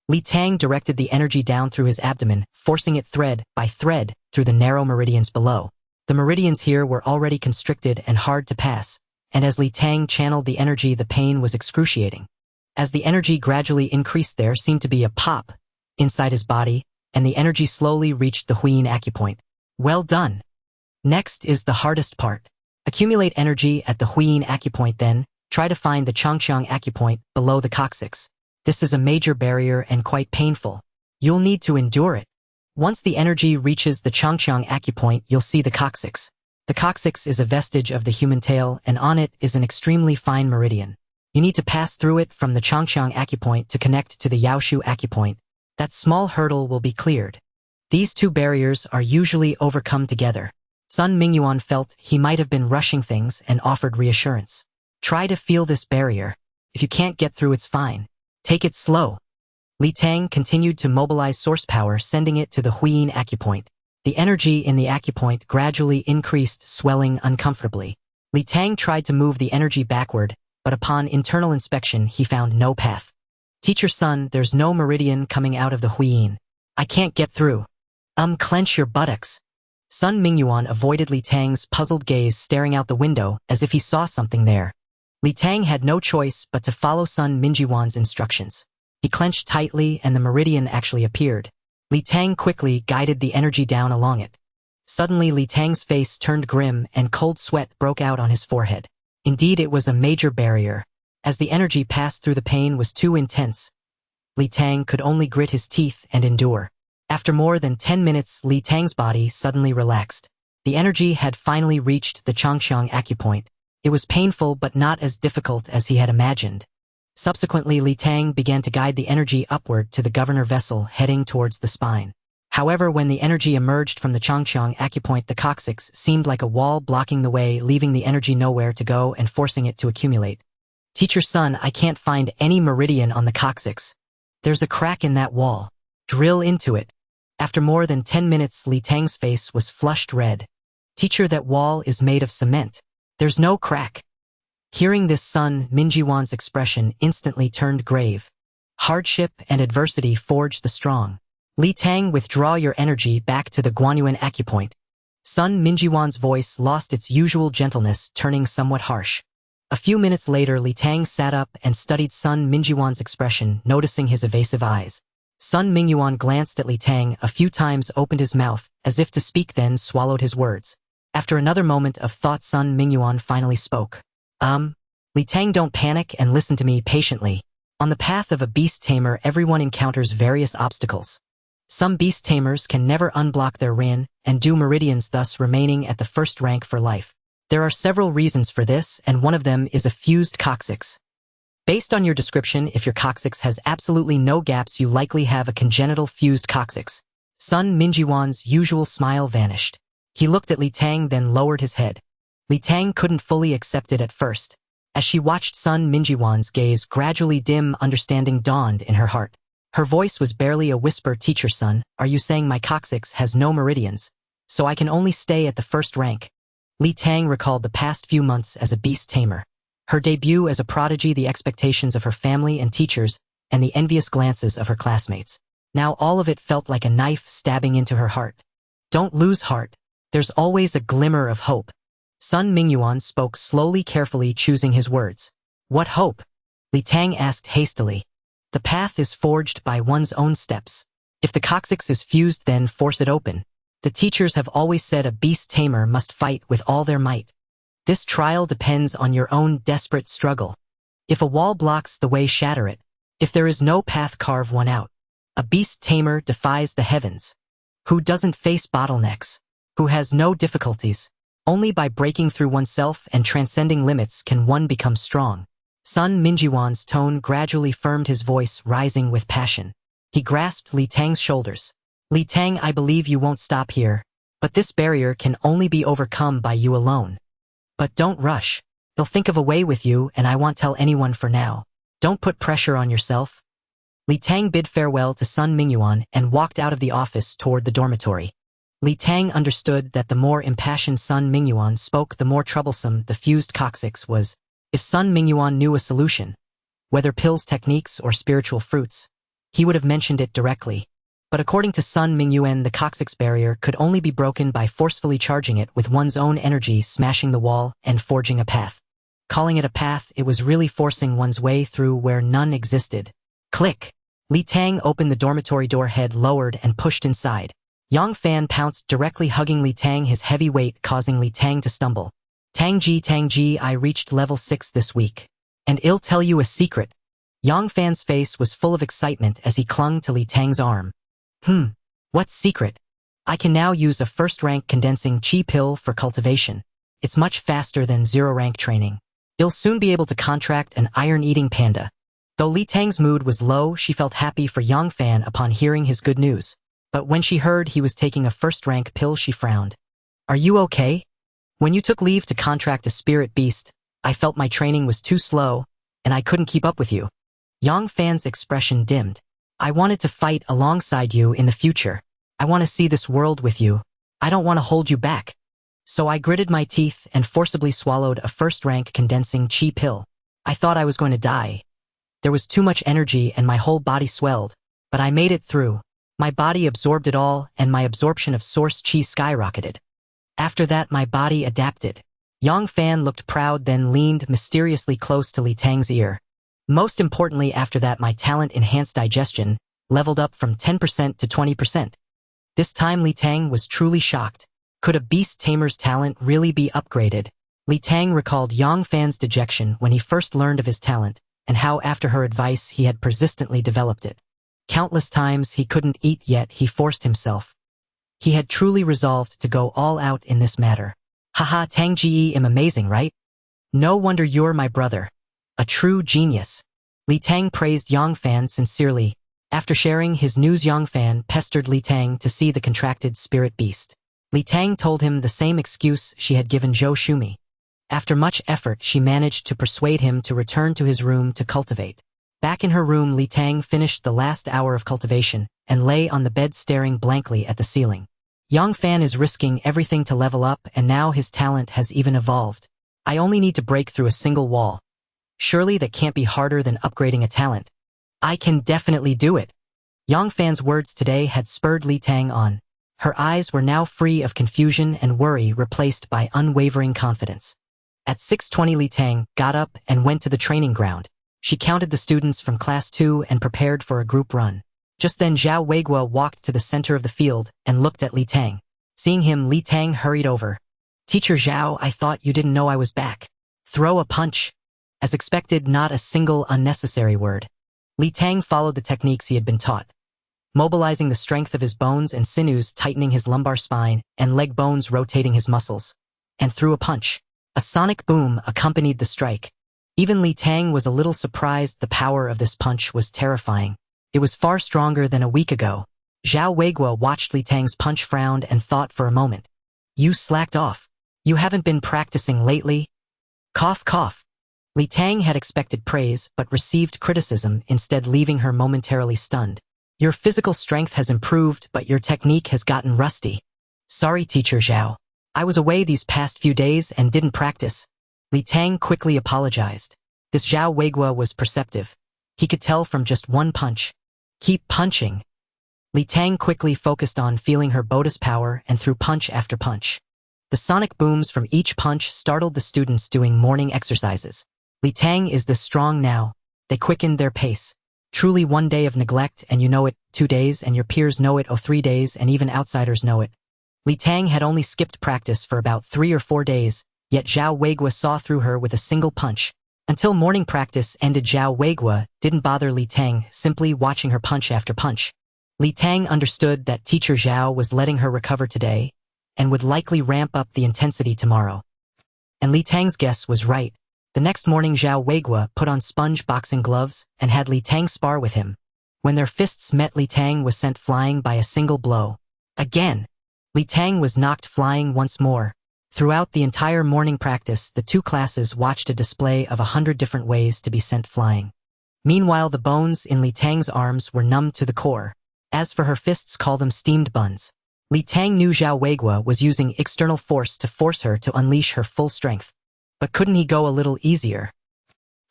Li Tang directed the energy down through his abdomen, forcing it thread by thread through the narrow meridians below. The meridians here were already constricted and hard to pass, and as Li Tang channeled the energy, the pain was excruciating. As the energy gradually increased, there seemed to be a pop inside his body, and the energy slowly reached the Huyin acupoint. Well done. Next is the hardest part. Accumulate energy at the Huyin acupoint, then try to find the Changqiang acupoint below the coccyx. This is a major barrier and quite painful. You'll need to endure it. Once the energy reaches the Changqiang acupoint, you'll see the coccyx. The coccyx is a vestige of the human tail, and on it is an extremely fine meridian. You need to pass through it from the Changqiang acupoint to connect to the Yaoshu acupoint. That small hurdle will be cleared. These two barriers are usually overcome together. Sun Mingyuan felt he might have been rushing things and offered reassurance. Try to feel this barrier. If you can't get through, it's fine. Take it slow. Li Tang continued to mobilize source power, sending it to the Huyin acupoint. The energy in the acupoint gradually increased, swelling uncomfortably. Li Tang tried to move the energy backward, but upon internal inspection he found no path. Teacher Sun, there's no meridian coming out of the Huyin. I can't get through. Clench your buttocks. Sun Mingyuan avoided Li Tang's puzzled gaze, staring out the window as if he saw something there. Li Tang had no choice but to follow Sun Mingyuan's instructions. He clenched tightly and the meridian actually appeared. Li Tang quickly guided the energy down along it. Suddenly Li Tang's face turned grim and cold sweat broke out on his forehead. Indeed, it was a major barrier. As the energy passed through, the pain was too intense. Li Tang could only grit his teeth and endure. After more than 10 minutes, Li Tang's body suddenly relaxed. The energy had finally reached the Changqiang acupoint. It was painful but not as difficult as he had imagined. Subsequently, Li Tang began to guide the energy upward to the governor vessel, heading towards the spine. However, when the energy emerged from the Changqiang acupoint, the coccyx seemed like a wall blocking the way, leaving the energy nowhere to go and forcing it to accumulate. Teacher Sun, I can't find any meridian on the coccyx. There's a crack in that wall. Drill into it. After more than 10 minutes, Li Tang's face was flushed red. Teacher, that wall is made of cement. There's no crack. Hearing this, Sun Mingyuan's expression instantly turned grave. Hardship and adversity forge the strong. Li Tang, withdraw your energy back to the Guanyuan acupoint. Sun Mingyuan's voice lost its usual gentleness, turning somewhat harsh. A few minutes later, Li Tang sat up and studied Sun Mingyuan's expression, noticing his evasive eyes. Sun Mingyuan glanced at Li Tang a few times, opened his mouth as if to speak, then swallowed his words. After another moment of thought, Sun Mingyuan finally spoke. Li Tang, don't panic and listen to me patiently. On the path of a beast tamer, everyone encounters various obstacles. Some beast tamers can never unblock their rin and do meridians, thus remaining at the first rank for life. There are several reasons for this, and one of them is a fused coccyx. Based on your description, if your coccyx has absolutely no gaps, you likely have a congenital fused coccyx. Sun Mingyuan's usual smile vanished. He looked at Li Tang, then lowered his head. Li Tang couldn't fully accept it at first. As she watched Sun Mingyuan's gaze gradually dim, understanding dawned in her heart. Her voice was barely a whisper. Teacher Sun, are you saying my coccyx has no meridians, so I can only stay at the first rank? Li Tang recalled the past few months as a beast tamer. Her debut as a prodigy, the expectations of her family and teachers, and the envious glances of her classmates. Now all of it felt like a knife stabbing into her heart. Don't lose heart. There's always a glimmer of hope. Sun Mingyuan spoke slowly, carefully choosing his words. What hope? Li Tang asked hastily. The path is forged by one's own steps. If the coccyx is fused, then force it open. The teachers have always said a beast tamer must fight with all their might. This trial depends on your own desperate struggle. If a wall blocks the way, shatter it. If there is no path, carve one out. A beast tamer defies the heavens. Who doesn't face bottlenecks? Who has no difficulties? Only by breaking through oneself and transcending limits can one become strong. Sun Mingyuan's tone gradually firmed, his voice rising with passion. He grasped Li Tang's shoulders. Li Tang, I believe you won't stop here, but this barrier can only be overcome by you alone. But don't rush. They'll think of a way with you, and I won't tell anyone for now. Don't put pressure on yourself. Li Tang bid farewell to Sun Mingyuan and walked out of the office toward the dormitory. Li Tang understood that the more impassioned Sun Mingyuan spoke, the more troublesome the fused coccyx was. If Sun Mingyuan knew a solution, whether pills, techniques, or spiritual fruits, he would have mentioned it directly. But according to Sun Mingyuan, the coccyx barrier could only be broken by forcefully charging it with one's own energy, smashing the wall, and forging a path. Calling it a path, it was really forcing one's way through where none existed. Click! Li Tang opened the dormitory door, head lowered, and pushed inside. Yang Fan pounced directly, hugging Li Tang, his heavy weight causing Li Tang to stumble. Tang Ji, I reached level 6 this week. And I'll tell you a secret. Yang Fan's face was full of excitement as he clung to Li Tang's arm. What secret? I can now use a first-rank condensing chi pill for cultivation. It's much faster than zero-rank training. I'll soon be able to contract an iron-eating panda. Though Li Tang's mood was low, she felt happy for Yang Fan upon hearing his good news. But when she heard he was taking a first-rank pill, she frowned. Are you okay? When you took leave to contract a spirit beast, I felt my training was too slow, and I couldn't keep up with you. Yang Fan's expression dimmed. I wanted to fight alongside you in the future. I want to see this world with you. I don't want to hold you back. So I gritted my teeth and forcibly swallowed a first-rank condensing chi pill. I thought I was going to die. There was too much energy and my whole body swelled, but I made it through. My body absorbed it all and my absorption of source chi skyrocketed. After that, my body adapted. Yang Fan looked proud, then leaned mysteriously close to Li Tang's ear. Most importantly, after that, my talent enhanced digestion, leveled up from 10% to 20%. This time Li Tang was truly shocked. Could a beast tamer's talent really be upgraded? Li Tang recalled Yang Fan's dejection when he first learned of his talent, and how after her advice he had persistently developed it. Countless times he couldn't eat, yet he forced himself. He had truly resolved to go all out in this matter. Haha, Tang Ji, am amazing, right? No wonder you're my brother. A true genius. Li Tang praised Yang Fan sincerely. After sharing his news, Yang Fan pestered Li Tang to see the contracted spirit beast. Li Tang told him the same excuse she had given Zhou Shumi. After much effort, she managed to persuade him to return to his room to cultivate. Back in her room, Li Tang finished the last hour of cultivation and lay on the bed staring blankly at the ceiling. Yang Fan is risking everything to level up, and now his talent has even evolved. I only need to break through a single wall. Surely that can't be harder than upgrading a talent. I can definitely do it. Yang Fan's words today had spurred Li Tang on. Her eyes were now free of confusion and worry, replaced by unwavering confidence. At 6:20, Li Tang got up and went to the training ground. She counted the students from Class 2 and prepared for a group run. Just then Zhao Weiguo walked to the center of the field and looked at Li Tang. Seeing him, Li Tang hurried over. Teacher Zhao, I thought you didn't know I was back. Throw a punch. As expected, not a single unnecessary word. Li Tang followed the techniques he had been taught, mobilizing the strength of his bones and sinews, tightening his lumbar spine, and leg bones, rotating his muscles, and threw a punch. A sonic boom accompanied the strike. Even Li Tang was a little surprised. The power of this punch was terrifying. It was far stronger than a week ago. Zhao Weiguo watched Li Tang's punch, frowned, and thought for a moment. You slacked off. You haven't been practicing lately? Cough, cough. Li Tang had expected praise but received criticism, instead leaving her momentarily stunned. Your physical strength has improved, but your technique has gotten rusty. Sorry, Teacher Zhao. I was away these past few days and didn't practice. Li Tang quickly apologized. This Zhao Weiguo was perceptive. He could tell from just one punch. Keep punching. Li Tang quickly focused on feeling her bonus power and threw punch after punch. The sonic booms from each punch startled the students doing morning exercises. Li Tang is this strong now. They quickened their pace. Truly, 1 day of neglect and you know it, 2 days and your peers know it, 3 days and even outsiders know it. Li Tang had only skipped practice for about 3 or 4 days, yet Zhao Weiguo saw through her with a single punch. Until morning practice ended, Zhao Weiguo didn't bother Li Tang, simply watching her punch after punch. Li Tang understood that Teacher Zhao was letting her recover today and would likely ramp up the intensity tomorrow. And Li Tang's guess was right. The next morning, Zhao Weiguo put on sponge boxing gloves and had Li Tang spar with him. When their fists met, Li Tang was sent flying by a single blow. Again, Li Tang was knocked flying once more. Throughout the entire morning practice, the two classes watched a display of 100 different ways to be sent flying. Meanwhile, the bones in Li Tang's arms were numbed to the core. As for her fists, call them steamed buns. Li Tang knew Zhao Weiguo was using external force to force her to unleash her full strength. But couldn't he go a little easier?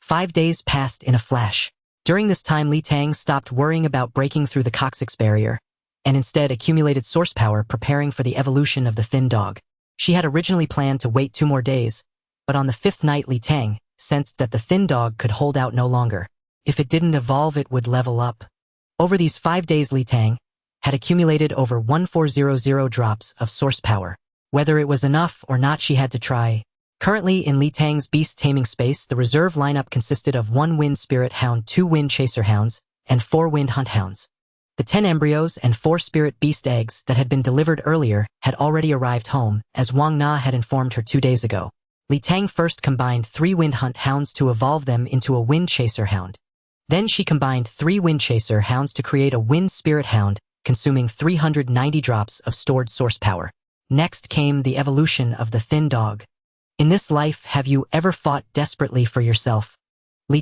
5 days passed in a flash. During this time, Li Tang stopped worrying about breaking through the coccyx barrier, and instead accumulated source power, preparing for the evolution of the thin dog. She had originally planned to wait 2 more days, but on the 5th night Li Tang sensed that the thin dog could hold out no longer. If it didn't evolve, it would level up. Over these 5 days, Tang had accumulated over 1400 drops of source power. Whether it was enough or not, she had to try. Currently, in Tang's beast taming space, the reserve lineup consisted of 1 wind spirit hound, 2 wind chaser hounds, and 4 wind hunt hounds. The 10 embryos and 4 spirit beast eggs that had been delivered earlier had already arrived home, as Wang Na had informed her 2 days ago. Tang first combined 3 wind hunt hounds to evolve them into a wind chaser hound. Then she combined 3 wind chaser hounds to create a wind spirit hound, consuming 390 drops of stored source power. Next came the evolution of the thin dog. In this life, have you ever fought desperately for yourself?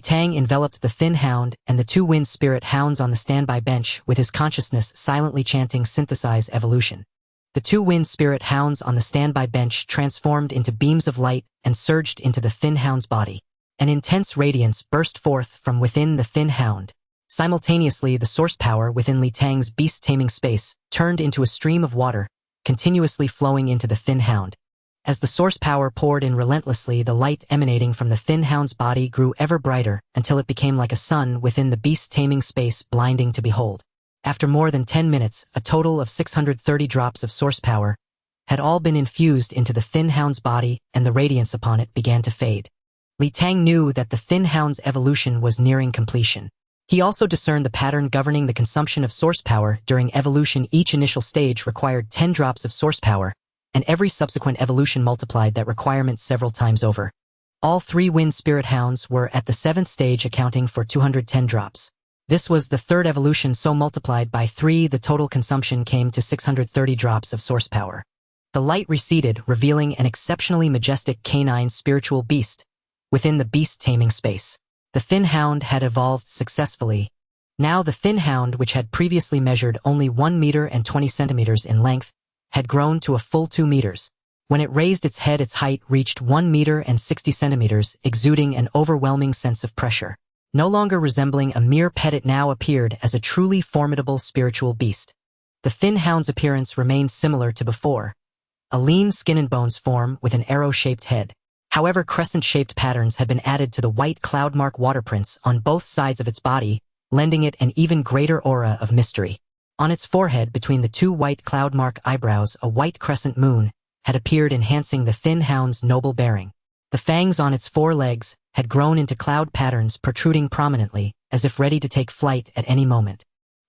Tang enveloped the thin hound and the 2 wind spirit hounds on the standby bench, with his consciousness silently chanting synthesize evolution. The 2 wind spirit hounds on the standby bench transformed into beams of light and surged into the thin hound's body. An intense radiance burst forth from within the thin hound. Simultaneously, the source power within Tang's beast taming space turned into a stream of water, continuously flowing into the thin hound. As the source power poured in relentlessly, the light emanating from the thin hound's body grew ever brighter until it became like a sun within the beast taming space, blinding to behold. After more than 10 minutes, a total of 630 drops of source power had all been infused into the thin hound's body, and the radiance upon it began to fade. Tang knew that the thin hound's evolution was nearing completion. He also discerned the pattern governing the consumption of source power during evolution. Each initial stage required 10 drops of source power, and every subsequent evolution multiplied that requirement several times over. All 3 wind spirit hounds were at the 7th stage, accounting for 210 drops. This was the 3rd evolution, so multiplied by 3, the total consumption came to 630 drops of source power. The light receded, revealing an exceptionally majestic canine spiritual beast within the beast taming space. The thin hound had evolved successfully. Now the thin hound, which had previously measured only 1 meter and 20 centimeters in length, had grown to a full 2 meters. When it raised its head, its height reached 1 meter and 60 centimeters, exuding an overwhelming sense of pressure. No longer resembling a mere pet, it now appeared as a truly formidable spiritual beast. The thin hound's appearance remained similar to before. A lean skin and bones form with an arrow-shaped head. However, crescent-shaped patterns had been added to the white cloud-mark waterprints on both sides of its body, lending it an even greater aura of mystery. On its forehead, between the 2 white cloud-mark eyebrows, a white crescent moon had appeared, enhancing the thin hound's noble bearing. The fangs on its 4 legs had grown into cloud patterns, protruding prominently, as if ready to take flight at any moment.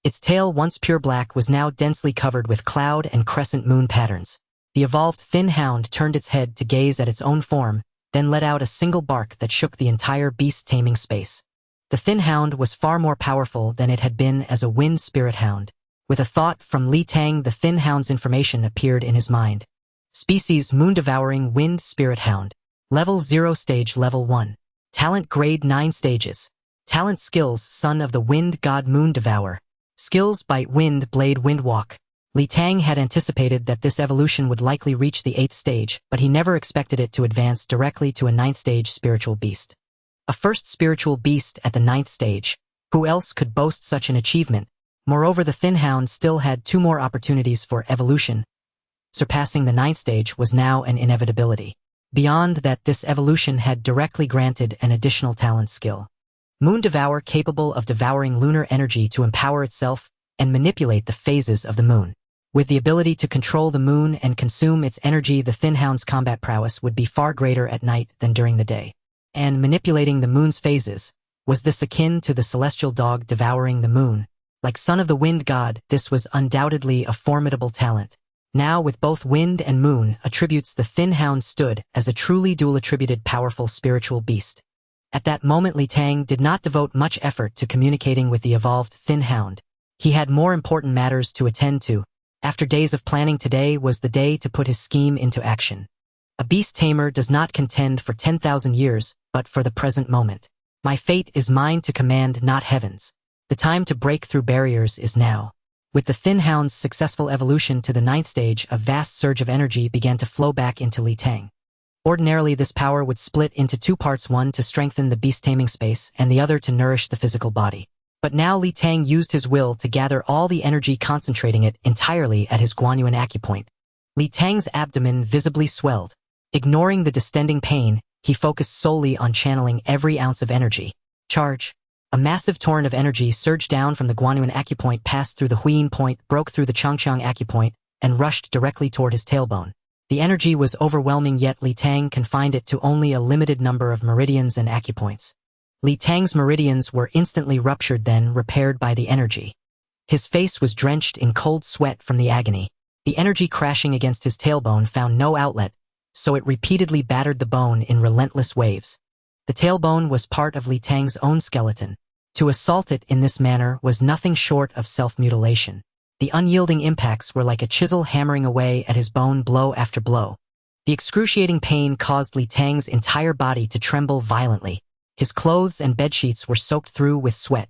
Its tail, once pure black, was now densely covered with cloud and crescent moon patterns. The evolved thin hound turned its head to gaze at its own form, then let out a single bark that shook the entire beast taming space. The thin hound was far more powerful than it had been as a wind spirit hound. With a thought from Tang, the thin hound's information appeared in his mind. Species: moon-devouring wind spirit hound. Level 0, stage level 1. Talent grade 9 stages. Talent skills: son of the wind god, moon devour. Skills: bite, wind blade, wind walk. Tang had anticipated that this evolution would likely reach the 8th stage, but he never expected it to advance directly to a 9th stage spiritual beast. A first spiritual beast at the 9th stage. Who else could boast such an achievement? Moreover, the thin hound still had 2 more opportunities for evolution. Surpassing the 9th stage was now an inevitability. Beyond that, this evolution had directly granted an additional talent skill. Moon Devour, capable of devouring lunar energy to empower itself and manipulate the phases of the moon. With the ability to control the moon and consume its energy, the thin hound's combat prowess would be far greater at night than during the day. And manipulating the moon's phases, was this akin to the celestial dog devouring the moon? Like son of the wind god, this was undoubtedly a formidable talent. Now, with both wind and moon attributes, the thin hound stood as a truly dual-attributed powerful spiritual beast. At that moment, Tang did not devote much effort to communicating with the evolved thin hound. He had more important matters to attend to. After days of planning, today was the day to put his scheme into action. A beast tamer does not contend for 10,000 years, but for the present moment. My fate is mine to command, not heaven's. The time to break through barriers is now. With the thin hound's successful evolution to the 9th stage, a vast surge of energy began to flow back into Tang. Ordinarily, this power would split into 2 parts, one to strengthen the beast taming space and the other to nourish the physical body. But now Tang used his will to gather all the energy, concentrating it entirely at his Guanyuan acupoint. Tang's abdomen visibly swelled. Ignoring the distending pain, he focused solely on channeling every ounce of energy. Charge. A massive torrent of energy surged down from the Guanyuan acupoint, passed through the Huiyin point, broke through the Changqiang acupoint, and rushed directly toward his tailbone. The energy was overwhelming, yet Li Tang confined it to only a limited number of meridians and acupoints. Li Tang's meridians were instantly ruptured, then repaired by the energy. His face was drenched in cold sweat from the agony. The energy crashing against his tailbone found no outlet, so it repeatedly battered the bone in relentless waves. The tailbone was part of Li Tang's own skeleton. To assault it in this manner was nothing short of self-mutilation. The unyielding impacts were like a chisel hammering away at his bone, blow after blow. The excruciating pain caused Li Tang's entire body to tremble violently. His clothes and bedsheets were soaked through with sweat.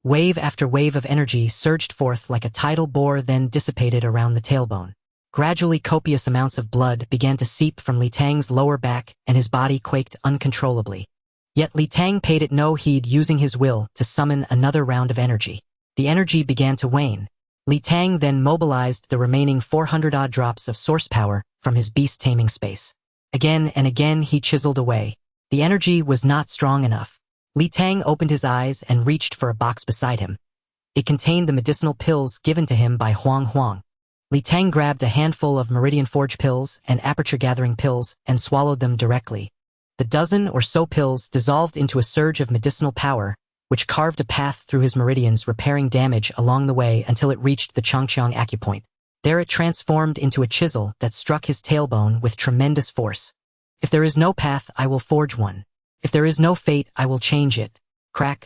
Wave after wave of energy surged forth like a tidal bore, then dissipated around the tailbone. Gradually, copious amounts of blood began to seep from Li Tang's lower back, and his body quaked uncontrollably. Yet Li Tang paid it no heed, using his will to summon another round of energy. The energy began to wane. Li Tang then mobilized the remaining 400-odd drops of source power from his beast taming space. Again and again he chiseled away. The energy was not strong enough. Li Tang opened his eyes and reached for a box beside him. It contained the medicinal pills given to him by Huang Huang. Li Tang grabbed a handful of Meridian Forge pills and Aperture Gathering pills and swallowed them directly. The dozen or so pills dissolved into a surge of medicinal power, which carved a path through his meridians, repairing damage along the way until it reached the Changqiang acupoint. There it transformed into a chisel that struck his tailbone with tremendous force. If there is no path, I will forge one. If there is no fate, I will change it. Crack.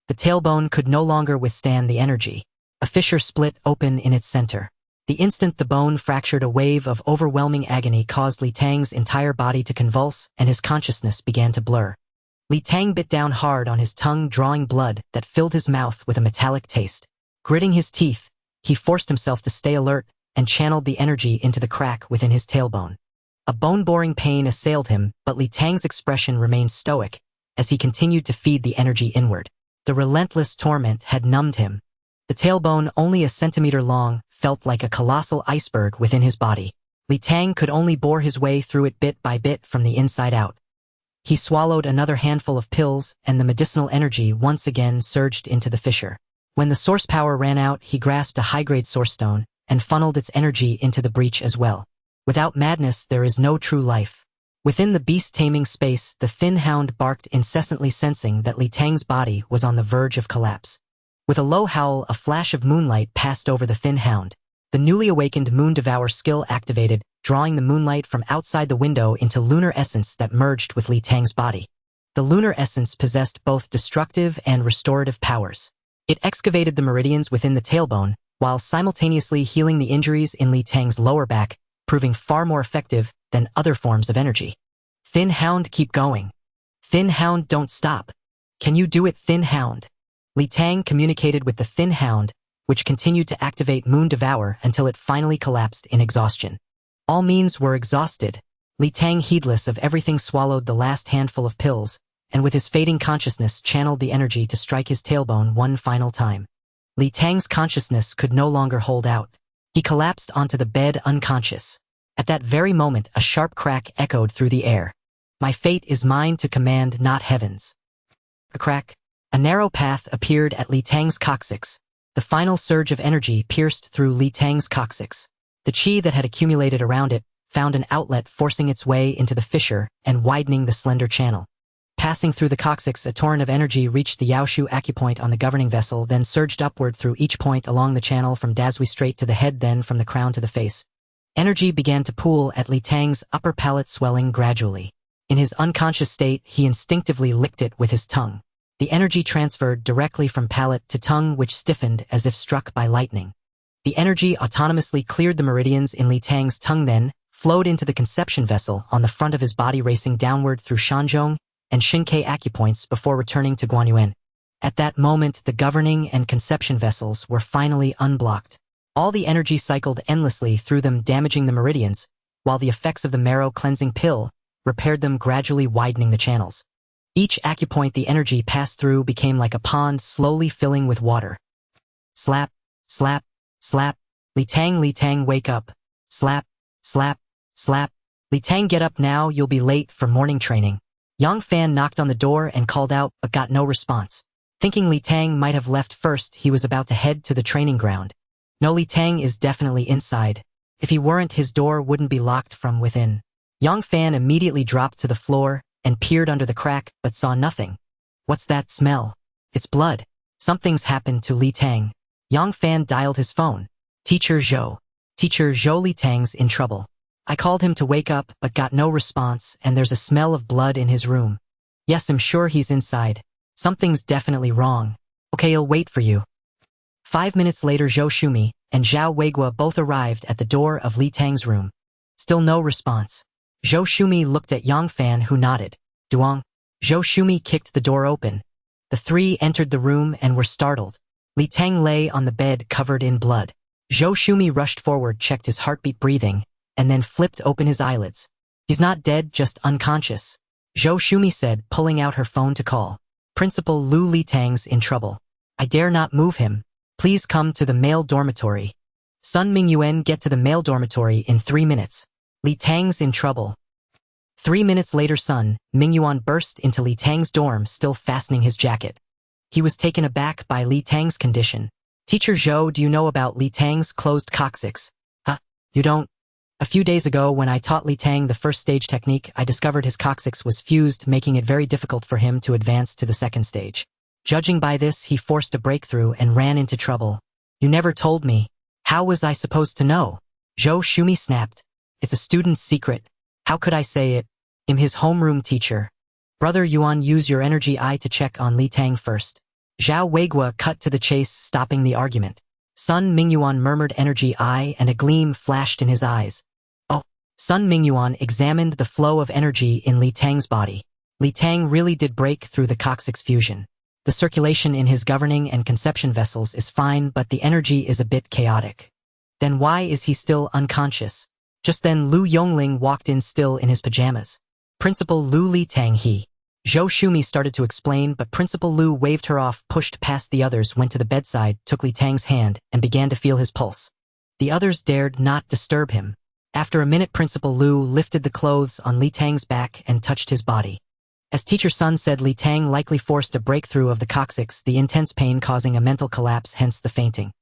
The tailbone could no longer withstand the energy. A fissure split open in its center. The instant the bone fractured, a wave of overwhelming agony caused Li Tang's entire body to convulse, and his consciousness began to blur. Li Tang bit down hard on his tongue, drawing blood that filled his mouth with a metallic taste. Gritting his teeth, he forced himself to stay alert and channeled the energy into the crack within his tailbone. A bone-boring pain assailed him, but Li Tang's expression remained stoic as he continued to feed the energy inward. The relentless torment had numbed him. The tailbone, only a centimeter long, felt like a colossal iceberg within his body. Li Tang could only bore his way through it bit by bit from the inside out. He swallowed another handful of pills, and the medicinal energy once again surged into the fissure. When the source power ran out, he grasped a high-grade source stone and funneled its energy into the breach as well. Without madness, there is no true life. Within the beast-taming space, the thin hound barked incessantly, sensing that Li Tang's body was on the verge of collapse. With a low howl, a flash of moonlight passed over the thin hound. The newly awakened Moon Devour skill activated, drawing the moonlight from outside the window into lunar essence that merged with Li Tang's body. The lunar essence possessed both destructive and restorative powers. It excavated the meridians within the tailbone, while simultaneously healing the injuries in Li Tang's lower back, proving far more effective than other forms of energy. Thin Hound, keep going. Thin Hound, don't stop. Can you do it, Thin Hound? Li Tang communicated with the Thin Hound, which continued to activate Moon Devour until it finally collapsed in exhaustion. All means were exhausted. Li Tang, heedless of everything, swallowed the last handful of pills, and with his fading consciousness channeled the energy to strike his tailbone one final time. Li Tang's consciousness could no longer hold out. He collapsed onto the bed unconscious. At that very moment, a sharp crack echoed through the air. My fate is mine to command, not heaven's. A crack. A narrow path appeared at Li Tang's coccyx. The final surge of energy pierced through Li Tang's coccyx. The qi that had accumulated around it found an outlet, forcing its way into the fissure and widening the slender channel. Passing through the coccyx, a torrent of energy reached the Yaoshu acupoint on the governing vessel, then surged upward through each point along the channel from Dasui straight to the head, then from the crown to the face. Energy began to pool at Li Tang's upper palate, swelling gradually. In his unconscious state, he instinctively licked it with his tongue. The energy transferred directly from palate to tongue, which stiffened as if struck by lightning. The energy autonomously cleared the meridians in Li Tang's tongue, then flowed into the conception vessel on the front of his body, racing downward through Shanzhong and Shinkei acupoints before returning to Guanyuan. At that moment, the governing and conception vessels were finally unblocked. All the energy cycled endlessly through them, damaging the meridians, while the effects of the marrow cleansing pill repaired them, gradually widening the channels. Each acupoint the energy passed through became like a pond, slowly filling with water. Slap, slap, slap. Li Tang, wake up. Slap, slap, slap. Li Tang, get up now, you'll be late for morning training. Yang Fan knocked on the door and called out, but got no response. Thinking Li Tang might have left first, he was about to head to the training ground. No, Li Tang is definitely inside. If he weren't, his door wouldn't be locked from within. Yang Fan immediately dropped to the floor and peered under the crack, but saw nothing. What's that smell? It's blood. Something's happened to Li Tang. Yang Fan dialed his phone. Teacher Zhou. Teacher Zhou, Li Tang's in trouble. I called him to wake up, but got no response, and there's a smell of blood in his room. Yes, I'm sure he's inside. Something's definitely wrong. Okay, I'll wait for you. 5 minutes later, Zhou Shumi and Zhao Weigua both arrived at the door of Li Tang's room. Still no response. Zhou Shumi looked at Yang Fan, who nodded. Duong. Zhou Shumi kicked the door open. The three entered the room and were startled. Li Tang lay on the bed covered in blood. Zhou Shumi rushed forward, checked his heartbeat, breathing, and then flipped open his eyelids. He's not dead, just unconscious. Zhou Shumi said, pulling out her phone to call. Principal Lu, Li Tang's in trouble. I dare not move him. Please come to the male dormitory. Sun Mingyuan, get to the male dormitory in 3 minutes. Li Tang's in trouble. 3 minutes later, Sun Mingyuan burst into Li Tang's dorm, still fastening his jacket. He was taken aback by Li Tang's condition. Teacher Zhou, do you know about Li Tang's closed coccyx? Huh? You don't? A few days ago, when I taught Li Tang the first stage technique, I discovered his coccyx was fused, making it very difficult for him to advance to the second stage. Judging by this, he forced a breakthrough and ran into trouble. You never told me. How was I supposed to know? Zhou Shumi snapped. It's a student's secret. How could I say it? I'm his homeroom teacher. Brother Yuan, use your energy eye to check on Li Tang first. Zhao Weigua cut to the chase, stopping the argument. Sun Mingyuan murmured energy eye, and a gleam flashed in his eyes. Oh. Sun Mingyuan examined the flow of energy in Li Tang's body. Li Tang really did break through the coccyx fusion. The circulation in his governing and conception vessels is fine, but the energy is a bit chaotic. Then why is he still unconscious? Just then Lu Yongling walked in, still in his pajamas. Principal Lu, Li Tang, he. Zhou Shumi started to explain, but Principal Lu waved her off, pushed past the others, went to the bedside, took Li Tang's hand, and began to feel his pulse. The others dared not disturb him. After a minute, Principal Lu lifted the clothes on Li Tang's back and touched his body. As Teacher Sun said, Li Tang likely forced a breakthrough of the coccyx, the intense pain causing a mental collapse, hence the fainting.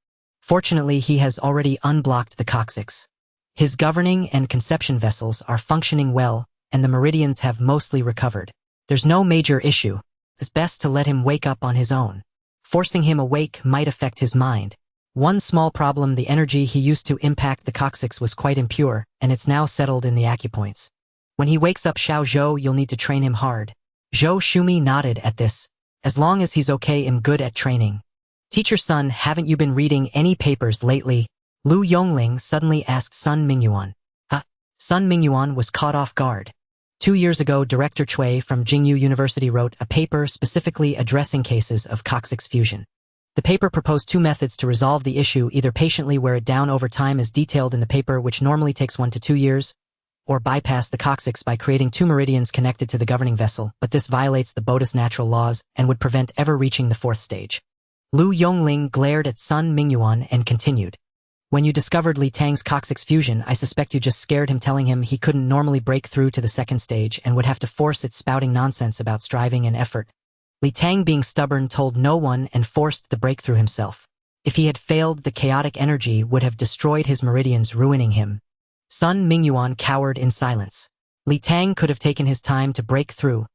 Fortunately, he has already unblocked the coccyx. His governing and conception vessels are functioning well, and the meridians have mostly recovered. There's no major issue. It's best to let him wake up on his own. Forcing him awake might affect his mind. One small problem: the energy he used to impact the coccyx was quite impure, and it's now settled in the acupoints. When he wakes up, Xiao Zhou, you'll need to train him hard. Zhou Shumi nodded at this. As long as he's okay, I'm good at training. Teacher Sun, haven't you been reading any papers lately? Lu Yongling suddenly asked Sun Mingyuan. Huh? Sun Mingyuan was caught off guard. 2 years ago, Director Cui from Jingyu University wrote a paper specifically addressing cases of coccyx fusion. The paper proposed 2 methods to resolve the issue: either patiently wear it down over time as detailed in the paper, which normally takes 1 to 2 years, or bypass the coccyx by creating 2 meridians connected to the governing vessel, but this violates the Buddhist natural laws and would prevent ever reaching the 4th stage. Lu Yongling glared at Sun Mingyuan and continued. When you discovered Li Tang's coccyx fusion, I suspect you just scared him, telling him he couldn't normally break through to the 2nd stage and would have to force it, spouting nonsense about striving and effort. Li Tang, being stubborn, told no one and forced the breakthrough himself. If he had failed, the chaotic energy would have destroyed his meridians, ruining him. Sun Mingyuan cowered in silence. Li Tang could have taken his time to break through.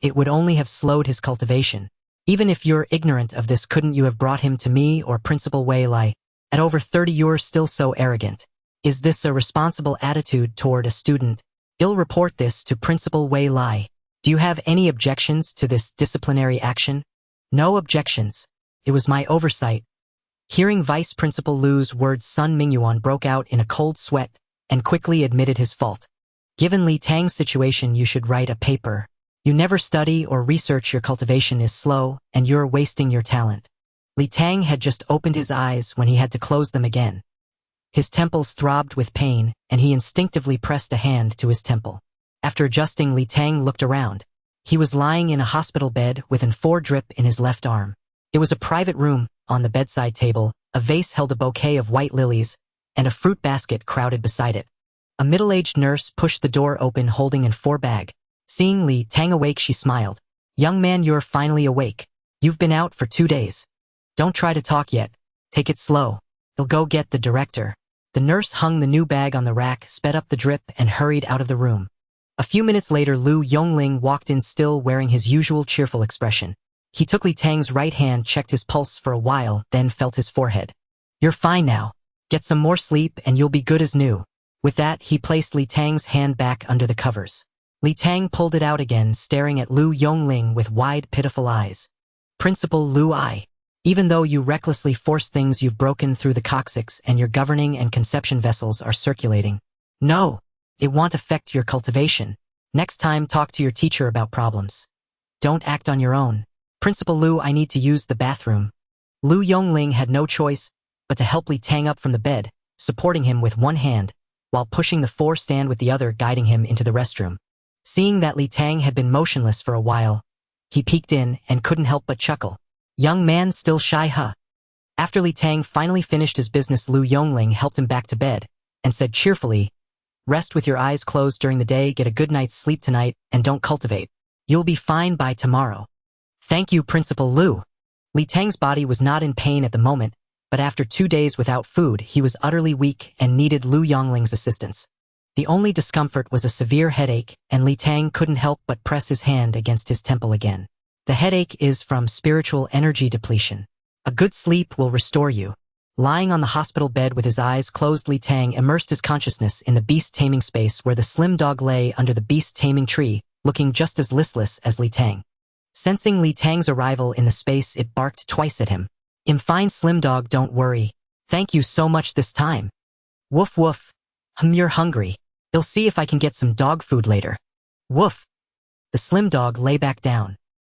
It would only have slowed his cultivation. Even if you're ignorant of this, couldn't you have brought him to me or Principal Wei Lai? At over 30, you're still so arrogant. Is this a responsible attitude toward a student? I'll report this to Principal Wei Lai. Do you have any objections to this disciplinary action? No objections. It was my oversight. Hearing Vice Principal Lu's words, Sun Mingyuan broke out in a cold sweat and quickly admitted his fault. Given Li Tang's situation, you should write a paper. You never study or research, your cultivation is slow, and you're wasting your talent. Li Tang had just opened his eyes when he had to close them again. His temples throbbed with pain, and he instinctively pressed a hand to his temple. After adjusting, Li Tang looked around. He was lying in a hospital bed with an 4 drip in his left arm. It was a private room. On the bedside table, a vase held a bouquet of white lilies, and a fruit basket crowded beside it. A middle-aged nurse pushed the door open, holding an 4 bag. Seeing Li Tang awake, she smiled. Young man, you're finally awake. You've been out for 2 days. Don't try to talk yet. Take it slow. He'll go get the director. The nurse hung the new bag on the rack, sped up the drip, and hurried out of the room. A few minutes later, Lu Yongling walked in, still wearing his usual cheerful expression. He took Li Tang's right hand, checked his pulse for a while, then felt his forehead. You're fine now. Get some more sleep and you'll be good as new. With that, he placed Li Tang's hand back under the covers. Li Tang pulled it out again, staring at Lu Yongling with wide, pitiful eyes. Principal Lu Ai. Even though you recklessly force things, you've broken through the coccyx and your governing and conception vessels are circulating. No, it won't affect your cultivation. Next time, talk to your teacher about problems. Don't act on your own. Principal Lu, I need to use the bathroom. Lu Yongling had no choice but to help Li Tang up from the bed, supporting him with one hand, while pushing the floor stand with the other, guiding him into the restroom. Seeing that Li Tang had been motionless for a while, he peeked in and couldn't help but chuckle. Young man still shy, huh? After Li Tang finally finished his business, Lu Yongling helped him back to bed and said cheerfully, rest with your eyes closed during the day, get a good night's sleep tonight, and don't cultivate. You'll be fine by tomorrow. Thank you, Principal Lu. Li Tang's body was not in pain at the moment, but after 2 days without food, he was utterly weak and needed Lu Yongling's assistance. The only discomfort was a severe headache, and Li Tang couldn't help but press his hand against his temple again. The headache is from spiritual energy depletion. A good sleep will restore you. Lying on the hospital bed with his eyes closed, Li Tang immersed his consciousness in the beast taming space where the slim dog lay under the beast taming tree, looking just as listless as Li Tang. Sensing Li Tang's arrival in the space, it barked twice at him. I'm fine, slim dog, don't worry. Thank you so much this time. Woof woof. You're hungry. I'll see if I can get some dog food later. Woof. The slim dog lay back down.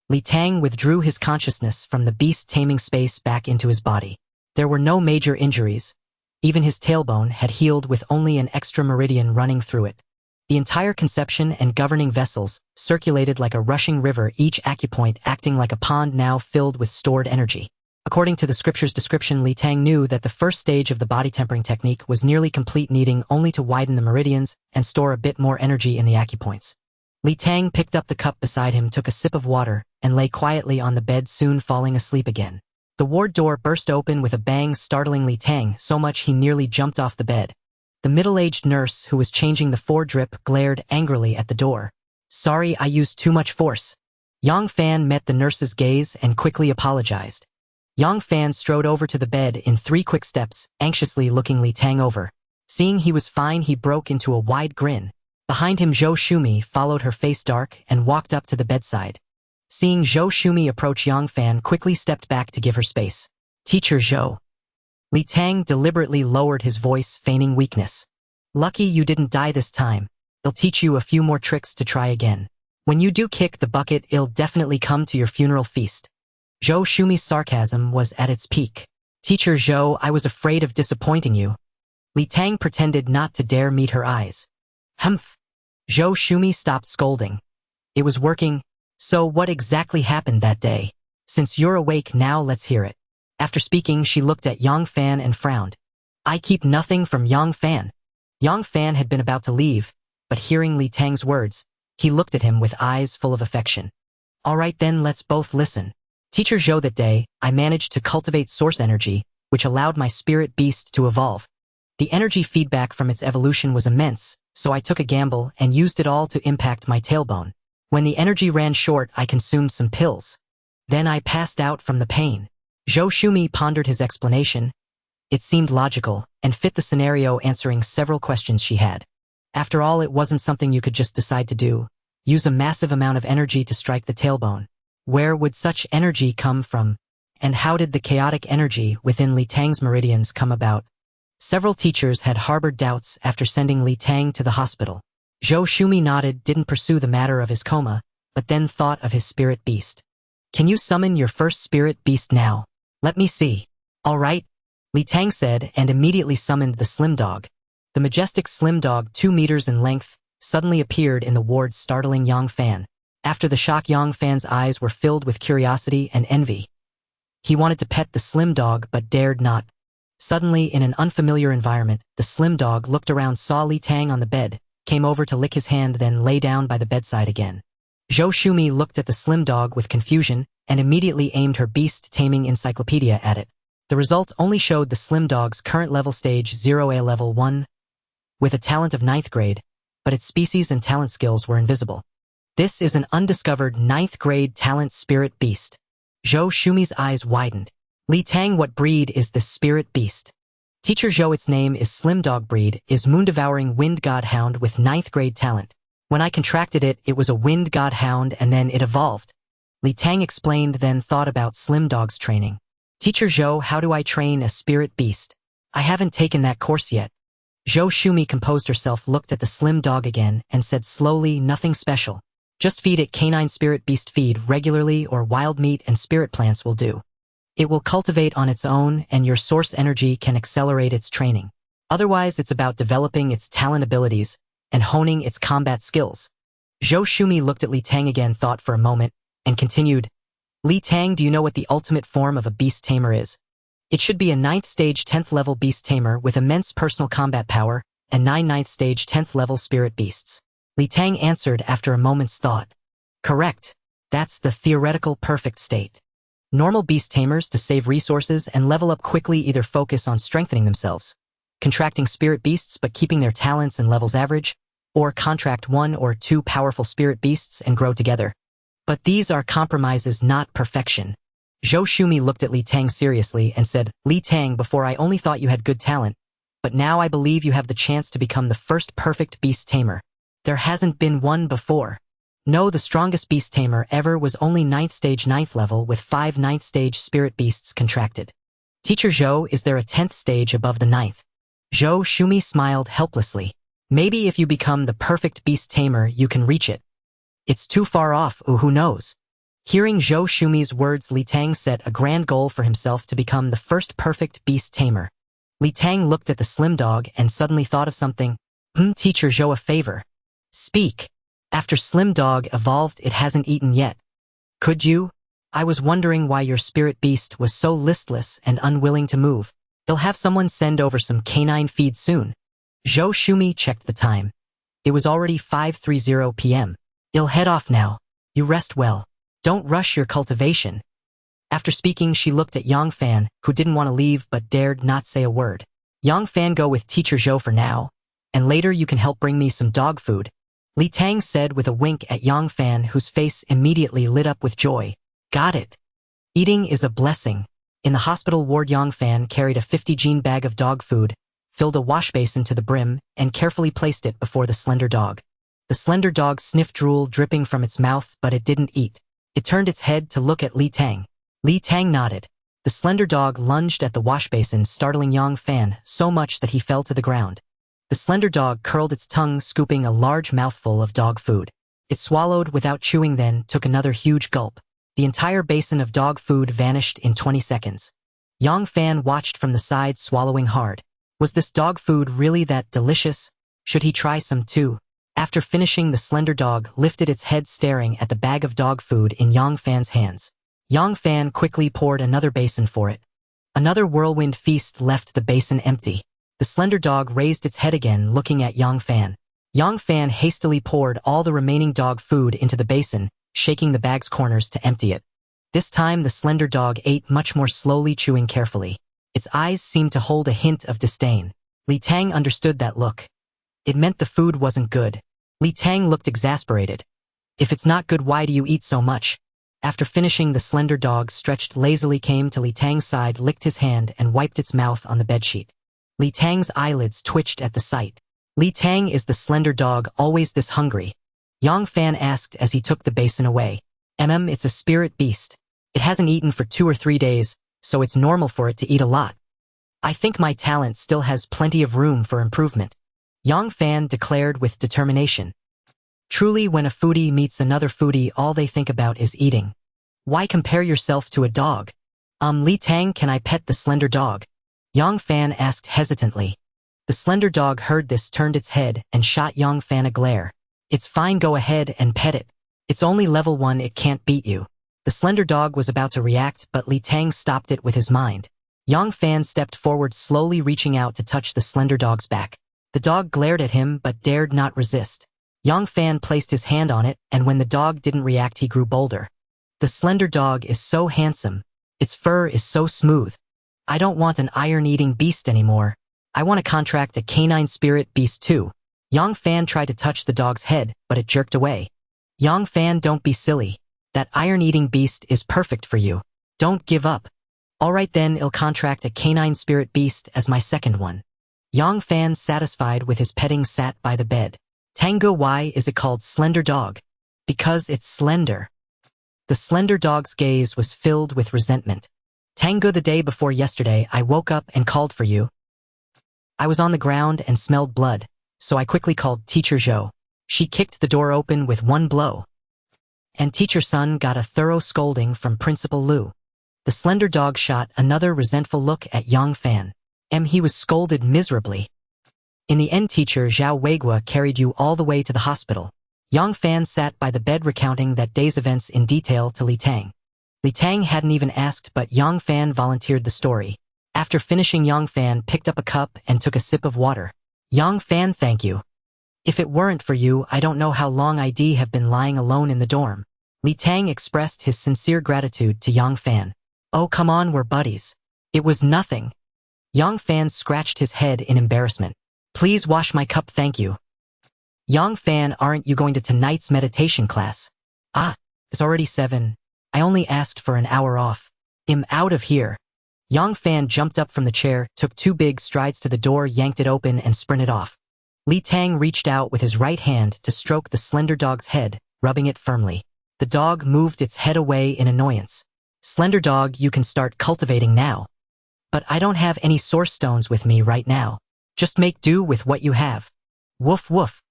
Li Tang withdrew his consciousness from the beast taming space back into his body. There were no major injuries. Even his tailbone had healed with only an extra meridian running through it. The entire conception and governing vessels circulated like a rushing river, each acupoint acting like a pond now filled with stored energy. According to the scripture's description, Li Tang knew that the first stage of the body tempering technique was nearly complete, needing only to widen the meridians and store a bit more energy in the acupoints. Li Tang picked up the cup beside him, took a sip of water, and lay quietly on the bed, soon falling asleep again. The ward door burst open with a bang, startling Li Tang so much he nearly jumped off the bed. The middle-aged nurse who was changing the foredrip glared angrily at the door. Sorry, I used too much force. Yang Fan met the nurse's gaze and quickly apologized. Yang Fan strode over to the bed in 3 quick steps, anxiously looking Li Tang over. Seeing he was fine, he broke into a wide grin. Behind him, Zhou Shumi followed, her face dark, and walked up to the bedside. Seeing Zhou Shumi approach, Yang Fan quickly stepped back to give her space. Teacher Zhou. Li Tang deliberately lowered his voice, feigning weakness. Lucky you didn't die this time. I'll teach you a few more tricks to try again. When you do kick the bucket, it'll definitely come to your funeral feast. Zhou Shumi's sarcasm was at its peak. Teacher Zhou, I was afraid of disappointing you. Li Tang pretended not to dare meet her eyes. Humph. Zhou Shumi stopped scolding. It was working. So what exactly happened that day? Since you're awake now, let's hear it. After speaking, she looked at Yang Fan and frowned. I keep nothing from Yang Fan. Yang Fan had been about to leave, but hearing Li Tang's words, he looked at him with eyes full of affection. All right then, let's both listen. Teacher Zhou, that day, I managed to cultivate source energy, which allowed my spirit beast to evolve. The energy feedback from its evolution was immense, so I took a gamble and used it all to impact my tailbone. When the energy ran short, I consumed some pills. Then I passed out from the pain. Zhou Shumi pondered his explanation. It seemed logical and fit the scenario, answering several questions she had. After all, it wasn't something you could just decide to do. Use a massive amount of energy to strike the tailbone. Where would such energy come from? And how did the chaotic energy within Li Tang's meridians come about? Several teachers had harbored doubts after sending Li Tang to the hospital. Zhou Shumi nodded, didn't pursue the matter of his coma, but then thought of his spirit beast. Can you summon your first spirit beast now? Let me see. All right, Li Tang said, and immediately summoned the slim dog. The majestic slim dog, 2 meters in length, suddenly appeared in the ward, startling Yang Fan. After the shock, Yang Fan's eyes were filled with curiosity and envy. He wanted to pet the slim dog but dared not. Suddenly, in an unfamiliar environment, the slim dog looked around, saw Li Tang on the bed, came over to lick his hand, then lay down by the bedside again. Zhou Shumi looked at the slim dog with confusion, and immediately aimed her beast taming encyclopedia at it. The result only showed the slim dog's current level stage 0A level 1, with a talent of 9th grade, but its species and talent skills were invisible. This is an undiscovered 9th grade talent spirit beast. Zhou Shumi's eyes widened. Li Tang, what breed is this spirit beast? Teacher Zhou, its name is Slim Dog breed, is moon-devouring wind god hound with 9th grade talent. When I contracted it, it was a wind god hound and then it evolved. Li Tang explained, then thought about Slim Dog's training. Teacher Zhou, how do I train a spirit beast? I haven't taken that course yet. Zhou Shumi composed herself, looked at the Slim Dog again, and said slowly, nothing special. Just feed it canine spirit beast feed regularly, or wild meat and spirit plants will do. It will cultivate on its own, and your source energy can accelerate its training. Otherwise, it's about developing its talent abilities and honing its combat skills. Zhou Shumi looked at Li Tang again, thought for a moment, and continued, Li Tang, do you know what the ultimate form of a beast tamer is? It should be a 9th stage 10th level beast tamer with immense personal combat power and 9 9th stage 10th level spirit beasts. Li Tang answered after a moment's thought. Correct. That's the theoretical perfect state. Normal beast tamers, to save resources and level up quickly, either focus on strengthening themselves, contracting spirit beasts but keeping their talents and levels average, or contract 1 or 2 powerful spirit beasts and grow together. But these are compromises, not perfection. Zhou Shumi looked at Li Tang seriously and said, Li Tang, before I only thought you had good talent, but now I believe you have the chance to become the first perfect beast tamer. There hasn't been one before. No, the strongest beast tamer ever was only 9th stage 9th level with 5 9th stage spirit beasts contracted. Teacher Zhou, is there a 10th stage above the 9th? Zhou Shumi smiled helplessly. Maybe if you become the perfect beast tamer, you can reach it. It's too far off, who knows? Hearing Zhou Shumi's words, Li Tang set a grand goal for himself to become the first perfect beast tamer. Li Tang looked at the Slim Dog and suddenly thought of something. Teacher Zhou, a favor. Speak. After Slim Dog evolved, it hasn't eaten yet. Could you? I was wondering why your spirit beast was so listless and unwilling to move. They'll have someone send over some canine feed soon. Zhou Shumi checked the time. It was already 5:30 p.m. I'll head off now. You rest well. Don't rush your cultivation. After speaking, she looked at Yang Fan, who didn't want to leave but dared not say a word. Yang Fan, go with Teacher Zhou for now, and later you can help bring me some dog food. Li Tang said with a wink at Yang Fan, whose face immediately lit up with joy. Got it. Eating is a blessing. In the hospital ward, Yang Fan carried a 50-gene bag of dog food, filled a wash basin to the brim, and carefully placed it before the slender dog. The slender dog sniffed drool dripping from its mouth, but it didn't eat. It turned its head to look at Li Tang. Li Tang nodded. The slender dog lunged at the wash basin, startling Yang Fan so much that he fell to the ground. The slender dog curled its tongue, scooping a large mouthful of dog food. It swallowed without chewing, then took another huge gulp. The entire basin of dog food vanished in 20 seconds. Yang Fan watched from the side, swallowing hard. Was this dog food really that delicious? Should he try some too? After finishing, the slender dog lifted its head, staring at the bag of dog food in Yang Fan's hands. Yang Fan quickly poured another basin for it. Another whirlwind feast left the basin empty. The slender dog raised its head again, looking at Yang Fan. Yang Fan hastily poured all the remaining dog food into the basin, shaking the bag's corners to empty it. This time the slender dog ate much more slowly, chewing carefully. Its eyes seemed to hold a hint of disdain. Li Tang understood that look. It meant the food wasn't good. Li Tang looked exasperated. If it's not good, why do you eat so much? After finishing, the slender dog stretched lazily, came to Li Tang's side, licked his hand, and wiped its mouth on the bedsheet. Li Tang's eyelids twitched at the sight. Li Tang, is the slender dog always this hungry? Yang Fan asked as he took the basin away. It's a spirit beast. It hasn't eaten for 2 or 3 days, so it's normal for it to eat a lot. I think my talent still has plenty of room for improvement. Yang Fan declared with determination. Truly, when a foodie meets another foodie, all they think about is eating. Why compare yourself to a dog? Li Tang, can I pet the slender dog? Yang Fan asked hesitantly. The slender dog heard this, turned its head, and shot Yang Fan a glare. It's fine, go ahead and pet it. It's only level 1, it can't beat you. The slender dog was about to react, but Li Tang stopped it with his mind. Yang Fan stepped forward, slowly reaching out to touch the slender dog's back. The dog glared at him but dared not resist. Yang Fan placed his hand on it, and when the dog didn't react, he grew bolder. The slender dog is so handsome. Its fur is so smooth. I don't want an iron-eating beast anymore. I want to contract a canine spirit beast too. Yang Fan tried to touch the dog's head, but it jerked away. Yang Fan, don't be silly. That iron-eating beast is perfect for you. Don't give up. Alright then, I'll contract a canine spirit beast as my second one. Yang Fan, satisfied with his petting, sat by the bed. Tango, why is it called slender dog? Because it's slender. The slender dog's gaze was filled with resentment. Tango, the day before yesterday I woke up and called for you. I was on the ground and smelled blood, so I quickly called Teacher Zhou. She kicked the door open with one blow. And Teacher Sun got a thorough scolding from Principal Lu. The slender dog shot another resentful look at Yang Fan. He was scolded miserably. In the end, Teacher Zhao Weigua carried you all the way to the hospital. Yang Fan sat by the bed recounting that day's events in detail to Li Tang. Li Tang hadn't even asked, but Yang Fan volunteered the story. After finishing, Yang Fan picked up a cup and took a sip of water. Yang Fan, thank you. If it weren't for you, I don't know how long I'd have been lying alone in the dorm. Li Tang expressed his sincere gratitude to Yang Fan. Oh, come on, we're buddies. It was nothing. Yang Fan scratched his head in embarrassment. Please wash my cup, thank you. Yang Fan, aren't you going to tonight's meditation class? It's already 7. I only asked for an hour off. I'm out of here. Yang Fan jumped up from the chair, took 2 big strides to the door, yanked it open, and sprinted off. Li Tang reached out with his right hand to stroke the slender dog's head, rubbing it firmly. The dog moved its head away in annoyance. Slender dog, you can start cultivating now. But I don't have any source stones with me right now. Just make do with what you have. Woof woof.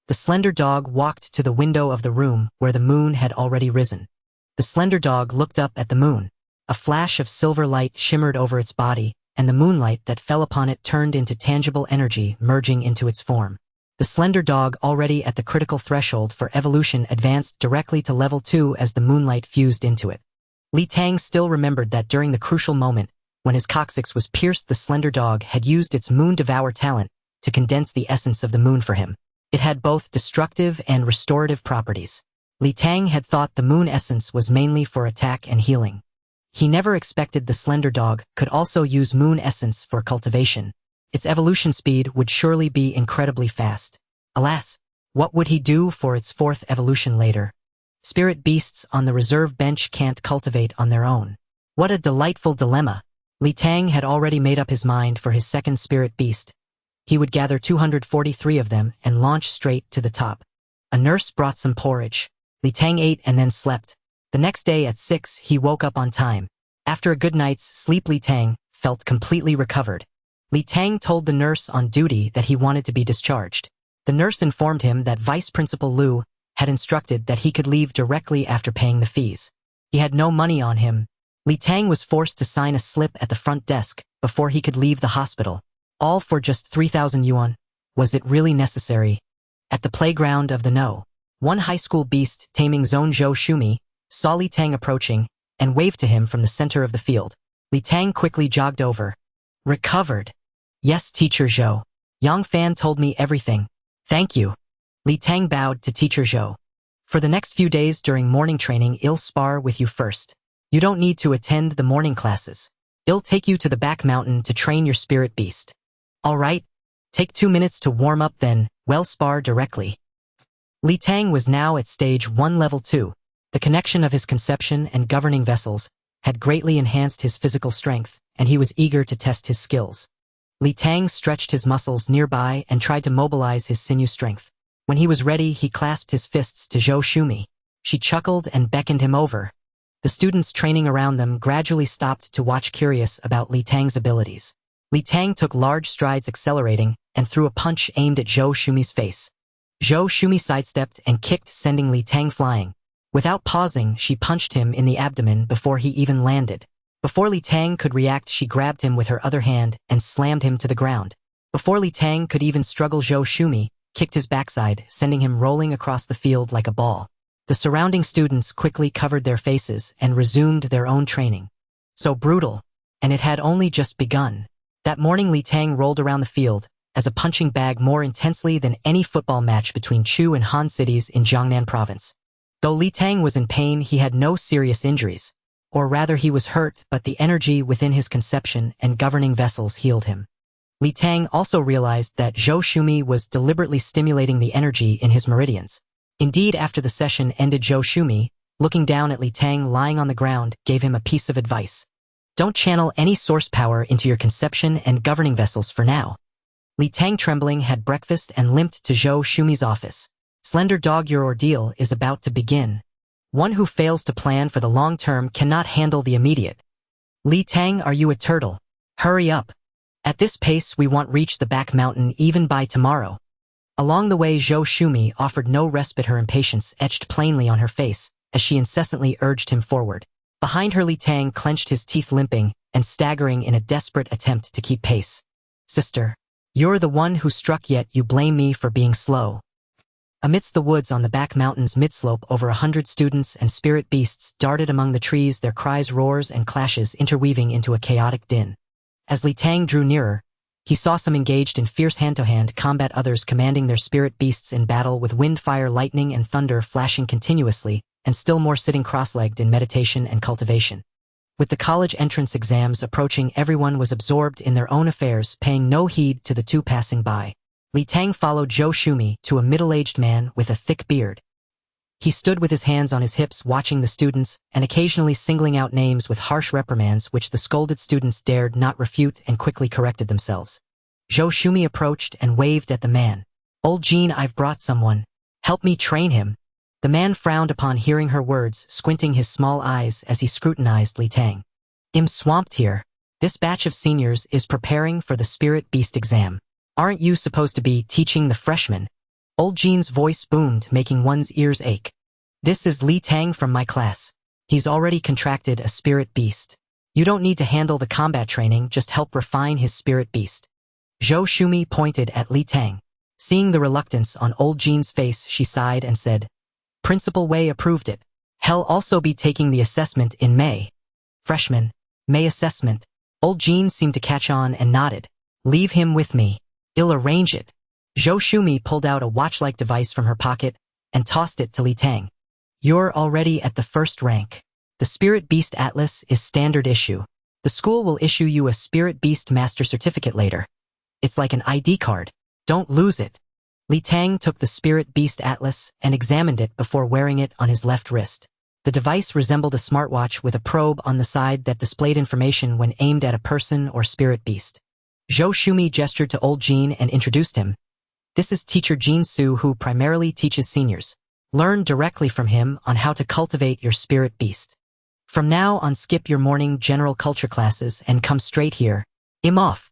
The slender dog walked to the window of the room where the moon had already risen. The slender dog looked up at the moon. A flash of silver light shimmered over its body, and the moonlight that fell upon it turned into tangible energy, merging into its form. The slender dog, already at the critical threshold for evolution, advanced directly to level 2 as the moonlight fused into it. Li Tang still remembered that during the crucial moment, when his coccyx was pierced, the slender dog had used its moon devour talent to condense the essence of the moon for him. It had both destructive and restorative properties. Li Tang had thought the moon essence was mainly for attack and healing. He never expected the slender dog could also use moon essence for cultivation. Its evolution speed would surely be incredibly fast. Alas, what would he do for its 4th evolution later? Spirit beasts on the reserve bench can't cultivate on their own. What a delightful dilemma. Li Tang had already made up his mind for his 2nd spirit beast. He would gather 243 of them and launch straight to the top. A nurse brought some porridge. Li Tang ate and then slept. The next day at 6, he woke up on time. After a good night's sleep, Li Tang felt completely recovered. Li Tang told the nurse on duty that he wanted to be discharged. The nurse informed him that Vice Principal Lu had instructed that he could leave directly after paying the fees. He had no money on him. Li Tang was forced to sign a slip at the front desk before he could leave the hospital. All for just 3,000 yuan. Was it really necessary? At the playground of the No. 1 high school beast, Taming Zone Zhou Shumi, saw Li Tang approaching and waved to him from the center of the field. Li Tang quickly jogged over. Recovered. Yes, Teacher Zhou. Yang Fan told me everything. Thank you. Li Tang bowed to Teacher Zhou. For the next few days during morning training, I'll spar with you first. You don't need to attend the morning classes. I'll take you to the back mountain to train your spirit beast. All right. Take 2 minutes to warm up, then we'll spar directly. Li Tang was now at stage 1 level 2. The connection of his conception and governing vessels had greatly enhanced his physical strength, and he was eager to test his skills. Li Tang stretched his muscles nearby and tried to mobilize his sinew strength. When he was ready, he clasped his fists to Zhou Shumi. She chuckled and beckoned him over. The students training around them gradually stopped to watch, curious about Li Tang's abilities. Li Tang took large strides, accelerating, and threw a punch aimed at Zhou Shumi's face. Zhou Shumi sidestepped and kicked, sending Li Tang flying. Without pausing, she punched him in the abdomen before he even landed. Before Li Tang could react, she grabbed him with her other hand and slammed him to the ground. Before Li Tang could even struggle, Zhou Shumi kicked his backside, sending him rolling across the field like a ball. The surrounding students quickly covered their faces and resumed their own training. So brutal, and it had only just begun. That morning, Li Tang rolled around the field as a punching bag more intensely than any football match between Chu and Han cities in Jiangnan province. Though Li Tang was in pain, he had no serious injuries. Or rather, he was hurt, but the energy within his conception and governing vessels healed him. Li Tang also realized that Zhou Shumi was deliberately stimulating the energy in his meridians. Indeed, after the session ended, Zhou Shumi, looking down at Li Tang lying on the ground, gave him a piece of advice. Don't channel any source power into your conception and governing vessels for now. Li Tang, trembling, had breakfast and limped to Zhou Shumi's office. Slender dog, your ordeal is about to begin. One who fails to plan for the long term cannot handle the immediate. Li Tang, are you a turtle? Hurry up. At this pace we won't reach the back mountain even by tomorrow. Along the way, Zhou Shumi offered no respite, her impatience etched plainly on her face as she incessantly urged him forward. Behind her, Li Tang clenched his teeth, limping and staggering in a desperate attempt to keep pace. Sister, you're the one who struck, yet you blame me for being slow. Amidst the woods on the back mountain's midslope, over 100 students and spirit beasts darted among the trees, their cries, roars, and clashes interweaving into a chaotic din. As Li Tang drew nearer, he saw some engaged in fierce hand-to-hand combat, others commanding their spirit beasts in battle with wind, fire, lightning, and thunder flashing continuously, and still more sitting cross-legged in meditation and cultivation. With the college entrance exams approaching, everyone was absorbed in their own affairs, paying no heed to the two passing by. Li Tang followed Zhou Shumi to a middle-aged man with a thick beard. He stood with his hands on his hips, watching the students and occasionally singling out names with harsh reprimands which the scolded students dared not refute and quickly corrected themselves. Zhou Shumi approached and waved at the man. Old Jean, I've brought someone. Help me train him. The man frowned upon hearing her words, squinting his small eyes as he scrutinized Li Tang. I'm swamped here. This batch of seniors is preparing for the spirit beast exam. Aren't you supposed to be teaching the freshmen? Old Jean's voice boomed, making one's ears ache. This is Li Tang from my class. He's already contracted a spirit beast. You don't need to handle the combat training, just help refine his spirit beast. Zhou Shumi pointed at Li Tang. Seeing the reluctance on Old Jean's face, she sighed and said, Principal Wei approved it. He'll also be taking the assessment in May. Freshman, May assessment. Old Jean seemed to catch on and nodded. Leave him with me. I'll arrange it. Zhou Shumi pulled out a watch-like device from her pocket and tossed it to Li Tang. You're already at the first rank. The Spirit Beast Atlas is standard issue. The school will issue you a Spirit Beast Master Certificate later. It's like an ID card. Don't lose it. Li Tang took the Spirit Beast Atlas and examined it before wearing it on his left wrist. The device resembled a smartwatch with a probe on the side that displayed information when aimed at a person or spirit beast. Zhou Shumi gestured to Old Jean and introduced him. This is Teacher Jean Su, who primarily teaches seniors. Learn directly from him on how to cultivate your spirit beast. From now on, skip your morning general culture classes and come straight here. I'm off.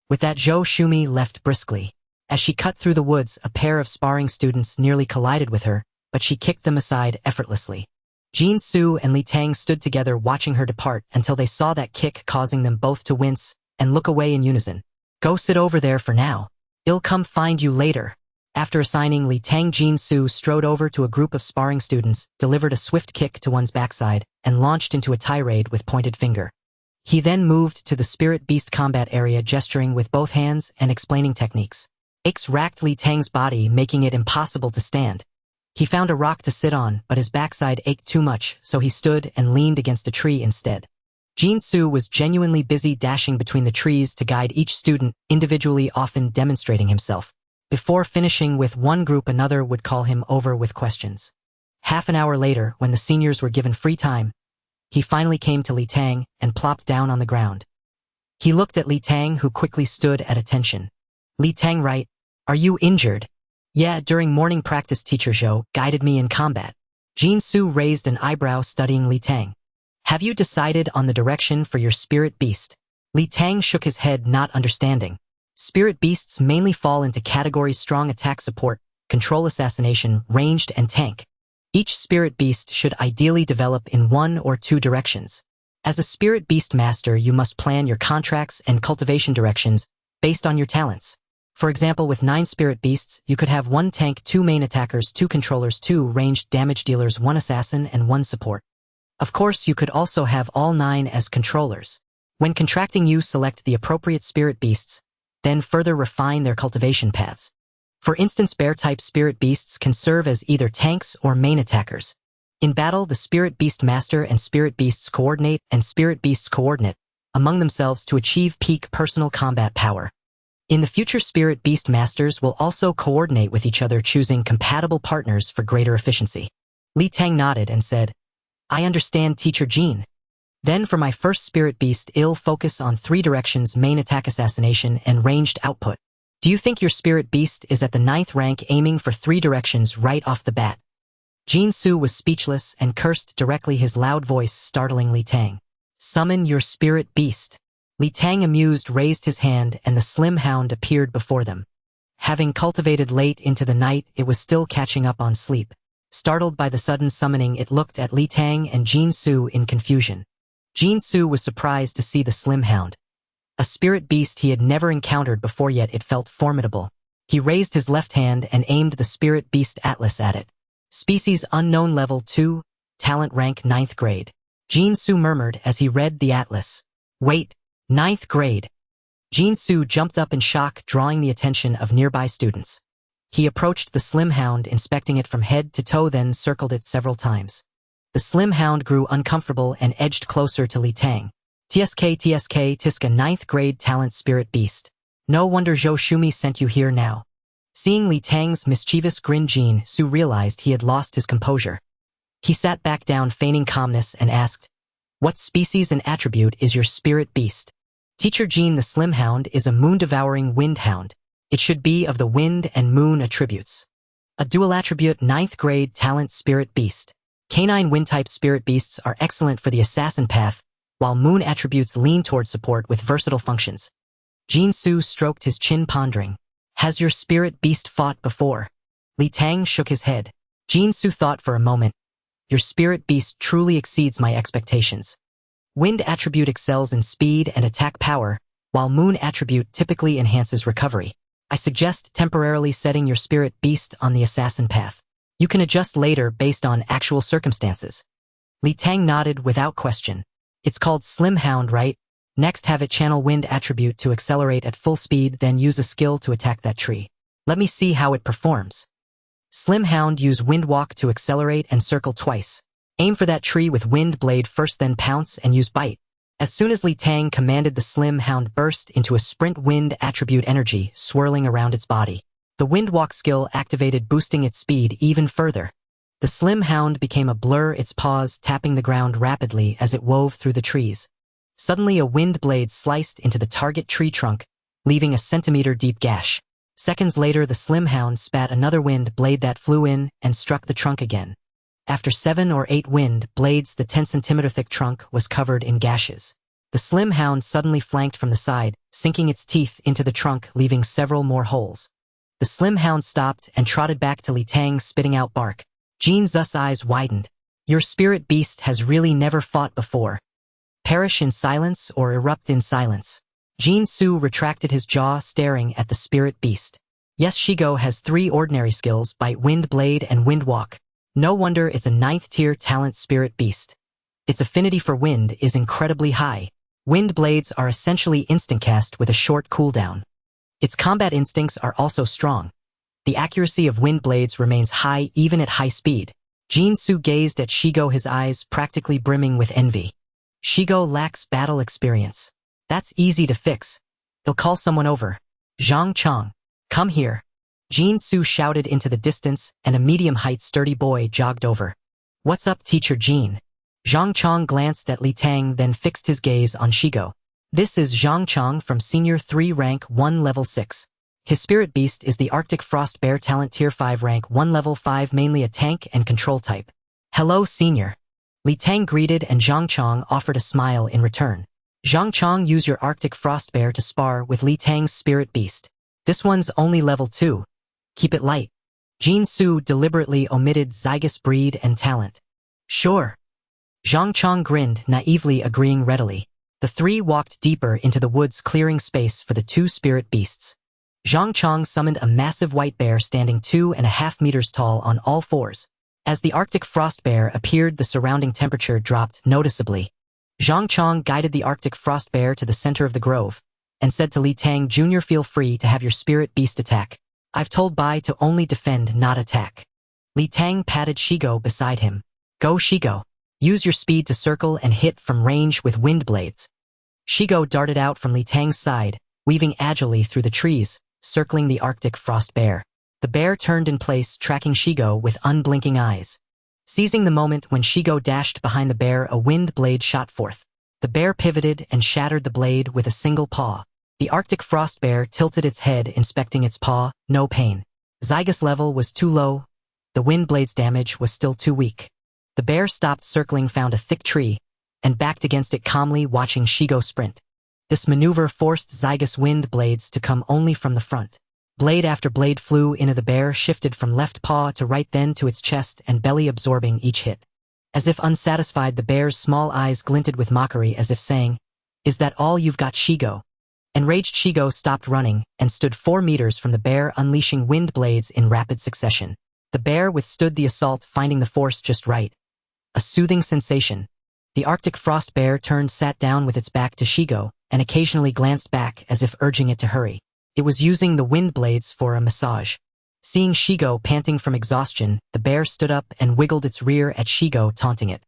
With that, Zhou Shumi left briskly. As she cut through the woods, a pair of sparring students nearly collided with her, but she kicked them aside effortlessly. Jean Su and Li Tang stood together watching her depart until they saw that kick, causing them both to wince and look away in unison. Go sit over there for now. I'll come find you later. After assigning Li Tang, Jean Su strode over to a group of sparring students, delivered a swift kick to one's backside, and launched into a tirade with pointed finger. He then moved to the spirit beast combat area, gesturing with both hands and explaining techniques. Aches racked Li Tang's body, making it impossible to stand. He found a rock to sit on, but his backside ached too much, so he stood and leaned against a tree instead. Jean Su was genuinely busy dashing between the trees to guide each student individually, often demonstrating himself. Before finishing with one group, another would call him over with questions. Half an hour later, when the seniors were given free time, he finally came to Li Tang and plopped down on the ground. He looked at Li Tang, who quickly stood at attention. Li Tang, right? Are you injured? Yeah, during morning practice, Teacher Zhou guided me in combat. Jean Su raised an eyebrow, studying Li Tang. Have you decided on the direction for your spirit beast? Li Tang shook his head, not understanding. Spirit beasts mainly fall into categories: strong attack, support, control, assassination, ranged, and tank. Each spirit beast should ideally develop in one or two directions. As a spirit beast master, you must plan your contracts and cultivation directions based on your talents. For example, with 9 spirit beasts, you could have 1 tank, 2 main attackers, 2 controllers, 2 ranged damage dealers, 1 assassin, and 1 support. Of course, you could also have all 9 as controllers. When contracting, you select the appropriate spirit beasts, then further refine their cultivation paths. For instance, bear-type spirit beasts can serve as either tanks or main attackers. In battle, the Spirit Beast Master and Spirit Beasts coordinate among themselves to achieve peak personal combat power. In the future, Spirit Beast Masters will also coordinate with each other, choosing compatible partners for greater efficiency. Li Tang nodded and said, I understand, Teacher Jean. Then for my first Spirit Beast, I'll focus on 3 directions: main attack, assassination, and ranged output. Do you think your Spirit Beast is at the 9th rank, aiming for 3 directions right off the bat? Jin Su was speechless and cursed directly, his loud voice startling Li Tang. Summon your Spirit Beast. Li Tang, amused, raised his hand and the slim hound appeared before them. Having cultivated late into the night, it was still catching up on sleep. Startled by the sudden summoning, it looked at Li Tang and Jin Su in confusion. Jin Su was surprised to see the slim hound. A spirit beast he had never encountered before, yet it felt formidable. He raised his left hand and aimed the Spirit Beast Atlas at it. Species unknown, level 2, talent rank 9th grade. Jin Su murmured as he read the atlas. Wait, 9th grade. Jin Su jumped up in shock, drawing the attention of nearby students. He approached the slim hound, inspecting it from head to toe, then circled it several times. The slim hound grew uncomfortable and edged closer to Li Tang. Tiska 9th grade talent Spirit Beast. No wonder Zhou Shumi sent you here now. Seeing Li Tang's mischievous grin, Jin Su realized he had lost his composure. He sat back down, feigning calmness, and asked, What species and attribute is your Spirit Beast? Teacher Jin, the slim hound is a moon-devouring wind hound. It should be of the wind and moon attributes. A dual attribute 9th grade talent Spirit Beast. Canine wind-type Spirit Beasts are excellent for the assassin path, while moon attributes lean toward support with versatile functions. Jin Su stroked his chin, pondering. Has your Spirit Beast fought before? Li Tang shook his head. Jin Su thought for a moment. Your Spirit Beast truly exceeds my expectations. Wind attribute excels in speed and attack power, while moon attribute typically enhances recovery. I suggest temporarily setting your Spirit Beast on the assassin path. You can adjust later based on actual circumstances. Li Tang nodded without question. It's called Slim Hound, right? Next, have it channel wind attribute to accelerate at full speed, then use a skill to attack that tree. Let me see how it performs. Slim Hound, use Wind Walk to accelerate and circle twice. Aim for that tree with Wind Blade first, then pounce and use Bite. As soon as Li Tang commanded, the Slim Hound burst into a sprint, wind attribute energy swirling around its body. The Wind Walk skill activated, boosting its speed even further. The Slim Hound became a blur, its paws tapping the ground rapidly as it wove through the trees. Suddenly, a wind blade sliced into the target tree trunk, leaving a centimeter-deep gash. Seconds later, the Slim Hound spat another wind blade that flew in and struck the trunk again. After 7 or 8 wind blades, the 10-centimeter-thick trunk was covered in gashes. The Slim Hound suddenly flanked from the side, sinking its teeth into the trunk, leaving several more holes. The Slim Hound stopped and trotted back to Li Tang, spitting out bark. Jin Su's eyes widened. Your Spirit Beast has really never fought before. Perish in silence or erupt in silence. Jin Su retracted his jaw, staring at the Spirit Beast. Yes, Shigo has 3 ordinary skills: Bite, Wind Blade, and Wind Walk. No wonder it's a 9th-tier talent Spirit Beast. Its affinity for wind is incredibly high. Wind blades are essentially instant cast with a short cooldown. Its combat instincts are also strong. The accuracy of wind blades remains high even at high speed. Jin Su gazed at Shigo, his eyes practically brimming with envy. Shigo lacks battle experience. That's easy to fix. He'll call someone over. Zhang Chong, come here. Jin Su shouted into the distance, and a medium-height sturdy boy jogged over. What's up, Teacher Jin? Zhang Chong glanced at Li Tang, then fixed his gaze on Shigo. This is Zhang Chong from Senior 3 rank 1 level 6. His Spirit Beast is the Arctic Frost Bear, talent tier 5 rank 1 level 5, mainly a tank and control type. Hello, Senior. Li Tang greeted, and Zhang Chong offered a smile in return. Zhang Chong, use your Arctic Frost Bear to spar with Li Tang's Spirit Beast. This one's only level 2. Keep it light. Jin Su deliberately omitted Zygus breed and talent. Sure. Zhang Chong grinned, naively agreeing readily. The 3 walked deeper into the woods, clearing space for the 2 Spirit Beasts. Zhang Chong summoned a massive white bear standing 2.5 meters tall on all fours. As the Arctic Frost Bear appeared, the surrounding temperature dropped noticeably. Zhang Chong guided the Arctic Frost Bear to the center of the grove, and said to Li Tang Jr., feel free to have your Spirit Beast attack. I've told Bai to only defend, not attack. Li Tang patted Shigo beside him. Go Shigo. Use your speed to circle and hit from range with wind blades. Shigo darted out from Li Tang's side, weaving agilely through the trees, circling the Arctic frost bear. The bear turned in place, tracking Shigo with unblinking eyes. Seizing the moment when Shigo dashed behind the bear, a wind blade shot forth. The bear pivoted and shattered the blade with a single paw. The Arctic frost bear tilted its head, inspecting its paw, no pain. Zygus level was too low. The wind blade's damage was still too weak. The bear stopped circling, found a thick tree, and backed against it calmly, watching Shigo sprint. This maneuver forced Zygus wind blades to come only from the front. Blade after blade flew into the bear, shifted from left paw to right, then to its chest and belly, absorbing each hit. As if unsatisfied, the bear's small eyes glinted with mockery, as if saying, "Is that all you've got, Shigo?" Enraged, Shigo stopped running and stood 4 meters from the bear, unleashing wind blades in rapid succession. The bear withstood the assault, finding the force just right. A soothing sensation. The Arctic frost bear turned, sat down with its back to Shigo, and occasionally glanced back as if urging it to hurry. It was using the wind blades for a massage. Seeing Shigo panting from exhaustion, the bear stood up and wiggled its rear at Shigo, taunting it.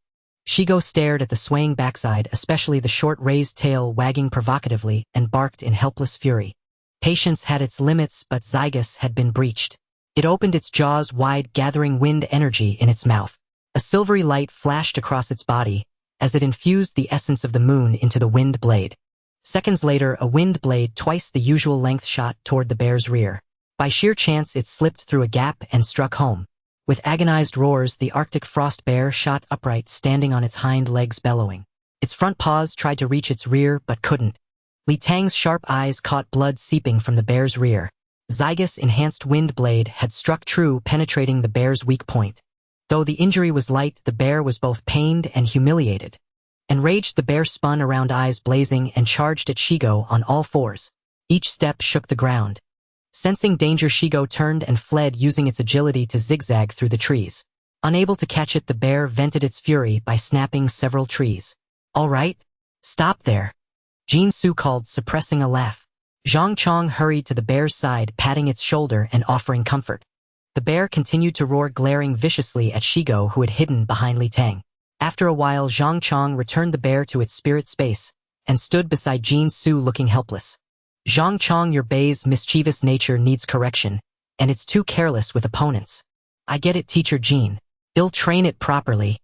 Shigo stared at the swaying backside, especially the short raised tail wagging provocatively, and barked in helpless fury. Patience had its limits, but Zygus had been breached. It opened its jaws wide, gathering wind energy in its mouth. A silvery light flashed across its body as it infused the essence of the moon into the wind blade. Seconds later, a wind blade twice the usual length shot toward the bear's rear. By sheer chance, it slipped through a gap and struck home. With agonized roars, the Arctic frost bear shot upright, standing on its hind legs, bellowing. Its front paws tried to reach its rear, but couldn't. Li Tang's sharp eyes caught blood seeping from the bear's rear. Zygus' enhanced wind blade had struck true, penetrating the bear's weak point. Though the injury was light, the bear was both pained and humiliated. Enraged, the bear spun around, eyes blazing, and charged at Shigo on all fours. Each step shook the ground. Sensing danger, Shigo turned and fled, using its agility to zigzag through the trees. Unable to catch it, the bear vented its fury by snapping several trees. "All right, stop there," Jin Su called, suppressing a laugh. Zhang Chong hurried to the bear's side, patting its shoulder and offering comfort. The bear continued to roar, glaring viciously at Shigo, who had hidden behind Li Tang. After a while, Zhang Chong returned the bear to its spirit space and stood beside Jin Su, looking helpless. "Zhang Chong, your bay's mischievous nature needs correction, and it's too careless with opponents." "I get it, Teacher Jin. I'll train it properly."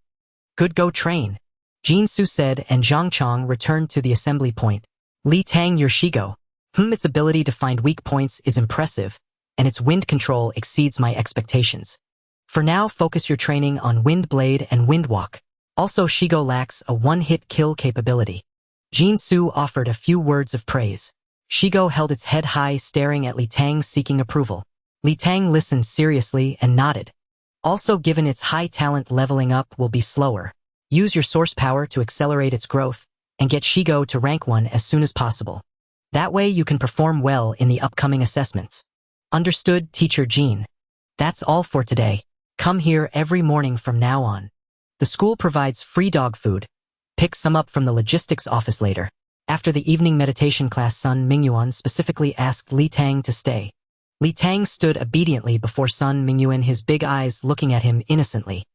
"Good, go train," Jin Su said, and Zhang Chong returned to the assembly point. "Li Tang, your Shigo. Its ability to find weak points is impressive, and its wind control exceeds my expectations. For now, focus your training on Wind Blade and Wind Walk. Also, Shigo lacks a one-hit kill capability." Jin Su offered a few words of praise. Shigo held its head high, staring at Li Tang, seeking approval. Li Tang listened seriously and nodded. "Also, given its high talent, leveling up will be slower. Use your source power to accelerate its growth, and get Shigo to rank 1 as soon as possible. That way you can perform well in the upcoming assessments." "Understood, Teacher Jin. That's all for today. Come here every morning from now on. The school provides free dog food. Pick some up from the logistics office later." After the evening meditation class, Sun Mingyuan specifically asked Li Tang to stay. Li Tang stood obediently before Sun Mingyuan, his big eyes looking at him innocently.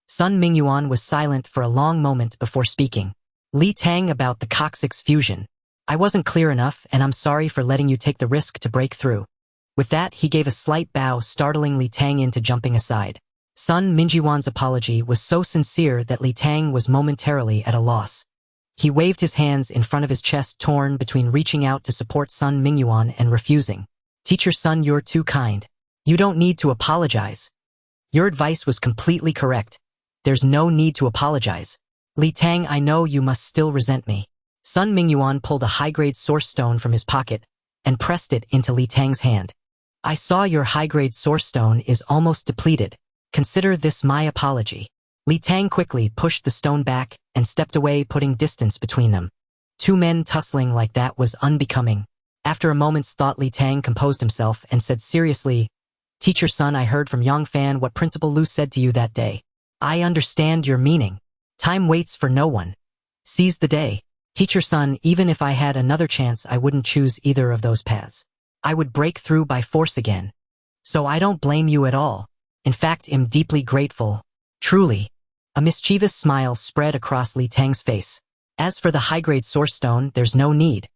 Sun Mingyuan was silent for a long moment before speaking. "Li Tang, about the coccyx fusion. I wasn't clear enough, and I'm sorry for letting you take the risk to break through." With that, he gave a slight bow, startling Li Tang into jumping aside. Sun Mingyuan's apology was so sincere that Li Tang was momentarily at a loss. He waved his hands in front of his chest, torn between reaching out to support Sun Mingyuan and refusing. "Teacher Sun, you're too kind. You don't need to apologize. Your advice was completely correct. There's no need to apologize. Li Tang, I know you must still resent me." Sun Mingyuan pulled a high-grade source stone from his pocket and pressed it into Li Tang's hand. "I saw your high-grade source stone is almost depleted. Consider this my apology." Li Tang quickly pushed the stone back and stepped away, putting distance between them. Two men tussling like that was unbecoming. After a moment's thought, Li Tang composed himself and said seriously, "Teacher Sun, I heard from Yang Fan what Principal Lu said to you that day. I understand your meaning. Time waits for no one. Seize the day. Teacher Sun, even if I had another chance, I wouldn't choose either of those paths. I would break through by force again. So I don't blame you at all. In fact, I'm deeply grateful. Truly." A mischievous smile spread across Li Tang's face. As for the high-grade source stone, there's no need.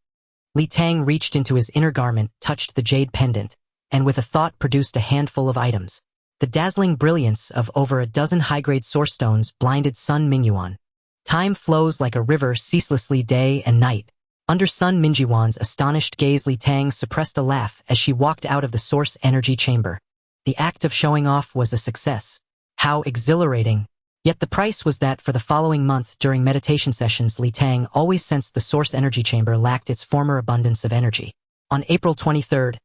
Li Tang reached into his inner garment, touched the jade pendant, and with a thought produced a handful of items. The dazzling brilliance of over a dozen high-grade source stones blinded Sun Mingyuan. Time flows like a river ceaselessly day and night. Under Sun Mingyuan's astonished gaze, Li Tang suppressed a laugh as she walked out of the source energy chamber. The act of showing off was a success. How exhilarating! Yet the price was that for the following month during meditation sessions, Li Tang always sensed the source energy chamber lacked its former abundance of energy. On April 23rd,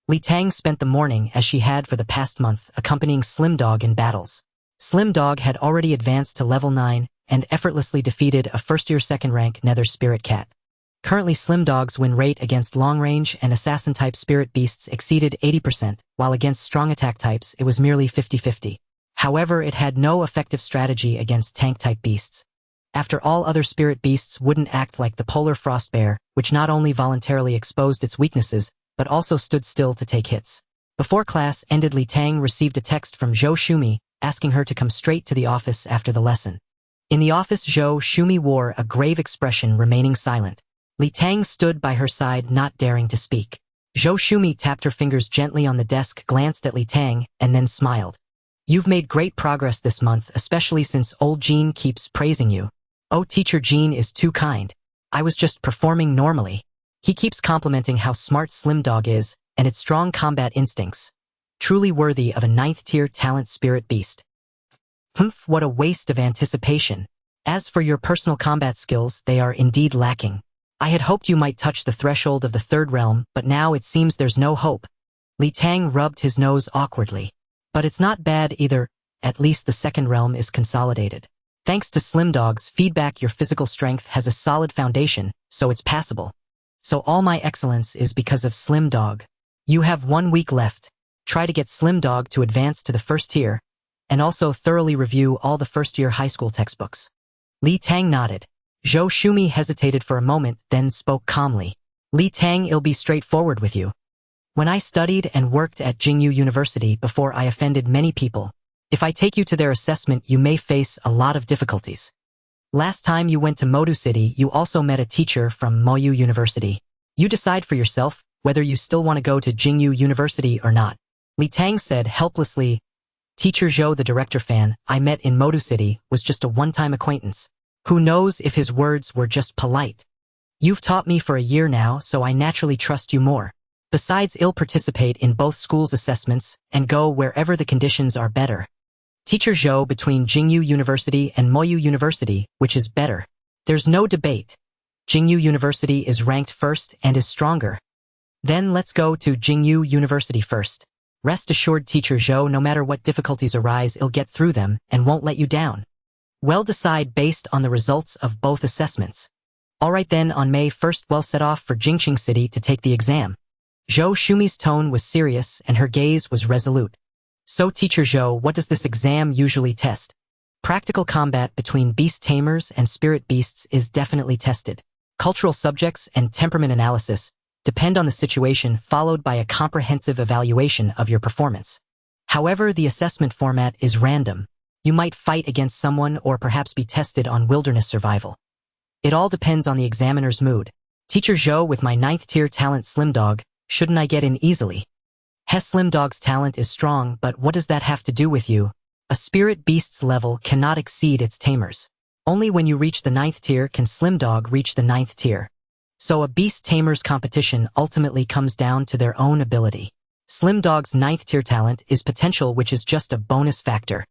Li Tang spent the morning as she had for the past month, accompanying Slim Dog in battles. Slim Dog had already advanced to level 9 and effortlessly defeated a first-year second-rank Nether Spirit Cat. Currently, Slim Dog's win rate against long-range and assassin-type spirit beasts exceeded 80%, while against strong attack types it was merely 50-50. However, it had no effective strategy against tank-type beasts. After all, other spirit beasts wouldn't act like the polar frost bear, which not only voluntarily exposed its weaknesses, but also stood still to take hits. Before class ended, Li Tang received a text from Zhou Shumi asking her to come straight to the office after the lesson. In the office, Zhou Shumi wore a grave expression, remaining silent. Li Tang stood by her side, not daring to speak. Zhou Shumi tapped her fingers gently on the desk, glanced at Li Tang, and then smiled. "You've made great progress this month, especially since old Jean keeps praising you." "Oh, teacher, Jean is too kind. I was just performing normally. He keeps complimenting how smart Slim Dog is, and its strong combat instincts. Truly worthy of a 9th-tier talent spirit beast." "Humph, what a waste of anticipation. As for your personal combat skills, they are indeed lacking. I had hoped you might touch the threshold of the 3rd realm, but now it seems there's no hope." Li Tang rubbed his nose awkwardly. "But it's not bad either. At least the 2nd realm is consolidated. Thanks to Slim Dog's feedback, your physical strength has a solid foundation, so it's passable. So all my excellence is because of Slim Dog. You have 1 week left. Try to get Slim Dog to advance to the 1st tier, and also thoroughly review all the first-year high school textbooks." Li Tang nodded. Zhou Shumi hesitated for a moment, then spoke calmly. "Li Tang, I'll be straightforward with you. When I studied and worked at Jingyu University before, I offended many people. If I take you to their assessment, you may face a lot of difficulties. Last time you went to Modu City, you also met a teacher from Moyu University. You decide for yourself whether you still want to go to Jingyu University or not." Li Tang said helplessly. "Teacher Zhou, the director fan I met in Modu City, was just a one-time acquaintance. Who knows if his words were just polite? You've taught me for a year now, so I naturally trust you more. Besides, I'll participate in both schools' assessments and go wherever the conditions are better." Teacher Zhou, between Jingyu University and Moyu University, which is better? There's no debate. Jingyu University is ranked first and is stronger. Then let's go to Jingyu University first. Rest assured, Teacher Zhou, no matter what difficulties arise, I'll get through them and won't let you down. Well, decide based on the results of both assessments. Alright then, on May 1st, we'll set off for Jingqing City to take the exam. Zhou Shumi's tone was serious and her gaze was resolute. "So, Teacher Zhou, what does this exam usually test?" "Practical combat between beast tamers and spirit beasts is definitely tested. Cultural subjects and temperament analysis depend on the situation, followed by a comprehensive evaluation of your performance. However, the assessment format is random. You might fight against someone or perhaps be tested on wilderness survival. It all depends on the examiner's mood. Teacher Zhou, with my 9th-tier talent Slim Dog, shouldn't I get in easily?" Slim Dog's talent is strong, but what does that have to do with you? A spirit beast's level cannot exceed its tamers. Only when you reach the 9th tier can Slim Dog reach the 9th tier. So a beast tamer's competition ultimately comes down to their own ability. Slim Dog's 9th tier talent is potential, which is just a bonus factor.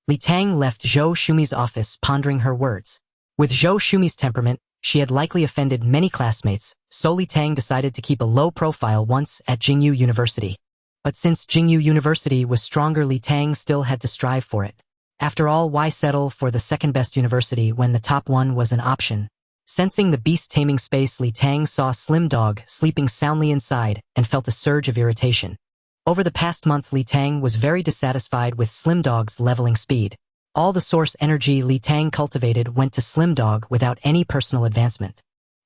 Li Tang left Zhou Shumi's office pondering her words. With Zhou Shumi's temperament, she had likely offended many classmates, so Li Tang decided to keep a low profile once at Jingyu University. But since Jingyu University was stronger, Li Tang still had to strive for it. After all, why settle for the second-best university when the top one was an option? Sensing the beast-taming space, Li Tang saw Slim Dog sleeping soundly inside and felt a surge of irritation. Over the past month, Li Tang was very dissatisfied with Slim Dog's leveling speed. All the source energy Li Tang cultivated went to Slim Dog without any personal advancement.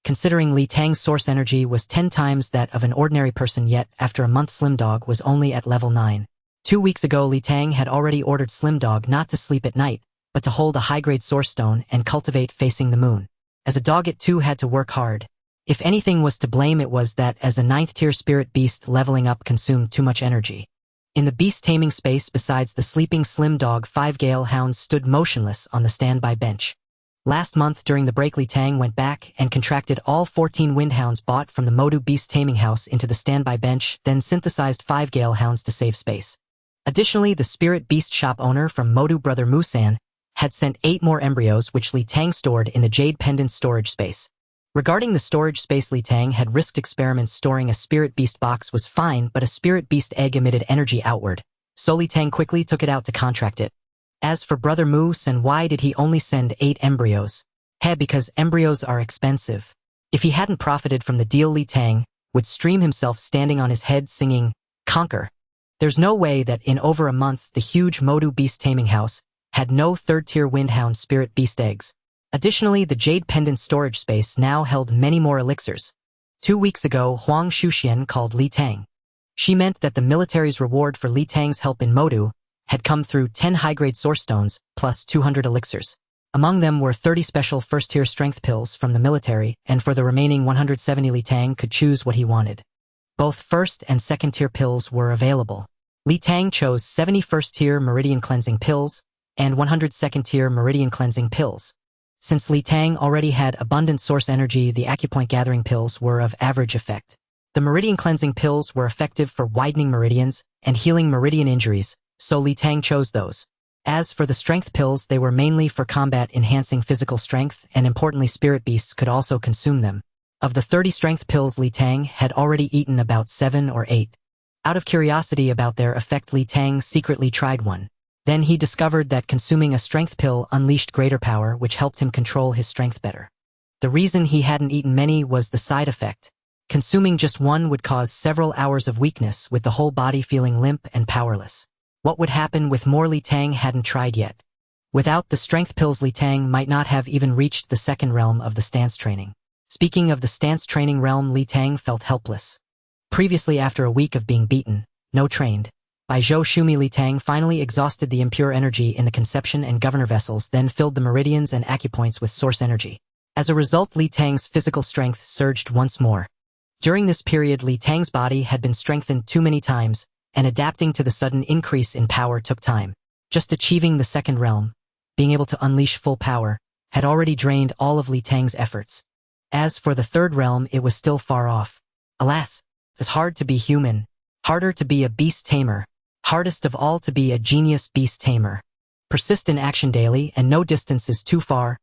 Considering Li Tang's source energy was 10 times that of an ordinary person, yet after a month Slim Dog was only at level 9. 2 weeks ago, Li Tang had already ordered Slim Dog not to sleep at night, but to hold a high-grade source stone and cultivate facing the moon. As a dog, it too had to work hard. If anything was to blame, it was that as a 9th-tier spirit beast, leveling up consumed too much energy. In the beast taming space, besides the sleeping slim dog, 5 gale hounds stood motionless on the standby bench. Last month during the break, Tang went back and contracted all 14 windhounds bought from the Modu beast taming house into the standby bench, then synthesized 5 gale hounds to save space. Additionally, the spirit beast shop owner from Modu Brother Musan had sent 8 more embryos, which Tang stored in the Jade Pendant storage space. Regarding the storage space, Tang had risked experiments storing a spirit beast box was fine, but a spirit beast egg emitted energy outward, so Tang quickly took it out to contract it. As for Brother Moose, and why did he only send 8 embryos? Because embryos are expensive. If he hadn't profited from the deal, Tang would stream himself standing on his head singing, "Conquer." There's no way that in over a month the huge Modu beast taming house had no 3rd-tier windhound spirit beast eggs. Additionally, the Jade Pendant storage space now held many more elixirs. 2 weeks ago, Huang Shuxian called Tang. She meant that the military's reward for Tang's help in Modu had come through 10 high-grade source stones plus 200 elixirs. Among them were 30 special 1st-tier strength pills from the military, and for the remaining 170 Tang could choose what he wanted. Both 1st and 2nd-tier pills were available. Tang chose 70 1st-tier meridian cleansing pills and 100 2nd-tier meridian cleansing pills. Since Tang already had abundant source energy, the acupoint gathering pills were of average effect. The meridian cleansing pills were effective for widening meridians and healing meridian injuries, so Tang chose those. As for the strength pills, they were mainly for combat, enhancing physical strength, and importantly, spirit beasts could also consume them. Of the 30 strength pills, Tang had already eaten about 7 or 8. Out of curiosity about their effect, Tang secretly tried one. Then he discovered that consuming a strength pill unleashed greater power, which helped him control his strength better. The reason he hadn't eaten many was the side effect. Consuming just one would cause several hours of weakness, with the whole body feeling limp and powerless. What would happen with more? Tang hadn't tried yet. Without the strength pills, Tang might not have even reached the 2nd realm of the stance training. Speaking of the stance training realm, Tang felt helpless. Previously, after a week of being beaten, trained, by Zhou Shumi, Tang finally exhausted the impure energy in the conception and governor vessels, then filled the meridians and acupoints with source energy. As a result, Tang's physical strength surged once more. During this period, Tang's body had been strengthened too many times, and adapting to the sudden increase in power took time. Just achieving the 2nd realm, being able to unleash full power, had already drained all of Tang's efforts. As for the 3rd realm, it was still far off. Alas, it's hard to be human, harder to be a beast tamer, hardest of all to be a genius beast tamer. Persist in action daily, and no distance is too far.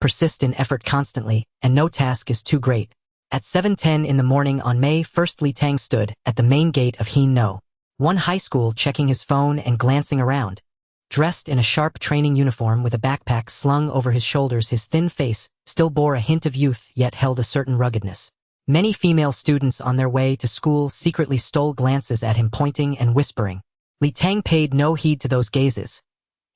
Persist in effort constantly, and no task is too great. At 7:10 in the morning on May 1st, Tang stood at the main gate of Heen No One High School, checking his phone and glancing around. Dressed in a sharp training uniform with a backpack slung over his shoulders, his thin face still bore a hint of youth, yet held a certain ruggedness. Many female students on their way to school secretly stole glances at him, pointing and whispering. Tang paid no heed to those gazes.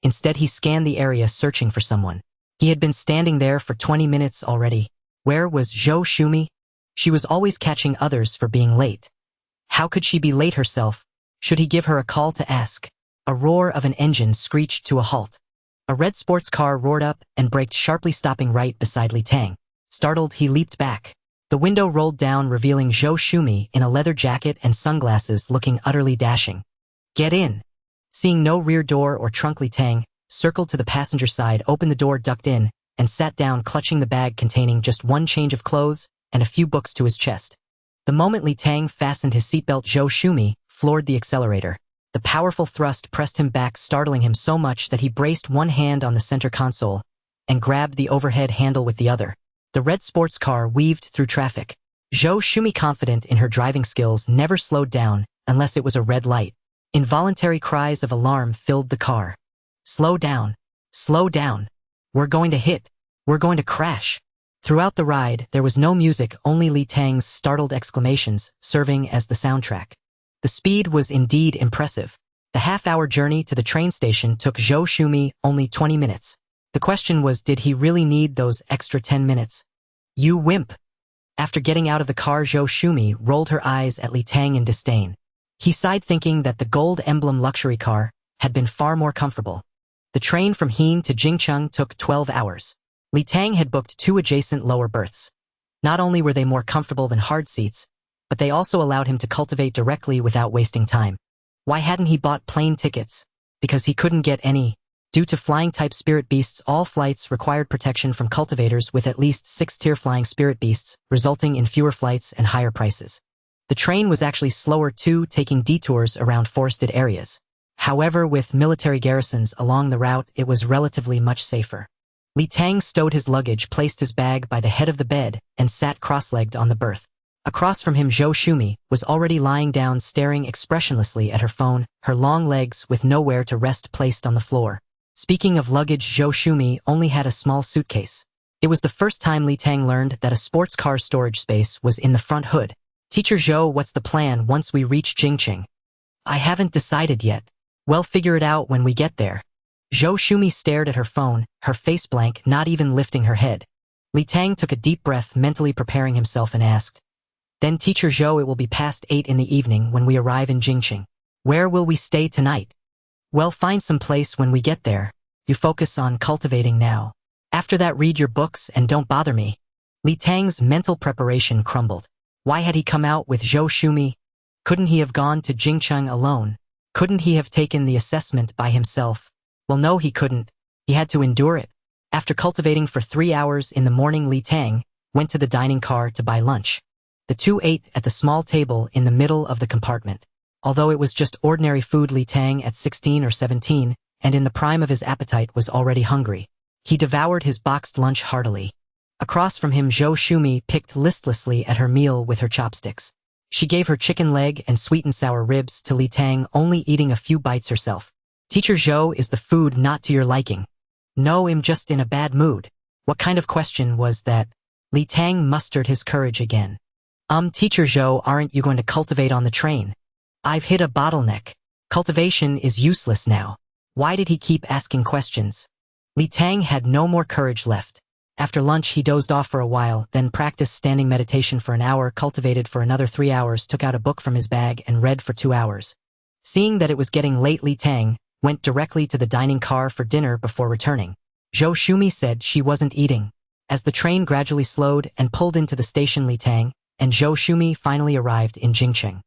Instead, he scanned the area, searching for someone. He had been standing there for 20 minutes already. Where was Zhou Shumi? She was always catching others for being late. How could she be late herself? Should he give her a call to ask? A roar of an engine screeched to a halt. A red sports car roared up and braked sharply, stopping right beside Tang. Startled, he leaped back. The window rolled down, revealing Zhou Shumi in a leather jacket and sunglasses, looking utterly dashing. "Get in." Seeing no rear door or trunk, Tang circled to the passenger side, opened the door, ducked in, and sat down, clutching the bag containing just one change of clothes and a few books to his chest. The moment Tang fastened his seatbelt, Zhou Shumi floored the accelerator. The powerful thrust pressed him back, startling him so much that he braced one hand on the center console and grabbed the overhead handle with the other. The red sports car weaved through traffic. Zhou Shumi, confident in her driving skills, never slowed down unless it was a red light. Involuntary cries of alarm filled the car. "Slow down. Slow down. We're going to hit. We're going to crash." Throughout the ride, there was no music, only Tang's startled exclamations serving as the soundtrack. The speed was indeed impressive. The half-hour journey to the train station took Zhou Shumi only 20 minutes. The question was, did he really need those extra 10 minutes? "You wimp." After getting out of the car, Zhou Shumi rolled her eyes at Tang in disdain. He sighed, thinking that the gold emblem luxury car had been far more comfortable. The train from Hien to Jingcheng took 12 hours. Li Tang had booked 2 adjacent lower berths. Not only were they more comfortable than hard seats, but they also allowed him to cultivate directly without wasting time. Why hadn't he bought plane tickets? Because he couldn't get any. Due to flying-type spirit beasts, all flights required protection from cultivators with at least 6-tier flying spirit beasts, resulting in fewer flights and higher prices. The train was actually slower too, taking detours around forested areas. However, with military garrisons along the route, it was relatively much safer. Li Tang stowed his luggage, placed his bag by the head of the bed, and sat cross-legged on the berth. Across from him, Zhou Shumi was already lying down, staring expressionlessly at her phone, her long legs with nowhere to rest placed on the floor. Speaking of luggage, Zhou Shumi only had a small suitcase. It was the first time Li Tang learned that a sports car storage space was in the front hood. "Teacher Zhou, what's the plan once we reach Jingcheng?" "I haven't decided yet." "Well, figure it out when we get there." Zhou Shumi stared at her phone, her face blank, not even lifting her head. Li Tang took a deep breath, mentally preparing himself, and asked, "Then Teacher Zhou, it will be past 8 in the evening when we arrive in Jingcheng. Where will we stay tonight?" "Well, find some place when we get there. You focus on cultivating now. After that, read your books and don't bother me." Li Tang's mental preparation crumbled. Why had he come out with Zhou Shumi? Couldn't he have gone to Jingcheng alone? Couldn't he have taken the assessment by himself? Well, no, he couldn't. He had to endure it. After cultivating for 3 hours in the morning, Li Tang went to the dining car to buy lunch. The two ate at the small table in the middle of the compartment. Although it was just ordinary food, Li Tang, at 16 or 17, and in the prime of his appetite, was already hungry. He devoured his boxed lunch heartily. Across from him, Zhou Shumi picked listlessly at her meal with her chopsticks. She gave her chicken leg and sweet and sour ribs to Li Tang, only eating a few bites herself. "Teacher Zhou, is the food not to your liking?" "No, I'm just in a bad mood." What kind of question was that? Li Tang mustered his courage again. Teacher Zhou, aren't you going to cultivate on the train?" "I've hit a bottleneck. Cultivation is useless now." Why did he keep asking questions? Li Tang had no more courage left. After lunch, he dozed off for a while, then practiced standing meditation for an hour, cultivated for another 3 hours, took out a book from his bag, and read for 2 hours. Seeing that it was getting late, Li Tang went directly to the dining car for dinner before returning. Zhou Shumi said she wasn't eating. As the train gradually slowed and pulled into the station, Li Tang and Zhou Shumi finally arrived in Jingcheng.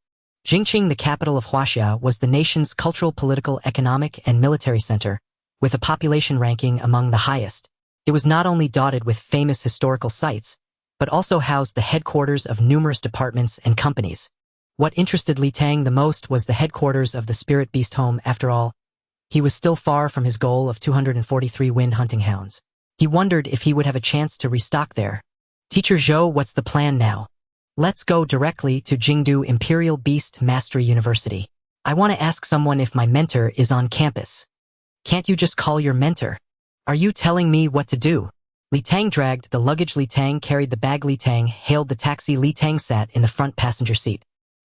Jingcheng, the capital of Huaxia, was the nation's cultural, political, economic, and military center, with a population ranking among the highest. It was not only dotted with famous historical sites, but also housed the headquarters of numerous departments and companies. What interested Li Tang the most was the headquarters of the Spirit Beast home. After all, he was still far from his goal of 243 wind hunting hounds. He wondered if he would have a chance to restock there. "Teacher Zhou, what's the plan now?" "Let's go directly to Jingdu Imperial Beast Mastery University. I want to ask someone if my mentor is on campus." "Can't you just call your mentor?" "Are you telling me what to do?" Li Tang dragged the luggage. Li Tang carried the bag. Li Tang hailed the taxi. Li Tang sat in the front passenger seat.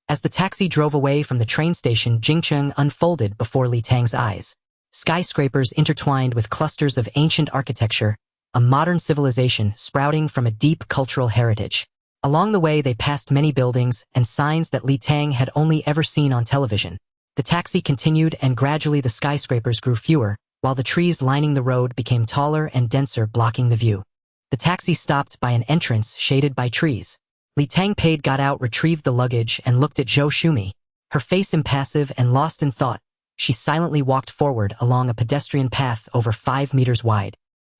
As the taxi drove away from the train station, Jingcheng unfolded before Li Tang's eyes. Skyscrapers intertwined with clusters of ancient architecture, a modern civilization sprouting from a deep cultural heritage. Along the way, they passed many buildings and signs that Li Tang had only ever seen on television. The taxi continued, and gradually the skyscrapers grew fewer, while the trees lining the road became taller and denser, blocking the view. The taxi stopped by an entrance shaded by trees. Li Tang paid, got out, retrieved the luggage, and looked at Zhou Shumi. Her face impassive and lost in thought, she silently walked forward along a pedestrian path over 5 meters wide.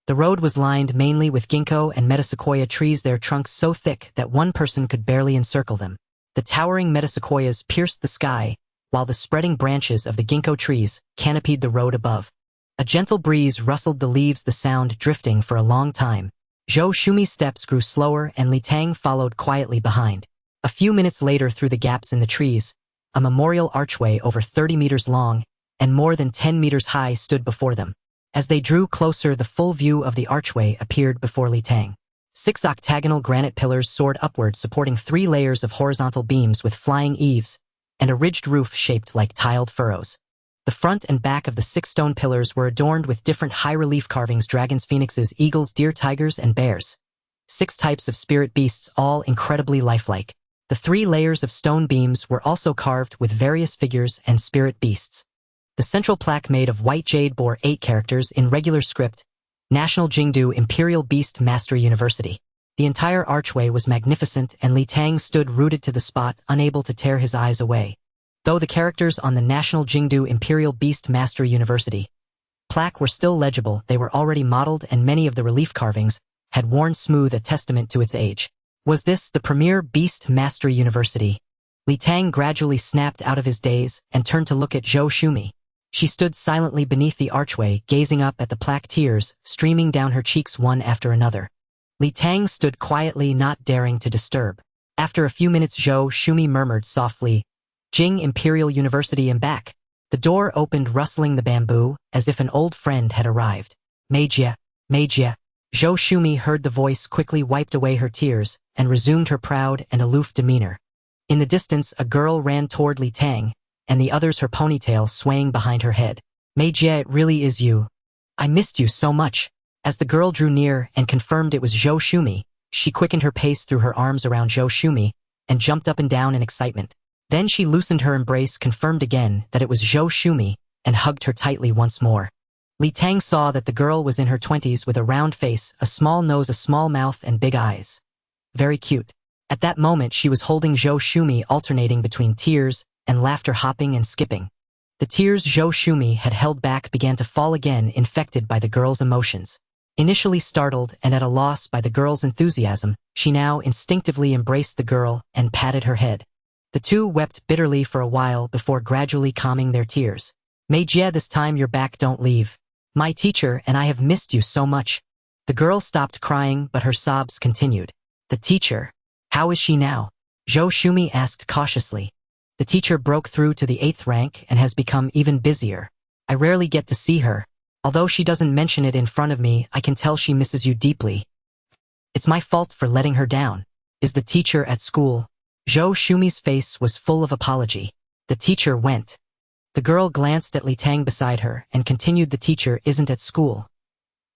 The road was lined mainly with ginkgo and metasequoia trees, their trunks so thick that one person could barely encircle them. The towering metasequoias pierced the sky, while the spreading branches of the ginkgo trees canopied the road above. A gentle breeze rustled the leaves, the sound drifting for a long time. Zhou Shumi's steps grew slower, and Li Tang followed quietly behind. A few minutes later, through the gaps in the trees, a memorial archway over 30 meters long and more than 10 meters high stood before them. As they drew closer, the full view of the archway appeared before Li Tang. 6 octagonal granite pillars soared upward, supporting 3 layers of horizontal beams with flying eaves and a ridged roof shaped like tiled furrows. The front and back of the 6 stone pillars were adorned with different high-relief carvings: dragons, phoenixes, eagles, deer, tigers, and bears. 6 types of spirit beasts, all incredibly lifelike. The 3 layers of stone beams were also carved with various figures and spirit beasts. The central plaque made of white jade bore 8 characters in regular script, National Jingdu Imperial Beast Mastery University. The entire archway was magnificent and Li Tang stood rooted to the spot, unable to tear his eyes away. Though the characters on the National Jingdu Imperial Beast Mastery University plaque were still legible, they were already modeled and many of the relief carvings had worn smooth, a testament to its age. Was this the premier Beast Mastery University? Li Tang gradually snapped out of his daze and turned to look at Zhou Shumi. She stood silently beneath the archway, gazing up at the plaque, tears streaming down her cheeks one after another. Li Tang stood quietly, not daring to disturb. After a few minutes, Zhou Shumi murmured softly, "Jing Imperial University, am back." The door opened, rustling the bamboo, as if an old friend had arrived. "Meijie, Meijie." Zhou Shumi heard the voice, quickly wiped away her tears, and resumed her proud and aloof demeanor. In the distance, a girl ran toward Li Tang, and the others, her ponytail swaying behind her head. "Meijie, it really is you. I missed you so much." As the girl drew near and confirmed it was Zhou Shumi, she quickened her pace, threw her arms around Zhou Shumi, and jumped up and down in excitement. Then she loosened her embrace, confirmed again that it was Zhou Shumi, and hugged her tightly once more. Li Tang saw that the girl was in her 20s with a round face, a small nose, a small mouth, and big eyes. Very cute. At that moment she was holding Zhou Shumi, alternating between tears and laughter, hopping and skipping. The tears Zhou Shumi had held back began to fall again, infected by the girl's emotions. Initially startled and at a loss by the girl's enthusiasm, she now instinctively embraced the girl and patted her head. The two wept bitterly for a while before gradually calming their tears. "Meijie, this time you're back, don't leave. My teacher and I have missed you so much." The girl stopped crying, but her sobs continued. "The teacher? How is she now?" Zhou Shumi asked cautiously. "The teacher broke through to the 8th rank and has become even busier. I rarely get to see her. Although she doesn't mention it in front of me, I can tell she misses you deeply. It's my fault for letting her down." "Is the teacher at school?" Zhou Shumi's face was full of apology. "The teacher went." The girl glanced at Li Tang beside her and continued, "The teacher isn't at school.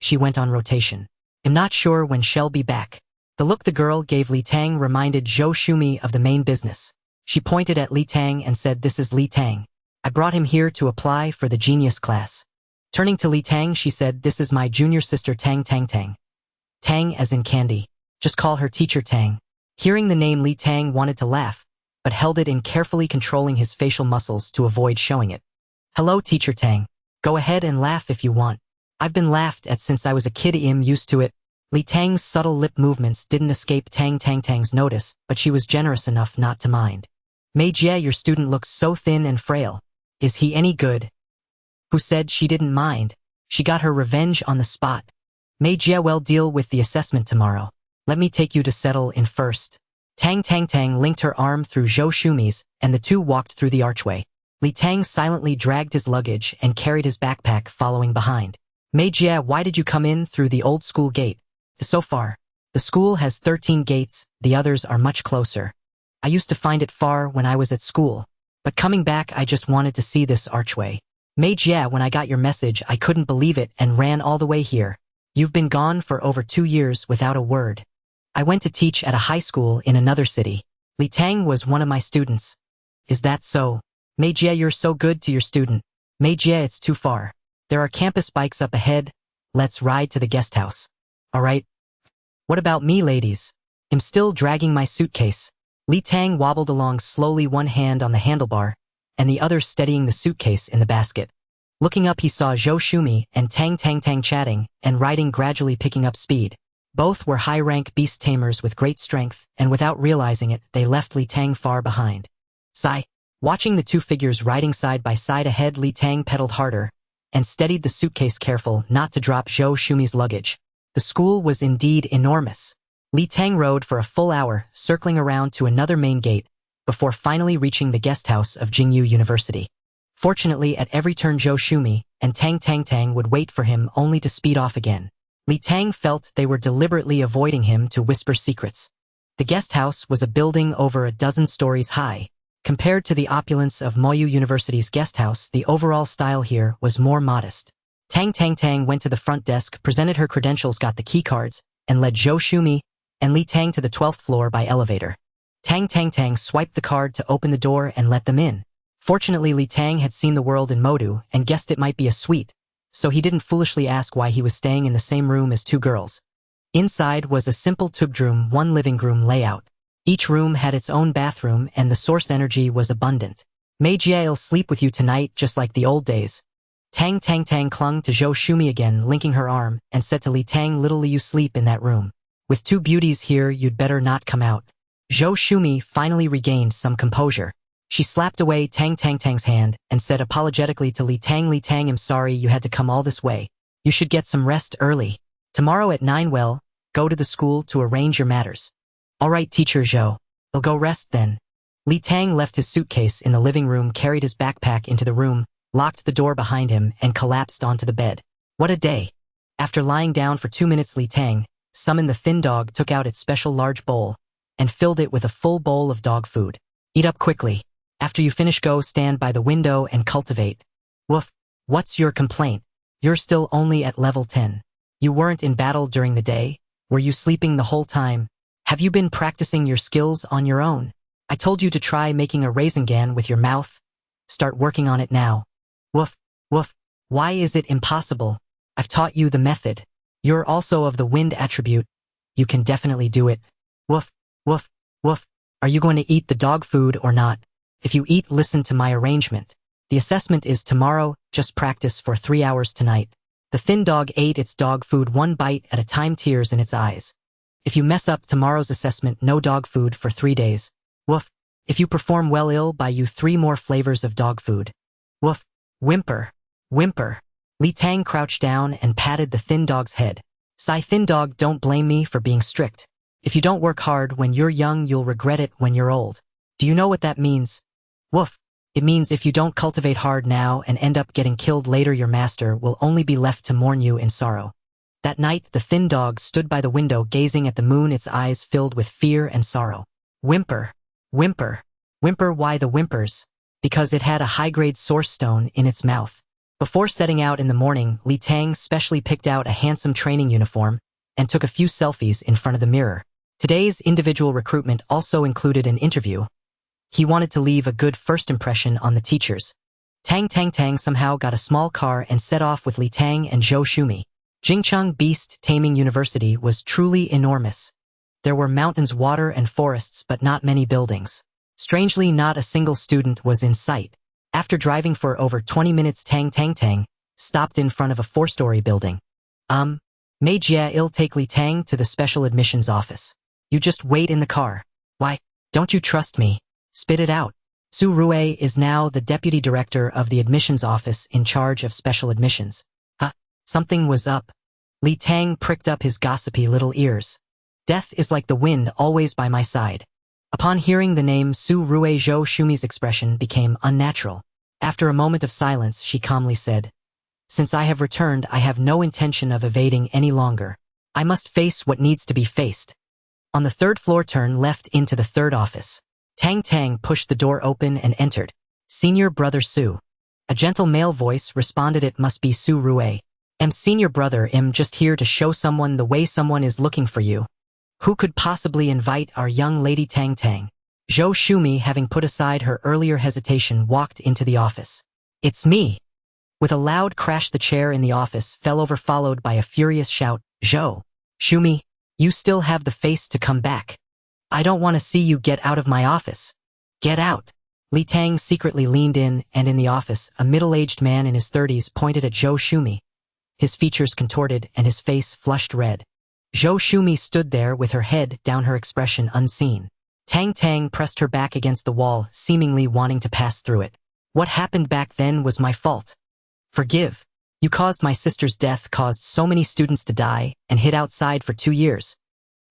She went on rotation. I'm not sure when she'll be back." The look the girl gave Li Tang reminded Zhou Shumi of the main business. She pointed at Li Tang and said, "This is Li Tang. I brought him here to apply for the genius class." Turning to Li Tang, she said, "This is my junior sister Tang. Tang. Tang as in candy. Just call her teacher Tang." Hearing the name, Li Tang wanted to laugh, but held it in, carefully controlling his facial muscles to avoid showing it. "Hello, teacher Tang. Go ahead and laugh if you want. I've been laughed at since I was a kid. I'm used to it." Li Tang's subtle lip movements didn't escape Tang's notice, but she was generous enough not to mind. "Meijie, your student looks so thin and frail. Is he any good?" Who said she didn't mind? She got her revenge on the spot. "Meijie, we'll deal with the assessment tomorrow. Let me take you to settle in first." Tang linked her arm through Zhou Shumi's, and the two walked through the archway. Li Tang silently dragged his luggage and carried his backpack, following behind. "Meijie, why did you come in through the old school gate?" "So far. The school has 13 gates, the others are much closer. I used to find it far when I was at school, but coming back I just wanted to see this archway. Meijie, when I got your message I couldn't believe it and ran all the way here. You've been gone for over 2 years without a word." "I went to teach at a high school in another city. Li Tang was one of my students." "Is that so? Meijie, you're so good to your student." "Meijie, it's too far. There are campus bikes up ahead. Let's ride to the guest house." "All right." "What about me, ladies? I'm still dragging my suitcase." Li Tang wobbled along slowly, one hand on the handlebar, and the other steadying the suitcase in the basket. Looking up, he saw Zhou Shumi and Tang chatting and riding, gradually picking up speed. Both were high-rank beast tamers with great strength, and without realizing it, they left Li Tang far behind. Sigh. Watching the two figures riding side by side ahead, Li Tang pedaled harder and steadied the suitcase, careful not to drop Zhou Shumi's luggage. The school was indeed enormous. Li Tang rode for a full hour, circling around to another main gate, before finally reaching the guest house of Jingyu University. Fortunately, at every turn Zhou Shumi and Tang would wait for him, only to speed off again. Li Tang felt they were deliberately avoiding him to whisper secrets. The guest house was a building over a dozen stories high. Compared to the opulence of Moyu University's guest house, the overall style here was more modest. Tang went to the front desk, presented her credentials, got the keycards, and led Zhou Shumi and Li Tang to the 12th floor by elevator. Tang swiped the card to open the door and let them in. Fortunately, Li Tang had seen the world in Modu and guessed it might be a suite, so he didn't foolishly ask why he was staying in the same room as two girls. Inside was a simple two-bedroom, one living room layout. Each room had its own bathroom and the source energy was abundant. May Jia'll sleep with you tonight just like the old days. Tang clung to Zhou Shumi again, linking her arm, and said to Li Tang, little you sleep in that room. With two beauties here, you'd better not come out. Zhou Shumi finally regained some composure. She slapped away Tang's hand and said apologetically to Li Tang, I'm sorry you had to come all this way. You should get some rest early. Tomorrow at 9, well, go to the school to arrange your matters. All right, teacher Zhou. I'll go rest then. Li Tang left his suitcase in the living room, carried his backpack into the room, locked the door behind him, and collapsed onto the bed. What a day. After lying down for 2 minutes, Li Tang summoned the thin dog, took out its special large bowl, and filled it with a full bowl of dog food. Eat up quickly. After you finish, go stand by the window and cultivate. Woof. What's your complaint? You're still only at level 10. You weren't in battle during the day? Were you sleeping the whole time? Have you been practicing your skills on your own? I told you to try making a raisin gan with your mouth. Start working on it now. Woof. Woof. Why is it impossible? I've taught you the method. You're also of the wind attribute. You can definitely do it. Woof. Woof. Woof. Are you going to eat the dog food or not? If you eat, listen to my arrangement. The assessment is tomorrow, just practice for 3 hours tonight. The thin dog ate its dog food one bite at a time, tears in its eyes. If you mess up tomorrow's assessment, no dog food for 3 days. Woof. If you perform well, I'll buy you 3 more flavors of dog food. Woof. Whimper. Whimper. Li Tang crouched down and patted the thin dog's head. Sigh, thin dog, don't blame me for being strict. If you don't work hard when you're young, you'll regret it when you're old. Do you know what that means? Woof. It means if you don't cultivate hard now and end up getting killed later, your master will only be left to mourn you in sorrow. That night, the thin dog stood by the window gazing at the moon, its eyes filled with fear and sorrow. Whimper. Whimper. Whimper. Why the whimpers? Because it had a high-grade source stone in its mouth. Before setting out in the morning, Li Tang specially picked out a handsome training uniform and took a few selfies in front of the mirror. Today's individual recruitment also included an interview. He wanted to leave a good first impression on the teachers. Tang somehow got a small car and set off with Li Tang and Zhou Shumi. Jingcheng Beast Taming University was truly enormous. There were mountains, water, and forests, but not many buildings. Strangely, not a single student was in sight. After driving for over 20 minutes, Tang stopped in front of a 4-story building. May Jia'll take Li Tang to the special admissions office. You just wait in the car. Why? Don't you trust me? Spit it out. Su Rui is now the deputy director of the admissions office in charge of special admissions. Something was up. Li Tang pricked up his gossipy little ears. Death is like the wind, always by my side. Upon hearing the name Su Rui, Zhou Shumi's expression became unnatural. After a moment of silence, she calmly said, Since I have returned, I have no intention of evading any longer. I must face what needs to be faced. On the 3rd floor, turn left into the 3rd office. Tang pushed the door open and entered. Senior brother Su. A gentle male voice responded, It must be Su Rui. Senior brother, just here to show someone the way, someone is looking for you. Who could possibly invite our young lady? Tang. Zhou Shumi, having put aside her earlier hesitation, walked into the office. It's me. With a loud crash, the chair in the office fell over, followed by a furious shout. Zhou Shumi, you still have the face to come back. I don't want to see you. Get out of my office. Get out. Li Tang secretly leaned in, and in the office, a middle-aged man in his 30s pointed at Zhou Shumi. His features contorted and his face flushed red. Zhou Shumi stood there with her head down, her expression unseen. Tang pressed her back against the wall, seemingly wanting to pass through it. What happened back then was my fault. Forgive. You caused my sister's death, caused so many students to die, and hid outside for 2 years.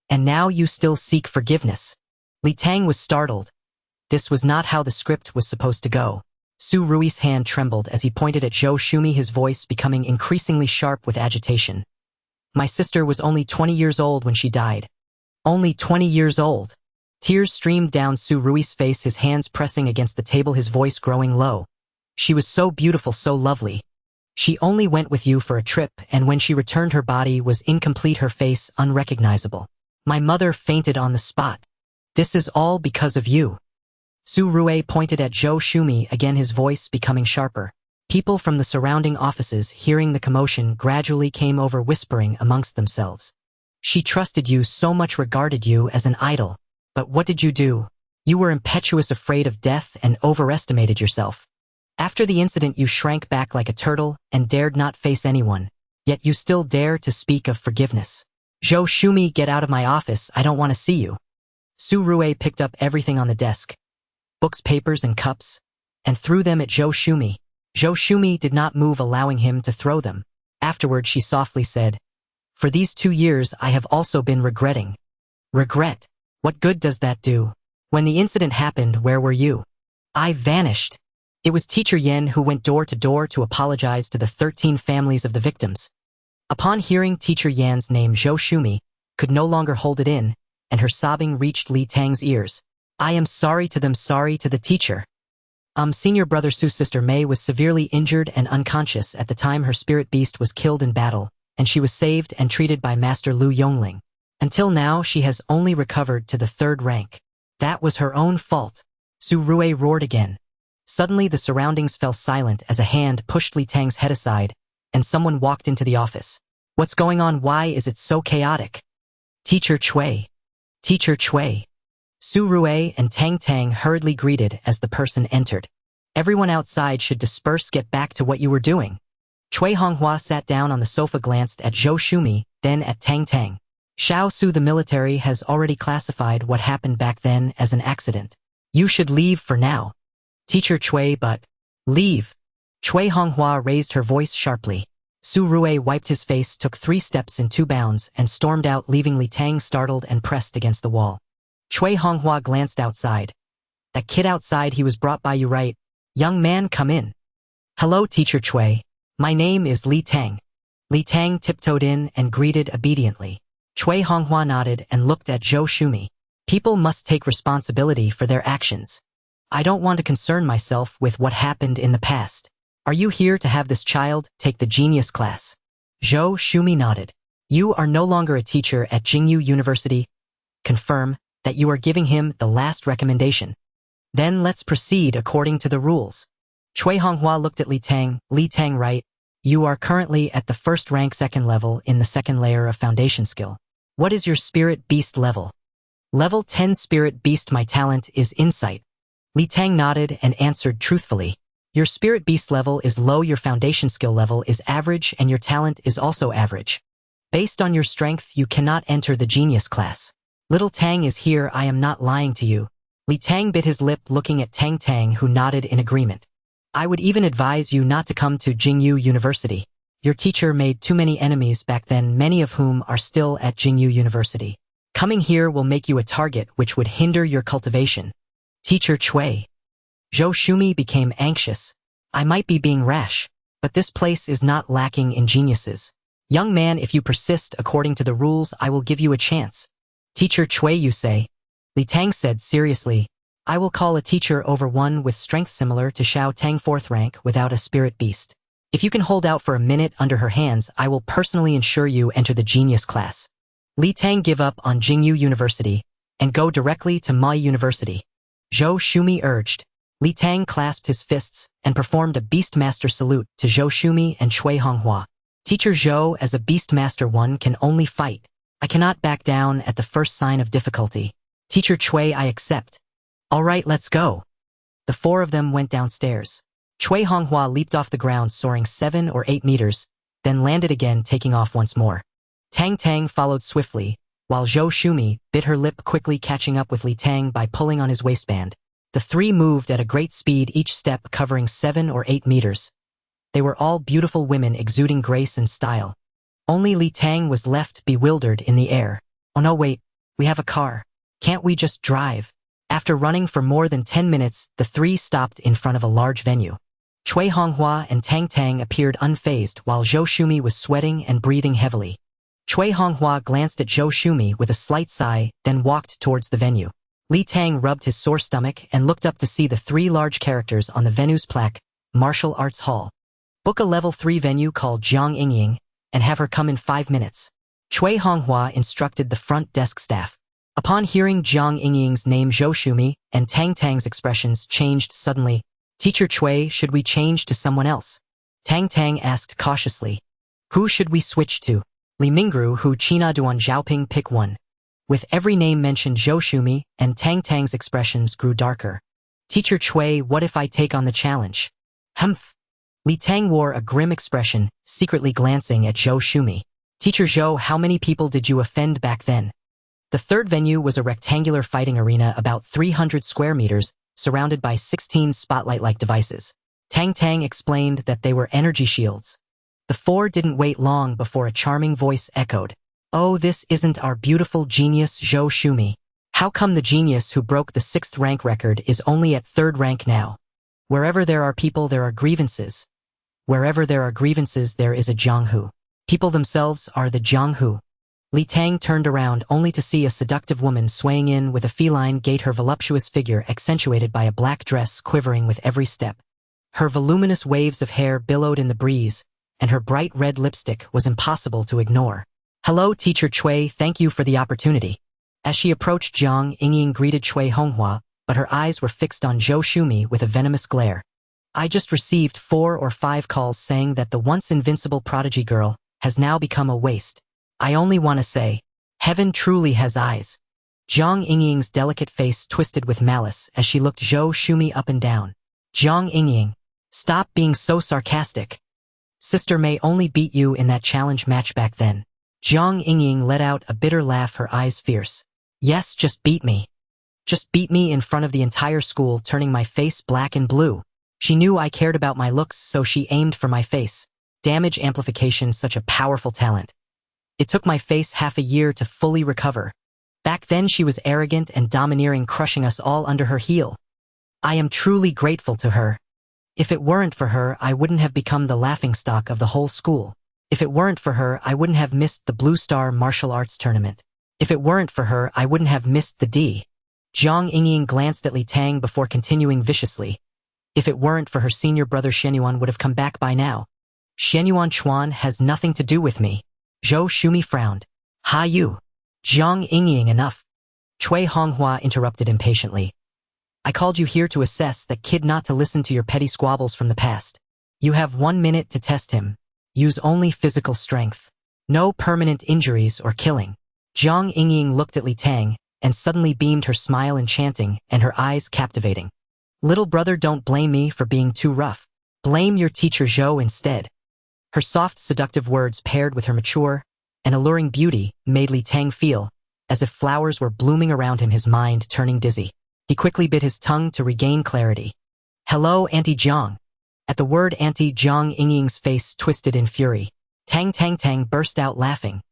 And now you still seek forgiveness. Li Tang was startled. This was not how the script was supposed to go. Su Rui's hand trembled as he pointed at Zhou Shumi, his voice becoming increasingly sharp with agitation. My sister was only 20 years old when she died. Only 20 years old. Tears streamed down Su Rui's face, his hands pressing against the table, his voice growing low. She was so beautiful, so lovely. She only went with you for a trip, and when she returned, her body was incomplete, her face unrecognizable. My mother fainted on the spot. This is all because of you. Su Rue pointed at Zhou Shumi, again his voice becoming sharper. People from the surrounding offices, hearing the commotion, gradually came over, whispering amongst themselves. She trusted you so much, regarded you as an idol. But what did you do? You were impetuous, afraid of death, and overestimated yourself. After the incident you shrank back like a turtle and dared not face anyone. Yet you still dare to speak of forgiveness. Zhou Shumi, get out of my office, I don't want to see you. Su Rue picked up everything on the desk, books, papers, and cups, and threw them at Zhou Shumi. Zhou Shumi did not move, allowing him to throw them. Afterward she softly said, "For these 2 years I have also been regretting." Regret? What good does that do? When the incident happened, where were you? I vanished. It was Teacher Yen who went door to door to apologize to the 13 families of the victims. Upon hearing Teacher Yan's name, Zhou Shumi could no longer hold it in, and her sobbing reached Li Tang's ears. I am sorry to them, sorry to the teacher. Senior brother Su's sister Mei was severely injured and unconscious at the time her spirit beast was killed in battle, and she was saved and treated by Master Lu Yongling. Until now she has only recovered to the 3rd rank. That was her own fault. Su Rue roared again. Suddenly the surroundings fell silent as a hand pushed Li Tang's head aside, and someone walked into the office. What's going on? Why is it so chaotic? Teacher Cui. Teacher Cui. Su Rue and Tang hurriedly greeted as the person entered. Everyone outside should disperse, get back to what you were doing. Cui Honghua sat down on the sofa, glanced at Zhou Shumi, then at Tang. Xiao Su, the military has already classified what happened back then as an accident. You should leave for now. Teacher Cui, but... Leave. Cui Honghua raised her voice sharply. Su Rue wiped his face, took 3 steps in 2 bounds, and stormed out, leaving Li Tang startled and pressed against the wall. Cui Honghua glanced outside. That kid outside, he was brought by you, right? Young man, come in. Hello, Teacher Cui. My name is Li Tang. Li Tang tiptoed in and greeted obediently. Cui Honghua nodded and looked at Zhou Shumi. People must take responsibility for their actions. I don't want to concern myself with what happened in the past. Are you here to have this child take the genius class? Zhou Shumi nodded. You are no longer a teacher at Jingyu University. Confirm that you are giving him the last recommendation. Then let's proceed according to the rules. Cui Honghua looked at Li Tang. Li Tang, right? You are currently at the 1st rank, 2nd level in the 2nd layer of foundation skill. What is your spirit beast level? Level 10 spirit beast. My talent is insight. Li Tang nodded and answered truthfully. Your spirit beast level is low, your foundation skill level is average, and your talent is also average. Based on your strength, you cannot enter the genius class. Little Tang is here, I am not lying to you. Li Tang bit his lip, looking at Tang, who nodded in agreement. I would even advise you not to come to Jingyu University. Your teacher made too many enemies back then, many of whom are still at Jingyu University. Coming here will make you a target which would hinder your cultivation. Teacher Cui. Zhou Shumi became anxious. I might be being rash, but this place is not lacking in geniuses. Young man, if you persist according to the rules, I will give you a chance. Teacher Cui, you say? Li Tang said seriously. I will call a teacher over one with strength similar to Xiao Tang, 4th rank, without a spirit beast. If you can hold out for a minute under her hands, I will personally ensure you enter the genius class. Li Tang give up on Jingyu University and go directly to Mai University. Zhou Shumi urged. Li Tang clasped his fists and performed a Beastmaster salute to Zhou Shumi and Cui Honghua. Teacher Zhou, as a Beastmaster, one can only fight. I cannot back down at the first sign of difficulty. Teacher Cui, I accept. All right, let's go. The 4 of them went downstairs. Cui Honghua leaped off the ground, soaring 7 or 8 meters, then landed again, taking off once more. Tang followed swiftly, while Zhou Shumi bit her lip, quickly catching up with Li Tang by pulling on his waistband. The 3 moved at a great speed, each step covering 7 or 8 meters. They were all beautiful women exuding grace and style. Only Li Tang was left bewildered in the air. Oh no, wait, we have a car. Can't we just drive? After running for more than 10 minutes, the 3 stopped in front of a large venue. Cui Honghua and Tang appeared unfazed, while Zhou Shumi was sweating and breathing heavily. Cui Honghua glanced at Zhou Shumi with a slight sigh, then walked towards the venue. Li Tang rubbed his sore stomach and looked up to see the 3 large characters on the venue's plaque, Martial Arts Hall. Book a level 3 venue called Jiang Yingying and have her come in 5 minutes. Cui Honghua instructed the front desk staff. Upon hearing Jiang Yingying's name Zhou Shumi and Tang's expressions changed suddenly. Teacher Cui, should we change to someone else? Tang asked cautiously. Who should we switch to? Li Mingru Hu China Duan Zhaoping pick one. With every name mentioned Zhou Shumi and Tang's expressions grew darker. Teacher Cui, what if I take on the challenge? Humph. Li Tang wore a grim expression, secretly glancing at Zhou Shumi. Teacher Zhou, how many people did you offend back then? The third venue was a rectangular fighting arena about 300 square meters, surrounded by 16 spotlight-like devices. Tang explained that they were energy shields. The four didn't wait long before a charming voice echoed. Oh, this isn't our beautiful genius Zhou Shumi. How come the genius who broke the 6th rank record is only at 3rd rank now? Wherever there are people, there are grievances. Wherever there are grievances, there is a Jianghu. People themselves are the Jianghu. Li Tang turned around only to see a seductive woman swaying in with a feline gait, her voluptuous figure accentuated by a black dress quivering with every step. Her voluminous waves of hair billowed in the breeze, and her bright red lipstick was impossible to ignore. Hello, Teacher Cui, thank you for the opportunity. As she approached, Jiang Yingying greeted Cui Honghua, but her eyes were fixed on Zhou Shumi with a venomous glare. I just received 4 or 5 calls saying that the once invincible prodigy girl has now become a waste. I only want to say, heaven truly has eyes. Jiang Yingying's delicate face twisted with malice as she looked Zhou Shumi up and down. Jiang Yingying, stop being so sarcastic. Sister May only beat you in that challenge match back then. Jiang Yingying let out a bitter laugh, her eyes fierce. Yes, just beat me. Just beat me in front of the entire school, turning my face black and blue. She knew I cared about my looks, so she aimed for my face. Damage amplification, such a powerful talent. It took my face half a year to fully recover. Back then she was arrogant and domineering, crushing us all under her heel. I am truly grateful to her. If it weren't for her, I wouldn't have become the laughingstock of the whole school. If it weren't for her, I wouldn't have missed the Blue Star martial arts tournament. If it weren't for her, I wouldn't have missed the D. Jiang Yingying glanced at Li Tang before continuing viciously. If it weren't for her senior brother Shenyuan would have come back by now. Shenyuan Chuan has nothing to do with me. Zhou Shumi frowned. Ha you. Jiang Yingying, enough. Cui Honghua interrupted impatiently. I called you here to assess that kid, not to listen to your petty squabbles from the past. You have 1 minute to test him. Use only physical strength. No permanent injuries or killing. Jiang Yingying looked at Li Tang and suddenly beamed, her smile enchanting and her eyes captivating. Little brother, don't blame me for being too rough. Blame your teacher Zhou instead. Her soft, seductive words paired with her mature and alluring beauty made Li Tang feel as if flowers were blooming around him, his mind turning dizzy. He quickly bit his tongue to regain clarity. Hello, Auntie Jiang. At the word Auntie, Jiang Yingying's face twisted in fury. Tang burst out laughing.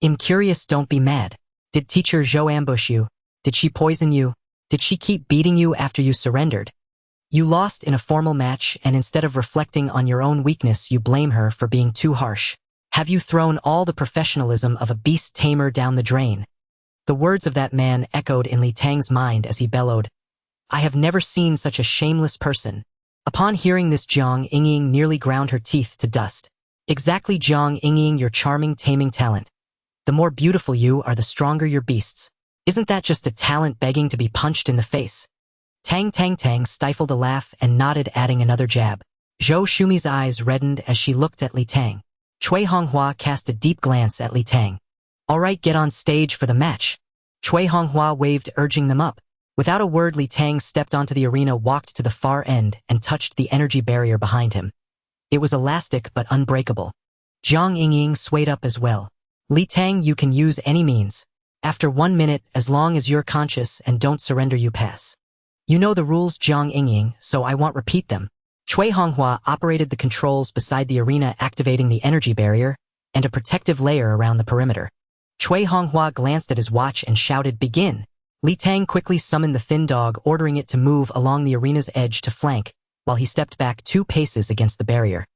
I'm curious, don't be mad. Did Teacher Zhou ambush you? Did she poison you? Did she keep beating you after you surrendered? You lost in a formal match, and instead of reflecting on your own weakness, you blame her for being too harsh. Have you thrown all the professionalism of a beast tamer down the drain? The words of that man echoed in Li Tang's mind as he bellowed. I have never seen such a shameless person. Upon hearing this, Jiang Yingying nearly ground her teeth to dust. Exactly, Jiang Yingying, your charming taming talent. The more beautiful you are, the stronger your beasts. Isn't that just a talent begging to be punched in the face? Tang stifled a laugh and nodded, adding another jab. Zhou Shumi's eyes reddened as she looked at Li Tang. Cui Honghua cast a deep glance at Li Tang. All right, get on stage for the match. Cui Honghua waved, urging them up. Without a word, Li Tang stepped onto the arena, walked to the far end, and touched the energy barrier behind him. It was elastic but unbreakable. Jiang Yingying swayed up as well. Li Tang, you can use any means. After 1 minute, as long as you're conscious and don't surrender, you pass. You know the rules, Jiang Yingying, so I won't repeat them. Cui Honghua operated the controls beside the arena, activating the energy barrier and a protective layer around the perimeter. Cui Honghua glanced at his watch and shouted, begin. Li Tang quickly summoned the thin dog, ordering it to move along the arena's edge to flank, while he stepped back 2 paces against the barrier.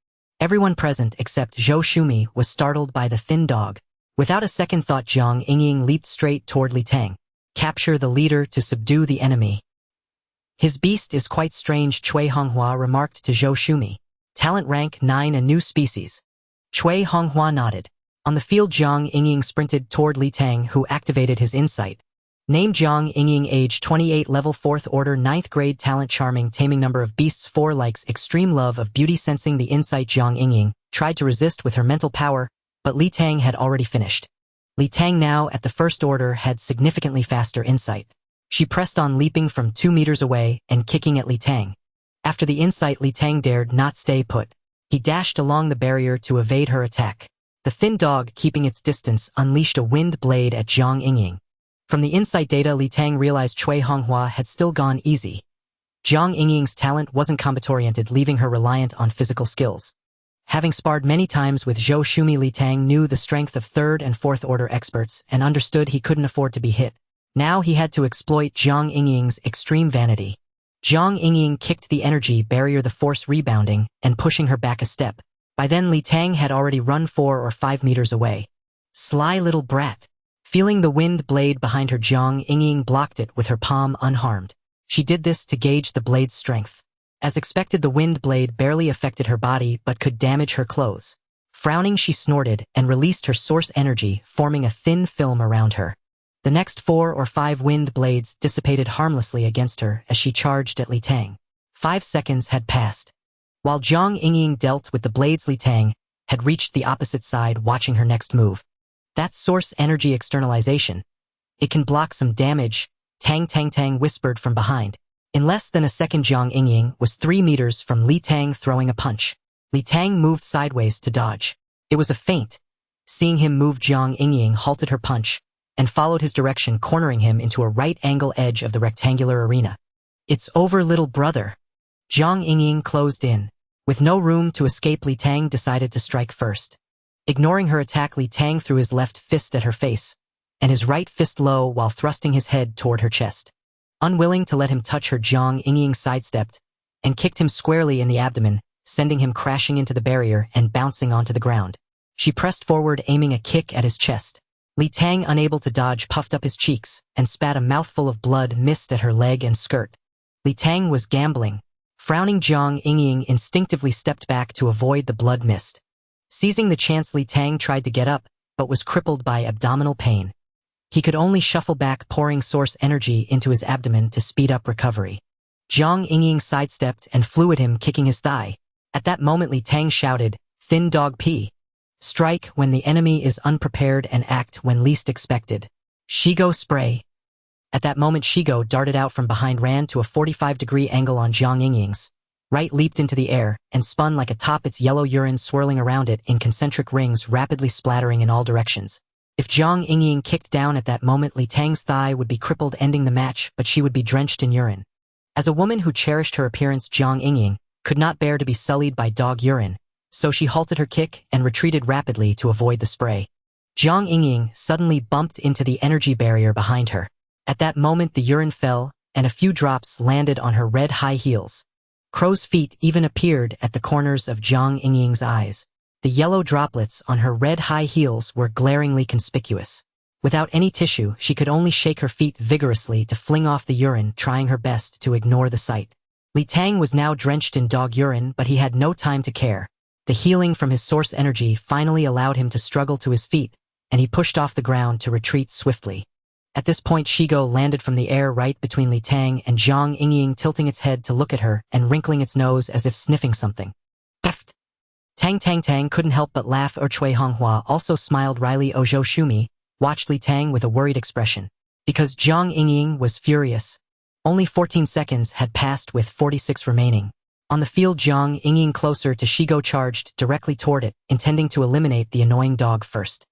Everyone present except Zhou Shumi was startled by the thin dog. Without a second thought, Jiang Yingying leaped straight toward Li Tang. Capture the leader to subdue the enemy. His beast is quite strange, Cui Honghua remarked to Zhou Shumi. Talent rank 9, a new species. Cui Honghua nodded. On the field, Jiang Yingying sprinted toward Li Tang, who activated his insight. Name Jiang Yingying, age 28, level 4th order, 9th grade, talent charming, taming, number of beasts 4, likes extreme love of beauty, sensing the insight. Jiang Yingying tried to resist with her mental power, but Li Tang had already finished. Li Tang, now at the first order, had significantly faster insight. She pressed on, leaping from 2 meters away and kicking at Li Tang. After the insight, Li Tang dared not stay put. He dashed along the barrier to evade her attack. The thin dog, keeping its distance, unleashed a wind blade at Jiang Yingying. From the insight data, Li Tang realized Cui Honghua had still gone easy. Jiang Yingying's talent wasn't combat-oriented, leaving her reliant on physical skills. Having sparred many times with Zhou Shumi, Li Tang knew the strength of 3rd and 4th order experts and understood he couldn't afford to be hit. Now he had to exploit Jiang Yingying's extreme vanity. Jiang Yingying kicked the energy barrier, the force rebounding and pushing her back a step. By then, Li Tang had already run 4 or 5 meters away. Sly little brat. Feeling the wind blade behind her, Jiang Yingying blocked it with her palm unharmed. She did this to gauge the blade's strength. As expected, the wind blade barely affected her body but could damage her clothes. Frowning, she snorted and released her source energy, forming a thin film around her. The next 4 or 5 wind blades dissipated harmlessly against her as she charged at Li Tang. 5 seconds had passed. While Jiang Yingying dealt with the blades, Li Tang had reached the opposite side, watching her next move. That's source energy externalization. It can block some damage, Tang whispered from behind. In less than a second, Jiang Yingying was 3 meters from Li Tang throwing a punch. Li Tang moved sideways to dodge. It was a feint. Seeing him move, Jiang Yingying halted her punch and followed his direction, cornering him into a right-angle edge of the rectangular arena. It's over, little brother. Jiang Yingying closed in. With no room to escape, Li Tang decided to strike first. Ignoring her attack, Li Tang threw his left fist at her face, and his right fist low while thrusting his head toward her chest. Unwilling to let him touch her, Jiang Yingying sidestepped and kicked him squarely in the abdomen, sending him crashing into the barrier and bouncing onto the ground. She pressed forward, aiming a kick at his chest. Li Tang, unable to dodge, puffed up his cheeks and spat a mouthful of blood mist at her leg and skirt. Li Tang was gambling. Frowning, Jiang Yingying instinctively stepped back to avoid the blood mist. Seizing the chance, Li Tang tried to get up, but was crippled by abdominal pain. He could only shuffle back, pouring source energy into his abdomen to speed up recovery. Jiang Yingying sidestepped and flew at him, kicking his thigh. At that moment, Li Tang shouted, "Thin dog P. Strike when the enemy is unprepared and act when least expected. Shigo spray." At that moment, Shigo darted out from behind, ran to a 45-degree angle on Jiang Yingying's right, leaped into the air, and spun like a top, its yellow urine swirling around it in concentric rings, rapidly splattering in all directions. If Jiang Yingying kicked down at that moment, Li Tang's thigh would be crippled, ending the match, but she would be drenched in urine. As a woman who cherished her appearance, Jiang Yingying could not bear to be sullied by dog urine, so she halted her kick and retreated rapidly to avoid the spray. Jiang Yingying suddenly bumped into the energy barrier behind her. At that moment, the urine fell, and a few drops landed on her red high heels. Crow's feet even appeared at the corners of Jiang Yingying's eyes. The yellow droplets on her red high heels were glaringly conspicuous. Without any tissue, she could only shake her feet vigorously to fling off the urine, trying her best to ignore the sight. Li Tang was now drenched in dog urine, but he had no time to care. The healing from his source energy finally allowed him to struggle to his feet, and he pushed off the ground to retreat swiftly. At this point, Shigo landed from the air right between Li Tang and Jiang Yingying, tilting its head to look at her and wrinkling its nose as if sniffing something. Pfft! Tang couldn't help but laugh. Cui Honghua also smiled wryly. Zhou Shumi watched Li Tang with a worried expression, because Jiang Yingying was furious. Only 14 seconds had passed with 46 remaining. On the field, Jiang Yingying, closer to Shigo, charged directly toward it, intending to eliminate the annoying dog first.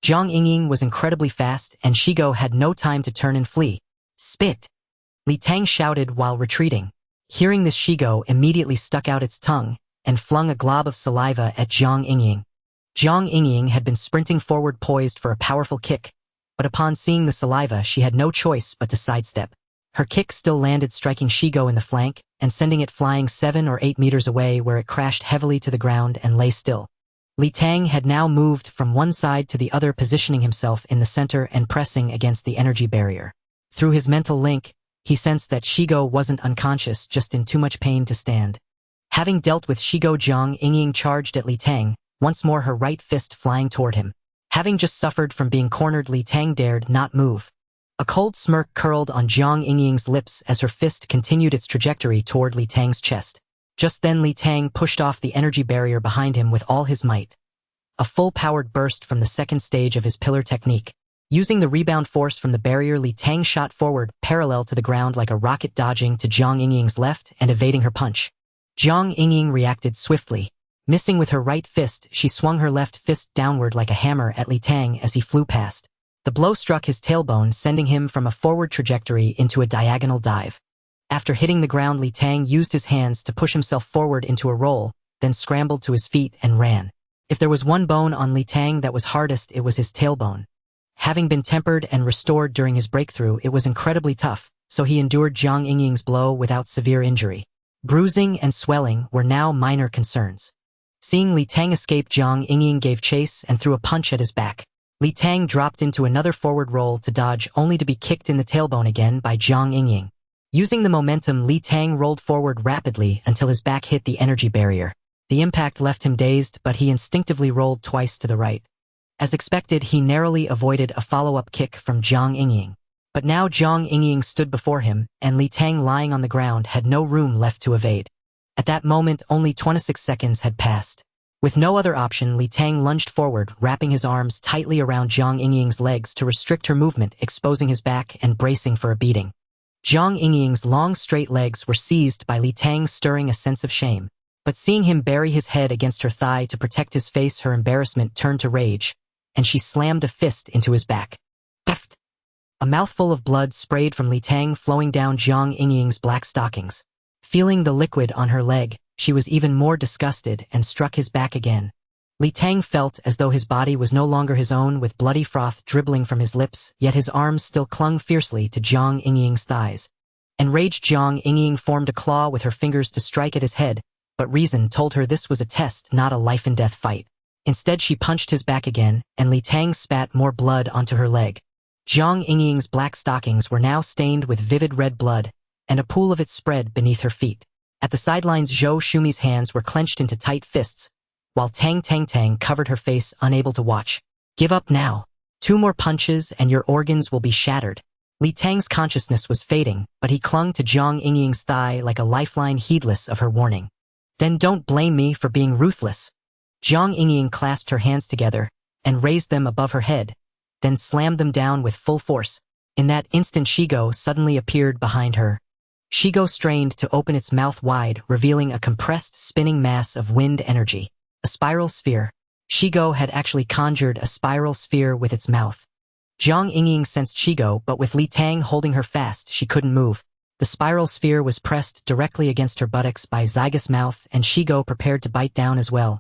Jiang Yingying was incredibly fast, and Shigo had no time to turn and flee. Spit! Li Tang shouted while retreating. Hearing this, Shigo immediately stuck out its tongue and flung a glob of saliva at Jiang Yingying. Jiang Yingying had been sprinting forward, poised for a powerful kick, but upon seeing the saliva, she had no choice but to sidestep. Her kick still landed, striking Shigo in the flank and sending it flying 7 or 8 meters away, where it crashed heavily to the ground and lay still. Li Tang had now moved from one side to the other, positioning himself in the center and pressing against the energy barrier. Through his mental link, he sensed that Shigo wasn't unconscious, just in too much pain to stand. Having dealt with Shigo, Jiang Yingying charged at Li Tang, once more her right fist flying toward him. Having just suffered from being cornered, Li Tang dared not move. A cold smirk curled on Jiang Yingying's lips as her fist continued its trajectory toward Li Tang's chest. Just then Li Tang pushed off the energy barrier behind him with all his might. A full-powered burst from the second stage of his pillar technique. Using the rebound force from the barrier, Li Tang shot forward, parallel to the ground like a rocket, dodging to Jiang Yingying's left and evading her punch. Jiang Yingying reacted swiftly. Missing with her right fist, she swung her left fist downward like a hammer at Li Tang as he flew past. The blow struck his tailbone, sending him from a forward trajectory into a diagonal dive. After hitting the ground, Li Tang used his hands to push himself forward into a roll, then scrambled to his feet and ran. If there was one bone on Li Tang that was hardest, it was his tailbone. Having been tempered and restored during his breakthrough, it was incredibly tough, so he endured Jiang Yingying's blow without severe injury. Bruising and swelling were now minor concerns. Seeing Li Tang escape, Jiang Yingying gave chase and threw a punch at his back. Li Tang dropped into another forward roll to dodge, only to be kicked in the tailbone again by Jiang Yingying. Using the momentum, Li Tang rolled forward rapidly until his back hit the energy barrier. The impact left him dazed, but he instinctively rolled twice to the right. As expected, he narrowly avoided a follow-up kick from Jiang Yingying. But now Jiang Yingying stood before him, and Li Tang, lying on the ground, had no room left to evade. At that moment, only 26 seconds had passed. With no other option, Li Tang lunged forward, wrapping his arms tightly around Jiang Yingying's legs to restrict her movement, exposing his back and bracing for a beating. Jiang Yingying's long, straight legs were seized by Li Tang, stirring a sense of shame. But seeing him bury his head against her thigh to protect his face, her embarrassment turned to rage, and she slammed a fist into his back. Peft! A mouthful of blood sprayed from Li Tang, flowing down Jiang Yingying's black stockings. Feeling the liquid on her leg, she was even more disgusted and struck his back again. Li Tang felt as though his body was no longer his own, with bloody froth dribbling from his lips, yet his arms still clung fiercely to Jiang Yingying's thighs. Enraged, Jiang Yingying formed a claw with her fingers to strike at his head, but reason told her this was a test, not a life-and-death fight. Instead, she punched his back again, and Li Tang spat more blood onto her leg. Jiang Yingying's black stockings were now stained with vivid red blood, and a pool of it spread beneath her feet. At the sidelines, Zhou Shumi's hands were clenched into tight fists, while Tang covered her face, unable to watch. Give up now. 2 more punches and your organs will be shattered. Li Tang's consciousness was fading, but he clung to Jiang Yingying's thigh like a lifeline, heedless of her warning. Then don't blame me for being ruthless. Jiang Yingying clasped her hands together and raised them above her head, then slammed them down with full force. In that instant, Shigo suddenly appeared behind her. Shigo strained to open its mouth wide, revealing a compressed, spinning mass of wind energy. A spiral sphere. Shigo had actually conjured a spiral sphere with its mouth. Jiang Yingying sensed Shigo, but with Li Tang holding her fast, she couldn't move. The spiral sphere was pressed directly against her buttocks by Zygus' mouth, and Shigo prepared to bite down as well.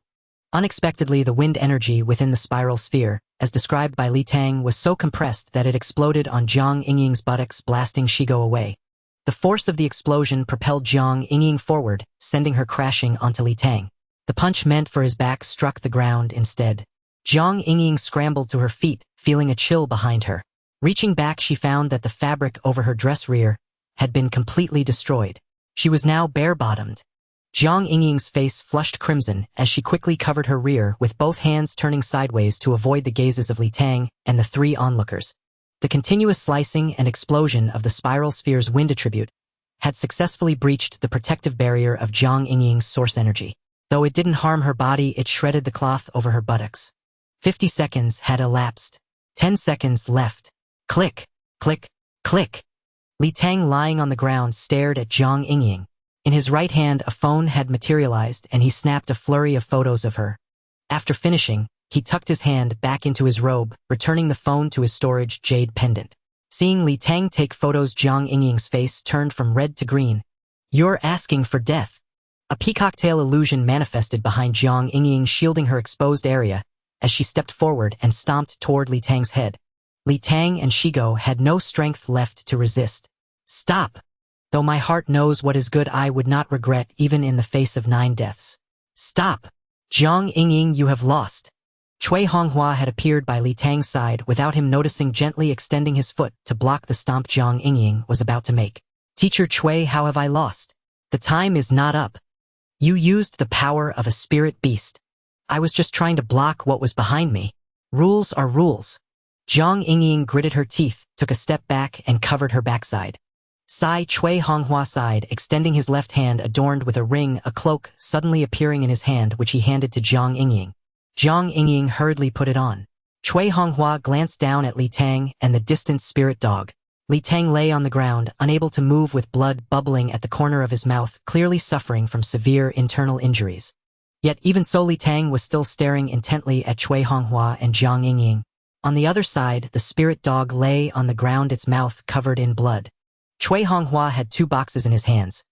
Unexpectedly, the wind energy within the spiral sphere, as described by Li Tang, was so compressed that it exploded on Jiang Yingying's buttocks, blasting Shigo away. The force of the explosion propelled Jiang Yingying forward, sending her crashing onto Li Tang. The punch meant for his back struck the ground instead. Jiang Yingying scrambled to her feet, feeling a chill behind her. Reaching back, she found that the fabric over her dress rear had been completely destroyed. She was now bare-bottomed. Jiang Yingying's face flushed crimson as she quickly covered her rear, with both hands turning sideways to avoid the gazes of Li Tang and the 3 onlookers. The continuous slicing and explosion of the spiral sphere's wind attribute had successfully breached the protective barrier of Jiang Yingying's source energy. Though it didn't harm her body, it shredded the cloth over her buttocks. 50 seconds had elapsed. 10 seconds left. Click, click, click. Li Tang, lying on the ground, stared at Jiang Yingying. In his right hand, a phone had materialized, and he snapped a flurry of photos of her. After finishing, he tucked his hand back into his robe, returning the phone to his storage jade pendant. Seeing Li Tang take photos, Jiang Yingying's face turned from red to green. You're asking for death. A peacock-tail illusion manifested behind Jiang Yingying, shielding her exposed area, as she stepped forward and stomped toward Li Tang's head. Li Tang and Shigo had no strength left to resist. Stop! Though my heart knows what is good, I would not regret even in the face of 9 deaths. Stop! Jiang Yingying, you have lost. Cui Honghua had appeared by Li Tang's side without him noticing, gently extending his foot to block the stomp Jiang Yingying was about to make. Teacher Cui, how have I lost? The time is not up. You used the power of a spirit beast. I was just trying to block what was behind me. Rules are rules. Jiang Yingying gritted her teeth, took a step back, and covered her backside. Sai Cui Honghua sighed, extending his left hand adorned with a ring, a cloak, suddenly appearing in his hand, which he handed to Jiang Yingying. Jiang Yingying hurriedly put it on. Cui Honghua glanced down at Li Tang and the distant spirit dog. Li Tang lay on the ground, unable to move, with blood bubbling at the corner of his mouth, clearly suffering from severe internal injuries. Yet even so, Li Tang was still staring intently at Cui Honghua and Jiang Yingying. On the other side, the spirit dog lay on the ground, its mouth covered in blood. Cui Honghua had 2 boxes in his hands.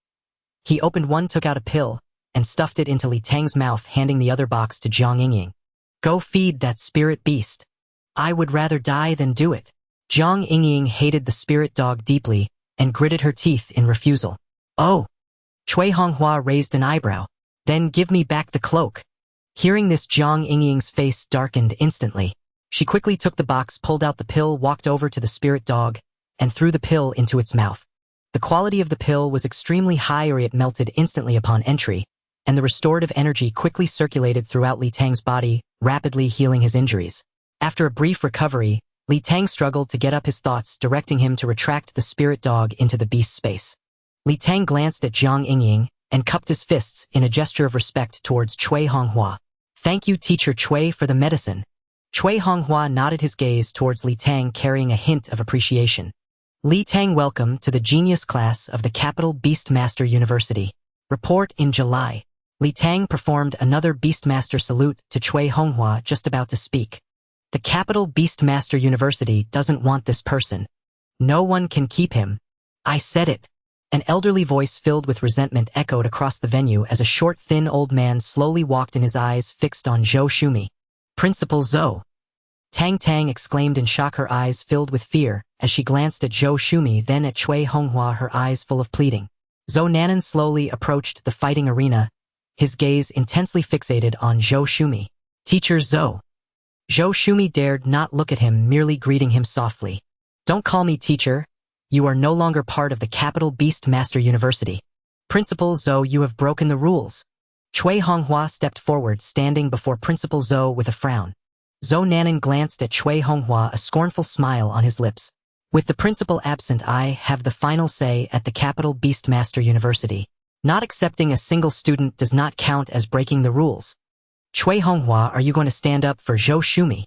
He opened one, took out a pill, and stuffed it into Li Tang's mouth, handing the other box to Jiang Yingying. Go feed that spirit beast. I would rather die than do it. Jiang Yingying hated the spirit dog deeply and gritted her teeth in refusal. Oh! Cui Honghua raised an eyebrow. Then give me back the cloak. Hearing this, Jiang Yingying's face darkened instantly. She quickly took the box, pulled out the pill, walked over to the spirit dog, and threw the pill into its mouth. The quality of the pill was extremely high, or it melted instantly upon entry, and the restorative energy quickly circulated throughout Li Tang's body, rapidly healing his injuries. After a brief recovery, Li Tang struggled to get up his thoughts, directing him to retract the spirit dog into the beast's space. Li Tang glanced at Jiang Yingying and cupped his fists in a gesture of respect towards Cui Honghua. Thank you, Teacher Cui, for the medicine. Cui Honghua nodded his gaze towards Li Tang, carrying a hint of appreciation. Li Tang, welcome to the genius class of the Capital Beastmaster University. Report in July. Li Tang performed another Beastmaster salute to Cui Honghua, just about to speak. The Capital Beastmaster University doesn't want this person. No one can keep him. I said it. An elderly voice filled with resentment echoed across the venue as a short, thin old man slowly walked in, his eyes fixed on Zhou Shumi. Principal Zhou. Tang exclaimed in shock, her eyes filled with fear, as she glanced at Zhou Shumi, then at Cui Honghua, her eyes full of pleading. Zhou Nanan slowly approached the fighting arena, his gaze intensely fixated on Zhou Shumi. Teacher Zhou. Zhou Shumi dared not look at him, merely greeting him softly. Don't call me teacher. You are no longer part of the Capital Beastmaster University. Principal Zhou, you have broken the rules. Cui Honghua stepped forward, standing before Principal Zhou with a frown. Zhou Nanan glanced at Cui Honghua, a scornful smile on his lips. With the principal absent, I have the final say at the Capital Beastmaster University. Not accepting a single student does not count as breaking the rules. Cui Honghua, are you going to stand up for Zhou Shumi?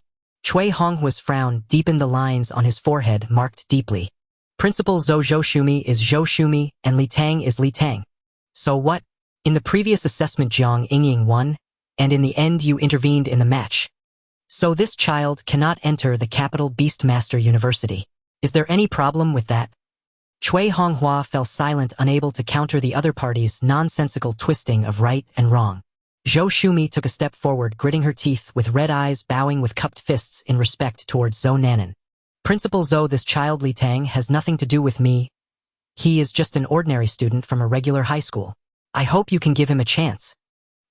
Cui Honghua's frown deepened, the lines on his forehead marked deeply. Principal Zhou Shumi is Zhou Shumi, and Li Tang is Li Tang. So what? In the previous assessment, Jiang Yingying won, and in the end you intervened in the match. So this child cannot enter the Capital Beastmaster University. Is there any problem with that? Cui Honghua fell silent, unable to counter the other party's nonsensical twisting of right and wrong. Zhou Shumi took a step forward, gritting her teeth, with red eyes, bowing with cupped fists in respect towards Zhou Nanan. Principal Zhou, this child Li Tang has nothing to do with me. He is just an ordinary student from a regular high school. I hope you can give him a chance.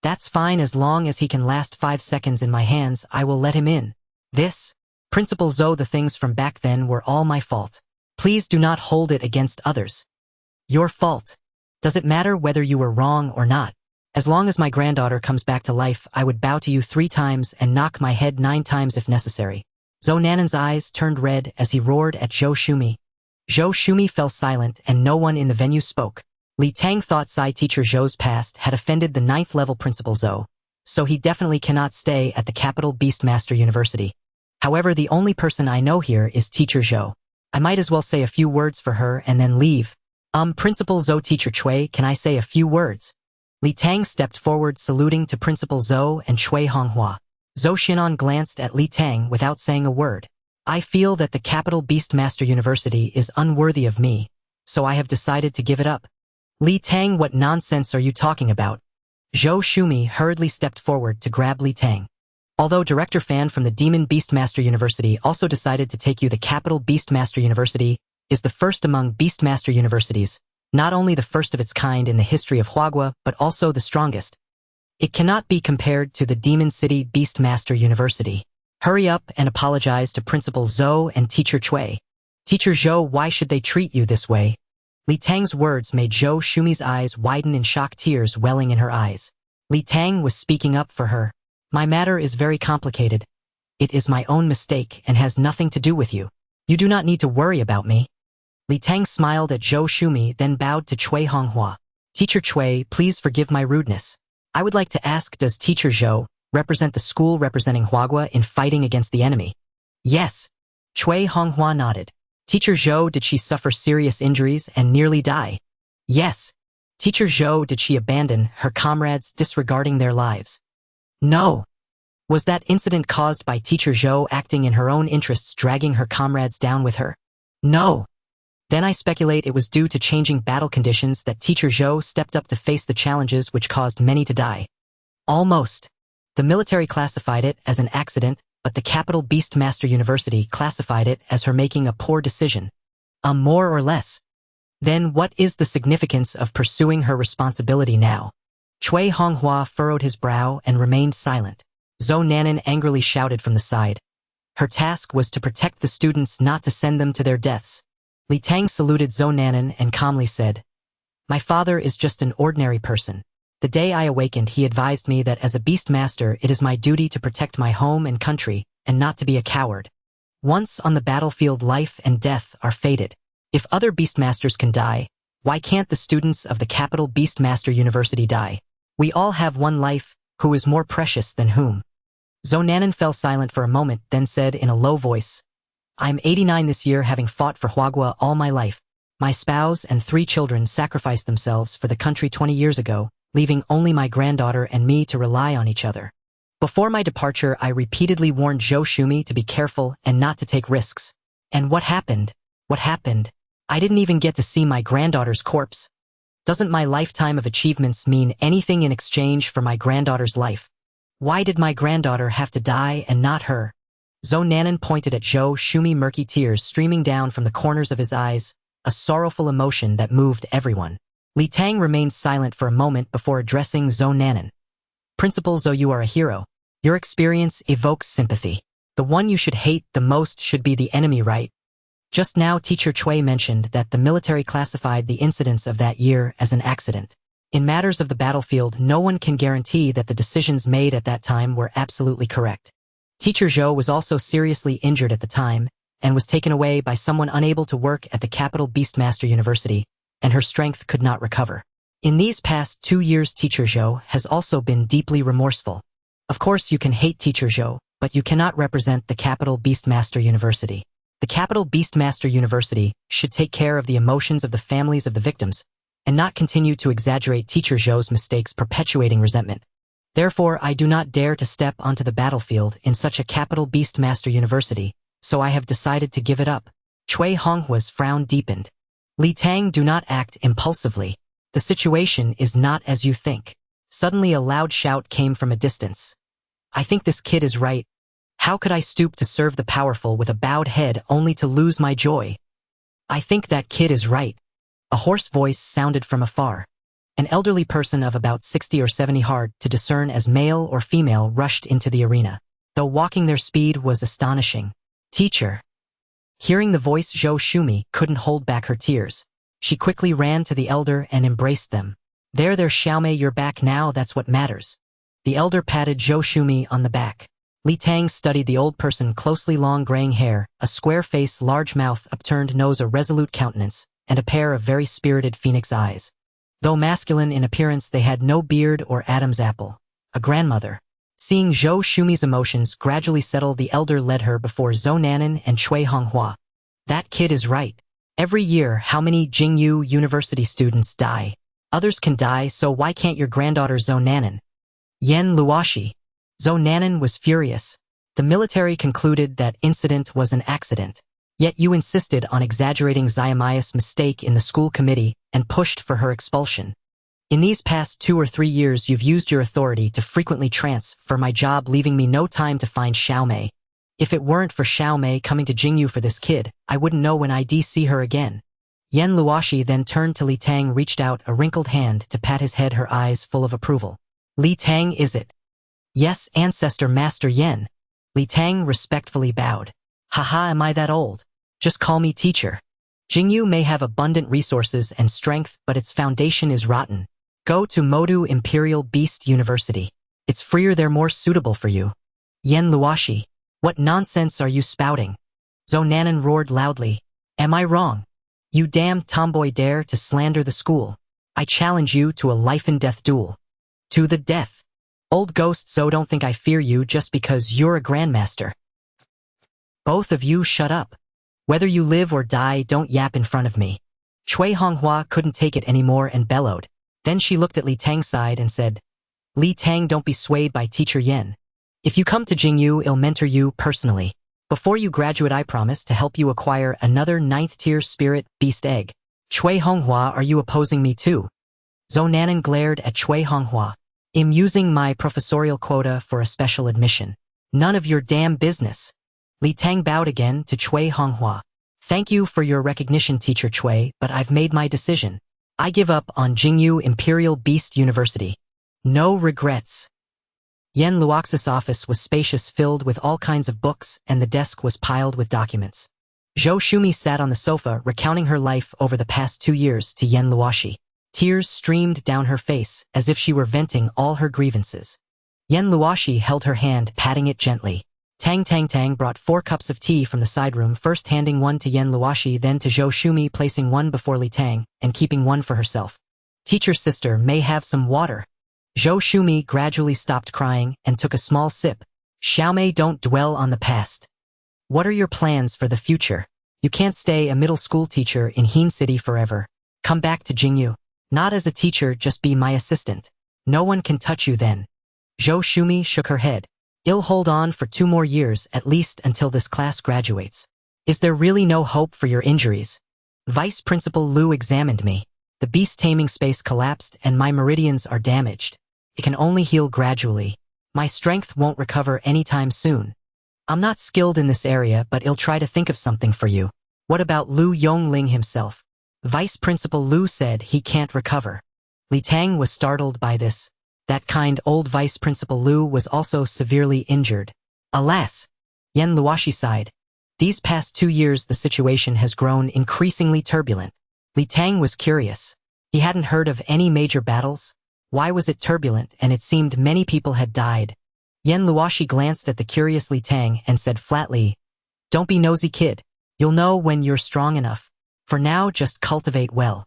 That's fine, as long as he can last 5 seconds in my hands, I will let him in. This? Principal Zhou, the things from back then were all my fault. Please do not hold it against others. Your fault. Does it matter whether you were wrong or not? As long as my granddaughter comes back to life, I would bow to you 3 times and knock my head 9 times if necessary. Zhou Nanan's eyes turned red as he roared at Zhou Shumi. Zhou Shumi fell silent, and no one in the venue spoke. Li Tang thought Teacher Zhou's past had offended the 9th level Principal Zhou, so he definitely cannot stay at the Capital Beastmaster University. However, the only person I know here is Teacher Zhou. I might as well say a few words for her and then leave. Principal Zhou, Teacher Cui, can I say a few words? Li Tang stepped forward, saluting to Principal Zhou and Cui Honghua. Zhou Xinan glanced at Li Tang without saying a word. I feel that the Capital Beastmaster University is unworthy of me, so I have decided to give it up. Li Tang, what nonsense are you talking about? Zhou Shumi hurriedly stepped forward to grab Li Tang. Although Director Fan from the Demon Beastmaster University also decided to take you, the Capital Beastmaster University is the first among Beastmaster universities, not only the first of its kind in the history of Huagua, but also the strongest. It cannot be compared to the Demon City Beastmaster University. Hurry up and apologize to Principal Zhou and Teacher Cui. Teacher Zhou, why should they treat you this way? Li Tang's words made Zhou Shumi's eyes widen in shock, tears welling in her eyes. Li Tang was speaking up for her. My matter is very complicated. It is my own mistake and has nothing to do with you. You do not need to worry about me. Li Tang smiled at Zhou Shumi, then bowed to Cui Honghua. Teacher Cui, please forgive my rudeness. I would like to ask, does Teacher Zhou represent the school representing Huagua in fighting against the enemy? Yes. Cui Honghua nodded. Teacher Zhou, did she suffer serious injuries and nearly die? Yes. Teacher Zhou, did she abandon her comrades disregarding their lives? No. Was that incident caused by Teacher Zhou acting in her own interests, dragging her comrades down with her? No. Then I speculate it was due to changing battle conditions that Teacher Zhou stepped up to face the challenges which caused many to die. Almost. The military classified it as an accident, but the capital Beastmaster University classified it as her making a poor decision. More or less. Then what is the significance of pursuing her responsibility now? Cui Honghua furrowed his brow and remained silent. Zhou Nanan angrily shouted from the side. Her task was to protect the students, not to send them to their deaths. Li Tang saluted Zhou Nanan and calmly said, "My father is just an ordinary person. The day I awakened, he advised me that as a Beastmaster it is my duty to protect my home and country, and not to be a coward. Once on the battlefield, life and death are fated. If other Beastmasters can die, why can't the students of the capital Beastmaster University die? We all have one life, who is more precious than whom?" Zhou Nanan fell silent for a moment, then said in a low voice, "I'm 89 this year, having fought for Huagua all my life. My spouse and 3 children sacrificed themselves for the country 20 years ago, leaving only my granddaughter and me to rely on each other. Before my departure, I repeatedly warned Zhou Shumi to be careful and not to take risks. And what happened? What happened? I didn't even get to see my granddaughter's corpse. Doesn't my lifetime of achievements mean anything in exchange for my granddaughter's life? Why did my granddaughter have to die and not her?" Zhou Nanan pointed at Zhou Shumi, murky tears streaming down from the corners of his eyes, a sorrowful emotion that moved everyone. Li Tang remained silent for a moment before addressing Zhou Nanan. "Principal Zhou, you are a hero. Your experience evokes sympathy. The one you should hate the most should be the enemy, right? Just now Teacher Cui mentioned that the military classified the incidents of that year as an accident. In matters of the battlefield, no one can guarantee that the decisions made at that time were absolutely correct. Teacher Zhou was also seriously injured at the time, and was taken away by someone unable to work at the capital Beastmaster University, and her strength could not recover. In these past 2 years, Teacher Zhou has also been deeply remorseful. Of course you can hate Teacher Zhou, but you cannot represent the capital Beastmaster University. The capital Beastmaster University should take care of the emotions of the families of the victims, and not continue to exaggerate Teacher Zhou's mistakes, perpetuating resentment. Therefore, I do not dare to step onto the battlefield in such a capital Beastmaster University, so I have decided to give it up." Cui Honghua's frown deepened. "Li Tang, do not act impulsively. The situation is not as you think." Suddenly a loud shout came from a distance. "I think this kid is right. How could I stoop to serve the powerful with a bowed head only to lose my joy? I think that kid is right." A hoarse voice sounded from afar. An elderly person of about 60 or 70, hard to discern as male or female, rushed into the arena. Though walking, their speed was astonishing. "Teacher." Hearing the voice, Zhou Shumi couldn't hold back her tears. She quickly ran to the elder and embraced them. There, Xiaomei, you're back now, that's what matters." The elder patted Zhou Shumi on the back. Li Tang studied the old person closely. Long graying hair, a square face, large mouth, upturned nose, a resolute countenance, and a pair of very spirited phoenix eyes. Though masculine in appearance, they had no beard or Adam's apple. A grandmother. Seeing Zhou Shumi's emotions gradually settle, the elder led her before Zhou Nanan and Cui Honghua. "That kid is right. Every year, how many Jingyu University students die? Others can die, so why can't your granddaughter Zhou Nanan?" "Yen Luoshi." Zhou Nanan was furious. "The military concluded that incident was an accident. Yet you insisted on exaggerating Xiaomaya's mistake in the school committee and pushed for her expulsion. In these past 2 or 3 years, you've used your authority to frequently transfer my job, leaving me no time to find Xiaomei. If it weren't for Xiaomei coming to Jingyu for this kid, I wouldn't know when I'd see her again." Yen Luoshi then turned to Li Tang, reached out a wrinkled hand to pat his head, her eyes full of approval. "Li Tang, is it?" "Yes, Ancestor Master Yen." Li Tang respectfully bowed. "Haha, am I that old? Just call me teacher. Jingyu may have abundant resources and strength, but its foundation is rotten. Go to Modu Imperial Beast University. It's freer there, more suitable for you." Yen Luoshi. What nonsense are you spouting? Zhou Nanan roared loudly. Am I wrong? You damned tomboy dare to slander the school. I challenge you to a life-and-death duel. To the death. Old ghost Zhou, don't think I fear you just because you're a grandmaster. Both of you shut up. Whether you live or die, don't yap in front of me. Cui Honghua couldn't take it anymore and bellowed. Then she looked at Li Tang's side and said, Li Tang, don't be swayed by Teacher Yen. If you come to Jingyu, I'll mentor you personally. Before you graduate, I promise to help you acquire another 9th-tier spirit beast egg. Cui Honghua, are you opposing me too? Zhou Nanan glared at Cui Honghua. I'm using my professorial quota for a special admission. None of your damn business. Li Tang bowed again to Cui Honghua. Thank you for your recognition, Teacher Cui, but I've made my decision. I give up on Jingyu Imperial Beast University. No regrets. Yen Luox's office was spacious, filled with all kinds of books, and the desk was piled with documents. Zhou Shumi sat on the sofa, recounting her life over the past 2 years to Yen Luoxi. Tears streamed down her face, as if she were venting all her grievances. Yen Luoxi held her hand, patting it gently. Tang brought 4 cups of tea from the side room, first handing one to Yen Luoxi, then to Zhou Shumi, placing one before Li Tang, and keeping one for herself. Teacher sister, may have some water. Zhou Shumi gradually stopped crying and took a small sip. Xiaomei, don't dwell on the past. What are your plans for the future? You can't stay a middle school teacher in Heen City forever. Come back to Jingyu. Not as a teacher, just be my assistant. No one can touch you then. Zhou Shumi shook her head. I'll hold on for 2 more years, at least until this class graduates. Is there really no hope for your injuries? Vice Principal Liu examined me. The beast taming space collapsed and my meridians are damaged. It can only heal gradually. My strength won't recover anytime soon. I'm not skilled in this area, but I'll try to think of something for you. What about Liu Yongling himself? Vice Principal Liu said he can't recover. Li Tang was startled by this. That kind old Vice Principal Liu was also severely injured. Alas! Yen Luoxi sighed. These past 2 years the situation has grown increasingly turbulent. Li Tang was curious. He hadn't heard of any major battles. Why was it turbulent, and it seemed many people had died? Yen Luoxi glanced at the curious Li Tang and said flatly, Don't be nosy, kid. You'll know when you're strong enough. For now, just cultivate well.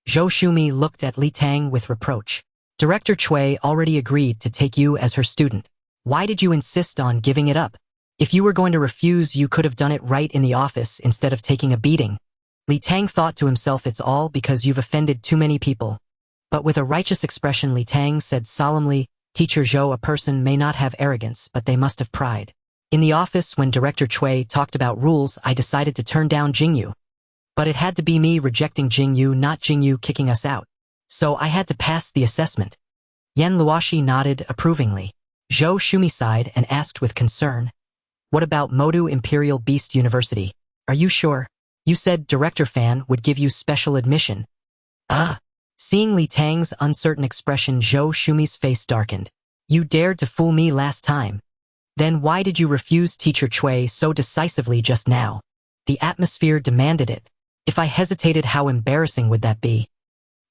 Zhou Shumi looked at Li Tang with reproach. Director Cui already agreed to take you as her student. Why did you insist on giving it up? If you were going to refuse, you could have done it right in the office instead of taking a beating. Li Tang thought to himself, it's all because you've offended too many people. But with a righteous expression, Li Tang said solemnly, Teacher Zhou, a person may not have arrogance, but they must have pride. In the office, when Director Cui talked about rules, I decided to turn down Jingyu. But it had to be me rejecting Jingyu, not Jingyu kicking us out. So I had to pass the assessment. Yen Luoxi nodded approvingly. Zhou Shumi sighed and asked with concern, What about Modu Imperial Beast University? Are you sure? You said Director Fan would give you special admission. Seeing Li Tang's uncertain expression, Zhou Shumi's face darkened. You dared to fool me last time. Then why did you refuse Teacher Cui so decisively just now? The atmosphere demanded it. If I hesitated, how embarrassing would that be?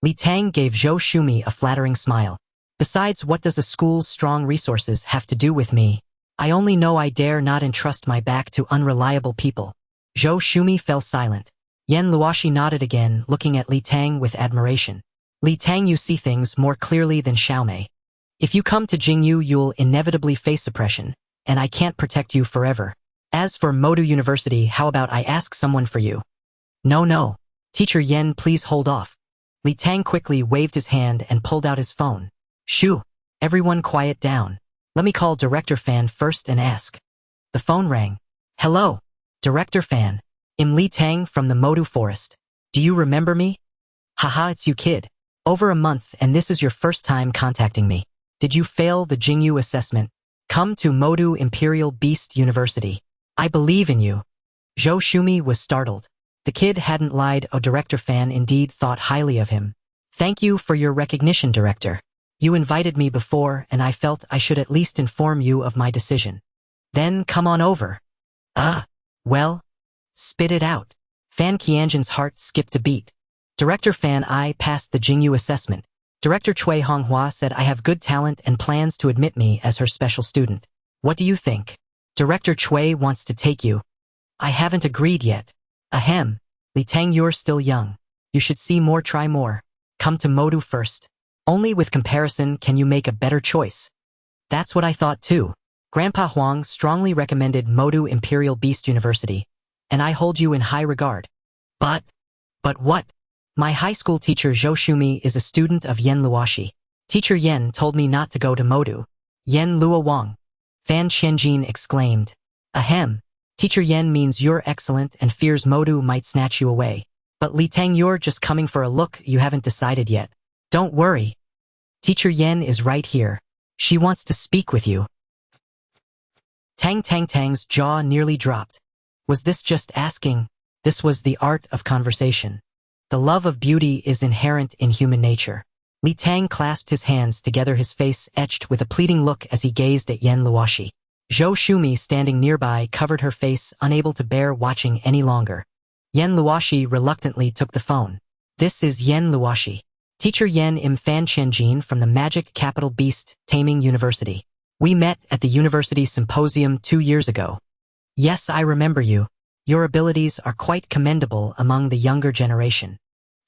Li Tang gave Zhou Shumi a flattering smile. Besides, what does the school's strong resources have to do with me? I only know I dare not entrust my back to unreliable people. Zhou Shumi fell silent. Yen Luoxi nodded again, looking at Li Tang with admiration. Li Tang, you see things more clearly than Xiaomei. If you come to Jingyu, you'll inevitably face suppression, and I can't protect you forever. As for Modu University, how about I ask someone for you? No. Teacher Yen, please hold off. Li Tang quickly waved his hand and pulled out his phone. Shoo! Everyone quiet down. Let me call Director Fan first and ask. The phone rang. Hello, Director Fan. I'm Li Tang from the Modu Forest. Do you remember me? Haha, it's you, kid. Over a month, and this is your first time contacting me. Did you fail the Jingyu assessment? Come to Modu Imperial Beast University. I believe in you. Zhou Shumi was startled. The kid hadn't lied. Director Fan indeed thought highly of him. Thank you for your recognition, Director. You invited me before, and I felt I should at least inform you of my decision. Then come on over. Well, spit it out. Fan Qianjin's heart skipped a beat. Director Fan, I passed the Jingyu assessment. Director Cui Honghua said I have good talent and plans to admit me as her special student. What do you think? Director Chui wants to take you. I haven't agreed yet. Ahem. Li Tang, you're still young. You should see more, try more. Come to Modu first. Only with comparison can you make a better choice. That's what I thought too. Grandpa Huang strongly recommended Modu Imperial Beast University, and I hold you in high regard. But what? My high school teacher Zhou Shumi is a student of Yen Luoshi. Teacher Yen told me not to go to Modu. Yen Luo Wang. Fan Qianjin exclaimed. Ahem. Teacher Yen means you're excellent and fears Modu might snatch you away. But Li Tang, you're just coming for a look, you haven't decided yet. Don't worry. Teacher Yen is right here. She wants to speak with you. Tang's jaw nearly dropped. Was this just asking? This was the art of conversation. The love of beauty is inherent in human nature. Li Tang clasped his hands together, his face etched with a pleading look as he gazed at Yen Luoshi. Zhou Shumi, standing nearby, covered her face, unable to bear watching any longer. Yen Luoshi reluctantly took the phone. This is Yen Luoshi. Teacher Yen Im Fan Qianjin from the Magic Capital Beast Taming University. We met at the university symposium 2 years ago. Yes, I remember you. Your abilities are quite commendable among the younger generation.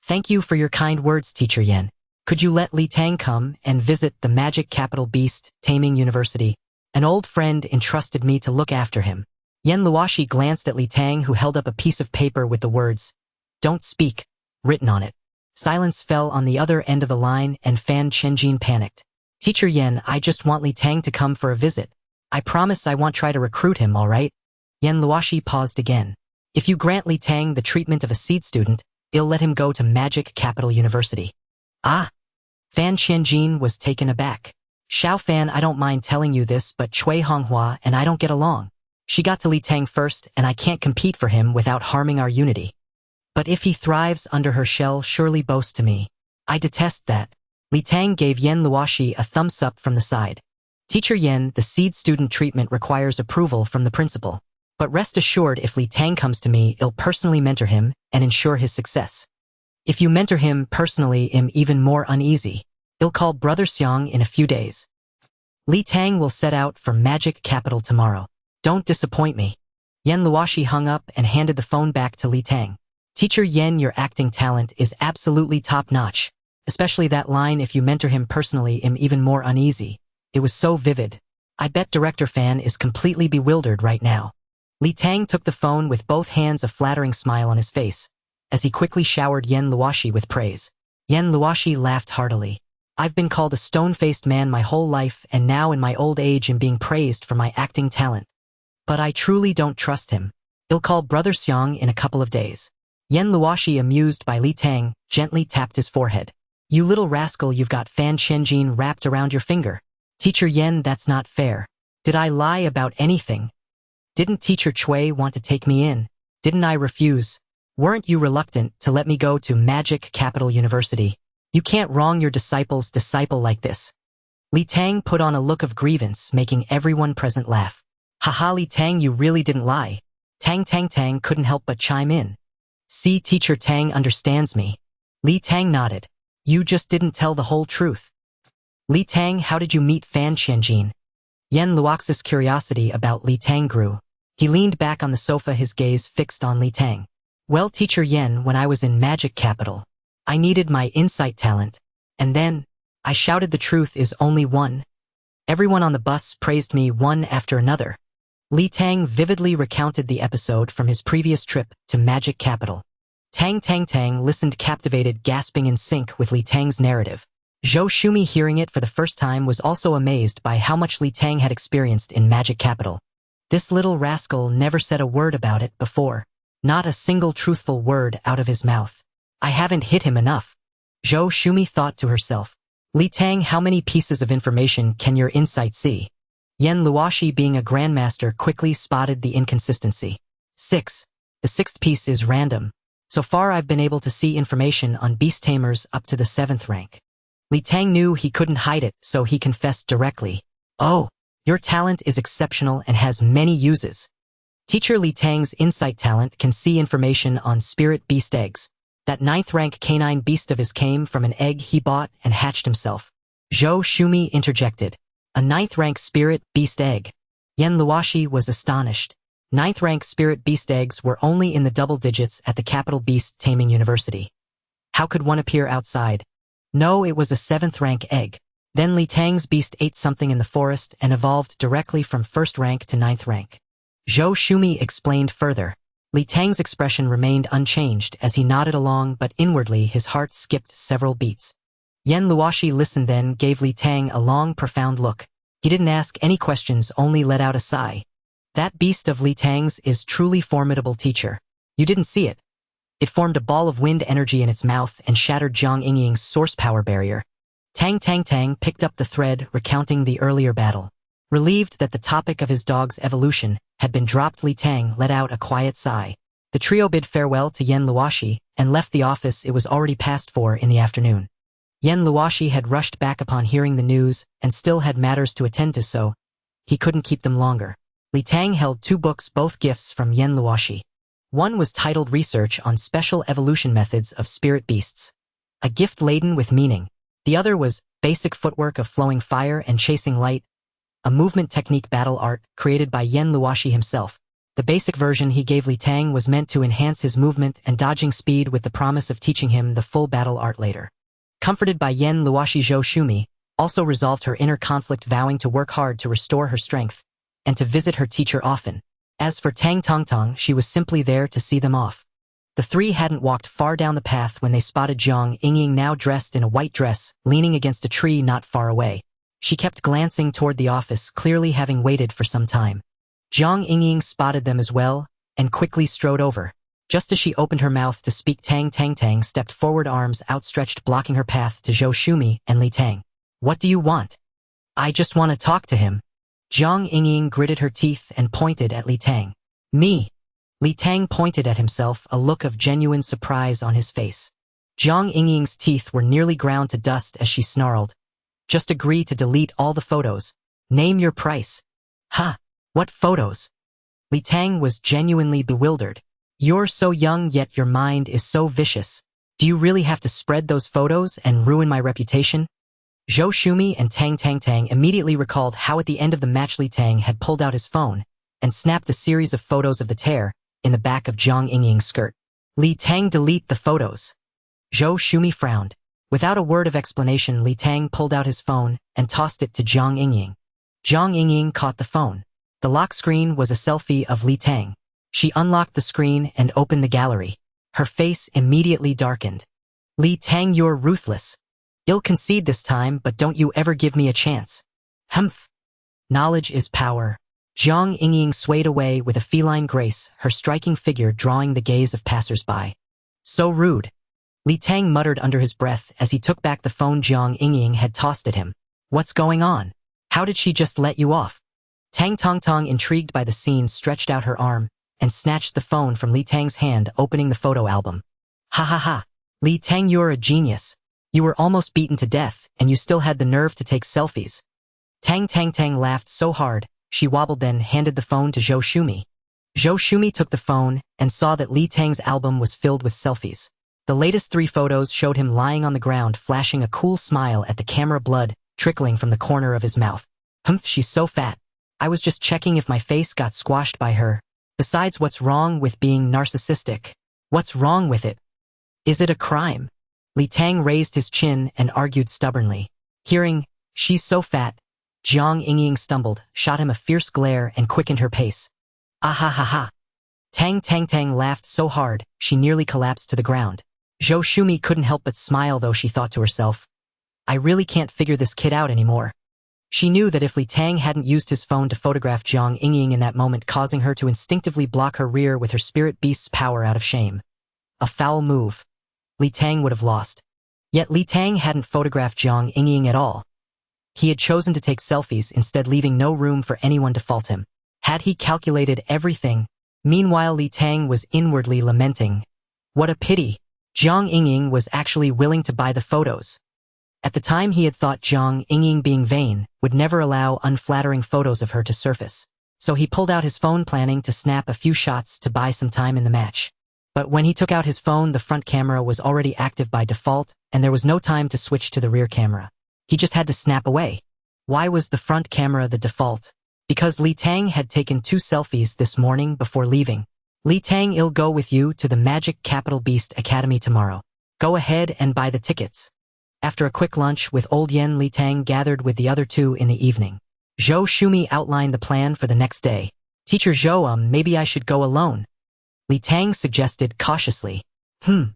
Thank you for your kind words, Teacher Yen. Could you let Li Tang come and visit the Magic Capital Beast Taming University? An old friend entrusted me to look after him. Yen Luoshi glanced at Li Tang, who held up a piece of paper with the words, "Don't speak," written on it. Silence fell on the other end of the line and Fan Qianjin panicked. Teacher Yen, I just want Li Tang to come for a visit. I promise I won't try to recruit him, all right? Yen Luoshi paused again. If you grant Li Tang the treatment of a seed student, I'll let him go to Magic Capital University. Ah! Fan Qianjin was taken aback. Xiao Fan, I don't mind telling you this, but Chui Honghua and I don't get along. She got to Li Tang first, and I can't compete for him without harming our unity. But if he thrives under her shell, surely boast to me. I detest that. Li Tang gave Yen Luoshi a thumbs up from the side. Teacher Yen, the seed student treatment requires approval from the principal. But rest assured, if Li Tang comes to me, I'll personally mentor him and ensure his success. If you mentor him personally, I'm even more uneasy. I'll call Brother Xiang in a few days. Li Tang will set out for Magic Capital tomorrow. Don't disappoint me. Yen Luoshi hung up and handed the phone back to Li Tang. Teacher Yen, your acting talent is absolutely top-notch. Especially that line, if you mentor him personally, I'm even more uneasy. It was so vivid. I bet Director Fan is completely bewildered right now. Li Tang took the phone with both hands, a flattering smile on his face, as he quickly showered Yen Luoshi with praise. Yen Luoshi laughed heartily. I've been called a stone-faced man my whole life, and now in my old age am being praised for my acting talent. But I truly don't trust him. I'll call Brother Xiang in a couple of days. Yen Luoshi, amused by Li Tang, gently tapped his forehead. You little rascal, you've got Fan Qianjin wrapped around your finger. Teacher Yen, that's not fair. Did I lie about anything? Didn't Teacher Chui want to take me in? Didn't I refuse? Weren't you reluctant to let me go to Magic Capital University? You can't wrong your disciple's disciple like this. Li Tang put on a look of grievance, making everyone present laugh. Haha, Li Tang, you really didn't lie. Tang couldn't help but chime in. See, Teacher Tang understands me. Li Tang nodded. You just didn't tell the whole truth. Li Tang, how did you meet Fan Qianjin? Yen Luoxi's curiosity about Li Tang grew. He leaned back on the sofa, his gaze fixed on Li Tang. Well, Teacher Yen, when I was in Magic Capital, I needed my insight talent, and then, I shouted the truth is only one. Everyone on the bus praised me one after another. Li Tang vividly recounted the episode from his previous trip to Magic Capital. Tang listened captivated, gasping in sync with Li Tang's narrative. Zhou Shumi, hearing it for the first time, was also amazed by how much Li Tang had experienced in Magic Capital. This little rascal never said a word about it before. Not a single truthful word out of his mouth. I haven't hit him enough. Zhou Shumi thought to herself. Li Tang, how many pieces of information can your insight see? Yen Luoshi, being a grandmaster, quickly spotted the inconsistency. 6. The 6th piece is random. So far I've been able to see information on beast tamers up to the 7th rank. Li Tang knew he couldn't hide it, so he confessed directly. Oh, your talent is exceptional and has many uses. Teacher Li Tang's insight talent can see information on spirit beast eggs. That 9th rank canine beast of his came from an egg he bought and hatched himself. Zhou Shumi interjected. A 9th rank spirit beast egg. Yen Luoshi was astonished. 9th rank spirit beast eggs were only in the double digits at the capital beast taming university. How could one appear outside? No, it was a 7th rank egg. Then Li Tang's beast ate something in the forest and evolved directly from 1st rank to 9th rank. Zhou Shumi explained further. Li Tang's expression remained unchanged as he nodded along, but inwardly his heart skipped several beats. Yen Luoshi listened, then gave Li Tang a long, profound look. He didn't ask any questions, only let out a sigh. That beast of Li Tang's is truly formidable, teacher. You didn't see it. It formed a ball of wind energy in its mouth and shattered Jiang Yingying's source power barrier. Tang picked up the thread, recounting the earlier battle. Relieved that the topic of his dog's evolution had been dropped, Li Tang let out a quiet sigh. The trio bid farewell to Yen Luoshi and left the office. It was already past 4 in the afternoon. Yen Luoshi had rushed back upon hearing the news and still had matters to attend to, so he couldn't keep them longer. Li Tang held 2 books, both gifts from Yen Luoshi. One was titled Research on Special Evolution Methods of Spirit Beasts, a gift laden with meaning. The other was Basic Footwork of Flowing Fire and Chasing Light, a movement technique battle art created by Yen Luoshi himself. The basic version he gave Li Tang was meant to enhance his movement and dodging speed, with the promise of teaching him the full battle art later. Comforted by Yen Luoshi, Zhou Shumi also resolved her inner conflict, vowing to work hard to restore her strength and to visit her teacher often. As for Tang, she was simply there to see them off. The 3 hadn't walked far down the path when they spotted Jiang Yingying, now dressed in a white dress, leaning against a tree not far away. She kept glancing toward the office, clearly having waited for some time. Jiang Yingying spotted them as well and quickly strode over. Just as she opened her mouth to speak, Tang stepped forward, arms outstretched, blocking her path to Zhou Shumi and Li Tang. What do you want? I just want to talk to him. Jiang Yingying gritted her teeth and pointed at Li Tang. Me? Li Tang pointed at himself, a look of genuine surprise on his face. Jiang Yingying's teeth were nearly ground to dust as she snarled. Just agree to delete all the photos. Name your price. Ha! What photos? Li Tang was genuinely bewildered. You're so young, yet your mind is so vicious. Do you really have to spread those photos and ruin my reputation? Zhou Shumi and Tang immediately recalled how at the end of the match Li Tang had pulled out his phone and snapped a series of photos of the tear in the back of Jiang Yingying's skirt. Li Tang, delete the photos. Zhou Shumi frowned. Without a word of explanation, Li Tang pulled out his phone and tossed it to Jiang Yingying. Jiang Yingying caught the phone. The lock screen was a selfie of Li Tang. She unlocked the screen and opened the gallery. Her face immediately darkened. Li Tang, you're ruthless. You'll concede this time, but don't you ever give me a chance. Humph. Knowledge is power. Jiang Yingying swayed away with a feline grace, her striking figure drawing the gaze of passers-by. So rude. Li Tang muttered under his breath as he took back the phone Jiang Yingying had tossed at him. What's going on? How did she just let you off? Tang, intrigued by the scene, stretched out her arm and snatched the phone from Li Tang's hand, opening the photo album. Ha ha ha. Li Tang, you're a genius. You were almost beaten to death, and you still had the nerve to take selfies. Tang laughed so hard, she wobbled, then handed the phone to Zhou Shumi. Zhou Shumi took the phone and saw that Li Tang's album was filled with selfies. The latest 3 photos showed him lying on the ground, flashing a cool smile at the camera, blood trickling from the corner of his mouth. Humph, she's so fat. I was just checking if my face got squashed by her. Besides, what's wrong with being narcissistic? What's wrong with it? Is it a crime? Li Tang raised his chin and argued stubbornly. Hearing, she's so fat, Jiang Yingying stumbled, shot him a fierce glare and quickened her pace. Ah ha ha ha. Tang laughed so hard, she nearly collapsed to the ground. Zhou Shumi couldn't help but smile, though she thought to herself, I really can't figure this kid out anymore. She knew that if Li Tang hadn't used his phone to photograph Jiang Yingying in that moment, causing her to instinctively block her rear with her spirit beast's power out of shame, a foul move, Li Tang would have lost. Yet Li Tang hadn't photographed Jiang Yingying at all. He had chosen to take selfies, instead leaving no room for anyone to fault him. Had he calculated everything? Meanwhile, Li Tang was inwardly lamenting. What a pity. Jiang Yingying was actually willing to buy the photos. At the time, he had thought Jiang Yingying, being vain, would never allow unflattering photos of her to surface. So he pulled out his phone, planning to snap a few shots to buy some time in the match. But when he took out his phone, the front camera was already active by default, and there was no time to switch to the rear camera. He just had to snap away. Why was the front camera the default? Because Li Tang had taken 2 selfies this morning before leaving. Li Tang, I'll go with you to the Magic Capital Beast Academy tomorrow. Go ahead and buy the tickets. After a quick lunch with Old Yen, Li Tang gathered with the other 2 in the evening. Zhou Shumi outlined the plan for the next day. Teacher Zhou, maybe I should go alone. Li Tang suggested cautiously. Zhou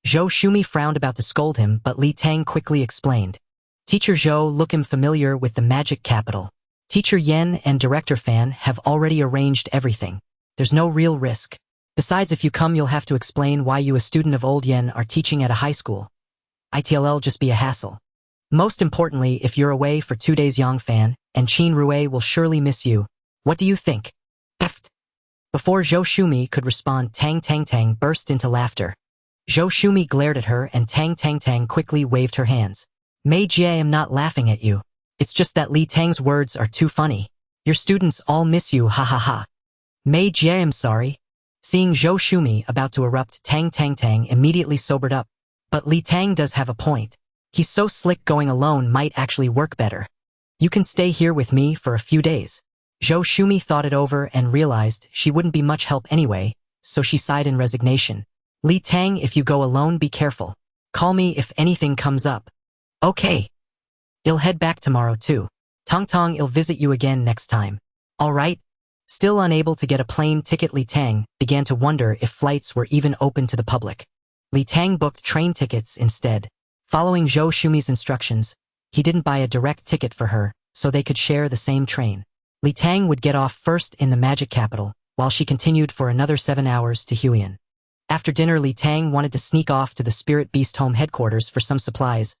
Shumi frowned, about to scold him, but Li Tang quickly explained. Teacher Zhou, look, I'm familiar with the Magic Capital. Teacher Yen and Director Fan have already arranged everything. There's no real risk. Besides, if you come, you'll have to explain why you, a student of Old Yen, are teaching at a high school. It'll just be a hassle. Most importantly, if you're away for 2 days, Yang Fan and Qin Rue will surely miss you. What do you think? Eft. Before Zhou Shumi could respond, Tang burst into laughter. Zhou Shumi glared at her and Tang quickly waved her hands. Mei Jie, I'm not laughing at you. It's just that Li Tang's words are too funny. Your students all miss you, ha ha ha. Mei Jie, I'm sorry. Seeing Zhou Shumi about to erupt, Tang immediately sobered up. But Li Tang does have a point. He's so slick, going alone might actually work better. You can stay here with me for a few days. Zhou Shumi thought it over and realized she wouldn't be much help anyway, so she sighed in resignation. Li Tang, if you go alone, be careful. Call me if anything comes up. Okay. I'll head back tomorrow too. Tong, I'll visit you again next time. Alright? Still unable to get a plane ticket, Li Tang began to wonder if flights were even open to the public. Li Tang booked train tickets instead. Following Zhou Shumi's instructions, he didn't buy a direct ticket for her, so they could share the same train. Li Tang would get off first in the Magic Capital, while she continued for another 7 hours to Huiyan. After dinner, Li Tang wanted to sneak off to the Spirit Beast home headquarters for some supplies,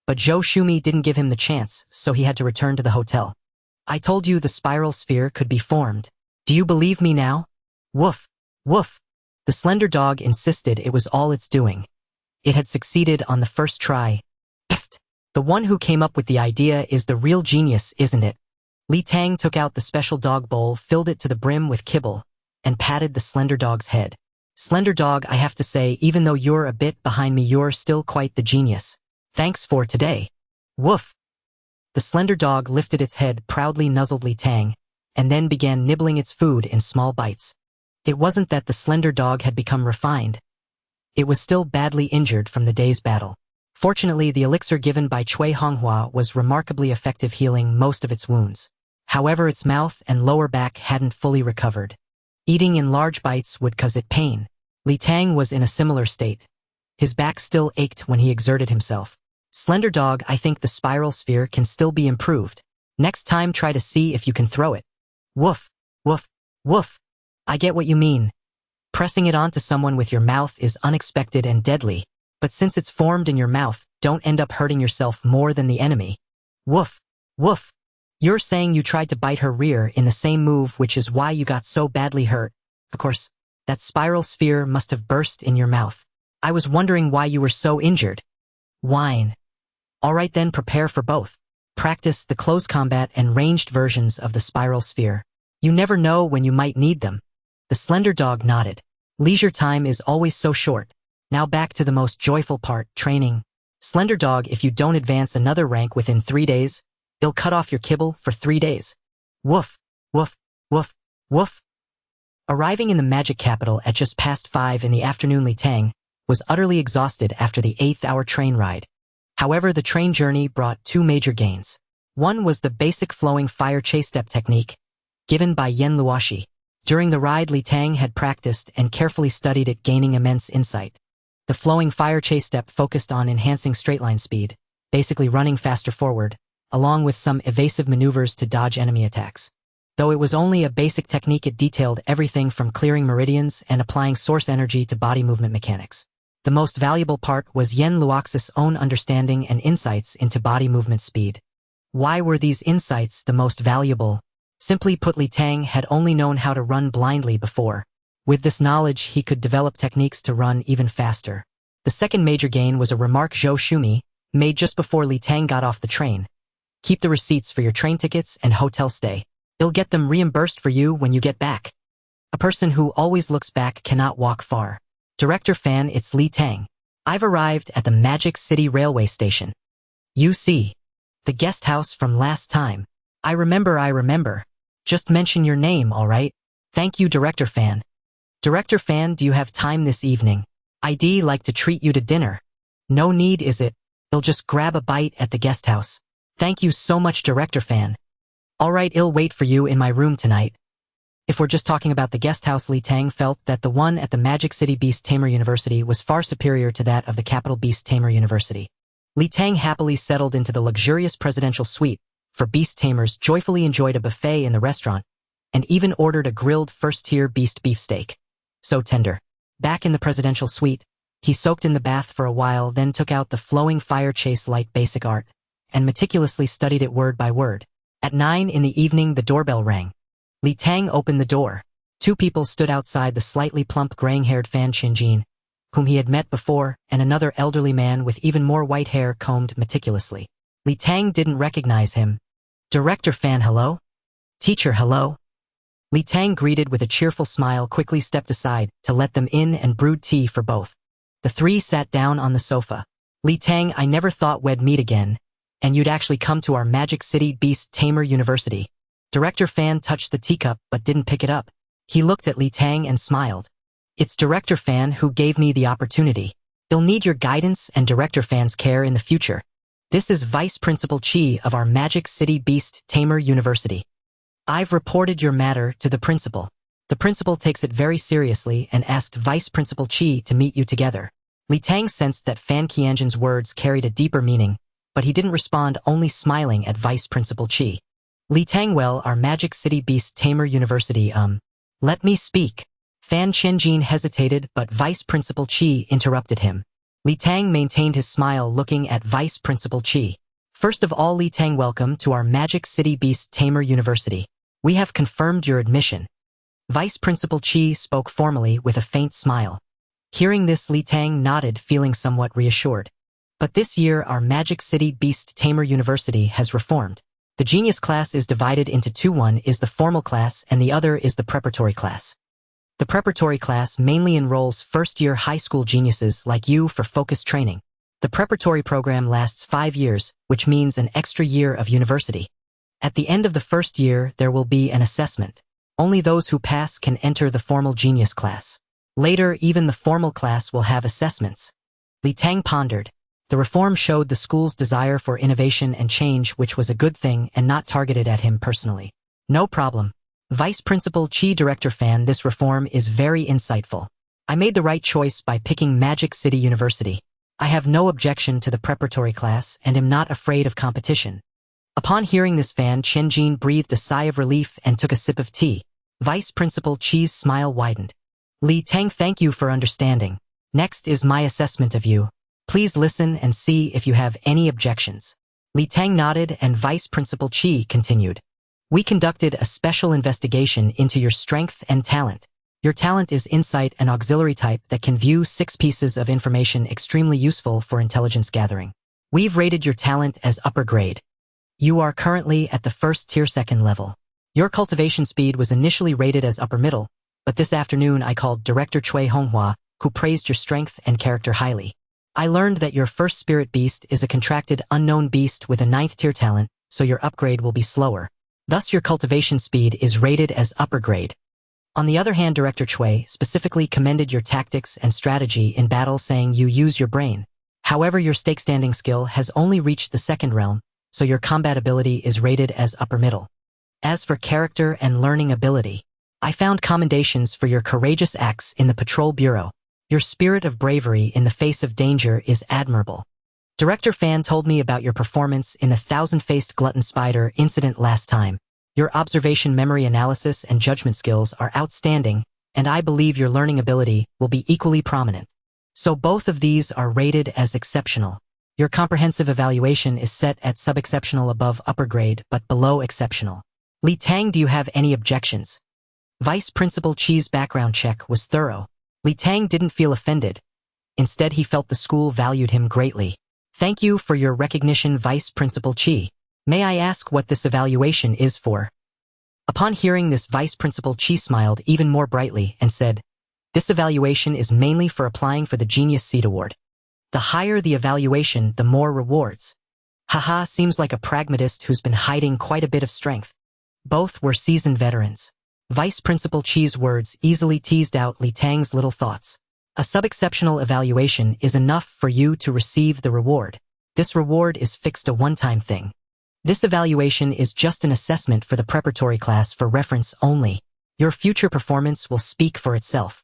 but Zhou Shumi didn't give him the chance, so he had to return to the hotel. I told you the spiral sphere could be formed. Do you believe me now? Woof, woof. The slender dog insisted it was all it's doing. It had succeeded on the first try. Eft. The one who came up with the idea is the real genius, isn't it? Li Tang took out the special dog bowl, filled it to the brim with kibble, and patted the slender dog's head. Slender dog, I have to say, even though you're a bit behind me, you're still quite the genius. Thanks for today. Woof. The slender dog lifted its head, proudly nuzzled Li Tang, and then began nibbling its food in small bites. It wasn't that the slender dog had become refined. It was still badly injured from the day's battle. Fortunately, the elixir given by Cui Honghua was remarkably effective, healing most of its wounds. However, its mouth and lower back hadn't fully recovered. Eating in large bites would cause it pain. Li Tang was in a similar state. His back still ached when he exerted himself. Slender dog, I think the spiral sphere can still be improved. Next time, try to see if you can throw it. Woof, woof, woof. I get what you mean. Pressing it onto someone with your mouth is unexpected and deadly, but since it's formed in your mouth, don't end up hurting yourself more than the enemy. Woof, woof. You're saying you tried to bite her rear in the same move, which is why you got so badly hurt. Of course, that spiral sphere must have burst in your mouth. I was wondering why you were so injured. Whine. Alright then, prepare for both. Practice the close combat and ranged versions of the spiral sphere. You never know when you might need them. The slender dog nodded. Leisure time is always so short. Now back to the most joyful part, training. Slender dog, if you don't advance another rank within 3 days, it'll cut off your kibble for 3 days. Woof, woof, woof, woof. Arriving in the Magic Capital at just past 5 in the afternoon, Li Tang was utterly exhausted after the 8th-hour train ride. However, the train journey brought 2 major gains. One was the basic flowing fire chase step technique, given by Yen Luoshi. During the ride, Li Tang had practiced and carefully studied it, gaining immense insight. The flowing fire chase step focused on enhancing straight-line speed, basically running faster forward, along with some evasive maneuvers to dodge enemy attacks. Though it was only a basic technique, it detailed everything from clearing meridians and applying source energy to body movement mechanics. The most valuable part was Yen Luoxi's own understanding and insights into body movement speed. Why were these insights the most valuable? Simply put, Li Tang had only known how to run blindly before. With this knowledge, he could develop techniques to run even faster. The second major gain was a remark Zhou Shumi made just before Li Tang got off the train. Keep the receipts for your train tickets and hotel stay. I'll get them reimbursed for you when you get back. A person who always looks back cannot walk far. Director Fan, it's Li Tang. I've arrived at the Magic City Railway Station. You see, the guest house from last time. I remember. Just mention your name, alright? Thank you, Director Fan. Director Fan, do you have time this evening? I'd like to treat you to dinner. No need, is it? I'll just grab a bite at the guest house. Thank you so much, Director Fan. Alright, I'll wait for you in my room tonight. If we're just talking about the guest house, Tang felt that the one at the Magic City Beast Tamer University was far superior to that of the Capital Beast Tamer University. Tang happily settled into the luxurious presidential suite, for beast tamers joyfully enjoyed a buffet in the restaurant, and even ordered a grilled first-tier beast beefsteak. So tender. Back in the presidential suite, he soaked in the bath for a while, then took out the flowing fire chase light basic art, and meticulously studied it word by word. At 9 in the evening, the doorbell rang. Tang opened the door. Two people stood outside, the slightly plump graying-haired Fan Qinjin, whom he had met before, and another elderly man with even more white hair combed meticulously. Tang didn't recognize him. Director Fan, hello? Teacher, hello? Tang, greeted with a cheerful smile, quickly stepped aside to let them in and brewed tea for both. The three sat down on the sofa. Tang, I never thought we'd meet again, and you'd actually come to our Magic City Beast Tamer University. Director Fan touched the teacup but didn't pick it up. He looked at Tang and smiled. It's Director Fan who gave me the opportunity. I'll need your guidance and Director Fan's care in the future. This is Vice Principal Chi of our Magic City Beast Tamer University. I've reported your matter to the principal. The principal takes it very seriously and asked Vice Principal Chi to meet you together. Tang sensed that Fan Qianjin's words carried a deeper meaning, but he didn't respond, only smiling at Vice Principal Chi. Tang, well, our Magic City Beast Tamer University, let me speak. Fan Qianjin hesitated, but Vice Principal Chi interrupted him. Tang maintained his smile, looking at Vice Principal Chi. First of all, Tang, welcome to our Magic City Beast Tamer University. We have confirmed your admission. Vice Principal Chi spoke formally with a faint smile. Hearing this, Tang nodded, feeling somewhat reassured. But this year, our Magic City Beast Tamer University has reformed. The genius class is divided into two. One is the formal class and the other is the preparatory class. The preparatory class mainly enrolls first-year high school geniuses like you for focused training. The preparatory program lasts 5 years, which means an extra year of university. At the end of the first year, there will be an assessment. Only those who pass can enter the formal genius class. Later, even the formal class will have assessments. Tang pondered. The reform showed the school's desire for innovation and change, which was a good thing and not targeted at him personally. No problem. Vice Principal Chi, Director Fan, this reform is very insightful. I made the right choice by picking Magic City University. I have no objection to the preparatory class and am not afraid of competition. Upon hearing this, Fan Qianjin breathed a sigh of relief and took a sip of tea. Vice Principal Chi's smile widened. Tang, thank you for understanding. Next is my assessment of you. Please listen and see if you have any objections. Tang nodded and Vice Principal Chi continued. We conducted a special investigation into your strength and talent. Your talent is insight, an auxiliary type that can view 6 pieces of information extremely useful for intelligence gathering. We've rated your talent as upper grade. You are currently at the first tier 2nd level. Your cultivation speed was initially rated as upper middle, but this afternoon I called Director Cui Honghua, who praised your strength and character highly. I learned that your first spirit beast is a contracted unknown beast with a 9th tier talent, so your upgrade will be slower. Thus your cultivation speed is rated as upper grade. On the other hand, Director Cui specifically commended your tactics and strategy in battle, saying you use your brain. However, your stake standing skill has only reached the 2nd realm, so your combat ability is rated as upper middle. As for character and learning ability, I found commendations for your courageous acts in the patrol bureau. Your spirit of bravery in the face of danger is admirable. Director Fan told me about your performance in the 1,000-faced glutton spider incident last time. Your observation, memory analysis, and judgment skills are outstanding, and I believe your learning ability will be equally prominent. So both of these are rated as exceptional. Your comprehensive evaluation is set at sub-exceptional, above upper grade, but below exceptional. Tang, do you have any objections? Vice Principal Chi's background check was thorough. Tang didn't feel offended. Instead, he felt the school valued him greatly. Thank you for your recognition, Vice Principal Chi. May I ask what this evaluation is for? Upon hearing this, Vice Principal Chi smiled even more brightly and said, this evaluation is mainly for applying for the Genius Seat Award. The higher the evaluation, the more rewards. Haha, seems like a pragmatist who's been hiding quite a bit of strength. Both were seasoned veterans. Vice Principal Chi's words easily teased out Li Tang's little thoughts. A sub-exceptional evaluation is enough for you to receive the reward. This reward is fixed, a one-time thing. This evaluation is just an assessment for the preparatory class for reference only. Your future performance will speak for itself.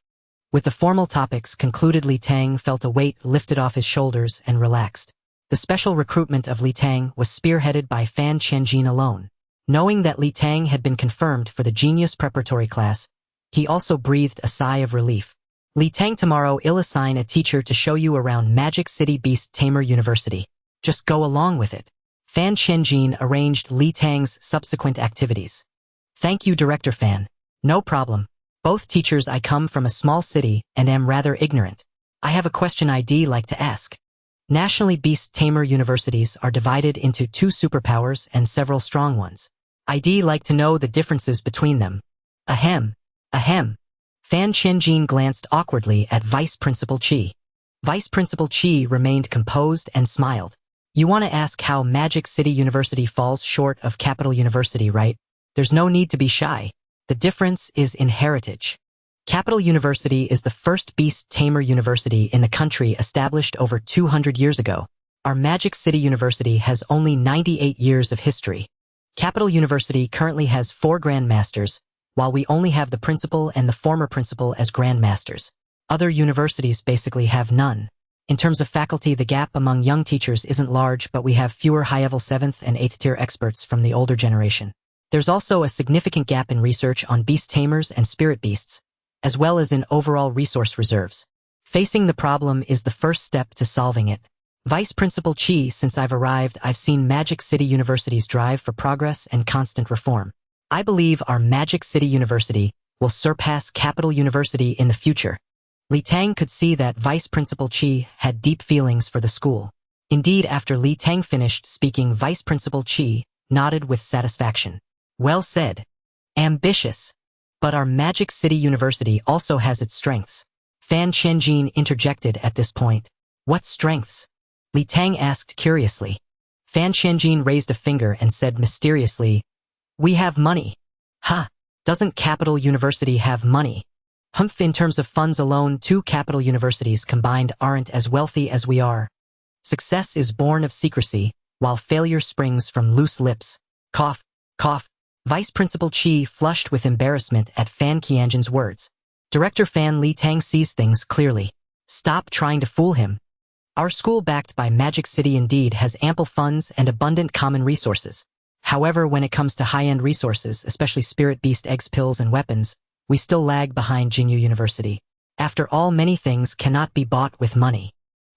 With the formal topics concluded, Li Tang felt a weight lifted off his shoulders and relaxed. The special recruitment of Li Tang was spearheaded by Fan Qianjin alone. Knowing that Li Tang had been confirmed for the genius preparatory class, he also breathed a sigh of relief. Li Tang, tomorrow I'll assign a teacher to show you around Magic City Beast Tamer University. Just go along with it. Fan Qianjin arranged Li Tang's subsequent activities. Thank you, Director Fan. No problem. Both teachers, I come from a small city and am rather ignorant. I have a question I'd like to ask. Nationally Beast Tamer universities are divided into 2 superpowers and several strong ones. I'd like to know the differences between them. Ahem. Ahem. Fan Qianjin glanced awkwardly at Vice Principal Qi. Vice Principal Qi remained composed and smiled. You want to ask how Magic City University falls short of Capital University, right? There's no need to be shy. The difference is in heritage. Capital University is the first Beast Tamer University in the country, established over 200 years ago. Our Magic City University has only 98 years of history. Capital University currently has 4 Grandmasters, while we only have the principal and the former principal as Grandmasters. Other universities basically have none. In terms of faculty, the gap among young teachers isn't large, but we have fewer high-level 7th and 8th tier experts from the older generation. There's also a significant gap in research on beast tamers and spirit beasts, as well as in overall resource reserves. Facing the problem is the first step to solving it. Vice Principal Qi, since I've arrived, I've seen Magic City University's drive for progress and constant reform. I believe our Magic City University will surpass Capital University in the future. Li Tang could see that Vice Principal Qi had deep feelings for the school. Indeed, after Li Tang finished speaking, Vice Principal Qi nodded with satisfaction. Well said. Ambitious. But our Magic City University also has its strengths. Fan Qianjin interjected at this point. What strengths? Li Tang asked curiously. Fan Qianjin raised a finger and said mysteriously, we have money. Ha! Doesn't Capital University have money? Humph, in terms of funds alone, 2 Capital Universities combined aren't as wealthy as we are. Success is born of secrecy, while failure springs from loose lips. Cough, cough. Vice Principal Qi flushed with embarrassment at Fan Qianjin's words. Director Fan, Li Tang sees things clearly. Stop trying to fool him. Our school, backed by Magic City, indeed has ample funds and abundant common resources. However, when it comes to high-end resources, especially spirit beast eggs, pills, and weapons, we still lag behind Jingyu University. After all, many things cannot be bought with money.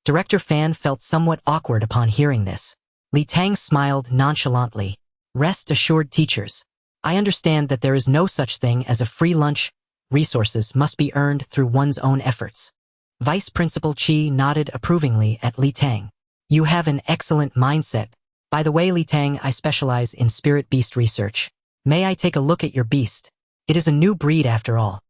Director Fan felt somewhat awkward upon hearing this. Li Tang smiled nonchalantly. Rest assured, teachers. I understand that there is no such thing as a free lunch. Resources must be earned through one's own efforts. Vice Principal Qi nodded approvingly at Li Tang. You have an excellent mindset. By the way, Li Tang, I specialize in spirit beast research. May I take a look at your beast? It is a new breed after all.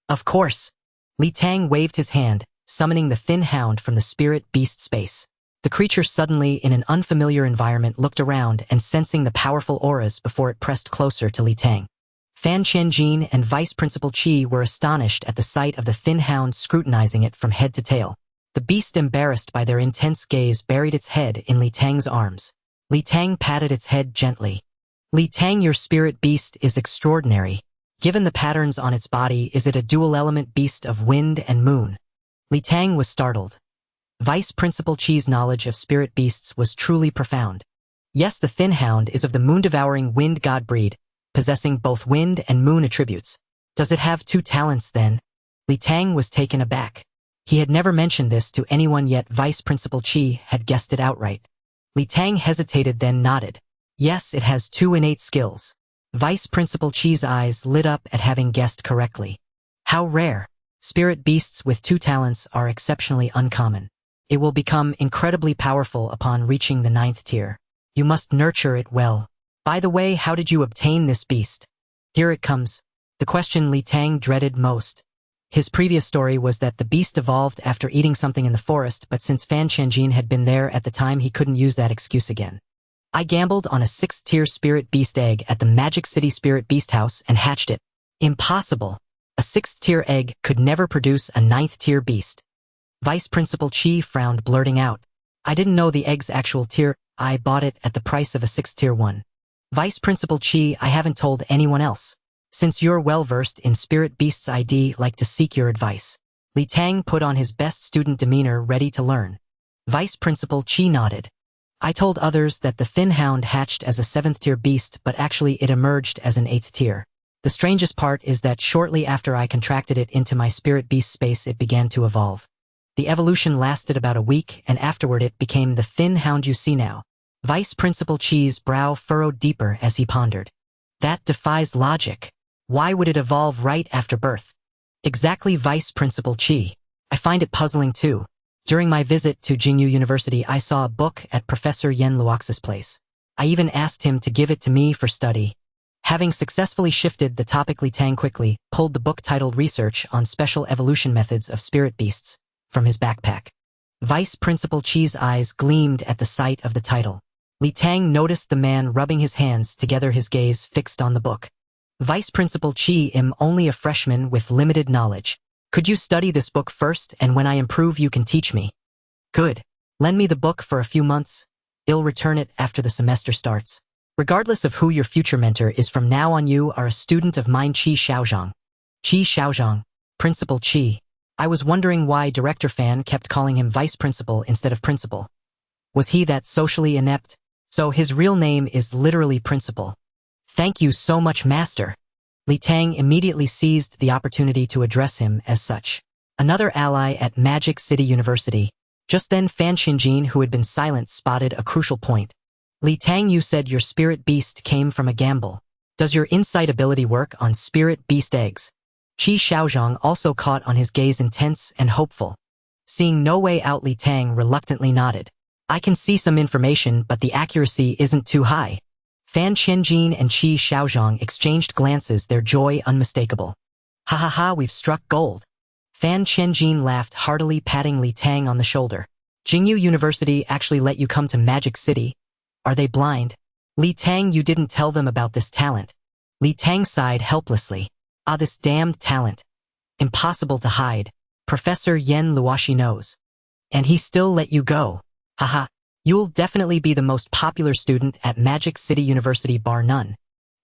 Of course. Li Tang waved his hand, summoning the thin hound from the spirit beast space. The creature, suddenly in an unfamiliar environment, looked around and sensing the powerful auras before it pressed closer to Li Tang. Fan Qianjin and Vice Principal Qi were astonished at the sight of the thin hound scrutinizing it from head to tail. The beast, embarrassed by their intense gaze, buried its head in Li Tang's arms. Li Tang patted its head gently. Li Tang, your spirit beast is extraordinary. Given the patterns on its body, is it a dual-element beast of wind and moon? Li Tang was startled. Vice Principal Qi's knowledge of spirit beasts was truly profound. Yes, the thin hound is of the moon-devouring wind god breed, possessing both wind and moon attributes. Does it have 2 talents then? Li Tang was taken aback. He had never mentioned this to anyone, yet Vice Principal Qi had guessed it outright. Li Tang hesitated, then nodded. Yes, it has 2 innate skills. Vice Principal Qi's eyes lit up at having guessed correctly. How rare. Spirit beasts with 2 talents are exceptionally uncommon. It will become incredibly powerful upon reaching the 9th tier. You must nurture it well. By the way, how did you obtain this beast? Here it comes. The question Li Tang dreaded most. His previous story was that the beast evolved after eating something in the forest, but since Fan Qianjin had been there at the time, he couldn't use that excuse again. I gambled on a 6th-tier spirit beast egg at the Magic City Spirit Beast House and hatched it. Impossible. A 6th-tier egg could never produce a 9th-tier beast. Vice Principal Chi frowned, blurting out, I didn't know the egg's actual tier. I bought it at the price of a 6th-tier one. Vice Principal Chi, I haven't told anyone else. Since you're well-versed in spirit beasts, I'd like to seek your advice. Li Tang put on his best student demeanor, ready to learn. Vice Principal Chi nodded. I told others that the Thin Hound hatched as a 7th-tier beast, but actually it emerged as an 8th tier. The strangest part is that shortly after I contracted it into my spirit beast space, it began to evolve. The evolution lasted about a week, and afterward it became the Thin Hound you see now. Vice Principal Chi's brow furrowed deeper as he pondered. That defies logic. Why would it evolve right after birth? Exactly, Vice Principal Chi. I find it puzzling too. During my visit to Jingyu University, I saw a book at Professor Yen Luox's place. I even asked him to give it to me for study. Having successfully shifted the topic, Li Tang quickly pulled the book titled Research on Special Evolution Methods of Spirit Beasts from his backpack. Vice Principal Chi's eyes gleamed at the sight of the title. Li Tang noticed the man rubbing his hands together, his gaze fixed on the book. Vice Principal Chi, I'm only a freshman with limited knowledge. Could you study this book first, and when I improve you can teach me? Good. Lend me the book for a few months. I'll return it after the semester starts. Regardless of who your future mentor is, from now on you are a student of mine. Chi Xiaozhang. Chi Xiaozhang. Principal Chi. I was wondering why Director Fan kept calling him Vice Principal instead of Principal. Was he that socially inept? So his real name is literally Principal. Thank you so much, Master. Li Tang immediately seized the opportunity to address him as such. Another ally at Magic City University. Just then Fan Xinjin, who had been silent, spotted a crucial point. Li Tang, you said your spirit beast came from a gamble. Does your insight ability work on spirit beast eggs? Chi Xiaozhang also caught on his gaze, intense and hopeful. Seeing no way out, Li Tang reluctantly nodded. I can see some information, but the accuracy isn't too high. Fan Qianjin and Chi Xiaozhang exchanged glances, their joy unmistakable. Ha ha ha, we've struck gold. Fan Qianjin laughed heartily, patting Li Tang on the shoulder. Jingyu University actually let you come to Magic City? Are they blind? Li Tang, you didn't tell them about this talent. Li Tang sighed helplessly. Ah, this damned talent. Impossible to hide. Professor Yen Luoxi knows. And he still let you go. Haha. You'll definitely be the most popular student at Magic City University, bar none.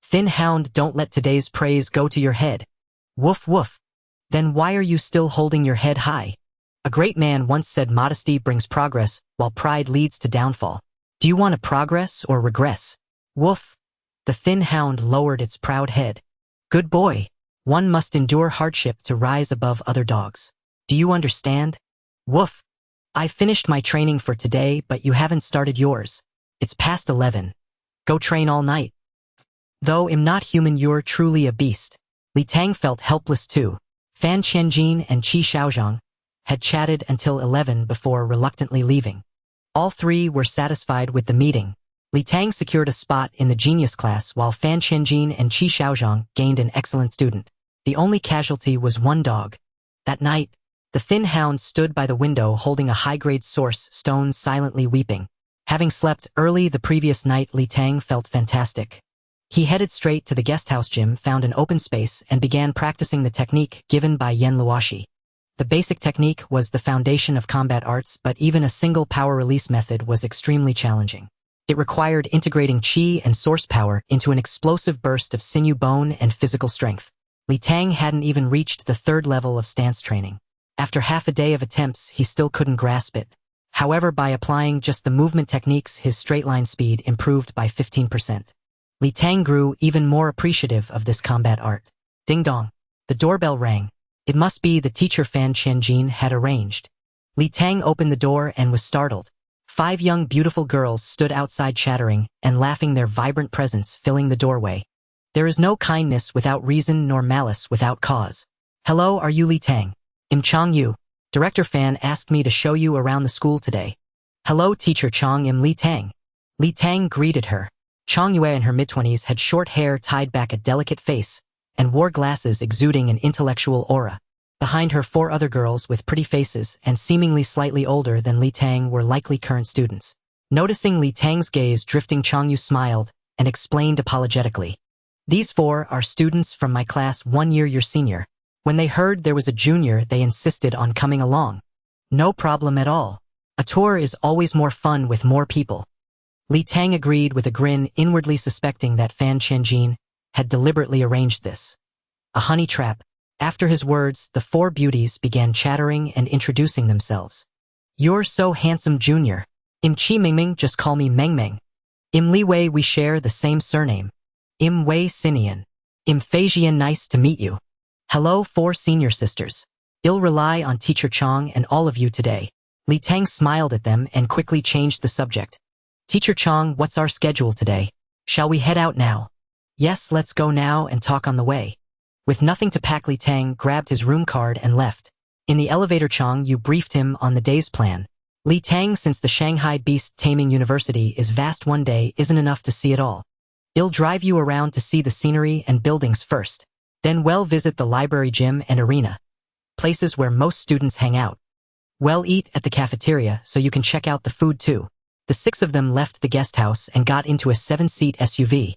Thin Hound, don't let today's praise go to your head. Woof woof. Then why are you still holding your head high? A great man once said modesty brings progress, while pride leads to downfall. Do you want to progress or regress? Woof. The Thin Hound lowered its proud head. Good boy. One must endure hardship to rise above other dogs. Do you understand? Woof. I finished my training for today, but you haven't started yours. It's past 11. Go train all night. Though I'm not human, you're truly a beast. Li Tang felt helpless too. Fan Qianjin and Chi Xiaozhang had chatted until 11 before reluctantly leaving. All three were satisfied with the meeting. Li Tang secured a spot in the genius class, while Fan Qianjin and Chi Xiaozhang gained an excellent student. The only casualty was one dog. That night, the Thin Hound stood by the window holding a high-grade source stone, silently weeping. Having slept early the previous night, Li Tang felt fantastic. He headed straight to the guesthouse gym, found an open space, and began practicing the technique given by Yen Luoxi. The basic technique was the foundation of combat arts, but even a single power release method was extremely challenging. It required integrating chi and source power into an explosive burst of sinew, bone, and physical strength. Li Tang hadn't even reached the 3rd level of stance training. After half a day of attempts, he still couldn't grasp it. However, by applying just the movement techniques, his straight-line speed improved by 15%. Li Tang grew even more appreciative of this combat art. Ding dong. The doorbell rang. It must be the teacher Fan Qianjin had arranged. Li Tang opened the door and was startled. 5 young beautiful girls stood outside chattering and laughing, their vibrant presence filling the doorway. There is no kindness without reason nor malice without cause. Hello, are you Li Tang? I'm Chang Yu. Director Fan asked me to show you around the school today. Hello, Teacher Chang, I'm Li Tang. Li Tang greeted her. Chang Yue, in her mid-20s, had short hair tied back, a delicate face, and wore glasses exuding an intellectual aura. Behind her, 4 other girls with pretty faces and seemingly slightly older than Li Tang were likely current students. Noticing Li Tang's gaze drifting, Changyu smiled and explained apologetically. These four are students from my class 1 year your senior. When they heard there was a junior, they insisted on coming along. No problem at all. A tour is always more fun with more people. Li Tang agreed with a grin, inwardly suspecting that Fan Chenjin had deliberately arranged this. A honey trap. After his words, the four beauties began chattering and introducing themselves. You're so handsome, junior. Im Chi Mingming, just call me Meng Meng. Im Li Wei, we share the same surname. Im Wei Sinian. Im Feijian, nice to meet you. Hello, four senior sisters. I'll rely on Teacher Chang and all of you today. Li Tang smiled at them and quickly changed the subject. Teacher Chang, what's our schedule today? Shall we head out now? Yes, let's go now and talk on the way. With nothing to pack, Li Tang grabbed his room card and left. In the elevator, Changyu briefed him on the day's plan. Li Tang, since the Shanghai Beast Taming University is vast, one day isn't enough to see it all. I'll drive you around to see the scenery and buildings first. Then we'll visit the library, gym, and arena. Places where most students hang out. We'll eat at the cafeteria so you can check out the food too. The six of them left the guest house and got into a 7-seat SUV.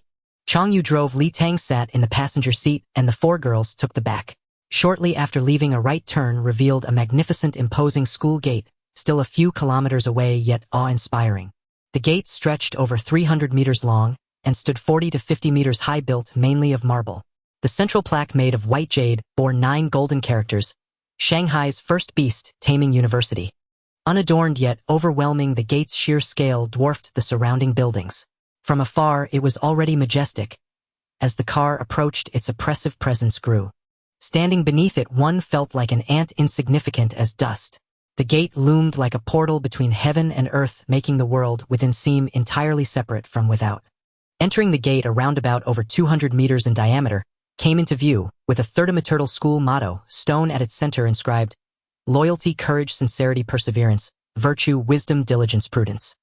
Changyu drove, Li Tang sat in the passenger seat, and the four girls took the back. Shortly after leaving, a right turn revealed a magnificent, imposing school gate, still a few kilometers away yet awe-inspiring. The gate stretched over 300 meters long and stood 40 to 50 meters high, built mainly of marble. The central plaque, made of white jade, bore 9 golden characters, Shanghai's first beast taming university. Unadorned yet overwhelming, the gate's sheer scale dwarfed the surrounding buildings. From afar, it was already majestic. As the car approached, its oppressive presence grew. Standing beneath it, one felt like an ant, insignificant as dust. The gate loomed like a portal between heaven and earth, making the world within seem entirely separate from without. Entering the gate, a roundabout over 200 meters in diameter came into view, with a Third-Turtle school motto, stone at its center, inscribed: loyalty, courage, sincerity, perseverance, virtue, wisdom, diligence, prudence.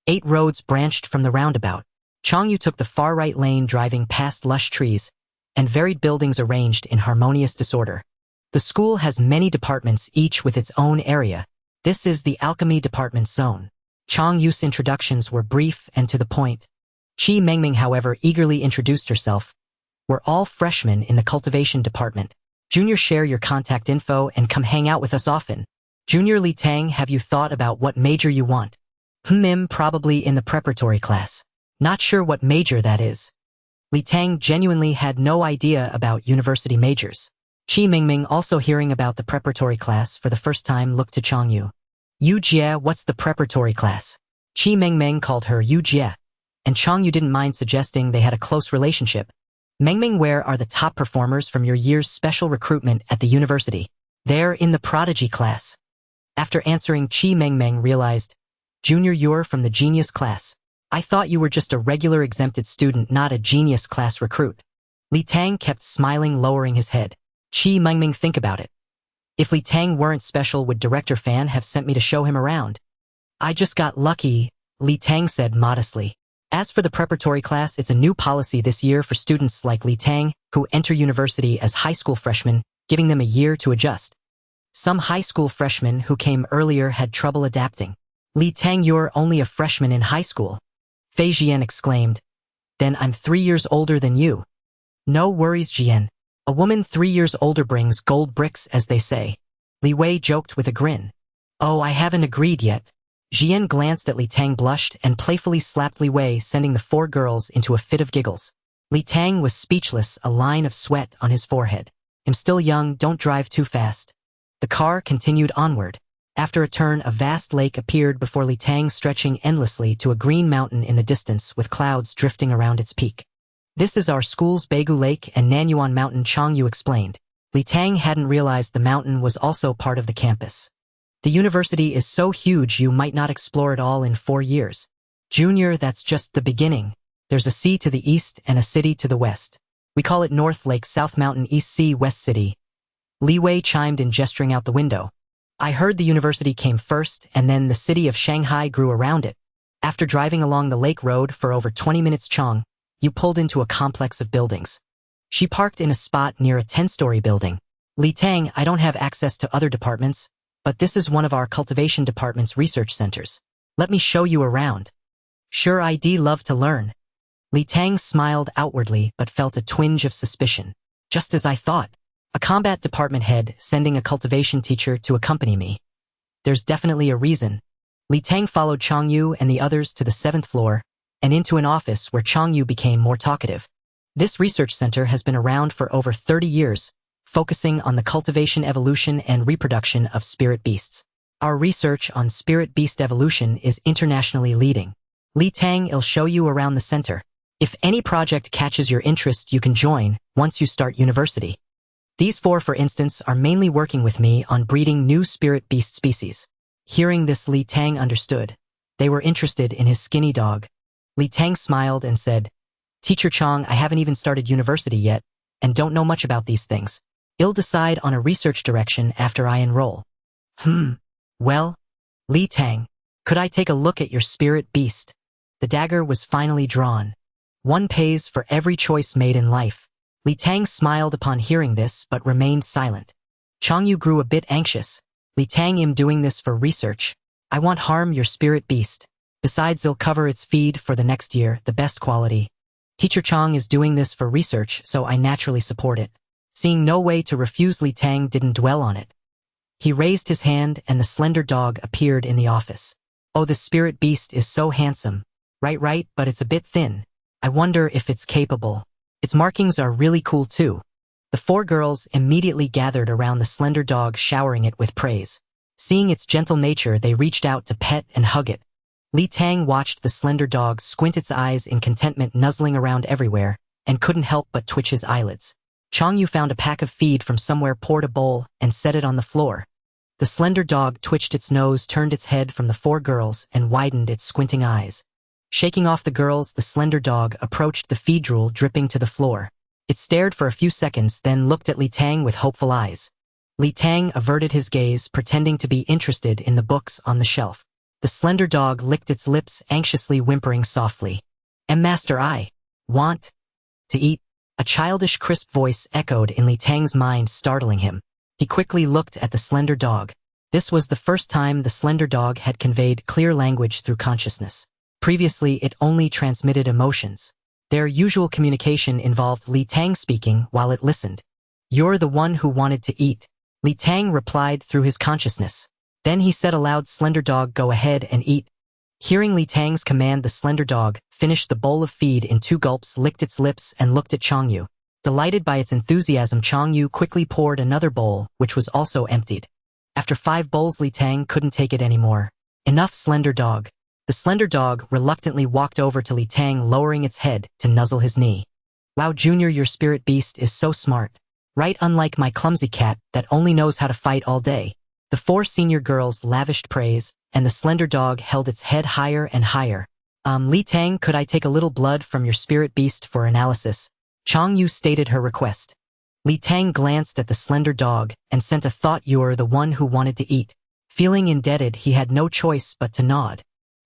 8 roads branched from the roundabout. Changyu took the far right lane, driving past lush trees and varied buildings arranged in harmonious disorder. The school has many departments, each with its own area. This is the alchemy department zone. Changyu's introductions were brief and to the point. Chi Mengming, however, eagerly introduced herself. We're all freshmen in the cultivation department. Junior, share your contact info and come hang out with us often. Junior Li Tang, have you thought about what major you want? Probably in the preparatory class. Not sure what major that is. Li Tang genuinely had no idea about university majors. Chi Mingming, also hearing about the preparatory class for the first time, looked to Changyu. Yu Jie, what's the preparatory class? Chi Mingming called her Yu Jie, and Changyu didn't mind suggesting they had a close relationship. Mengming, where are the top performers from your year's special recruitment at the university? They're in the prodigy class. After answering, Chi Mengmeng realized, Junior, you're from the genius class. I thought you were just a regular exempted student, not a genius class recruit. Li Tang kept smiling, lowering his head. Chi Mengming, think about it. If Li Tang weren't special, would Director Fan have sent me to show him around? I just got lucky, Li Tang said modestly. As for the preparatory class, it's a new policy this year for students like Li Tang who enter university as high school freshmen, giving them a year to adjust. Some high school freshmen who came earlier had trouble adapting. Li Tang, you're only a freshman in high school. Fei Jian exclaimed. Then I'm 3 years older than you. No worries, Jian. A woman 3 years older brings gold bricks, as they say. Li Wei joked with a grin. Oh, I haven't agreed yet. Jian glanced at Li Tang, blushed, and playfully slapped Li Wei, sending the 4 girls into a fit of giggles. Li Tang was speechless, a line of sweat on his forehead. I'm still young, don't drive too fast. The car continued onward. After a turn, a vast lake appeared before Li Tang, stretching endlessly to a green mountain in the distance with clouds drifting around its peak. This is our school's Beigu Lake and Nanyuan Mountain, Changyu explained. Li Tang hadn't realized the mountain was also part of the campus. The university is so huge you might not explore it all in 4 years. Junior, that's just the beginning. There's a sea to the east and a city to the west. We call it North Lake, South Mountain, East Sea, West City. Li Wei chimed in, gesturing out the window. I heard the university came first and then the city of Shanghai grew around it. After driving along the lake road for over 20 minutes, Chang, you pulled into a complex of buildings. She parked in a spot near a 10-story building. Li Tang, I don't have access to other departments, but this is one of our cultivation department's research centers. Let me show you around. Sure, I'd love to learn. Li Tang smiled outwardly but felt a twinge of suspicion. Just as I thought. A combat department head sending a cultivation teacher to accompany me. There's definitely a reason. Li Tang followed Changyu and the others to the 7th floor and into an office where Changyu became more talkative. This research center has been around for over 30 years, focusing on the cultivation, evolution, and reproduction of spirit beasts. Our research on spirit beast evolution is internationally leading. Li Tang will show you around the center. If any project catches your interest, you can join once you start university. These 4, for instance, are mainly working with me on breeding new spirit beast species. Hearing this, Li Tang understood. They were interested in his skinny dog. Li Tang smiled and said, Teacher Chang, I haven't even started university yet, and don't know much about these things. I'll decide on a research direction after I enroll. Well, Li Tang, could I take a look at your spirit beast? The dagger was finally drawn. One pays for every choice made in life. Li Tang smiled upon hearing this but remained silent. Changyu grew a bit anxious. Li Tang, I'm doing this for research. I won't harm your spirit beast. Besides, I'll cover its feed for the next year, the best quality. Teacher Chang is doing this for research, so I naturally support it. Seeing no way to refuse, Li Tang didn't dwell on it. He raised his hand and the slender dog appeared in the office. Oh, the spirit beast is so handsome. Right, but it's a bit thin. I wonder if it's capable. Its markings are really cool too. The 4 girls immediately gathered around the slender dog, showering it with praise. Seeing its gentle nature, they reached out to pet and hug it. Li Tang watched the slender dog squint its eyes in contentment, nuzzling around everywhere, and couldn't help but twitch his eyelids. Changyu found a pack of feed from somewhere, poured a bowl, and set it on the floor. The slender dog twitched its nose, turned its head from the 4 girls, and widened its squinting eyes. Shaking off the girls, the slender dog approached the feed drool dripping to the floor. It stared for a few seconds, then looked at Li Tang with hopeful eyes. Li Tang averted his gaze, pretending to be interested in the books on the shelf. The slender dog licked its lips, anxiously whimpering softly. Master, I want to eat. A childish, crisp voice echoed in Li Tang's mind, startling him. He quickly looked at the slender dog. This was the first time the slender dog had conveyed clear language through consciousness. Previously, it only transmitted emotions. Their usual communication involved Li Tang speaking while it listened. You're the one who wanted to eat. Li Tang replied through his consciousness. Then he said aloud, Slender dog, go ahead and eat. Hearing Li Tang's command, the slender dog finished the bowl of feed in 2 gulps, licked its lips, and looked at Changyu. Delighted by its enthusiasm, Changyu quickly poured another bowl, which was also emptied. After 5 bowls, Li Tang couldn't take it anymore. Enough, slender dog. The slender dog reluctantly walked over to Li Tang, lowering its head to nuzzle his knee. Wow, Junior, your spirit beast is so smart. Right, unlike my clumsy cat that only knows how to fight all day. The 4 senior girls lavished praise, and the slender dog held its head higher and higher. Li Tang, could I take a little blood from your spirit beast for analysis? Changyu stated her request. Li Tang glanced at the slender dog and sent a thought, you're the one who wanted to eat. Feeling indebted, he had no choice but to nod.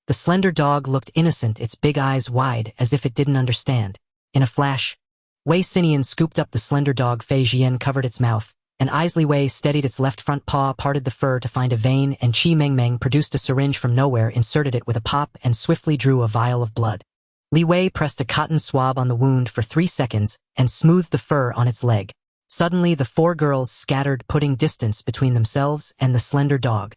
The slender dog looked innocent, its big eyes wide as if it didn't understand. In a flash, Wei Xinian scooped up the slender dog. Fei Jian covered its mouth, and Isley Wei steadied its left front paw, parted the fur to find a vein, and Qi Mengmeng produced a syringe from nowhere, inserted it with a pop, and swiftly drew a vial of blood. Li Wei pressed a cotton swab on the wound for 3 seconds and smoothed the fur on its leg. Suddenly, the 4 girls scattered, putting distance between themselves and the slender dog.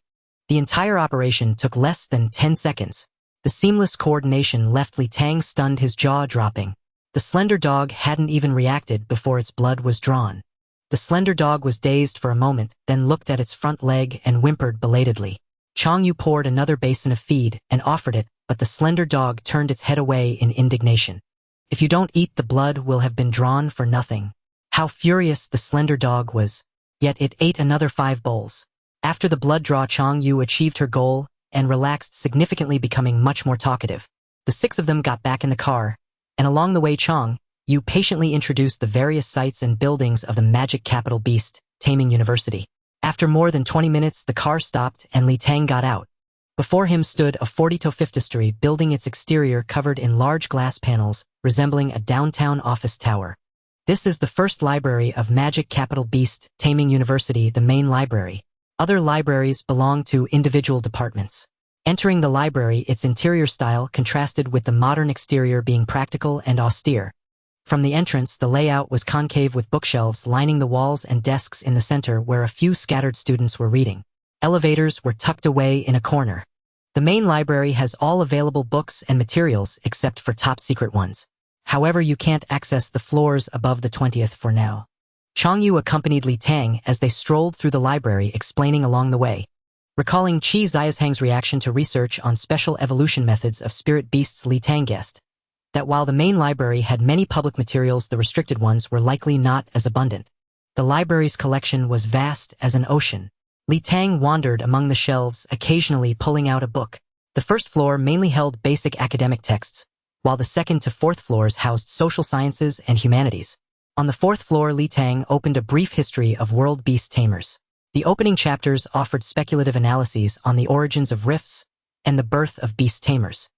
The entire operation took less than 10 seconds. The seamless coordination left Li Tang stunned, his jaw dropping. The slender dog hadn't even reacted before its blood was drawn. The slender dog was dazed for a moment, then looked at its front leg and whimpered belatedly. Changyu poured another basin of feed and offered it, but the slender dog turned its head away in indignation. If you don't eat, the blood will have been drawn for nothing. How furious the slender dog was. Yet it ate another 5 bowls. After the blood draw, Changyu achieved her goal and relaxed significantly, becoming much more talkative. The 6 of them got back in the car, and along the way Changyu patiently introduced the various sites and buildings of the magic capital beast, Taming University. After more than 20 minutes, the car stopped and Li Tang got out. Before him stood a 40-story building, its exterior covered in large glass panels, resembling a downtown office tower. This is the first library of Magic Capital Beast, Taming University, the main library. Other libraries belong to individual departments. Entering the library, its interior style contrasted with the modern exterior being practical and austere. From the entrance, the layout was concave with bookshelves lining the walls and desks in the center where a few scattered students were reading. Elevators were tucked away in a corner. The main library has all available books and materials except for top-secret ones. However, you can't access the floors above the 20th for now. Changyu accompanied Li Tang as they strolled through the library, explaining along the way. Recalling Qi Xiaohang's reaction to research on special evolution methods of spirit beasts, Li Tang guessed that while the main library had many public materials, the restricted ones were likely not as abundant. The library's collection was vast as an ocean. Li Tang wandered among the shelves, occasionally pulling out a book. The first floor mainly held basic academic texts, while the second to fourth floors housed social sciences and humanities. On the fourth floor, Li Tang opened a brief history of world beast tamers. The opening chapters offered speculative analyses on the origins of rifts and the birth of beast tamers.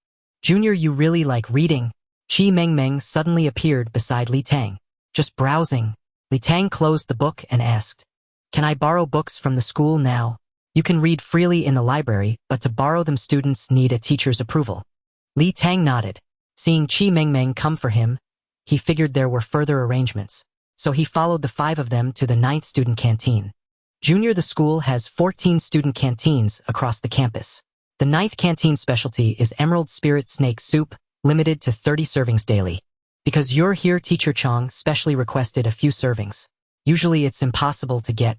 Junior, you really like reading? Qi Mengmeng suddenly appeared beside Li Tang. Just browsing. Li Tang closed the book and asked, "Can I borrow books from the school now? You can read freely in the library, but to borrow them students need a teacher's approval." Li Tang nodded. Seeing Qi Mengmeng come for him, he figured there were further arrangements, so he followed the 5 of them to the 9th student canteen. Junior, the school has 14 student canteens across the campus. The 9th canteen specialty is Emerald Spirit Snake Soup, limited to 30 servings daily. Because you're here, Teacher Chang specially requested a few servings. Usually it's impossible to get.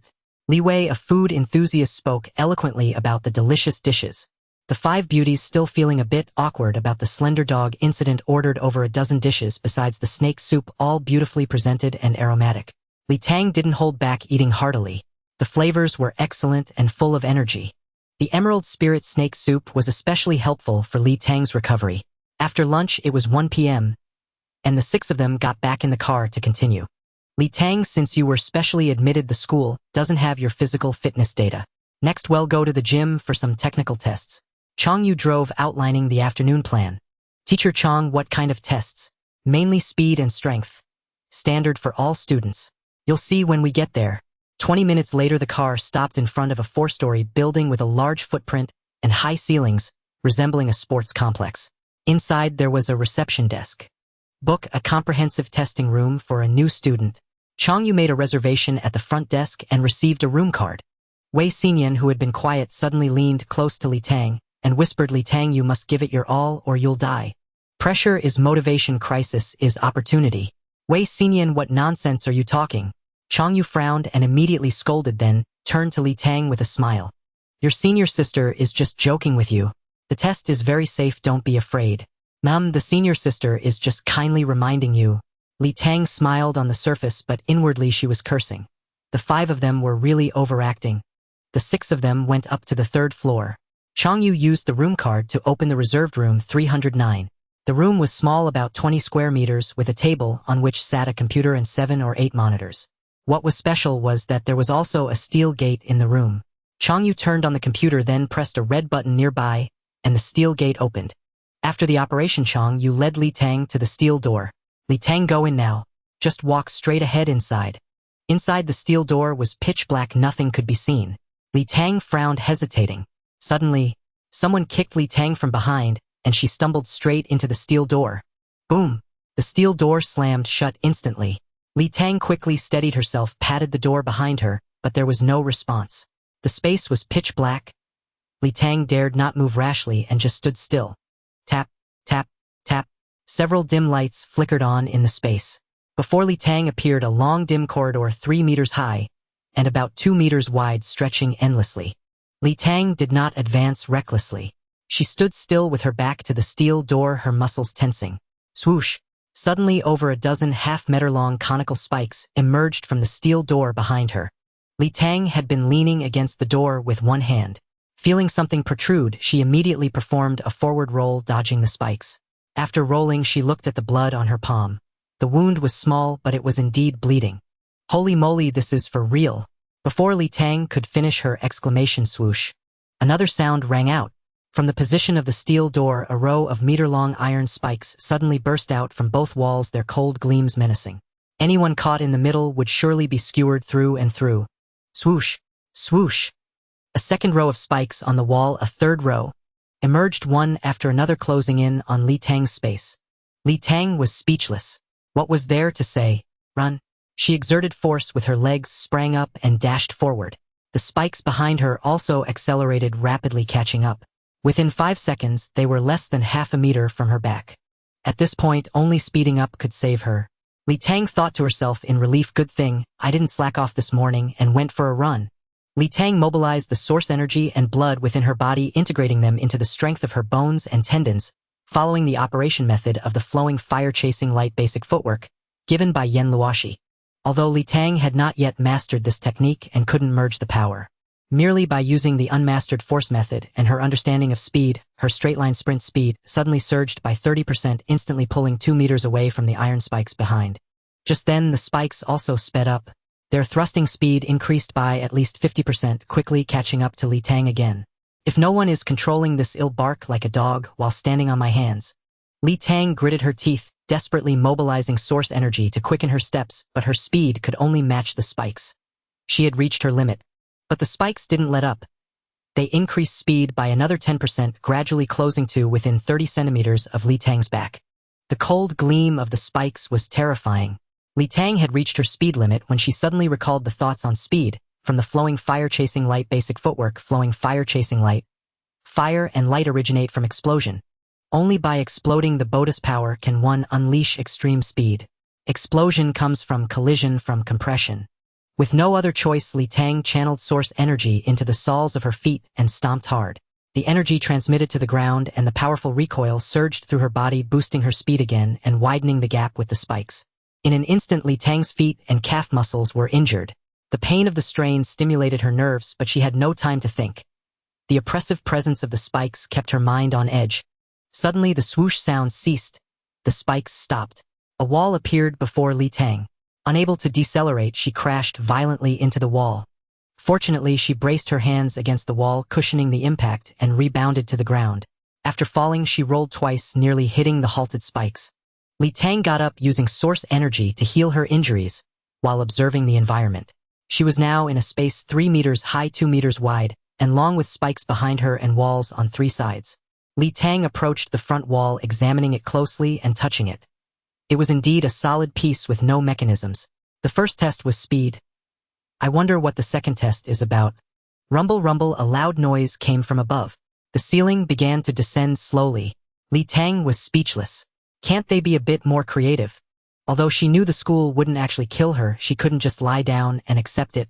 Li Wei, a food enthusiast, spoke eloquently about the delicious dishes. The 5 beauties, still feeling a bit awkward about the slender dog incident, ordered over a dozen dishes besides the snake soup, all beautifully presented and aromatic. Li Tang didn't hold back eating heartily. The flavors were excellent and full of energy. The Emerald Spirit Snake Soup was especially helpful for Li Tang's recovery. After lunch, it was 1 p.m., and the 6 of them got back in the car to continue. Li Tang, since you were specially admitted, the school doesn't have your physical fitness data. Next, we'll go to the gym for some technical tests. Changyu drove, outlining the afternoon plan. Teacher Chang, what kind of tests? Mainly speed and strength. Standard for all students. You'll see when we get there. 20 minutes later, the car stopped in front of a 4-story building with a large footprint and high ceilings, resembling a sports complex. Inside, there was a reception desk. Book a comprehensive testing room for a new student. Changyu made a reservation at the front desk and received a room card. Wei Xinyan, who had been quiet, suddenly leaned close to Li Tang and whispered, "Li Tang, you must give it your all or you'll die. Pressure is motivation, crisis is opportunity." Wei Xinyan, what nonsense are you talking? Changyu frowned and immediately scolded, then turned to Li Tang with a smile. Your senior sister is just joking with you. The test is very safe, don't be afraid. Ma'am, the senior sister is just kindly reminding you. Li Tang smiled on the surface, but inwardly she was cursing. The 5 of them were really overacting. The 6 of them went up to the 3rd floor. Changyu used the room card to open the reserved room 309. The room was small, about 20 square meters, with a table on which sat a computer and 7 or 8 monitors. What was special was that there was also a steel gate in the room. Changyu turned on the computer, then pressed a red button nearby, and the steel gate opened. After the operation, Changyu led Li Tang to the steel door. Li Tang, go in now. Just walk straight ahead inside. Inside the steel door was pitch black, nothing could be seen. Li Tang frowned, hesitating. Suddenly, someone kicked Li Tang from behind, and she stumbled straight into the steel door. Boom! The steel door slammed shut instantly. Li Tang quickly steadied herself, patted the door behind her, but there was no response. The space was pitch black. Li Tang dared not move rashly and just stood still. Tap, tap, tap. Several dim lights flickered on in the space. Before Li Tang appeared a long dim corridor 3 meters high and about 2 meters wide, stretching endlessly. Li Tang did not advance recklessly. She stood still with her back to the steel door, her muscles tensing. Swoosh! Suddenly, over a dozen half-meter-long conical spikes emerged from the steel door behind her. Li Tang had been leaning against the door with one hand. Feeling something protrude, she immediately performed a forward roll, dodging the spikes. After rolling, she looked at the blood on her palm. The wound was small, but it was indeed bleeding. Holy moly, this is for real. Before Li Tang could finish her exclamation, swoosh, another sound rang out. From the position of the steel door, a row of meter-long iron spikes suddenly burst out from both walls, their cold gleams menacing. Anyone caught in the middle would surely be skewered through and through. Swoosh! Swoosh! A second row of spikes on the wall, a third row, emerged one after another, closing in on Li Tang's space. Li Tang was speechless. What was there to say? Run. She exerted force with her legs, sprang up, and dashed forward. The spikes behind her also accelerated, rapidly catching up. Within 5 seconds, they were less than half a meter from her back. At this point, only speeding up could save her. Li Tang thought to herself in relief, good thing I didn't slack off this morning and went for a run. Li Tang mobilized the source energy and blood within her body, integrating them into the strength of her bones and tendons, following the operation method of the flowing fire-chasing light basic footwork given by Yen Luoshi. Although Li Tang had not yet mastered this technique and couldn't merge the power, merely by using the unmastered force method and her understanding of speed, her straight-line sprint speed suddenly surged by 30%, instantly pulling 2 meters away from the iron spikes behind. Just then, the spikes also sped up. Their thrusting speed increased by at least 50%, quickly catching up to Li Tang again. If no one is controlling this, I'll bark like a dog while standing on my hands. Li Tang gritted her teeth, desperately mobilizing source energy to quicken her steps, but her speed could only match the spikes. She had reached her limit. But the spikes didn't let up. They increased speed by another 10%, gradually closing to within 30 centimeters of Li Tang's back. The cold gleam of the spikes was terrifying. Li Tang had reached her speed limit when she suddenly recalled the thoughts on speed, from the flowing fire-chasing light basic footwork. Flowing fire-chasing light. Fire and light originate from explosion. Only by exploding the Bodhi's power can one unleash extreme speed. Explosion comes from collision, from compression. With no other choice, Li Tang channeled source energy into the soles of her feet and stomped hard. The energy transmitted to the ground and the powerful recoil surged through her body, boosting her speed again and widening the gap with the spikes. In an instant, Li Tang's feet and calf muscles were injured. The pain of the strain stimulated her nerves, but she had no time to think. The oppressive presence of the spikes kept her mind on edge. Suddenly, the swoosh sound ceased. The spikes stopped. A wall appeared before Li Tang. Unable to decelerate, she crashed violently into the wall. Fortunately, she braced her hands against the wall, cushioning the impact, and rebounded to the ground. After falling, she rolled twice, nearly hitting the halted spikes. Li Tang got up, using source energy to heal her injuries, while observing the environment. She was now in a space 3 meters high, 2 meters wide, and long, with spikes behind her and walls on 3 sides. Li Tang approached the front wall, examining it closely and touching it. It was indeed a solid piece with no mechanisms. The first test was speed. I wonder what the second test is about. Rumble, rumble, a loud noise came from above. The ceiling began to descend slowly. Li Tang was speechless. Can't they be a bit more creative? Although she knew the school wouldn't actually kill her, she couldn't just lie down and accept it.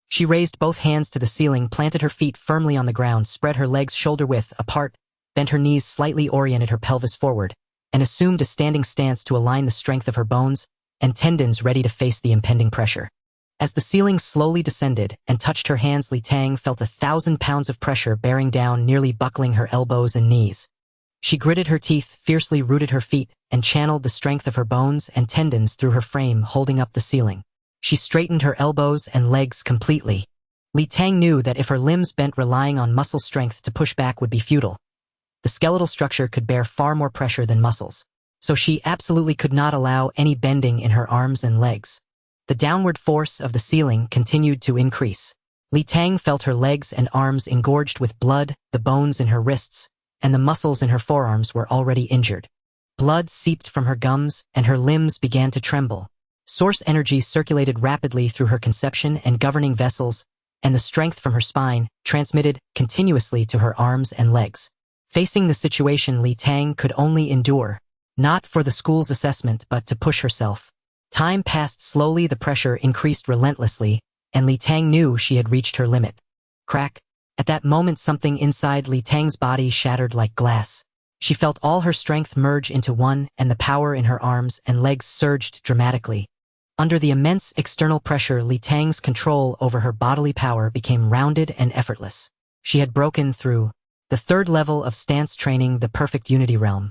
She raised both hands to the ceiling, planted her feet firmly on the ground, spread her legs shoulder-width apart, bent her knees slightly, oriented her pelvis forward, and assumed a standing stance to align the strength of her bones and tendons ready to face the impending pressure. As the ceiling slowly descended and touched her hands, Li Tang felt 1,000 pounds of pressure bearing down, nearly buckling her elbows and knees. She gritted her teeth, fiercely rooted her feet, and channeled the strength of her bones and tendons through her frame, holding up the ceiling. She straightened her elbows and legs completely. Li Tang knew that if her limbs bent, relying on muscle strength to push back would be futile. The skeletal structure could bear far more pressure than muscles, so she absolutely could not allow any bending in her arms and legs. The downward force of the ceiling continued to increase. Li Tang felt her legs and arms engorged with blood, the bones in her wrists, and the muscles in her forearms were already injured. Blood seeped from her gums, and her limbs began to tremble. Source energy circulated rapidly through her conception and governing vessels, and the strength from her spine transmitted continuously to her arms and legs. Facing the situation, Li Tang could only endure, not for the school's assessment but to push herself. Time passed slowly, the pressure increased relentlessly, and Li Tang knew she had reached her limit. Crack! At that moment, something inside Li Tang's body shattered like glass. She felt all her strength merge into one, and the power in her arms and legs surged dramatically. Under the immense external pressure, Li Tang's control over her bodily power became rounded and effortless. She had broken through the third level of stance training, the perfect unity realm.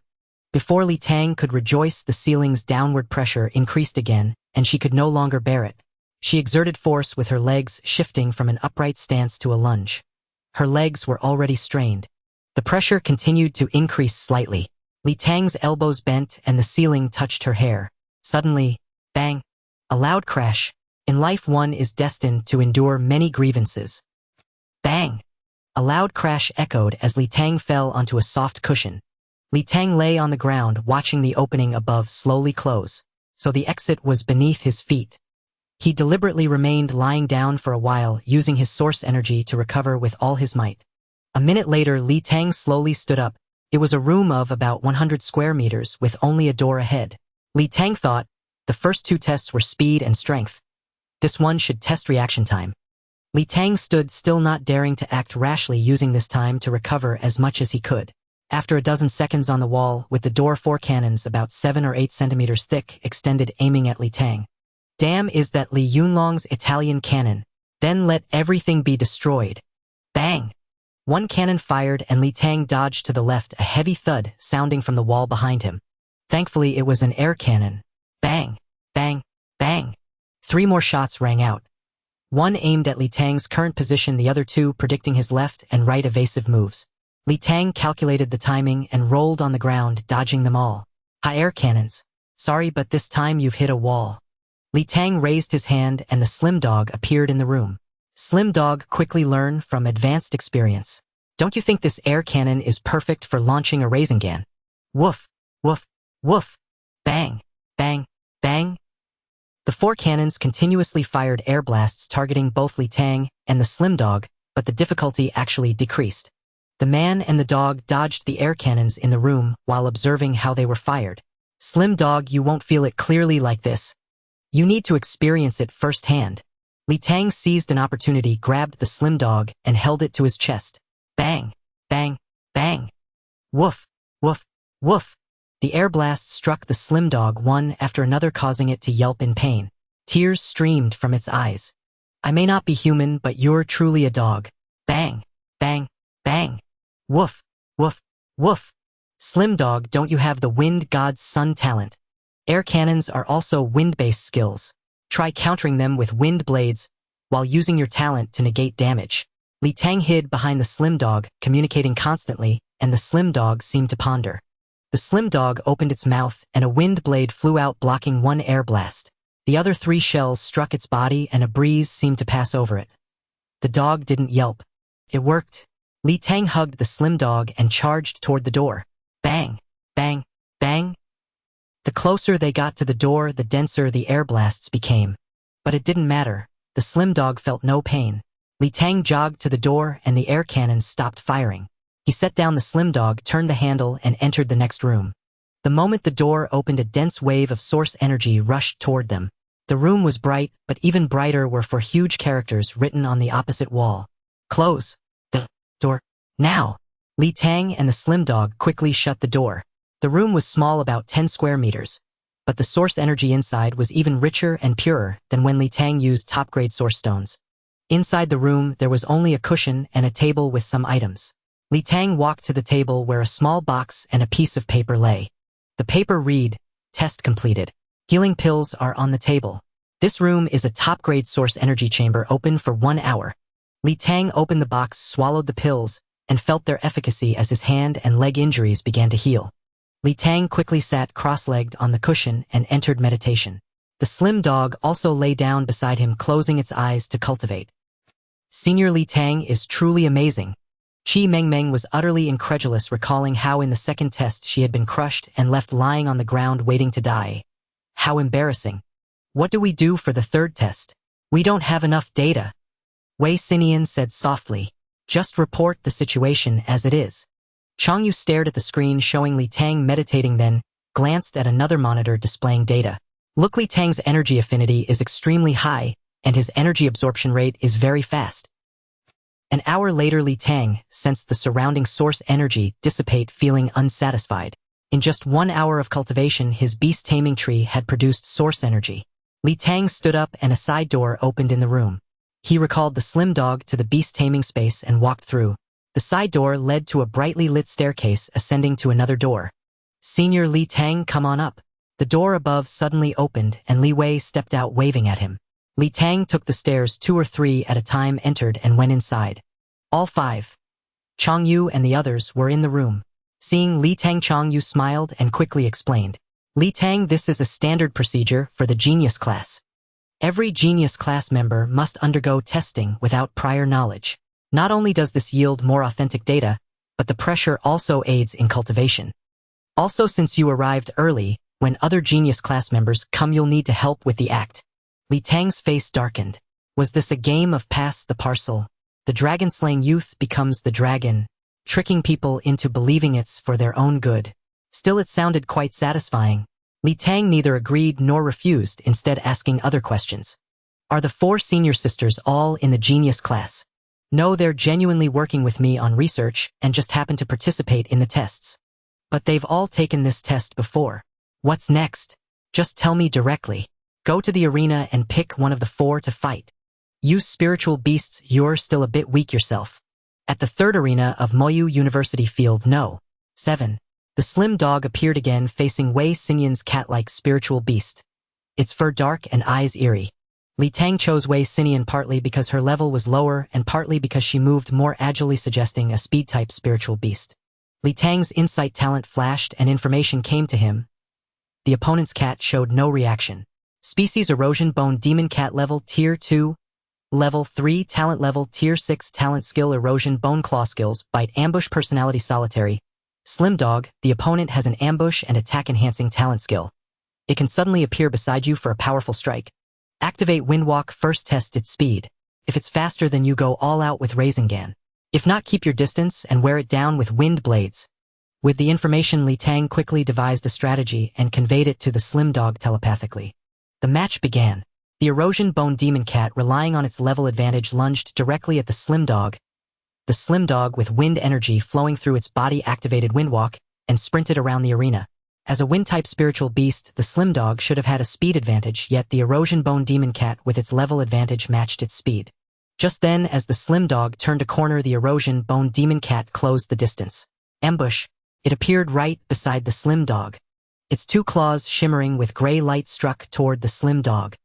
Before Li Tang could rejoice, the ceiling's downward pressure increased again, and she could no longer bear it. She exerted force with her legs, shifting from an upright stance to a lunge. Her legs were already strained. The pressure continued to increase slightly. Li Tang's elbows bent and the ceiling touched her hair. Suddenly, bang! A loud crash. In life, one is destined to endure many grievances. Bang! A loud crash echoed as Li Tang fell onto a soft cushion. Li Tang lay on the ground watching the opening above slowly close, so the exit was beneath his feet. He deliberately remained lying down for a while, using his source energy to recover with all his might. A minute later, Li Tang slowly stood up. It was a room of about 100 square meters with only a door ahead. Li Tang thought, the first two tests were speed and strength. This one should test reaction time. Li Tang stood still, not daring to act rashly, using this time to recover as much as he could. After a dozen seconds on the wall, with the door 4 cannons about 7 or 8 centimeters thick extended, aiming at Li Tang. Damn, is that Li Yunlong's Italian cannon? Then let everything be destroyed. Bang! One cannon fired and Li Tang dodged to the left, a heavy thud sounding from the wall behind him. Thankfully, it was an air cannon. Bang! Bang! Bang! 3 more shots rang out. One aimed at Li Tang's current position, the other 2 predicting his left and right evasive moves. Li Tang calculated the timing and rolled on the ground, dodging them all. Ha, air cannons. Sorry, but this time you've hit a wall. Li Tang raised his hand and the Slim Dog appeared in the room. Slim Dog quickly learned from advanced experience. Don't you think this air cannon is perfect for launching a Rasengan? Woof, woof, woof. Bang, bang, bang. The 4 cannons continuously fired air blasts targeting both Li Tang and the Slim Dog, but the difficulty actually decreased. The man and the dog dodged the air cannons in the room while observing how they were fired. Slim Dog, you won't feel it clearly like this. You need to experience it firsthand. Li Tang seized an opportunity, grabbed the Slim Dog, and held it to his chest. Bang, bang, bang. Woof, woof, woof. The air blast struck the Slim Dog one after another, causing it to yelp in pain. Tears streamed from its eyes. I may not be human, but you're truly a dog. Bang, bang, bang. Woof, woof, woof. Slim Dog, don't you have the Wind God's Son talent? Air cannons are also wind-based skills. Try countering them with wind blades while using your talent to negate damage. Li Tang hid behind the Slim Dog, communicating constantly, and the Slim Dog seemed to ponder. The Slim Dog opened its mouth and a wind blade flew out, blocking one air blast. The other 3 shells struck its body and a breeze seemed to pass over it. The dog didn't yelp. It worked. Li Tang hugged the Slim Dog and charged toward the door. Bang, bang, bang. The closer they got to the door, the denser the air blasts became. But it didn't matter. The Slim Dog felt no pain. Li Tang jogged to the door and the air cannons stopped firing. He set down the Slim Dog, turned the handle, and entered the next room. The moment the door opened, a dense wave of source energy rushed toward them. The room was bright, but even brighter were 4 huge characters written on the opposite wall. Close the door now. Li Tang and the Slim Dog quickly shut the door. The room was small, about 10 square meters, but the source energy inside was even richer and purer than when Li Tang used top-grade source stones. Inside the room, there was only a cushion and a table with some items. Li Tang walked to the table where a small box and a piece of paper lay. The paper read, "Test completed. Healing pills are on the table. This room is a top-grade source energy chamber, open for 1 hour." Li Tang opened the box, swallowed the pills, and felt their efficacy as his hand and leg injuries began to heal. Li Tang quickly sat cross-legged on the cushion and entered meditation. The Slim Dog also lay down beside him, closing its eyes to cultivate. Senior Li Tang is truly amazing. Chi Mengmeng was utterly incredulous, recalling how in the second test she had been crushed and left lying on the ground waiting to die. How embarrassing. What do we do for the third test? We don't have enough data. Wei Xinian said softly. Just report the situation as it is. Changyu stared at the screen showing Li Tang meditating, then glanced at another monitor displaying data. Look, Li Tang's energy affinity is extremely high, and his energy absorption rate is very fast. An hour later, Li Tang sensed the surrounding source energy dissipate, feeling unsatisfied. In just 1 hour of cultivation, his beast taming tree had produced source energy. Li Tang stood up and a side door opened in the room. He recalled the Slim Dog to the beast taming space and walked through. The side door led to a brightly lit staircase ascending to another door. Senior Li Tang, come on up. The door above suddenly opened and Li Wei stepped out waving at him. Li Tang took the stairs 2 or 3 at a time, entered and went inside. All 5. Changyu and the others were in the room. Seeing Li Tang, Changyu smiled and quickly explained. Li Tang, this is a standard procedure for the genius class. Every genius class member must undergo testing without prior knowledge. Not only does this yield more authentic data, but the pressure also aids in cultivation. Also, since you arrived early, when other genius class members come, you'll need to help with the act. Li Tang's face darkened. Was this a game of pass the parcel? The dragon-slaying youth becomes the dragon, tricking people into believing it's for their own good. Still, it sounded quite satisfying. Li Tang neither agreed nor refused, instead asking other questions. Are the 4 senior sisters all in the genius class? No, they're genuinely working with me on research and just happen to participate in the tests. But they've all taken this test before. What's next? Just tell me directly. Go to the arena and pick one of the 4 to fight. Use spiritual beasts. You're still a bit weak yourself. At the 3rd arena of Moyu University Field No. 7. The slim dog appeared again, facing Wei Xinyan's cat-like spiritual beast. Its fur dark and eyes eerie. Li Tang chose Wei Xinyan partly because her level was lower and partly because she moved more agilely, suggesting a speed-type spiritual beast. Li Tang's insight talent flashed and information came to him. The opponent's cat showed no reaction. Species Erosion Bone Demon Cat Level Tier 2. Level 3 Talent Level Tier 6 Talent Skill Erosion Bone Claw Skills Bite Ambush Personality Solitary. Slim Dog, the opponent has an ambush and attack-enhancing talent skill. It can suddenly appear beside you for a powerful strike. Activate Windwalk. First, test its speed. If it's faster, then you go all out with Rasengan. If not, keep your distance and wear it down with Wind Blades. With the information, Li Tang quickly devised a strategy and conveyed it to the Slim Dog telepathically. The match began. The Erosion Bone Demon Cat, relying on its level advantage, lunged directly at the Slim Dog. The Slim Dog, with wind energy flowing through its body, activated Windwalk and sprinted around the arena. As a wind-type spiritual beast, the Slim Dog should have had a speed advantage, yet the Erosion Bone Demon Cat with its level advantage matched its speed. Just then, as the Slim Dog turned a corner, the Erosion Bone Demon Cat closed the distance. Ambush. It appeared right beside the Slim Dog. Its 2 claws shimmering with gray light struck toward the Slim Dog.